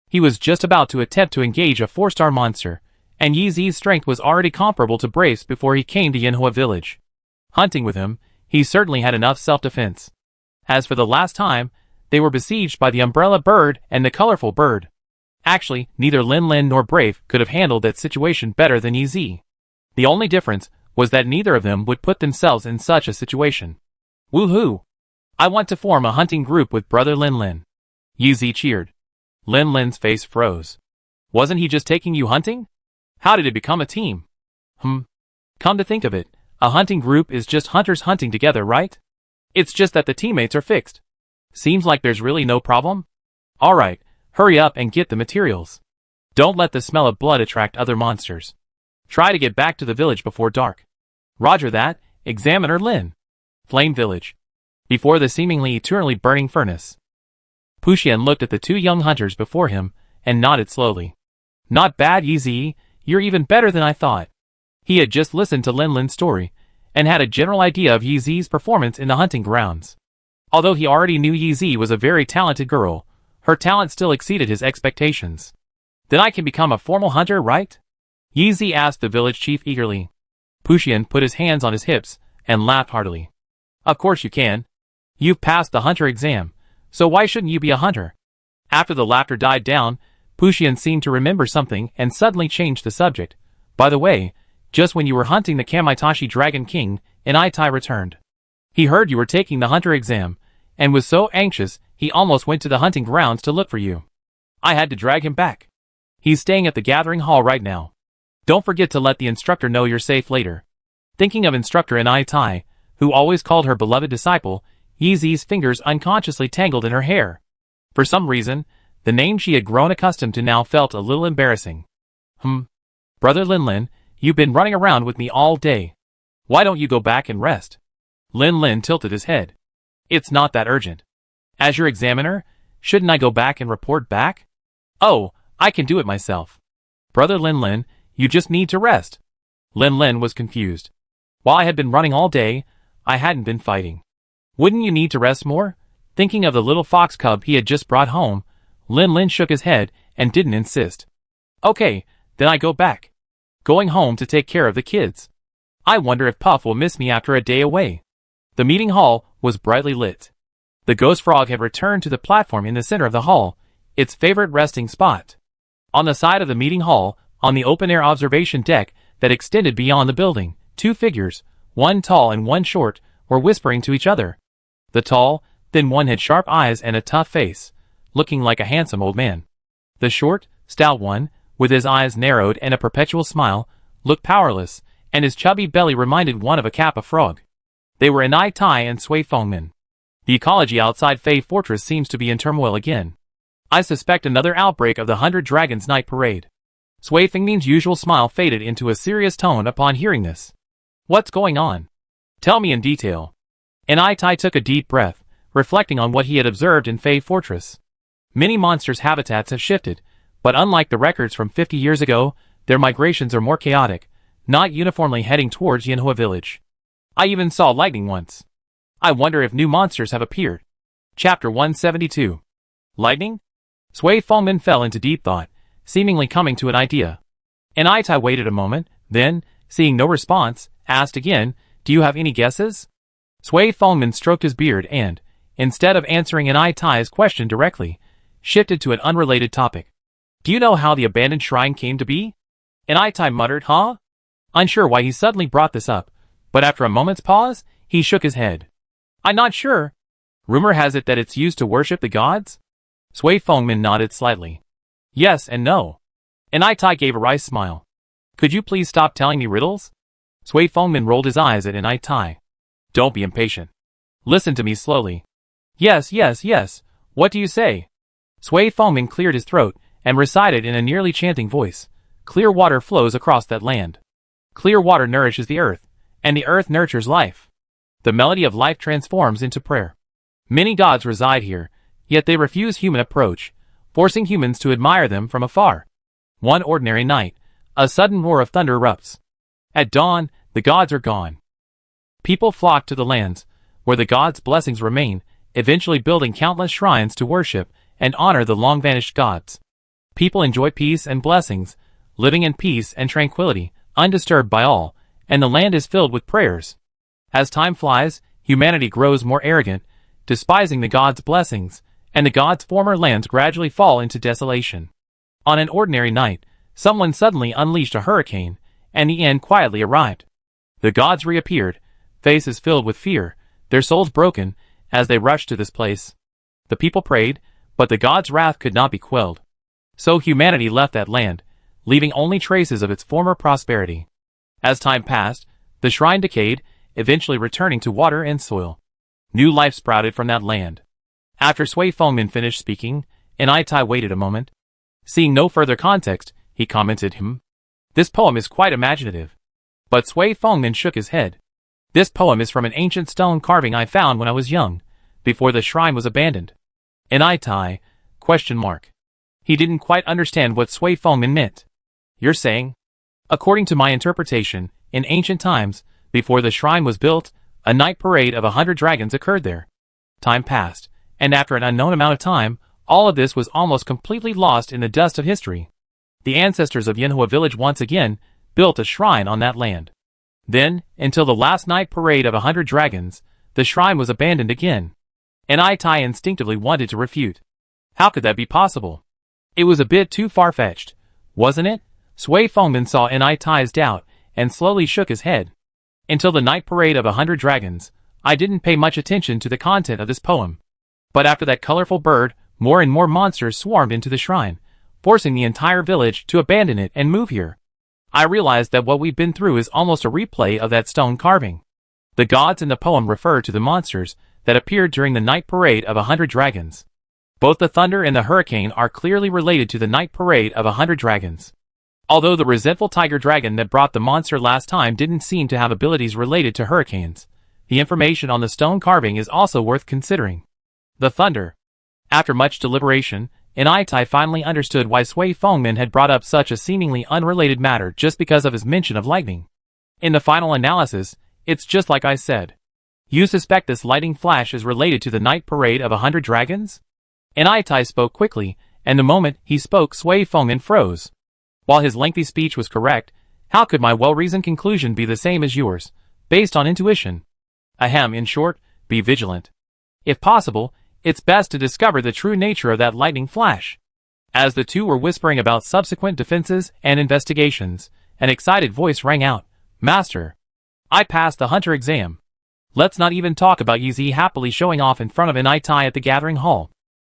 He was just about to attempt to engage a 4-star monster, and Yi Zi's strength was already comparable to Brafe's before he came to Yanhua village. Hunting with him, he certainly had enough self-defense. As for the last time, they were besieged by the umbrella bird and the colorful bird. Actually, neither Lin Lin nor Brafe could have handled that situation better than Yi Zi. The only difference was that neither of them would put themselves in such a situation. Woohoo! I want to form a hunting group with Brother Lin Lin. Yi Zi cheered. Lin Lin's face froze. Wasn't he just taking you hunting? How did it become a team? Come to think of it, a hunting group is just hunters hunting together, right? It's just that the teammates are fixed. Seems like there's really no problem. Alright, hurry up and get the materials. Don't let the smell of blood attract other monsters. Try to get back to the village before dark. Roger that, Examiner Lin. Flame Village. Before the seemingly eternally burning furnace. Puxian looked at the two young hunters before him, and nodded slowly. Not bad, Yi Zi, you're even better than I thought. He had just listened to Lin Lin's story, and had a general idea of Yi Zi's performance in the hunting grounds. Although he already knew Yi Zi was a very talented girl, her talent still exceeded his expectations. Then I can become a formal hunter, right? Yi Zi asked the village chief eagerly. Puxian put his hands on his hips, and laughed heartily. Of course you can. You've passed the hunter exam, so why shouldn't you be a hunter? After the laughter died down, Puxian seemed to remember something and suddenly changed the subject. By the way, just when you were hunting the Kamaitachi Dragon King, Inaitai returned. He heard you were taking the hunter exam, and was so anxious he almost went to the hunting grounds to look for you. I had to drag him back. He's staying at the gathering hall right now. Don't forget to let the instructor know you're safe later. Thinking of instructor Inaitai, who always called her beloved disciple, Yi Zi's fingers unconsciously tangled in her hair. For some reason, the name she had grown accustomed to now felt a little embarrassing. Brother Lin Lin, you've been running around with me all day. Why don't you go back and rest? Lin Lin tilted his head. It's not that urgent. As your examiner, shouldn't I go back and report back? Oh, I can do it myself. Brother Lin Lin, you just need to rest. Lin Lin was confused. While I had been running all day, I hadn't been fighting. Wouldn't you need to rest more? Thinking of the little fox cub he had just brought home, Lin Lin shook his head and didn't insist. Okay, then I go back. Going home to take care of the kids. I wonder if Puff will miss me after a day away. The meeting hall was brightly lit. The ghost frog had returned to the platform in the center of the hall, its favorite resting spot. On the side of the meeting hall, on the open-air observation deck that extended beyond the building, two figures, one tall and one short, were whispering to each other. The tall, thin one had sharp eyes and a tough face, looking like a handsome old man. The short, stout one, with his eyes narrowed and a perpetual smile, looked powerless, and his chubby belly reminded one of a kappa frog. They were Anai Tai and Sui Fengmin. The ecology outside Fei Fortress seems to be in turmoil again. I suspect another outbreak of the 100 Dragons Night Parade. Sui Fengmin's usual smile faded into a serious tone upon hearing this. What's going on? Tell me in detail. Anai Tai took a deep breath, reflecting on what he had observed in Fei Fortress. Many monsters' habitats have shifted, but unlike the records from 50 years ago, their migrations are more chaotic, not uniformly heading towards Yanhua Village. I even saw lightning once. I wonder if new monsters have appeared. Chapter 172. Lightning? Sui Fengmin fell into deep thought, seemingly coming to an idea. Anai Tai waited a moment, then, seeing no response, asked again, "Do you have any guesses?" Sui Fengmin stroked his beard and, instead of answering Anai Tai's question directly, shifted to an unrelated topic. "Do you know how the abandoned shrine came to be?" Anai Tai muttered, "Huh?" Unsure why he suddenly brought this up, but after a moment's pause, he shook his head. "I'm not sure. Rumor has it that it's used to worship the gods?" Sui Fengmin nodded slightly. "Yes and no." Anai Tai gave a wry smile. "Could you please stop telling me riddles?" Sui Fengmin rolled his eyes at Anai Tai. "Don't be impatient. Listen to me slowly." Yes, what do you say?" Sui Fengmin cleared his throat and recited in a nearly chanting voice. "Clear water flows across that land. Clear water nourishes the earth, and the earth nurtures life. The melody of life transforms into prayer. Many gods reside here, yet they refuse human approach, forcing humans to admire them from afar. One ordinary night, a sudden roar of thunder erupts. At dawn, the gods are gone. People flock to the lands, where the gods' blessings remain, eventually building countless shrines to worship and honor the long-vanished gods. People enjoy peace and blessings, living in peace and tranquility, undisturbed by all, and the land is filled with prayers. As time flies, humanity grows more arrogant, despising the gods' blessings, and the gods' former lands gradually fall into desolation. On an ordinary night, someone suddenly unleashed a hurricane, and the end quietly arrived. The gods reappeared, faces filled with fear, their souls broken, as they rushed to this place. The people prayed, but the gods' wrath could not be quelled. So humanity left that land, leaving only traces of its former prosperity. As time passed, the shrine decayed, eventually returning to water and soil. New life sprouted from that land. After Sui Fengmin finished speaking, Anai Tai waited a moment. Seeing no further context, he commented, "This poem is quite imaginative." But Sui Fengmin shook his head. "This poem is from an ancient stone carving I found when I was young, before the shrine was abandoned." Anai Tai, ? He didn't quite understand what Sui Fengmin meant. "You're saying?" "According to my interpretation, in ancient times, before the shrine was built, a night parade of 100 dragons occurred there. Time passed, and after an unknown amount of time, all of this was almost completely lost in the dust of history. The ancestors of Yanhua Village once again built a shrine on that land. Then, until the last night parade of 100 dragons, the shrine was abandoned again." Anai Tai instinctively wanted to refute. How could that be possible? It was a bit too far-fetched, wasn't it? Sui Fengmin saw Anai Tai's doubt and slowly shook his head. "Until the night parade of 100 dragons, I didn't pay much attention to the content of this poem. But after that colorful bird, more and more monsters swarmed into the shrine, forcing the entire village to abandon it and move here. I realized that what we've been through is almost a replay of that stone carving. The gods in the poem refer to the monsters that appeared during the night parade of 100 dragons. Both the thunder and the hurricane are clearly related to the night parade of 100 dragons. Although the resentful tiger dragon that brought the monster last time didn't seem to have abilities related to hurricanes, the information on the stone carving is also worth considering. The thunder. After much deliberation, Anai Tai finally understood why Sui Fengmin had brought up such a seemingly unrelated matter just because of his mention of lightning. In the final analysis, it's just like I said. You suspect this lightning flash is related to the night parade of 100 dragons? Anai Tai spoke quickly, and the moment he spoke Sui Fengmin froze. While his lengthy speech was correct, how could my well-reasoned conclusion be the same as yours, based on intuition? Ahem, in short, be vigilant. If possible, it's best to discover the true nature of that lightning flash. As the two were whispering about subsequent defenses and investigations, an excited voice rang out, "Master, I passed the hunter exam. Let's not even talk about Yi happily showing off in front of an Itai at the gathering hall."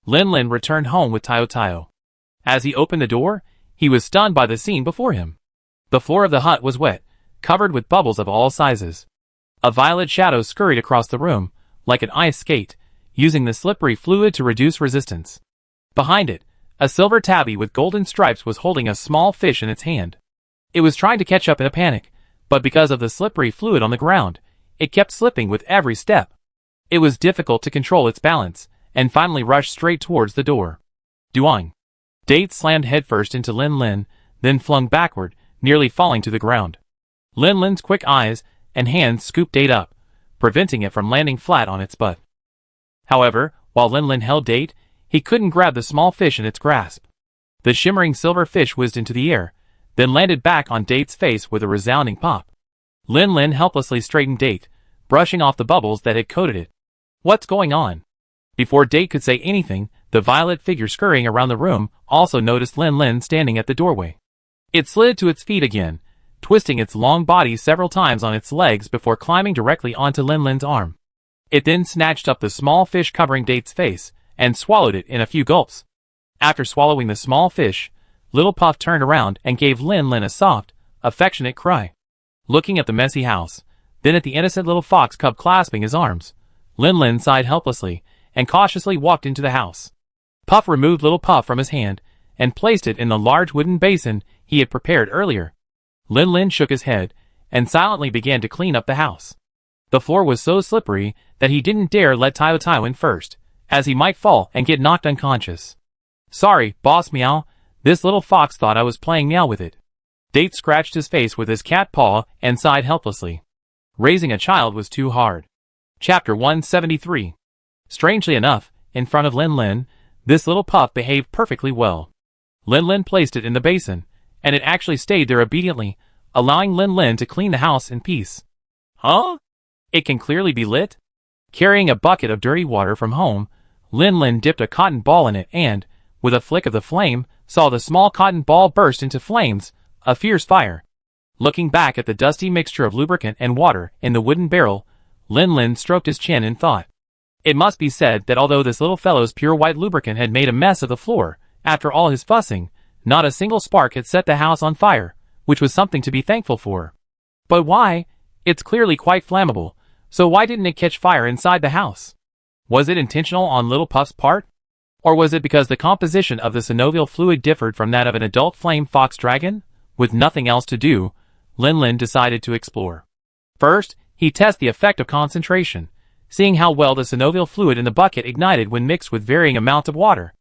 Lin Lin returned home with Tayo Tayo. As he opened the door, he was stunned by the scene before him. The floor of the hut was wet, covered with bubbles of all sizes. A violet shadow scurried across the room, like an ice skate, using the slippery fluid to reduce resistance. Behind it, a silver tabby with golden stripes was holding a small fish in its hand. It was trying to catch up in a panic, but because of the slippery fluid on the ground, it kept slipping with every step. It was difficult to control its balance, and finally rushed straight towards the door. Duang. Date slammed headfirst into Lin Lin, then flung backward, nearly falling to the ground. Lin Lin's quick eyes and hands scooped Date up, preventing it from landing flat on its butt. However, while Lin Lin held Date, he couldn't grab the small fish in its grasp. The shimmering silver fish whizzed into the air, then landed back on Date's face with a resounding pop. Lin Lin helplessly straightened Date, brushing off the bubbles that had coated it. "What's going on?" Before Date could say anything, the violet figure scurrying around the room also noticed Lin Lin standing at the doorway. It slid to its feet again, twisting its long body several times on its legs before climbing directly onto Lin Lin's arm. It then snatched up the small fish covering Date's face, and swallowed it in a few gulps. After swallowing the small fish, Little Puff turned around and gave Lin Lin a soft, affectionate cry. Looking at the messy house, then at the innocent little fox cub clasping his arms, Lin Lin sighed helplessly and cautiously walked into the house. Puff removed Little Puff from his hand and placed it in the large wooden basin he had prepared earlier. Lin Lin shook his head and silently began to clean up the house. The floor was so slippery that he didn't dare let Tayo Tayo in first, as he might fall and get knocked unconscious. "Sorry, Boss Meow, this little fox thought I was playing meow with it." Date scratched his face with his cat paw and sighed helplessly. Raising a child was too hard. Chapter 173. Strangely enough, in front of Lin Lin, this little puff behaved perfectly well. Lin Lin placed it in the basin, and it actually stayed there obediently, allowing Lin Lin to clean the house in peace. "Huh? It can clearly be lit?" Carrying a bucket of dirty water from home, Lin Lin dipped a cotton ball in it and, with a flick of the flame, saw the small cotton ball burst into flames, a fierce fire. Looking back at the dusty mixture of lubricant and water in the wooden barrel, Lin Lin stroked his chin in thought. It must be said that although this little fellow's pure white lubricant had made a mess of the floor, after all his fussing, not a single spark had set the house on fire, which was something to be thankful for. But why? It's clearly quite flammable, so why didn't it catch fire inside the house? Was it intentional on Little Puff's part? Or was it because the composition of the synovial fluid differed from that of an adult flame fox dragon? With nothing else to do, Lin Lin decided to explore. First, he tested the effect of concentration, seeing how well the synovial fluid in the bucket ignited when mixed with varying amounts of water.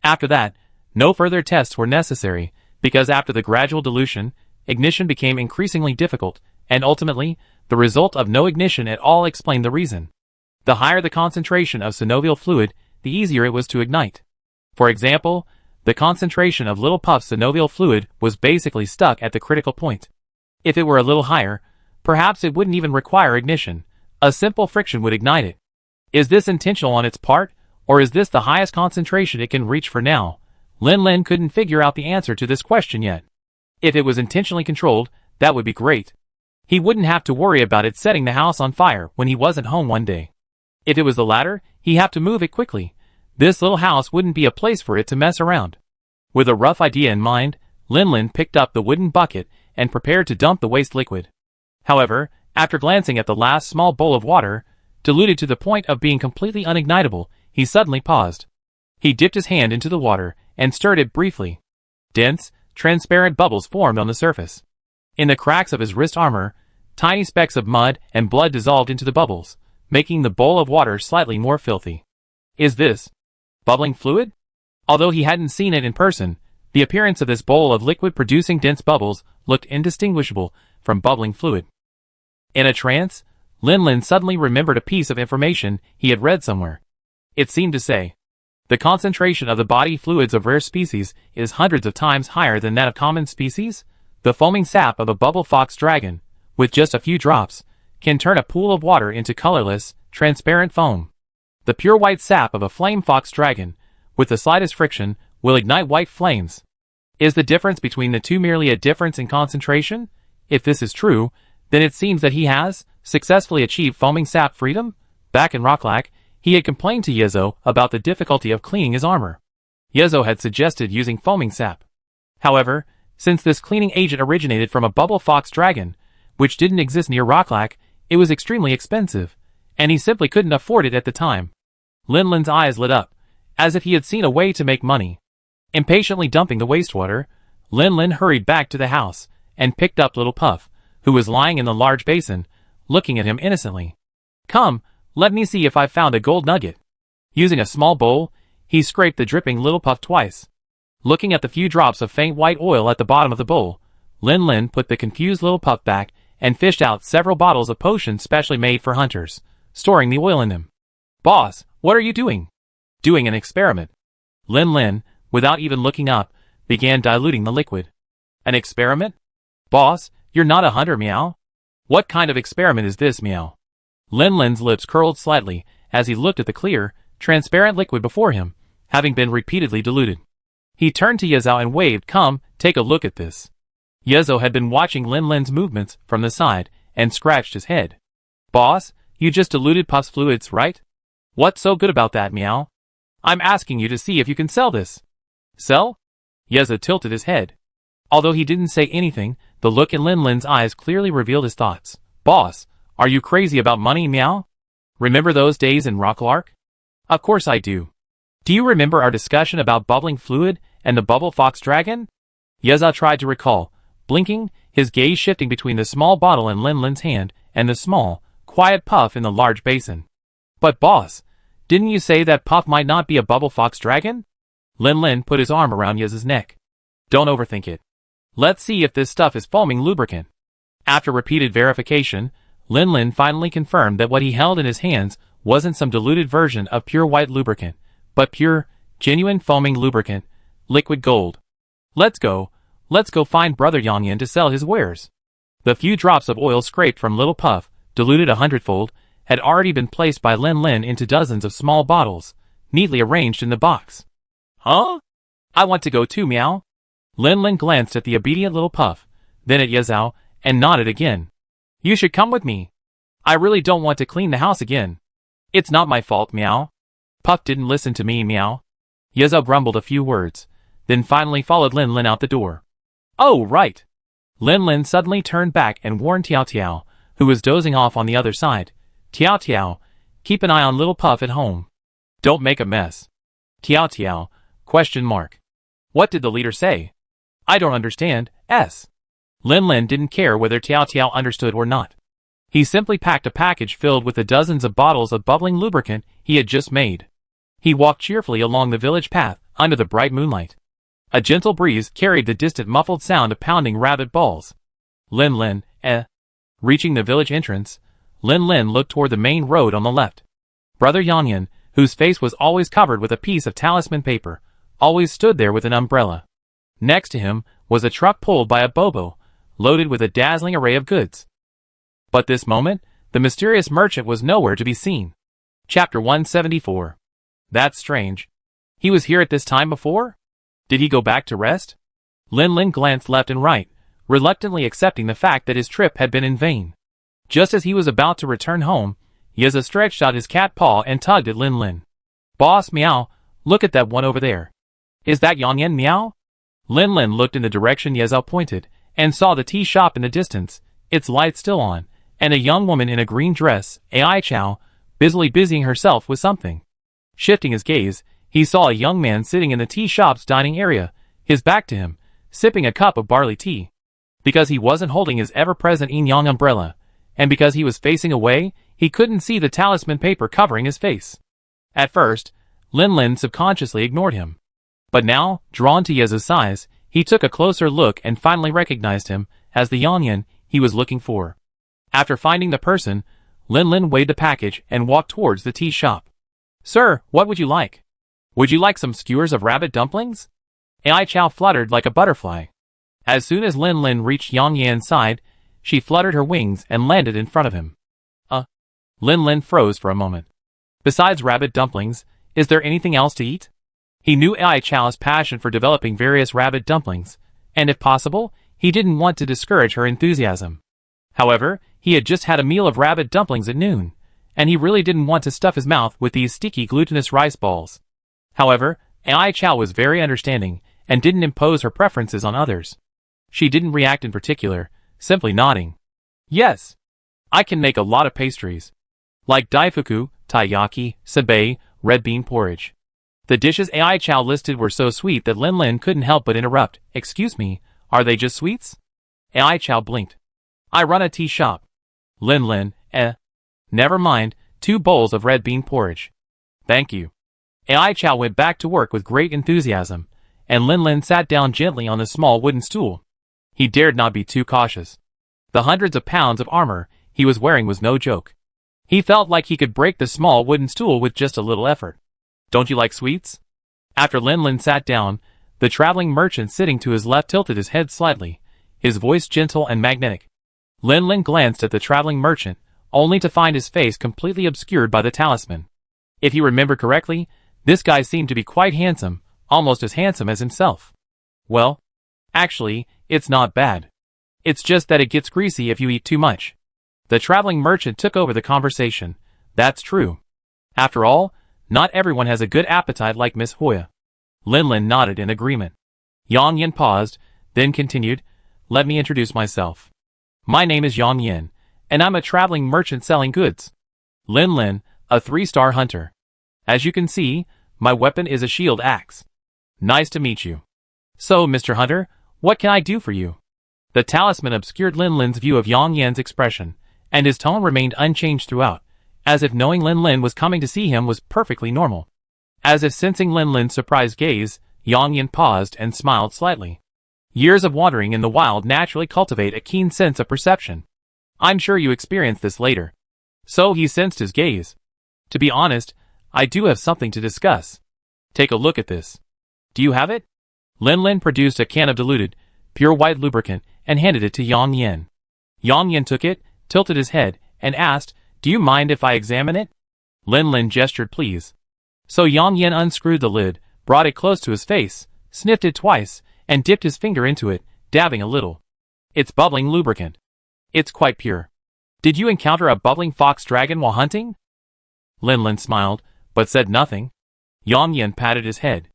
After that, no further tests were necessary, because after the gradual dilution, ignition became increasingly difficult, and ultimately, the result of no ignition at all explained the reason. The higher the concentration of synovial fluid, the easier it was to ignite. For example, the concentration of Little Puff's synovial fluid was basically stuck at the critical point. If it were a little higher, perhaps it wouldn't even require ignition. A simple friction would ignite it. Is this intentional on its part, or is this the highest concentration it can reach for now? Lin Lin couldn't figure out the answer to this question yet. If it was intentionally controlled, that would be great. He wouldn't have to worry about it setting the house on fire when he wasn't home one day. If it was the latter, he'd have to move it quickly. This little house wouldn't be a place for it to mess around. With a rough idea in mind, Lin Lin picked up the wooden bucket and prepared to dump the waste liquid. However, after glancing at the last small bowl of water, diluted to the point of being completely unignitable, he suddenly paused. He dipped his hand into the water and stirred it briefly. Dense, transparent bubbles formed on the surface. In the cracks of his wrist armor, tiny specks of mud and blood dissolved into the bubbles, making the bowl of water slightly more filthy. Is this bubbling fluid? Although he hadn't seen it in person, the appearance of this bowl of liquid producing dense bubbles looked indistinguishable from bubbling fluid. In a trance, Lin Lin suddenly remembered a piece of information he had read somewhere. It seemed to say, the concentration of the body fluids of rare species is hundreds of times higher than that of common species. The foaming sap of a bubble fox dragon, with just a few drops, can turn a pool of water into colorless, transparent foam. The pure white sap of a flame fox dragon, with the slightest friction, will ignite white flames. Is the difference between the two merely a difference in concentration? If this is true, then it seems that he has successfully achieved foaming sap freedom. Back in Rocklac, he had complained to Yezo about the difficulty of cleaning his armor. Yezo had suggested using foaming sap. However, since this cleaning agent originated from a bubble fox dragon, which didn't exist near Rocklac, it was extremely expensive, and he simply couldn't afford it at the time. Lin Lin's eyes lit up, as if he had seen a way to make money. Impatiently dumping the wastewater, Lin Lin hurried back to the house, and picked up little Puff, who was lying in the large basin, looking at him innocently. Come, let me see if I've found a gold nugget. Using a small bowl, he scraped the dripping little Puff twice. Looking at the few drops of faint white oil at the bottom of the bowl, Lin Lin put the confused little Puff back and fished out several bottles of potions specially made for hunters, storing the oil in them. Boss, what are you doing? Doing an experiment. Lin Lin, without even looking up, began diluting the liquid. An experiment? Boss, you're not a hunter, meow. What kind of experiment is this, meow? Lin Lin's lips curled slightly as he looked at the clear, transparent liquid before him, having been repeatedly diluted. He turned to Yezo and waved, come, take a look at this. Yezo had been watching Lin Lin's movements from the side and scratched his head. Boss, you just diluted Puff's fluids, right? What's so good about that, meow? I'm asking you to see if you can sell this. Sell? Yezo tilted his head. Although he didn't say anything, the look in Lin Lin's eyes clearly revealed his thoughts. Boss, are you crazy about money, meow? Remember those days in Rocklark? Of course I do. Do you remember our discussion about bubbling fluid and the bubble fox dragon? Yezo tried to recall, blinking, his gaze shifting between the small bottle in Lin Lin's hand and the small, quiet Puff in the large basin. But boss, didn't you say that Puff might not be a bubble fox dragon? Lin Lin put his arm around Yezo's neck. Don't overthink it. Let's see if this stuff is foaming lubricant. After repeated verification, Lin Lin finally confirmed that what he held in his hands wasn't some diluted version of pure white lubricant, but pure, genuine foaming lubricant, liquid gold. Let's go find Brother Yanyan to sell his wares. The few drops of oil scraped from little Puff, diluted 100-fold, had already been placed by Lin Lin into dozens of small bottles, neatly arranged in the box. Huh? I want to go too, meow. Lin Lin glanced at the obedient little Puff, then at Yezo, and nodded again. You should come with me. I really don't want to clean the house again. It's not my fault, meow. Puff didn't listen to me, meow. Yezo grumbled a few words, then finally followed Lin Lin out the door. Oh, right. Lin Lin suddenly turned back and warned Tiao Tiao, who was dozing off on the other side. Tiao Tiao, keep an eye on little Puff at home. Don't make a mess. Tiao Tiao, question mark. What did the leader say? I don't understand, S. Lin Lin didn't care whether Tiao Tiao understood or not. He simply packed a package filled with the dozens of bottles of bubbling lubricant he had just made. He walked cheerfully along the village path under the bright moonlight. A gentle breeze carried the distant muffled sound of pounding rabbit balls. Lin Lin, Reaching the village entrance, Lin Lin looked toward the main road on the left. Brother Yanyan, whose face was always covered with a piece of talisman paper, always stood there with an umbrella. Next to him was a truck pulled by a bobo, loaded with a dazzling array of goods. But this moment, the mysterious merchant was nowhere to be seen. Chapter 174. That's strange. He was here at this time before? Did he go back to rest? Lin Lin glanced left and right, reluctantly accepting the fact that his trip had been in vain. Just as he was about to return home, Yezo stretched out his cat paw and tugged at Lin Lin. Boss, meow, look at that one over there. Is that Yanyan, meow? Lin Lin looked in the direction Yezo pointed, and saw the tea shop in the distance, its lights still on, and a young woman in a green dress, Ai Chow, busily busying herself with something. Shifting his gaze, he saw a young man sitting in the tea shop's dining area, his back to him, sipping a cup of barley tea. Because he wasn't holding his ever-present yin-yang umbrella, and because he was facing away, he couldn't see the talisman paper covering his face. At first, Lin Lin subconsciously ignored him. But now, drawn to Yezo's size, he took a closer look and finally recognized him as the Yanyan he was looking for. After finding the person, Lin Lin weighed the package and walked towards the tea shop. Sir, what would you like? Would you like some skewers of rabbit dumplings? Ai Chow fluttered like a butterfly. As soon as Lin Lin reached Yang Yan's side, she fluttered her wings and landed in front of him. Lin Lin froze for a moment. Besides rabbit dumplings, is there anything else to eat? He knew Ai Chow's passion for developing various rabbit dumplings, and if possible, he didn't want to discourage her enthusiasm. However, he had just had a meal of rabbit dumplings at noon, and he really didn't want to stuff his mouth with these sticky glutinous rice balls. However, Ai Chow was very understanding and didn't impose her preferences on others. She didn't react in particular, simply nodding. Yes, I can make a lot of pastries. Like daifuku, taiyaki, sabay, red bean porridge. The dishes Ai Chow listed were so sweet that Lin Lin couldn't help but interrupt. Excuse me, are they just sweets? Ai Chow blinked. I run a tea shop. Lin Lin, Never mind, 2 bowls of red bean porridge. Thank you. Ai Chow went back to work with great enthusiasm, and Lin Lin sat down gently on the small wooden stool. He dared not be too cautious. The hundreds of pounds of armor he was wearing was no joke. He felt like he could break the small wooden stool with just a little effort. Don't you like sweets? After Lin Lin sat down, the traveling merchant sitting to his left tilted his head slightly, his voice gentle and magnetic. Lin Lin glanced at the traveling merchant, only to find his face completely obscured by the talisman. If he remembered correctly, this guy seemed to be quite handsome, almost as handsome as himself. Well, actually, it's not bad. It's just that it gets greasy if you eat too much. The traveling merchant took over the conversation. That's true. After all, not everyone has a good appetite like Miss Hoya. Lin Lin nodded in agreement. Yang Yin paused, then continued, Let me introduce myself. My name is Yang Yin, and I'm a traveling merchant selling goods. Lin Lin, a 3-star hunter. As you can see, my weapon is a shield axe. Nice to meet you. So, Mr. Hunter, what can I do for you? The talisman obscured Lin Lin's view of Yang Yin's expression, and his tone remained unchanged throughout, as if knowing Lin Lin was coming to see him was perfectly normal. As if sensing Lin Lin's surprised gaze, Yang Yin paused and smiled slightly. Years of wandering in the wild naturally cultivate a keen sense of perception. I'm sure you experienced this later. So he sensed his gaze. To be honest, I do have something to discuss. Take a look at this. Do you have it? Lin Lin produced a can of diluted, pure white lubricant and handed it to Yang Yin. Yang Yin took it, tilted his head, and asked, Do you mind if I examine it? Lin Lin gestured please. So Yang Yin unscrewed the lid, brought it close to his face, sniffed it twice, and dipped his finger into it, dabbing a little. It's bubbling lubricant. It's quite pure. Did you encounter a bubbling fox dragon while hunting? Lin Lin smiled, but said nothing. Yang Yin patted his head.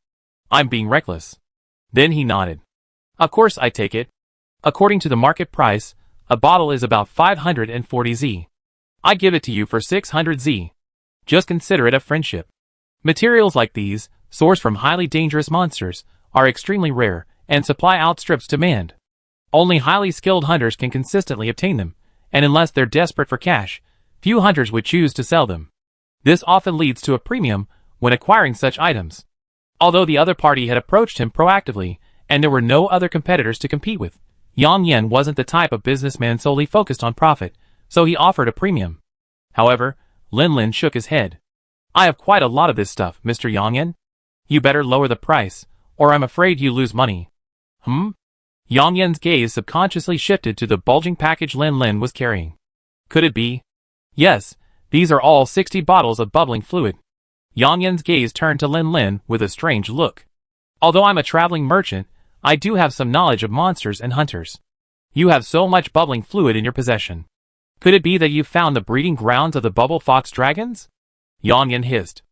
I'm being reckless. Then he nodded. Of course I take it. According to the market price, a bottle is about 540 Z. I give it to you for 600 Z. Just consider it a friendship. Materials like these, sourced from highly dangerous monsters, are extremely rare, and supply outstrips demand. Only highly skilled hunters can consistently obtain them, and unless they're desperate for cash, few hunters would choose to sell them. This often leads to a premium when acquiring such items. Although the other party had approached him proactively, and there were no other competitors to compete with, Yang Yin wasn't the type of businessman solely focused on profit, so he offered a premium. However, Lin Lin shook his head. I have quite a lot of this stuff, Mr. Yang Yin. You better lower the price, or I'm afraid you lose money. Yang Yin's gaze subconsciously shifted to the bulging package Lin Lin was carrying. Could it be? Yes, these are all 60 bottles of bubbling fluid. Yang Yin's gaze turned to Lin Lin with a strange look. Although I'm a traveling merchant, I do have some knowledge of monsters and hunters. You have so much bubbling fluid in your possession. Could it be that you've found the breeding grounds of the bubble fox dragons? Yang Yin hissed.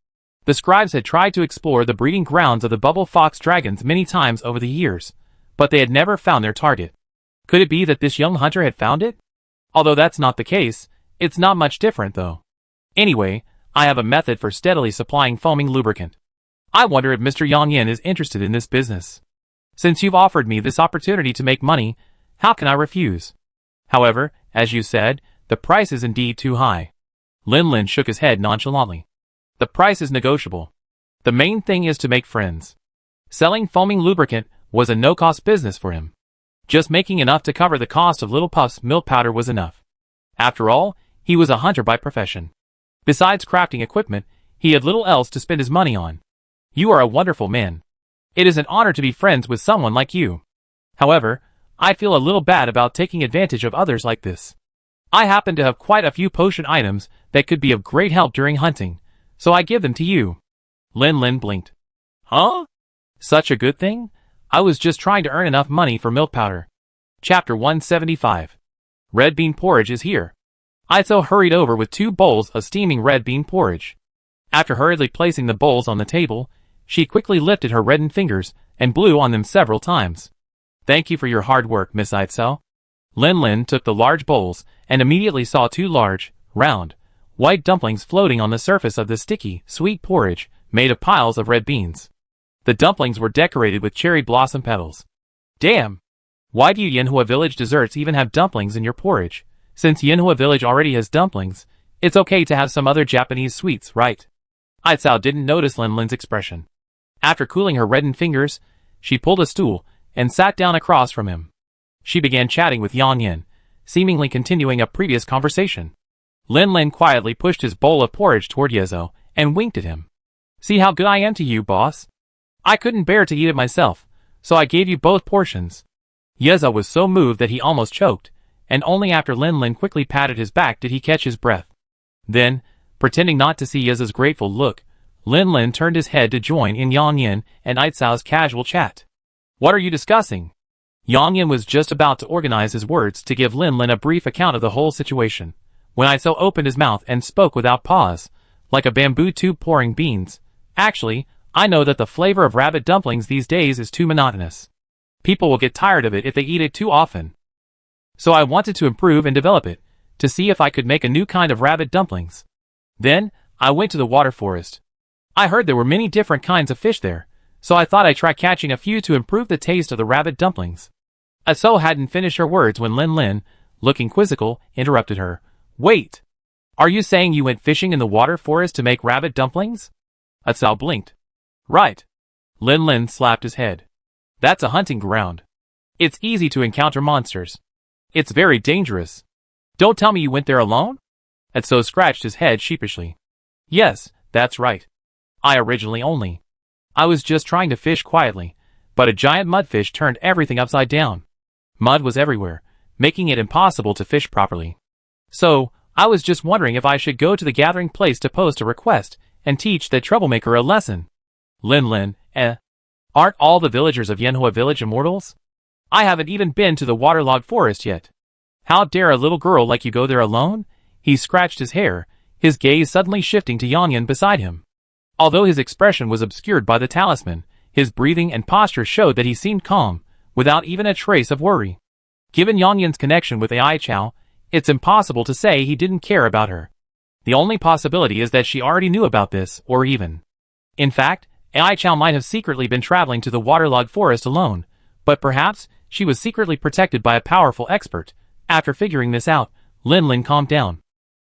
The scribes had tried to explore the breeding grounds of the bubble fox dragons many times over the years, but they had never found their target. Could it be that this young hunter had found it? Although that's not the case, it's not much different though. Anyway, I have a method for steadily supplying foaming lubricant. I wonder if Mr. Yang Yin is interested in this business. Since you've offered me this opportunity to make money, how can I refuse? However, as you said, the price is indeed too high. Lin Lin shook his head nonchalantly. The price is negotiable. The main thing is to make friends. Selling foaming lubricant was a no-cost business for him. Just making enough to cover the cost of Little Puff's milk powder was enough. After all, he was a hunter by profession. Besides crafting equipment, he had little else to spend his money on. You are a wonderful man. It is an honor to be friends with someone like you. However, I feel a little bad about taking advantage of others like this. I happen to have quite a few potion items that could be of great help during hunting, so I give them to you. Lin Lin blinked. Huh? Such a good thing? I was just trying to earn enough money for milk powder. Chapter 175. Red bean porridge is here. Aizo hurried over with 2 bowls of steaming red bean porridge. After hurriedly placing the bowls on the table, she quickly lifted her reddened fingers and blew on them several times. Thank you for your hard work, Miss Aizo. Lin Lin took the large bowls and immediately saw 2 large, round, white dumplings floating on the surface of the sticky, sweet porridge made of piles of red beans. The dumplings were decorated with cherry blossom petals. Damn! Why do you Yanhua Village desserts even have dumplings in your porridge? Since Yanhua Village already has dumplings, it's okay to have some other Japanese sweets, right? Aizo didn't notice Lin Lin's expression. After cooling her reddened fingers, she pulled a stool and sat down across from him. She began chatting with Yang Yin, seemingly continuing a previous conversation. Lin Lin quietly pushed his bowl of porridge toward Yezo and winked at him. See how good I am to you, boss? I couldn't bear to eat it myself, so I gave you both portions. Yezo was so moved that he almost choked, and only after Lin Lin quickly patted his back did he catch his breath. Then, pretending not to see Yezo's grateful look, Lin Lin turned his head to join in Yang Yin and Aizao's casual chat. What are you discussing? Yang Yin was just about to organize his words to give Lin Lin a brief account of the whole situation, when Aizo opened his mouth and spoke without pause, like a bamboo tube pouring beans. Actually, I know that the flavor of rabbit dumplings these days is too monotonous. People will get tired of it if they eat it too often. So I wanted to improve and develop it, to see if I could make a new kind of rabbit dumplings. Then, I went to the water forest. I heard there were many different kinds of fish there, so I thought I'd try catching a few to improve the taste of the rabbit dumplings. Aizo hadn't finished her words when Lin Lin, looking quizzical, interrupted her. Wait! Are you saying you went fishing in the water forest to make rabbit dumplings? Aizo blinked. Right. Lin Lin slapped his head. That's a hunting ground. It's easy to encounter monsters. It's very dangerous. Don't tell me you went there alone? Aizo scratched his head sheepishly. Yes, that's right. I was just trying to fish quietly, but a giant mudfish turned everything upside down. Mud was everywhere, making it impossible to fish properly. So, I was just wondering if I should go to the gathering place to post a request and teach that troublemaker a lesson. Lin Lin, aren't all the villagers of Yanhua Village immortals? I haven't even been to the waterlogged forest yet. How dare a little girl like you go there alone? He scratched his hair, his gaze suddenly shifting to Yang Yin beside him. Although his expression was obscured by the talisman, his breathing and posture showed that he seemed calm, without even a trace of worry. Given Yang Yin's connection with Aizo, it's impossible to say he didn't care about her. The only possibility is that she already knew about this, or even. In fact, Aizo might have secretly been traveling to the waterlogged forest alone, but perhaps she was secretly protected by a powerful expert. After figuring this out, Lin Lin calmed down.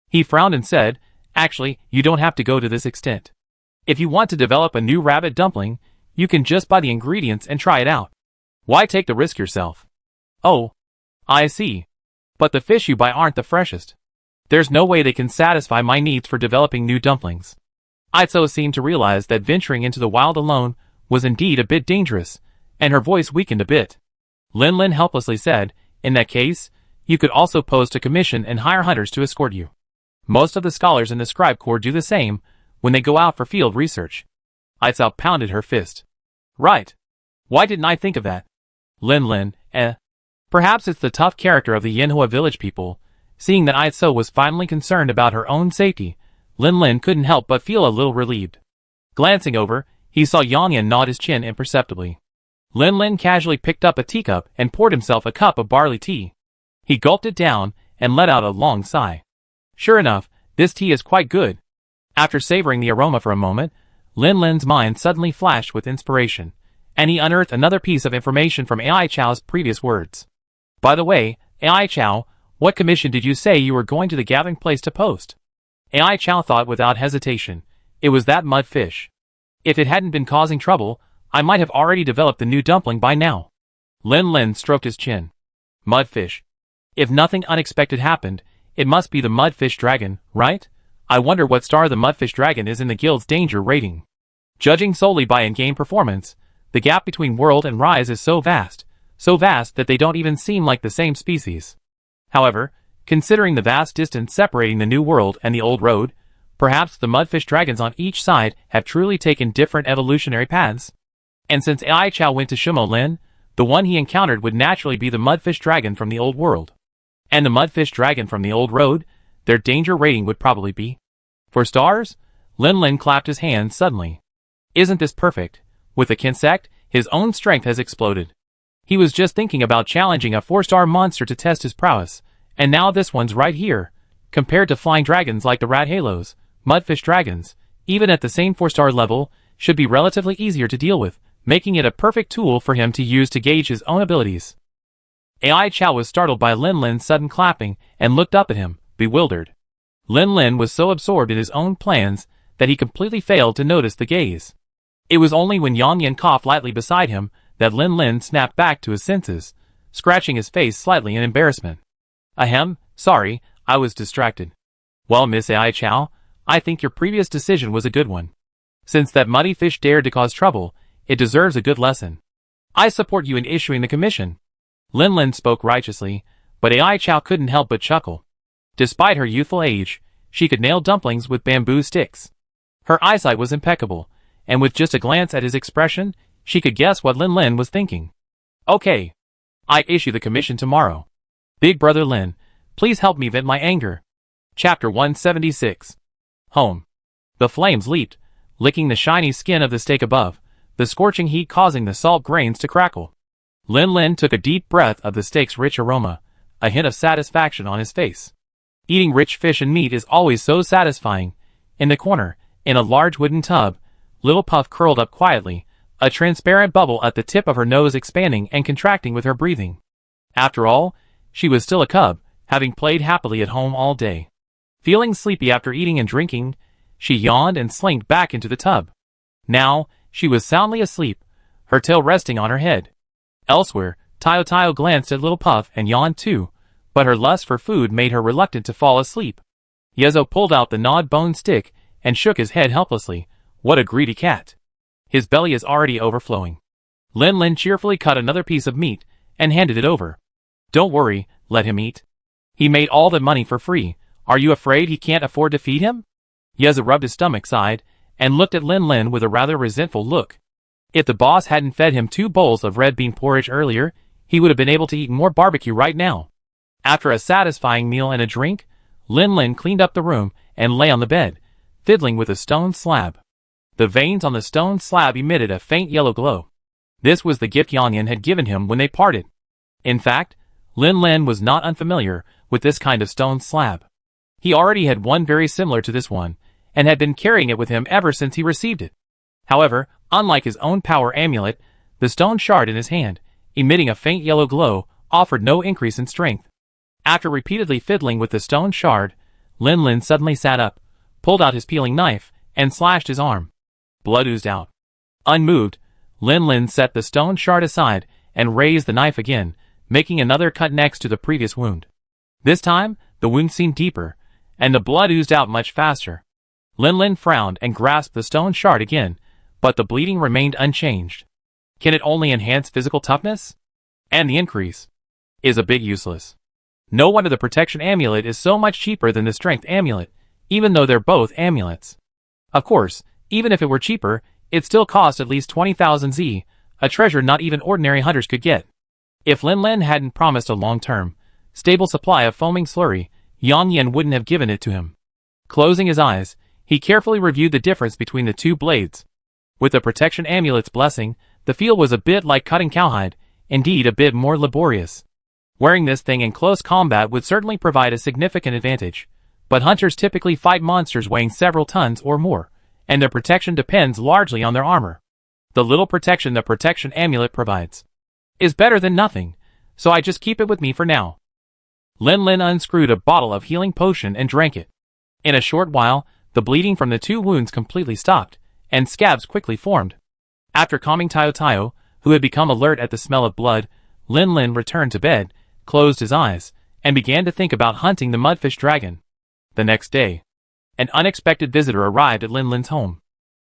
He frowned and said, Actually, you don't have to go to this extent. If you want to develop a new rabbit dumpling, you can just buy the ingredients and try it out. Why take the risk yourself? Oh, I see. But the fish you buy aren't the freshest. There's no way they can satisfy my needs for developing new dumplings. Aizo seemed to realize that venturing into the wild alone was indeed a bit dangerous, and her voice weakened a bit. Lin Lin helplessly said, In that case, you could also post a commission and hire hunters to escort you. Most of the scholars in the scribe corps do the same when they go out for field research. Aizo pounded her fist. Right. Why didn't I think of that? Lin Lin, Perhaps it's the tough character of the Yanhua village people. Seeing that Aizo was finally concerned about her own safety, Lin Lin couldn't help but feel a little relieved. Glancing over, he saw Yang Yin nod his chin imperceptibly. Lin Lin casually picked up a teacup and poured himself a cup of barley tea. He gulped it down and let out a long sigh. Sure enough, this tea is quite good. After savoring the aroma for a moment, Lin Lin's mind suddenly flashed with inspiration, and he unearthed another piece of information from Aizo's previous words. By the way, Aizo, what commission did you say you were going to the gathering place to post? Aizo thought without hesitation. It was that mudfish. If it hadn't been causing trouble, I might have already developed the new dumpling by now. Lin Lin stroked his chin. Mudfish. If nothing unexpected happened, it must be the mudfish dragon, right? I wonder what star the mudfish dragon is in the guild's danger rating. Judging solely by in-game performance, the gap between World and Rise is so vast that they don't even seem like the same species. However, considering the vast distance separating the new world and the old road, Perhaps the mudfish dragons on each side have truly taken different evolutionary paths. And since Ai Chao went to Shumo Lin, the one he encountered would naturally be the mudfish dragon from the old world. And the mudfish dragon from the old road, their danger rating would probably be 4 stars? Lin Lin clapped his hands suddenly. Isn't this perfect? With the Kinsect, his own strength has exploded. He was just thinking about challenging a 4-star monster to test his prowess, and now this one's right here. Compared to flying dragons like the rat halos, mudfish dragons, even at the same 4-star level, should be relatively easier to deal with, making it a perfect tool for him to use to gauge his own abilities. Ai Chao was startled by Lin Lin's sudden clapping and looked up at him, bewildered. Lin Lin was so absorbed in his own plans that he completely failed to notice the gaze. It was only when Yang Yan coughed lightly beside him that Lin Lin snapped back to his senses, scratching his face slightly in embarrassment. Ahem, sorry, I was distracted. Well, Miss Ai Chao, I think your previous decision was a good one. Since that muddy fish dared to cause trouble, it deserves a good lesson. I support you in issuing the commission. Lin Lin spoke righteously, but Ai Chao couldn't help but chuckle. Despite her youthful age, she could nail dumplings with bamboo sticks. Her eyesight was impeccable, and with just a glance at his expression, she could guess what Lin Lin was thinking. Okay. I issue the commission tomorrow. Big Brother Lin, please help me vent my anger. Chapter 176. Home. The flames leaped, licking the shiny skin of the steak above, the scorching heat causing the salt grains to crackle. Lin Lin took a deep breath of the steak's rich aroma, a hint of satisfaction on his face. Eating rich fish and meat is always so satisfying. In the corner, in a large wooden tub, Little Puff curled up quietly, a transparent bubble at the tip of her nose expanding and contracting with her breathing. After all, she was still a cub, having played happily at home all day. Feeling sleepy after eating and drinking, she yawned and slinked back into the tub. Now, she was soundly asleep, her tail resting on her head. Elsewhere, Tayo Tayo glanced at Little Puff and yawned too, but her lust for food made her reluctant to fall asleep. Yezo pulled out the gnawed bone stick and shook his head helplessly. What a greedy cat. His belly is already overflowing. Lin Lin cheerfully cut another piece of meat and handed it over. Don't worry, let him eat. He made all the money for free. Are you afraid he can't afford to feed him? Yezo rubbed his stomach side and looked at Lin Lin with a rather resentful look. If the boss hadn't fed him 2 bowls of red bean porridge earlier, he would have been able to eat more barbecue right now. After a satisfying meal and a drink, Lin Lin cleaned up the room and lay on the bed, fiddling with a stone slab. The veins on the stone slab emitted a faint yellow glow. This was the gift Yang Yan had given him when they parted. In fact, Lin Lin was not unfamiliar with this kind of stone slab. He already had one very similar to this one, and had been carrying it with him ever since he received it. However, unlike his own power amulet, the stone shard in his hand, emitting a faint yellow glow, offered no increase in strength. After repeatedly fiddling with the stone shard, Lin Lin suddenly sat up, pulled out his peeling knife, and slashed his arm. Blood oozed out. Unmoved, Lin Lin set the stone shard aside and raised the knife again, making another cut next to the previous wound. This time, the wound seemed deeper, and the blood oozed out much faster. Lin Lin frowned and grasped the stone shard again, but the bleeding remained unchanged. Can it only enhance physical toughness? And the increase is a bit useless. No wonder the protection amulet is so much cheaper than the strength amulet, even though they're both amulets. Of course, even if it were cheaper, it still cost at least 20,000 Z, a treasure not even ordinary hunters could get. If Lin Lin hadn't promised a long-term, stable supply of foaming slurry, Yang Yan wouldn't have given it to him. Closing his eyes, he carefully reviewed the difference between the 2 blades. With the protection amulet's blessing, the feel was a bit like cutting cowhide, indeed a bit more laborious. Wearing this thing in close combat would certainly provide a significant advantage, but hunters typically fight monsters weighing several tons or more, and their protection depends largely on their armor. The little protection the protection amulet provides is better than nothing, so I just keep it with me for now. Lin Lin unscrewed a bottle of healing potion and drank it. In a short while, the bleeding from the 2 wounds completely stopped, and scabs quickly formed. After calming Tayo Tayo, who had become alert at the smell of blood, Lin Lin returned to bed, closed his eyes, and began to think about hunting the mudfish dragon. The next day, an unexpected visitor arrived at Lin Lin's home.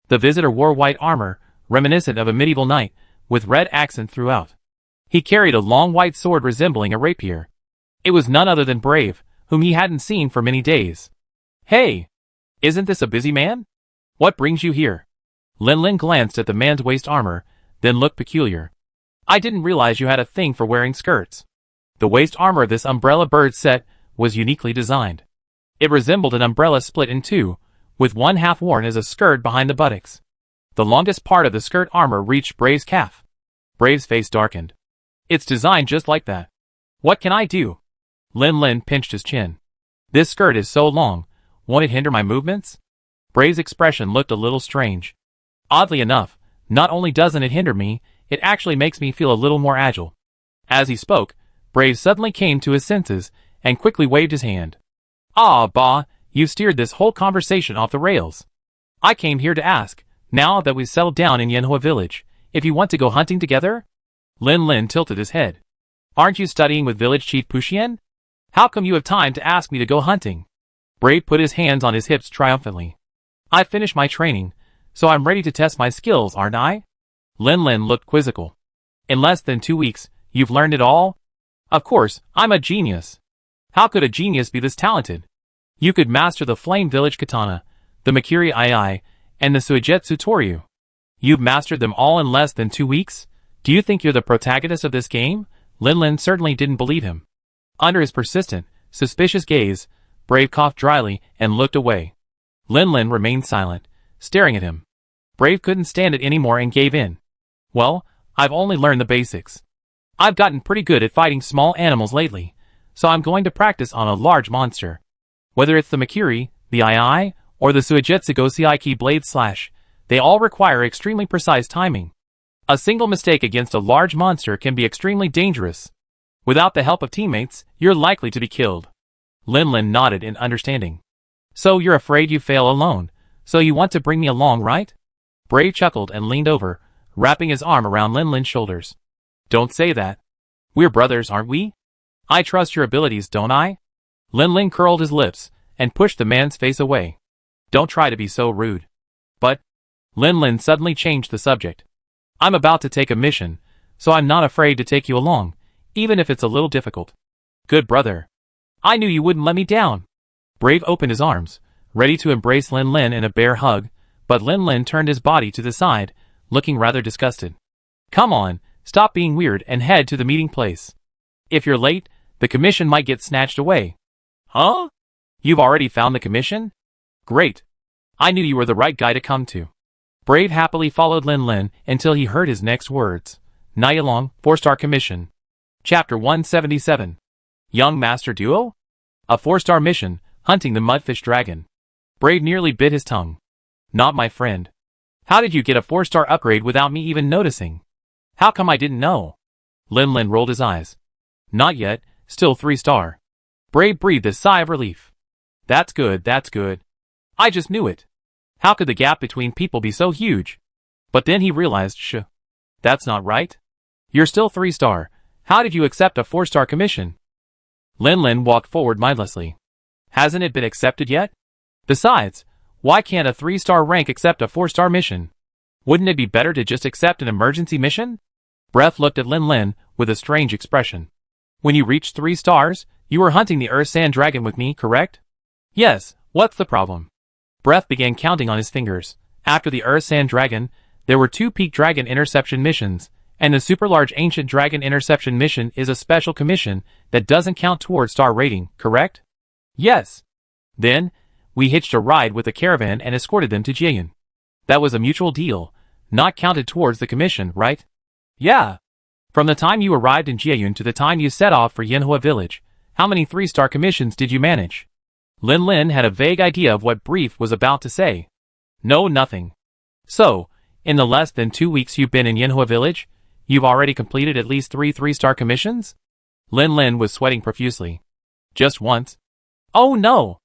The visitor wore white armor, reminiscent of a medieval knight, with red accents throughout. He carried a long white sword resembling a rapier. It was none other than Brave, whom he hadn't seen for many days. Hey! Isn't this a busy man? What brings you here? Lin glanced at the man's waist armor, then looked peculiar. I didn't realize you had a thing for wearing skirts. The waist armor of this umbrella bird set was uniquely designed. It resembled an umbrella split in two, with one half worn as a skirt behind the buttocks. The longest part of the skirt armor reached Brave's calf. Brave's face darkened. It's designed just like that. What can I do? Lin pinched his chin. This skirt is so long, won't it hinder my movements? Brave's expression looked a little strange. Oddly enough, not only doesn't it hinder me, it actually makes me feel a little more agile. As he spoke, Brave suddenly came to his senses and quickly waved his hand. Ah, bah, you steered this whole conversation off the rails. I came here to ask, now that we've settled down in Yanhua village, if you want to go hunting together? Lin tilted his head. Aren't you studying with village chief Puxian? How come you have time to ask me to go hunting? Brave put his hands on his hips triumphantly. I finished my training, so I'm ready to test my skills, aren't I? Lin looked quizzical. In less than 2 weeks, you've learned it all? Of course, I'm a genius. How could a genius be this talented? You could master the Flame Village Katana, the Makiri Ai, and the Suijetsu Toryu. You've mastered them all in less than 2 weeks? Do you think you're the protagonist of this game? Lin certainly didn't believe him. Under his persistent, suspicious gaze, Brave coughed dryly and looked away. Lin remained silent, staring at him. Brave couldn't stand it anymore and gave in. Well, I've only learned the basics. I've gotten pretty good at fighting small animals lately, so I'm going to practice on a large monster. Whether it's the Makiri, the Ai, or the Suijetsu Goshiiki Blade Slash, they all require extremely precise timing. A single mistake against a large monster can be extremely dangerous. Without the help of teammates, you're likely to be killed. Lin nodded in understanding. So you're afraid you fail alone, so you want to bring me along, right? Brave chuckled and leaned over, wrapping his arm around Lin's shoulders. Don't say that. We're brothers, aren't we? I trust your abilities, don't I? Lin curled his lips and pushed the man's face away. Don't try to be so rude. But Lin suddenly changed the subject. I'm about to take a mission, so I'm not afraid to take you along, even if it's a little difficult. Good brother. I knew you wouldn't let me down. Brave opened his arms, ready to embrace Lin in a bear hug, but Lin turned his body to the side, looking rather disgusted. Come on, stop being weird and head to the meeting place. If you're late, the commission might get snatched away. Huh? You've already found the commission? Great. I knew you were the right guy to come to. Brave happily followed Lin until he heard his next words. Nayalong, 4-star commission. Chapter 177. Young Master Duo? A 4-star mission, hunting the Mudfish Dragon. Brave nearly bit his tongue. Not my friend. How did you get a 4-star upgrade without me even noticing? How come I didn't know? Lin rolled his eyes. Not yet, still 3-star. Brave breathed a sigh of relief. That's good, that's good. I just knew it. How could the gap between people be so huge? But then he realized, that's not right. You're still 3-star. How did you accept a 4-star commission? Lin walked forward mindlessly. Hasn't it been accepted yet? Besides, why can't a 3-star rank accept a 4-star mission? Wouldn't it be better to just accept an emergency mission? Breath looked at Lin with a strange expression. When you reached 3 stars, you were hunting the Earth Sand Dragon with me, correct? Yes, what's the problem? Breath began counting on his fingers. After the Earth Sand Dragon, there were 2 Peak Dragon Interception missions, and the Super Large Ancient Dragon Interception mission is a special commission that doesn't count towards star rating, correct? Yes. Then, we hitched a ride with the caravan and escorted them to Jieyun. That was a mutual deal, not counted towards the commission, right? Yeah. From the time you arrived in Jieyun to the time you set off for Yanhua village, how many 3-star commissions did you manage? Lin had a vague idea of what Brief was about to say. No, nothing. So, in the less than 2 weeks you've been in Yanhua village, you've already completed at least 3 3-star commissions? Lin was sweating profusely. Just once. Oh no!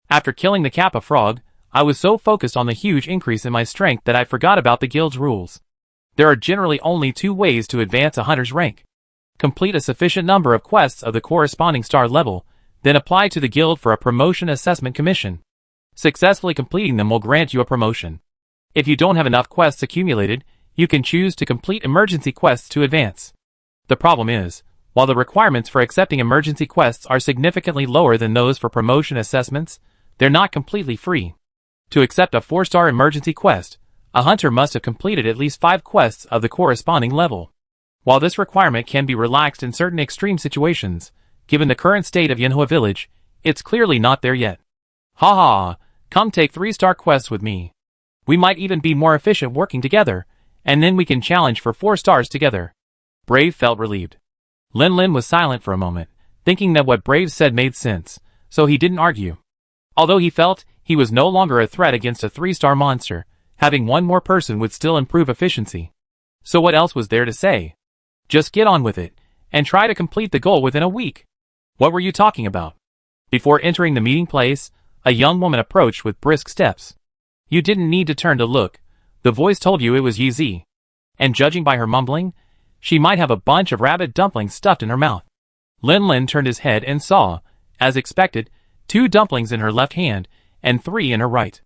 After killing the Kappa frog, I was so focused on the huge increase in my strength that I forgot about the guild's rules. There are generally only 2 ways to advance a hunter's rank. Complete a sufficient number of quests of the corresponding star level, then apply to the guild for a promotion assessment commission. Successfully completing them will grant you a promotion. If you don't have enough quests accumulated, you can choose to complete emergency quests to advance. The problem is, while the requirements for accepting emergency quests are significantly lower than those for promotion assessments, they're not completely free. To accept a 4-star emergency quest, a hunter must have completed at least 5 quests of the corresponding level. While this requirement can be relaxed in certain extreme situations, given the current state of Yanhua Village, it's clearly not there yet. Ha ha, come take 3-star quests with me. We might even be more efficient working together, and then we can challenge for 4 stars together. Brave felt relieved. Lin Lin was silent for a moment, thinking that what Brave said made sense, so he didn't argue. Although he felt he was no longer a threat against a 3-star monster, having one more person would still improve efficiency. So what else was there to say? Just get on with it, and try to complete the goal within a week. What were you talking about? Before entering the meeting place, a young woman approached with brisk steps. You didn't need to turn to look, the voice told you it was Yi Zi. And judging by her mumbling, she might have a bunch of rabbit dumplings stuffed in her mouth. Lin Lin turned his head and saw, as expected, 2 dumplings in her left hand, and 3 in her right.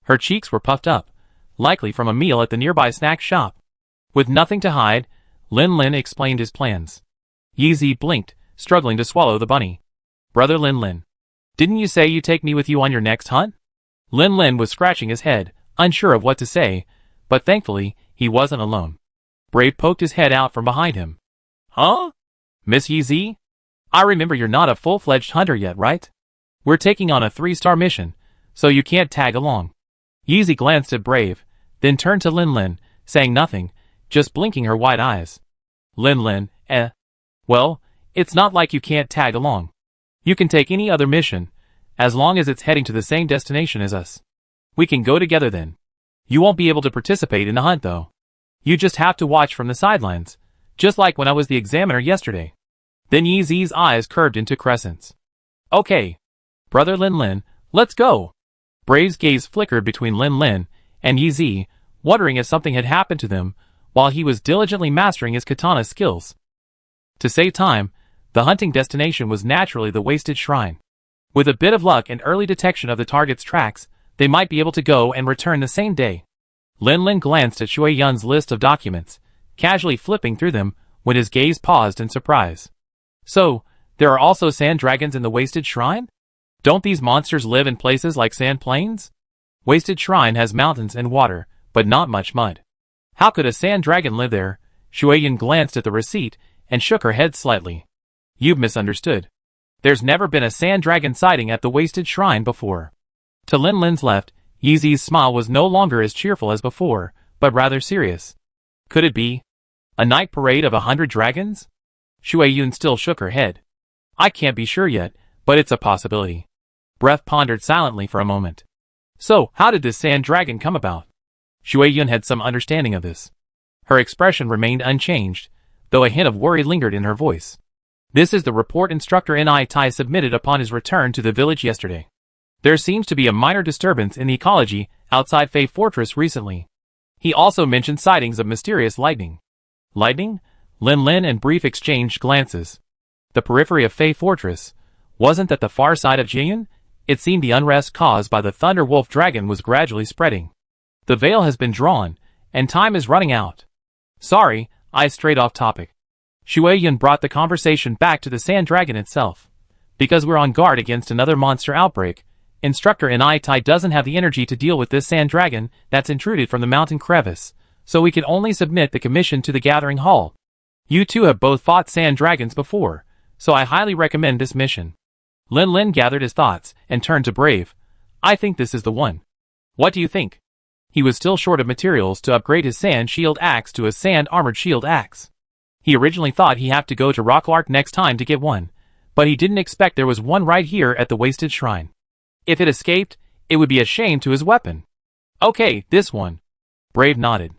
Her cheeks were puffed up, likely from a meal at the nearby snack shop. With nothing to hide, Lin Lin explained his plans. Yi Zi blinked, struggling to swallow the bunny. Brother Lin Lin, didn't you say you'd take me with you on your next hunt? Lin Lin was scratching his head, unsure of what to say, but thankfully, he wasn't alone. Brave poked his head out from behind him. Huh? Miss Yi Zi? I remember you're not a full-fledged hunter yet, right? We're taking on a 3-star mission, so you can't tag along. Yi Zi glanced at Brave, then turned to Lin Lin, saying nothing, just blinking her wide eyes. Lin Lin, well, it's not like you can't tag along. You can take any other mission, as long as it's heading to the same destination as us. We can go together then. You won't be able to participate in the hunt though. You just have to watch from the sidelines, just like when I was the examiner yesterday. Then Yi Zi's eyes curved into crescents. Okay. Brother Lin Lin, let's go. Brave's gaze flickered between Lin Lin and Yi Zi, wondering if something had happened to them while he was diligently mastering his katana skills. To save time, the hunting destination was naturally the Wasted Shrine. With a bit of luck and early detection of the target's tracks, they might be able to go and return the same day. Lin Lin glanced at Shui Yun's list of documents, casually flipping through them when his gaze paused in surprise. So, there are also sand dragons in the Wasted Shrine? Don't these monsters live in places like sand plains? Wasted Shrine has mountains and water, but not much mud. How could a sand dragon live there? Shui Yun glanced at the receipt and shook her head slightly. You've misunderstood. There's never been a sand dragon sighting at the Wasted Shrine before. To Lin Lin's left, Yi Zi's smile was no longer as cheerful as before, but rather serious. Could it be a night parade of 100 dragons? Shui Yun still shook her head. I can't be sure yet, but it's a possibility. Breath pondered silently for a moment. So, how did this sand dragon come about? Shui Yun had some understanding of this. Her expression remained unchanged, though a hint of worry lingered in her voice. This is the report Instructor Ni Tai submitted upon his return to the village yesterday. There seems to be a minor disturbance in the ecology outside Fei Fortress recently. He also mentioned sightings of mysterious lightning. Lightning? Lin Lin and Brief exchanged glances. The periphery of Fei Fortress. Wasn't that the far side of Jian? It seemed the unrest caused by the Thunder Wolf Dragon was gradually spreading. The veil has been drawn, and time is running out. Sorry, I strayed off topic. Shui Yun brought the conversation back to the sand dragon itself. Because we're on guard against another monster outbreak, Instructor Ni Tai doesn't have the energy to deal with this sand dragon that's intruded from the mountain crevice, so we can only submit the commission to the gathering hall. You two have both fought sand dragons before, so I highly recommend this mission. Lin Lin gathered his thoughts and turned to Brave. I think this is the one. What do you think? He was still short of materials to upgrade his sand shield axe to a sand armored shield axe. He originally thought he'd have to go to Rocklark next time to get one, but he didn't expect there was one right here at the Wasted Shrine. If it escaped, it would be a shame to his weapon. Okay, this one. Brave nodded.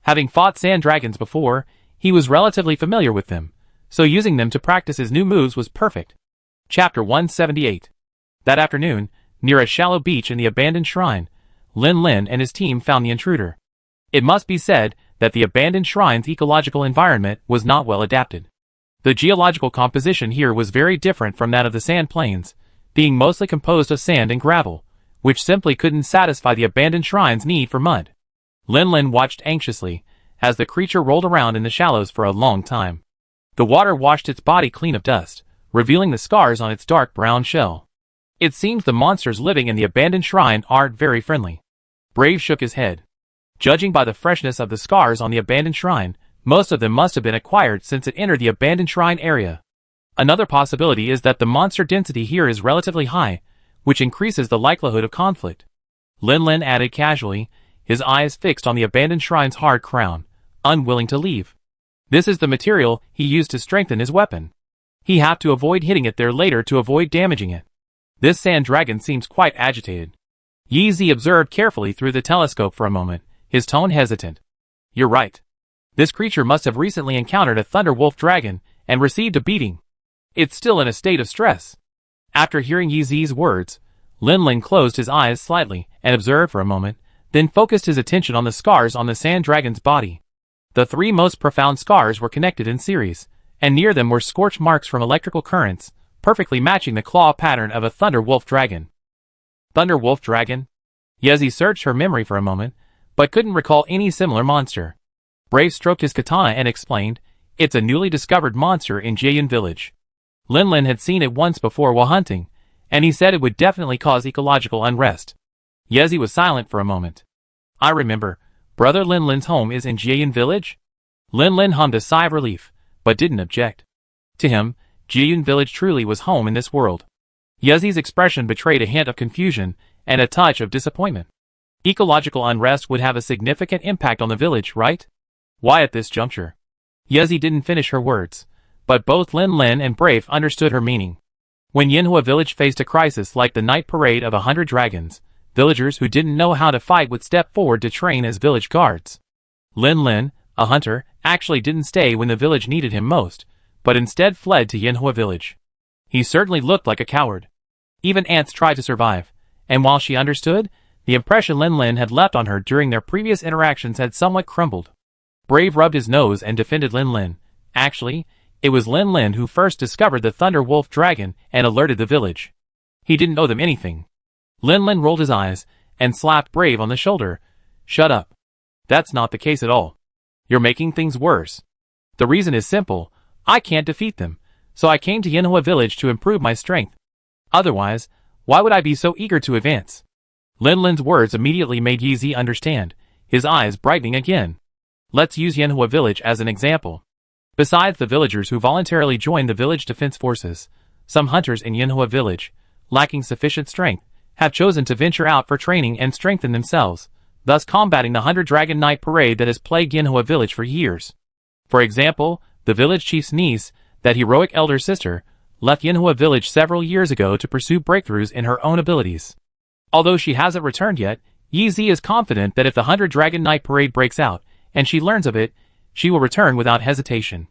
Having fought sand dragons before, he was relatively familiar with them, so using them to practice his new moves was perfect. Chapter 178. That afternoon, near a shallow beach in the abandoned shrine, Lin Lin and his team found the intruder. It must be said that the abandoned shrine's ecological environment was not well adapted. The geological composition here was very different from that of the sand plains, being mostly composed of sand and gravel, which simply couldn't satisfy the abandoned shrine's need for mud. Lin Lin watched anxiously as the creature rolled around in the shallows for a long time. The water washed its body clean of dust, revealing the scars on its dark brown shell. It seems the monsters living in the abandoned shrine aren't very friendly. Brave shook his head. Judging by the freshness of the scars on the abandoned shrine, most of them must have been acquired since it entered the abandoned shrine area. Another possibility is that the monster density here is relatively high, which increases the likelihood of conflict. Lin Lin added casually, his eyes fixed on the abandoned shrine's hard crown, unwilling to leave. This is the material he used to strengthen his weapon. He had to avoid hitting it there later to avoid damaging it. This sand dragon seems quite agitated. Yi Zi observed carefully through the telescope for a moment, his tone hesitant. You're right. This creature must have recently encountered a thunder wolf dragon and received a beating. It's still in a state of stress. After hearing Yi Zi's words, Lin Lin closed his eyes slightly and observed for a moment, then focused his attention on the scars on the sand dragon's body. The three most profound scars were connected in series, and near them were scorch marks from electrical currents, perfectly matching the claw pattern of a thunder wolf dragon. Thunder wolf dragon? Yezi searched her memory for a moment, but couldn't recall any similar monster. Brave stroked his katana and explained, it's a newly discovered monster in Jieyun village. Lin Lin had seen it once before while hunting, and he said it would definitely cause ecological unrest. Yezi was silent for a moment. I remember, brother Lin Lin's home is in Jieyun village? Lin Lin hummed a sigh of relief, but didn't object. To him, Jieyun village truly was home in this world. Yezi's expression betrayed a hint of confusion and a touch of disappointment. Ecological unrest would have a significant impact on the village, right? Why at this juncture? Yezi didn't finish her words, but both Lin Lin and Brave understood her meaning. When Yinhua village faced a crisis like the night parade of 100 dragons, villagers who didn't know how to fight would step forward to train as village guards. Lin Lin, a hunter, actually didn't stay when the village needed him most, but instead fled to Yinhua village. He certainly looked like a coward. Even ants tried to survive, and while she understood, the impression Lin Lin had left on her during their previous interactions had somewhat crumbled. Brave rubbed his nose and defended Lin Lin. Actually, it was Lin Lin who first discovered the Thunder Wolf Dragon and alerted the village. He didn't owe them anything. Lin Lin rolled his eyes and slapped Brave on the shoulder. Shut up. That's not the case at all. You're making things worse. The reason is simple. I can't defeat them, so I came to Yinhua village to improve my strength. Otherwise, why would I be so eager to advance? Lin Lin's words immediately made Yi Zi understand, his eyes brightening again. Let's use Yinhua village as an example. Besides the villagers who voluntarily joined the village defense forces, some hunters in Yinhua village, lacking sufficient strength, have chosen to venture out for training and strengthen themselves, thus combating the 100 Dragon Night parade that has plagued Yinhua village for years. For example, the village chief's niece, that heroic elder sister, left Yinhua village several years ago to pursue breakthroughs in her own abilities. Although she hasn't returned yet, Yi Zi is confident that if the 100 Dragon Night parade breaks out, and she learns of it, she will return without hesitation.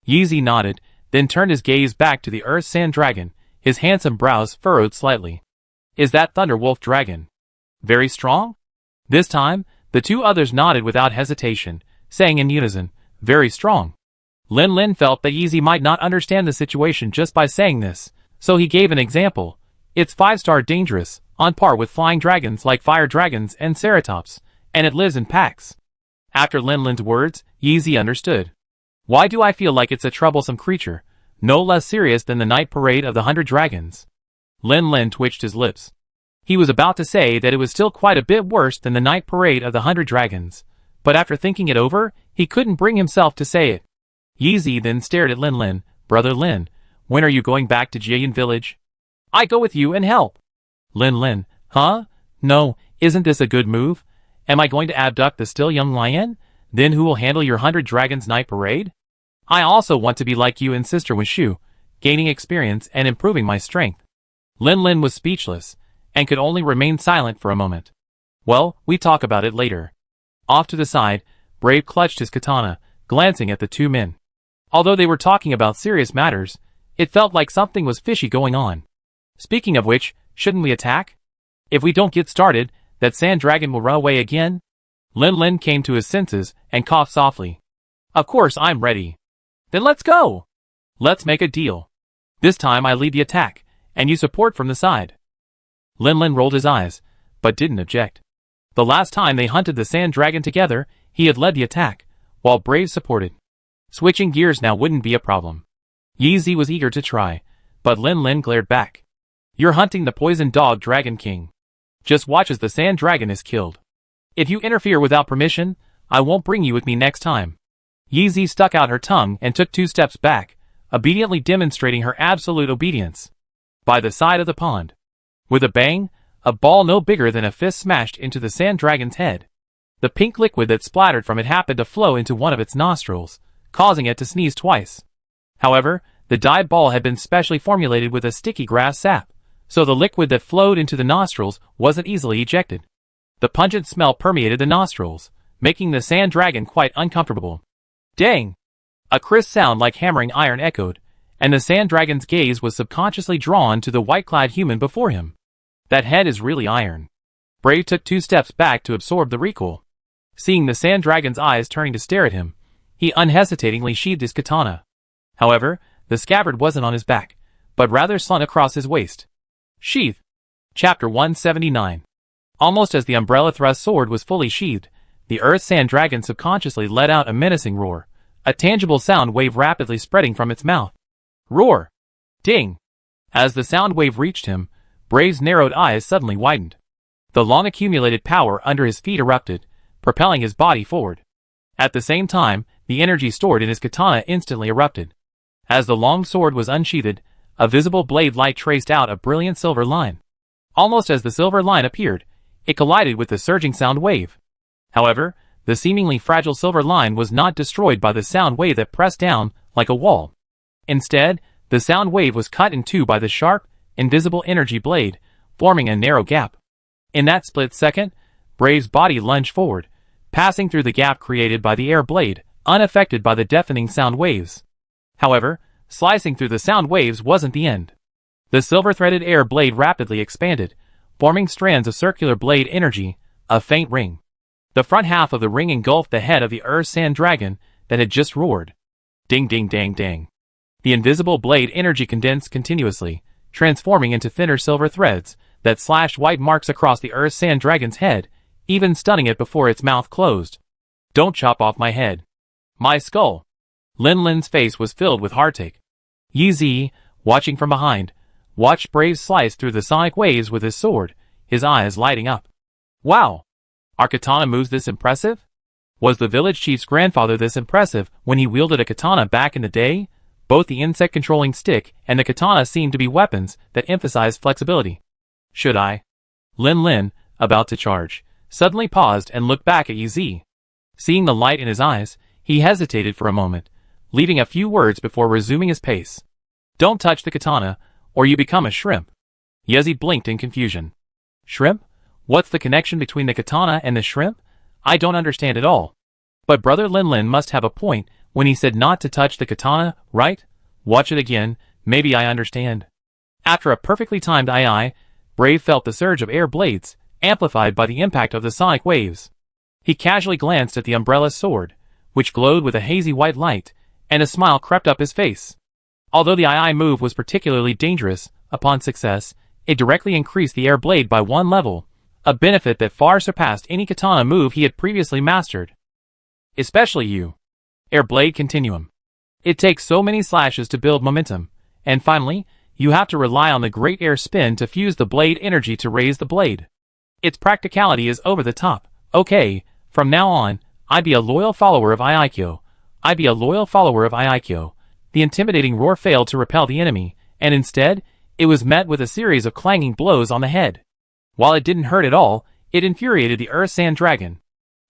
Yi Zi nodded, then turned his gaze back to the Earth Sand Dragon, his handsome brows furrowed slightly. Is that Thunder Wolf Dragon very strong? This time, the two others nodded without hesitation, saying in unison, very strong. Lin Lin felt that Yi Zi might not understand the situation just by saying this, so he gave an example. It's 5-star dangerous, on par with flying dragons like fire dragons and ceratops, and it lives in packs. After Lin Lin's words, Yi Zi understood. Why do I feel like it's a troublesome creature, no less serious than the night parade of the 100 dragons? Lin Lin twitched his lips. He was about to say that it was still quite a bit worse than the night parade of the 100 dragons, but after thinking it over, he couldn't bring himself to say it. Yi Zi then stared at Lin Lin. Brother Lin, when are you going back to Jieyun village? I go with you and help. Lin Lin, huh? No, isn't this a good move? Am I going to abduct the still young lion? Then who will handle your 100 dragons night parade? I also want to be like you and Sister Wishu, gaining experience and improving my strength. Lin Lin was speechless, and could only remain silent for a moment. Well, we talk about it later. Off to the side, Brave clutched his katana, glancing at the two men. Although they were talking about serious matters, it felt like something was fishy going on. Speaking of which, shouldn't we attack? If we don't get started, that sand dragon will run away again? Lin Lin came to his senses and coughed softly. Of course I'm ready. Then let's go! Let's make a deal. This time I lead the attack, and you support from the side. Lin Lin rolled his eyes, but didn't object. The last time they hunted the sand dragon together, he had led the attack, while Brave supported. Switching gears now wouldn't be a problem. Yi Zi was eager to try, but Lin Lin glared back. You're hunting the poison dog Dragon King. Just watch as the sand dragon is killed. If you interfere without permission, I won't bring you with me next time. Yeezy stuck out her tongue and took 2 steps back, obediently demonstrating her absolute obedience. By the side of the pond. With a bang, a ball no bigger than a fist smashed into the sand dragon's head. The pink liquid that splattered from it happened to flow into one of its nostrils, causing it to sneeze twice. However, the dyed ball had been specially formulated with a sticky grass sap, so the liquid that flowed into the nostrils wasn't easily ejected. The pungent smell permeated the nostrils, making the sand dragon quite uncomfortable. Dang! A crisp sound like hammering iron echoed, and the sand dragon's gaze was subconsciously drawn to the white-clad human before him. That head is really iron. Brave took 2 steps back to absorb the recoil. Seeing the sand dragon's eyes turning to stare at him, he unhesitatingly sheathed his katana. However, the scabbard wasn't on his back, but rather slung across his waist. Sheath. Chapter 179. Almost as the umbrella thrust sword was fully sheathed, the earth sand dragon subconsciously let out a menacing roar, a tangible sound wave rapidly spreading from its mouth. Roar! Ding! As the sound wave reached him, Brave's narrowed eyes suddenly widened. The long-accumulated power under his feet erupted, propelling his body forward. At the same time, the energy stored in his katana instantly erupted. As the long sword was unsheathed, a visible blade light traced out a brilliant silver line. Almost as the silver line appeared, it collided with the surging sound wave. However, the seemingly fragile silver line was not destroyed by the sound wave that pressed down like a wall. Instead, the sound wave was cut in two by the sharp, invisible energy blade, forming a narrow gap. In that split second, Brave's body lunged forward, passing through the gap created by the air blade, unaffected by the deafening sound waves. However, slicing through the sound waves wasn't the end. The silver-threaded air blade rapidly expanded, forming strands of circular blade energy, a faint ring. The front half of the ring engulfed the head of the earth sand dragon that had just roared. Ding ding dang dang. The invisible blade energy condensed continuously, transforming into thinner silver threads that slashed white marks across the earth sand dragon's head, even stunning it before its mouth closed. Don't chop off my head. My skull. Lin Lin's face was filled with heartache. Yi Zi, watching from behind, watched Brave slice through the sonic waves with his sword, his eyes lighting up. Wow! Are katana moves this impressive? Was the village chief's grandfather this impressive when he wielded a katana back in the day? Both the insect-controlling stick and the katana seemed to be weapons that emphasized flexibility. Should I? Lin, about to charge, suddenly paused and looked back at Yi Zi. Seeing the light in his eyes, he hesitated for a moment, leaving a few words before resuming his pace. Don't touch the katana, or you become a shrimp. Yi Zi blinked in confusion. Shrimp? What's the connection between the katana and the shrimp? I don't understand at all. But Brother Lin must have a point when he said not to touch the katana, right? Watch it again, maybe I understand. After a perfectly timed aye, Brave felt the surge of air blades, amplified by the impact of the sonic waves. He casually glanced at the umbrella's sword, which glowed with a hazy white light, and a smile crept up his face. Although the aye move was particularly dangerous, upon success, it directly increased the air blade by 1 level, a benefit that far surpassed any katana move he had previously mastered. Especially you. Air blade continuum. It takes so many slashes to build momentum, and finally, you have to rely on the great air spin to fuse the blade energy to raise the blade. Its practicality is over the top. Okay, from now on, I'd be a loyal follower of Aikyo. I'd be a loyal follower of Aikyo. The intimidating roar failed to repel the enemy, and instead, it was met with a series of clanging blows on the head. While it didn't hurt at all, it infuriated the earth sand dragon.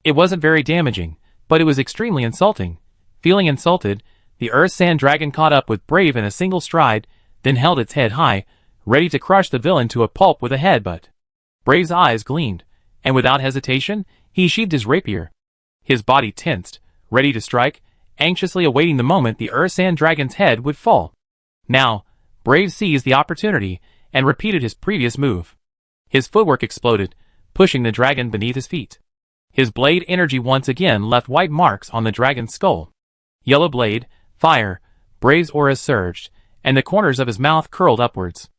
It wasn't very damaging, but it was extremely insulting. Feeling insulted, the earth sand dragon caught up with Brave in a single stride, then held its head high, ready to crush the villain to a pulp with a headbutt. Brave's eyes gleamed, and without hesitation, he sheathed his rapier. His body tensed, ready to strike, anxiously awaiting the moment the earth sand dragon's head would fall. Now, Brave seized the opportunity and repeated his previous move. His footwork exploded, pushing the dragon beneath his feet. His blade energy once again left white marks on the dragon's skull. Yellow blade, fire, Brave's aura surged, and the corners of his mouth curled upwards.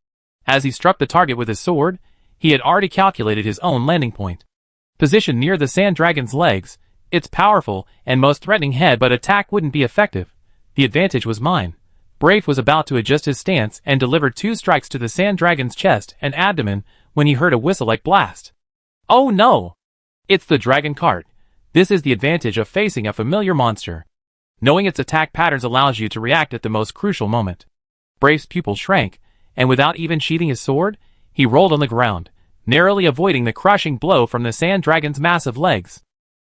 As he struck the target with his sword, he had already calculated his own landing point. Positioned near the sand dragon's legs, its powerful and most threatening head, but attack wouldn't be effective. The advantage was mine. Brave was about to adjust his stance and deliver 2 strikes to the sand dragon's chest and abdomen when he heard a whistle like blast. Oh no! It's the dragon cart. This is the advantage of facing a familiar monster. Knowing its attack patterns allows you to react at the most crucial moment. Brave's pupils shrank, and without even sheathing his sword, he rolled on the ground, narrowly avoiding the crushing blow from the sand dragon's massive legs.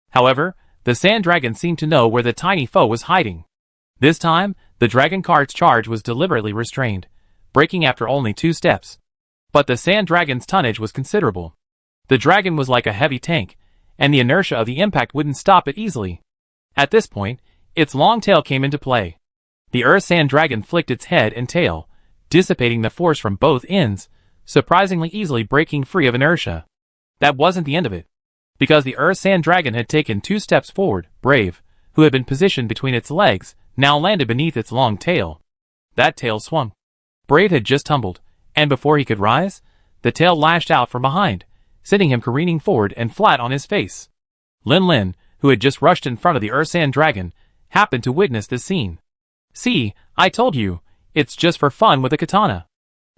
However, the sand dragon seemed to know where the tiny foe was hiding. This time, the dragon cart's charge was deliberately restrained, breaking after only 2 steps. But the sand dragon's tonnage was considerable. The dragon was like a heavy tank, and the inertia of the impact wouldn't stop it easily. At this point, its long tail came into play. The earth sand dragon flicked its head and tail, dissipating the force from both ends, surprisingly easily breaking free of inertia. That wasn't the end of it. Because the earth sand dragon had taken 2 steps forward, Brave, who had been positioned between its legs, now landed beneath its long tail. That tail swung. Brave had just tumbled, and before he could rise, the tail lashed out from behind, sending him careening forward and flat on his face. Lin, who had just rushed in front of the earth sand dragon, happened to witness this scene. See, I told you, it's just for fun with a katana.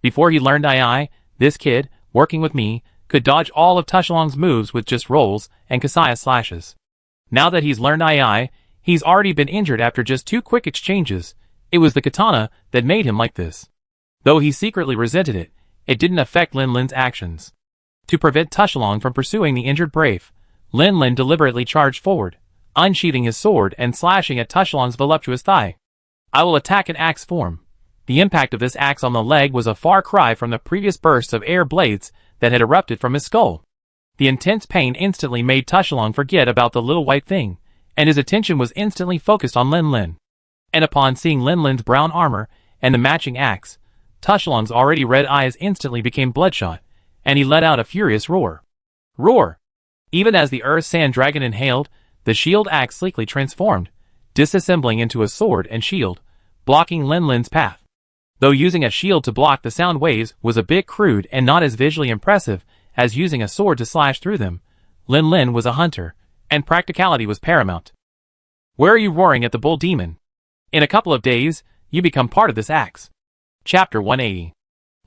Before he learned this kid, working with me, could dodge all of Tushalong's moves with just rolls and Kasaya slashes. Now that he's learned he's already been injured after just 2 quick exchanges. It was the katana that made him like this. Though he secretly resented it, it didn't affect Lin's actions. To prevent Tushalong from pursuing the injured Brave, Lin deliberately charged forward, unsheathing his sword and slashing at Tushalong's voluptuous thigh. I will attack in axe form. The impact of this axe on the leg was a far cry from the previous bursts of air blades that had erupted from his skull. The intense pain instantly made Tushalong forget about the little white thing, and his attention was instantly focused on Lin. And upon seeing Lin's brown armor and the matching axe, Tushalong's already red eyes instantly became bloodshot, and he let out a furious roar. Roar! Even as the earth sand dragon inhaled, the shield axe sleekly transformed, disassembling into a sword and shield, blocking Lin's path. Though using a shield to block the sound waves was a bit crude and not as visually impressive as using a sword to slash through them, Lin was a hunter, and practicality was paramount. Where are you roaring at the bull demon? In a couple of days, you become part of this axe. Chapter 180.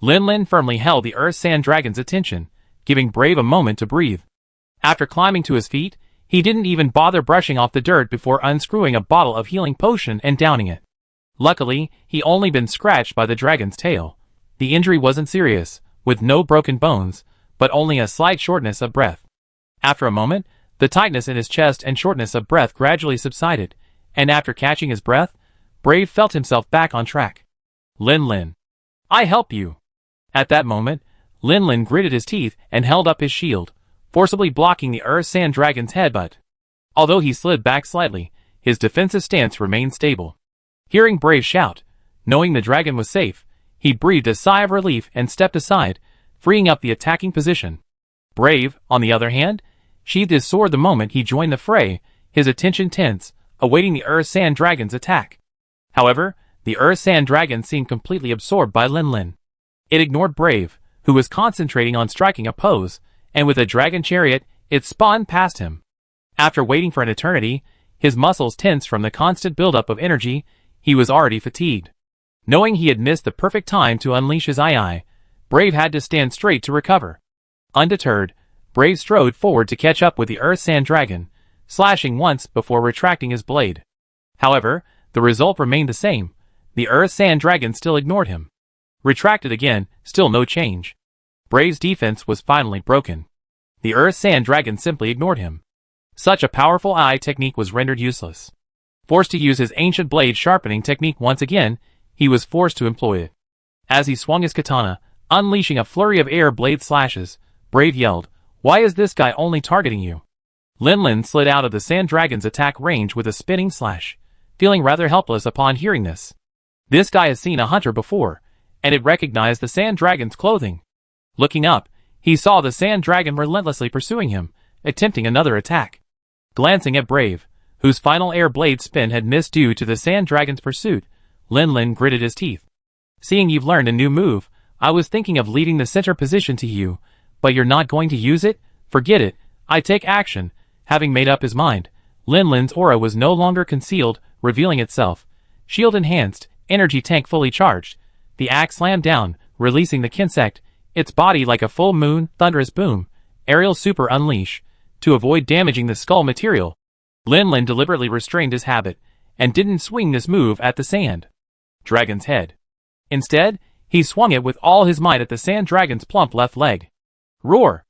Lin firmly held the earth sand dragon's attention, giving Brave a moment to breathe. After climbing to his feet, he didn't even bother brushing off the dirt before unscrewing a bottle of healing potion and downing it. Luckily, he only been scratched by the dragon's tail. The injury wasn't serious, with no broken bones, but only a slight shortness of breath. After a moment, the tightness in his chest and shortness of breath gradually subsided, and after catching his breath, Brave felt himself back on track. Lin. I help you. At that moment, Lin gritted his teeth and held up his shield, forcibly blocking the earth sand dragon's headbutt. Although he slid back slightly, his defensive stance remained stable. Hearing Brave shout, knowing the dragon was safe, he breathed a sigh of relief and stepped aside, freeing up the attacking position. Brave, on the other hand, sheathed his sword the moment he joined the fray, his attention tense, awaiting the earth sand dragon's attack. However, the earth sand dragon seemed completely absorbed by Lin. It ignored Brave, who was concentrating on striking a pose, and with a dragon chariot, it spun past him. After waiting for an eternity, his muscles tensed from the constant buildup of energy. He was already fatigued. Knowing he had missed the perfect time to unleash his Brave had to stand straight to recover. Undeterred, Brave strode forward to catch up with the earth sand dragon, slashing once before retracting his blade. However, the result remained the same. The earth sand dragon still ignored him. Retracted again, still no change. Brave's defense was finally broken. The earth sand dragon simply ignored him. Such a powerful technique was rendered useless. Forced to use his ancient blade sharpening technique once again, he was forced to employ it. As he swung his katana, unleashing a flurry of air blade slashes, Brave yelled, "Why is this guy only targeting you?" Lin slid out of the sand dragon's attack range with a spinning slash, feeling rather helpless upon hearing this. This guy has seen a hunter before, and it recognized the sand dragon's clothing. Looking up, he saw the sand dragon relentlessly pursuing him, attempting another attack. Glancing at Brave, whose final air blade spin had missed due to the sand dragon's pursuit, Lin gritted his teeth. "Seeing you've learned a new move, I was thinking of leaving the center position to you, but you're not going to use it? Forget it, I take action." Having made up his mind, Lin's aura was no longer concealed, revealing itself, shield enhanced, energy tank fully charged. The axe slammed down, releasing the insect, its body like a full moon, thunderous boom. Aerial super unleash. To avoid damaging the skull material, Lin Lin deliberately restrained his habit, and didn't swing this move at the sand dragon's head. Instead, he swung it with all his might at the sand dragon's plump left leg. Roar!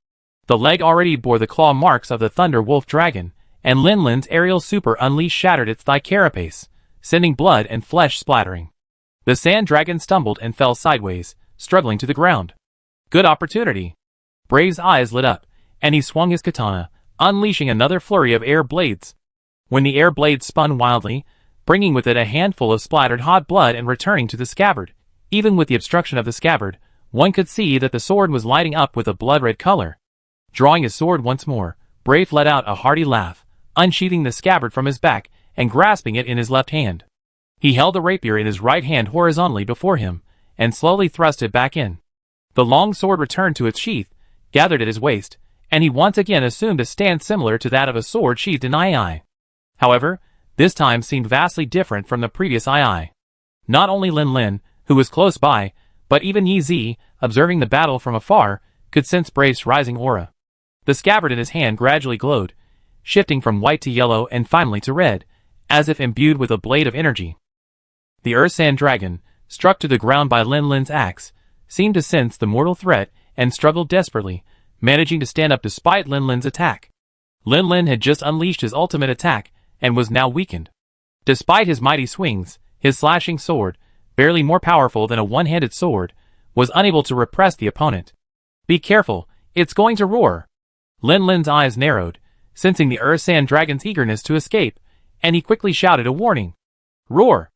The leg already bore the claw marks of the Thunder Wolf dragon, and Lin Lin's aerial super unleash shattered its thigh carapace, sending blood and flesh splattering. The sand dragon stumbled and fell sideways, struggling to the ground. Good opportunity. Brave's eyes lit up, and he swung his katana, unleashing another flurry of air blades. When the air blades spun wildly, bringing with it a handful of splattered hot blood and returning to the scabbard, even with the obstruction of the scabbard, one could see that the sword was lighting up with a blood-red color. Drawing his sword once more, Brave let out a hearty laugh, unsheathing the scabbard from his back and grasping it in his left hand. He held the rapier in his right hand horizontally before him, and slowly thrust it back in. The long sword returned to its sheath, gathered at his waist, and he once again assumed a stance similar to that of a sword sheathed in II. However, this time seemed vastly different from the previous II. Not only Lin Lin, who was close by, but even Yi Zi, observing the battle from afar, could sense Brave's rising aura. The scabbard in his hand gradually glowed, shifting from white to yellow and finally to red, as if imbued with a blade of energy. The Ur-Sand dragon, struck to the ground by Lin Lin's axe, seemed to sense the mortal threat and struggled desperately, managing to stand up despite Lin Lin's attack. Lin Lin had just unleashed his ultimate attack, and was now weakened. Despite his mighty swings, his slashing sword, barely more powerful than a one-handed sword, was unable to repress the opponent. Be careful, it's going to roar. Lin Lin's eyes narrowed, sensing the Ur-Sand dragon's eagerness to escape, and he quickly shouted a warning. Roar!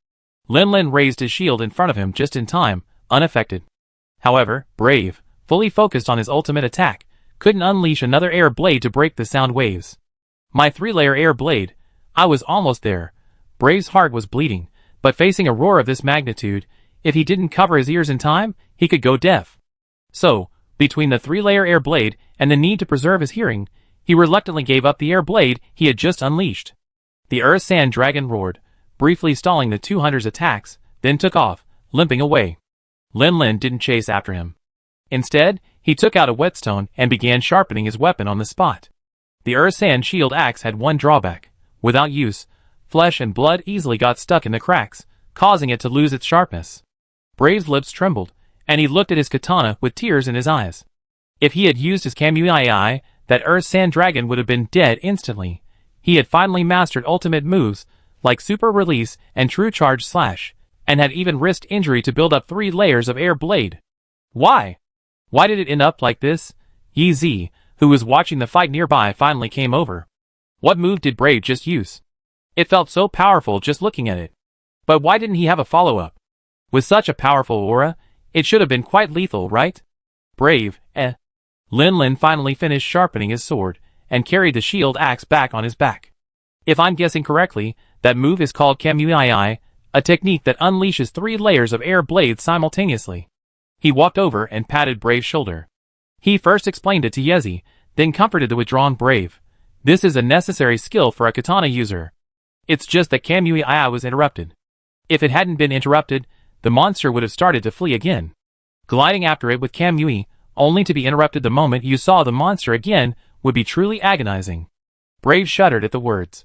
Lin Lin raised his shield in front of him just in time, unaffected. However, Brave, fully focused on his ultimate attack, couldn't unleash another air blade to break the sound waves. My three-layer air blade. I was almost there. Brave's heart was bleeding, but facing a roar of this magnitude, if he didn't cover his ears in time, he could go deaf. So, between the three-layer air blade and the need to preserve his hearing, he reluctantly gave up the air blade he had just unleashed. The Ur-Sand dragon roared, briefly stalling the two hunters' attacks, then took off, limping away. Lin Lin didn't chase after him. Instead, he took out a whetstone and began sharpening his weapon on the spot. The Ur-Sand shield axe had one drawback. Without use, flesh and blood easily got stuck in the cracks, causing it to lose its sharpness. Brave's lips trembled, and he looked at his katana with tears in his eyes. If he had used his Kamui, that Ur-Sand dragon would have been dead instantly. He had finally mastered ultimate moves, like Super Release and True Charge Slash, and had even risked injury to build up 3 layers of air blade. Why? Why did it end up like this? Yi Zi, who was watching the fight nearby, finally came over. What move did Brave just use? It felt so powerful just looking at it. But why didn't he have a follow-up? With such a powerful aura, it should have been quite lethal, right? Brave, Lin Lin finally finished sharpening his sword, and carried the shield axe back on his back. If I'm guessing correctly, that move is called Kamui, a technique that unleashes 3 layers of air blades simultaneously. He walked over and patted Brave's shoulder. He first explained it to Yezi, then comforted the withdrawn Brave. This is a necessary skill for a katana user. It's just that Kamui was interrupted. If it hadn't been interrupted, the monster would have started to flee again. Gliding after it with Kamui, only to be interrupted the moment you saw the monster again, would be truly agonizing. Brave shuddered at the words.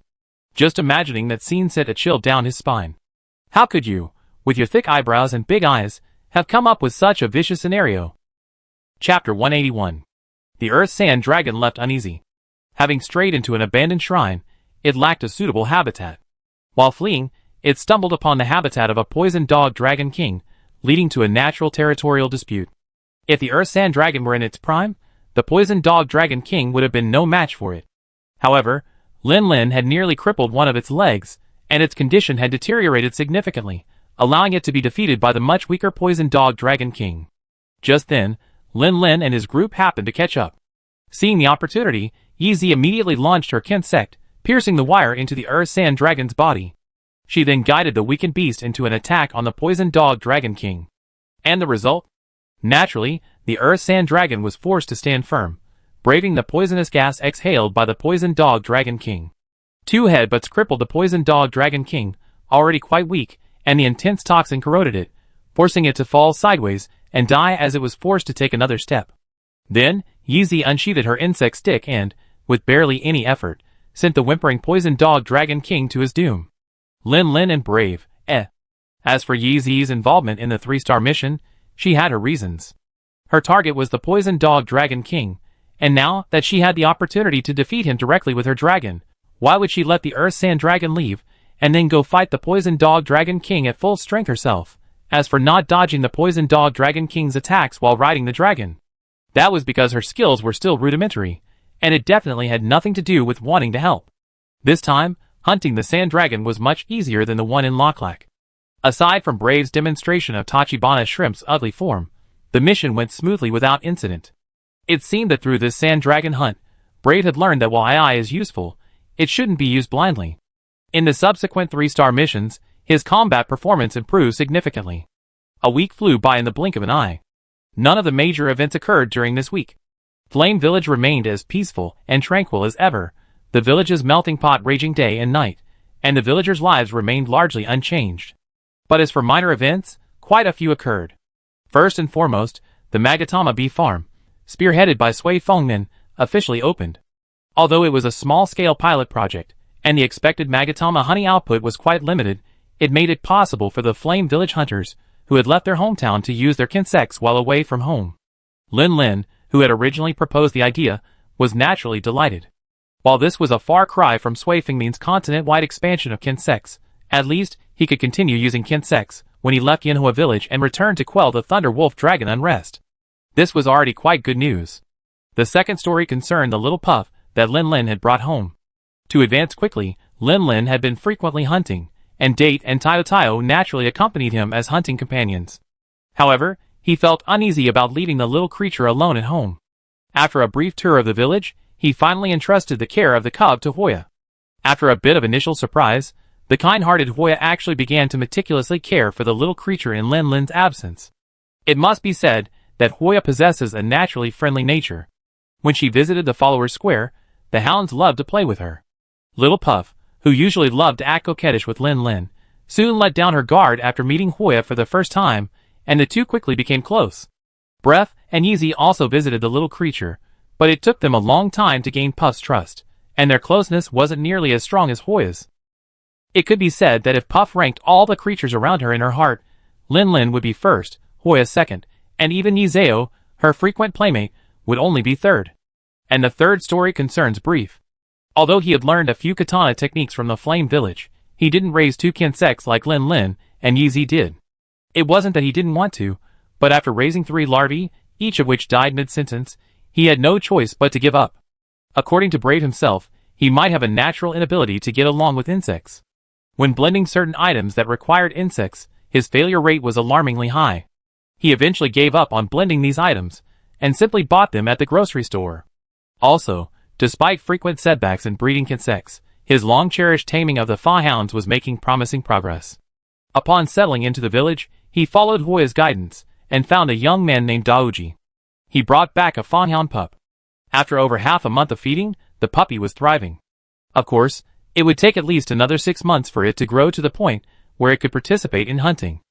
Just imagining that scene sent a chill down his spine. How could you, with your thick eyebrows and big eyes, have come up with such a vicious scenario? Chapter 181. The Ur-Sand dragon left uneasy. Having strayed into an abandoned shrine, it lacked a suitable habitat. While fleeing, it stumbled upon the habitat of a poisoned dog dragon king, leading to a natural territorial dispute. If the Ur-Sand dragon were in its prime, the poisoned dog dragon king would have been no match for it. However, Lin Lin had nearly crippled one of its legs, and its condition had deteriorated significantly, allowing it to be defeated by the much weaker poisoned dog dragon king. Just then, Lin Lin and his group happened to catch up. Seeing the opportunity, Yi Zi immediately launched her insect, piercing the wire into the Ur-Sand dragon's body. She then guided the weakened beast into an attack on the poisoned dog dragon king. And the result? Naturally, the Ur-Sand dragon was forced to stand firm, braving the poisonous gas exhaled by the poisoned dog dragon king. 2 headbutts crippled the poisoned dog dragon king, already quite weak, and the intense toxin corroded it, forcing it to fall sideways and die as it was forced to take another step. Then, Yeezy unsheathed her insect stick and, with barely any effort, sent the whimpering poison dog Dragon King to his doom. Lin and Brave, As for Yeezy's involvement in the 3-star mission, she had her reasons. Her target was the poison dog Dragon King, and now that she had the opportunity to defeat him directly with her dragon, why would she let the Earth Sand Dragon leave, and then go fight the poison dog Dragon King at full strength herself? As for not dodging the poison dog Dragon King's attacks while riding the dragon, that was because her skills were still rudimentary, and it definitely had nothing to do with wanting to help. This time, hunting the sand dragon was much easier than the one in Loklak. Aside from Brave's demonstration of Tachibana Shrimp's ugly form, the mission went smoothly without incident. It seemed that through this sand dragon hunt, Brave had learned that while AI is useful, it shouldn't be used blindly. In the subsequent 3-star missions, his combat performance improved significantly. A week flew by in the blink of an eye. None of the major events occurred during this week. Flame Village remained as peaceful and tranquil as ever, the village's melting pot raging day and night, and the villagers' lives remained largely unchanged. But as for minor events, quite a few occurred. First and foremost, the Magatama bee farm, spearheaded by Sui Fengmin, officially opened. Although it was a small-scale pilot project, and the expected Magatama honey output was quite limited, it made it possible for the Flame Village hunters, who had left their hometown to use their kinsects while away from home. Lin, who had originally proposed the idea, was naturally delighted. While this was a far cry from Sui Fengmin's continent-wide expansion of kinsects, at least he could continue using kinsects when he left Yinhua village and returned to quell the Thunder Wolf Dragon unrest. This was already quite good news. The second story concerned the little puff that Lin had brought home. To advance quickly, Lin had been frequently hunting, and Date and Tayo naturally accompanied him as hunting companions. However, he felt uneasy about leaving the little creature alone at home. After a brief tour of the village, he finally entrusted the care of the cub to Hoya. After a bit of initial surprise, the kind-hearted Hoya actually began to meticulously care for the little creature in Lin's absence. It must be said that Hoya possesses a naturally friendly nature. When she visited the followers' square, the hounds loved to play with her. Little Puff, who usually loved to act coquettish with Lin, soon let down her guard after meeting Hoya for the first time, and the two quickly became close. Breath and Yeezy also visited the little creature, but it took them a long time to gain Puff's trust, and their closeness wasn't nearly as strong as Hoya's. It could be said that if Puff ranked all the creatures around her in her heart, Lin would be first, Hoya second, and even Yizeo, her frequent playmate, would only be third. And the third story concerns Brief. Although he had learned a few katana techniques from the Flame Village, he didn't raise two kinsects like Lin and Yeezy did. It wasn't that he didn't want to, but after raising 3 larvae, each of which died mid-sentence, he had no choice but to give up. According to Brave himself, he might have a natural inability to get along with insects. When blending certain items that required insects, his failure rate was alarmingly high. He eventually gave up on blending these items, and simply bought them at the grocery store. Also, despite frequent setbacks in breeding kinsects, his long-cherished taming of the Fa hounds was making promising progress. Upon settling into the village, he followed Hoya's guidance, and found a young man named Daoji. He brought back a Fa hound pup. After over half a month of feeding, the puppy was thriving. Of course, it would take at least another 6 months for it to grow to the point where it could participate in hunting.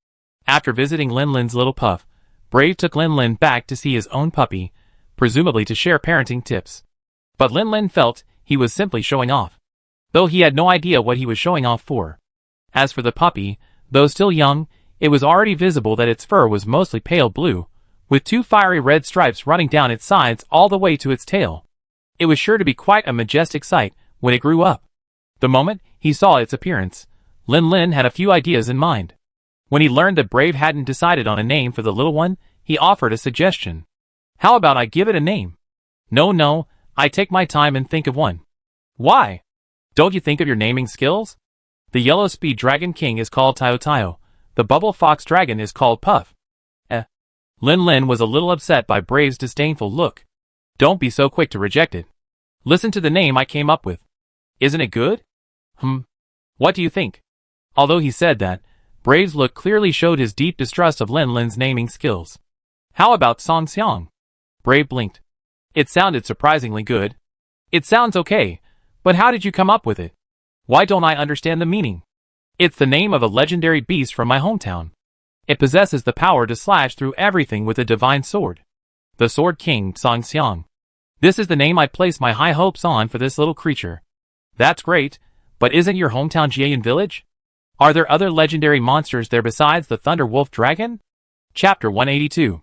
After visiting Lin's little puff, Brave took Lin back to see his own puppy, presumably to share parenting tips. But Lin felt he was simply showing off, though he had no idea what he was showing off for. As for the puppy, though still young, it was already visible that its fur was mostly pale blue, with 2 fiery red stripes running down its sides all the way to its tail. It was sure to be quite a majestic sight when it grew up. The moment he saw its appearance, Lin had a few ideas in mind. When he learned that Brave hadn't decided on a name for the little one, he offered a suggestion. "How about I give it a name?" No, I take my time and think of one." "Why? Don't you think of your naming skills? The Yellow Speed Dragon King is called Tayo. The Bubble Fox Dragon is called Puff." Lin was a little upset by Brave's disdainful look. "Don't be so quick to reject it. Listen to the name I came up with. Isn't it good?" What do you think?" Although he said that, Brave's look clearly showed his deep distrust of Lin's naming skills. "How about Song Xiang?" Brave blinked. It sounded surprisingly good. "It sounds okay, but how did you come up with it? Why don't I understand the meaning?" It's the name of a legendary beast from my hometown. It possesses the power to slash through everything with a divine sword. The Sword King, Song Xiang. This is the name I place my high hopes on for this little creature. That's great, but isn't your hometown Jiayan village? Are there other legendary monsters there besides the Thunder Wolf Dragon? Chapter 182.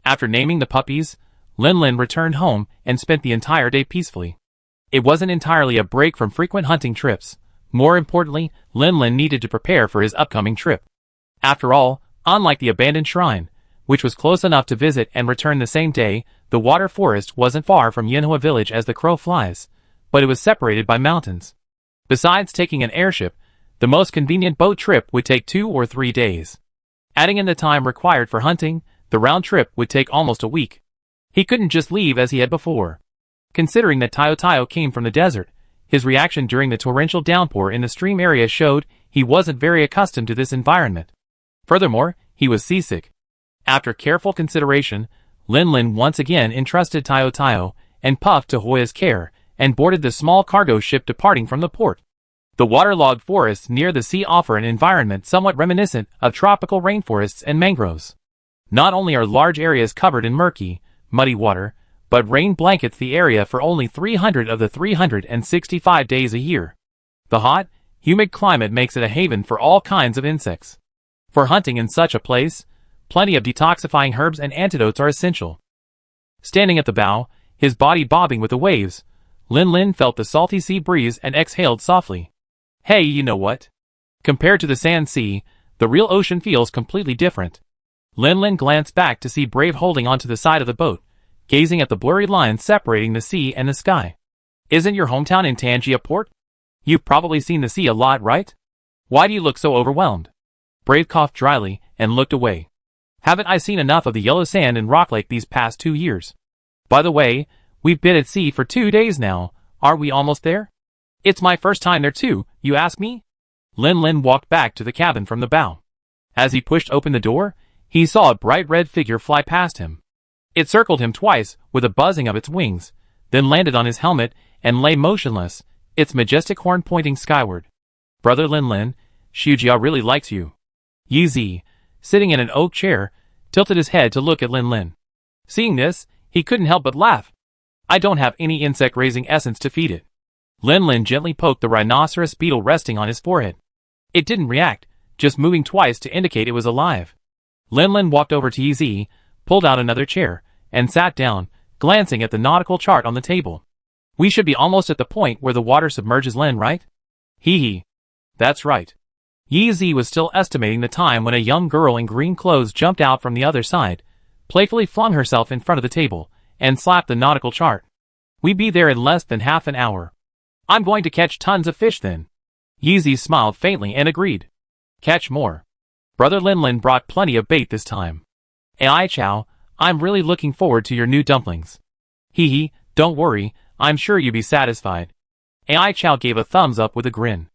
After naming the puppies, Lin Lin returned home and spent the entire day peacefully. It wasn't entirely a break from frequent hunting trips. More importantly, Lin Lin needed to prepare for his upcoming trip. After all, unlike the abandoned shrine, which was close enough to visit and return the same day, the water forest wasn't far from Yinhua village as the crow flies, but it was separated by mountains. Besides taking an airship, the most convenient boat trip would take 2 or 3 days. Adding in the time required for hunting, the round trip would take almost a week. He couldn't just leave as he had before. Considering that Tayo came from the desert, his reaction during the torrential downpour in the stream area showed he wasn't very accustomed to this environment. Furthermore, he was seasick. After careful consideration, Lin Lin once again entrusted Tayo and Puff to Hoya's care, and boarded the small cargo ship departing from the port. The waterlogged forests near the sea offer an environment somewhat reminiscent of tropical rainforests and mangroves. Not only are large areas covered in murky, muddy water, but rain blankets the area for only 300 of the 365 days a year. The hot, humid climate makes it a haven for all kinds of insects. For hunting in such a place, plenty of detoxifying herbs and antidotes are essential. Standing at the bow, his body bobbing with the waves, Lin Lin felt the salty sea breeze and exhaled softly. Hey, you know what? Compared to the sand sea, the real ocean feels completely different. Lin Lin glanced back to see Brave holding onto the side of the boat, gazing at the blurry lines separating the sea and the sky. Isn't your hometown in Tangia Port? You've probably seen the sea a lot, right? Why do you look so overwhelmed? Brave coughed dryly and looked away. Haven't I seen enough of the yellow sand in Rock Lake these past 2 years? By the way, we've been at sea for 2 days now. Aren't we almost there? It's my first time there too, you ask me? Lin Lin walked back to the cabin from the bow. As he pushed open the door, he saw a bright red figure fly past him. It circled him twice with a buzzing of its wings, then landed on his helmet and lay motionless, its majestic horn pointing skyward. Brother Lin Lin, Shujia really likes you. Yi Zi, sitting in an oak chair, tilted his head to look at Lin Lin. Seeing this, he couldn't help but laugh. I don't have any insect-raising essence to feed it. Lin Lin gently poked the rhinoceros beetle resting on his forehead. It didn't react, just moving twice to indicate it was alive. Lin Lin walked over to Yi Zi, pulled out another chair, and sat down, glancing at the nautical chart on the table. We should be almost at the point where the water submerges Lin, right? Hee hee. That's right. Yi Zi was still estimating the time when a young girl in green clothes jumped out from the other side, playfully flung herself in front of the table, and slapped the nautical chart. We'd be there in less than half an hour. I'm going to catch tons of fish then. Yi Zi smiled faintly and agreed. Catch more. Brother Lin Lin brought plenty of bait this time. Ai Chow, I'm really looking forward to your new dumplings. Hee hee, don't worry, I'm sure you'll be satisfied. Ai Chow gave a thumbs up with a grin.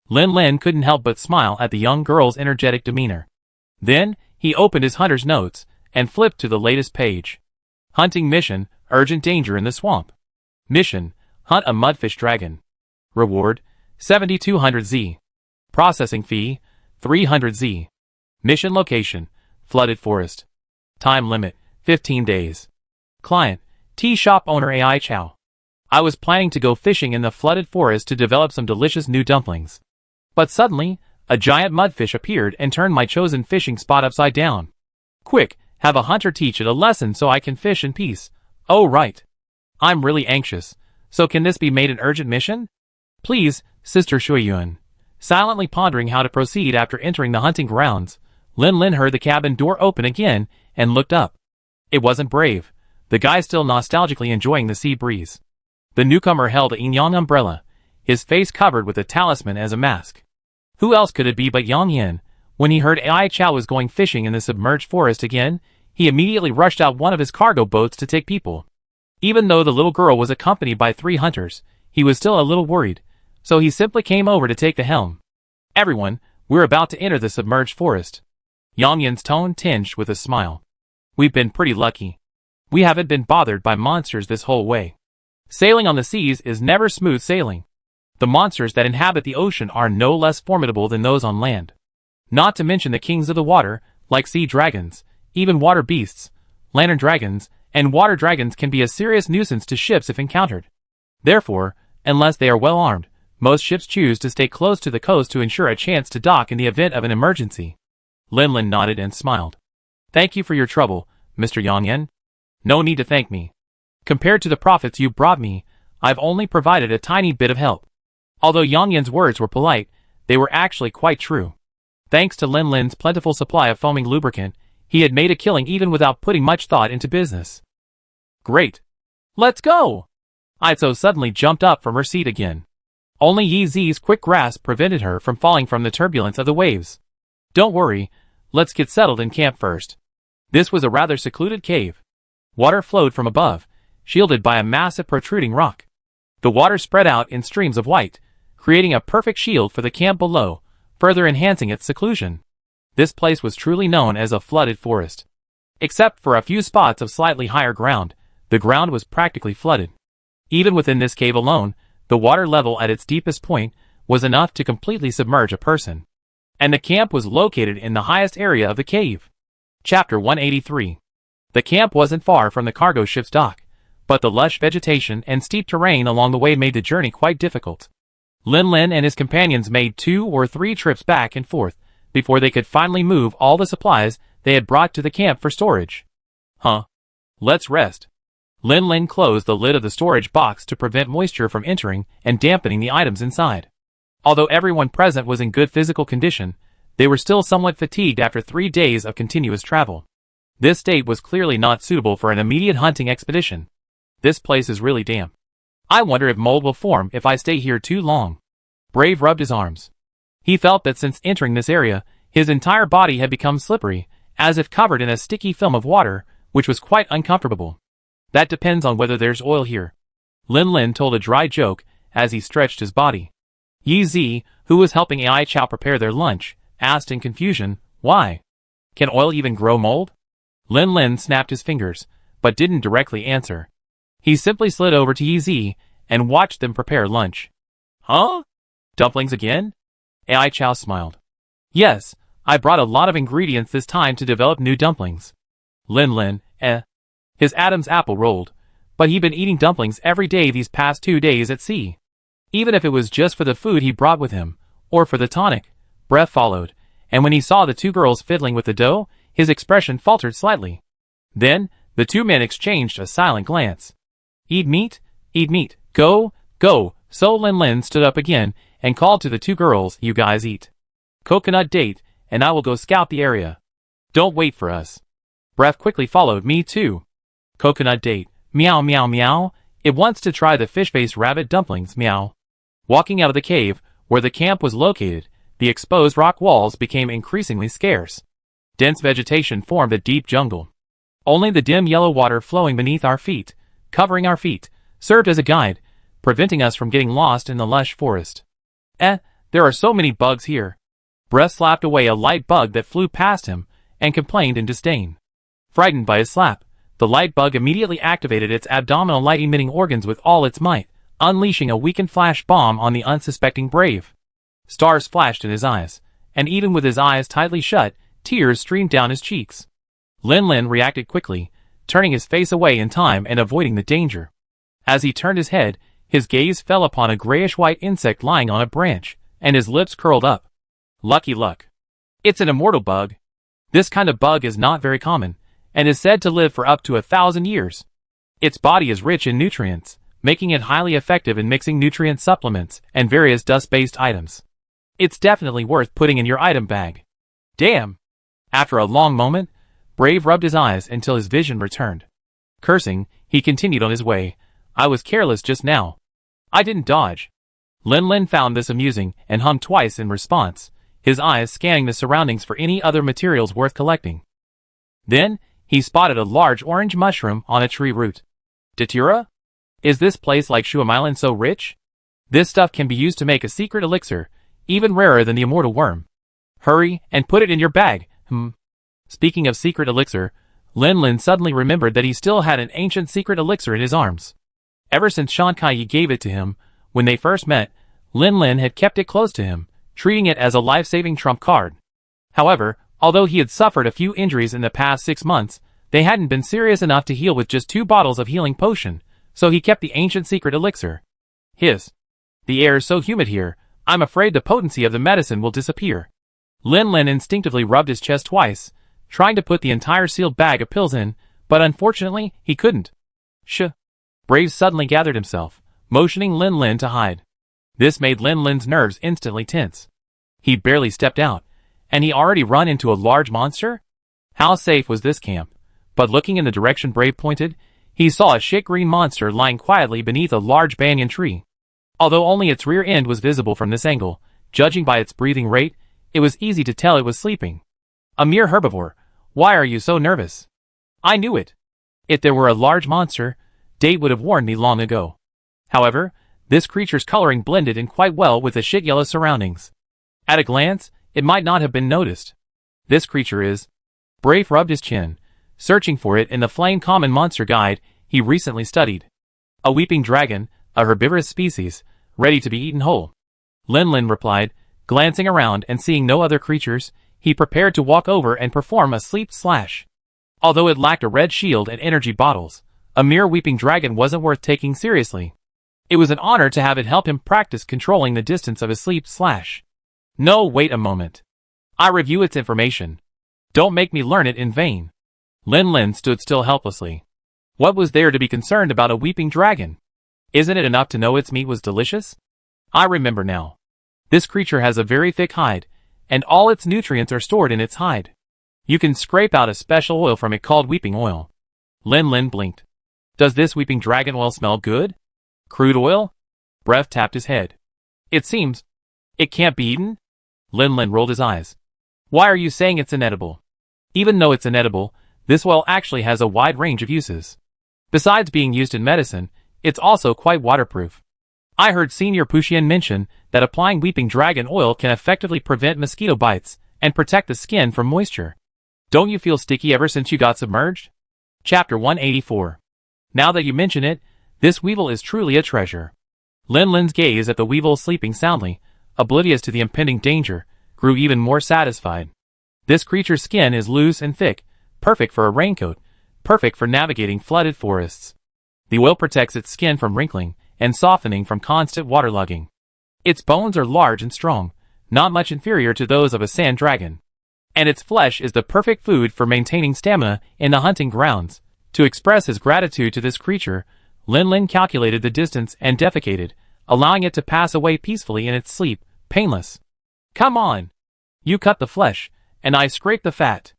Lin Lin couldn't help but smile at the young girl's energetic demeanor. Then, he opened his hunter's notes, and flipped to the latest page. Hunting mission, urgent danger in the swamp. Mission, hunt a mudfish dragon. Reward, 7200 Z. Processing fee, 300 Z. Mission location, flooded forest. Time limit, 15 days. Client, tea shop owner Ai Chow. I was planning to go fishing in the flooded forest to develop some delicious new dumplings. But suddenly, a giant mudfish appeared and turned my chosen fishing spot upside down. Quick, have a hunter teach it a lesson so I can fish in peace. Oh right. I'm really anxious, so can this be made an urgent mission? Please, Sister Shuiyuan. Silently pondering how to proceed after entering the hunting grounds, Lin Lin heard the cabin door open again and looked up. It wasn't Brave, the guy still nostalgically enjoying the sea breeze. The newcomer held a Yang umbrella, his face covered with a talisman as a mask. Who else could it be but Yang Yin? When he heard Ai Chow was going fishing in the submerged forest again, he immediately rushed out one of his cargo boats to take people. Even though the little girl was accompanied by 3 hunters, he was still a little worried, so he simply came over to take the helm. Everyone, we're about to enter the submerged forest. Yang Yin's tone tinged with a smile. We've been pretty lucky. We haven't been bothered by monsters this whole way. Sailing on the seas is never smooth sailing. The monsters that inhabit the ocean are no less formidable than those on land. Not to mention the kings of the water, like sea dragons, even water beasts, lantern dragons, and water dragons can be a serious nuisance to ships if encountered. Therefore, unless they are well armed, most ships choose to stay close to the coast to ensure a chance to dock in the event of an emergency. Lin nodded and smiled. Thank you for your trouble, Mr. Yang Yan. No need to thank me. Compared to the profits you brought me, I've only provided a tiny bit of help. Although Yang Yan's words were polite, they were actually quite true. Thanks to Lin's plentiful supply of foaming lubricant, he had made a killing even without putting much thought into business. Great. Let's go! Aizo suddenly jumped up from her seat again. Only Yi Zi's quick grasp prevented her from falling from the turbulence of the waves. Don't worry, let's get settled in camp first. This was a rather secluded cave. Water flowed from above, shielded by a massive protruding rock. The water spread out in streams of white, creating a perfect shield for the camp below, further enhancing its seclusion. This place was truly known as a flooded forest. Except for a few spots of slightly higher ground, the ground was practically flooded. Even within this cave alone, the water level at its deepest point was enough to completely submerge a person. And the camp was located in the highest area of the cave. Chapter 183. The camp wasn't far from the cargo ship's dock, but the lush vegetation and steep terrain along the way made the journey quite difficult. Lin and his companions made 2 or 3 trips back and forth before they could finally move all the supplies they had brought to the camp for storage. Let's rest. Lin closed the lid of the storage box to prevent moisture from entering and dampening the items inside. Although everyone present was in good physical condition, they were still somewhat fatigued after 3 days of continuous travel. This state was clearly not suitable for an immediate hunting expedition. This place is really damp. I wonder if mold will form if I stay here too long. Brave rubbed his arms. He felt that since entering this area, his entire body had become slippery, as if covered in a sticky film of water, which was quite uncomfortable. That depends on whether there's oil here. Lin told a dry joke as he stretched his body. Yi Zi, who was helping Ai Chao prepare their lunch, asked in confusion, why? Can oil even grow mold? Lin snapped his fingers, but didn't directly answer. He simply slid over to Yi Zi and watched them prepare lunch. Huh? Dumplings again? Ai Chao smiled. Yes, I brought a lot of ingredients this time to develop new dumplings. Lin, His Adam's apple rolled, but he'd been eating dumplings every day these past 2 days at sea. Even if it was just for the food he brought with him, or for the tonic. Breath followed, and when he saw the 2 girls fiddling with the dough, his expression faltered slightly. Then, the 2 men exchanged a silent glance. Eat meat, go, go. So Lin stood up again and called to the 2 girls, you guys eat coconut date, and I will go scout the area. Don't wait for us. Breath quickly followed, me too. Coconut date, meow meow meow, it wants to try the fish-faced rabbit dumplings, meow. Walking out of the cave, where the camp was located, the exposed rock walls became increasingly scarce. Dense vegetation formed a deep jungle. Only the dim yellow water flowing beneath our feet, covering our feet, served as a guide, preventing us from getting lost in the lush forest. There are so many bugs here. Breath slapped away a light bug that flew past him, and complained in disdain. Frightened by his slap, the light bug immediately activated its abdominal light-emitting organs with all its might, unleashing a weakened flash bomb on the unsuspecting Brave. Stars flashed in his eyes, and even with his eyes tightly shut, tears streamed down his cheeks. Lin reacted quickly, turning his face away in time and avoiding the danger. As he turned his head, his gaze fell upon a grayish-white insect lying on a branch, and his lips curled up. Lucky luck. It's an immortal bug. This kind of bug is not very common, and is said to live for up to 1,000 years. Its body is rich in nutrients, making it highly effective in mixing nutrient supplements and various dust-based items. It's definitely worth putting in your item bag. Damn! After a long moment, Brave rubbed his eyes until his vision returned. Cursing, he continued on his way. I was careless just now. I didn't dodge. Lin found this amusing and hummed twice in response, his eyes scanning the surroundings for any other materials worth collecting. Then, he spotted a large orange mushroom on a tree root. Datura? Is this place like Shuam Island so rich? This stuff can be used to make a secret elixir, even rarer than the immortal worm. Hurry and put it in your bag. Speaking of secret elixir, Lin suddenly remembered that he still had an ancient secret elixir in his arms. Ever since Shankai gave it to him, when they first met, Lin Lin had kept it close to him, treating it as a life-saving trump card. However, although he had suffered a few injuries in the past 6 months, they hadn't been serious enough to heal with just 2 bottles of healing potion, so he kept the ancient secret elixir. The air is so humid here, I'm afraid the potency of the medicine will disappear. Lin Lin instinctively rubbed his chest twice, trying to put the entire sealed bag of pills in, but unfortunately, he couldn't. Brave suddenly gathered himself, motioning Lin Lin to hide. This made Lin Lin's nerves instantly tense. He barely stepped out, and he already run into a large monster? How safe was this camp? But looking in the direction Brave pointed, he saw a shit green monster lying quietly beneath a large banyan tree. Although only its rear end was visible from this angle, judging by its breathing rate, it was easy to tell it was sleeping. A mere herbivore. Why are you so nervous? I knew it. If there were a large monster, Date would have warned me long ago. However, this creature's coloring blended in quite well with the shit yellow surroundings. At a glance, it might not have been noticed. This creature is... Brave rubbed his chin, searching for it in the Flame Common Monster Guide he recently studied. A weeping dragon, a herbivorous species, ready to be eaten whole. Lin Lin replied, glancing around and seeing no other creatures, he prepared to walk over and perform a sleep slash. Although it lacked a red shield and energy bottles, a mere weeping dragon wasn't worth taking seriously. It was an honor to have it help him practice controlling the distance of his sleep slash. No, wait a moment. I review its information. Don't make me learn it in vain. Lin Lin stood still helplessly. What was there to be concerned about a weeping dragon? Isn't it enough to know its meat was delicious? I remember now. This creature has a very thick hide, and all its nutrients are stored in its hide. You can scrape out a special oil from it called weeping oil. Lin Lin blinked. Does this weeping dragon oil smell good? Crude oil? Breath tapped his head. It seems. It can't be eaten? Lin Lin rolled his eyes. Why are you saying it's inedible? Even though it's inedible, this oil actually has a wide range of uses. Besides being used in medicine, it's also quite waterproof. I heard Senior Puxian mention that applying weeping dragon oil can effectively prevent mosquito bites and protect the skin from moisture. Don't you feel sticky ever since you got submerged? Chapter 184. Now that you mention it, this weevil is truly a treasure. Lin Lin's gaze at the weevil sleeping soundly, oblivious to the impending danger, grew even more satisfied. This creature's skin is loose and thick, perfect for a raincoat, perfect for navigating flooded forests. The oil protects its skin from wrinkling and softening from constant waterlogging. Its bones are large and strong, not much inferior to those of a sand dragon. And its flesh is the perfect food for maintaining stamina in the hunting grounds. To express his gratitude to this creature, Lin Lin calculated the distance and defecated, allowing it to pass away peacefully in its sleep, painless. Come on! You cut the flesh, and I scrape the fat.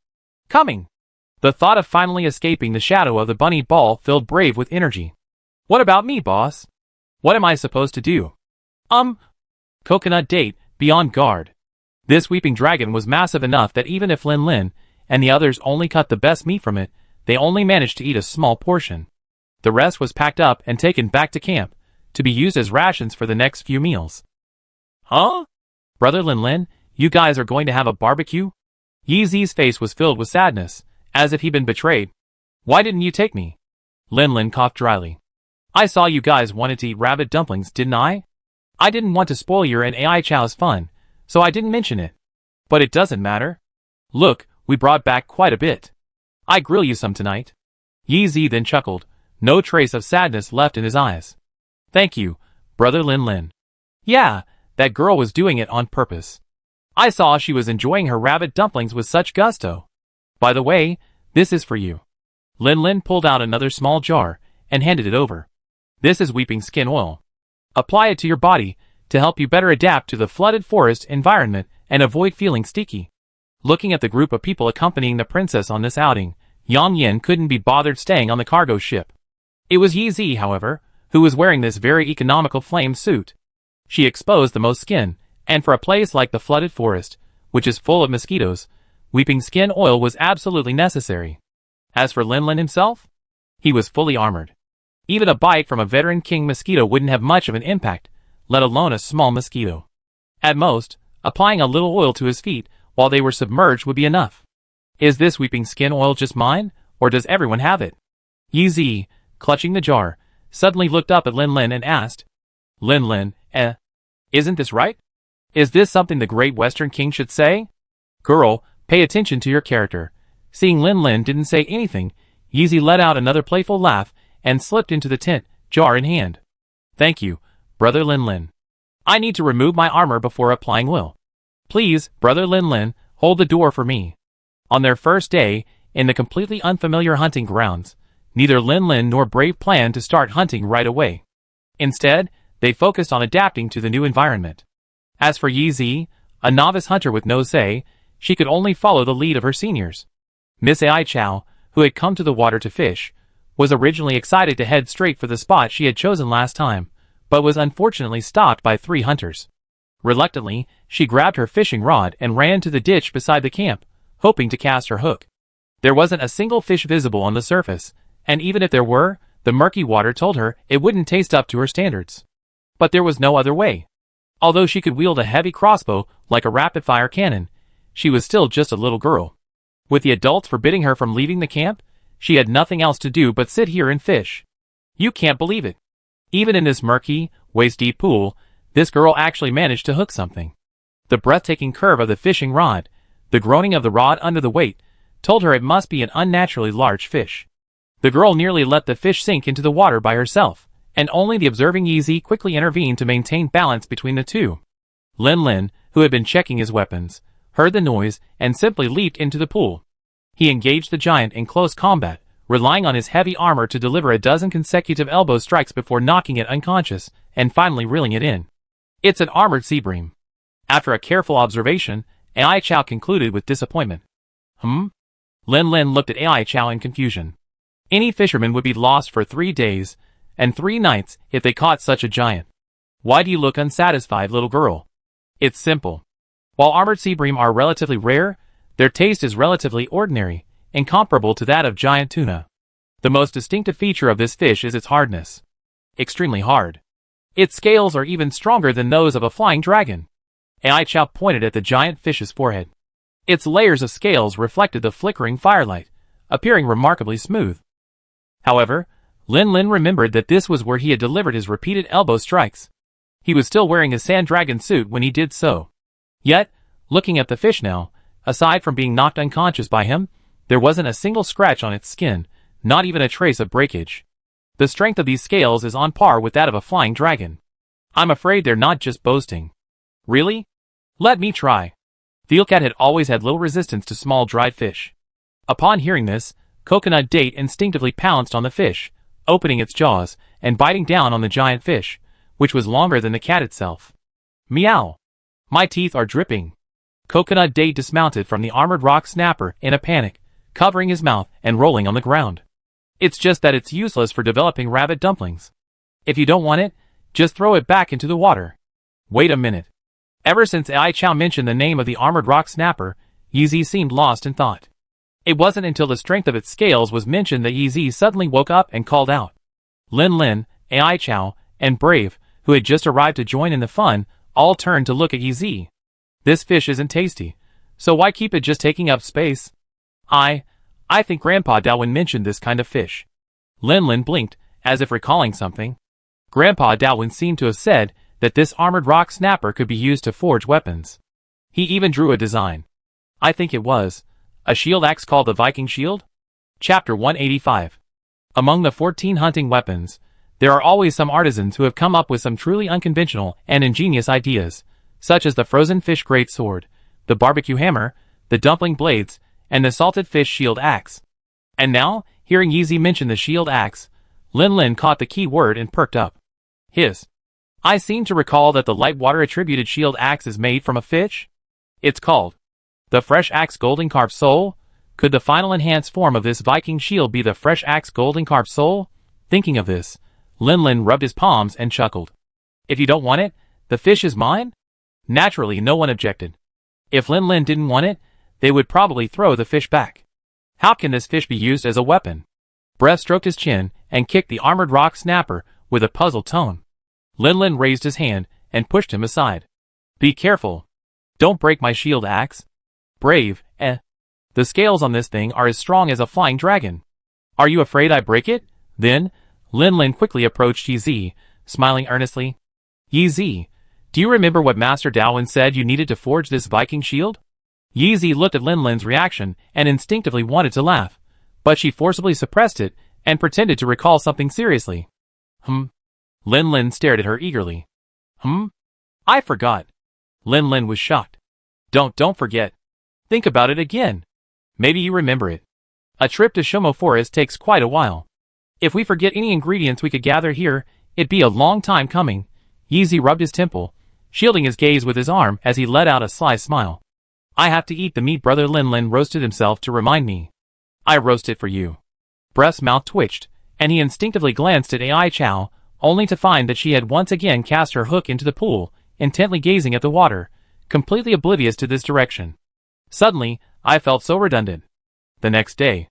Coming! The thought of finally escaping the shadow of the bunny ball filled Brave with energy. What about me, boss? What am I supposed to do? Coconut Date, be on guard. This weeping dragon was massive enough that even if Lin Lin and the others only cut the best meat from it, they only managed to eat a small portion. The rest was packed up and taken back to camp, to be used as rations for the next few meals. Huh? Brother Lin Lin, you guys are going to have a barbecue? Yi Zi's face was filled with sadness, as if he'd been betrayed. Why didn't you take me? Lin Lin coughed dryly. I saw you guys wanted to eat rabbit dumplings, didn't I? I didn't want to spoil your and Ai Chow's fun, so I didn't mention it. But it doesn't matter. Look, we brought back quite a bit. I grill you some tonight. Yi Zi then chuckled, no trace of sadness left in his eyes. Thank you, Brother Lin Lin. Yeah, that girl was doing it on purpose. I saw she was enjoying her rabbit dumplings with such gusto. By the way, this is for you. Lin Lin pulled out another small jar and handed it over. This is weeping skin oil. Apply it to your body to help you better adapt to the flooded forest environment and avoid feeling sticky. Looking at the group of people accompanying the princess on this outing, Yang Yin couldn't be bothered staying on the cargo ship. It was Yi Zi, however, who was wearing this very economical flame suit. She exposed the most skin, and for a place like the flooded forest, which is full of mosquitoes, weeping skin oil was absolutely necessary. As for Lin Lin himself, he was fully armored. Even a bite from a veteran king mosquito wouldn't have much of an impact, let alone a small mosquito. At most, applying a little oil to his feet while they were submerged would be enough. Is this weeping skin oil just mine, or does everyone have it? Yi Zi, clutching the jar, suddenly looked up at Lin Lin and asked, Lin Lin, Isn't this right? Is this something the great Western king should say? Girl, pay attention to your character. Seeing Lin Lin didn't say anything, Yeezy let out another playful laugh and slipped into the tent, jar in hand. Thank you, Brother Lin Lin. I need to remove my armor before applying will. Please, Brother Lin Lin, hold the door for me. On their first day, in the completely unfamiliar hunting grounds, neither Lin Lin nor Brave planned to start hunting right away. Instead, they focused on adapting to the new environment. As for Yeezy, a novice hunter with no say, she could only follow the lead of her seniors. Miss Ai Chow, who had come to the water to fish, was originally excited to head straight for the spot she had chosen last time, but was unfortunately stopped by 3 hunters. Reluctantly, she grabbed her fishing rod and ran to the ditch beside the camp, hoping to cast her hook. There wasn't a single fish visible on the surface, and even if there were, the murky water told her it wouldn't taste up to her standards. But there was no other way. Although she could wield a heavy crossbow like a rapid-fire cannon, she was still just a little girl. With the adults forbidding her from leaving the camp, she had nothing else to do but sit here and fish. You can't believe it. Even in this murky, waist-deep pool, this girl actually managed to hook something. The breathtaking curve of the fishing rod, the groaning of the rod under the weight, told her it must be an unnaturally large fish. The girl nearly let the fish sink into the water by herself, and only the observing Yeezy quickly intervened to maintain balance between the two. Lin Lin, who had been checking his weapons, heard the noise and simply leaped into the pool. He engaged the giant in close combat, relying on his heavy armor to deliver a dozen consecutive elbow strikes before knocking it unconscious, and finally reeling it in. It's an armored sea bream. After a careful observation, Ai Chow concluded with disappointment. Lin Lin looked at Ai Chow in confusion. Any fisherman would be lost for 3 days, and 3 nights if they caught such a giant. Why do you look unsatisfied, little girl? It's simple. While armored sea bream are relatively rare, their taste is relatively ordinary, incomparable to that of giant tuna. The most distinctive feature of this fish is its hardness. Extremely hard. Its scales are even stronger than those of a flying dragon. Ai Chow pointed at the giant fish's forehead. Its layers of scales reflected the flickering firelight, appearing remarkably smooth. However, Lin Lin remembered that this was where he had delivered his repeated elbow strikes. He was still wearing his sand dragon suit when he did so. Yet, looking at the fish now, aside from being knocked unconscious by him, there wasn't a single scratch on its skin, not even a trace of breakage. The strength of these scales is on par with that of a flying dragon. I'm afraid they're not just boasting. Really? Let me try. Theelcat had always had little resistance to small dried fish. Upon hearing this, Coconut Date instinctively pounced on the fish, opening its jaws and biting down on the giant fish, which was longer than the cat itself. Meow! My teeth are dripping. Coconut Date dismounted from the armored rock snapper in a panic, covering his mouth and rolling on the ground. It's just that it's useless for developing rabbit dumplings. If you don't want it, just throw it back into the water. Wait a minute. Ever since Ai Chow mentioned the name of the armored rock snapper, Yeezy seemed lost in thought. It wasn't until the strength of its scales was mentioned that Yeezy suddenly woke up and called out. Lin Lin, Ai Chow, and Brave, who had just arrived to join in the fun, all turned to look at Yeezy. This fish isn't tasty, so why keep it just taking up space? I think Grandpa Dowin mentioned this kind of fish. Lin Lin blinked, as if recalling something. Grandpa Dowin seemed to have said that this armored rock snapper could be used to forge weapons. He even drew a design. I think it was a shield axe called the Viking Shield? Chapter 185. Among the 14 hunting weapons, there are always some artisans who have come up with some truly unconventional and ingenious ideas, such as the frozen fish great sword, the barbecue hammer, the dumpling blades, and the salted fish shield axe. And now, hearing Yeezy mention the shield axe, Lin Lin caught the key word and perked up. I seem to recall that the light water attributed shield axe is made from a fish? It's called the Fresh Axe Golden Carp Sole? Could the final enhanced form of this Viking shield be the Fresh Axe Golden Carp Sole? Thinking of this, Lin Lin rubbed his palms and chuckled. If you don't want it, the fish is mine? Naturally, no one objected. If Lin Lin didn't want it, they would probably throw the fish back. How can this fish be used as a weapon? Breath stroked his chin and kicked the armored rock snapper with a puzzled tone. Lin Lin raised his hand and pushed him aside. Be careful. Don't break my shield axe. Brave, The scales on this thing are as strong as a flying dragon. Are you afraid I break it? Then, Lin Lin quickly approached Yeezy, smiling earnestly. Yeezy, Do you remember what Master Dowin said you needed to forge this Viking shield? Yi Zi looked at Lin Lin's reaction and instinctively wanted to laugh, but she forcibly suppressed it and pretended to recall something seriously. Lin Lin stared at her eagerly. I forgot. Lin Lin was shocked. Don't forget. Think about it again. Maybe you remember it. A trip to Shumo Forest takes quite a while. If we forget any ingredients we could gather here, it'd be a long time coming. Yi Zi rubbed his temple, shielding his gaze with his arm as he let out a sly smile. I have to eat the meat. Brother Lin Lin roasted himself to remind me. I roast it for you. Breath's mouth twitched, and he instinctively glanced at Ai Chao, only to find that she had once again cast her hook into the pool, intently gazing at the water, completely oblivious to this direction. Suddenly, I felt so redundant. The next day,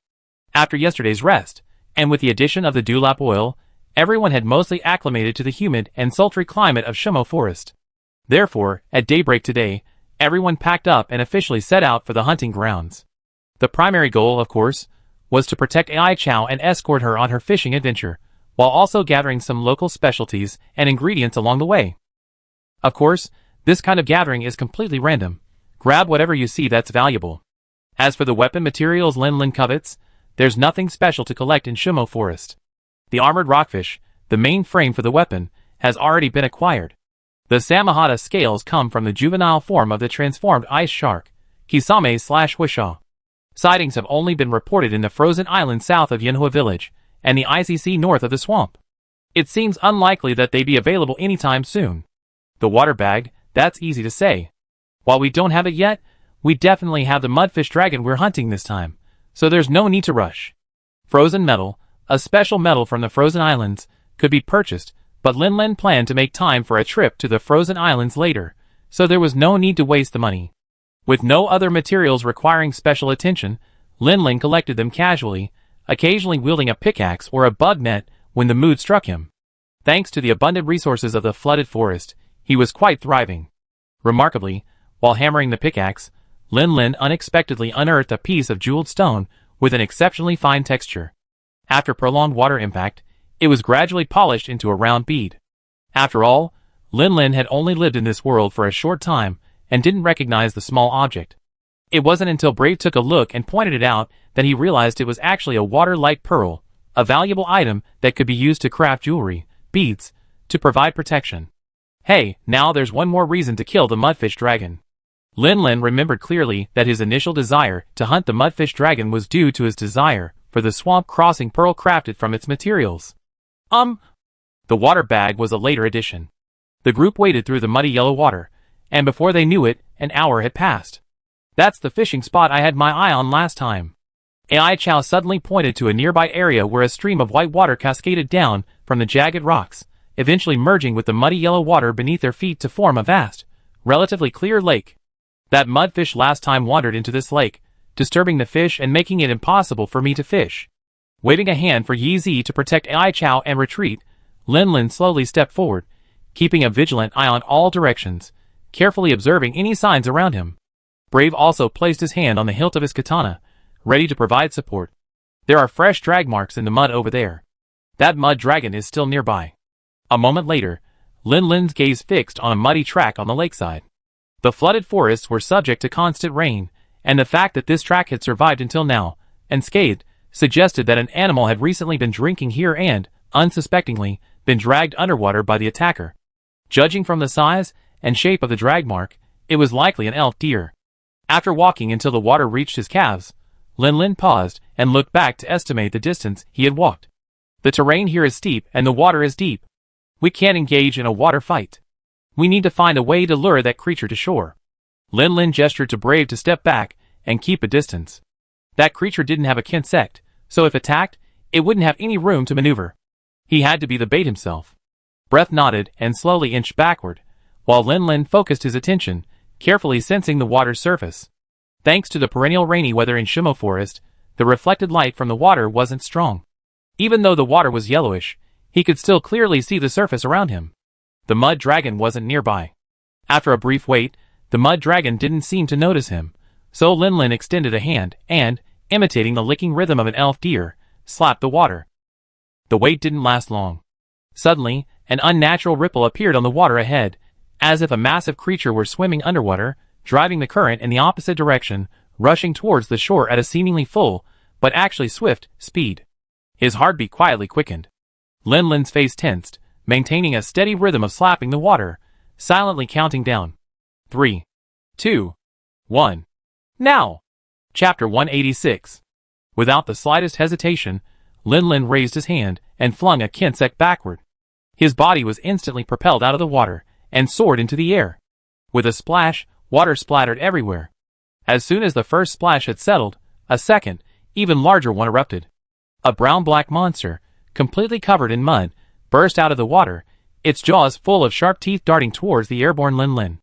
after yesterday's rest, and with the addition of the dewlap oil, everyone had mostly acclimated to the humid and sultry climate of Shumo Forest. Therefore, at daybreak today, everyone packed up and officially set out for the hunting grounds. The primary goal, of course, was to protect Ai Chao and escort her on her fishing adventure, while also gathering some local specialties and ingredients along the way. Of course, this kind of gathering is completely random. Grab whatever you see that's valuable. As for the weapon materials Lin Lin covets, there's nothing special to collect in Shumo Forest. The armored rockfish, the main frame for the weapon, has already been acquired. The Samahata scales come from the juvenile form of the transformed ice shark, Kisame/Wishaw. Sightings have only been reported in the frozen island south of Yanhua village, and the icy sea north of the swamp. It seems unlikely that they be available anytime soon. The water bag, that's easy to say. While we don't have it yet, we definitely have the mudfish dragon we're hunting this time, so there's no need to rush. Frozen metal, a special metal from the frozen islands, could be purchased, but Lin Lin planned to make time for a trip to the frozen islands later, so there was no need to waste the money. With no other materials requiring special attention, Lin Lin collected them casually, occasionally wielding a pickaxe or a bug net when the mood struck him. Thanks to the abundant resources of the flooded forest, he was quite thriving. Remarkably, while hammering the pickaxe, Lin Lin unexpectedly unearthed a piece of jeweled stone with an exceptionally fine texture. After prolonged water impact, it was gradually polished into a round bead. After all, Lin Lin had only lived in this world for a short time and didn't recognize the small object. It wasn't until Brave took a look and pointed it out that he realized it was actually a water-light pearl, a valuable item that could be used to craft jewelry, beads, to provide protection. Hey, now there's one more reason to kill the mudfish dragon. Lin Lin remembered clearly that his initial desire to hunt the mudfish dragon was due to his desire for the swamp crossing pearl crafted from its materials. The water bag was a later addition. The group waded through the muddy yellow water, and before they knew it, an hour had passed. That's the fishing spot I had my eye on last time. Ai Chao suddenly pointed to a nearby area where a stream of white water cascaded down from the jagged rocks, eventually merging with the muddy yellow water beneath their feet to form a vast, relatively clear lake. That mudfish last time wandered into this lake, disturbing the fish and making it impossible for me to fish. Waving a hand for Yi Zi to protect Ai Chao and retreat, Lin Lin slowly stepped forward, keeping a vigilant eye on all directions, carefully observing any signs around him. Brave also placed his hand on the hilt of his katana, ready to provide support. There are fresh drag marks in the mud over there. That mud dragon is still nearby. A moment later, Lin Lin's gaze fixed on a muddy track on the lakeside. The flooded forests were subject to constant rain, and the fact that this track had survived until now, unscathed, suggested that an animal had recently been drinking here and, unsuspectingly, been dragged underwater by the attacker. Judging from the size and shape of the drag mark, it was likely an elk deer. After walking until the water reached his calves, Lin Lin paused and looked back to estimate the distance he had walked. The terrain here is steep and the water is deep. We can't engage in a water fight. We need to find a way to lure that creature to shore. Lin Lin gestured to Brave to step back and keep a distance. That creature didn't have a kinsect, so if attacked, it wouldn't have any room to maneuver. He had to be the bait himself. Breath nodded and slowly inched backward, while Lin Lin focused his attention, carefully sensing the water's surface. Thanks to the perennial rainy weather in Shumo Forest, the reflected light from the water wasn't strong. Even though the water was yellowish, he could still clearly see the surface around him. The mud dragon wasn't nearby. After a brief wait, the mud dragon didn't seem to notice him, so Lin Lin extended a hand and, imitating the licking rhythm of an elf deer, slapped the water. The wait didn't last long. Suddenly, an unnatural ripple appeared on the water ahead, as if a massive creature were swimming underwater, driving the current in the opposite direction, rushing towards the shore at a seemingly full, but actually swift, speed. His heartbeat quietly quickened. Lin Lin's face tensed, maintaining a steady rhythm of slapping the water, silently counting down. 3, 2, 1. Now! Chapter 186. Without the slightest hesitation, Lin Lin raised his hand and flung a kinsek backward. His body was instantly propelled out of the water and soared into the air. With a splash, water splattered everywhere. As soon as the first splash had settled, a second, even larger one erupted. A brown-black monster, completely covered in mud, burst out of the water, its jaws full of sharp teeth darting towards the airborne Lin Lin.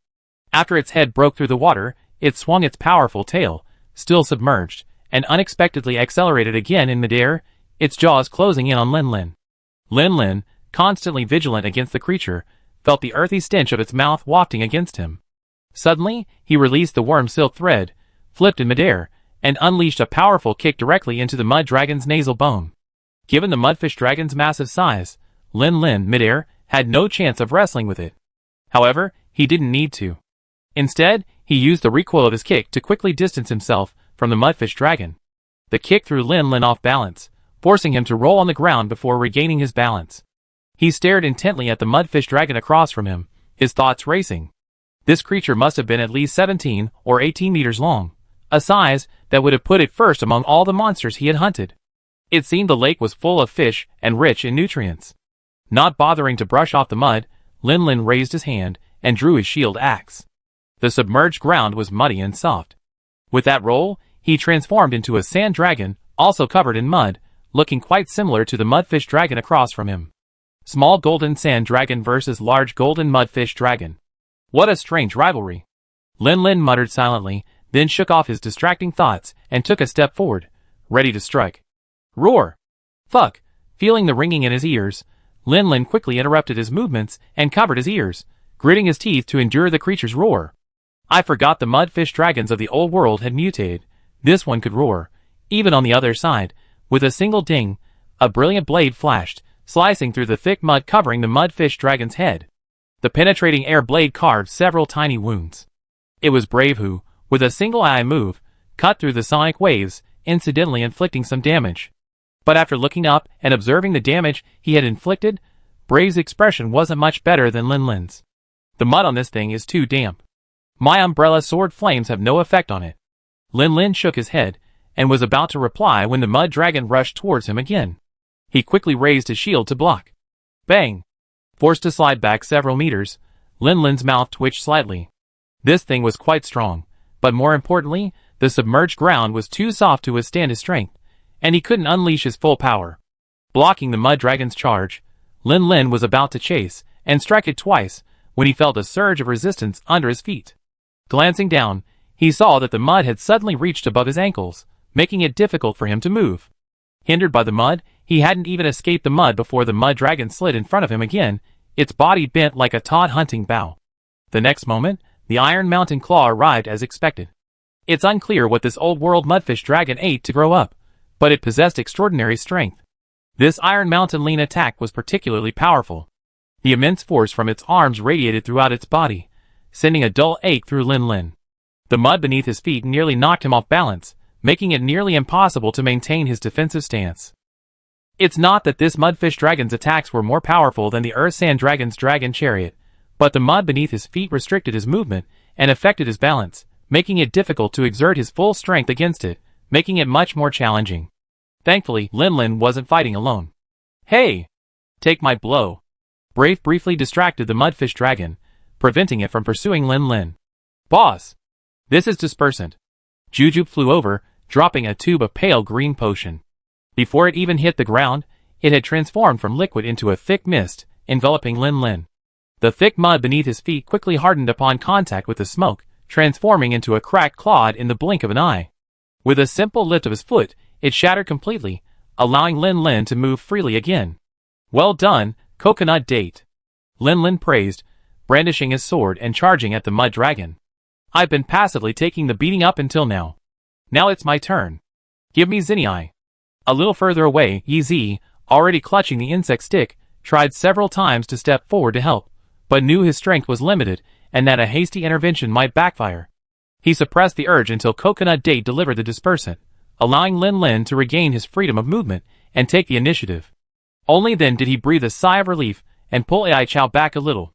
After its head broke through the water, it swung its powerful tail, still submerged, and unexpectedly accelerated again in midair, its jaws closing in on Lin Lin. Lin Lin, constantly vigilant against the creature, felt the earthy stench of its mouth wafting against him. Suddenly, he released the worm silk thread, flipped in midair, and unleashed a powerful kick directly into the mud dragon's nasal bone. Given the mudfish dragon's massive size, Lin Lin, midair, had no chance of wrestling with it. However, he didn't need to. Instead, he used the recoil of his kick to quickly distance himself from the mudfish dragon. The kick threw Lin Lin off balance, forcing him to roll on the ground before regaining his balance. He stared intently at the mudfish dragon across from him, his thoughts racing. This creature must have been at least 17 or 18 meters long, a size that would have put it first among all the monsters he had hunted. It seemed the lake was full of fish and rich in nutrients. Not bothering to brush off the mud, Lin Lin raised his hand and drew his shield axe. The submerged ground was muddy and soft. With that roll, he transformed into a sand dragon, also covered in mud, looking quite similar to the mudfish dragon across from him. Small golden sand dragon versus large golden mudfish dragon. What a strange rivalry. Lin Lin muttered silently, then shook off his distracting thoughts and took a step forward, ready to strike. Roar! Fuck! Feeling the ringing in his ears, Lin Lin quickly interrupted his movements and covered his ears, gritting his teeth to endure the creature's roar. I forgot the mudfish dragons of the old world had mutated. This one could roar. Even on the other side, with a single ding, a brilliant blade flashed, slicing through the thick mud covering the mudfish dragon's head. The penetrating air blade carved several tiny wounds. It was Brave who, with a single eye move, cut through the sonic waves, incidentally inflicting some damage. But after looking up and observing the damage he had inflicted, Brave's expression wasn't much better than Lin Lin's. The mud on this thing is too damp. My umbrella sword flames have no effect on it. Lin Lin shook his head, and was about to reply when the mud dragon rushed towards him again. He quickly raised his shield to block. Bang! Forced to slide back several meters, Lin Lin's mouth twitched slightly. This thing was quite strong, but more importantly, the submerged ground was too soft to withstand his strength, and he couldn't unleash his full power. Blocking the mud dragon's charge, Lin Lin was about to chase and strike it twice when he felt a surge of resistance under his feet. Glancing down, he saw that the mud had suddenly reached above his ankles, making it difficult for him to move. Hindered by the mud, he hadn't even escaped the mud before the mud dragon slid in front of him again, its body bent like a taut hunting bow. The next moment, the Iron Mountain Claw arrived as expected. It's unclear what this old-world mudfish dragon ate to grow up, but it possessed extraordinary strength. This Iron Mountain lean attack was particularly powerful. The immense force from its arms radiated throughout its body, sending a dull ache through Lin Lin. The mud beneath his feet nearly knocked him off balance, making it nearly impossible to maintain his defensive stance. It's not that this mudfish dragon's attacks were more powerful than the Earth Sand Dragon's dragon chariot, but the mud beneath his feet restricted his movement and affected his balance, making it difficult to exert his full strength against it, making it much more challenging. Thankfully, Lin Lin wasn't fighting alone. Hey! Take my blow. Brave briefly distracted the mudfish dragon, preventing it from pursuing Lin Lin. Boss! This is dispersant. Jujube flew over, dropping a tube of pale green potion. Before it even hit the ground, it had transformed from liquid into a thick mist, enveloping Lin Lin. The thick mud beneath his feet quickly hardened upon contact with the smoke, transforming into a cracked clod in the blink of an eye. With a simple lift of his foot, it shattered completely, allowing Lin Lin to move freely again. Well done, coconut date. Lin Lin praised, brandishing his sword and charging at the mud dragon. I've been passively taking the beating up until now. Now it's my turn. Give me Zinni. A little further away, Yi, already clutching the insect stick, tried several times to step forward to help, but knew his strength was limited and that a hasty intervention might backfire. He suppressed the urge until Coconut Date delivered the dispersant, allowing Lin Lin to regain his freedom of movement and take the initiative. Only then did he breathe a sigh of relief and pull Ai Chao back a little.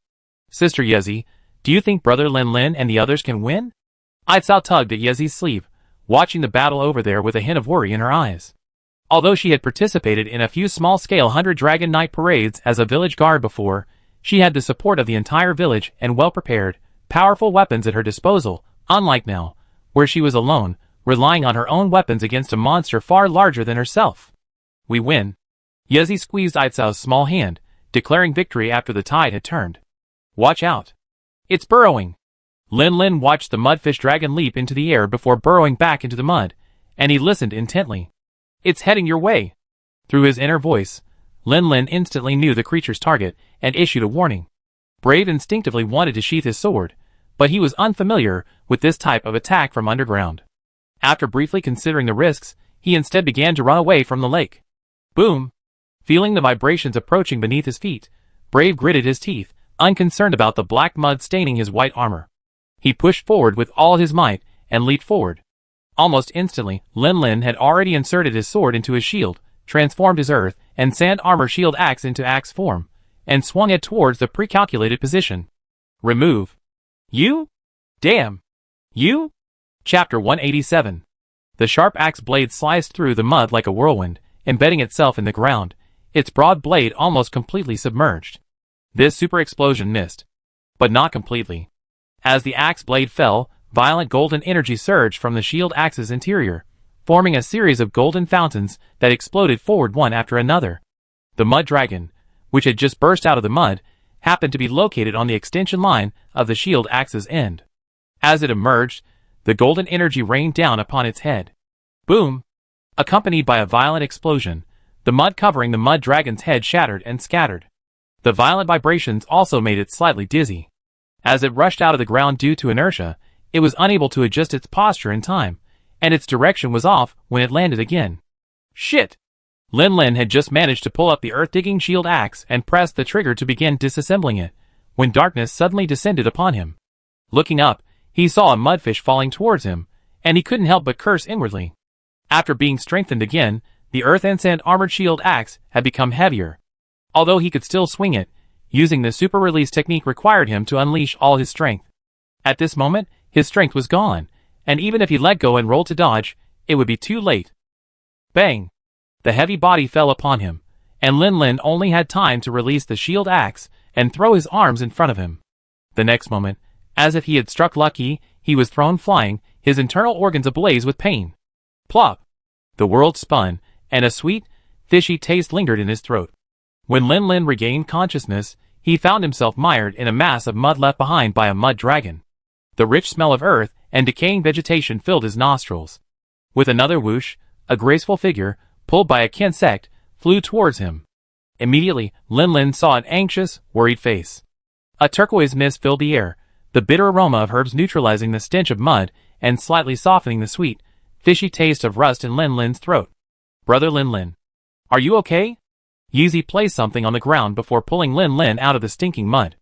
Sister Yezi, do you think Brother Lin Lin and the others can win? Ai Cao tugged at Yezi's sleeve, watching the battle over there with a hint of worry in her eyes. Although she had participated in a few small-scale 100-dragon night parades as a village guard before, she had the support of the entire village and well-prepared, powerful weapons at her disposal, unlike now, where she was alone, relying on her own weapons against a monster far larger than herself. We win. Yezi squeezed Ai Cao's small hand, declaring victory after the tide had turned. Watch out. It's burrowing. Lin Lin watched the mudfish dragon leap into the air before burrowing back into the mud, and he listened intently. It's heading your way. Through his inner voice, Lin Lin instantly knew the creature's target and issued a warning. Brave instinctively wanted to sheath his sword, but he was unfamiliar with this type of attack from underground. After briefly considering the risks, he instead began to run away from the lake. Boom! Feeling the vibrations approaching beneath his feet, Brave gritted his teeth, unconcerned about the black mud staining his white armor. He pushed forward with all his might and leaped forward. Almost instantly, Lin Lin had already inserted his sword into his shield, transformed his earth and sand armor shield axe into axe form, and swung it towards the pre-calculated position. Remove. You? Damn. You? Chapter 187. The sharp axe blade sliced through the mud like a whirlwind, embedding itself in the ground, its broad blade almost completely submerged. This super explosion missed. But not completely. As the axe blade fell, violent golden energy surged from the shield axe's interior, forming a series of golden fountains that exploded forward one after another. The mud dragon, which had just burst out of the mud, happened to be located on the extension line of the shield axe's end. As it emerged, the golden energy rained down upon its head. Boom! Accompanied by a violent explosion, the mud covering the mud dragon's head shattered and scattered. The violent vibrations also made it slightly dizzy. As it rushed out of the ground due to inertia, it was unable to adjust its posture in time, and its direction was off when it landed again. Shit! Lin Lin had just managed to pull up the earth-digging shield axe and press the trigger to begin disassembling it, when darkness suddenly descended upon him. Looking up, he saw a mudfish falling towards him, and he couldn't help but curse inwardly. After being strengthened again, the earth and sand armored shield axe had become heavier. Although he could still swing it, using the super release technique required him to unleash all his strength. At this moment, his strength was gone, and even if he let go and rolled to dodge, it would be too late. Bang! The heavy body fell upon him, and Lin Lin only had time to release the shield axe and throw his arms in front of him. The next moment, as if he had struck lucky, he was thrown flying, his internal organs ablaze with pain. Plop! The world spun, and a sweet, fishy taste lingered in his throat. When Lin Lin regained consciousness, he found himself mired in a mass of mud left behind by a mud dragon. The rich smell of earth and decaying vegetation filled his nostrils. With another whoosh, a graceful figure, pulled by a insect, flew towards him. Immediately, Lin Lin saw an anxious, worried face. A turquoise mist filled the air, the bitter aroma of herbs neutralizing the stench of mud and slightly softening the sweet, fishy taste of rust in Lin Lin's throat. Brother Lin Lin. Are you okay? Yeezy placed something on the ground before pulling Lin Lin out of the stinking mud.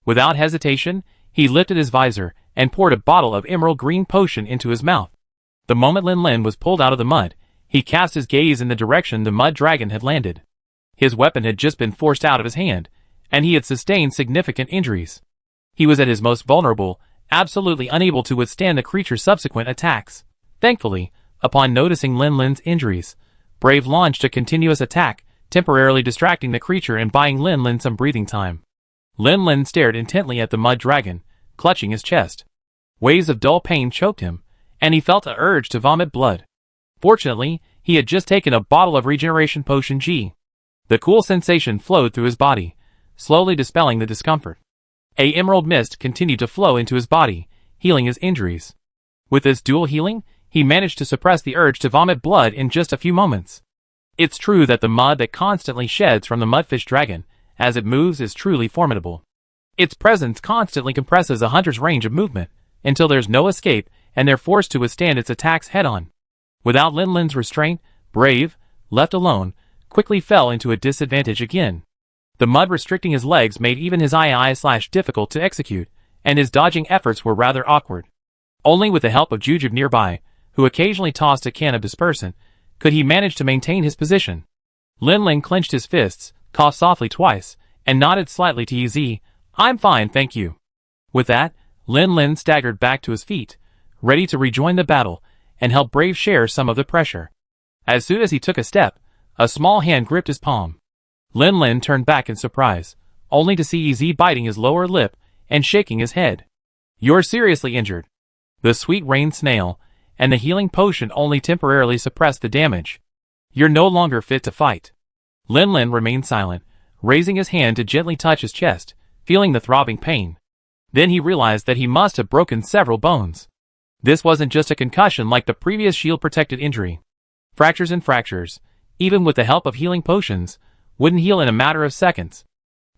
Without hesitation, he lifted his visor and poured a bottle of emerald green potion into his mouth. The moment Lin Lin was pulled out of the mud, he cast his gaze in the direction the mud dragon had landed. His weapon had just been forced out of his hand, and he had sustained significant injuries. He was at his most vulnerable, absolutely unable to withstand the creature's subsequent attacks. Thankfully, upon noticing Lin Lin's injuries, Brave launched a continuous attack, temporarily distracting the creature and buying Lin Lin some breathing time. Lin Lin stared intently at the mud dragon, clutching his chest. Waves of dull pain choked him, and he felt an urge to vomit blood. Fortunately, he had just taken a bottle of regeneration potion G. The cool sensation flowed through his body, slowly dispelling the discomfort. A emerald mist continued to flow into his body, healing his injuries. With this dual healing, he managed to suppress the urge to vomit blood in just a few moments. It's true that the mud that constantly sheds from the mudfish dragon, as it moves, is truly formidable. Its presence constantly compresses a hunter's range of movement, until there's no escape and they're forced to withstand its attacks head-on. Without Lin Lin's restraint, Brave, left alone, quickly fell into a disadvantage again. The mud restricting his legs made even his difficult to execute, and his dodging efforts were rather awkward. Only with the help of Jujube nearby, who occasionally tossed a can of dispersant, could he manage to maintain his position. Lin Lin clenched his fists, coughed softly twice, and nodded slightly to Ez. "I'm fine, thank you." With that, Lin Lin staggered back to his feet, ready to rejoin the battle, and help Brave share some of the pressure. As soon as he took a step, a small hand gripped his palm. Lin Lin turned back in surprise, only to see Ez biting his lower lip and shaking his head. "You're seriously injured." The sweet rain snail and the healing potion only temporarily suppressed the damage. "You're no longer fit to fight." Lin Lin remained silent, raising his hand to gently touch his chest, feeling the throbbing pain. Then he realized that he must have broken several bones. This wasn't just a concussion like the previous shield-protected injury. Fractures and fractures, even with the help of healing potions, wouldn't heal in a matter of seconds.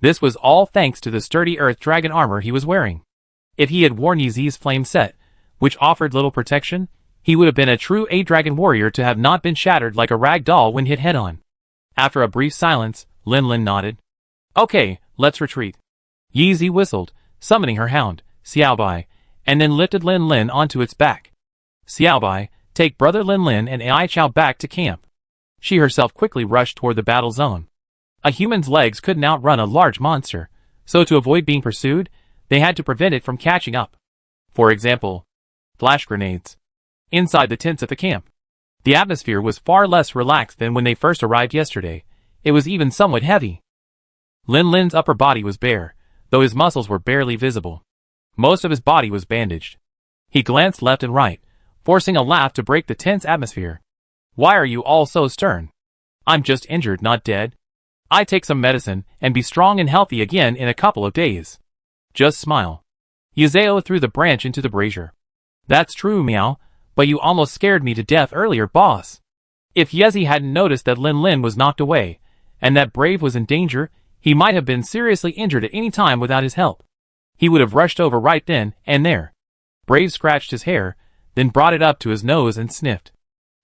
This was all thanks to the sturdy Earth Dragon armor he was wearing. If he had worn Ez's flame set, which offered little protection, he would have been a true A-Dragon warrior to have not been shattered like a rag doll when hit head-on. After a brief silence, Lin Lin nodded. "Okay, let's retreat." Ez whistled, summoning her hound, Xiaobai, and then lifted Lin Lin onto its back. "Xiaobai, take brother Lin Lin and Ai Chao back to camp." She herself quickly rushed toward the battle zone. A human's legs couldn't outrun a large monster, so to avoid being pursued, they had to prevent it from catching up. For example, flash grenades. Inside the tents at the camp, the atmosphere was far less relaxed than when they first arrived yesterday. It was even somewhat heavy. Lin Lin's upper body was bare, though his muscles were barely visible. Most of his body was bandaged. He glanced left and right, forcing a laugh to break the tense atmosphere. "Why are you all so stern? I'm just injured, not dead. I take some medicine and be strong and healthy again in a couple of days. Just smile." Yuzeo threw the branch into the brazier. "That's true, Meow, but you almost scared me to death earlier, boss." If Yezi hadn't noticed that Lin Lin was knocked away, and that Brave was in danger, he might have been seriously injured at any time without his help. He would have rushed over right then and there. Brave scratched his hair, then brought it up to his nose and sniffed.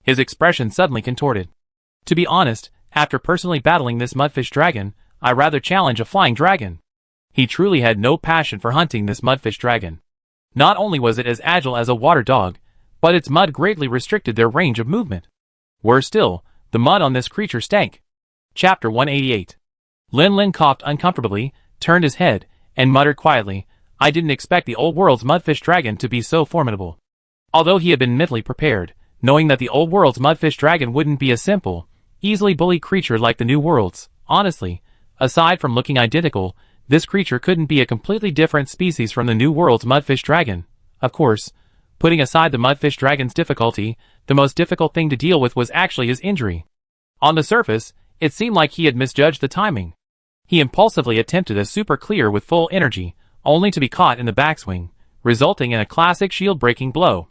His expression suddenly contorted. "To be honest, after personally battling this mudfish dragon, I rather challenge a flying dragon." He truly had no passion for hunting this mudfish dragon. Not only was it as agile as a water dog, but its mud greatly restricted their range of movement. Worse still, the mud on this creature stank. Chapter 188. Lin Lin coughed uncomfortably, turned his head, and muttered quietly, "I didn't expect the old world's mudfish dragon to be so formidable." Although he had been mentally prepared, knowing that the old world's mudfish dragon wouldn't be a simple, easily bullied creature like the new world's, honestly, aside from looking identical, this creature couldn't be a completely different species from the new world's mudfish dragon. Of course, putting aside the mudfish dragon's difficulty, the most difficult thing to deal with was actually his injury. On the surface, it seemed like he had misjudged the timing. He impulsively attempted a super clear with full energy, only to be caught in the backswing, resulting in a classic shield-breaking blow.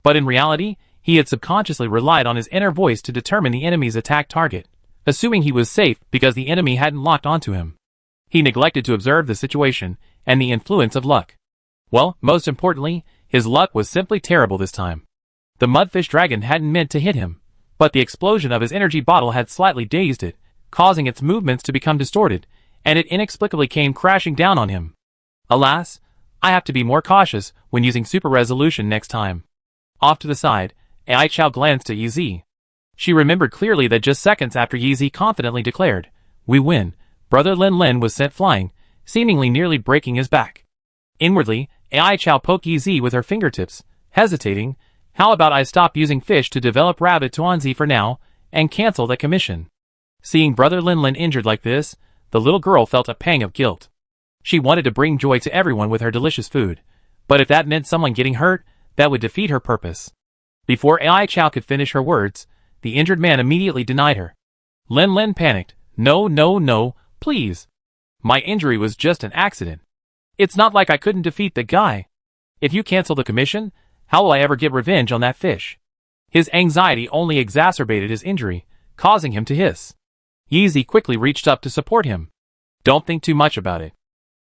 But in reality, he had subconsciously relied on his inner voice to determine the enemy's attack target, assuming he was safe because the enemy hadn't locked onto him. He neglected to observe the situation and the influence of luck. Well, most importantly, his luck was simply terrible this time. The mudfish dragon hadn't meant to hit him, but the explosion of his energy bottle had slightly dazed it, causing its movements to become distorted, and it inexplicably came crashing down on him. Alas, I have to be more cautious when using super resolution next time. Off to the side, Ai Chao glanced at Ez. She remembered clearly that just seconds after Ez confidently declared, "We win," brother Lin Lin was sent flying, seemingly nearly breaking his back. Inwardly, Ai Chao poked Ez with her fingertips, hesitating. "How about I stop using fish to develop rabbit tuanzi for now, and cancel the commission?" Seeing brother Lin Lin injured like this, the little girl felt a pang of guilt. She wanted to bring joy to everyone with her delicious food, but if that meant someone getting hurt, that would defeat her purpose. Before Ai Chao could finish her words, the injured man immediately denied her. Lin Lin panicked. "No, no, no, please. My injury was just an accident. It's not like I couldn't defeat the guy. If you cancel the commission, how will I ever get revenge on that fish?" His anxiety only exacerbated his injury, causing him to hiss. Yeezy quickly reached up to support him. "Don't think too much about it.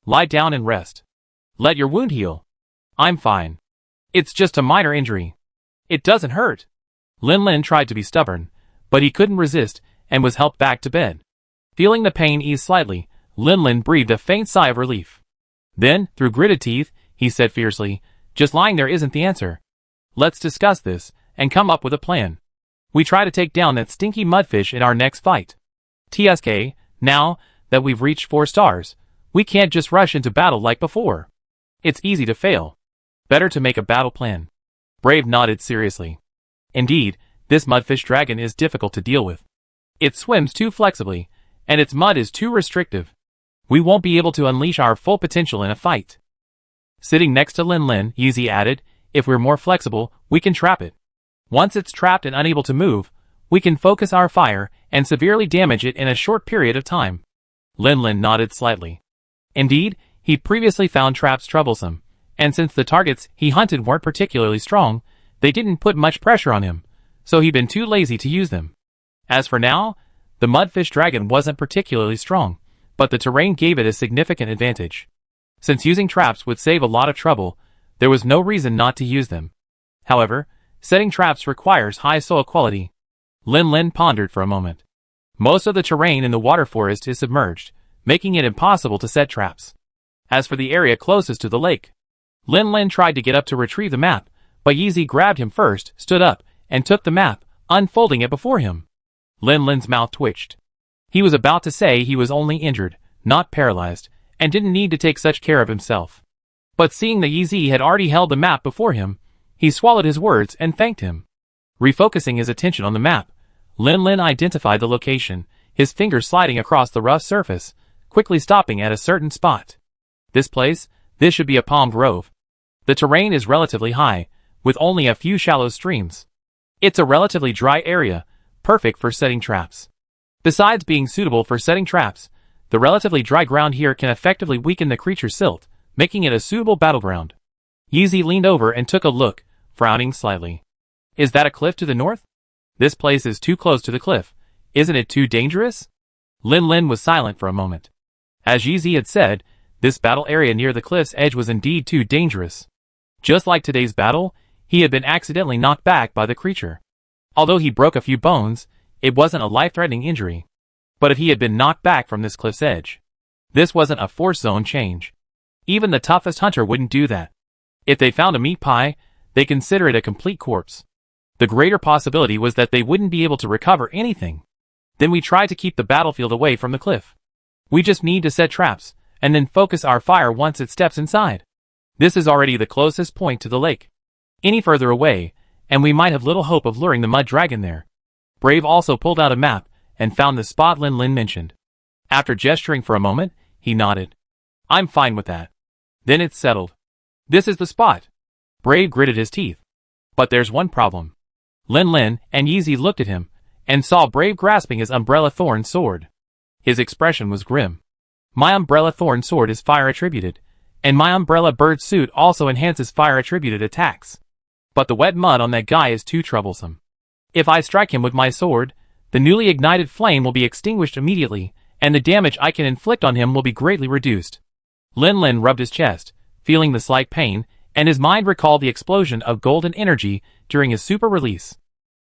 Lie down and rest. Let your wound heal." "I'm fine. It's just a minor injury. It doesn't hurt." Lin Lin tried to be stubborn, but he couldn't resist and was helped back to bed. Feeling the pain ease slightly, Lin Lin breathed a faint sigh of relief. Then, through gritted teeth, he said fiercely, "Just lying there isn't the answer. Let's discuss this, and come up with a plan. We try to take down that stinky mudfish in our next fight. TSK, now that we've reached 4 stars, we can't just rush into battle like before. It's easy to fail. Better to make a battle plan." Brave nodded seriously. Indeed, this mudfish dragon is difficult to deal with. It swims too flexibly, and its mud is too restrictive. We won't be able to unleash our full potential in a fight. Sitting next to Lin Lin, Yeezy added, "If we're more flexible, we can trap it. Once it's trapped and unable to move, we can focus our fire and severely damage it in a short period of time." Lin Lin nodded slightly. Indeed, he previously found traps troublesome, and since the targets he hunted weren't particularly strong, they didn't put much pressure on him, so he'd been too lazy to use them. As for now, the mudfish dragon wasn't particularly strong, but the terrain gave it a significant advantage. Since using traps would save a lot of trouble, there was no reason not to use them. However, setting traps requires high soil quality. Lin Lin pondered for a moment. Most of the terrain in the water forest is submerged, making it impossible to set traps. As for the area closest to the lake, Lin Lin tried to get up to retrieve the map, but Yeezy grabbed him first, stood up, and took the map, unfolding it before him. Lin Lin's mouth twitched. He was about to say he was only injured, not paralyzed, and didn't need to take such care of himself. But seeing that Yeezy had already held the map before him, he swallowed his words and thanked him. Refocusing his attention on the map, Lin Lin identified the location, his fingers sliding across the rough surface, quickly stopping at a certain spot. This should be a palm grove. The terrain is relatively high, with only a few shallow streams. It's a relatively dry area, perfect for setting traps. Besides being suitable for setting traps, the relatively dry ground here can effectively weaken the creature's silt, making it a suitable battleground. Yeezy leaned over and took a look, frowning slightly. "Is that a cliff to the north? This place is too close to the cliff. Isn't it too dangerous?" Lin Lin was silent for a moment. As Yeezy had said, this battle area near the cliff's edge was indeed too dangerous. Just like today's battle, he had been accidentally knocked back by the creature. Although he broke a few bones, it wasn't a life-threatening injury. But if he had been knocked back from this cliff's edge, this wasn't a force zone change. Even the toughest hunter wouldn't do that. If they found a meat pie, they consider it a complete corpse. The greater possibility was that they wouldn't be able to recover anything. Then we tried to keep the battlefield away from the cliff. We just need to set traps, and then focus our fire once it steps inside. This is already the closest point to the lake. Any further away, and we might have little hope of luring the mud dragon there. Brave also pulled out a map, and found the spot Lin Lin mentioned. After gesturing for a moment, he nodded. "I'm fine with that." Then it's settled. "This is the spot." Brave gritted his teeth. "But there's one problem." Lin Lin and Yeezy looked at him, and saw Brave grasping his umbrella thorn sword. His expression was grim. "My umbrella thorn sword is fire attributed, and my umbrella bird suit also enhances fire attributed attacks. But the wet mud on that guy is too troublesome. If I strike him with my sword, the newly ignited flame will be extinguished immediately, and the damage I can inflict on him will be greatly reduced." Lin Lin rubbed his chest, feeling the slight pain, and his mind recalled the explosion of golden energy during his super release.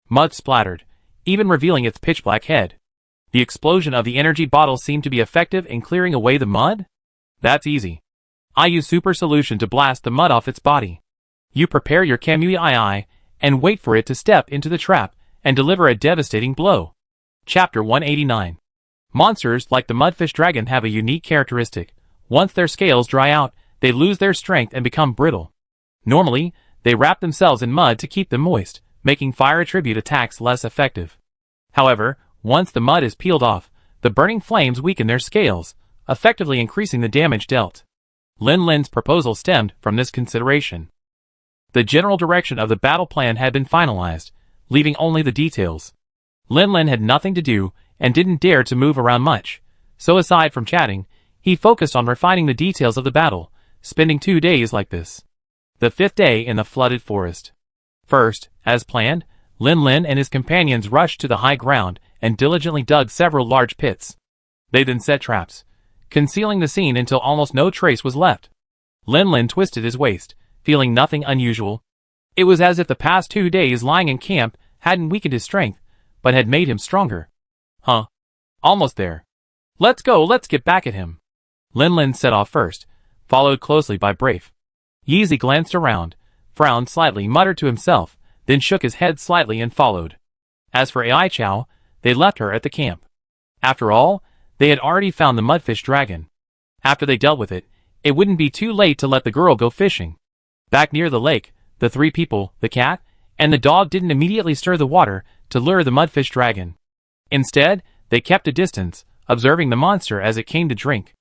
Mud splattered, even revealing its pitch-black head. The explosion of the energy bottle seemed to be effective in clearing away the mud? That's easy. I use super solution to blast the mud off its body. You prepare your Kamui and wait for it to step into the trap and deliver a devastating blow. Chapter 189. Monsters like the mudfish dragon have a unique characteristic. Once their scales dry out, they lose their strength and become brittle. Normally, they wrap themselves in mud to keep them moist, making fire attribute attacks less effective. However, once the mud is peeled off, the burning flames weaken their scales, effectively increasing the damage dealt. Lin Lin's proposal stemmed from this consideration. The general direction of the battle plan had been finalized, leaving only the details. Lin Lin had nothing to do and didn't dare to move around much, so aside from chatting, he focused on refining the details of the battle, spending 2 days like this. The 5th day in the flooded forest. First, as planned, Lin Lin and his companions rushed to the high ground and diligently dug several large pits. They then set traps, concealing the scene until almost no trace was left. Lin Lin twisted his waist, feeling nothing unusual. It was as if the past 2 days lying in camp hadn't weakened his strength, but had made him stronger. Almost there. Let's go, let's get back at him. Lin Lin set off first, followed closely by Brave. Yeezy glanced around, frowned slightly, muttered to himself, then shook his head slightly and followed. As for Ai Chao, they left her at the camp. After all, they had already found the mudfish dragon. After they dealt with it, it wouldn't be too late to let the girl go fishing. Back near the lake, the three people, the cat, and the dog didn't immediately stir the water to lure the mudfish dragon. Instead, they kept a distance, observing the monster as it came to drink.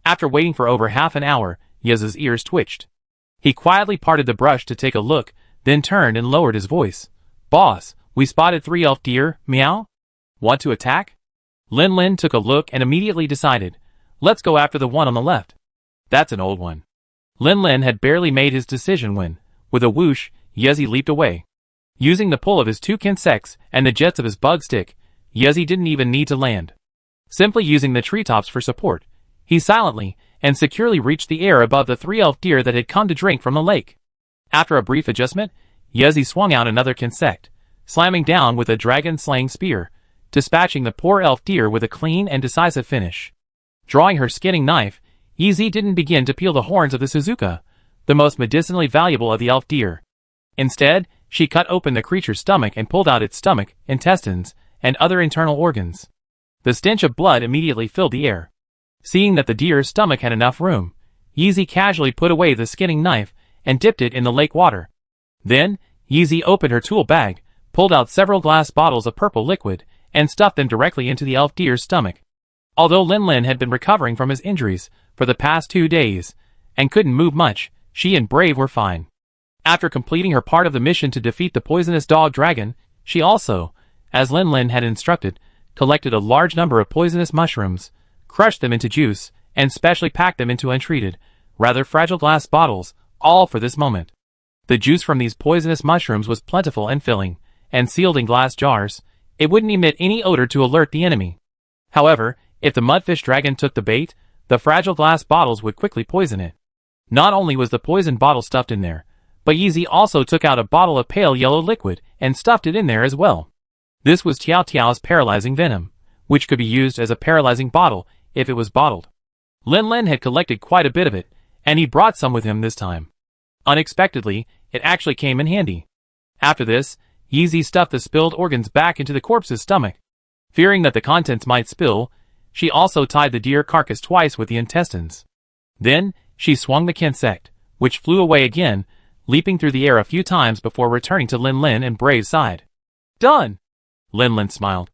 After waiting for over half an hour, Yez's ears twitched. He quietly parted the brush to take a look, then turned and lowered his voice. "Boss, we spotted 3 elf deer, meow? Want to attack?" Lin Lin took a look and immediately decided, "Let's go after the one on the left. That's an old one." Lin Lin had barely made his decision when, with a whoosh, Yezi leaped away. Using the pull of his 2 kinsects and the jets of his bug stick, Yezi didn't even need to land. Simply using the treetops for support, he silently and securely reached the air above the 3 elf deer that had come to drink from the lake. After a brief adjustment, Yezi swung out another kinsect, slamming down with a dragon-slaying spear, dispatching the poor elf deer with a clean and decisive finish. Drawing her skinning knife, Yezi didn't begin to peel the horns of the Suzuka, the most medicinally valuable of the elf deer. Instead, she cut open the creature's stomach and pulled out its stomach, intestines, and other internal organs. The stench of blood immediately filled the air. Seeing that the deer's stomach had enough room, Yeezy casually put away the skinning knife and dipped it in the lake water. Then, Yeezy opened her tool bag, pulled out several glass bottles of purple liquid, and stuffed them directly into the elf deer's stomach. Although Lin Lin had been recovering from his injuries for the past 2 days, and couldn't move much, she and Brave were fine. After completing her part of the mission to defeat the poisonous dog dragon, she also, as Lin Lin had instructed, collected a large number of poisonous mushrooms, crushed them into juice, and specially packed them into untreated, rather fragile glass bottles, all for this moment. The juice from these poisonous mushrooms was plentiful and filling, and sealed in glass jars. It wouldn't emit any odor to alert the enemy. However, if the mudfish dragon took the bait, the fragile glass bottles would quickly poison it. Not only was the poison bottle stuffed in there, but Yeezy also took out a bottle of pale yellow liquid and stuffed it in there as well. This was Tiao Tiao's paralyzing venom, which could be used as a paralyzing bottle if it was bottled. Lin Lin had collected quite a bit of it, and he brought some with him this time. Unexpectedly, it actually came in handy. After this, Yeezy stuffed the spilled organs back into the corpse's stomach. Fearing that the contents might spill, she also tied the deer carcass twice with the intestines. Then, she swung the kinsect, which flew away again, leaping through the air a few times before returning to Lin Lin and Brave's side. "Done!" Lin Lin smiled.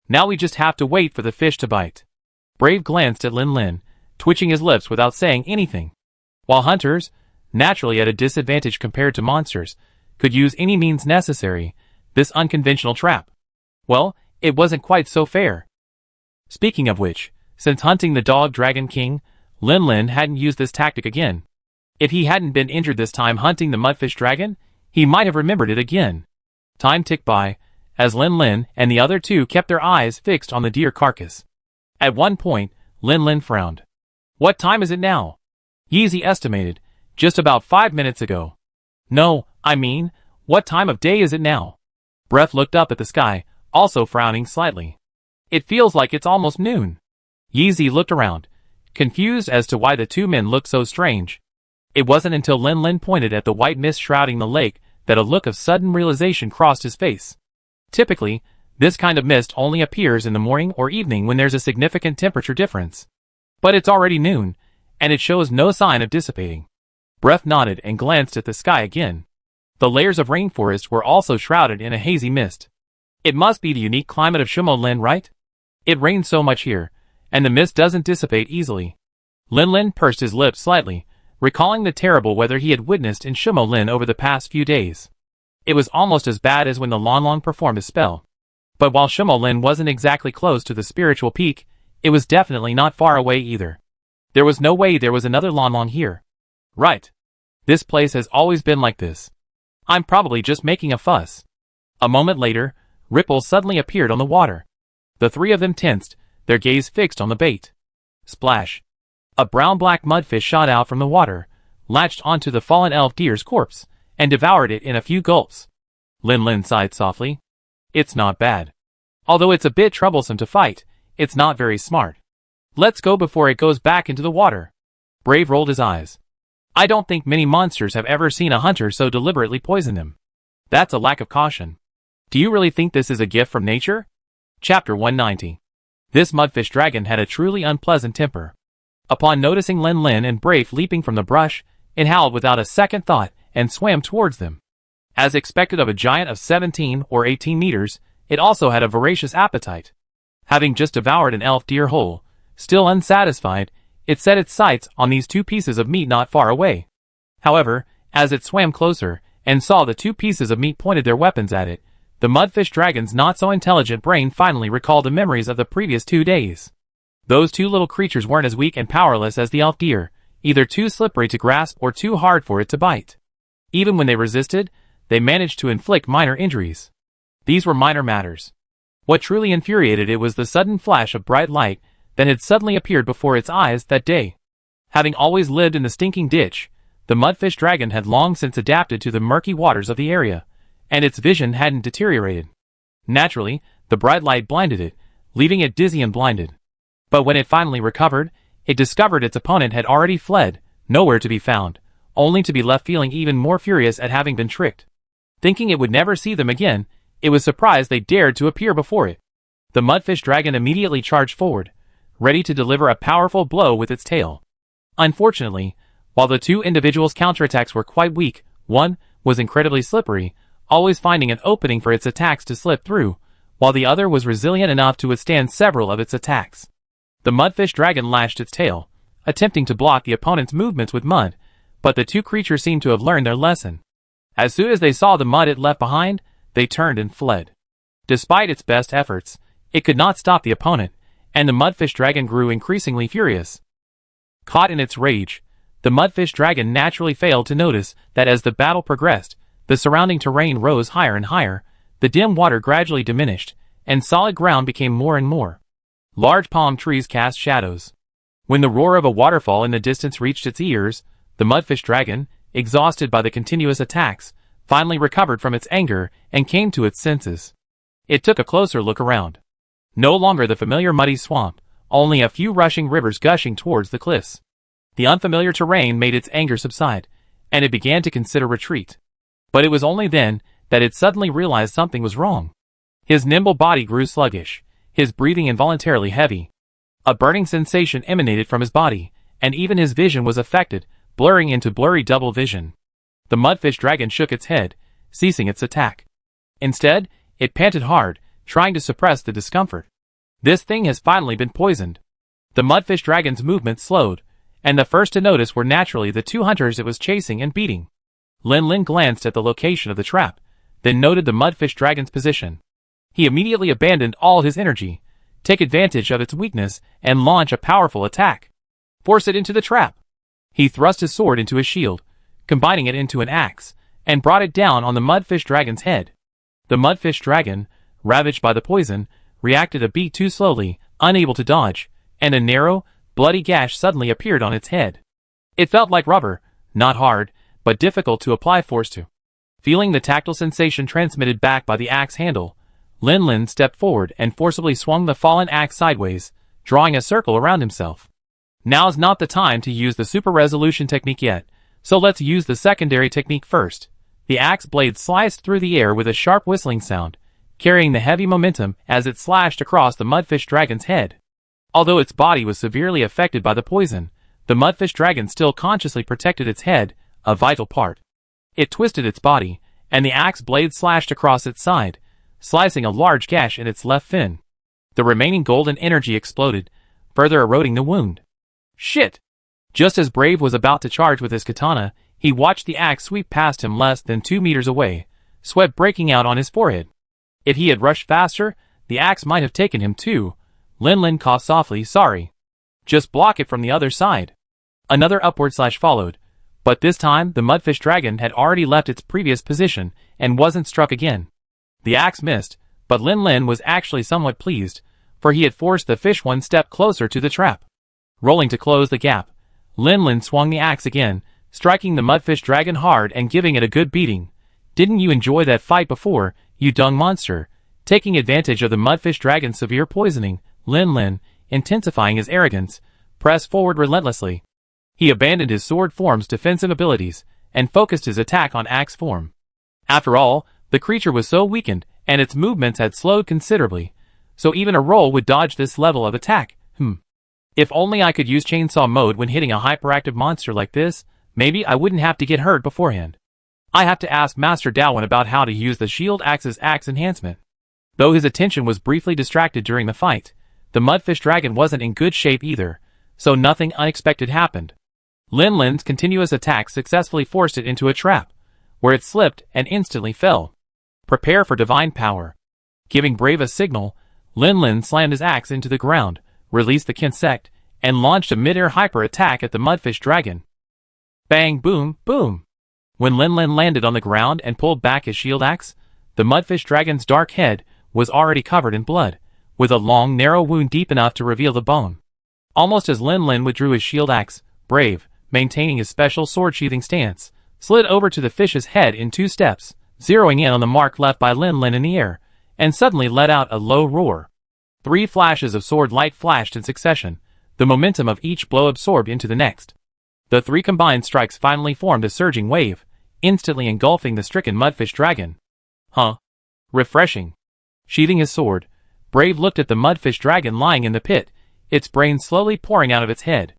"Now we just have to wait for the fish to bite." Brave glanced at Lin Lin, twitching his lips without saying anything. While hunters, naturally at a disadvantage compared to monsters, could use any means necessary, this unconventional trap, well, it wasn't quite so fair. Speaking of which, since hunting the dog dragon king, Lin Lin hadn't used this tactic again. If he hadn't been injured this time hunting the mudfish dragon, he might have remembered it again. Time ticked by, as Lin Lin and the other 2 kept their eyes fixed on the deer carcass. At one point, Lin Lin frowned. "What time is it now?" Yeezy estimated, "Just about 5 minutes ago." "No, I mean, what time of day is it now?" Breath looked up at the sky, also frowning slightly. "It feels like it's almost noon." Yeezy looked around, confused as to why the 2 men looked so strange. It wasn't until Lin Lin pointed at the white mist shrouding the lake that a look of sudden realization crossed his face. Typically, this kind of mist only appears in the morning or evening when there's a significant temperature difference. But it's already noon, and it shows no sign of dissipating. Breath nodded and glanced at the sky again. The layers of rainforest were also shrouded in a hazy mist. It must be the unique climate of Shumolin, right? It rains so much here, and the mist doesn't dissipate easily. Lin Lin pursed his lips slightly, recalling the terrible weather he had witnessed in Shumolin over the past few days. It was almost as bad as when the Lon Lon performed his spell. But while Shumolin wasn't exactly close to the spiritual peak, it was definitely not far away either. There was no way there was another Lon Lon here. Right. This place has always been like this. I'm probably just making a fuss. A moment later, ripples suddenly appeared on the water. The 3 of them tensed, their gaze fixed on the bait. Splash. A brown-black mudfish shot out from the water, latched onto the fallen elf deer's corpse, and devoured it in a few gulps. Lin Lin sighed softly. It's not bad. Although it's a bit troublesome to fight, it's not very smart. Let's go before it goes back into the water. Brave rolled his eyes. I don't think many monsters have ever seen a hunter so deliberately poison them. That's a lack of caution. Do you really think this is a gift from nature? Chapter 190. This mudfish dragon had a truly unpleasant temper. Upon noticing Lin Lin and Brave leaping from the brush, it howled without a second thought and swam towards them. As expected of a giant of 17 or 18 meters, it also had a voracious appetite. Having just devoured an elf deer whole, still unsatisfied, it set its sights on these two pieces of meat not far away. However, as it swam closer and saw the two pieces of meat pointed their weapons at it, the mudfish dragon's not-so-intelligent brain finally recalled the memories of the previous 2 days. Those two little creatures weren't as weak and powerless as the elf deer, either too slippery to grasp or too hard for it to bite. Even when they resisted, they managed to inflict minor injuries. These were minor matters. What truly infuriated it was the sudden flash of bright light that had suddenly appeared before its eyes that day. Having always lived in the stinking ditch, the mudfish dragon had long since adapted to the murky waters of the area, and its vision hadn't deteriorated. Naturally, the bright light blinded it, leaving it dizzy and blinded. But when it finally recovered, it discovered its opponent had already fled, nowhere to be found, only to be left feeling even more furious at having been tricked. Thinking it would never see them again, it was surprised they dared to appear before it. The mudfish dragon immediately charged forward, ready to deliver a powerful blow with its tail. Unfortunately, while the two individuals' counterattacks were quite weak, one was incredibly slippery, always finding an opening for its attacks to slip through, while the other was resilient enough to withstand several of its attacks. The mudfish dragon lashed its tail, attempting to block the opponent's movements with mud, but the two creatures seemed to have learned their lesson. As soon as they saw the mud it left behind, they turned and fled. Despite its best efforts, it could not stop the opponent, and the mudfish dragon grew increasingly furious. Caught in its rage, the mudfish dragon naturally failed to notice that as the battle progressed, the surrounding terrain rose higher and higher, the dim water gradually diminished, and solid ground became more and more. Large palm trees cast shadows. When the roar of a waterfall in the distance reached its ears, the mudfish dragon, exhausted by the continuous attacks, finally recovered from its anger and came to its senses. It took a closer look around. No longer the familiar muddy swamp, only a few rushing rivers gushing towards the cliffs. The unfamiliar terrain made its anger subside, and it began to consider retreat. But it was only then that it suddenly realized something was wrong. His nimble body grew sluggish, his breathing involuntarily heavy. A burning sensation emanated from his body, and even his vision was affected, blurring into blurry double vision. The mudfish dragon shook its head, ceasing its attack. Instead, it panted hard, trying to suppress the discomfort. This thing has finally been poisoned. The mudfish dragon's movements slowed, and the first to notice were naturally the two hunters it was chasing and beating. Lin Lin glanced at the location of the trap, then noted the mudfish dragon's position. He immediately abandoned all his energy, take advantage of its weakness, and launch a powerful attack. Force it into the trap. He thrust his sword into his shield, combining it into an axe, and brought it down on the mudfish dragon's head. The mudfish dragon, ravaged by the poison, reacted a beat too slowly, unable to dodge, and a narrow, bloody gash suddenly appeared on its head. It felt like rubber, not hard, but difficult to apply force to. Feeling the tactile sensation transmitted back by the axe handle, Lin Lin stepped forward and forcibly swung the fallen axe sideways, drawing a circle around himself. Now's not the time to use the super resolution technique yet, so let's use the secondary technique first. The axe blade sliced through the air with a sharp whistling sound, carrying the heavy momentum as it slashed across the mudfish dragon's head. Although its body was severely affected by the poison, the mudfish dragon still consciously protected its head, a vital part. It twisted its body, and the axe blade slashed across its side, slicing a large gash in its left fin. The remaining golden energy exploded, further eroding the wound. Shit! Just as Brave was about to charge with his katana, he watched the axe sweep past him less than 2 meters away, sweat breaking out on his forehead. If he had rushed faster, the axe might have taken him too. Lin Lin coughed softly, sorry. Just block it from the other side. Another upward slash followed, but this time the mudfish dragon had already left its previous position and wasn't struck again. The axe missed, but Lin Lin was actually somewhat pleased, for he had forced the fish one step closer to the trap. Rolling to close the gap, Lin Lin swung the axe again, striking the mudfish dragon hard and giving it a good beating. Didn't you enjoy that fight before, you dung monster? Taking advantage of the mudfish dragon's severe poisoning, Lin Lin, intensifying his arrogance, pressed forward relentlessly. He abandoned his sword form's defensive abilities and focused his attack on axe form. After all, the creature was so weakened and its movements had slowed considerably, so even a roll would dodge this level of attack. If only I could use chainsaw mode when hitting a hyperactive monster like this, maybe I wouldn't have to get hurt beforehand. I have to ask Master Dawan about how to use the shield axe's axe enhancement. Though his attention was briefly distracted during the fight, the mudfish dragon wasn't in good shape either, so nothing unexpected happened. Lin Lin's continuous attack successfully forced it into a trap, where it slipped and instantly fell. Prepare for divine power. Giving Brave a signal, Lin Lin slammed his axe into the ground, released the Kinsect, and launched a mid-air hyper attack at the mudfish dragon. Bang, boom, boom. When Lin Lin landed on the ground and pulled back his shield axe, the mudfish dragon's dark head was already covered in blood, with a long, narrow wound deep enough to reveal the bone. Almost as Lin Lin withdrew his shield axe, Brave, maintaining his special sword-sheathing stance, slid over to the fish's head in 2 steps, zeroing in on the mark left by Lin Lin in the air, and suddenly let out a low roar. 3 flashes of sword light flashed in succession, the momentum of each blow absorbed into the next. The 3 combined strikes finally formed a surging wave, instantly engulfing the stricken mudfish dragon. Refreshing. Sheathing his sword, Brave looked at the mudfish dragon lying in the pit, its brain slowly pouring out of its head.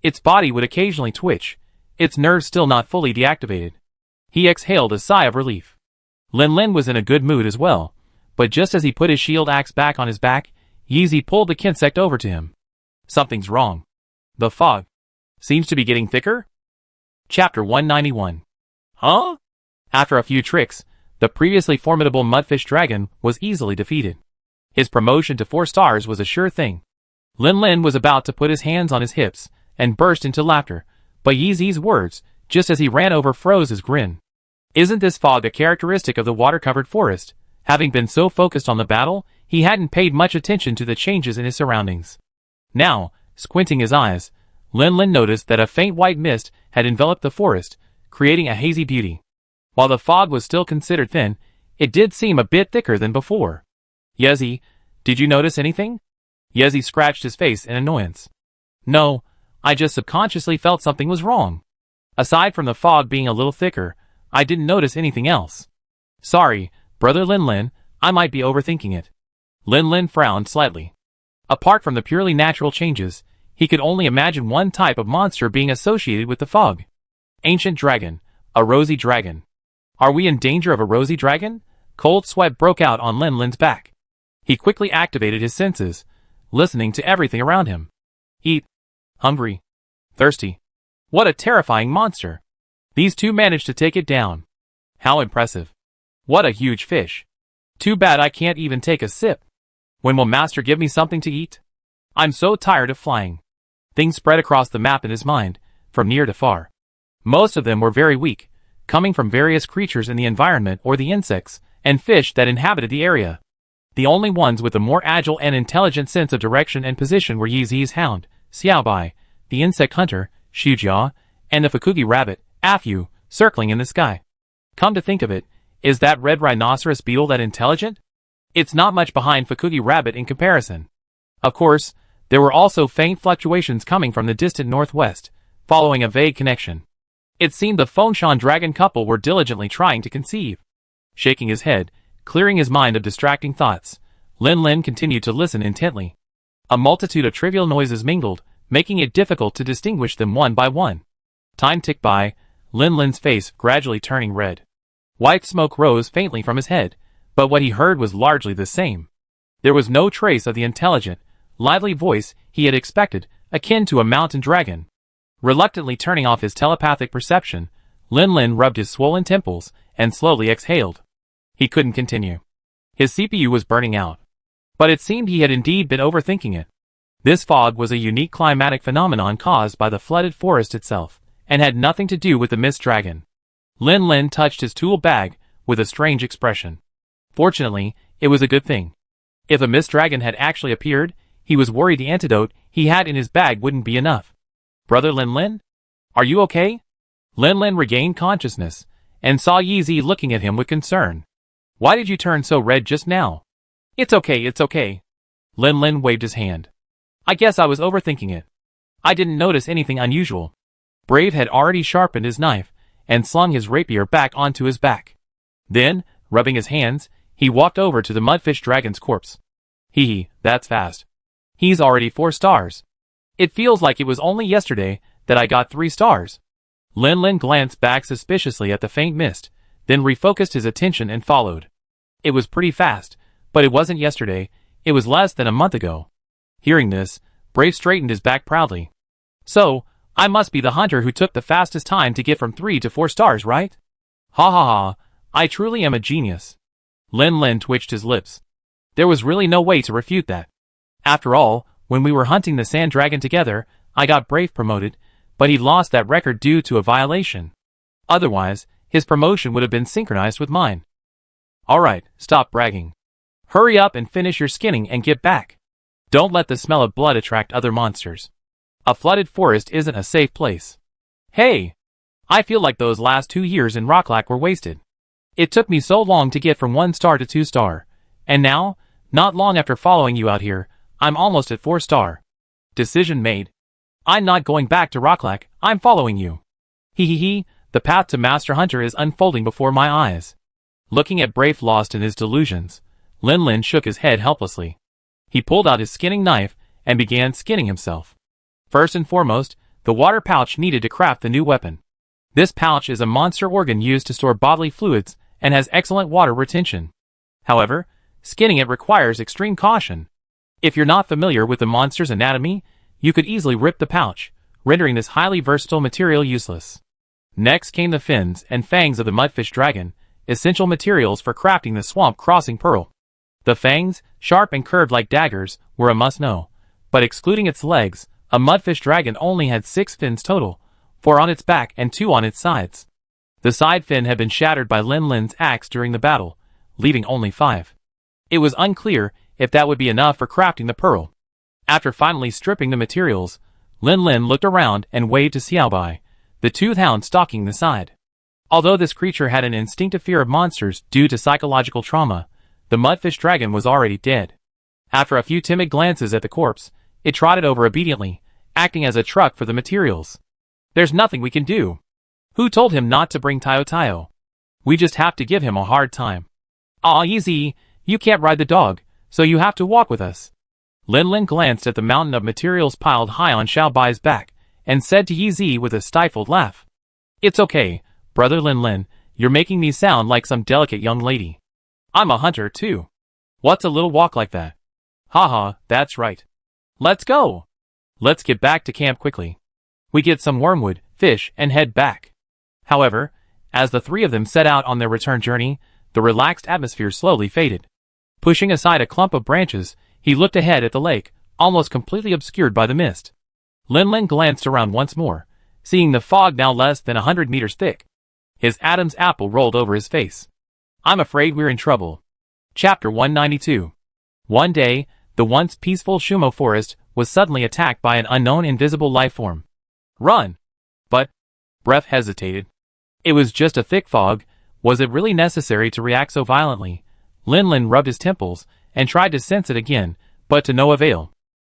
Its body would occasionally twitch, its nerves still not fully deactivated. He exhaled a sigh of relief. Lin Lin was in a good mood as well, but just as he put his shield axe back on his back, Yeezy pulled the Kinsect over to him. Something's wrong. The fog seems to be getting thicker? Chapter 191. After a few tricks, the previously formidable mudfish dragon was easily defeated. His promotion to 4 stars was a sure thing. Lin Lin was about to put his hands on his hips and burst into laughter, but Yeezy's words, just as he ran over, froze his grin. Isn't this fog a characteristic of the water-covered forest? Having been so focused on the battle, he hadn't paid much attention to the changes in his surroundings. Now, squinting his eyes, Lin Lin noticed that a faint white mist had enveloped the forest, creating a hazy beauty. While the fog was still considered thin, it did seem a bit thicker than before. Yeezy, did you notice anything? Yeezy scratched his face in annoyance. No, I just subconsciously felt something was wrong. Aside from the fog being a little thicker, I didn't notice anything else. Sorry, Brother Lin Lin, I might be overthinking it. Lin Lin frowned slightly. Apart from the purely natural changes, he could only imagine one type of monster being associated with the fog. Ancient dragon, a rosy dragon. Are we in danger of a rosy dragon? Cold sweat broke out on Lin Lin's back. He quickly activated his senses, listening to everything around him. Eat. Hungry. Thirsty. What a terrifying monster. These 2 managed to take it down. How impressive. What a huge fish. Too bad I can't even take a sip. When will Master give me something to eat? I'm so tired of flying. Things spread across the map in his mind, from near to far. Most of them were very weak, coming from various creatures in the environment or the insects and fish that inhabited the area. The only ones with a more agile and intelligent sense of direction and position were Yeezy's hound, Xiaobai, the insect hunter, Shujia, and the Fukugi rabbit, Afu, circling in the sky. Come to think of it, is that red rhinoceros beetle that intelligent? It's not much behind Fukugi rabbit in comparison. Of course, there were also faint fluctuations coming from the distant northwest, following a vague connection. It seemed the Fengshan dragon couple were diligently trying to conceive. Shaking his head, clearing his mind of distracting thoughts, Lin Lin continued to listen intently. A multitude of trivial noises mingled, making it difficult to distinguish them one by one. Time ticked by, Lin Lin's face gradually turning red. White smoke rose faintly from his head, but what he heard was largely the same. There was no trace of the intelligent, lively voice he had expected, akin to a mountain dragon. Reluctantly turning off his telepathic perception, Lin Lin rubbed his swollen temples and slowly exhaled. He couldn't continue. His CPU was burning out. But it seemed he had indeed been overthinking it. This fog was a unique climatic phenomenon caused by the flooded forest itself, and had nothing to do with the mist dragon. Lin Lin touched his tool bag with a strange expression. Fortunately, it was a good thing. If a mist dragon had actually appeared, he was worried the antidote he had in his bag wouldn't be enough. Brother Lin Lin? Are you okay? Lin Lin regained consciousness, and saw Yeezy looking at him with concern. Why did you turn so red just now? It's okay, it's okay. Lin Lin waved his hand. I guess I was overthinking it. I didn't notice anything unusual. Brave had already sharpened his knife and slung his rapier back onto his back. Then, rubbing his hands, he walked over to the mudfish dragon's corpse. Hee, that's fast. He's already 4 stars. It feels like it was only yesterday that I got 3 stars. Lin glanced back suspiciously at the faint mist, then refocused his attention and followed. It was pretty fast, but it wasn't yesterday, it was less than a month ago. Hearing this, Brave straightened his back proudly. So, I must be the hunter who took the fastest time to get from 3 to 4 stars, right? Ha ha ha, I truly am a genius. Lin twitched his lips. There was really no way to refute that. After all, when we were hunting the sand dragon together, I got Brave promoted, but he lost that record due to a violation. Otherwise, his promotion would have been synchronized with mine. Alright, stop bragging. Hurry up and finish your skinning and get back. Don't let the smell of blood attract other monsters. A flooded forest isn't a safe place. Hey! I feel like those last 2 years in Rocklac were wasted. It took me so long to get from 1 star to 2 star. And now, not long after following you out here, I'm almost at 4 star. Decision made. I'm not going back to Rocklac, I'm following you. Hee, the path to Master Hunter is unfolding before my eyes. Looking at Brave lost in his delusions, Lin shook his head helplessly. He pulled out his skinning knife and began skinning himself. First and foremost, the water pouch needed to craft the new weapon. This pouch is a monster organ used to store bodily fluids and has excellent water retention. However, skinning it requires extreme caution. If you're not familiar with the monster's anatomy, you could easily rip the pouch, rendering this highly versatile material useless. Next came the fins and fangs of the mudfish dragon, essential materials for crafting the swamp crossing pearl. The fangs, sharp and curved like daggers, were a must-know, but excluding its legs, a mudfish dragon only had 6 fins total, 4 on its back and 2 on its sides. The side fin had been shattered by Lin's axe during the battle, leaving only 5. It was unclear if that would be enough for crafting the pearl. After finally stripping the materials, Lin looked around and waved to Xiaobai, the toothed hound stalking the side. Although this creature had an instinctive fear of monsters due to psychological trauma, the mudfish dragon was already dead. After a few timid glances at the corpse, it trotted over obediently, acting as a truck for the materials. There's nothing we can do. Who told him not to bring Tayo? We just have to give him a hard time. Aw, easy, you can't ride the dog, so you have to walk with us. Lin glanced at the mountain of materials piled high on Xiaobai's back, and said to Yi with a stifled laugh. It's okay, brother Lin, you're making me sound like some delicate young lady. I'm a hunter too. What's a little walk like that? Haha, that's right. Let's go. Let's get back to camp quickly. We get some wormwood, fish, and head back. However, as the 3 of them set out on their return journey, the relaxed atmosphere slowly faded. Pushing aside a clump of branches, he looked ahead at the lake, almost completely obscured by the mist. Lin glanced around once more, seeing the fog now less than 100 meters thick. His Adam's apple rolled over his face. I'm afraid we're in trouble. Chapter 192. One day, the once peaceful Shumo forest was suddenly attacked by an unknown invisible life form. Run! But, Breath hesitated. It was just a thick fog. Was it really necessary to react so violently? Lin rubbed his temples and tried to sense it again, but to no avail.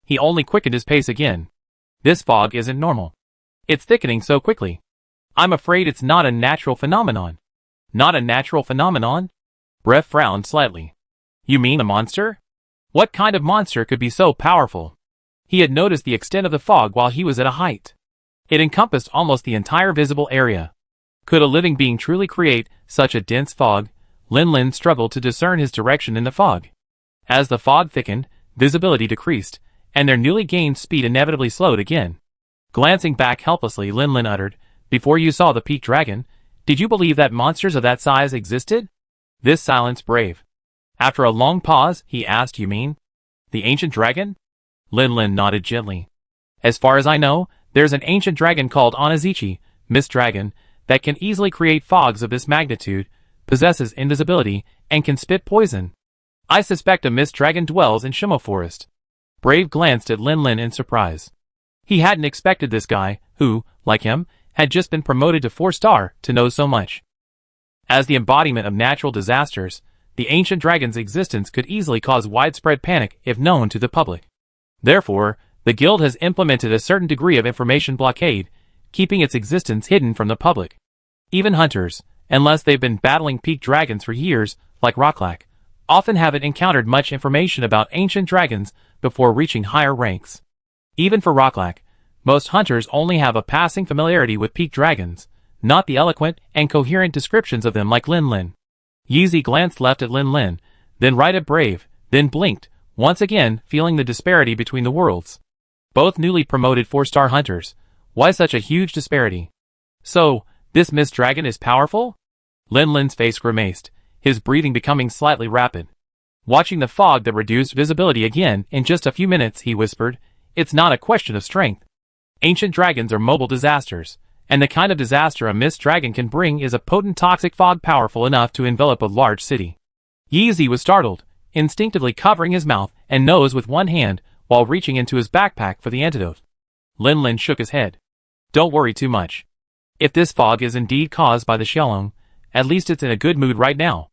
He only quickened his pace again. This fog isn't normal. It's thickening so quickly. I'm afraid it's not a natural phenomenon. Not a natural phenomenon? Breath frowned slightly. You mean a monster? What kind of monster could be so powerful? He had noticed the extent of the fog while he was at a height. It encompassed almost the entire visible area. Could a living being truly create such a dense fog? Lin struggled to discern his direction in the fog. As the fog thickened, visibility decreased, and their newly gained speed inevitably slowed again. Glancing back helplessly, Lin uttered, Before you saw the peak dragon, did you believe that monsters of that size existed? This silenced Brave. After a long pause, he asked, You mean the ancient dragon? Lin nodded gently. As far as I know, there's an ancient dragon called Anazichi, Mist Dragon, that can easily create fogs of this magnitude, possesses invisibility, and can spit poison. I suspect a mist dragon dwells in Shimo Forest. Brave glanced at Lin in surprise. He hadn't expected this guy, who, like him, had just been promoted to 4-star, to know so much. As the embodiment of natural disasters, the ancient dragon's existence could easily cause widespread panic if known to the public. Therefore, The guild has implemented a certain degree of information blockade, keeping its existence hidden from the public. Even hunters, unless they've been battling peak dragons for years, like Rocklack, often haven't encountered much information about ancient dragons before reaching higher ranks. Even for Rocklack, most hunters only have a passing familiarity with peak dragons, not the eloquent and coherent descriptions of them like Lin Lin. Yeezy glanced left at Lin Lin, then right at Brave, then blinked, once again feeling the disparity between the worlds. Both newly promoted 4-star hunters. Why such a huge disparity? So, this Mist Dragon is powerful? Lin Lin's face grimaced, his breathing becoming slightly rapid. Watching the fog that reduced visibility again in just a few minutes, he whispered, "It's not a question of strength. Ancient dragons are mobile disasters, and the kind of disaster a Mist Dragon can bring is a potent toxic fog powerful enough to envelop a large city." Yeezy was startled, instinctively covering his mouth and nose with one hand while reaching into his backpack for the antidote. Lin Lin shook his head. "Don't worry too much. If this fog is indeed caused by the Xiaolong, at least it's in a good mood right now.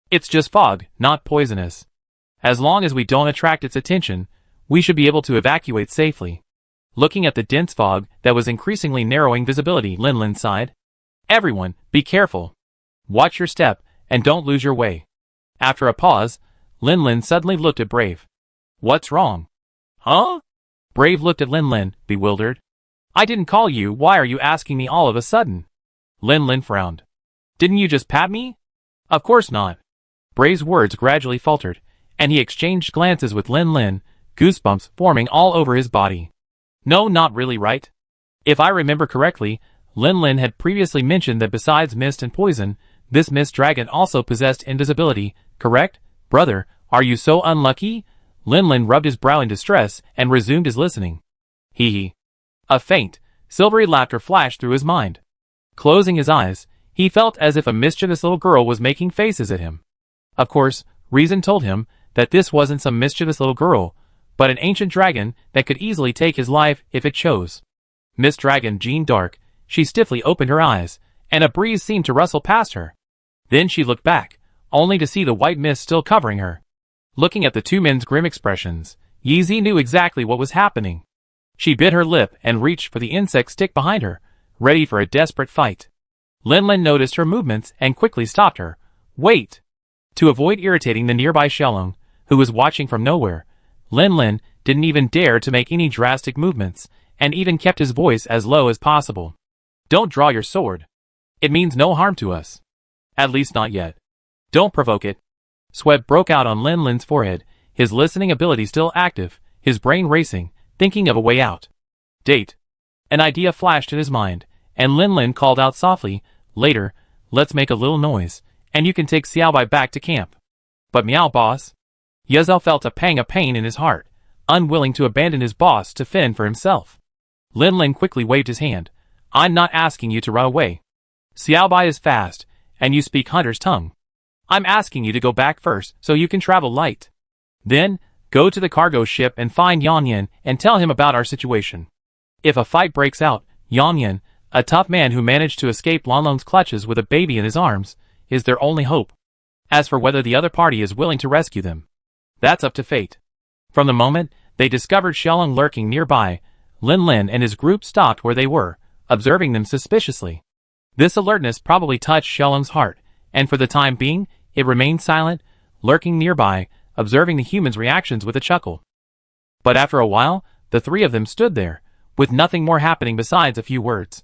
It's just fog, not poisonous. As long as we don't attract its attention, we should be able to evacuate safely." Looking at the dense fog that was increasingly narrowing visibility, Lin Lin sighed. "Everyone, be careful. Watch your step, and don't lose your way." After a pause, Lin Lin suddenly looked at Brave. "What's wrong?" "Huh?" Brave looked at Lin Lin, bewildered. "I didn't call you, why are you asking me all of a sudden?" Lin Lin frowned. "Didn't you just pat me?" "Of course not." Brave's words gradually faltered, and he exchanged glances with Lin Lin, goosebumps forming all over his body. "No, not really, right? If I remember correctly, Lin Lin had previously mentioned that besides mist and poison, this Mist Dragon also possessed invisibility, correct? Brother, are you so unlucky?" Lin Lin rubbed his brow in distress and resumed his listening. Hee hee. A faint, silvery laughter flashed through his mind. Closing his eyes, he felt as if a mischievous little girl was making faces at him. Of course, reason told him that this wasn't some mischievous little girl, but an ancient dragon that could easily take his life if it chose. Mist Dragon Jean Dark, she stiffly opened her eyes, and a breeze seemed to rustle past her. Then she looked back, only to see the white mist still covering her. Looking at the two men's grim expressions, Yeezy knew exactly what was happening. She bit her lip and reached for the insect stick behind her, ready for a desperate fight. Lin Lin noticed her movements and quickly stopped her. "Wait!" To avoid irritating the nearby Xiaolong, who was watching from nowhere, Lin Lin didn't even dare to make any drastic movements, and even kept his voice as low as possible. "Don't draw your sword. It means no harm to us. At least not yet. Don't provoke it." Sweat broke out on Lin Lin's forehead, his listening ability still active, his brain racing, thinking of a way out. Date. An idea flashed in his mind, and Lin Lin called out softly, "Later, let's make a little noise, and you can take Xiaobai back to camp." "But meow, boss." Yezel felt a pang of pain in his heart, unwilling to abandon his boss to fend for himself. Lin Lin quickly waved his hand. "I'm not asking you to run away. Xiaobai is fast, and you speak hunter's tongue. I'm asking you to go back first so you can travel light. Then, go to the cargo ship and find Yanyan and tell him about our situation. If a fight breaks out, Yanyan, a tough man who managed to escape Lanlong's clutches with a baby in his arms, is their only hope. As for whether the other party is willing to rescue them, that's up to fate." From the moment they discovered Xiaolong lurking nearby, Lin Lin and his group stopped where they were, observing them suspiciously. This alertness probably touched Xiaolong's heart, and for the time being, it remained silent, lurking nearby, observing the humans' reactions with a chuckle. But after a while, the three of them stood there, with nothing more happening besides a few words.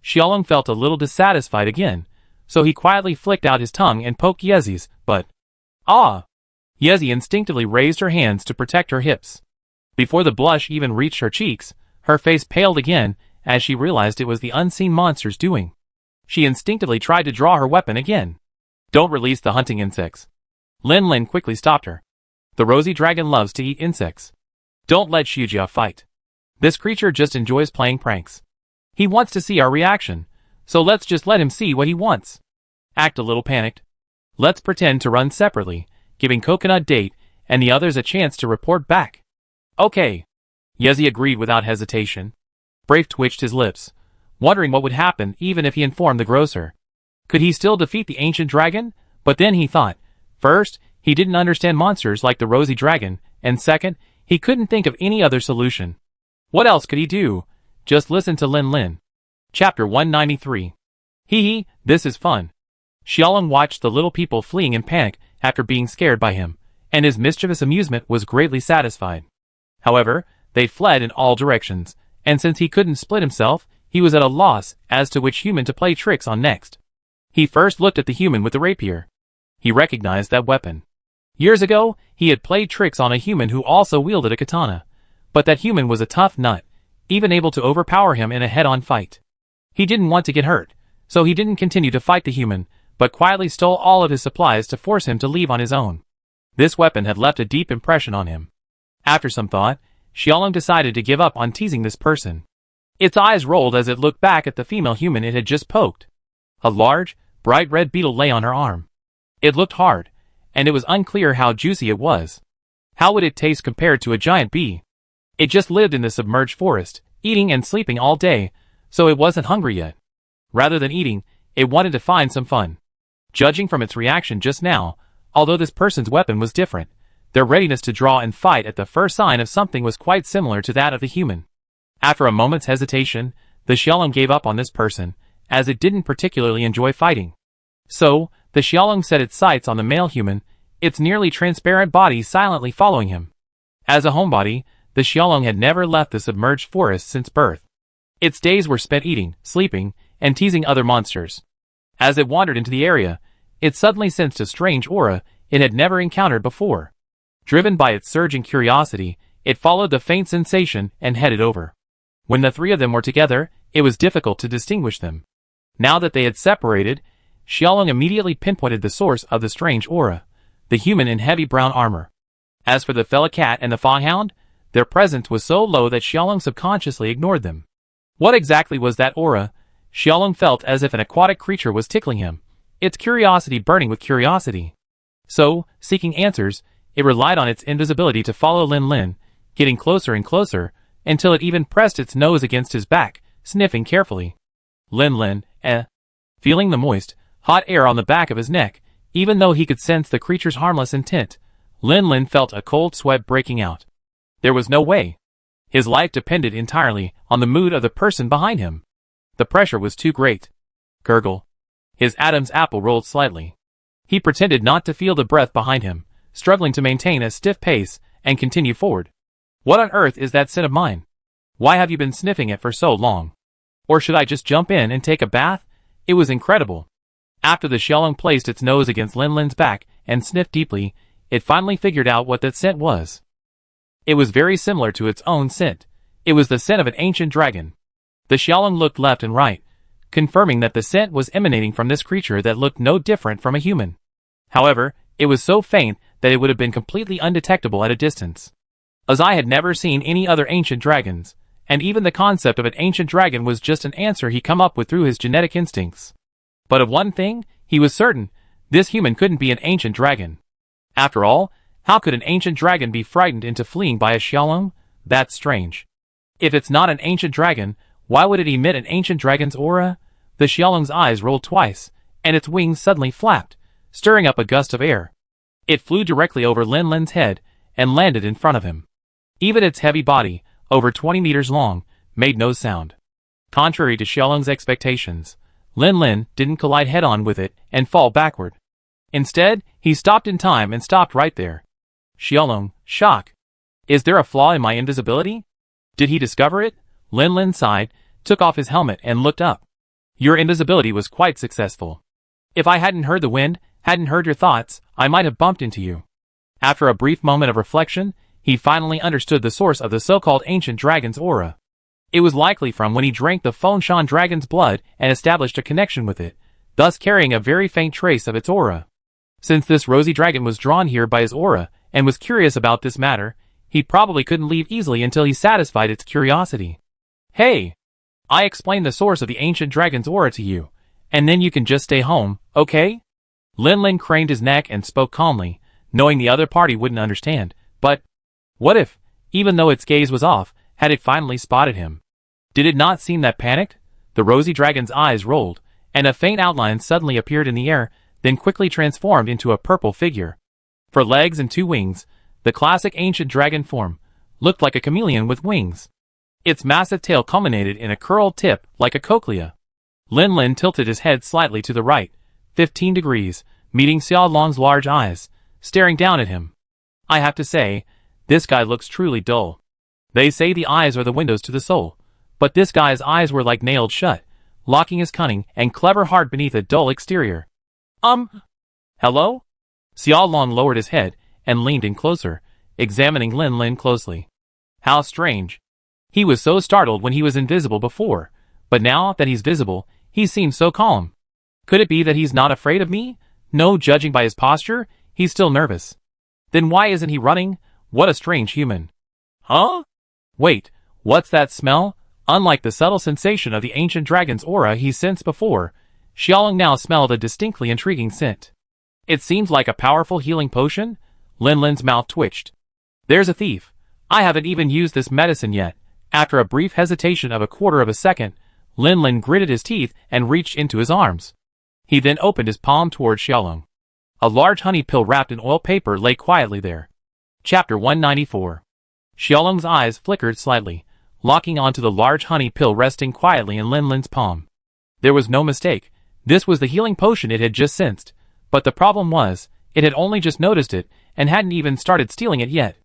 Xiaolong felt a little dissatisfied again, so he quietly flicked out his tongue and poked Yezi's butt. "Ah!" Yezi instinctively raised her hands to protect her hips. Before the blush even reached her cheeks, her face paled again as she realized it was the unseen monster's doing. She instinctively tried to draw her weapon again. "Don't release the hunting insects." Lin Lin quickly stopped her. "The rosy dragon loves to eat insects. Don't let Shujia fight. This creature just enjoys playing pranks. He wants to see our reaction, so let's just let him see what he wants. Act a little panicked. Let's pretend to run separately, giving Coconut Date and the others a chance to report back." "Okay." Yezi agreed without hesitation. Brave twitched his lips, wondering what would happen even if he informed the grocer. Could he still defeat the ancient dragon? But then he thought, first, he didn't understand monsters like the rosy dragon, and second, he couldn't think of any other solution. What else could he do? Just listen to Lin Lin. Chapter 193. Hee, this is fun. Xiaolong watched the little people fleeing in panic after being scared by him, and his mischievous amusement was greatly satisfied. However, they fled in all directions, and since he couldn't split himself, he was at a loss as to which human to play tricks on next. He first looked at the human with the rapier. He recognized that weapon. Years ago, he had played tricks on a human who also wielded a katana, but that human was a tough nut, even able to overpower him in a head-on fight. He didn't want to get hurt, so he didn't continue to fight the human, but quietly stole all of his supplies to force him to leave on his own. This weapon had left a deep impression on him. After some thought, Xiaolong decided to give up on teasing this person. Its eyes rolled as it looked back at the female human it had just poked. A large, bright red beetle lay on her arm. It looked hard, and it was unclear how juicy it was. How would it taste compared to a giant bee? It just lived in the submerged forest, eating and sleeping all day, so it wasn't hungry yet. Rather than eating, it wanted to find some fun. Judging from its reaction just now, although this person's weapon was different, their readiness to draw and fight at the first sign of something was quite similar to that of the human. After a moment's hesitation, the Xiaolong gave up on this person, as it didn't particularly enjoy fighting. So, the Xiaolong set its sights on the male human, its nearly transparent body silently following him. As a homebody, the Xiaolong had never left the submerged forest since birth. Its days were spent eating, sleeping, and teasing other monsters. As it wandered into the area, it suddenly sensed a strange aura it had never encountered before. Driven by its surging curiosity, it followed the faint sensation and headed over. When the three of them were together, it was difficult to distinguish them. Now that they had separated, Xiaolong immediately pinpointed the source of the strange aura, the human in heavy brown armor. As for the fella cat and the foxhound, their presence was so low that Xiaolong subconsciously ignored them. What exactly was that aura? Xiaolong felt as if an aquatic creature was tickling him, its curiosity burning with curiosity. So, seeking answers, it relied on its invisibility to follow Lin Lin, getting closer and closer, until it even pressed its nose against his back, sniffing carefully. Lin Lin, feeling the moist, hot air on the back of his neck, even though he could sense the creature's harmless intent, Lin Lin felt a cold sweat breaking out. There was no way. His life depended entirely on the mood of the person behind him. The pressure was too great. Gurgle. His Adam's apple rolled slightly. He pretended not to feel the breath behind him, struggling to maintain a stiff pace and continue forward. What on earth is that scent of mine? Why have you been sniffing it for so long? Or should I just jump in and take a bath? It was incredible. After the Xiaolong placed its nose against Lin Lin's back and sniffed deeply, it finally figured out what that scent was. It was very similar to its own scent. It was the scent of an ancient dragon. The Xiaolong looked left and right, confirming that the scent was emanating from this creature that looked no different from a human. However, it was so faint that it would have been completely undetectable at a distance. Azai had never seen any other ancient dragons, and even the concept of an ancient dragon was just an answer he come up with through his genetic instincts. But of one thing, he was certain, this human couldn't be an ancient dragon. After all, how could an ancient dragon be frightened into fleeing by a Xiaolong? That's strange. If it's not an ancient dragon, why would it emit an ancient dragon's aura? The Xiaolong's eyes rolled twice, and its wings suddenly flapped, stirring up a gust of air. It flew directly over Lin Lin's head and landed in front of him. Even its heavy body, over 20 meters long, made no sound. Contrary to Xiaolong's expectations, Lin Lin didn't collide head-on with it and fall backward. Instead, he stopped in time and stopped right there. Xiaolong, shock. Is there a flaw in my invisibility? Did he discover it? Lin Lin sighed, took off his helmet and looked up. Your invisibility was quite successful. If I hadn't heard the wind, hadn't heard your thoughts, I might have bumped into you. After a brief moment of reflection, he finally understood the source of the so-called ancient dragon's aura. It was likely from when he drank the Fengshan dragon's blood and established a connection with it, thus carrying a very faint trace of its aura. Since this rosy dragon was drawn here by his aura and was curious about this matter, he probably couldn't leave easily until he satisfied its curiosity. Hey! I explained the source of the ancient dragon's aura to you, and then you can just stay home, okay? Lin Lin craned his neck and spoke calmly, knowing the other party wouldn't understand, but what if, even though its gaze was off, had it finally spotted him? Did it not seem that panicked? The rosy dragon's eyes rolled, and a faint outline suddenly appeared in the air, then quickly transformed into a purple figure. For legs and two wings, the classic ancient dragon form looked like a chameleon with wings. Its massive tail culminated in a curled tip like a cochlea. Lin Lin tilted his head slightly to the right, 15 degrees, meeting Xiao Long's large eyes, staring down at him. I have to say, this guy looks truly dull. They say the eyes are the windows to the soul, but this guy's eyes were like nailed shut, locking his cunning and clever heart beneath a dull exterior. Hello? Xiao Long lowered his head and leaned in closer, examining Lin Lin closely. How strange. He was so startled when he was invisible before, but now that he's visible, he seems so calm. Could it be that he's not afraid of me? No, judging by his posture, he's still nervous. Then why isn't he running? What a strange human. Huh? Wait, what's that smell? Unlike the subtle sensation of the ancient dragon's aura he sensed before, Xiaolong now smelled a distinctly intriguing scent. It seems like a powerful healing potion? Lin Lin's mouth twitched. There's a thief. I haven't even used this medicine yet. After a brief hesitation of a quarter of a second, Lin Lin gritted his teeth and reached into his arms. He then opened his palm toward Xiaolong. A large honey pill wrapped in oil paper lay quietly there. Chapter 194. Xiaolong's eyes flickered slightly, locking onto the large honey pill resting quietly in Lin Lin's palm. There was no mistake. This was the healing potion it had just sensed, but the problem was, it had only just noticed it and hadn't even started stealing it yet.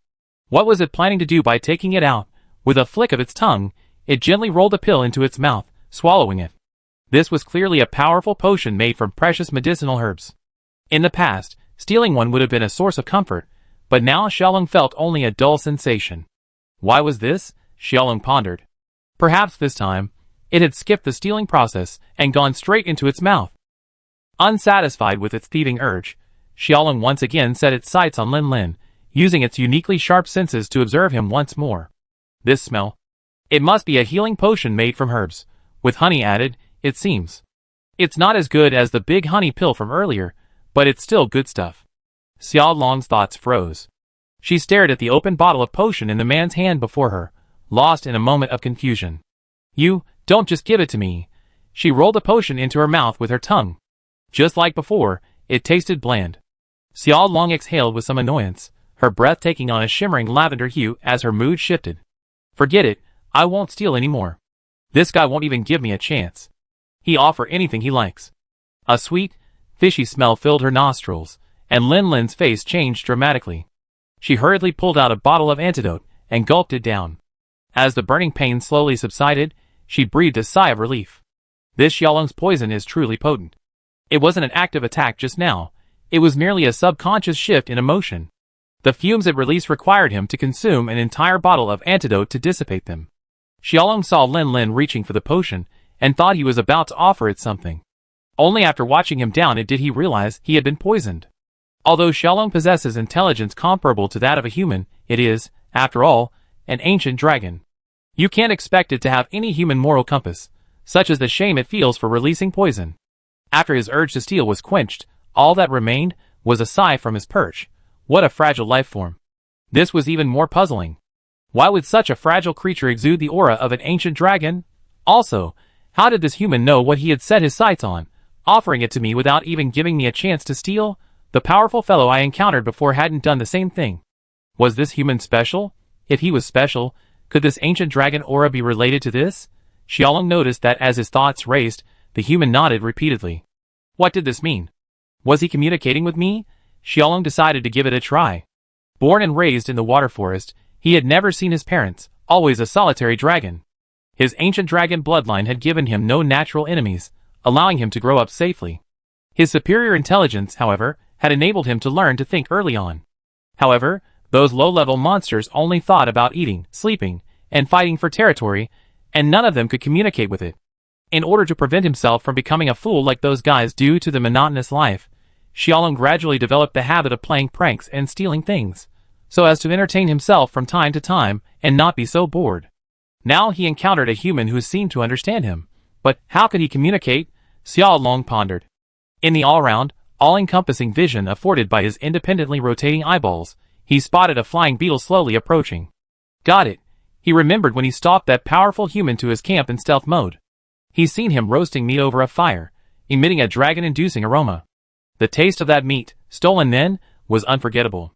What was it planning to do by taking it out? With a flick of its tongue, it gently rolled the pill into its mouth, swallowing it. This was clearly a powerful potion made from precious medicinal herbs. In the past, stealing one would have been a source of comfort, but now Xiaolong felt only a dull sensation. Why was this? Xiaolong pondered. Perhaps this time, it had skipped the stealing process and gone straight into its mouth. Unsatisfied with its thieving urge, Xiaolong once again set its sights on Lin Lin, using its uniquely sharp senses to observe him once more. This smell. It must be a healing potion made from herbs, with honey added, it seems. It's not as good as the big honey pill from earlier, but it's still good stuff. Xiao Long's thoughts froze. She stared at the open bottle of potion in the man's hand before her, lost in a moment of confusion. You, don't just give it to me. She rolled the potion into her mouth with her tongue. Just like before, it tasted bland. Xiao Long exhaled with some annoyance, her breath taking on a shimmering lavender hue as her mood shifted. Forget it, I won't steal anymore. This guy won't even give me a chance. He offer anything he likes. A sweet, fishy smell filled her nostrils, and Lin Lin's face changed dramatically. She hurriedly pulled out a bottle of antidote and gulped it down. As the burning pain slowly subsided, she breathed a sigh of relief. This Xiaolong's poison is truly potent. It wasn't an active attack just now, it was merely a subconscious shift in emotion. The fumes it released required him to consume an entire bottle of antidote to dissipate them. Xiaolong saw Lin Lin reaching for the potion, and thought he was about to offer it something. Only after watching him down it did he realize he had been poisoned. Although Xiaolong possesses intelligence comparable to that of a human, it is, after all, an ancient dragon. You can't expect it to have any human moral compass, such as the shame it feels for releasing poison. After his urge to steal was quenched, all that remained was a sigh from his perch. What a fragile life form. This was even more puzzling. Why would such a fragile creature exude the aura of an ancient dragon? Also, how did this human know what he had set his sights on, offering it to me without even giving me a chance to steal? The powerful fellow I encountered before hadn't done the same thing. Was this human special? If he was special, could this ancient dragon aura be related to this? Xiaolong noticed that as his thoughts raced, the human nodded repeatedly. What did this mean? Was he communicating with me? Xiaolong decided to give it a try. Born and raised in the water forest, he had never seen his parents, always a solitary dragon. His ancient dragon bloodline had given him no natural enemies, allowing him to grow up safely. His superior intelligence, however, had enabled him to learn to think early on. However, those low-level monsters only thought about eating, sleeping, and fighting for territory, and none of them could communicate with it. In order to prevent himself from becoming a fool like those guys due to the monotonous life, Xiaolong gradually developed the habit of playing pranks and stealing things, so as to entertain himself from time to time and not be so bored. Now he encountered a human who seemed to understand him, but how could he communicate? Xiaolong pondered. In the all-round, all-encompassing vision afforded by his independently rotating eyeballs, he spotted a flying beetle slowly approaching. Got it. He remembered when he stalked that powerful human to his camp in stealth mode. He's seen him roasting meat over a fire, emitting a dragon-inducing aroma. The taste of that meat, stolen then, was unforgettable.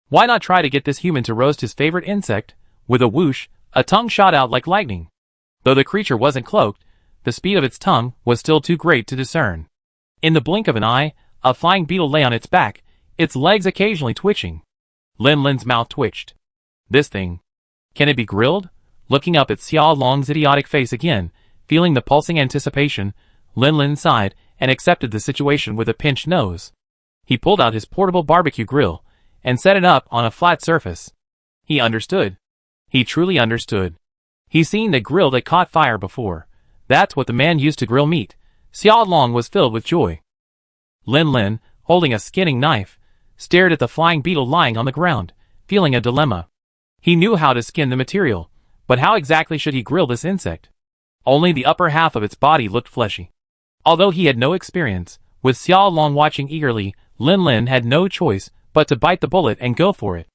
Why not try to get this human to roast his favorite insect? With a whoosh, A tongue shot out like lightning. Though the creature wasn't cloaked, the speed of its tongue was still too great to discern. In the blink of an eye, a flying beetle lay on its back, its legs occasionally twitching. Lin Lin's mouth twitched. This thing. Can it be grilled? Looking up at Xiao Long's idiotic face again, feeling the pulsing anticipation, Lin Lin sighed and accepted the situation with a pinched nose. He pulled out his portable barbecue grill and set it up on a flat surface. He understood. He truly understood. He'd seen the grill that caught fire before. That's what the man used to grill meat. Xiao Long was filled with joy. Lin Lin, holding a skinning knife, stared at the flying beetle lying on the ground, feeling a dilemma. He knew how to skin the material, but how exactly should he grill this insect? Only the upper half of its body looked fleshy. Although he had no experience, with Xiao Long watching eagerly, Lin Lin had no choice but to bite the bullet and go for it.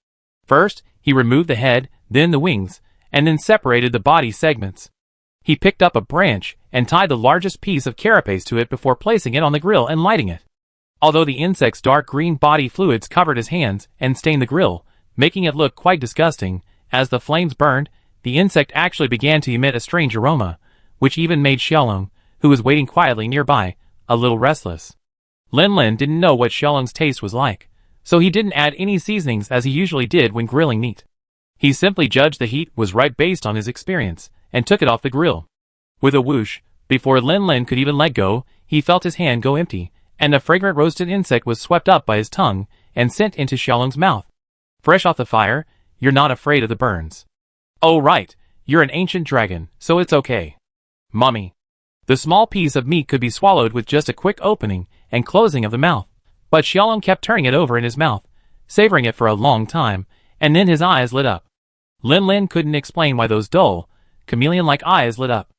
First, he removed the head, then the wings, and then separated the body segments. He picked up a branch and tied the largest piece of carapace to it before placing it on the grill and lighting it. Although the insect's dark green body fluids covered his hands and stained the grill, making it look quite disgusting, as the flames burned, the insect actually began to emit a strange aroma, which even made Xiaolong, who was waiting quietly nearby, a little restless. Lin Lin didn't know what Xiaolong's taste was like, so he didn't add any seasonings as he usually did when grilling meat. He simply judged the heat was right based on his experience, and took it off the grill. With a whoosh, before Lin Lin could even let go, he felt his hand go empty, and the fragrant roasted insect was swept up by his tongue and sent into Xiaolong's mouth. Fresh off the fire, you're not afraid of the burns. Oh right, you're an ancient dragon, so it's okay. Mummy. The small piece of meat could be swallowed with just a quick opening and closing of the mouth, but Xiaolong kept turning it over in his mouth, savoring it for a long time, and then his eyes lit up. Lin Lin couldn't explain why those dull, chameleon-like eyes lit up.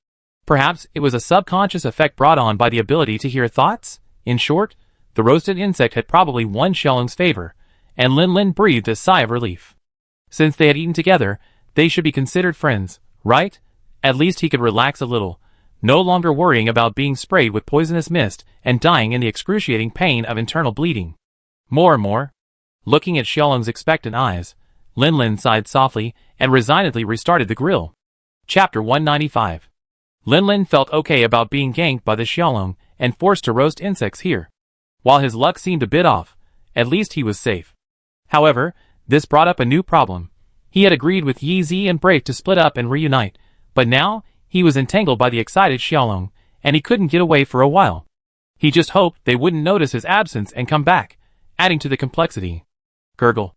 Perhaps it was a subconscious effect brought on by the ability to hear thoughts? In short, the roasted insect had probably won Xiaolong's favor, and Lin Lin breathed a sigh of relief. Since they had eaten together, they should be considered friends, right? At least he could relax a little, no longer worrying about being sprayed with poisonous mist and dying in the excruciating pain of internal bleeding. More and more. Looking at Xiaolong's expectant eyes, Lin Lin sighed softly and resignedly restarted the grill. Chapter 195. Lin Lin felt okay about being ganked by the Xiaolong and forced to roast insects here. While his luck seemed a bit off, at least he was safe. However, this brought up a new problem. He had agreed with Yi Zi and Brake to split up and reunite, but now he was entangled by the excited Xiaolong, and he couldn't get away for a while. He just hoped they wouldn't notice his absence and come back, adding to the complexity. Gurgle.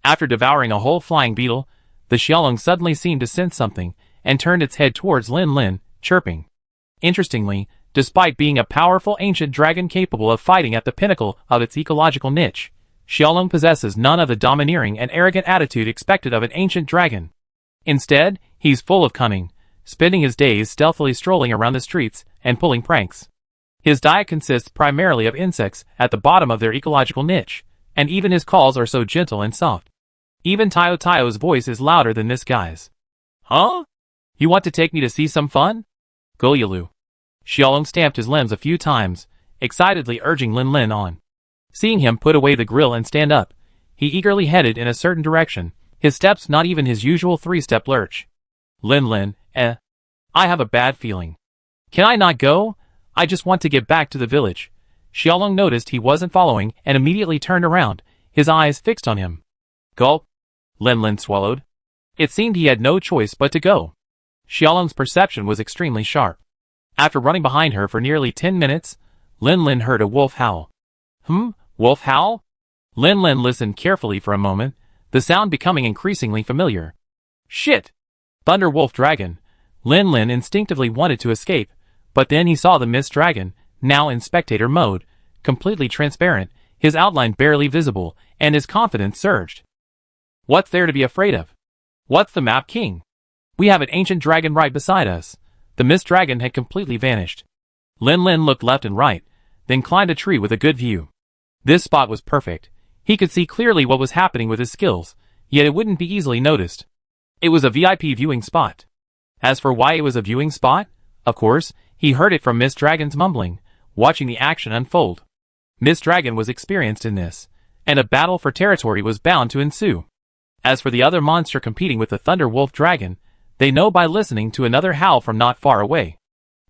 After devouring a whole flying beetle, the Xiaolong suddenly seemed to sense something and turned its head towards Lin Lin, chirping. Interestingly, despite being a powerful ancient dragon capable of fighting at the pinnacle of its ecological niche, Xiaolong possesses none of the domineering and arrogant attitude expected of an ancient dragon. Instead, he's full of cunning, spending his days stealthily strolling around the streets and pulling pranks. His diet consists primarily of insects at the bottom of their ecological niche, and even his calls are so gentle and soft. Even Taio Taio's voice is louder than this guy's. Huh? You want to take me to see some fun? Gulyalu. Xiaolong stamped his limbs a few times, excitedly urging Lin Lin on. Seeing him put away the grill and stand up, he eagerly headed in a certain direction, his steps not even his usual three-step lurch. Lin Lin, I have a bad feeling. Can I not go? I just want to get back to the village. Xiaolong noticed he wasn't following and immediately turned around, his eyes fixed on him. Gulp. Lin Lin swallowed. It seemed he had no choice but to go. Xiaolong's perception was extremely sharp. After running behind her for nearly 10 minutes, Lin Lin heard a wolf howl. Wolf howl? Lin Lin listened carefully for a moment, the sound becoming increasingly familiar. Shit! Thunder Wolf Dragon. Lin Lin instinctively wanted to escape, but then he saw the Mist Dragon, now in spectator mode, completely transparent, his outline barely visible, and his confidence surged. What's there to be afraid of? What's the map, King? We have an ancient dragon right beside us. The Mist Dragon had completely vanished. Lin Lin looked left and right, then climbed a tree with a good view. This spot was perfect. He could see clearly what was happening with his skills, yet it wouldn't be easily noticed. It was a VIP viewing spot. As for why it was a viewing spot, of course, he heard it from Mist Dragon's mumbling, watching the action unfold. Mist Dragon was experienced in this, and a battle for territory was bound to ensue. As for the other monster competing with the Thunder Wolf Dragon, they know by listening to another howl from not far away.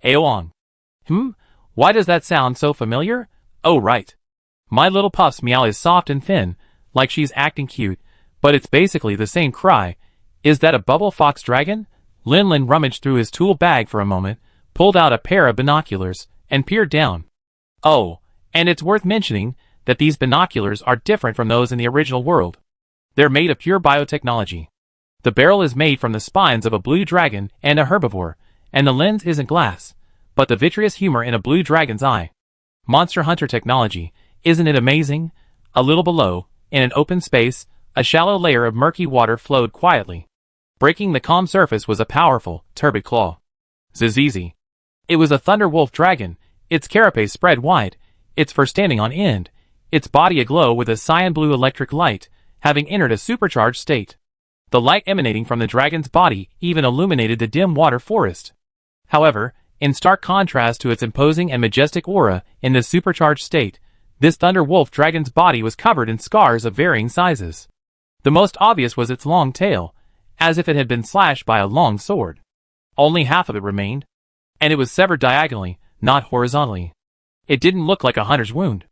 Aoang. Why does that sound so familiar? Oh right. My little puff's meow is soft and thin, like she's acting cute, but it's basically the same cry. Is that a bubble fox dragon? Lin rummaged through his tool bag for a moment, pulled out a pair of binoculars, and peered down. Oh, and it's worth mentioning that these binoculars are different from those in the original world. They're made of pure biotechnology. The barrel is made from the spines of a blue dragon and a herbivore, and the lens isn't glass, but the vitreous humor in a blue dragon's eye. Monster Hunter technology, isn't it amazing? A little below, in an open space, a shallow layer of murky water flowed quietly. Breaking the calm surface was a powerful, turbid claw. Zizizi. It was a thunder wolf dragon, its carapace spread wide, its fur standing on end, its body aglow with a cyan blue electric light, having entered a supercharged state. The light emanating from the dragon's body even illuminated the dim water forest. However, in stark contrast to its imposing and majestic aura in this supercharged state, this thunder wolf dragon's body was covered in scars of varying sizes. The most obvious was its long tail, as if it had been slashed by a long sword. Only half of it remained, and it was severed diagonally, not horizontally. It didn't look like a hunter's wound.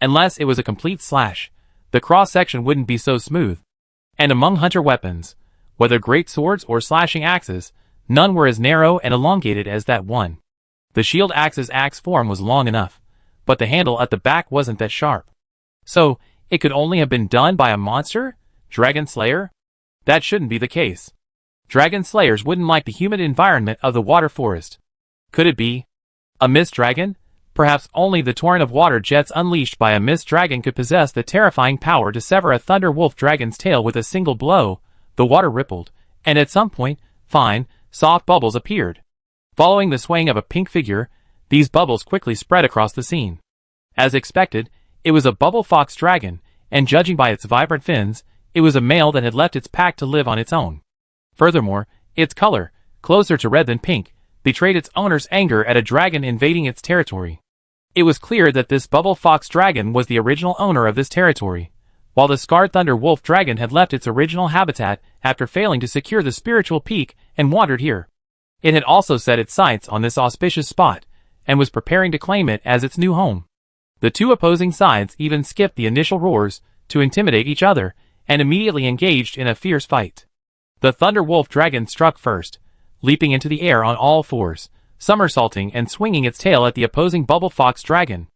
Unless it was a complete slash, the cross-section wouldn't be so smooth. And among hunter weapons, whether great swords or slashing axes, none were as narrow and elongated as that one. The shield axe's axe form was long enough, but the handle at the back wasn't that sharp. So, it could only have been done by a monster? Dragon Slayer? That shouldn't be the case. Dragon Slayers wouldn't like the humid environment of the water forest. Could it be a mist dragon? Perhaps only the torrent of water jets unleashed by a mist dragon could possess the terrifying power to sever a thunder wolf dragon's tail with a single blow. The water rippled, and at some point, fine, soft bubbles appeared. Following the swaying of a pink figure, these bubbles quickly spread across the scene. As expected, it was a bubble fox dragon, and judging by its vibrant fins, it was a male that had left its pack to live on its own. Furthermore, its color, closer to red than pink, betrayed its owner's anger at a dragon invading its territory. It was clear that this bubble fox dragon was the original owner of this territory, while the scarred thunder wolf dragon had left its original habitat after failing to secure the spiritual peak and wandered here. It had also set its sights on this auspicious spot, and was preparing to claim it as its new home. The two opposing sides even skipped the initial roars to intimidate each other, and immediately engaged in a fierce fight. The thunder wolf dragon struck first, leaping into the air on all fours, somersaulting and swinging its tail at the opposing bubble fox dragon.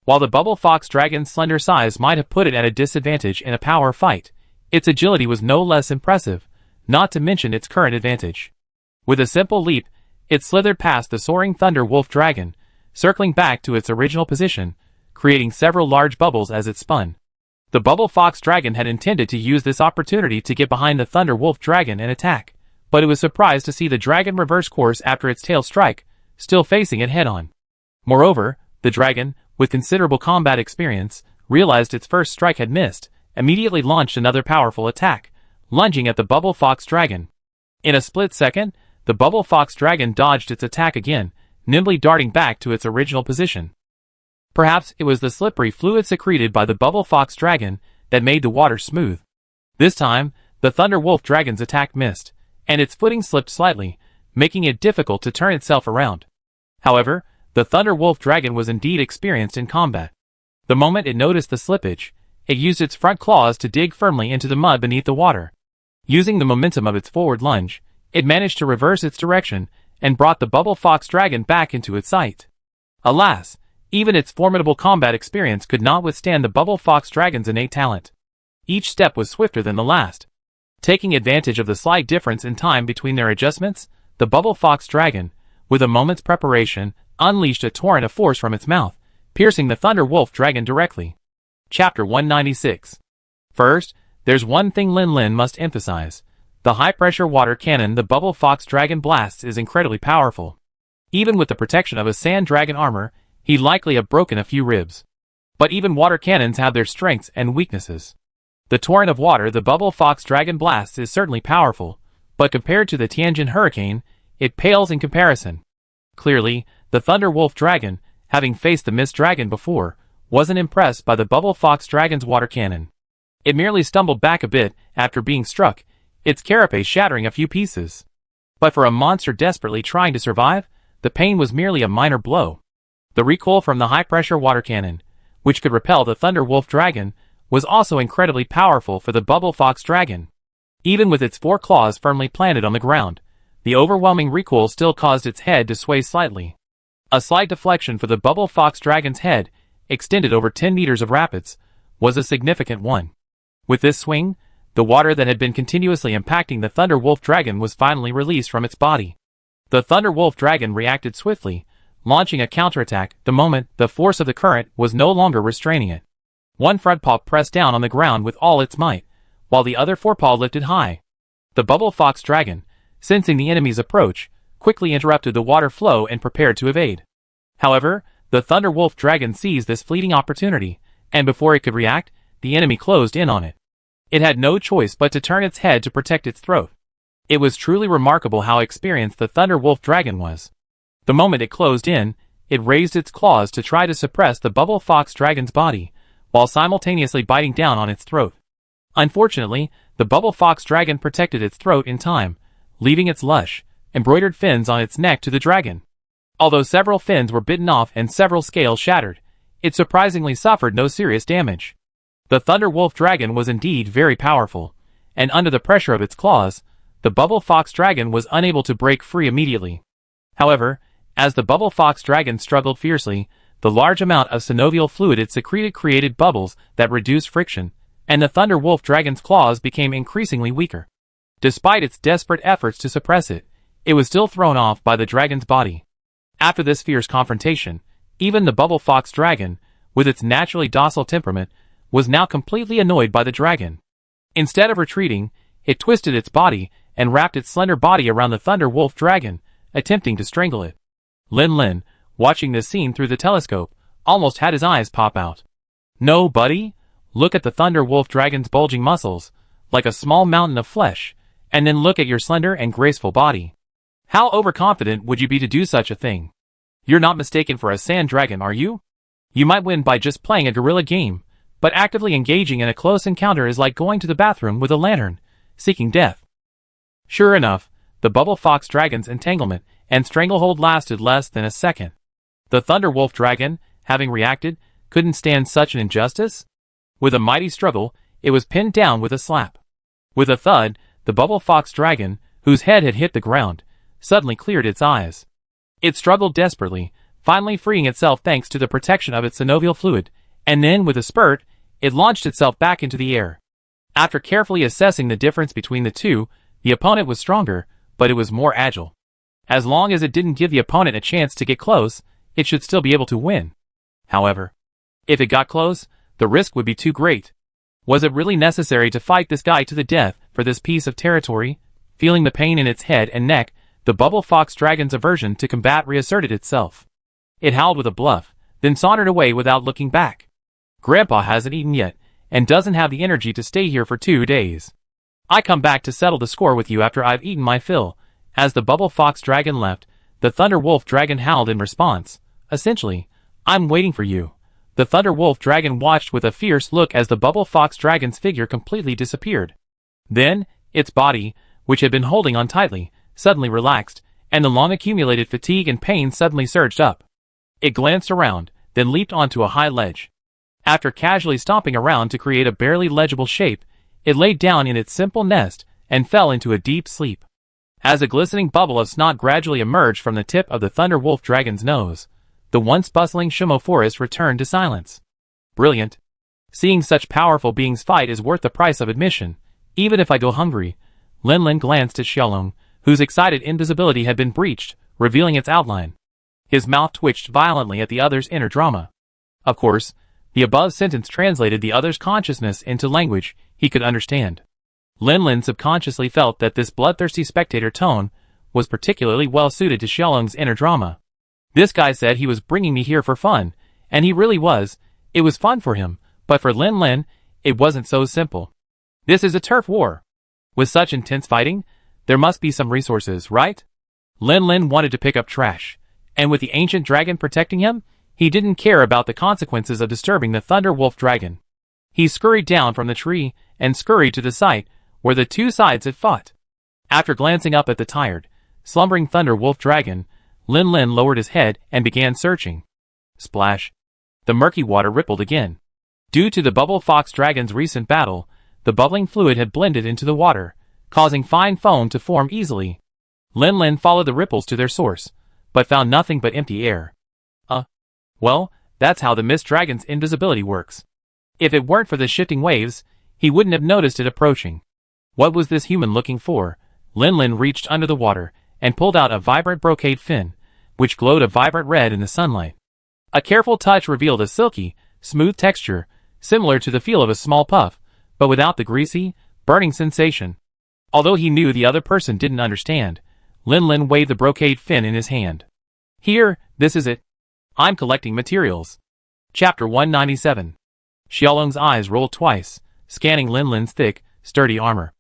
While the bubble fox dragon's slender size might have put it at a disadvantage in a power fight, its agility was no less impressive, not to mention its current advantage. With a simple leap, it slithered past the soaring thunder wolf dragon, circling back to its original position, creating several large bubbles as it spun. The bubble fox dragon had intended to use this opportunity to get behind the thunder wolf dragon and attack, but it was surprised to see the dragon reverse course after its tail strike, still facing it head-on. Moreover, the dragon, with considerable combat experience, realized its first strike had missed, immediately launched another powerful attack, lunging at the bubble fox dragon. In a split second, the bubble fox dragon dodged its attack again, nimbly darting back to its original position. Perhaps it was the slippery fluid secreted by the bubble fox dragon that made the water smooth. This time, the thunder wolf dragon's attack missed, and its footing slipped slightly, making it difficult to turn itself around. However, the thunder wolf dragon was indeed experienced in combat. The moment it noticed the slippage, it used its front claws to dig firmly into the mud beneath the water. Using the momentum of its forward lunge, it managed to reverse its direction and brought the bubble fox dragon back into its sight. Alas, even its formidable combat experience could not withstand the bubble fox dragon's innate talent. Each step was swifter than the last. Taking advantage of the slight difference in time between their adjustments, the bubble fox dragon, with a moment's preparation, unleashed a torrent of force from its mouth, piercing the thunder wolf dragon directly. Chapter 196. First, there's one thing Lin must emphasize. The high-pressure water cannon the bubble fox dragon blasts is incredibly powerful. Even with the protection of a sand dragon armor, he'd likely have broken a few ribs. But even water cannons have their strengths and weaknesses. The torrent of water the bubble fox dragon blasts is certainly powerful, but compared to the Tianjin hurricane, it pales in comparison. Clearly, the thunder wolf dragon, having faced the mist dragon before, wasn't impressed by the bubble fox dragon's water cannon. It merely stumbled back a bit after being struck, its carapace shattering a few pieces. But for a monster desperately trying to survive, the pain was merely a minor blow. The recoil from the high-pressure water cannon, which could repel the Thunder Wolf Dragon, was also incredibly powerful for the Bubble Fox Dragon. Even with its 4 claws firmly planted on the ground, the overwhelming recoil still caused its head to sway slightly. A slight deflection for the Bubble Fox Dragon's head, extended over 10 meters of rapids, was a significant one. With this swing, the water that had been continuously impacting the Thunder Wolf Dragon was finally released from its body. The Thunder Wolf Dragon reacted swiftly, launching a counterattack the moment the force of the current was no longer restraining it. One front paw pressed down on the ground with all its might, while the other forepaw lifted high. The Bubble Fox Dragon, sensing the enemy's approach, quickly interrupted the water flow and prepared to evade. However, the Thunder Wolf Dragon seized this fleeting opportunity, and before it could react, the enemy closed in on it. It had no choice but to turn its head to protect its throat. It was truly remarkable how experienced the Thunder Wolf Dragon was. The moment it closed in, it raised its claws to try to suppress the Bubble Fox Dragon's body, while simultaneously biting down on its throat. Unfortunately, the Bubble Fox Dragon protected its throat in time, leaving its lush, embroidered fins on its neck to the dragon. Although several fins were bitten off and several scales shattered, it surprisingly suffered no serious damage. The Thunder Wolf Dragon was indeed very powerful, and under the pressure of its claws, the Bubble Fox Dragon was unable to break free immediately. However, as the Bubble Fox Dragon struggled fiercely, the large amount of synovial fluid it secreted created bubbles that reduced friction, and the Thunder Wolf Dragon's claws became increasingly weaker. Despite its desperate efforts to suppress it, it was still thrown off by the dragon's body. After this fierce confrontation, even the Bubble Fox Dragon, with its naturally docile temperament, was now completely annoyed by the dragon. Instead of retreating, it twisted its body and wrapped its slender body around the Thunder Wolf Dragon, attempting to strangle it. Lin, watching this scene through the telescope, almost had his eyes pop out. "No, buddy. Look at the Thunder Wolf Dragon's bulging muscles, like a small mountain of flesh, and then look at your slender and graceful body. How overconfident would you be to do such a thing? You're not mistaken for a sand dragon, are you? You might win by just playing a guerrilla game, but actively engaging in a close encounter is like going to the bathroom with a lantern, seeking death." Sure enough, the Bubble Fox Dragon's entanglement and stranglehold lasted less than a second. The Thunder Wolf Dragon, having reacted, couldn't stand such an injustice. With a mighty struggle, it was pinned down with a slap. With a thud, the Bubble Fox Dragon, whose head had hit the ground, suddenly cleared its eyes. It struggled desperately, finally freeing itself thanks to the protection of its synovial fluid, and then with a spurt, it launched itself back into the air. After carefully assessing the difference between the two, the opponent was stronger, but it was more agile. As long as it didn't give the opponent a chance to get close, it should still be able to win. However, if it got close, the risk would be too great. Was it really necessary to fight this guy to the death for this piece of territory? Feeling the pain in its head and neck, the Bubble Fox Dragon's aversion to combat reasserted itself. It howled with a bluff, then sauntered away without looking back. "Grandpa hasn't eaten yet, and doesn't have the energy to stay here for 2 days. I come back to settle the score with you after I've eaten my fill." As the Bubble Fox Dragon left, the Thunder Wolf Dragon howled in response. Essentially, "I'm waiting for you." The Thunder Wolf Dragon watched with a fierce look as the Bubble Fox Dragon's figure completely disappeared. Then, its body, which had been holding on tightly, suddenly relaxed, and the long-accumulated fatigue and pain suddenly surged up. It glanced around, then leaped onto a high ledge. After casually stomping around to create a barely legible shape, it laid down in its simple nest and fell into a deep sleep. As a glistening bubble of snot gradually emerged from the tip of the Thunder Wolf Dragon's nose, the once bustling Shimo forest returned to silence. Brilliant. Seeing such powerful beings fight is worth the price of admission, even if I go hungry. Lin glanced at Xiaolong, whose excited invisibility had been breached, revealing its outline. His mouth twitched violently at the other's inner drama. Of course, the above sentence translated the other's consciousness into language he could understand. Lin subconsciously felt that this bloodthirsty spectator tone was particularly well suited to Xiaolong's inner drama. This guy said he was bringing me here for fun, and he really was. It was fun for him, but for Lin, it wasn't so simple. This is a turf war. With such intense fighting, there must be some resources, right? Lin wanted to pick up trash, and with the ancient dragon protecting him, he didn't care about the consequences of disturbing the Thunder Wolf Dragon. He scurried down from the tree and scurried to the site where the two sides had fought. After glancing up at the tired, slumbering Thunder Wolf Dragon, Lin Lin lowered his head and began searching. Splash. The murky water rippled again. Due to the Bubble Fox Dragon's recent battle, the bubbling fluid had blended into the water, causing fine foam to form easily. Lin Lin followed the ripples to their source, but found nothing but empty air. Well, that's how the Mist Dragon's invisibility works. If it weren't for the shifting waves, he wouldn't have noticed it approaching. What was this human looking for? Lin Lin reached under the water and pulled out a vibrant brocade fin, which glowed a vibrant red in the sunlight. A careful touch revealed a silky, smooth texture, similar to the feel of a small puff, but without the greasy, burning sensation. Although he knew the other person didn't understand, Lin Lin waved the brocade fin in his hand. Here, this is it. I'm collecting materials. Chapter 197. Xiaolong's eyes rolled twice, scanning Lin Lin's thick, sturdy armor.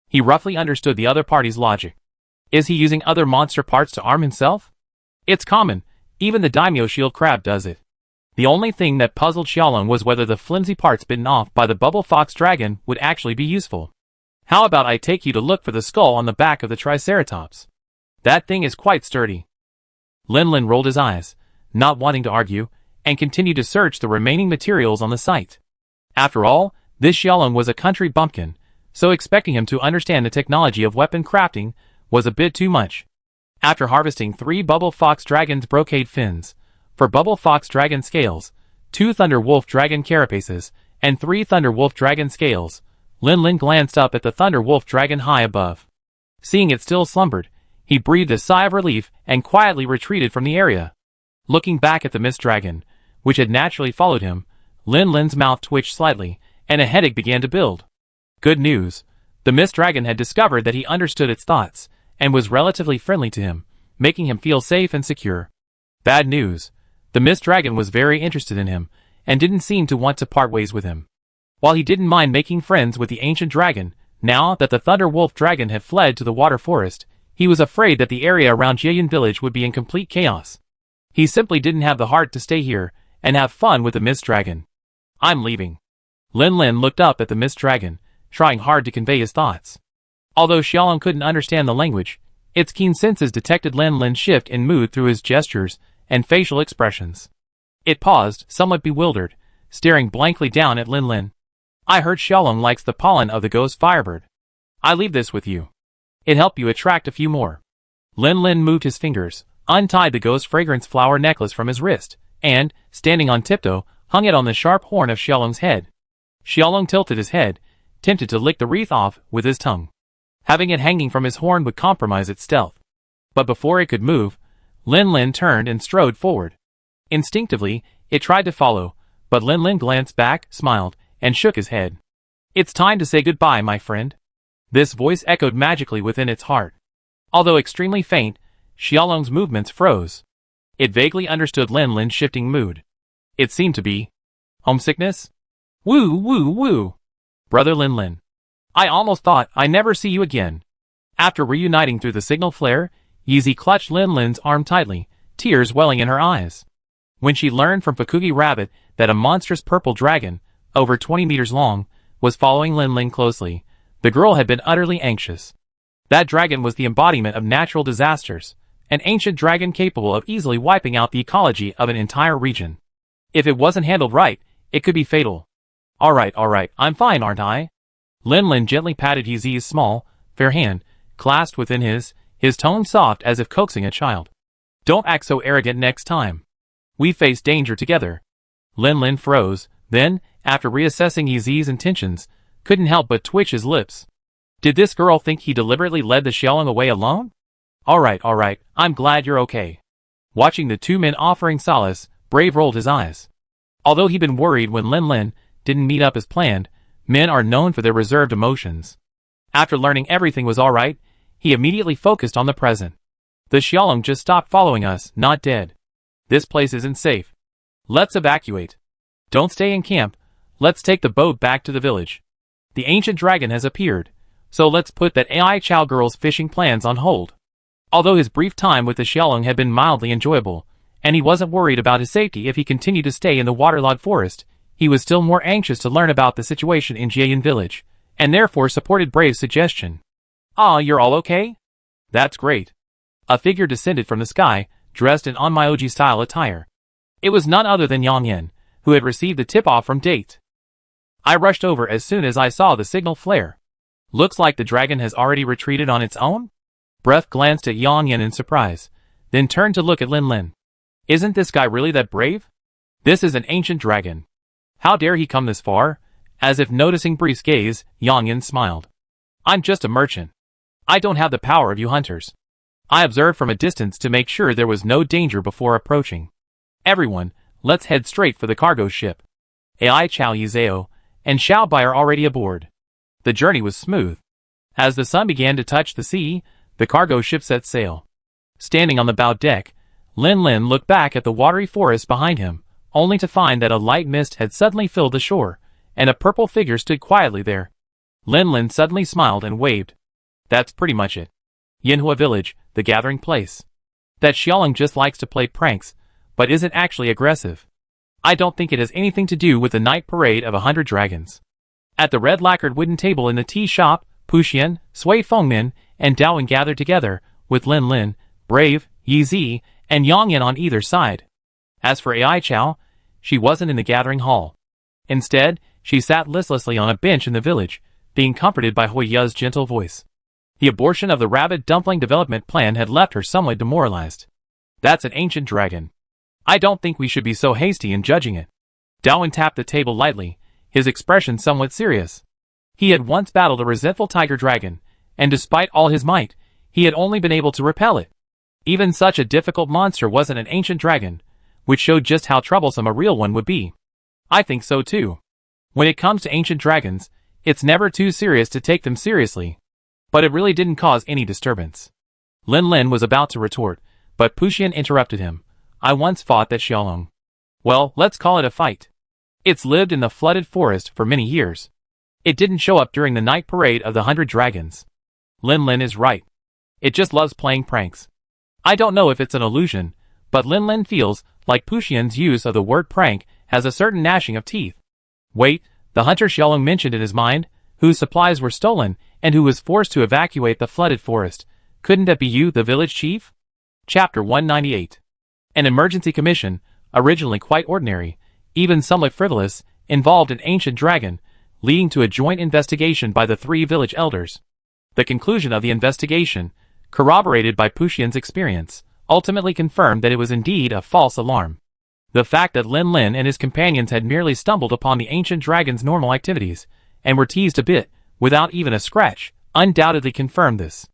He roughly understood the other party's logic. Is he using other monster parts to arm himself? It's common, even the daimyo shield crab does it. The only thing that puzzled Xiaolong was whether the flimsy parts bitten off by the Bubble Fox Dragon would actually be useful. How about I take you to look for the skull on the back of the Triceratops? That thing is quite sturdy. Lin Lin rolled his eyes, not wanting to argue, and continued to search the remaining materials on the site. After all, this Xiaolong was a country bumpkin, so expecting him to understand the technology of weapon crafting was a bit too much. After harvesting 3 Bubble Fox Dragon's brocade fins, 4 Bubble Fox Dragon scales, 2 Thunder Wolf Dragon carapaces, and 3 Thunder Wolf Dragon scales, Lin Lin glanced up at the Thunder Wolf Dragon high above. Seeing it still slumbered, he breathed a sigh of relief and quietly retreated from the area. Looking back at the Mist Dragon, which had naturally followed him, Lin Lin's mouth twitched slightly, and a headache began to build. Good news. The Mist Dragon had discovered that he understood its thoughts, and was relatively friendly to him, making him feel safe and secure. Bad news. The Mist Dragon was very interested in him, and didn't seem to want to part ways with him. While he didn't mind making friends with the ancient dragon, now that the Thunder Wolf Dragon had fled to the water forest, he was afraid that the area around Jieyan village would be in complete chaos. He simply didn't have the heart to stay here and have fun with the Mist Dragon. I'm leaving. Lin Lin looked up at the Mist Dragon, trying hard to convey his thoughts. Although Xiaolong couldn't understand the language, its keen senses detected Lin Lin's shift in mood through his gestures and facial expressions. It paused, somewhat bewildered, staring blankly down at Lin Lin. I heard Xiaolong likes the pollen of the ghost firebird. I leave this with you. It helped you attract a few more. Lin Lin moved his fingers, untied the ghost fragrance flower necklace from his wrist, and, standing on tiptoe, hung it on the sharp horn of Xiaolong's head. Xiaolong tilted his head, tempted to lick the wreath off with his tongue. Having it hanging from his horn would compromise its stealth. But before it could move, Lin Lin turned and strode forward. Instinctively, it tried to follow, but Lin Lin glanced back, smiled, and shook his head. It's time to say goodbye, my friend. This voice echoed magically within its heart. Although extremely faint, Xiaolong's movements froze. It vaguely understood Lin Lin's shifting mood. It seemed to be homesickness? Woo woo woo! Brother Lin Lin. I almost thought I'd never see you again. After reuniting through the signal flare, Yeezy clutched Lin Lin's arm tightly, tears welling in her eyes. When she learned from Fukugi Rabbit that a monstrous purple dragon, over 20 meters long, was following Lin Lin closely, the girl had been utterly anxious. That dragon was the embodiment of natural disasters, an ancient dragon capable of easily wiping out the ecology of an entire region. If it wasn't handled right, it could be fatal. Alright, I'm fine, aren't I? Lin Lin gently patted Yeezy's small, fair hand, clasped within his tone soft as if coaxing a child. Don't act so arrogant next time. We face danger together. Lin Lin froze, then, after reassessing Yeezy's intentions, couldn't help but twitch his lips. Did this girl think he deliberately led the Xiaolong away alone? Alright, I'm glad you're okay. Watching the two men offering solace, Brave rolled his eyes. Although he'd been worried when Lin Lin didn't meet up as planned, men are known for their reserved emotions. After learning everything was alright, he immediately focused on the present. The Xiaolong just stopped following us, not dead. This place isn't safe. Let's evacuate. Don't stay in camp, let's take the boat back to the village. The ancient dragon has appeared, so let's put that AI Chow girl's fishing plans on hold. Although his brief time with the Xiaolong had been mildly enjoyable, and he wasn't worried about his safety if he continued to stay in the waterlogged forest, he was still more anxious to learn about the situation in Jieyan village, and therefore supported Brave's suggestion. Ah, you're all okay? That's great. A figure descended from the sky, dressed in Onmyoji-style attire. It was none other than Yang Yin, who had received the tip-off from Date. I rushed over as soon as I saw the signal flare. Looks like the dragon has already retreated on its own? Breath glanced at Yang Yin in surprise, then turned to look at Lin Lin. Isn't this guy really that brave? This is an ancient dragon. How dare he come this far? As if noticing Brief's gaze, Yang Yin smiled. I'm just a merchant. I don't have the power of you hunters. I observed from a distance to make sure there was no danger before approaching. Everyone, let's head straight for the cargo ship. Ai Chao Yizeo and Xiao Bai are already aboard. The journey was smooth. As the sun began to touch the sea, the cargo ship set sail. Standing on the bow deck, Lin Lin looked back at the watery forest behind him, only to find that a light mist had suddenly filled the shore, and a purple figure stood quietly there. Lin Lin suddenly smiled and waved. That's pretty much it. Yinhua Village, the gathering place. That Xiaolong just likes to play pranks, but isn't actually aggressive. I don't think it has anything to do with the night parade of 100 dragons. At the red lacquered wooden table in the tea shop, Puxian, Sui Fengmin, and Daowen gathered together, with Lin Lin, Brave, Yi Zi, and Yang Yin on either side. As for Ai Chao, she wasn't in the gathering hall. Instead, she sat listlessly on a bench in the village, being comforted by Hui Yu's gentle voice. The abortion of the rabbit dumpling development plan had left her somewhat demoralized. That's an ancient dragon. I don't think we should be so hasty in judging it. Daowen tapped the table lightly, his expression somewhat serious. He had once battled a resentful tiger dragon, and despite all his might, he had only been able to repel it. Even such a difficult monster wasn't an ancient dragon, which showed just how troublesome a real one would be. I think so too. When it comes to ancient dragons, it's never too serious to take them seriously. But it really didn't cause any disturbance. Lin Lin was about to retort, but Puxian interrupted him. I once fought that Xiaolong. Well, let's call it a fight. It's lived in the flooded forest for many years. It didn't show up during the night parade of the 100 dragons. Lin Lin is right. It just loves playing pranks. I don't know if it's an illusion, but Lin Lin feels like Puxian's use of the word prank has a certain gnashing of teeth. Wait, the hunter Xiaolong mentioned in his mind, whose supplies were stolen and who was forced to evacuate the flooded forest. Couldn't that be you, the village chief? Chapter 198. An emergency commission, originally quite ordinary, even somewhat frivolous, involved an ancient dragon, leading to a joint investigation by the 3 village elders. The conclusion of the investigation, corroborated by Puxian's experience, ultimately confirmed that it was indeed a false alarm. The fact that Lin Lin and his companions had merely stumbled upon the ancient dragon's normal activities, and were teased a bit, without even a scratch, undoubtedly confirmed this.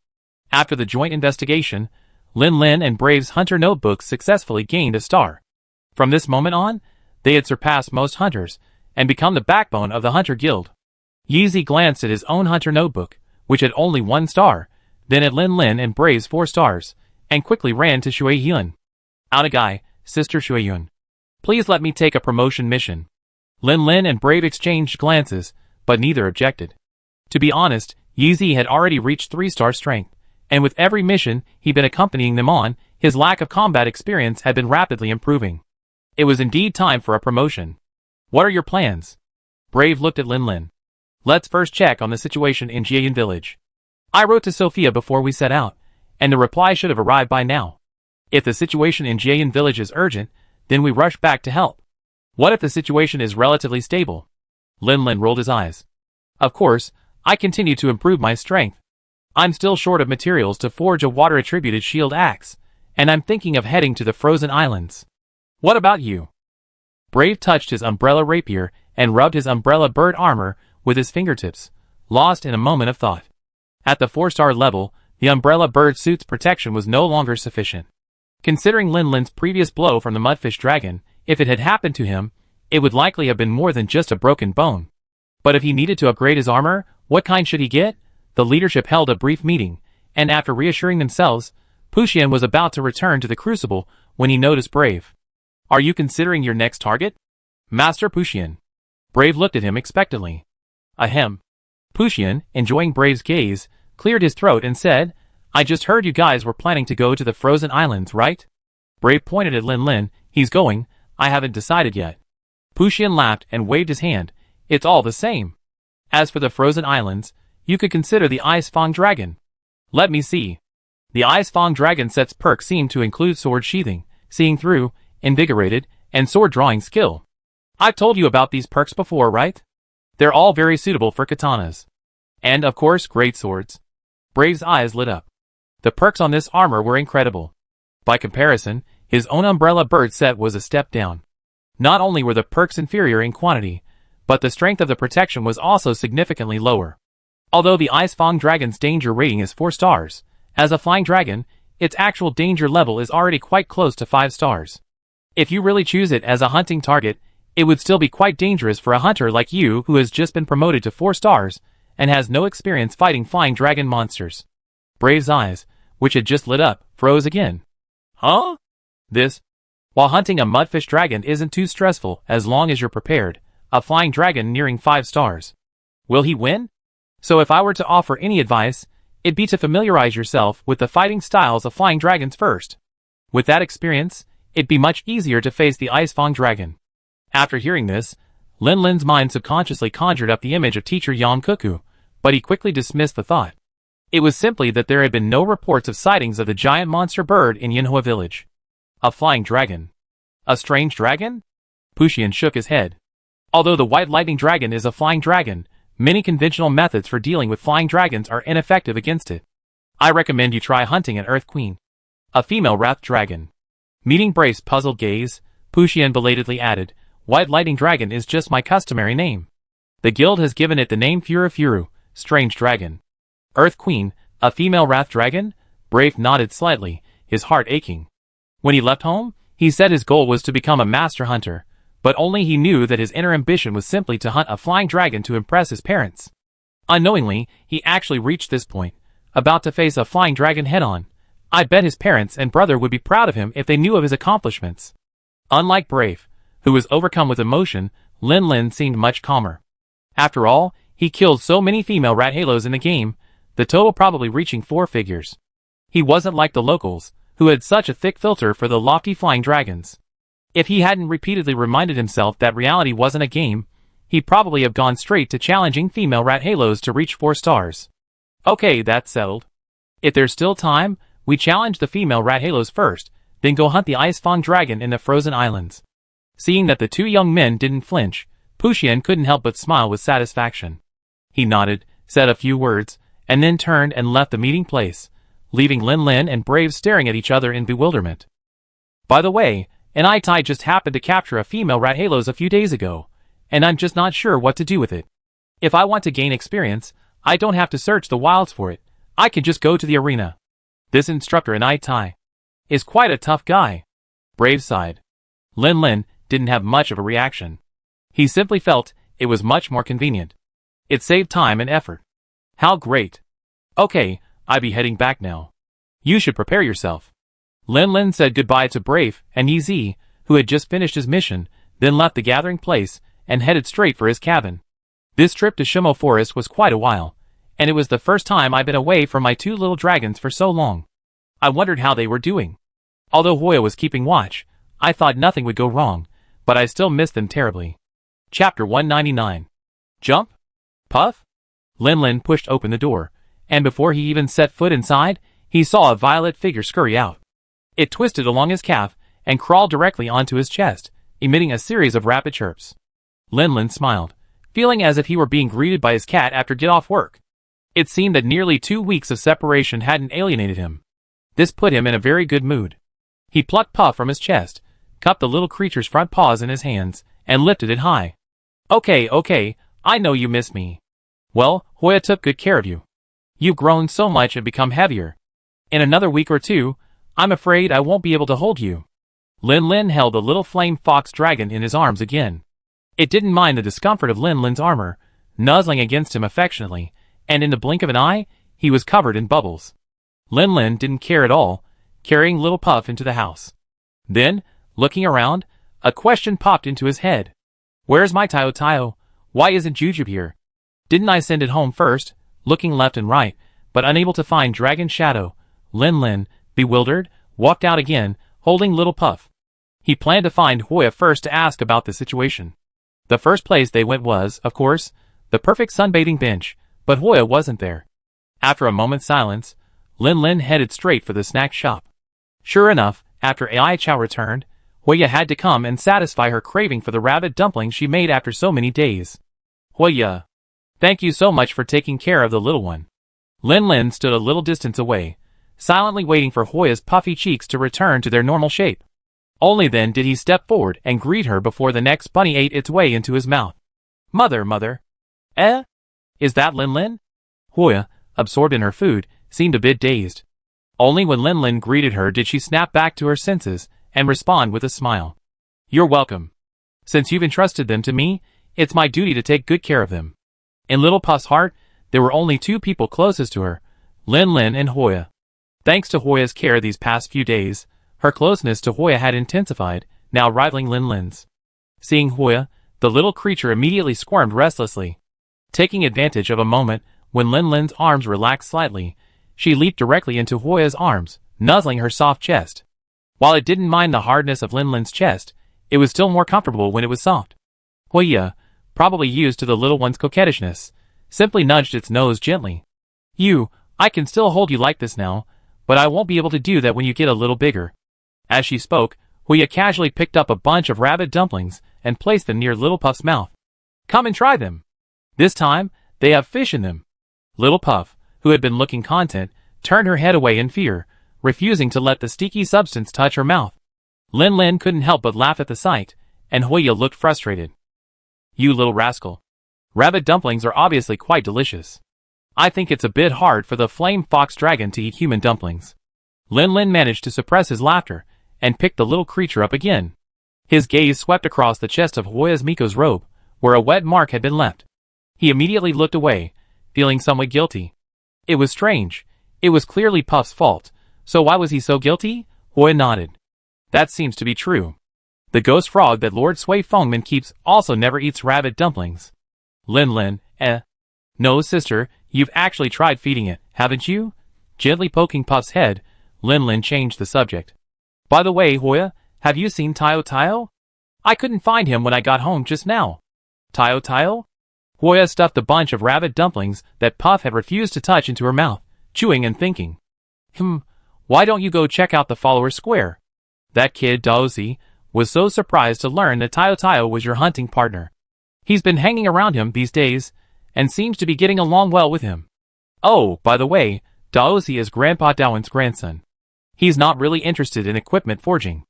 After the joint investigation, Lin Lin and Brave's hunter notebooks successfully gained a star. From this moment on, they had surpassed most hunters, and become the backbone of the hunter guild. Yi Zi glanced at his own hunter notebook, which had only 1 star, then at Lin Lin and Brave's 4 stars, and quickly ran to Shui Yun. Onagai, Sister Shui Yun. Please let me take a promotion mission. Lin Lin and Brave exchanged glances, but neither objected. To be honest, Yi Zi had already reached 3-star strength, and with every mission he'd been accompanying them on, his lack of combat experience had been rapidly improving. It was indeed time for a promotion. What are your plans? Brave looked at Lin Lin. Let's first check on the situation in Jiayin village. I wrote to Sophia before we set out, and the reply should have arrived by now. If the situation in Jiayin village is urgent, then we rush back to help. What if the situation is relatively stable? Lin Lin rolled his eyes. Of course, I continue to improve my strength. I'm still short of materials to forge a water-attributed shield axe, and I'm thinking of heading to the frozen islands. What about you? Brave touched his umbrella rapier and rubbed his umbrella bird armor with his fingertips, lost in a moment of thought. At the 4-star level, the umbrella bird suit's protection was no longer sufficient. Considering Lin Lin's previous blow from the mudfish dragon, if it had happened to him, it would likely have been more than just a broken bone. But if he needed to upgrade his armor, what kind should he get? The leadership held a brief meeting, and after reassuring themselves, Puxian was about to return to the crucible when he noticed Brave. Are you considering your next target? Master Puxian. Brave looked at him expectantly. Ahem. Puxian, enjoying Brave's gaze, cleared his throat and said, I just heard you guys were planning to go to the frozen islands, right? Brave pointed at Lin Lin. He's going, I haven't decided yet. Puxian laughed and waved his hand. It's all the same. As for the frozen islands, you could consider the Ice Fang Dragon. Let me see. The Ice Fang Dragon set's perks seemed to include sword sheathing, seeing through, invigorated, and sword drawing skill. I've told you about these perks before, right? They're all very suitable for katanas. And, of course, great swords. Brave's eyes lit up. The perks on this armor were incredible. By comparison, his own umbrella bird set was a step down. Not only were the perks inferior in quantity, but the strength of the protection was also significantly lower. Although the Ice Fang Dragon's danger rating is 4 stars, as a flying dragon, its actual danger level is already quite close to 5 stars. If you really choose it as a hunting target, it would still be quite dangerous for a hunter like you who has just been promoted to 4 stars and has no experience fighting flying dragon monsters. Brave's eyes, which had just lit up, froze again. Huh? While hunting a mudfish dragon isn't too stressful as long as you're prepared, a flying dragon nearing 5 stars. Will he win? So if I were to offer any advice, it'd be to familiarize yourself with the fighting styles of flying dragons first. With that experience, it'd be much easier to face the Ice Fang Dragon. After hearing this, Lin Lin's mind subconsciously conjured up the image of teacher Yan Kuku, but he quickly dismissed the thought. It was simply that there had been no reports of sightings of the giant monster bird in Yinhua village. A flying dragon. A strange dragon? Puxian shook his head. Although the White Lightning Dragon is a flying dragon, many conventional methods for dealing with flying dragons are ineffective against it. I recommend you try hunting an Earth Queen. A female Wrath Dragon. Meeting Brave's puzzled gaze, Puxian belatedly added, White Lightning Dragon is just my customary name. The guild has given it the name Furu, Strange Dragon. Earth Queen, a female Wrath Dragon? Brave nodded slightly, his heart aching. When he left home, he said his goal was to become a master hunter, but only he knew that his inner ambition was simply to hunt a flying dragon to impress his parents. Unknowingly, he actually reached this point, about to face a flying dragon head-on. I bet his parents and brother would be proud of him if they knew of his accomplishments. Unlike Brave, who was overcome with emotion, Lin Lin seemed much calmer. After all, he killed so many female rat halos in the game, the total probably reaching 4 figures. He wasn't like the locals, who had such a thick filter for the lofty flying dragons. If he hadn't repeatedly reminded himself that reality wasn't a game, he'd probably have gone straight to challenging female rat halos to reach 4 stars. Okay, that's settled. If there's still time, we challenge the female rat halos first, then go hunt the Ice Fang Dragon in the frozen islands. Seeing that the 2 young men didn't flinch, Puxian couldn't help but smile with satisfaction. He nodded, said a few words, and then turned and left the meeting place, leaving Lin Lin and Brave staring at each other in bewilderment. By the way, an Itai just happened to capture a female rat halos a few days ago, and I'm just not sure what to do with it. If I want to gain experience, I don't have to search the wilds for it. I can just go to the arena. This instructor in Itai is quite a tough guy. Brave sighed. Lin Lin didn't have much of a reaction. He simply felt it was much more convenient. It saved time and effort. How great. Okay, I'll be heading back now. You should prepare yourself. Lin Lin said goodbye to Brave and Yi, who had just finished his mission, then left the gathering place and headed straight for his cabin. This trip to Shimo Forest was quite a while, and it was the first time I'd been away from my 2 little dragons for so long. I wondered how they were doing. Although Hoya was keeping watch, I thought nothing would go wrong, but I still missed them terribly. Chapter 199. Jump? Puff? Lin Lin pushed open the door, and before he even set foot inside, he saw a violet figure scurry out. It twisted along his calf and crawled directly onto his chest, emitting a series of rapid chirps. Lin Lin smiled, feeling as if he were being greeted by his cat after get-off work. It seemed that nearly 2 weeks of separation hadn't alienated him. This put him in a very good mood. He plucked Puff from his chest, cupped the little creature's front paws in his hands, and lifted it high. Okay, I know you miss me. Well, Hoya took good care of you. You've grown so much and become heavier. In another week or 2, I'm afraid I won't be able to hold you. Lin Lin held the little flame fox dragon in his arms again. It didn't mind the discomfort of Lin Lin's armor, nuzzling against him affectionately, and in the blink of an eye, he was covered in bubbles. Lin Lin didn't care at all, carrying little Puff into the house. Then, looking around, a question popped into his head. Where's my Tayo? Why isn't Jujube here? Didn't I send it home first? Looking left and right, but unable to find Dragon Shadow, Lin Lin, bewildered, walked out again, holding little Puff. He planned to find Hoya first to ask about the situation. The first place they went was, of course, the perfect sunbathing bench, but Hoya wasn't there. After a moment's silence, Lin Lin headed straight for the snack shop. Sure enough, after Ai Chao returned, Huya had to come and satisfy her craving for the rabbit dumplings she made after so many days. Huya, thank you so much for taking care of the little one. Lin Lin stood a little distance away, silently waiting for Huya's puffy cheeks to return to their normal shape. Only then did he step forward and greet her before the next bunny ate its way into his mouth. Mother. Is that Lin Lin? Huya, absorbed in her food, seemed a bit dazed. Only when Lin Lin greeted her did she snap back to her senses and respond with a smile. You're welcome. Since you've entrusted them to me, it's my duty to take good care of them. In Little Puff's heart, there were only two people closest to her, Lin Lin and Huya. Thanks to Huya's care these past few days, her closeness to Huya had intensified, now rivaling Lin Lin's. Seeing Huya, the little creature immediately squirmed restlessly. Taking advantage of a moment when Lin Lin's arms relaxed slightly, she leaped directly into Huya's arms, nuzzling her soft chest. While it didn't mind the hardness of Lin Lin's chest, it was still more comfortable when it was soft. Huya, probably used to the little one's coquettishness, simply nudged its nose gently. I can still hold you like this now, but I won't be able to do that when you get a little bigger. As she spoke, Huya casually picked up a bunch of rabbit dumplings and placed them near Little Puff's mouth. Come and try them. This time, they have fish in them. Little Puff, who had been looking content, turned her head away in fear, refusing to let the sticky substance touch her mouth. Lin Lin couldn't help but laugh at the sight, and Huya looked frustrated. You little rascal. Rabbit dumplings are obviously quite delicious. I think it's a bit hard for the flame fox dragon to eat human dumplings. Lin Lin managed to suppress his laughter, and picked the little creature up again. His gaze swept across the chest of Huya's Miko's robe, where a wet mark had been left. He immediately looked away, feeling somewhat guilty. It was strange. It was clearly Puff's fault, so why was he so guilty? Huya nodded. That seems to be true. The ghost frog that Lord Sui Fengman keeps also never eats rabbit dumplings. Lin Lin, No, sister, you've actually tried feeding it, haven't you? Gently poking Puff's head, Lin Lin changed the subject. By the way, Huya, have you seen Tayo Tayo? I couldn't find him when I got home just now. Tayo Tayo? Huya stuffed a bunch of rabbit dumplings that Puff had refused to touch into her mouth, chewing and thinking. Why don't you go check out the follower square? That kid, Daozi, was so surprised to learn that Tayo Tayo was your hunting partner. He's been hanging around him these days, and seems to be getting along well with him. Oh, by the way, Daozi is Grandpa Daowen's grandson. He's not really interested in equipment forging.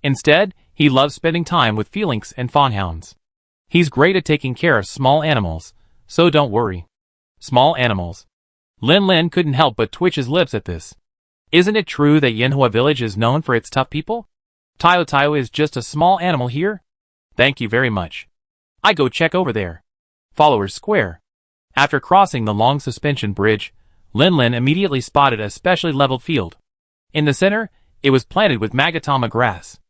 Instead, he loves spending time with Felix and fawnhounds. He's great at taking care of small animals, so don't worry. Small animals. Lin Lin couldn't help but twitch his lips at this. Isn't it true that Yanhua Village is known for its tough people? Tayo Tayo is just a small animal here? Thank you very much. I go check over there. Followers Square. After crossing the long suspension bridge, Lin Lin immediately spotted a specially leveled field. In the center, it was planted with magatama grass.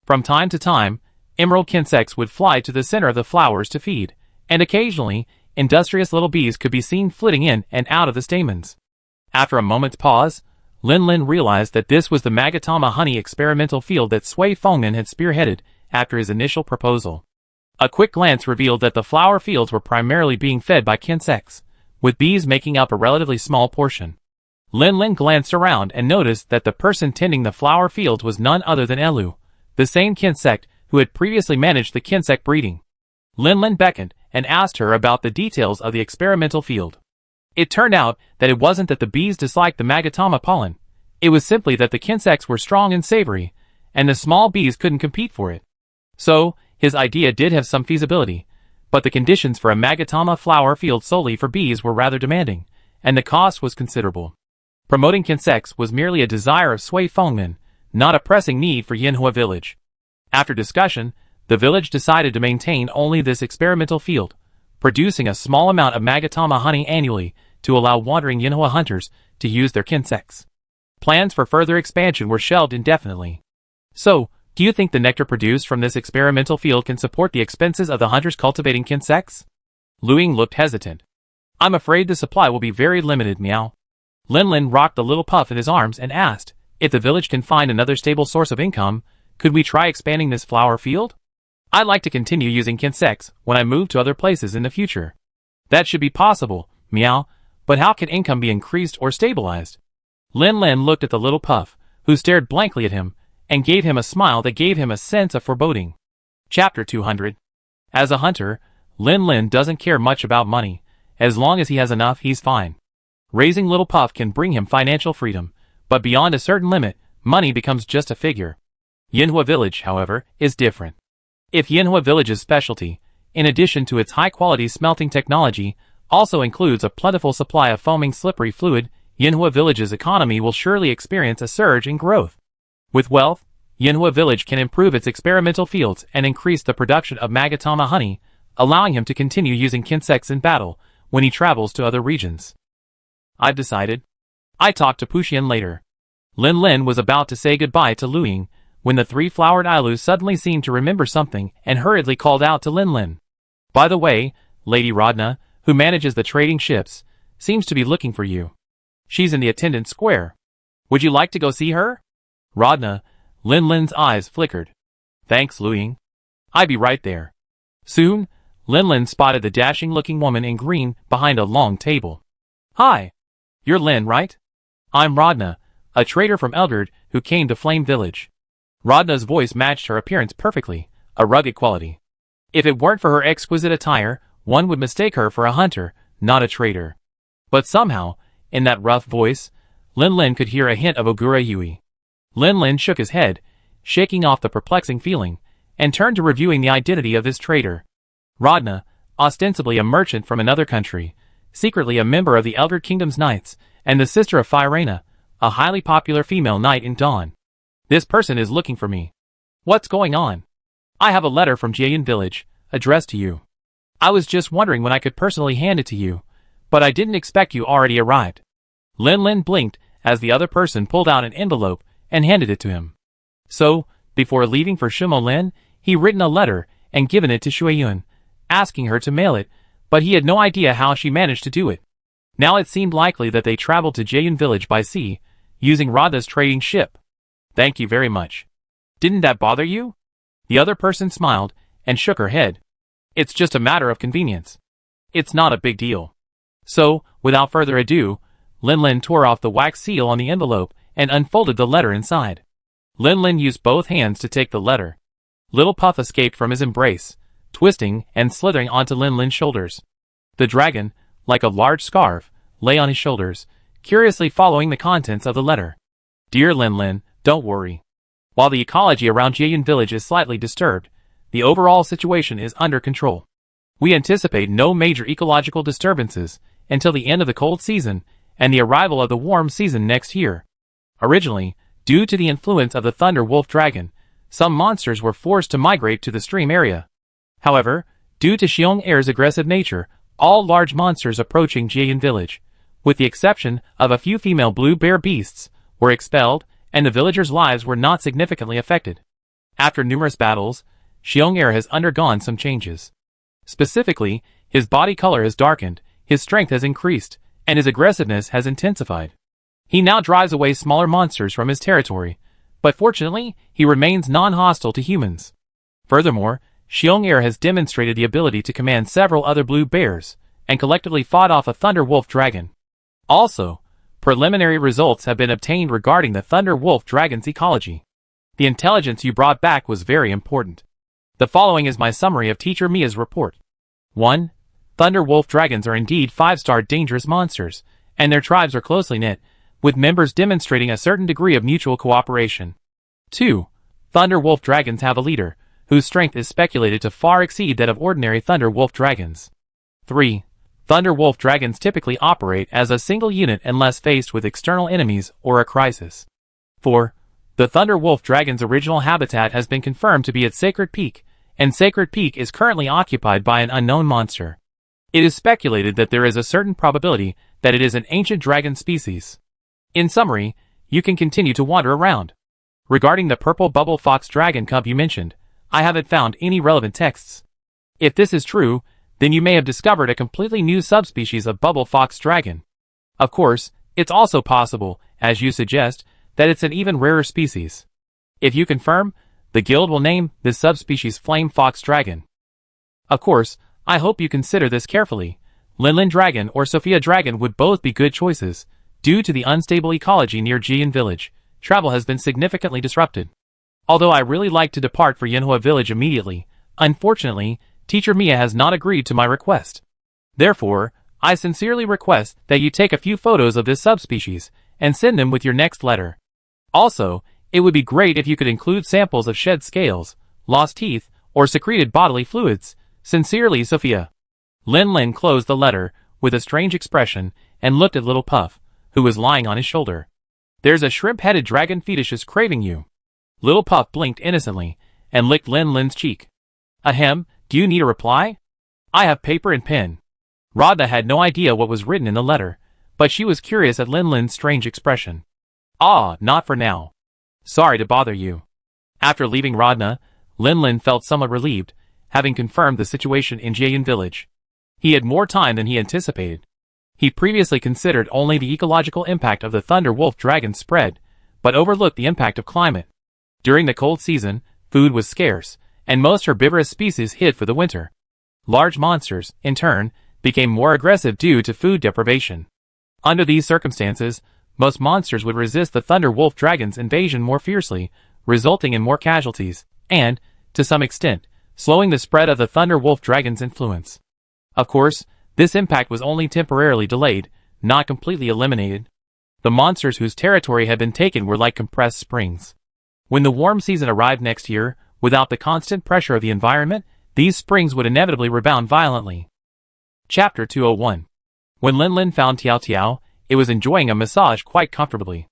From time to time, emerald insects would fly to the center of the flowers to feed, and occasionally, industrious little bees could be seen flitting in and out of the stamens. After a moment's pause, Lin Lin realized that this was the magatama honey experimental field that Sui Fengman had spearheaded after his initial proposal. A quick glance revealed that the flower fields were primarily being fed by insects, with bees making up a relatively small portion. Lin Lin glanced around and noticed that the person tending the flower fields was none other than Elu, the same insect who had previously managed the insect breeding. Lin Lin beckoned and asked her about the details of the experimental field. It turned out that it wasn't that the bees disliked the magatama pollen, it was simply that the insects were strong and savory, and the small bees couldn't compete for it. So, his idea did have some feasibility, but the conditions for a magatama flower field solely for bees were rather demanding, and the cost was considerable. Promoting insects was merely a desire of Sui Fengman, not a pressing need for Yanhua Village. After discussion, the village decided to maintain only this experimental field, producing a small amount of magatama honey annually to allow wandering Yanhua hunters to use their insects. Plans for further expansion were shelved indefinitely. So, do you think the nectar produced from this experimental field can support the expenses of the hunters cultivating insects? Luing looked hesitant. I'm afraid the supply will be very limited, meow. Lin Lin rocked the little Puff in his arms and asked, if the village can find another stable source of income, could we try expanding this flower field? I'd like to continue using insects when I move to other places in the future. That should be possible, meow, but how can income be increased or stabilized? Lin Lin looked at the little puff, who stared blankly at him, and gave him a smile that gave him a sense of foreboding. Chapter 200. As a hunter, Lin Lin doesn't care much about money. As long as he has enough, he's fine. Raising little puff can bring him financial freedom, but beyond a certain limit, money becomes just a figure. Yinhua Village, however, is different. If Yinhua Village's specialty, in addition to its high-quality smelting technology, also includes a plentiful supply of foaming slippery fluid, Yinhua Village's economy will surely experience a surge in growth. With wealth, Yinhua Village can improve its experimental fields and increase the production of Magatama honey, allowing him to continue using Kinsects in battle when he travels to other regions. I've decided. I talked to Puxian later. Lin Lin was about to say goodbye to Luying, when the three-flowered Ailu suddenly seemed to remember something and hurriedly called out to Lin Lin. By the way, Lady Rodna, who manages the trading ships, seems to be looking for you. She's in the attendance square. Would you like to go see her? Rodna, Lin Lin's eyes flickered. Thanks, Luying. I'll be right there. Soon, Lin Lin spotted the dashing-looking woman in green behind a long table. Hi. You're Lin, right? I'm Rodna, a trader from Eldred who came to Flame Village. Rodna's voice matched her appearance perfectly, a rugged quality. If it weren't for her exquisite attire, one would mistake her for a hunter, not a trader. But somehow, in that rough voice, Lin Lin could hear a hint of Ogura Yui. Lin Lin shook his head, shaking off the perplexing feeling, and turned to reviewing the identity of this trader. Rodna, ostensibly a merchant from another country, secretly a member of the Eldred Kingdom's Knights, and the sister of Firena, a highly popular female knight in Dawn. This person is looking for me. What's going on? I have a letter from Jiayan Village, addressed to you. I was just wondering when I could personally hand it to you, but I didn't expect you already arrived. Lin Lin blinked as the other person pulled out an envelope and handed it to him. So, before leaving for Shumolin, he'd written a letter and given it to Shuiyun, asking her to mail it, but he had no idea how she managed to do it. Now it seemed likely that they traveled to Jiayan Village by sea, using Radha's trading ship. Thank you very much. Didn't that bother you? The other person smiled and shook her head. It's just a matter of convenience. It's not a big deal. So, without further ado, Lin Lin tore off the wax seal on the envelope and unfolded the letter inside. Lin Lin used both hands to take the letter. Little Puff escaped from his embrace, twisting and slithering onto Lin Lin's shoulders. The dragon, like a large scarf, lay on his shoulders, curiously following the contents of the letter. Dear Lin Lin, don't worry. While the ecology around Jiayan Village is slightly disturbed, the overall situation is under control. We anticipate no major ecological disturbances until the end of the cold season and the arrival of the warm season next year. Originally, due to the influence of the Thunder Wolf Dragon, some monsters were forced to migrate to the stream area. However, due to Xiong Air's aggressive nature, all large monsters approaching Jiayan Village, with the exception of a few female blue bear beasts, were expelled, and the villagers' lives were not significantly affected. After numerous battles, Xiong Air has undergone some changes. Specifically, his body color has darkened, his strength has increased, and his aggressiveness has intensified. He now drives away smaller monsters from his territory, but fortunately, he remains non-hostile to humans. Furthermore, Xiong Air has demonstrated the ability to command several other blue bears, and collectively fought off a Thunder Wolf Dragon. Also, preliminary results have been obtained regarding the Thunder Wolf Dragon's ecology. The intelligence you brought back was very important. The following is my summary of Teacher Mia's report. 1. Thunder Wolf Dragons are indeed 5-star dangerous monsters, and their tribes are closely knit, with members demonstrating a certain degree of mutual cooperation. 2. Thunder Wolf Dragons have a leader, whose strength is speculated to far exceed that of ordinary Thunder Wolf Dragons. 3. Thunder Wolf Dragons typically operate as a single unit unless faced with external enemies or a crisis. 4. The Thunder Wolf Dragon's original habitat has been confirmed to be at Sacred Peak, and Sacred Peak is currently occupied by an unknown monster. It is speculated that there is a certain probability that it is an ancient dragon species. In summary, you can continue to wander around. Regarding the purple bubble fox dragon cub you mentioned, I haven't found any relevant texts. If this is true, then you may have discovered a completely new subspecies of bubble fox dragon. Of course, it's also possible, as you suggest, that it's an even rarer species. If you confirm, the guild will name this subspecies Flame Fox Dragon. Of course, I hope you consider this carefully. Lin Lin Dragon or Sophia Dragon would both be good choices, Due to the unstable ecology near Jian village, travel has been significantly disrupted. Although I really like to depart for Yanhua village immediately, unfortunately, Teacher Mia has not agreed to my request. Therefore, I sincerely request that you take a few photos of this subspecies and send them with your next letter. Also, it would be great if you could include samples of shed scales, lost teeth, or secreted bodily fluids. Sincerely, Sophia. Lin Lin closed the letter with a strange expression and looked at little Puff, who was lying on his shoulder. There's a shrimp-headed dragon fetus craving you. Little Puff blinked innocently and licked Lin Lin's cheek. Ahem, do you need a reply? I have paper and pen. Radha had no idea what was written in the letter, but she was curious at Lin Lin's strange expression. Ah, not for now. Sorry to bother you. After leaving Radha, Lin Lin felt somewhat relieved, having confirmed the situation in Jian village. He had more time than he anticipated. He previously considered only the ecological impact of the thunder wolf dragon spread, but overlooked the impact of climate. During the cold season, food was scarce, and most herbivorous species hid for the winter. Large monsters, in turn, became more aggressive due to food deprivation. Under these circumstances, most monsters would resist the thunder wolf dragon's invasion more fiercely, resulting in more casualties, and, to some extent, slowing the spread of the thunder wolf dragon's influence. Of course, this impact was only temporarily delayed, not completely eliminated. The monsters whose territory had been taken were like compressed springs. When the warm season arrived next year, without the constant pressure of the environment, these springs would inevitably rebound violently. Chapter 201. When Lin Lin found Tiao Tiao, it was enjoying a massage quite comfortably.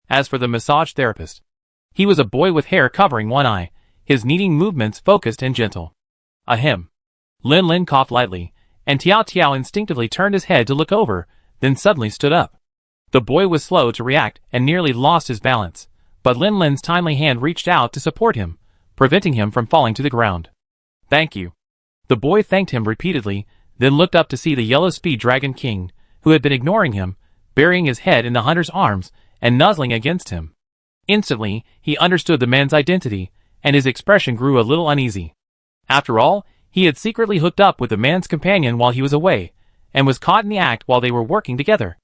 As for the massage therapist, he was a boy with hair covering one eye, his kneading movements focused and gentle. Ahem. Lin Lin coughed lightly, and Tiao Tiao instinctively turned his head to look over, then suddenly stood up. The boy was slow to react and nearly lost his balance, but Lin Lin's timely hand reached out to support him, preventing him from falling to the ground. Thank you. The boy thanked him repeatedly, then looked up to see the yellow speed dragon king, who had been ignoring him, burying his head in the hunter's arms and nuzzling against him. Instantly, he understood the man's identity, and his expression grew a little uneasy. After all, he had secretly hooked up with the man's companion while he was away, and was caught in the act while they were working together.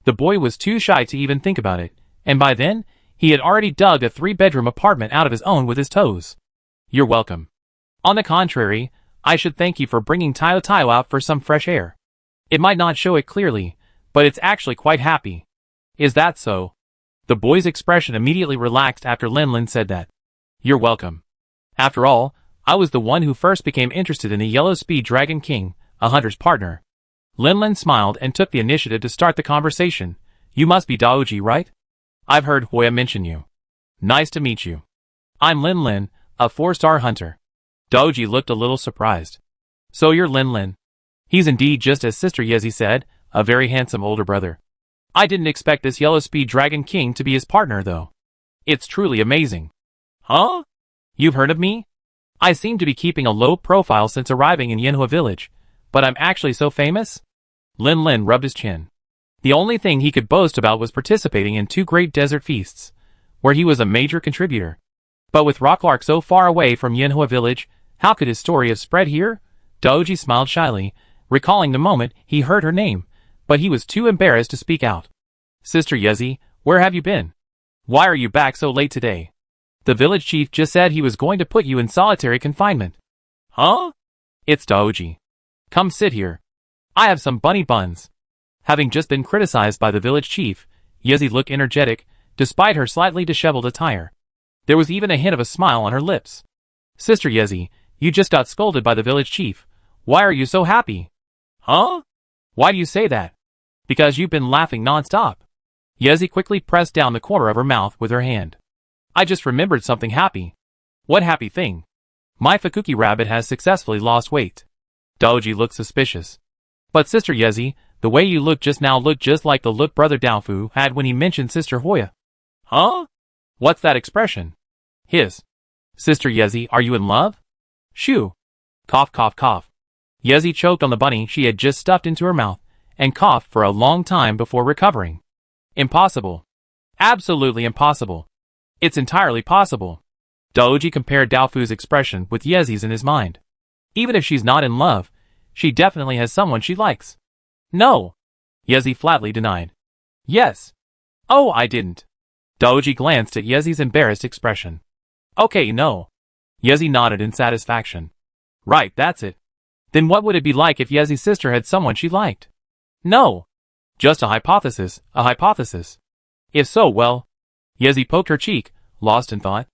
The boy was too shy to even think about it, and by then, he had already dug a 3-bedroom apartment out of his own with his toes. You're welcome. On the contrary, I should thank you for bringing Tio Tio out for some fresh air. It might not show it clearly, but it's actually quite happy. Is that so? The boy's expression immediately relaxed after Lin Lin said that. You're welcome. After all, I was the one who first became interested in the Yellow Speed Dragon King, a hunter's partner. Lin Lin smiled and took the initiative to start the conversation. You must be Daoji, right? I've heard Hoya mention you. Nice to meet you. I'm Lin Lin, a 4-star hunter. Daoji looked a little surprised. So you're Lin Lin. He's indeed just as Sister Yezi said, a very handsome older brother. I didn't expect this Yellow Speed Dragon King to be his partner though. It's truly amazing. Huh? You've heard of me? I seem to be keeping a low profile since arriving in Yanhua village, but I'm actually so famous? Lin Lin rubbed his chin. The only thing he could boast about was participating in 2 great desert feasts, where he was a major contributor. But with Rocklark so far away from Yanhua village, how could his story have spread here? Daoji smiled shyly, recalling the moment he heard her name, but he was too embarrassed to speak out. Sister Yezi, where have you been? Why are you back so late today? The village chief just said he was going to put you in solitary confinement. Huh? It's Daoji. Come sit here. I have some bunny buns. Having just been criticized by the village chief, Yezi looked energetic, despite her slightly disheveled attire. There was even a hint of a smile on her lips. Sister Yezi, you just got scolded by the village chief. Why are you so happy? Huh? Why do you say that? Because you've been laughing non-stop. Yezi quickly pressed down the corner of her mouth with her hand. I just remembered something happy. What happy thing? My Fukuki rabbit has successfully lost weight. Daoji looked suspicious. But Sister Yezi, the way you looked just now looked just like the look Brother Daofu had when he mentioned Sister Hoya. Huh? What's that expression? His. Sister Yezi, are you in love? Shoo. Cough cough cough. Yezi choked on the bunny she had just stuffed into her mouth, and coughed for a long time before recovering. Impossible. Absolutely impossible. It's entirely possible. Daoji compared Daofu's expression with Yezi's in his mind. Even if she's not in love, she definitely has someone she likes. No. Yezi flatly denied. Yes. Oh, I didn't. Daoji glanced at Yezi's embarrassed expression. Okay, no. Yezi nodded in satisfaction. Right, that's it. Then what would it be like if Yezi's sister had someone she liked? No. Just a hypothesis, a hypothesis. If so, well. Yezi poked her cheek, lost in thought.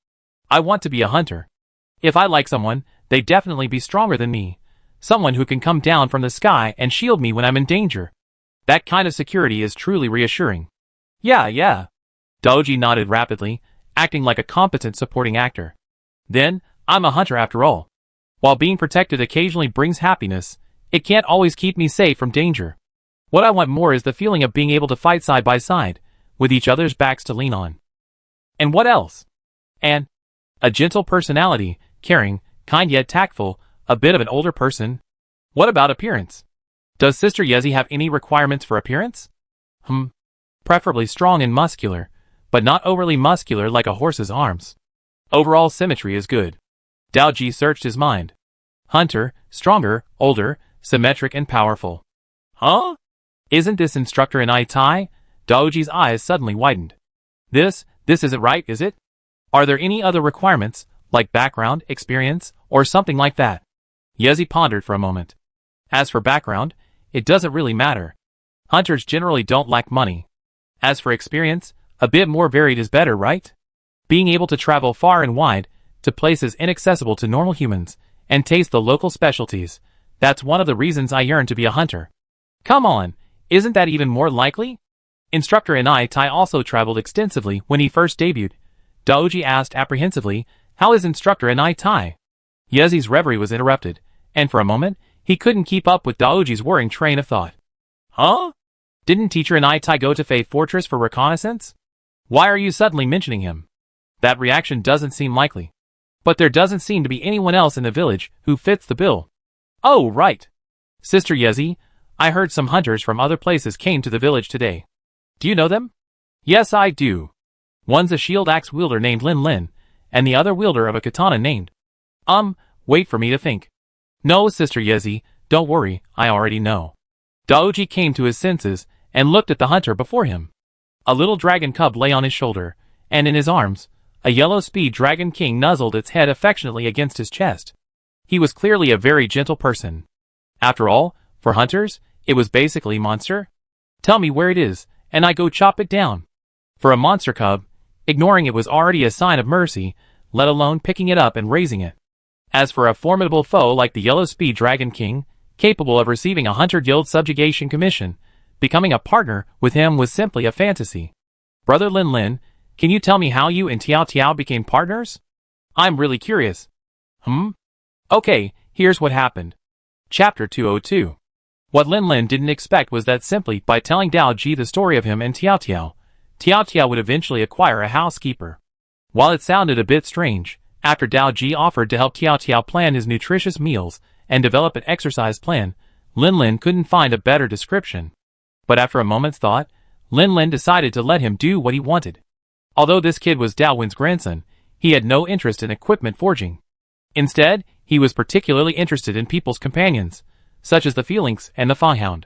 I want to be a hunter. If I like someone, they'd definitely be stronger than me. Someone who can come down from the sky and shield me when I'm in danger. That kind of security is truly reassuring. Yeah. Daoji nodded rapidly, acting like a competent supporting actor. Then, I'm a hunter after all. While being protected occasionally brings happiness, it can't always keep me safe from danger. What I want more is the feeling of being able to fight side by side, with each other's backs to lean on. And what else? And a gentle personality, caring, kind yet tactful, a bit of an older person. What about appearance? Does Sister Yezi have any requirements for appearance? Preferably strong and muscular, but not overly muscular like a horse's arms. Overall symmetry is good. Daoji searched his mind. Hunter, stronger, older, symmetric and powerful. Huh? Isn't this instructor in Tai? Daoji's eyes suddenly widened. This isn't right, is it? Are there any other requirements, like background, experience, or something like that? Yezi pondered for a moment. As for background, it doesn't really matter. Hunters generally don't lack money. As for experience, a bit more varied is better, right? Being able to travel far and wide, to places inaccessible to normal humans, and taste the local specialties, that's one of the reasons I yearn to be a hunter. Come on, isn't that even more likely? Instructor Tai also traveled extensively when he first debuted. Daoji asked apprehensively, how is Instructor Tai? Yezi's reverie was interrupted, and for a moment, he couldn't keep up with Daoji's worrying train of thought. Huh? Didn't Teacher Tai go to Fae Fortress for reconnaissance? Why are you suddenly mentioning him? That reaction doesn't seem likely. But there doesn't seem to be anyone else in the village who fits the bill. Oh, right. Sister Yezi, I heard some hunters from other places came to the village today. Do you know them? Yes, I do. One's a shield axe wielder named Lin, and the other wielder of a katana named. Wait for me to think. No, Sister Yezi, don't worry, I already know. Daoji came to his senses and looked at the hunter before him. A little dragon cub lay on his shoulder, and in his arms, a yellow speed dragon king nuzzled its head affectionately against his chest. He was clearly a very gentle person. After all, for hunters, it was basically monster. Tell me where it is, and I go chop it down. For a monster cub, ignoring it was already a sign of mercy, let alone picking it up and raising it. As for a formidable foe like the Yellow Speed Dragon King, capable of receiving a Hunter Guild subjugation commission, becoming a partner with him was simply a fantasy. Brother Lin, can you tell me how you and Tiao became partners? I'm really curious. Okay, here's what happened. Chapter 202. What Lin didn't expect was that simply by telling Daoji the story of him and Tiao would eventually acquire a housekeeper. While it sounded a bit strange, after Daoji offered to help Tiao plan his nutritious meals and develop an exercise plan, Lin couldn't find a better description. But after a moment's thought, Lin decided to let him do what he wanted. Although this kid was Daowin's grandson, he had no interest in equipment forging. Instead, he was particularly interested in people's companions, such as the Phalanx and the Fanghound.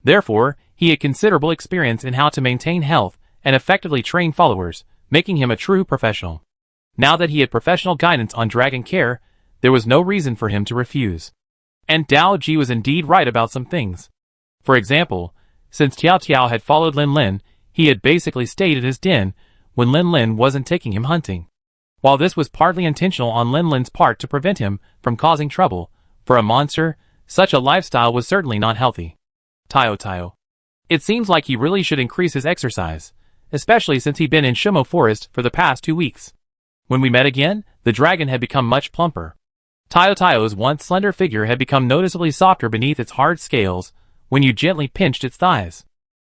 Therefore, he had considerable experience in how to maintain health and effectively train followers, making him a true professional. Now that he had professional guidance on dragon care, there was no reason for him to refuse. And Daoji was indeed right about some things. For example, since Tiao had followed Lin, he had basically stayed at his den when Lin wasn't taking him hunting. While this was partly intentional on Lin's part to prevent him from causing trouble, for a monster, such a lifestyle was certainly not healthy. Tio. It seems like he really should increase his exercise, especially since he'd been in Shimo Forest for the past 2 weeks. When we met again, the dragon had become much plumper. Tio's once slender figure had become noticeably softer beneath its hard scales when you gently pinched its thighs.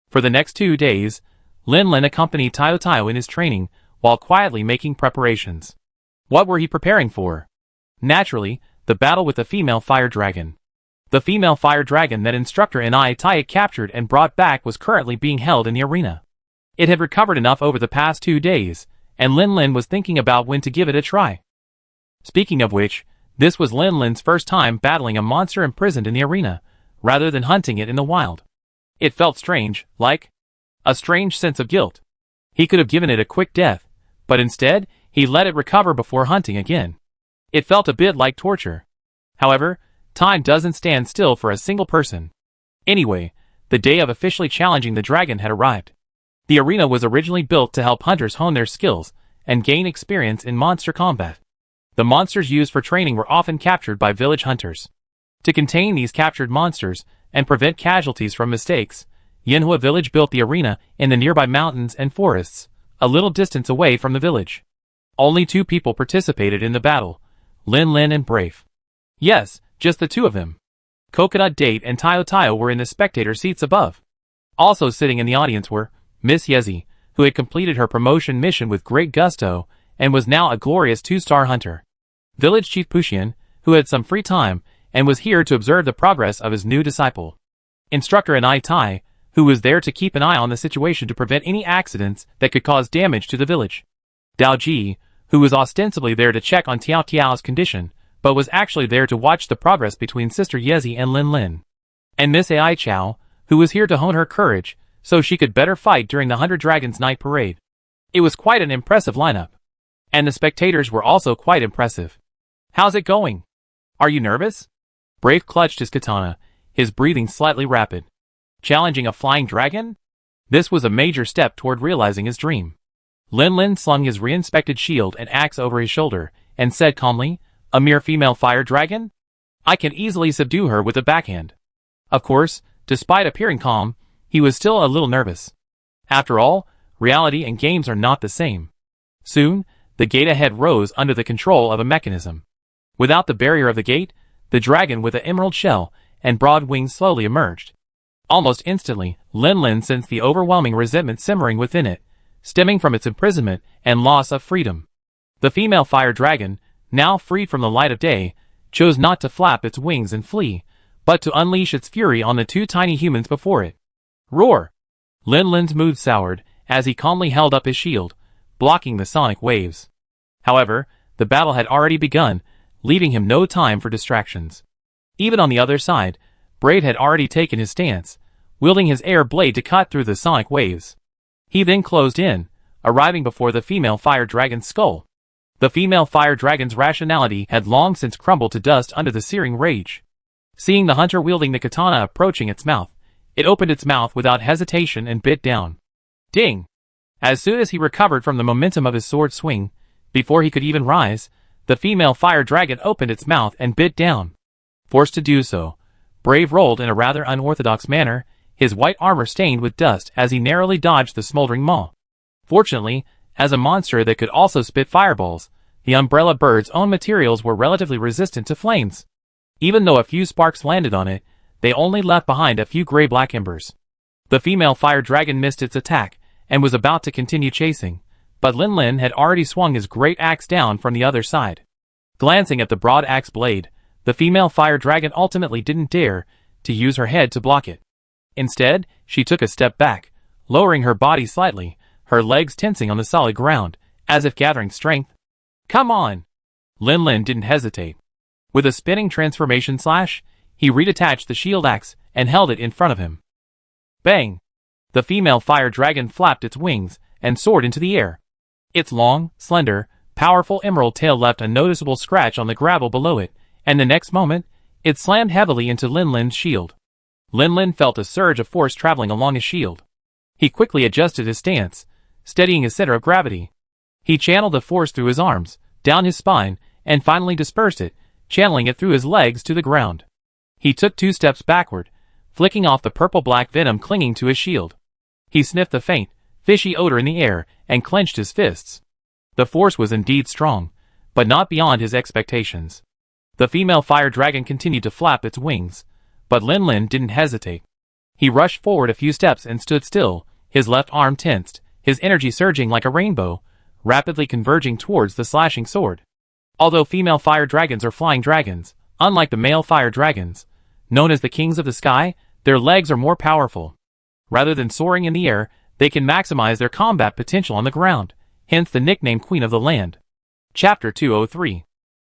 For the next 2 days, Lin accompanied Tio in his training while quietly making preparations. What were he preparing for? Naturally, the battle with the female fire dragon. The female fire dragon that Instructor Tai had captured and brought back was currently being held in the arena. It had recovered enough over the past 2 days, and Lin was thinking about when to give it a try. Speaking of which, this was Lin's first time battling a monster imprisoned in the arena, rather than hunting it in the wild. It felt strange, like A strange sense of guilt. He could have given it a quick death, but instead, he let it recover before hunting again. It felt a bit like torture. However, time doesn't stand still for a single person. Anyway, the day of officially challenging the dragon had arrived. The arena was originally built to help hunters hone their skills and gain experience in monster combat. The monsters used for training were often captured by village hunters. To contain these captured monsters and prevent casualties from mistakes, Yanhua village built the arena in the nearby mountains and forests, a little distance away from the village. Only 2 people participated in the battle, Lin Lin and Brave. Yes, just the 2 of them. Coconut Date and Tayo Tayo were in the spectator seats above. Also sitting in the audience were Miss Yezi, who had completed her promotion mission with great gusto and was now a glorious 2-star hunter. Village Chief Pushian, who had some free time and was here to observe the progress of his new disciple. Instructor Anai Tai, who was there to keep an eye on the situation to prevent any accidents that could cause damage to the village. Dao Ji, who was ostensibly there to check on Tiao Tiao's condition, but was actually there to watch the progress between Sister Yezi and Lin Lin. And Miss Ai Chao, who was here to hone her courage, so she could better fight during the 100 Dragons Night Parade. It was quite an impressive lineup. And the spectators were also quite impressive. How's it going? Are you nervous? Brave clutched his katana, his breathing slightly rapid. Challenging a flying dragon? This was a major step toward realizing his dream. Lin Lin slung his re-inspected shield and axe over his shoulder, and said calmly, "A mere female fire dragon? I can easily subdue her with a backhand." Of course, despite appearing calm, he was still a little nervous. After all, reality and games are not the same. Soon, the gate ahead rose under the control of a mechanism. Without the barrier of the gate, the dragon with an emerald shell and broad wings slowly emerged. Almost instantly, Lin Lin sensed the overwhelming resentment simmering within it, stemming from its imprisonment and loss of freedom. The female fire dragon, now freed from the light of day, chose not to flap its wings and flee, but to unleash its fury on the 2 tiny humans before it. Roar! Lin Lin's mood soured as he calmly held up his shield, blocking the sonic waves. However, the battle had already begun, leaving him no time for distractions. Even on the other side, Brave had already taken his stance, wielding his air blade to cut through the sonic waves. He then closed in, arriving before the female fire dragon's skull. The female fire dragon's rationality had long since crumbled to dust under the searing rage. Seeing the hunter wielding the katana approaching its mouth, it opened its mouth without hesitation and bit down. Ding! As soon as he recovered from the momentum of his sword swing, before he could even rise, the female fire dragon opened its mouth and bit down. Forced to do so, Brave rolled in a rather unorthodox manner, his white armor stained with dust as he narrowly dodged the smoldering maw. Fortunately, as a monster that could also spit fireballs, the umbrella bird's own materials were relatively resistant to flames. Even though a few sparks landed on it, they only left behind a few gray-black embers. The female fire dragon missed its attack, and was about to continue chasing, but Lin Lin had already swung his great axe down from the other side. Glancing at the broad axe blade, the female fire dragon ultimately didn't dare to use her head to block it. Instead, she took a step back, lowering her body slightly, her legs tensing on the solid ground, as if gathering strength. Come on! Lin Lin didn't hesitate. With a spinning transformation slash, he redetached the shield axe and held it in front of him. Bang! The female fire dragon flapped its wings and soared into the air. Its long, slender, powerful emerald tail left a noticeable scratch on the gravel below it, and the next moment, it slammed heavily into Lin Lin's shield. Lin Lin felt a surge of force traveling along his shield. He quickly adjusted his stance, steadying his center of gravity. He channeled the force through his arms, down his spine, and finally dispersed it, channeling it through his legs to the ground. He took 2 steps backward, flicking off the purple-black venom clinging to his shield. He sniffed the faint, fishy odor in the air, and clenched his fists. The force was indeed strong, but not beyond his expectations. The female fire dragon continued to flap its wings, but Lin Lin didn't hesitate. He rushed forward a few steps and stood still, his left arm tensed, his energy surging like a rainbow, rapidly converging towards the slashing sword. Although female fire dragons are flying dragons, unlike the male fire dragons, known as the kings of the sky, their legs are more powerful. Rather than soaring in the air, they can maximize their combat potential on the ground, hence the nickname Queen of the Land. Chapter 203.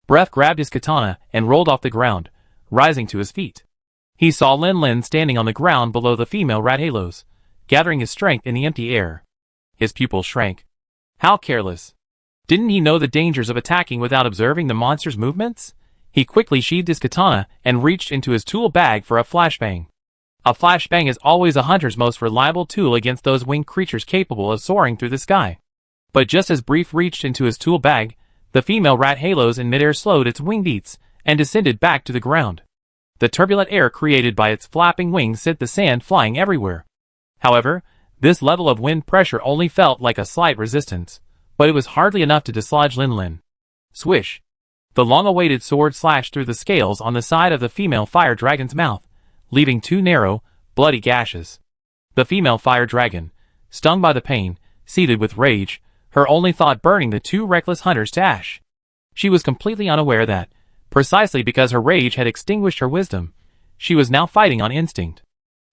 Breath grabbed his katana and rolled off the ground, rising to his feet. He saw Lin Lin standing on the ground below the female rat halos, gathering his strength in the empty air. His pupils shrank. How careless. Didn't he know the dangers of attacking without observing the monster's movements? He quickly sheathed his katana and reached into his tool bag for a flashbang. A flashbang is always a hunter's most reliable tool against those winged creatures capable of soaring through the sky. But just as Brief reached into his tool bag, the female rat halos in midair slowed its wing beats and descended back to the ground. The turbulent air created by its flapping wings sent the sand flying everywhere. However, this level of wind pressure only felt like a slight resistance, but it was hardly enough to dislodge Lin Lin. Swish! The long-awaited sword slashed through the scales on the side of the female fire dragon's mouth, leaving two narrow, bloody gashes. The female fire dragon, stung by the pain, seethed with rage, her only thought burning the two reckless hunters to ash. She was completely unaware that, precisely because her rage had extinguished her wisdom, she was now fighting on instinct.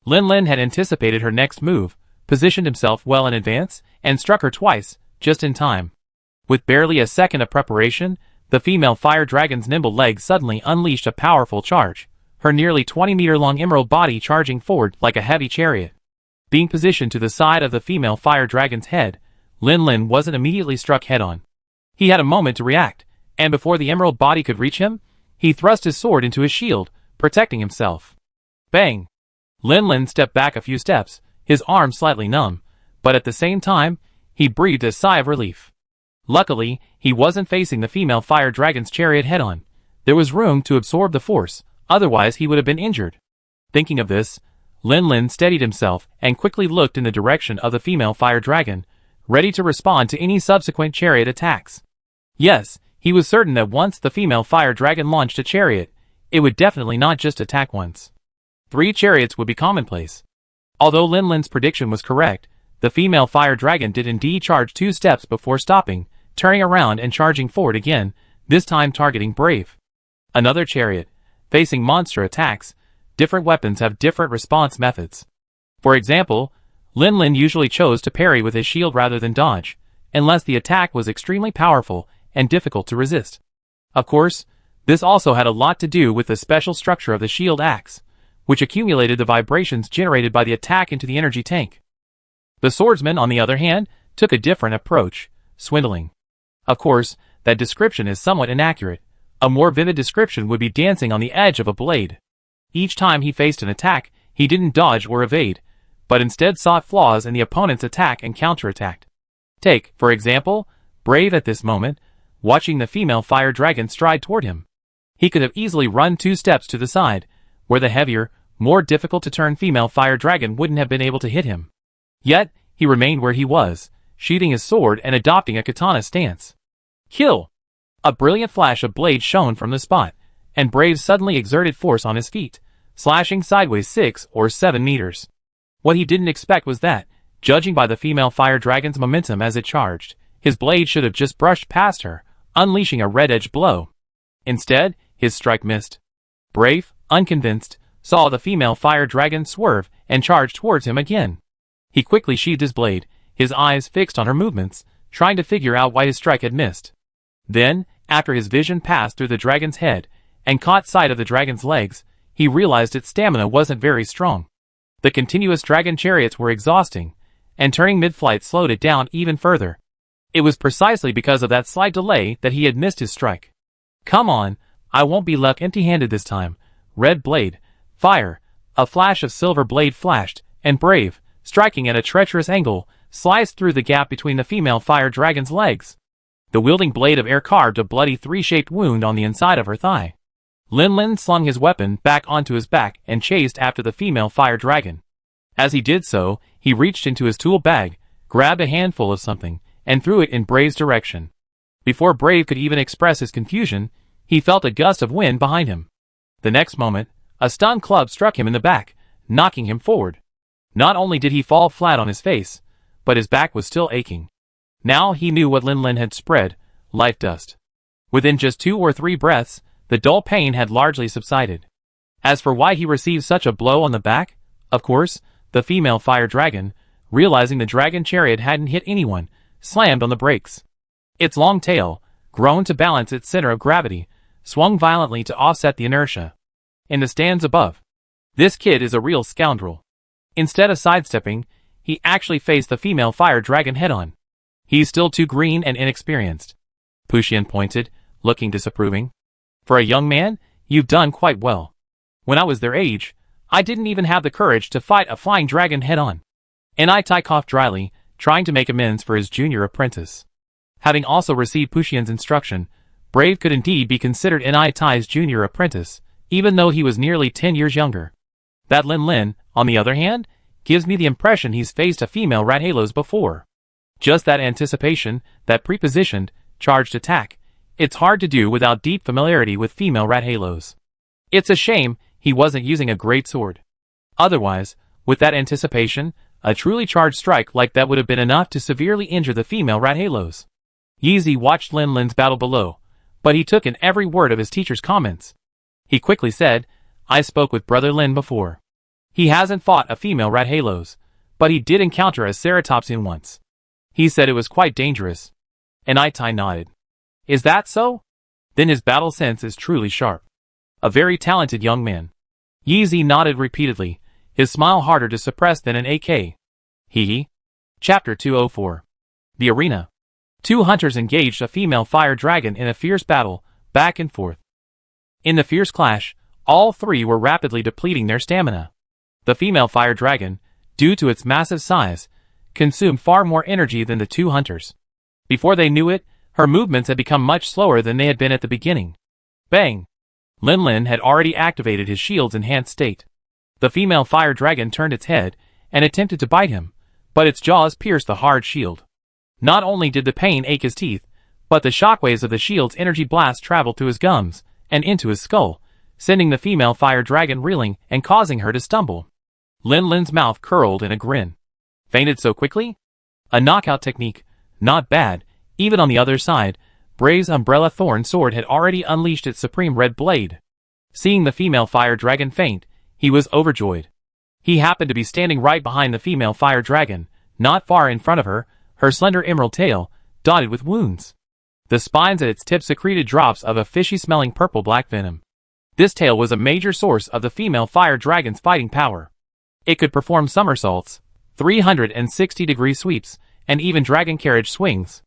Lin Lin had anticipated her next move, positioned himself well in advance, and struck her twice, just in time. With barely a second of preparation, the female fire dragon's nimble legs suddenly unleashed a powerful charge, her nearly 20-meter-long emerald body charging forward like a heavy chariot. Being positioned to the side of the female fire dragon's head, Lin Lin wasn't immediately struck head-on. He had a moment to react, and before the emerald body could reach him, he thrust his sword into his shield, protecting himself. Bang! Lin Lin stepped back a few steps, his arm slightly numb, but at the same time, he breathed a sigh of relief. Luckily, he wasn't facing the female fire dragon's chariot head-on. There was room to absorb the force, otherwise he would have been injured. Thinking of this, Lin Lin steadied himself and quickly looked in the direction of the female fire dragon, ready to respond to any subsequent chariot attacks. Yes, he was certain that once the female fire dragon launched a chariot, it would definitely not just attack once. 3 chariots would be commonplace. Although Lin Lin's prediction was correct, the female fire dragon did indeed charge 2 steps before stopping, turning around and charging forward again, this time targeting Brave. Another chariot. Facing monster attacks, different weapons have different response methods. For example, Lin Lin usually chose to parry with his shield rather than dodge, unless the attack was extremely powerful and difficult to resist. Of course, this also had a lot to do with the special structure of the shield axe, which accumulated the vibrations generated by the attack into the energy tank. The swordsman, on the other hand, took a different approach, swindling. Of course, that description is somewhat inaccurate. A more vivid description would be dancing on the edge of a blade. Each time he faced an attack, he didn't dodge or evade, but instead sought flaws in the opponent's attack and counterattacked. Take, for example, Brave at this moment, watching the female fire dragon stride toward him. He could have easily run 2 steps to the side, where the heavier, more difficult to turn female fire dragon wouldn't have been able to hit him. Yet, he remained where he was, sheathing his sword and adopting a katana stance. Kill! A brilliant flash of blade shone from the spot, and Brave suddenly exerted force on his feet, slashing sideways 6 or 7 meters. What he didn't expect was that, judging by the female fire dragon's momentum as it charged, his blade should have just brushed past her, unleashing a red-edged blow. Instead, his strike missed. Brave, unconvinced, saw the female fire dragon swerve and charge towards him again. He quickly sheathed his blade, his eyes fixed on her movements, trying to figure out why his strike had missed. Then, after his vision passed through the dragon's head and caught sight of the dragon's legs, he realized its stamina wasn't very strong. The continuous dragon chariots were exhausting, and turning mid-flight slowed it down even further. It was precisely because of that slight delay that he had missed his strike. Come on, I won't be left empty-handed this time. Red blade, fire, a flash of silver blade flashed, and Brave, striking at a treacherous angle, sliced through the gap between the female fire dragon's legs. The wielding blade of air carved a bloody 3-shaped wound on the inside of her thigh. Lin Lin slung his weapon back onto his back and chased after the female fire dragon. As he did so, he reached into his tool bag, grabbed a handful of something, and threw it in Brave's direction. Before Brave could even express his confusion, he felt a gust of wind behind him. The next moment, a stun club struck him in the back, knocking him forward. Not only did he fall flat on his face, but his back was still aching. Now he knew what Lin Lin had spread, life dust. Within just 2 or 3 breaths, the dull pain had largely subsided. As for why he received such a blow on the back, of course, the female fire dragon, realizing the dragon chariot hadn't hit anyone, slammed on the brakes. Its long tail, grown to balance its center of gravity, swung violently to offset the inertia. In the stands above, this kid is a real scoundrel. Instead of sidestepping, he actually faced the female fire dragon head-on. He's still too green and inexperienced. Puxian pointed, looking disapproving. For a young man, you've done quite well. When I was their age, I didn't even have the courage to fight a flying dragon head-on. N.I.Tai coughed dryly, trying to make amends for his junior apprentice. Having also received Puxian's instruction, Brave could indeed be considered N.I.Tai's junior apprentice, even though he was nearly 10 years younger. That Lin Lin, on the other hand, gives me the impression he's faced a female rat halos before. Just that anticipation, that prepositioned, charged attack, it's hard to do without deep familiarity with female rat halos. It's a shame he wasn't using a great sword. Otherwise, with that anticipation, a truly charged strike like that would have been enough to severely injure the female rat halos. Yeezy watched Lin Lin's battle below, but he took in every word of his teacher's comments. He quickly said, I spoke with Brother Lin before. He hasn't fought a female rat halos, but he did encounter a ceratopsian once. He said it was quite dangerous. N.I.Tai nodded. Is that so? Then his battle sense is truly sharp. A very talented young man. Yeezy nodded repeatedly, his smile harder to suppress than an AK. Hee hee. Chapter 204. The Arena. Two hunters engaged a female fire dragon in a fierce battle, back and forth. In the fierce clash, all three were rapidly depleting their stamina. The female fire dragon, due to its massive size, consumed far more energy than the two hunters. Before they knew it, her movements had become much slower than they had been at the beginning. Bang! Lin Lin had already activated his shield's enhanced state. The female fire dragon turned its head and attempted to bite him, but its jaws pierced the hard shield. Not only did the pain ache his teeth, but the shockwaves of the shield's energy blast traveled through his gums and into his skull, sending the female fire dragon reeling and causing her to stumble. Lin Lin's mouth curled in a grin. Fainted so quickly? A knockout technique, not bad. Even on the other side, Brave's umbrella thorn sword had already unleashed its supreme red blade. Seeing the female fire dragon faint, he was overjoyed. He happened to be standing right behind the female fire dragon, not far in front of her, her slender emerald tail, dotted with wounds. The spines at its tip secreted drops of a fishy-smelling purple-black venom. This tail was a major source of the female fire dragon's fighting power. It could perform somersaults, 360-degree sweeps, and even dragon carriage swings.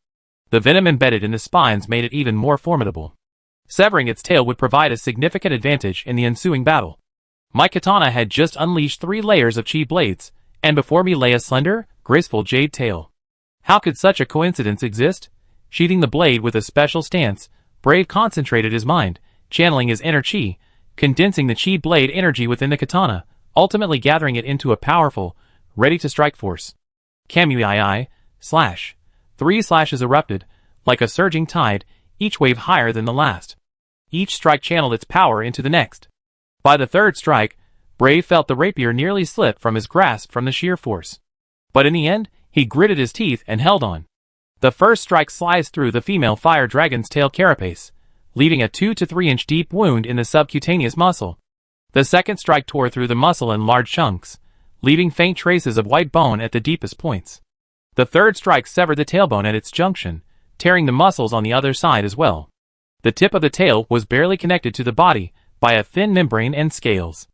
The venom embedded in the spines made it even more formidable. Severing its tail would provide a significant advantage in the ensuing battle. My katana had just unleashed 3 layers of chi blades, and before me lay a slender, graceful jade tail. How could such a coincidence exist? Sheathing the blade with a special stance, Brave concentrated his mind, channeling his inner chi, condensing the chi blade energy within the katana, ultimately gathering it into a powerful, ready-to-strike force. Kamui slash. 3 slashes erupted, like a surging tide, each wave higher than the last. Each strike channeled its power into the next. By the third strike, Brave felt the rapier nearly slip from his grasp from the sheer force. But in the end, he gritted his teeth and held on. The first strike sliced through the female fire dragon's tail carapace, leaving a 2 to 3 inch deep wound in the subcutaneous muscle. The second strike tore through the muscle in large chunks, leaving faint traces of white bone at the deepest points. The third strike severed the tailbone at its junction, tearing the muscles on the other side as well. The tip of the tail was barely connected to the body by a thin membrane and scales.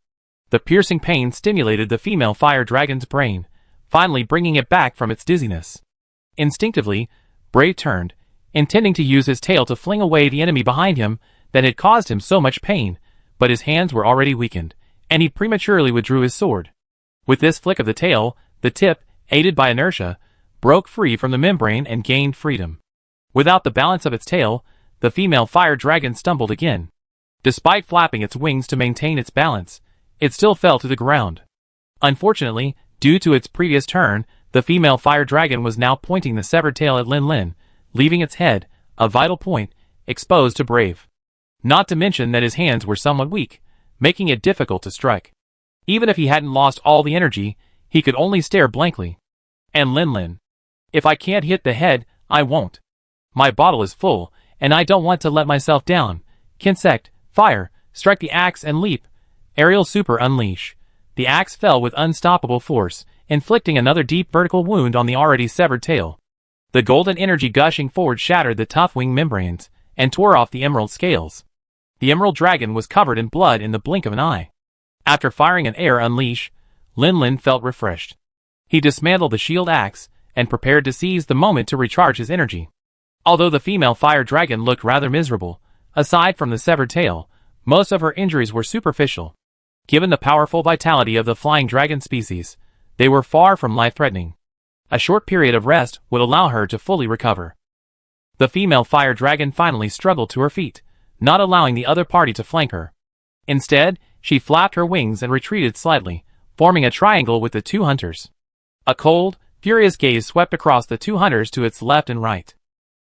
The piercing pain stimulated the female fire dragon's brain, finally bringing it back from its dizziness. Instinctively, Brave turned, intending to use his tail to fling away the enemy behind him that had caused him so much pain, but his hands were already weakened, and he prematurely withdrew his sword. With this flick of the tail, the tip, aided by inertia, broke free from the membrane and gained freedom. Without the balance of its tail, the female fire dragon stumbled again. Despite flapping its wings to maintain its balance, it still fell to the ground. Unfortunately, due to its previous turn, the female fire dragon was now pointing the severed tail at Lin Lin, leaving its head, a vital point, exposed to Brave. Not to mention that his hands were somewhat weak, making it difficult to strike. Even if he hadn't lost all the energy, he could only stare blankly. And Lin Lin. If I can't hit the head, I won't. My bottle is full, and I don't want to let myself down. Kinsect, fire, strike the axe and leap. Aerial super unleash. The axe fell with unstoppable force, inflicting another deep vertical wound on the already severed tail. The golden energy gushing forward shattered the tough wing membranes, and tore off the emerald scales. The emerald dragon was covered in blood in the blink of an eye. After firing an air unleash, Lin Lin felt refreshed. He dismantled the shield axe and prepared to seize the moment to recharge his energy. Although the female fire dragon looked rather miserable, aside from the severed tail, most of her injuries were superficial. Given the powerful vitality of the flying dragon species, they were far from life-threatening. A short period of rest would allow her to fully recover. The female fire dragon finally struggled to her feet, not allowing the other party to flank her. Instead, she flapped her wings and retreated slightly, forming a triangle with the two hunters. A cold, furious gaze swept across the two hunters to its left and right.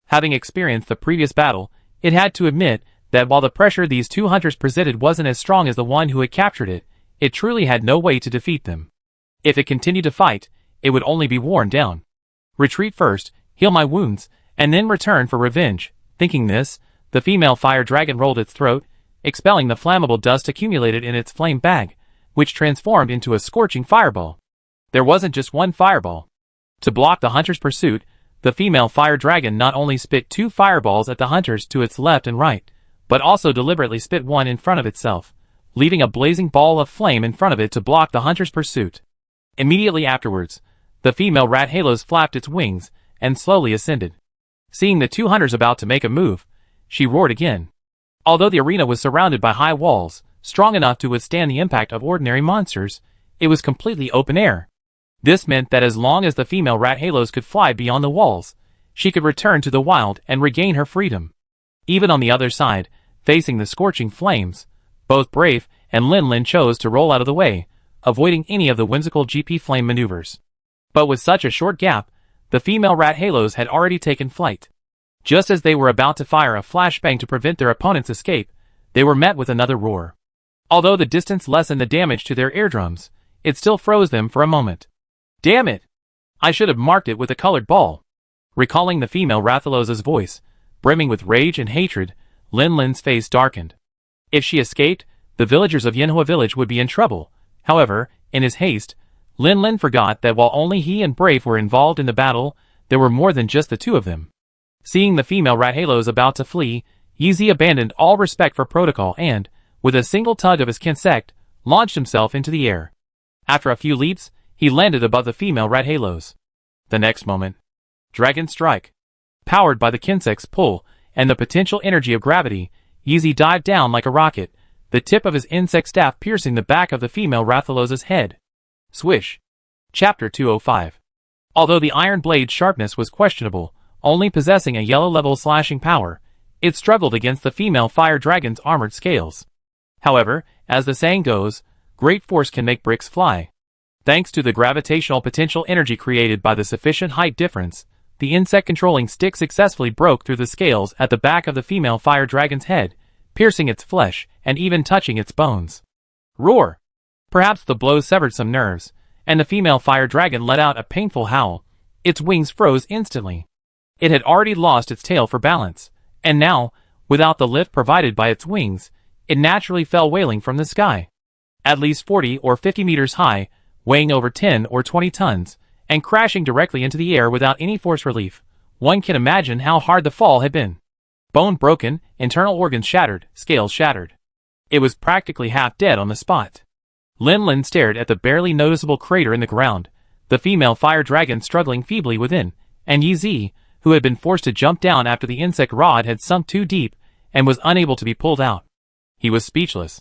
Having experienced the previous battle, it had to admit that while the pressure these two hunters presented wasn't as strong as the one who had captured it, it truly had no way to defeat them. If it continued to fight, it would only be worn down. Retreat first, heal my wounds, and then return for revenge. Thinking this, the female fire dragon rolled its throat, expelling the flammable dust accumulated in its flame bag, which transformed into a scorching fireball. There wasn't just one fireball. To block the hunter's pursuit, the female fire dragon not only spit two fireballs at the hunters to its left and right, but also deliberately spit one in front of itself, leaving a blazing ball of flame in front of it to block the hunter's pursuit. Immediately afterwards, the female rat halos flapped its wings and slowly ascended. Seeing the two hunters about to make a move, she roared again. Although the arena was surrounded by high walls, strong enough to withstand the impact of ordinary monsters, it was completely open air. This meant that as long as the female rat halos could fly beyond the walls, she could return to the wild and regain her freedom. Even on the other side, facing the scorching flames, both Brave and Lin chose to roll out of the way, avoiding any of the whimsical GP flame maneuvers. But with such a short gap, the female rat halos had already taken flight. Just as they were about to fire a flashbang to prevent their opponent's escape, they were met with another roar. Although the distance lessened the damage to their eardrums, it still froze them for a moment. Damn it! I should have marked it with a colored ball. Recalling the female Rathalos's voice, brimming with rage and hatred, Lin's face darkened. If she escaped, the villagers of Yanhua village would be in trouble. However, in his haste, Lin forgot that while only he and Brave were involved in the battle, there were more than just the two of them. Seeing the female rat halos about to flee, Yizi abandoned all respect for protocol and, with a single tug of his kinsect, launched himself into the air. After a few leaps, he landed above the female rat halos. The next moment, Dragon Strike. Powered by the kinsect's pull and the potential energy of gravity, Yizi dived down like a rocket, the tip of his insect staff piercing the back of the female Rathalos's head. Swish. Chapter 205. Although the iron blade's sharpness was questionable, only possessing a yellow-level slashing power, it struggled against the female fire dragon's armored scales. However, as the saying goes, great force can make bricks fly. Thanks to the gravitational potential energy created by the sufficient height difference, the insect-controlling stick successfully broke through the scales at the back of the female fire dragon's head, piercing its flesh and even touching its bones. Roar! Perhaps the blow severed some nerves, and the female fire dragon let out a painful howl. Its wings froze instantly. It had already lost its tail for balance, and now, without the lift provided by its wings, it naturally fell wailing from the sky. At least 40 or 50 meters high, weighing over 10 or 20 tons, and crashing directly into the air without any force relief, one can imagine how hard the fall had been. Bone broken, internal organs shattered, scales shattered. It was practically half dead on the spot. Lin stared at the barely noticeable crater in the ground, the female fire dragon struggling feebly within, and Yizi, who had been forced to jump down after the insect rod had sunk too deep and was unable to be pulled out. He was speechless.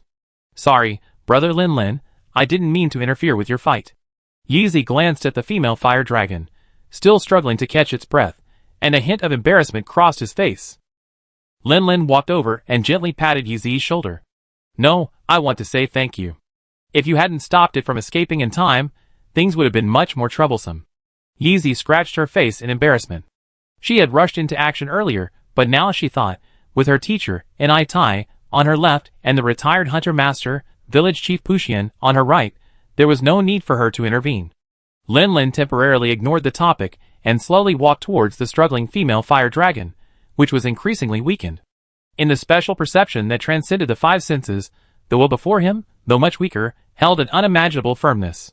Sorry, brother Lin, I didn't mean to interfere with your fight. Yizi glanced at the female fire dragon, still struggling to catch its breath, and a hint of embarrassment crossed his face. Lin walked over and gently patted Yizi's shoulder. No, I want to say thank you. If you hadn't stopped it from escaping in time, things would have been much more troublesome. Yizi scratched her face in embarrassment. She had rushed into action earlier, but now she thought, with her teacher, Nai Tai, on her left and the retired hunter master, village chief Puxian, on her right, there was no need for her to intervene. Lin temporarily ignored the topic and slowly walked towards the struggling female fire dragon, which was increasingly weakened. In the special perception that transcended the five senses, the will before him, though much weaker, held an unimaginable firmness.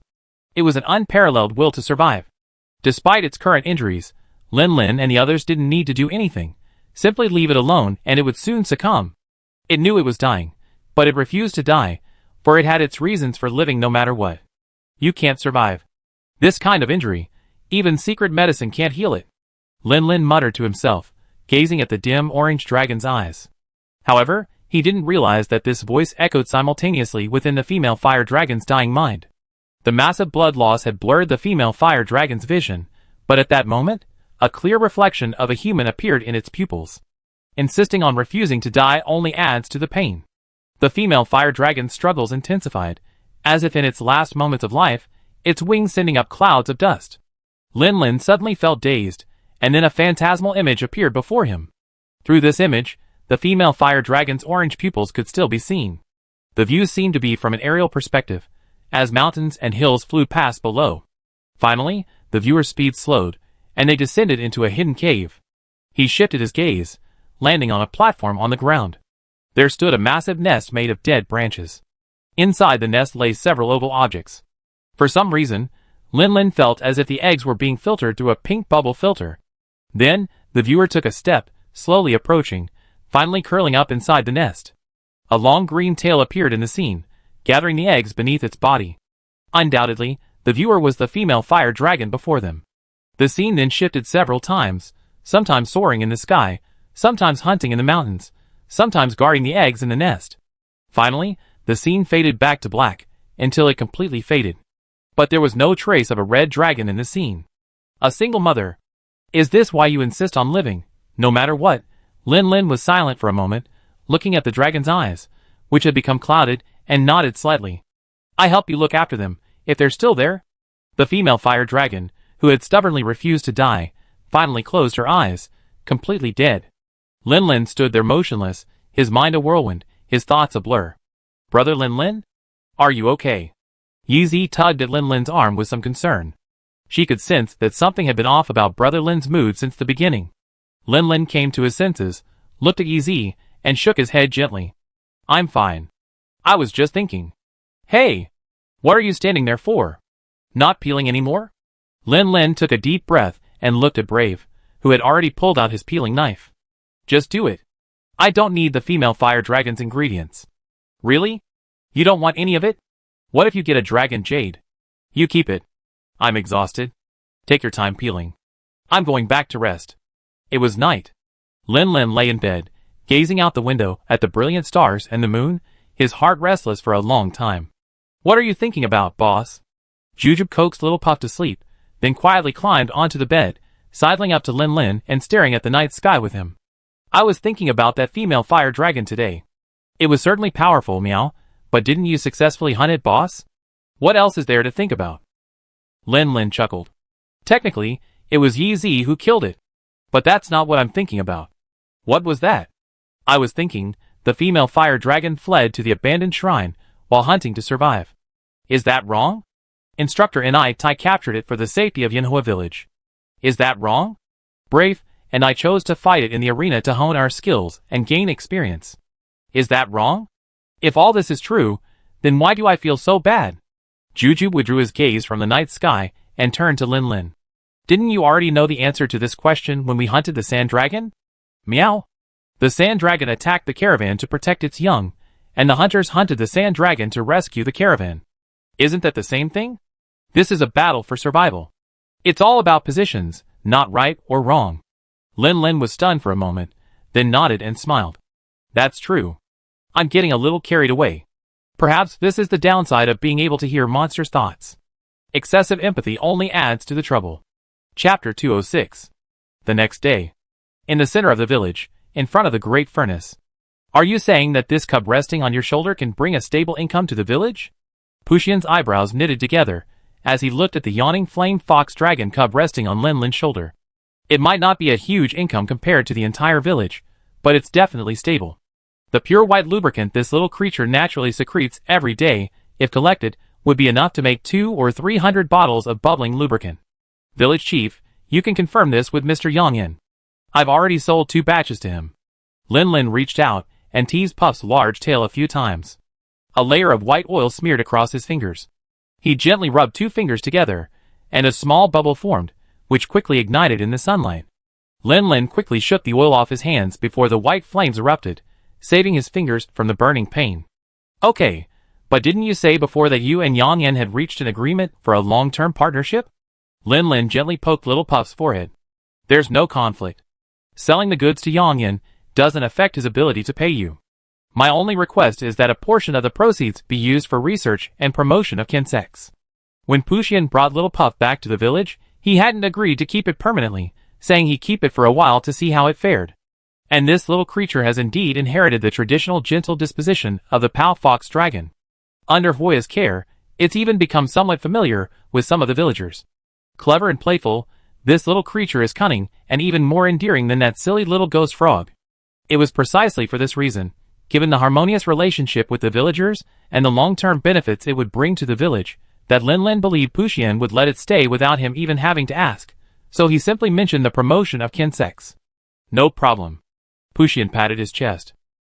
It was an unparalleled will to survive. Despite its current injuries, Lin and the others didn't need to do anything. Simply leave it alone and it would soon succumb. It knew it was dying, but it refused to die, for it had its reasons for living no matter what. You can't survive. This kind of injury, even secret medicine can't heal it. Lin Lin muttered to himself, gazing at the dim orange dragon's eyes. However, he didn't realize that this voice echoed simultaneously within the female fire dragon's dying mind. The massive blood loss had blurred the female fire dragon's vision, but at that moment, a clear reflection of a human appeared in its pupils. Insisting on refusing to die only adds to the pain. The female fire dragon's struggles intensified, as if in its last moments of life, its wings sending up clouds of dust. Lin Lin suddenly felt dazed, and then a phantasmal image appeared before him. Through this image, the female fire dragon's orange pupils could still be seen. The view seemed to be from an aerial perspective, as mountains and hills flew past below. Finally, the viewer's speed slowed, and they descended into a hidden cave. He shifted his gaze, landing on a platform on the ground. There stood a massive nest made of dead branches. Inside the nest lay several oval objects. For some reason, Lin Lin felt as if the eggs were being filtered through a pink bubble filter. Then, the viewer took a step, slowly approaching, finally curling up inside the nest. A long green tail appeared in the scene, gathering the eggs beneath its body. Undoubtedly, the viewer was the female fire dragon before them. The scene then shifted several times, sometimes soaring in the sky, sometimes hunting in the mountains, sometimes guarding the eggs in the nest. Finally, the scene faded back to black, until it completely faded. But there was no trace of a red dragon in the scene. A single mother. Is this why you insist on living, no matter what? Lin Lin was silent for a moment, looking at the dragon's eyes, which had become clouded, and nodded slightly. I help you look after them, if they're still there. The female fire dragon, who had stubbornly refused to die, finally closed her eyes, completely dead. Lin Lin stood there motionless, his mind a whirlwind, his thoughts a blur. Brother Lin Lin? Are you okay? Yi tugged at Lin Lin's arm with some concern. She could sense that something had been off about Brother Lin's mood since the beginning. Lin Lin came to his senses, looked at Yi, and shook his head gently. I'm fine. I was just thinking. Hey! What are you standing there for? Not peeling anymore? Lin Lin took a deep breath and looked at Brave, who had already pulled out his peeling knife. Just do it. I don't need the female fire dragon's ingredients. Really? You don't want any of it? What if you get a dragon jade? You keep it. I'm exhausted. Take your time peeling. I'm going back to rest. It was night. Lin Lin lay in bed, gazing out the window at the brilliant stars and the moon, his heart restless for a long time. What are you thinking about, boss? Jujube coaxed Little Puff to sleep, then quietly climbed onto the bed, sidling up to Lin Lin and staring at the night sky with him. I was thinking about that female fire dragon today. It was certainly powerful, meow, but didn't you successfully hunt it, boss? What else is there to think about? Lin Lin chuckled. Technically, it was Yi who killed it. But that's not what I'm thinking about. What was that? I was thinking, the female fire dragon fled to the abandoned shrine while hunting to survive. Is that wrong? Instructor and I captured it for the safety of Yanhua village. Is that wrong? Brave and I chose to fight it in the arena to hone our skills and gain experience. Is that wrong? If all this is true, then why do I feel so bad? Jujube withdrew his gaze from the night sky and turned to Lin Lin. Didn't you already know the answer to this question when we hunted the sand dragon? Meow. The sand dragon attacked the caravan to protect its young, and the hunters hunted the sand dragon to rescue the caravan. Isn't that the same thing? This is a battle for survival. It's all about positions, not right or wrong. Lin Lin was stunned for a moment, then nodded and smiled. That's true. I'm getting a little carried away. Perhaps this is the downside of being able to hear monsters' thoughts. Excessive empathy only adds to the trouble. Chapter 206. The next day. In the center of the village, in front of the great furnace. Are you saying that this cub resting on your shoulder can bring a stable income to the village? Puxian's eyebrows knitted together, as he looked at the yawning flame fox dragon cub resting on Lin Lin's shoulder. It might not be a huge income compared to the entire village, but it's definitely stable. The pure white lubricant this little creature naturally secretes every day, if collected, would be enough to make 200 or 300 bottles of bubbling lubricant. Village Chief, you can confirm this with Mr. Yongin. I've already sold 2 batches to him. Lin Lin reached out and teased Puff's large tail a few times. A layer of white oil smeared across his fingers. He gently rubbed 2 fingers together, and a small bubble formed, which quickly ignited in the sunlight. Lin Lin quickly shook the oil off his hands before the white flames erupted, saving his fingers from the burning pain. Okay, But didn't you say before that you and Yang Yan had reached an agreement for a long-term partnership? Lin Lin gently poked Little Puff's forehead. There's no conflict. Selling the goods to Yang Yan doesn't affect his ability to pay you. My only request is that a portion of the proceeds be used for research and promotion of Kinsex. When Puxian brought Little Puff back to the village, he hadn't agreed to keep it permanently, saying he'd keep it for a while to see how it fared. And this little creature has indeed inherited the traditional gentle disposition of the Pao Fox dragon. Under Hoya's care, it's even become somewhat familiar with some of the villagers. Clever and playful, this little creature is cunning and even more endearing than that silly little ghost frog. It was precisely for this reason, given the harmonious relationship with the villagers and the long-term benefits it would bring to the village, that Lin Lin believed Puxian would let it stay without him even having to ask, so he simply mentioned the promotion of Kinsex. No problem. Puxian patted his chest.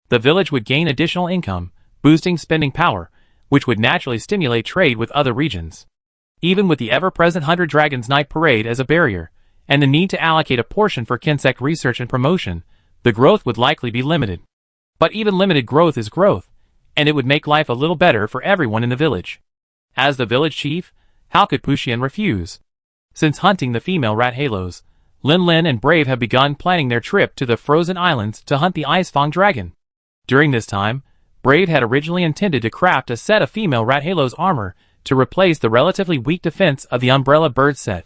The village would gain additional income, boosting spending power, which would naturally stimulate trade with other regions. Even with the ever-present 100 Dragons Night Parade as a barrier, and the need to allocate a portion for Kinsex research and promotion, the growth would likely be limited. But even limited growth is growth, and it would make life a little better for everyone in the village. As the village chief, how could Puxian refuse? Since hunting the female rat halos, Lin Lin and Brave have begun planning their trip to the frozen islands to hunt the Ice Fang dragon. During this time, Brave had originally intended to craft a set of female rat halos armor to replace the relatively weak defense of the Umbrella Bird set.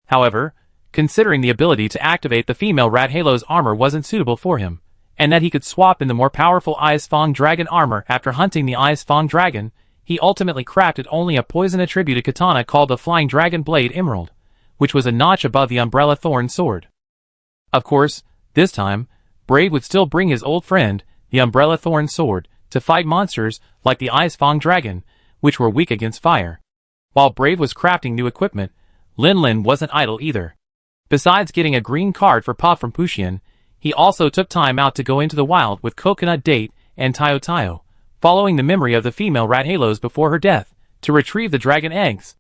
However, considering the ability to activate the female rat halos armor wasn't suitable for him, and that he could swap in the more powerful Ice Fang dragon armor after hunting the Ice Fang dragon, he ultimately crafted only a poison-attributed katana called the Flying Dragon Blade Emerald, which was a notch above the Umbrella Thorn sword. Of course, this time, Brave would still bring his old friend, the Umbrella Thorn sword, to fight monsters like the Ice Fang dragon, which were weak against fire. While Brave was crafting new equipment, Lin Lin wasn't idle either. Besides getting a green card for Puff from Puxian, he also took time out to go into the wild with Coconut Date and Tayo Tayo, following the memory of the female rat halos before her death, to retrieve the dragon eggs.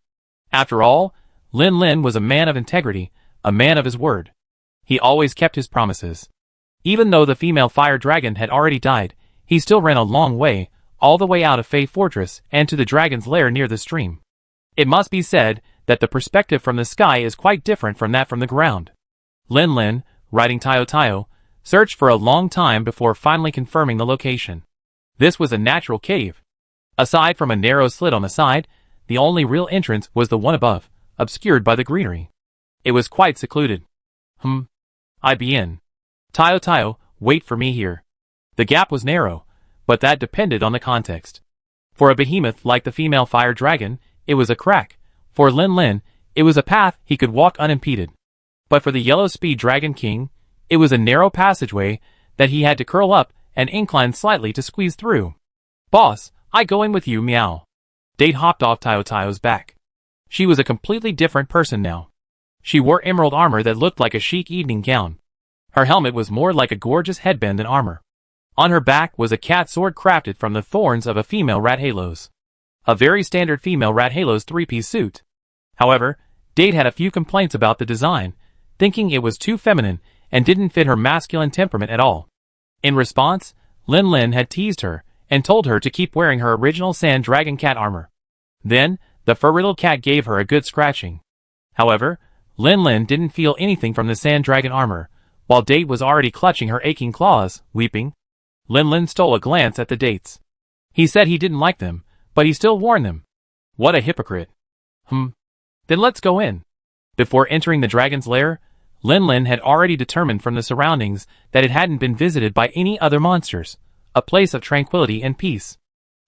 After all, Lin Lin was a man of integrity, a man of his word. He always kept his promises. Even though the female fire dragon had already died, he still ran a long way, all the way out of Fey Fortress and to the dragon's lair near the stream. It must be said that the perspective from the sky is quite different from that from the ground. Lin Lin, riding Tayo Tayo, searched for a long time before finally confirming the location. This was a natural cave. Aside from a narrow slit on the side, the only real entrance was the one above, obscured by the greenery. It was quite secluded. I'd be in. Tayo Tayo, wait for me here. The gap was narrow, but that depended on the context. For a behemoth like the female fire dragon, it was a crack. For Lin Lin, it was a path he could walk unimpeded. But for the Yellow Speed Dragon King, it was a narrow passageway that he had to curl up and incline slightly to squeeze through. Boss, I go in with you, meow. Date hopped off Tayo Tayo's back. She was a completely different person now. She wore emerald armor that looked like a chic evening gown. Her helmet was more like a gorgeous headband than armor. On her back was a cat sword crafted from the thorns of a female rat halos. A very standard female rat halos three-piece suit. However, Date had a few complaints about the design, thinking it was too feminine and didn't fit her masculine temperament at all. In response, Lin Lin had teased her and told her to keep wearing her original sand dragon cat armor. Then, the fur-riddled cat gave her a good scratching. However, Lin Lin didn't feel anything from the sand dragon armor, while Date was already clutching her aching claws, weeping. Lin Lin stole a glance at the dates. He said he didn't like them, but he still warned them. What a hypocrite. Then let's go in. Before entering the dragon's lair, Lin Lin had already determined from the surroundings that it hadn't been visited by any other monsters, a place of tranquility and peace.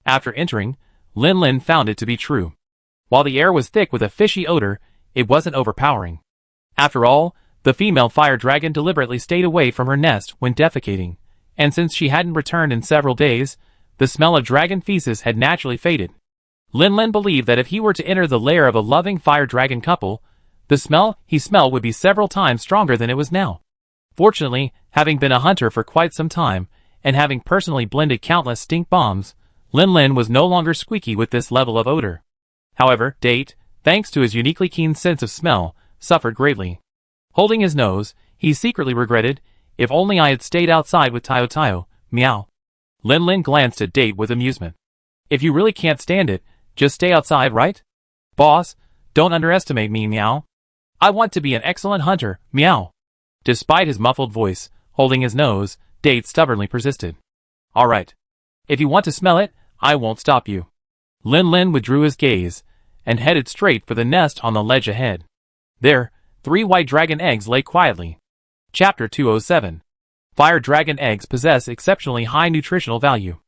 After entering, Lin Lin found it to be true. While the air was thick with a fishy odor, it wasn't overpowering. After all, the female fire dragon deliberately stayed away from her nest when defecating, and since she hadn't returned in several days, the smell of dragon feces had naturally faded. Lin Lin believed that if he were to enter the lair of a loving fire dragon couple, the smell he smelled would be several times stronger than it was now. Fortunately, having been a hunter for quite some time, and having personally blended countless stink bombs, Lin Lin was no longer squeaky with this level of odor. However, Date, thanks to his uniquely keen sense of smell, suffered greatly. Holding his nose, he secretly regretted, if only I had stayed outside with Tayo Tayo, meow. Lin Lin glanced at Date with amusement. If you really can't stand it, just stay outside, right? Boss, don't underestimate me, meow. I want to be an excellent hunter, meow. Despite his muffled voice, holding his nose, Date stubbornly persisted. All right. If you want to smell it, I won't stop you. Lin Lin withdrew his gaze and headed straight for the nest on the ledge ahead. There, 3 white dragon eggs lay quietly. Chapter 207. Fire dragon eggs possess exceptionally high nutritional value.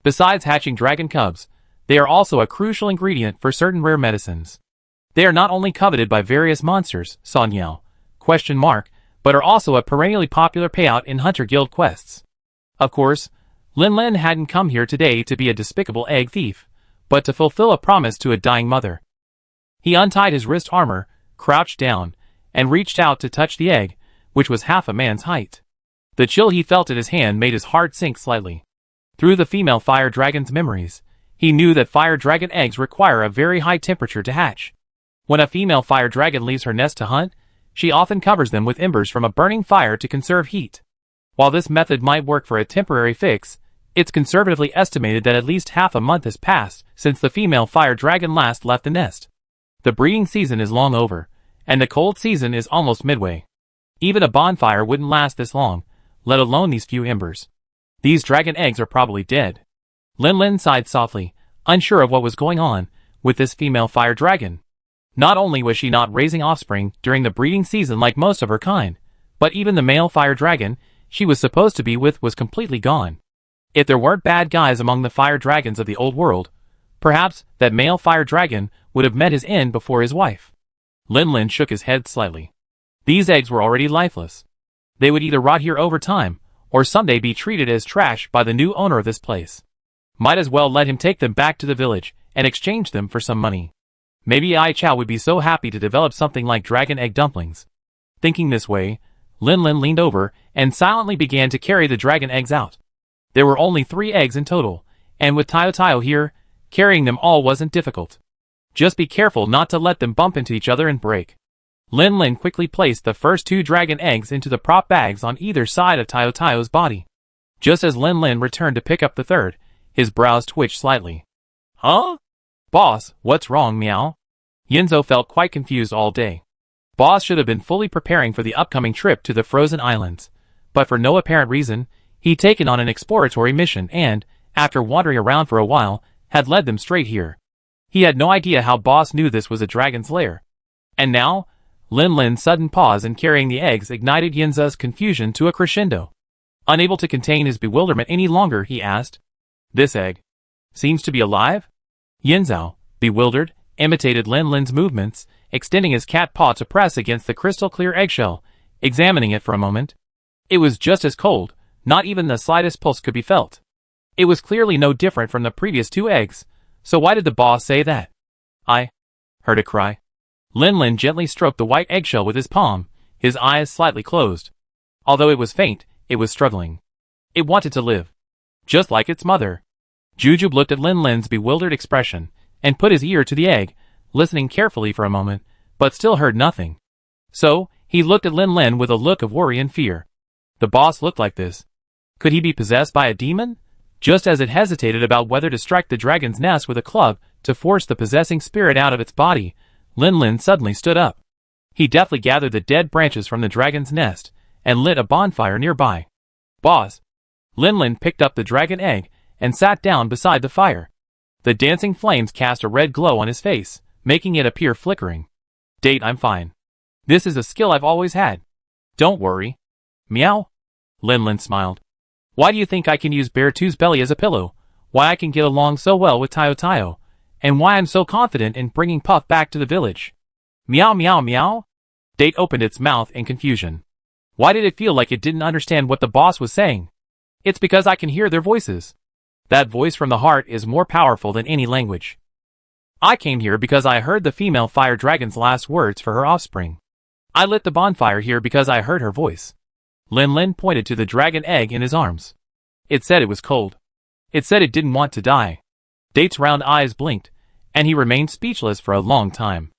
Besides hatching dragon cubs, they are also a crucial ingredient for certain rare medicines. They are not only coveted by various monsters, but are also a perennially popular payout in Hunter Guild quests. Of course, Lin Lin hadn't come here today to be a despicable egg thief, but to fulfill a promise to a dying mother. He untied his wrist armor, crouched down, and reached out to touch the egg, which was half a man's height. The chill he felt at his hand made his heart sink slightly. Through the female fire dragon's memories, he knew that fire dragon eggs require a very high temperature to hatch. When a female fire dragon leaves her nest to hunt, she often covers them with embers from a burning fire to conserve heat. While this method might work for a temporary fix, it's conservatively estimated that at least half a month has passed since the female fire dragon last left the nest. The breeding season is long over, and the cold season is almost midway. Even a bonfire wouldn't last this long, let alone these few embers. These dragon eggs are probably dead. Lin Lin sighed softly, unsure of what was going on with this female fire dragon. Not only was she not raising offspring during the breeding season like most of her kind, but even the male fire dragon she was supposed to be with was completely gone. If there weren't bad guys among the fire dragons of the old world, perhaps that male fire dragon would have met his end before his wife. Lin Lin shook his head slightly. These eggs were already lifeless. They would either rot here over time, or someday be treated as trash by the new owner of this place. Might as well let him take them back to the village and exchange them for some money. Maybe Ai Chao would be so happy to develop something like dragon egg dumplings. Thinking this way, Lin Lin leaned over and silently began to carry the dragon eggs out. There were only 3 eggs in total, and with Tayo here, carrying them all wasn't difficult. Just be careful not to let them bump into each other and break. Lin Lin quickly placed the first 2 dragon eggs into the prop bags on either side of Tayo's body. Just as Lin Lin returned to pick up the third, his brows twitched slightly. Huh? Boss, what's wrong, meow? Yinzo felt quite confused all day. Boss should have been fully preparing for the upcoming trip to the Frozen Islands, but for no apparent reason, he'd taken on an exploratory mission and, after wandering around for a while, had led them straight here. He had no idea how Boss knew this was a dragon's lair. And now, Lin Lin's sudden pause in carrying the eggs ignited Yinzo's confusion to a crescendo. Unable to contain his bewilderment any longer, he asked, "This egg seems to be alive?" Yinzo, bewildered, imitated Lin Lin's movements, extending his cat paw to press against the crystal-clear eggshell, examining it for a moment. It was just as cold, not even the slightest pulse could be felt. It was clearly no different from the previous 2 eggs, so why did the boss say that? I heard a cry. Lin Lin gently stroked the white eggshell with his palm, his eyes slightly closed. Although it was faint, it was struggling. It wanted to live. Just like its mother. Jujube looked at Lin Lin's bewildered expression, and put his ear to the egg, listening carefully for a moment, but still heard nothing. So, he looked at Lin Lin with a look of worry and fear. The boss looked like this. Could he be possessed by a demon? Just as it hesitated about whether to strike the dragon's nest with a club to force the possessing spirit out of its body, Lin Lin suddenly stood up. He deftly gathered the dead branches from the dragon's nest, and lit a bonfire nearby. Boss. Lin Lin picked up the dragon egg, and sat down beside the fire. The dancing flames cast a red glow on his face, making it appear flickering. Date, I'm fine. This is a skill I've always had. Don't worry. Meow? Lin Lin smiled. Why do you think I can use Bear 2's belly as a pillow? Why I can get along so well with Tayo? And why I'm so confident in bringing Puff back to the village? Meow meow meow? Date opened its mouth in confusion. Why did it feel like it didn't understand what the boss was saying? It's because I can hear their voices. That voice from the heart is more powerful than any language. I came here because I heard the female fire dragon's last words for her offspring. I lit the bonfire here because I heard her voice. Lin Lin pointed to the dragon egg in his arms. It said it was cold. It said it didn't want to die. Date's round eyes blinked, and he remained speechless for a long time.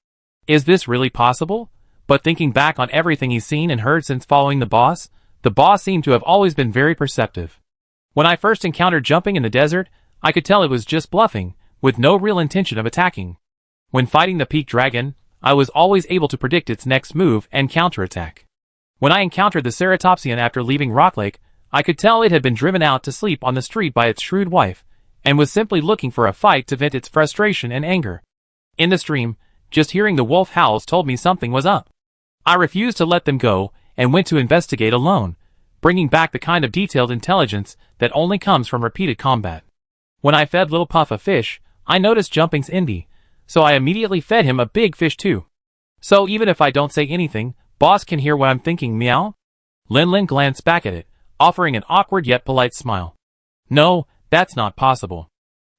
Is this really possible? But thinking back on everything he's seen and heard since following the boss seemed to have always been very perceptive. When I first encountered jumping in the desert, I could tell it was just bluffing, with no real intention of attacking. When fighting the peak dragon, I was always able to predict its next move and counterattack. When I encountered the Ceratopsian after leaving Rock Lake, I could tell it had been driven out to sleep on the street by its shrewd wife, and was simply looking for a fight to vent its frustration and anger. In the stream, just hearing the wolf howls told me something was up. I refused to let them go, and went to investigate alone, bringing back the kind of detailed intelligence that only comes from repeated combat. When I fed Little Puff a fish, I noticed Jumping's envy, so I immediately fed him a big fish too. So even if I don't say anything, Boss can hear what I'm thinking, meow? Lin Lin glanced back at it, offering an awkward yet polite smile. No, that's not possible.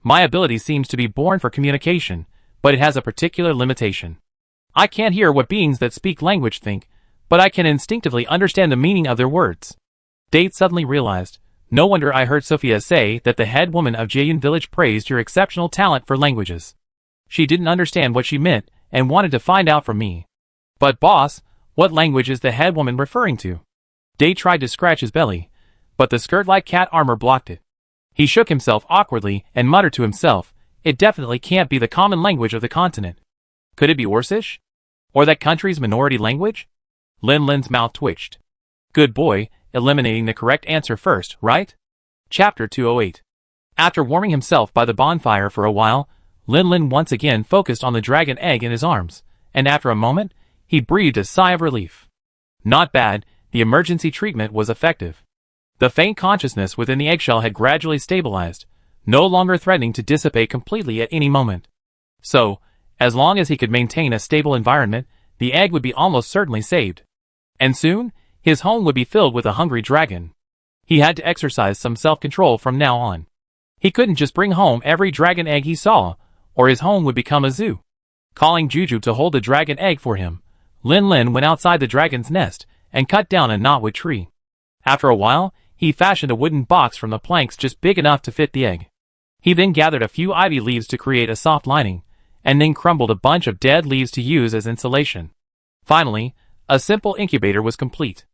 My ability seems to be born for communication, but it has a particular limitation. I can't hear what beings that speak language think, but I can instinctively understand the meaning of their words. Date suddenly realized, no wonder I heard Sophia say that the head woman of Jayan village praised your exceptional talent for languages. She didn't understand what she meant, and wanted to find out from me. But boss, what language is the head woman referring to? Date tried to scratch his belly, but the skirt-like cat armor blocked it. He shook himself awkwardly and muttered to himself, it definitely can't be the common language of the continent. Could it be Orcish? Or that country's minority language? Lin Lin's mouth twitched. Good boy, eliminating the correct answer first, right? Chapter 208. After warming himself by the bonfire for a while, Lin Lin once again focused on the dragon egg in his arms, and after a moment, he breathed a sigh of relief. Not bad, the emergency treatment was effective. The faint consciousness within the eggshell had gradually stabilized, no longer threatening to dissipate completely at any moment. So, as long as he could maintain a stable environment, the egg would be almost certainly saved. And soon, his home would be filled with a hungry dragon. He had to exercise some self-control from now on. He couldn't just bring home every dragon egg he saw, or his home would become a zoo. Calling Juju to hold the dragon egg for him, Lin Lin went outside the dragon's nest and cut down a knotwood tree. After a while, he fashioned a wooden box from the planks just big enough to fit the egg. He then gathered a few ivy leaves to create a soft lining, and then crumbled a bunch of dead leaves to use as insulation. Finally, a simple incubator was complete.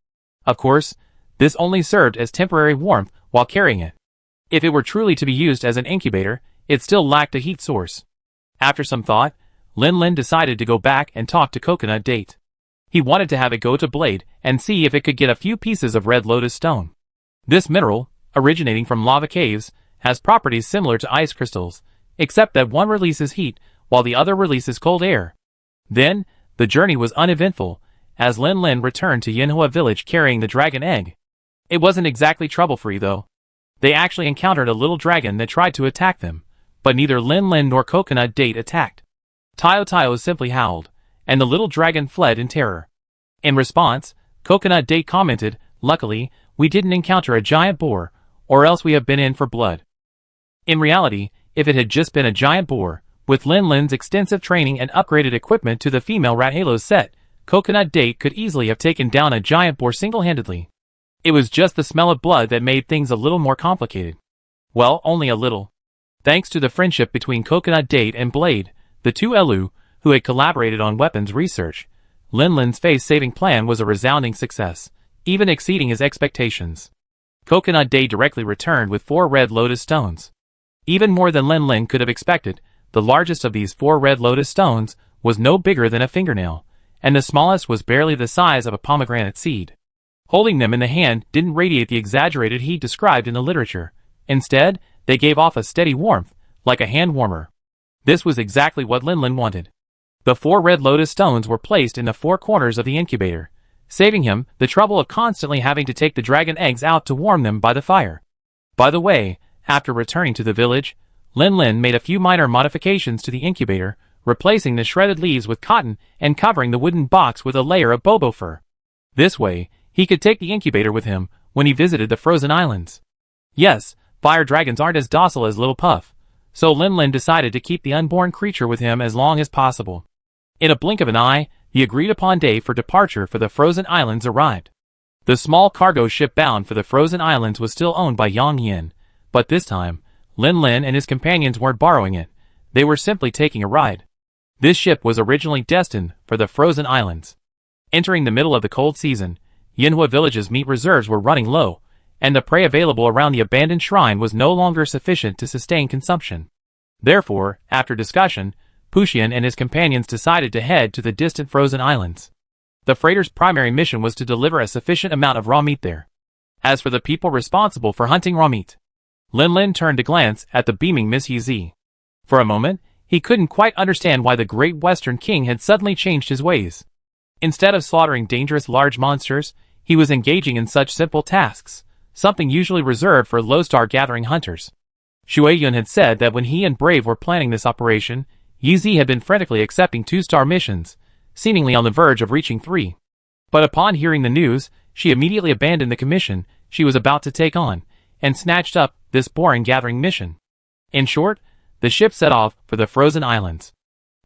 Of course, this only served as temporary warmth while carrying it. If it were truly to be used as an incubator, it still lacked a heat source. After some thought, Lin Lin decided to go back and talk to Coconut Date. He wanted to have it go to Blade and see if it could get a few pieces of red lotus stone. This mineral, originating from lava caves, has properties similar to ice crystals, except that one releases heat while the other releases cold air. Then, the journey was uneventful, as Lin Lin returned to Yinhua village carrying the dragon egg. It wasn't exactly trouble-free though. They actually encountered a little dragon that tried to attack them, but neither Lin Lin nor Coconut Date attacked. Tayo Tayo simply howled, and the little dragon fled in terror. In response, Coconut Date commented, luckily, we didn't encounter a giant boar, or else we have been in for blood. In reality, if it had just been a giant boar, with Lin Lin's extensive training and upgraded equipment to the female Rat Halos set, Coconut Date could easily have taken down a giant boar single-handedly. It was just the smell of blood that made things a little more complicated. Well, only a little. Thanks to the friendship between Coconut Date and Blade, the two Elu, who had collaborated on weapons research, Lin Lin's face-saving plan was a resounding success, even exceeding his expectations. Coconut Date directly returned with 4 red lotus stones. Even more than Lin Lin could have expected, the largest of these 4 red lotus stones was no bigger than a fingernail, and the smallest was barely the size of a pomegranate seed. Holding them in the hand didn't radiate the exaggerated heat described in the literature. Instead, they gave off a steady warmth, like a hand warmer. This was exactly what Lin Lin wanted. The 4 red lotus stones were placed in the 4 corners of the incubator, saving him the trouble of constantly having to take the dragon eggs out to warm them by the fire. By the way, after returning to the village, Lin Lin made a few minor modifications to the incubator, replacing the shredded leaves with cotton and covering the wooden box with a layer of bobo fur. This way, he could take the incubator with him when he visited the frozen islands. Yes, fire dragons aren't as docile as Little Puff, so Lin Lin decided to keep the unborn creature with him as long as possible. In a blink of an eye, the agreed-upon day for departure for the frozen islands arrived. The small cargo ship bound for the frozen islands was still owned by Yang Yin, but this time, Lin Lin and his companions weren't borrowing it, they were simply taking a ride. This ship was originally destined for the frozen islands. Entering the middle of the cold season, Yinhua village's meat reserves were running low, and the prey available around the abandoned shrine was no longer sufficient to sustain consumption. Therefore, after discussion, Puxian and his companions decided to head to the distant frozen islands. The freighter's primary mission was to deliver a sufficient amount of raw meat there. As for the people responsible for hunting raw meat, Lin Lin turned to glance at the beaming Miss Yi. For a moment, he couldn't quite understand why the great Western king had suddenly changed his ways. Instead of slaughtering dangerous large monsters, he was engaging in such simple tasks, something usually reserved for low-star gathering hunters. Shui Yun had said that when he and Brave were planning this operation, Yi had been frantically accepting 2-star missions, seemingly on the verge of reaching 3. But upon hearing the news, she immediately abandoned the commission she was about to take on, and snatched up this boring gathering mission. In short, the ship set off for the frozen islands.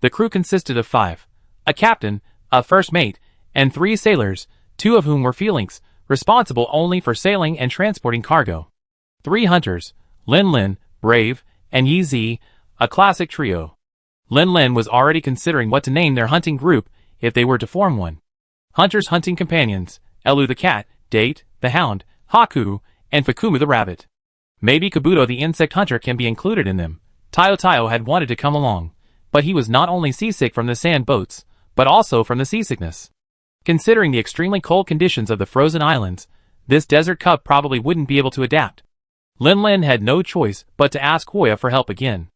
The crew consisted of 5, a captain, a first mate, and 3 sailors, 2 of whom were Felix, responsible only for sailing and transporting cargo. 3 hunters, Lin Lin, Brave, and Yi, a classic trio. Lin Lin was already considering what to name their hunting group if they were to form one. Hunters' hunting companions, Elu the cat, Date, the hound, Haku, and Fukumu the rabbit. Maybe Kabuto the insect hunter can be included in them. Tayo had wanted to come along, but he was not only seasick from the sand boats, but also from the seasickness. Considering the extremely cold conditions of the frozen islands, this desert cub probably wouldn't be able to adapt. Lin Lin had no choice but to ask Hoya for help again.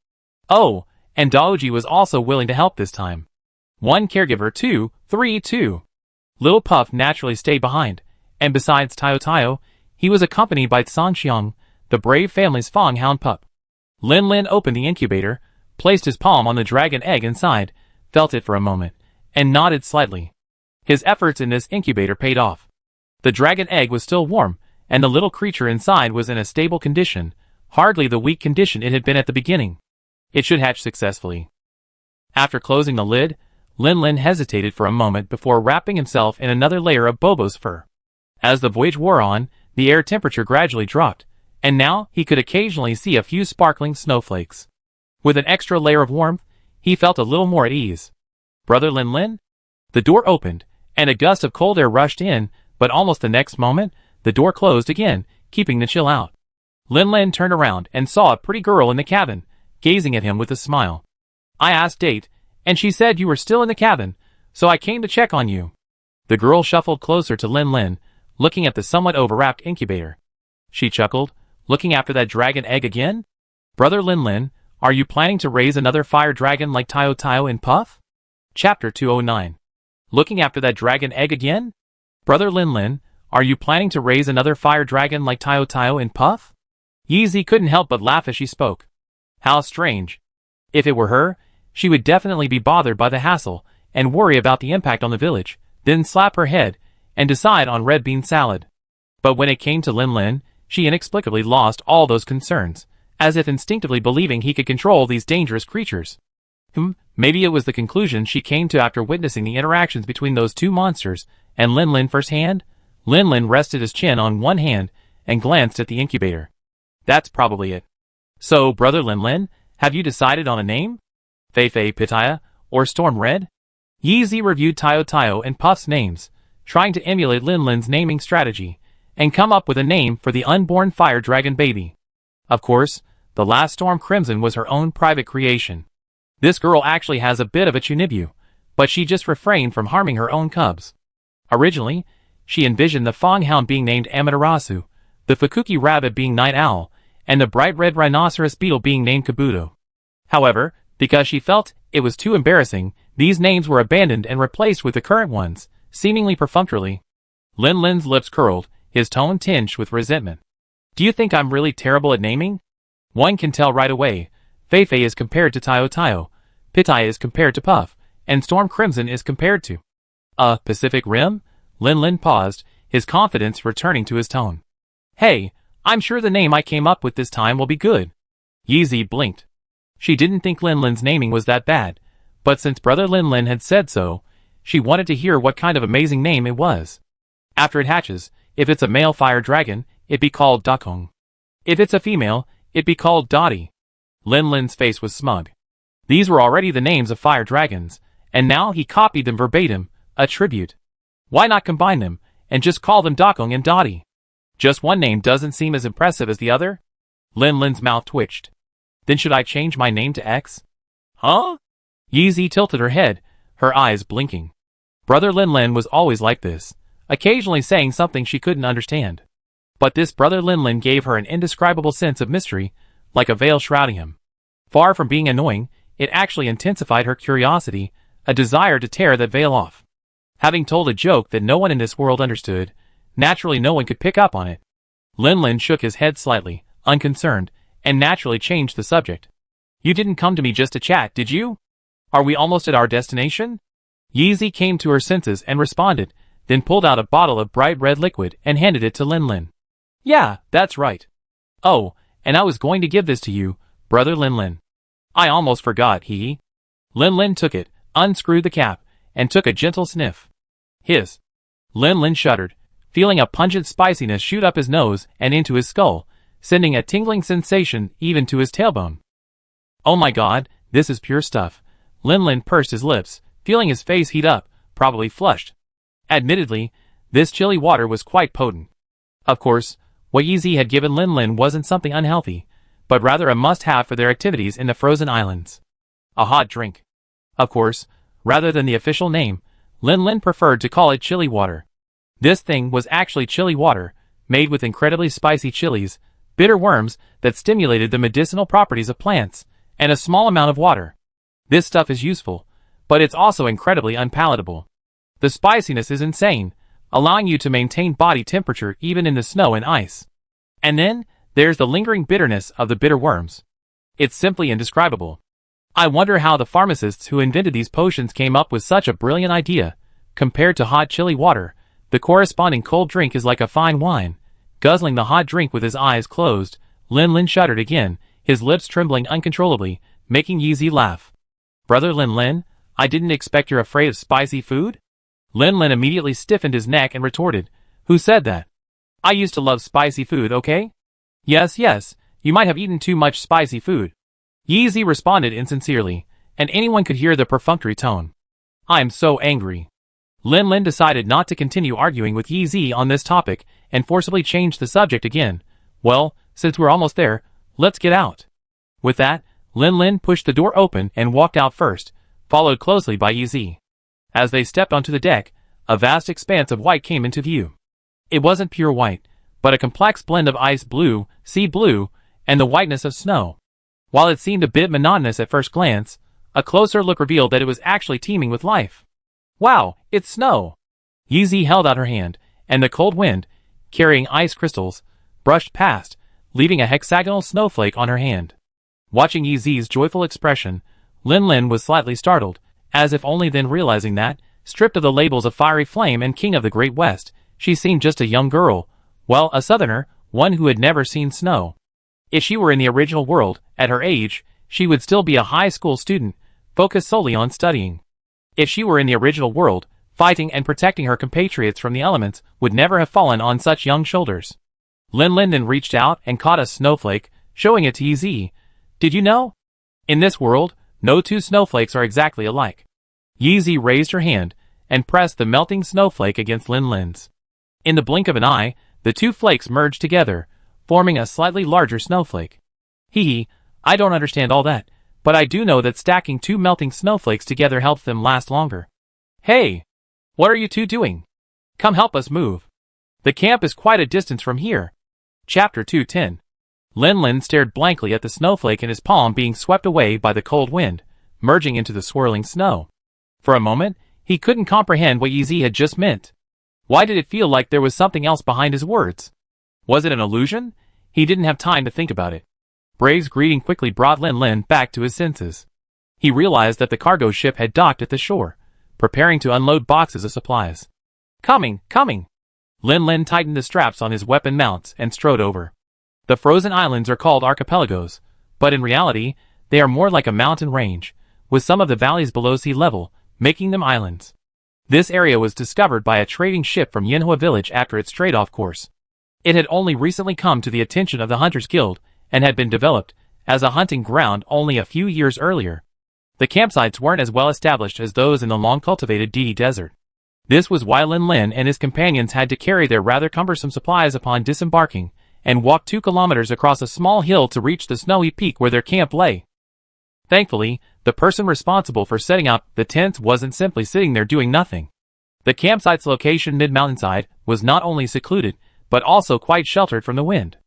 Oh, and Daoji was also willing to help this time. 1 caregiver 2, 3, 2. Little Puff naturally stayed behind, and besides Tayo, he was accompanied by Sangxiang, the Brave family's Fang hound pup. Lin Lin opened the incubator, placed his palm on the dragon egg inside, felt it for a moment, and nodded slightly. His efforts in this incubator paid off. The dragon egg was still warm, and the little creature inside was in a stable condition, hardly the weak condition it had been at the beginning. It should hatch successfully. After closing the lid, Lin Lin hesitated for a moment before wrapping himself in another layer of Bobo's fur. As the voyage wore on, the air temperature gradually dropped, and now he could occasionally see a few sparkling snowflakes. With an extra layer of warmth, he felt a little more at ease. Brother Lin Lin? The door opened, and a gust of cold air rushed in, but almost the next moment, the door closed again, keeping the chill out. Lin Lin turned around and saw a pretty girl in the cabin, gazing at him with a smile. I asked Date, and she said you were still in the cabin, so I came to check on you. The girl shuffled closer to Lin Lin, looking at the somewhat overwrapped incubator. She chuckled, looking after that dragon egg again? Brother Lin Lin, are you planning to raise another fire dragon like Tayo and Puff? Chapter 209. Looking after that dragon egg again? Brother Lin Lin, are you planning to raise another fire dragon like Tayo and Puff? Yi couldn't help but laugh as she spoke. How strange. If it were her, she would definitely be bothered by the hassle, and worry about the impact on the village, then slap her head, and decide on red bean salad. But when it came to Lin Lin, she inexplicably lost all those concerns, as if instinctively believing he could control these dangerous creatures. Maybe it was the conclusion she came to after witnessing the interactions between those 2 monsters and Lin Lin firsthand. Lin Lin rested his chin on one hand and glanced at the incubator. That's probably it. So, Brother Lin Lin, have you decided on a name? Fei Pitaya, or Storm Red? Yi reviewed Tayo and Puff's names, trying to emulate Lin Lin's naming strategy, and come up with a name for the unborn fire dragon baby. Of course, the last Storm Crimson was her own private creation. This girl actually has a bit of a chunibu, but she just refrained from harming her own cubs. Originally, she envisioned the Fang hound being named Amaterasu, the Fukuki rabbit being Night Owl, and the bright red rhinoceros beetle being named Kabuto. However, because she felt it was too embarrassing, these names were abandoned and replaced with the current ones, seemingly perfunctorily. Lin Lin's lips curled, his tone tinged with resentment. Do you think I'm really terrible at naming? One can tell right away. Fei is compared to Tayo, Pitaya is compared to Puff, and Storm Crimson is compared to Pacific Rim? Lin Lin paused, his confidence returning to his tone. Hey, I'm sure the name I came up with this time will be good. Yi blinked. She didn't think Lin Lin's naming was that bad, but since Brother Lin Lin had said so, she wanted to hear what kind of amazing name it was. After it hatches, if it's a male fire dragon, it'd be called Dakong. If it's a female, it'd be called Dottie. Lin Lin's face was smug. These were already the names of fire dragons, and now he copied them verbatim, a tribute. Why not combine them, and just call them Dakong and Dottie? Just one name doesn't seem as impressive as the other? Lin's mouth twitched. Then should I change my name to X? Huh? Yeezy tilted her head, her eyes blinking. Brother Lin was always like this, occasionally saying something she couldn't understand. But this Brother Lin gave her an indescribable sense of mystery, like a veil shrouding him. Far from being annoying, it actually intensified her curiosity, a desire to tear that veil off. Having told a joke that no one in this world understood, naturally no one could pick up on it. Lin shook his head slightly, unconcerned, and naturally changed the subject. You didn't come to me just to chat, did you? Are we almost at our destination? Yeezy came to her senses and responded, then pulled out a bottle of bright red liquid and handed it to Lin. Yeah, that's right. Oh, and I was going to give this to you, Brother Lin. I almost forgot, hee. Lin took it, unscrewed the cap, and took a gentle sniff. Hiss. Lin shuddered, feeling a pungent spiciness shoot up his nose and into his skull, sending a tingling sensation even to his tailbone. Oh my god, this is pure stuff. Lin pursed his lips, feeling his face heat up, probably flushed. Admittedly, this chilly water was quite potent. Of course, what Yeezy had given Lin wasn't something unhealthy, but rather a must-have for their activities in the frozen islands. A hot drink. Of course, rather than the official name, Lin preferred to call it chili water. This thing was actually chili water, made with incredibly spicy chilies, bitter worms that stimulated the medicinal properties of plants, and a small amount of water. This stuff is useful, but it's also incredibly unpalatable. The spiciness is insane, allowing you to maintain body temperature even in the snow and ice. And then, there's the lingering bitterness of the bitter worms. It's simply indescribable. I wonder how the pharmacists who invented these potions came up with such a brilliant idea. Compared to hot chili water, the corresponding cold drink is like a fine wine. Guzzling the hot drink with his eyes closed, Lin shuddered again, his lips trembling uncontrollably, making Yeezy laugh. Brother Lin, I didn't expect you're afraid of spicy food? Lin immediately stiffened his neck and retorted, Who said that? I used to love spicy food, okay? Yes, you might have eaten too much spicy food. Yeezy responded insincerely, and anyone could hear the perfunctory tone. I'm so angry. Lin decided not to continue arguing with Yeezy on this topic and forcibly changed the subject again. Well, since we're almost there, let's get out. With that, Lin pushed the door open and walked out first, followed closely by Yeezy. As they stepped onto the deck, a vast expanse of white came into view. It wasn't pure white, but a complex blend of ice blue, sea blue, and the whiteness of snow. While it seemed a bit monotonous at first glance, a closer look revealed that it was actually teeming with life. Wow, it's snow! Yeezy held out her hand, and the cold wind, carrying ice crystals, brushed past, leaving a hexagonal snowflake on her hand. Watching Yeezy's joyful expression, Lin was slightly startled, as if only then realizing that, stripped of the labels of Fiery Flame and King of the Great West, she seemed just a young girl, well, a southerner, one who had never seen snow. If she were in the original world, at her age, she would still be a high school student, focused solely on studying. If she were in the original world, fighting and protecting her compatriots from the elements would never have fallen on such young shoulders. Lin then reached out and caught a snowflake, showing it to Yeezy. Did you know? In this world, no two snowflakes are exactly alike. Yeezy raised her hand and pressed the melting snowflake against Lin's. In the blink of an eye, the two flakes merged together, forming a slightly larger snowflake. I don't understand all that, but I do know that stacking two melting snowflakes together helps them last longer. Hey! What are you two doing? Come help us move. The camp is quite a distance from here. Chapter 210. Lin stared blankly at the snowflake in his palm being swept away by the cold wind, merging into the swirling snow. For a moment, he couldn't comprehend what Yeezy had just meant. Why did it feel like there was something else behind his words? Was it an illusion? He didn't have time to think about it. Brave's greeting quickly brought Lin back to his senses. He realized that the cargo ship had docked at the shore, preparing to unload boxes of supplies. Coming! Lin tightened the straps on his weapon mounts and strode over. The frozen islands are called archipelagos, but in reality, they are more like a mountain range, with some of the valleys below sea level, making them islands. This area was discovered by a trading ship from Yinhua village after it strayed off course. It had only recently come to the attention of the Hunters Guild, and had been developed as a hunting ground only a few years earlier. The campsites weren't as well established as those in the long-cultivated Didi Desert. This was why Lin and his companions had to carry their rather cumbersome supplies upon disembarking, and walk 2 kilometers across a small hill to reach the snowy peak where their camp lay. Thankfully, the person responsible for setting up the tents wasn't simply sitting there doing nothing. The campsite's location mid-mountainside was not only secluded, but also quite sheltered from the wind.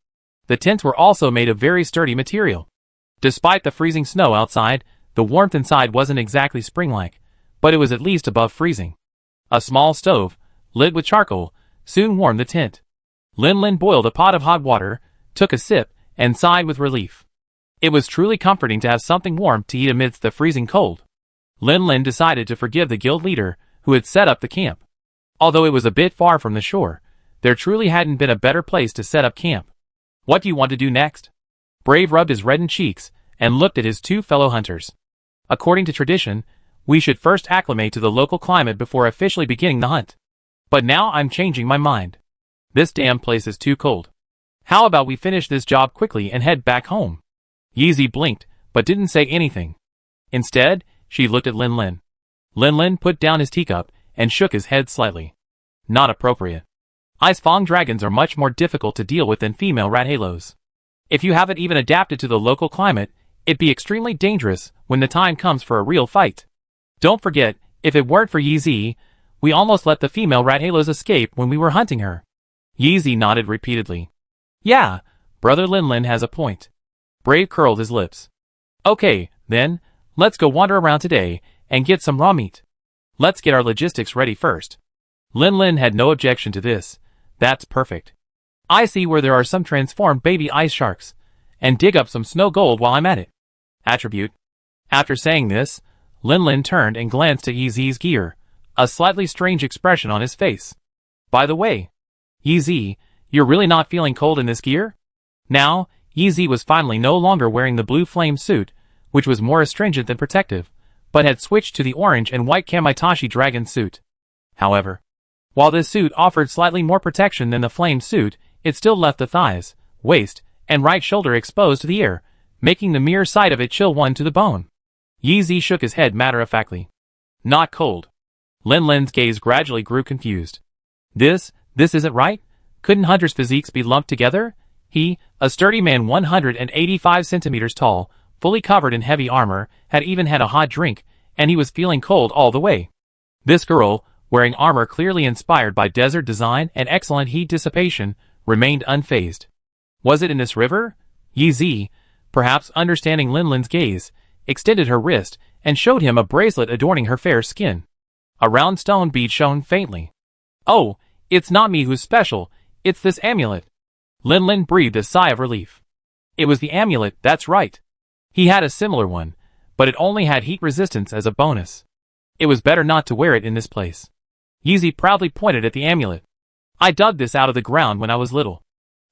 The tents were also made of very sturdy material. Despite the freezing snow outside, the warmth inside wasn't exactly spring-like, but it was at least above freezing. A small stove, lit with charcoal, soon warmed the tent. Lin boiled a pot of hot water, took a sip, and sighed with relief. It was truly comforting to have something warm to eat amidst the freezing cold. Lin decided to forgive the guild leader, who had set up the camp. Although it was a bit far from the shore, there truly hadn't been a better place to set up camp. What do you want to do next? Brave rubbed his reddened cheeks, and looked at his 2 fellow hunters. According to tradition, we should first acclimate to the local climate before officially beginning the hunt. But now I'm changing my mind. This damn place is too cold. How about we finish this job quickly and head back home? Yeezy blinked, but didn't say anything. Instead, she looked at Lin. Lin put down his teacup and shook his head slightly. Not appropriate. Ice Fang dragons are much more difficult to deal with than female rat halos. If you haven't even adapted to the local climate, it'd be extremely dangerous when the time comes for a real fight. Don't forget, if it weren't for Yeezy, we almost let the female rat halos escape when we were hunting her. Yeezy nodded repeatedly. Yeah, brother Lin has a point. Brave curled his lips. Okay, then, let's go wander around today and get some raw meat. Let's get our logistics ready first. Lin had no objection to this. That's perfect. I see where there are some transformed baby ice sharks, and dig up some snow gold while I'm at it. Attribute. After saying this, Lin turned and glanced at Yeezy's gear, a slightly strange expression on his face. By the way, Yeezy, you're really not feeling cold in this gear? Now, Yeezy was finally no longer wearing the blue flame suit, which was more astringent than protective, but had switched to the orange and white Kamitachi dragon suit. However, while this suit offered slightly more protection than the flame suit, it still left the thighs, waist, and right shoulder exposed to the air, making the mere sight of it chill one to the bone. Yeezy shook his head matter-of-factly. Not cold. Lin's gaze gradually grew confused. This isn't right? Couldn't hunters' physiques be lumped together? He, a sturdy man 185 centimeters tall, fully covered in heavy armor, had even had a hot drink, and he was feeling cold all the way. This girl, wearing armor clearly inspired by desert design and excellent heat dissipation, remained unfazed. Was it in this river? Yeezy, perhaps understanding Lin's gaze, extended her wrist and showed him a bracelet adorning her fair skin. A round stone bead shone faintly. Oh, it's not me who's special, it's this amulet. Lin breathed a sigh of relief. It was the amulet, that's right. He had a similar one, but it only had heat resistance as a bonus. It was better not to wear it in this place. Yeezy proudly pointed at the amulet. I dug this out of the ground when I was little.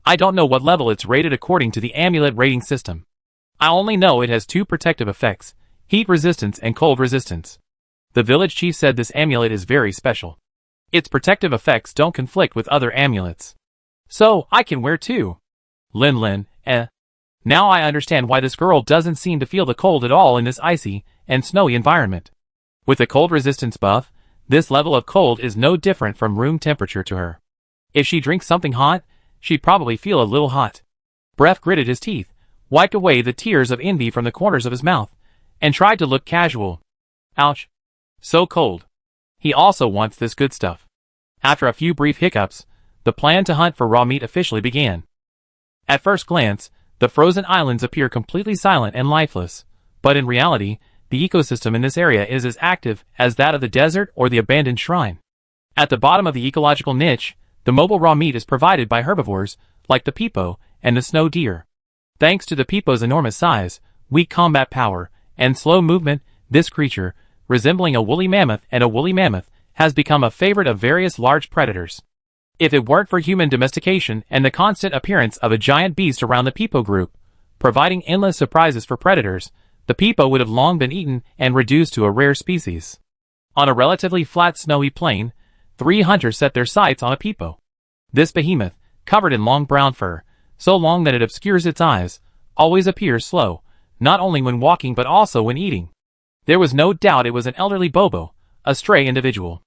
I don't know what level it's rated according to the amulet rating system. I only know it has 2 protective effects, heat resistance and cold resistance. The village chief said this amulet is very special. Its protective effects don't conflict with other amulets. So, I can wear 2. Lin, Now I understand why this girl doesn't seem to feel the cold at all in this icy and snowy environment. With the cold resistance buff, this level of cold is no different from room temperature to her. If she drinks something hot, she'd probably feel a little hot. Breath gritted his teeth, wiped away the tears of envy from the corners of his mouth, and tried to look casual. Ouch. So cold. He also wants this good stuff. After a few brief hiccups, the plan to hunt for raw meat officially began. At first glance, the frozen islands appear completely silent and lifeless, but in reality, the ecosystem in this area is as active as that of the desert or the abandoned shrine. At the bottom of the ecological niche, the mobile raw meat is provided by herbivores, like the peepo and the snow deer. Thanks to the peepo's enormous size, weak combat power, and slow movement, this creature, resembling a woolly mammoth, has become a favorite of various large predators. If it weren't for human domestication and the constant appearance of a giant beast around the peepo group, providing endless surprises for predators, the peepo would have long been eaten and reduced to a rare species. On a relatively flat snowy plain, 3 hunters set their sights on a peepo. This behemoth, covered in long brown fur, so long that it obscures its eyes, always appears slow, not only when walking but also when eating. There was no doubt it was an elderly bobo, a stray individual.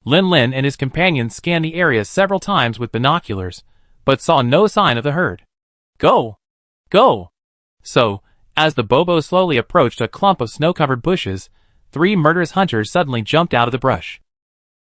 Lin Lin and his companions scanned the area several times with binoculars, but saw no sign of the herd. Go! Go! So, as the Bobo slowly approached a clump of snow-covered bushes, 3 murderous hunters suddenly jumped out of the brush.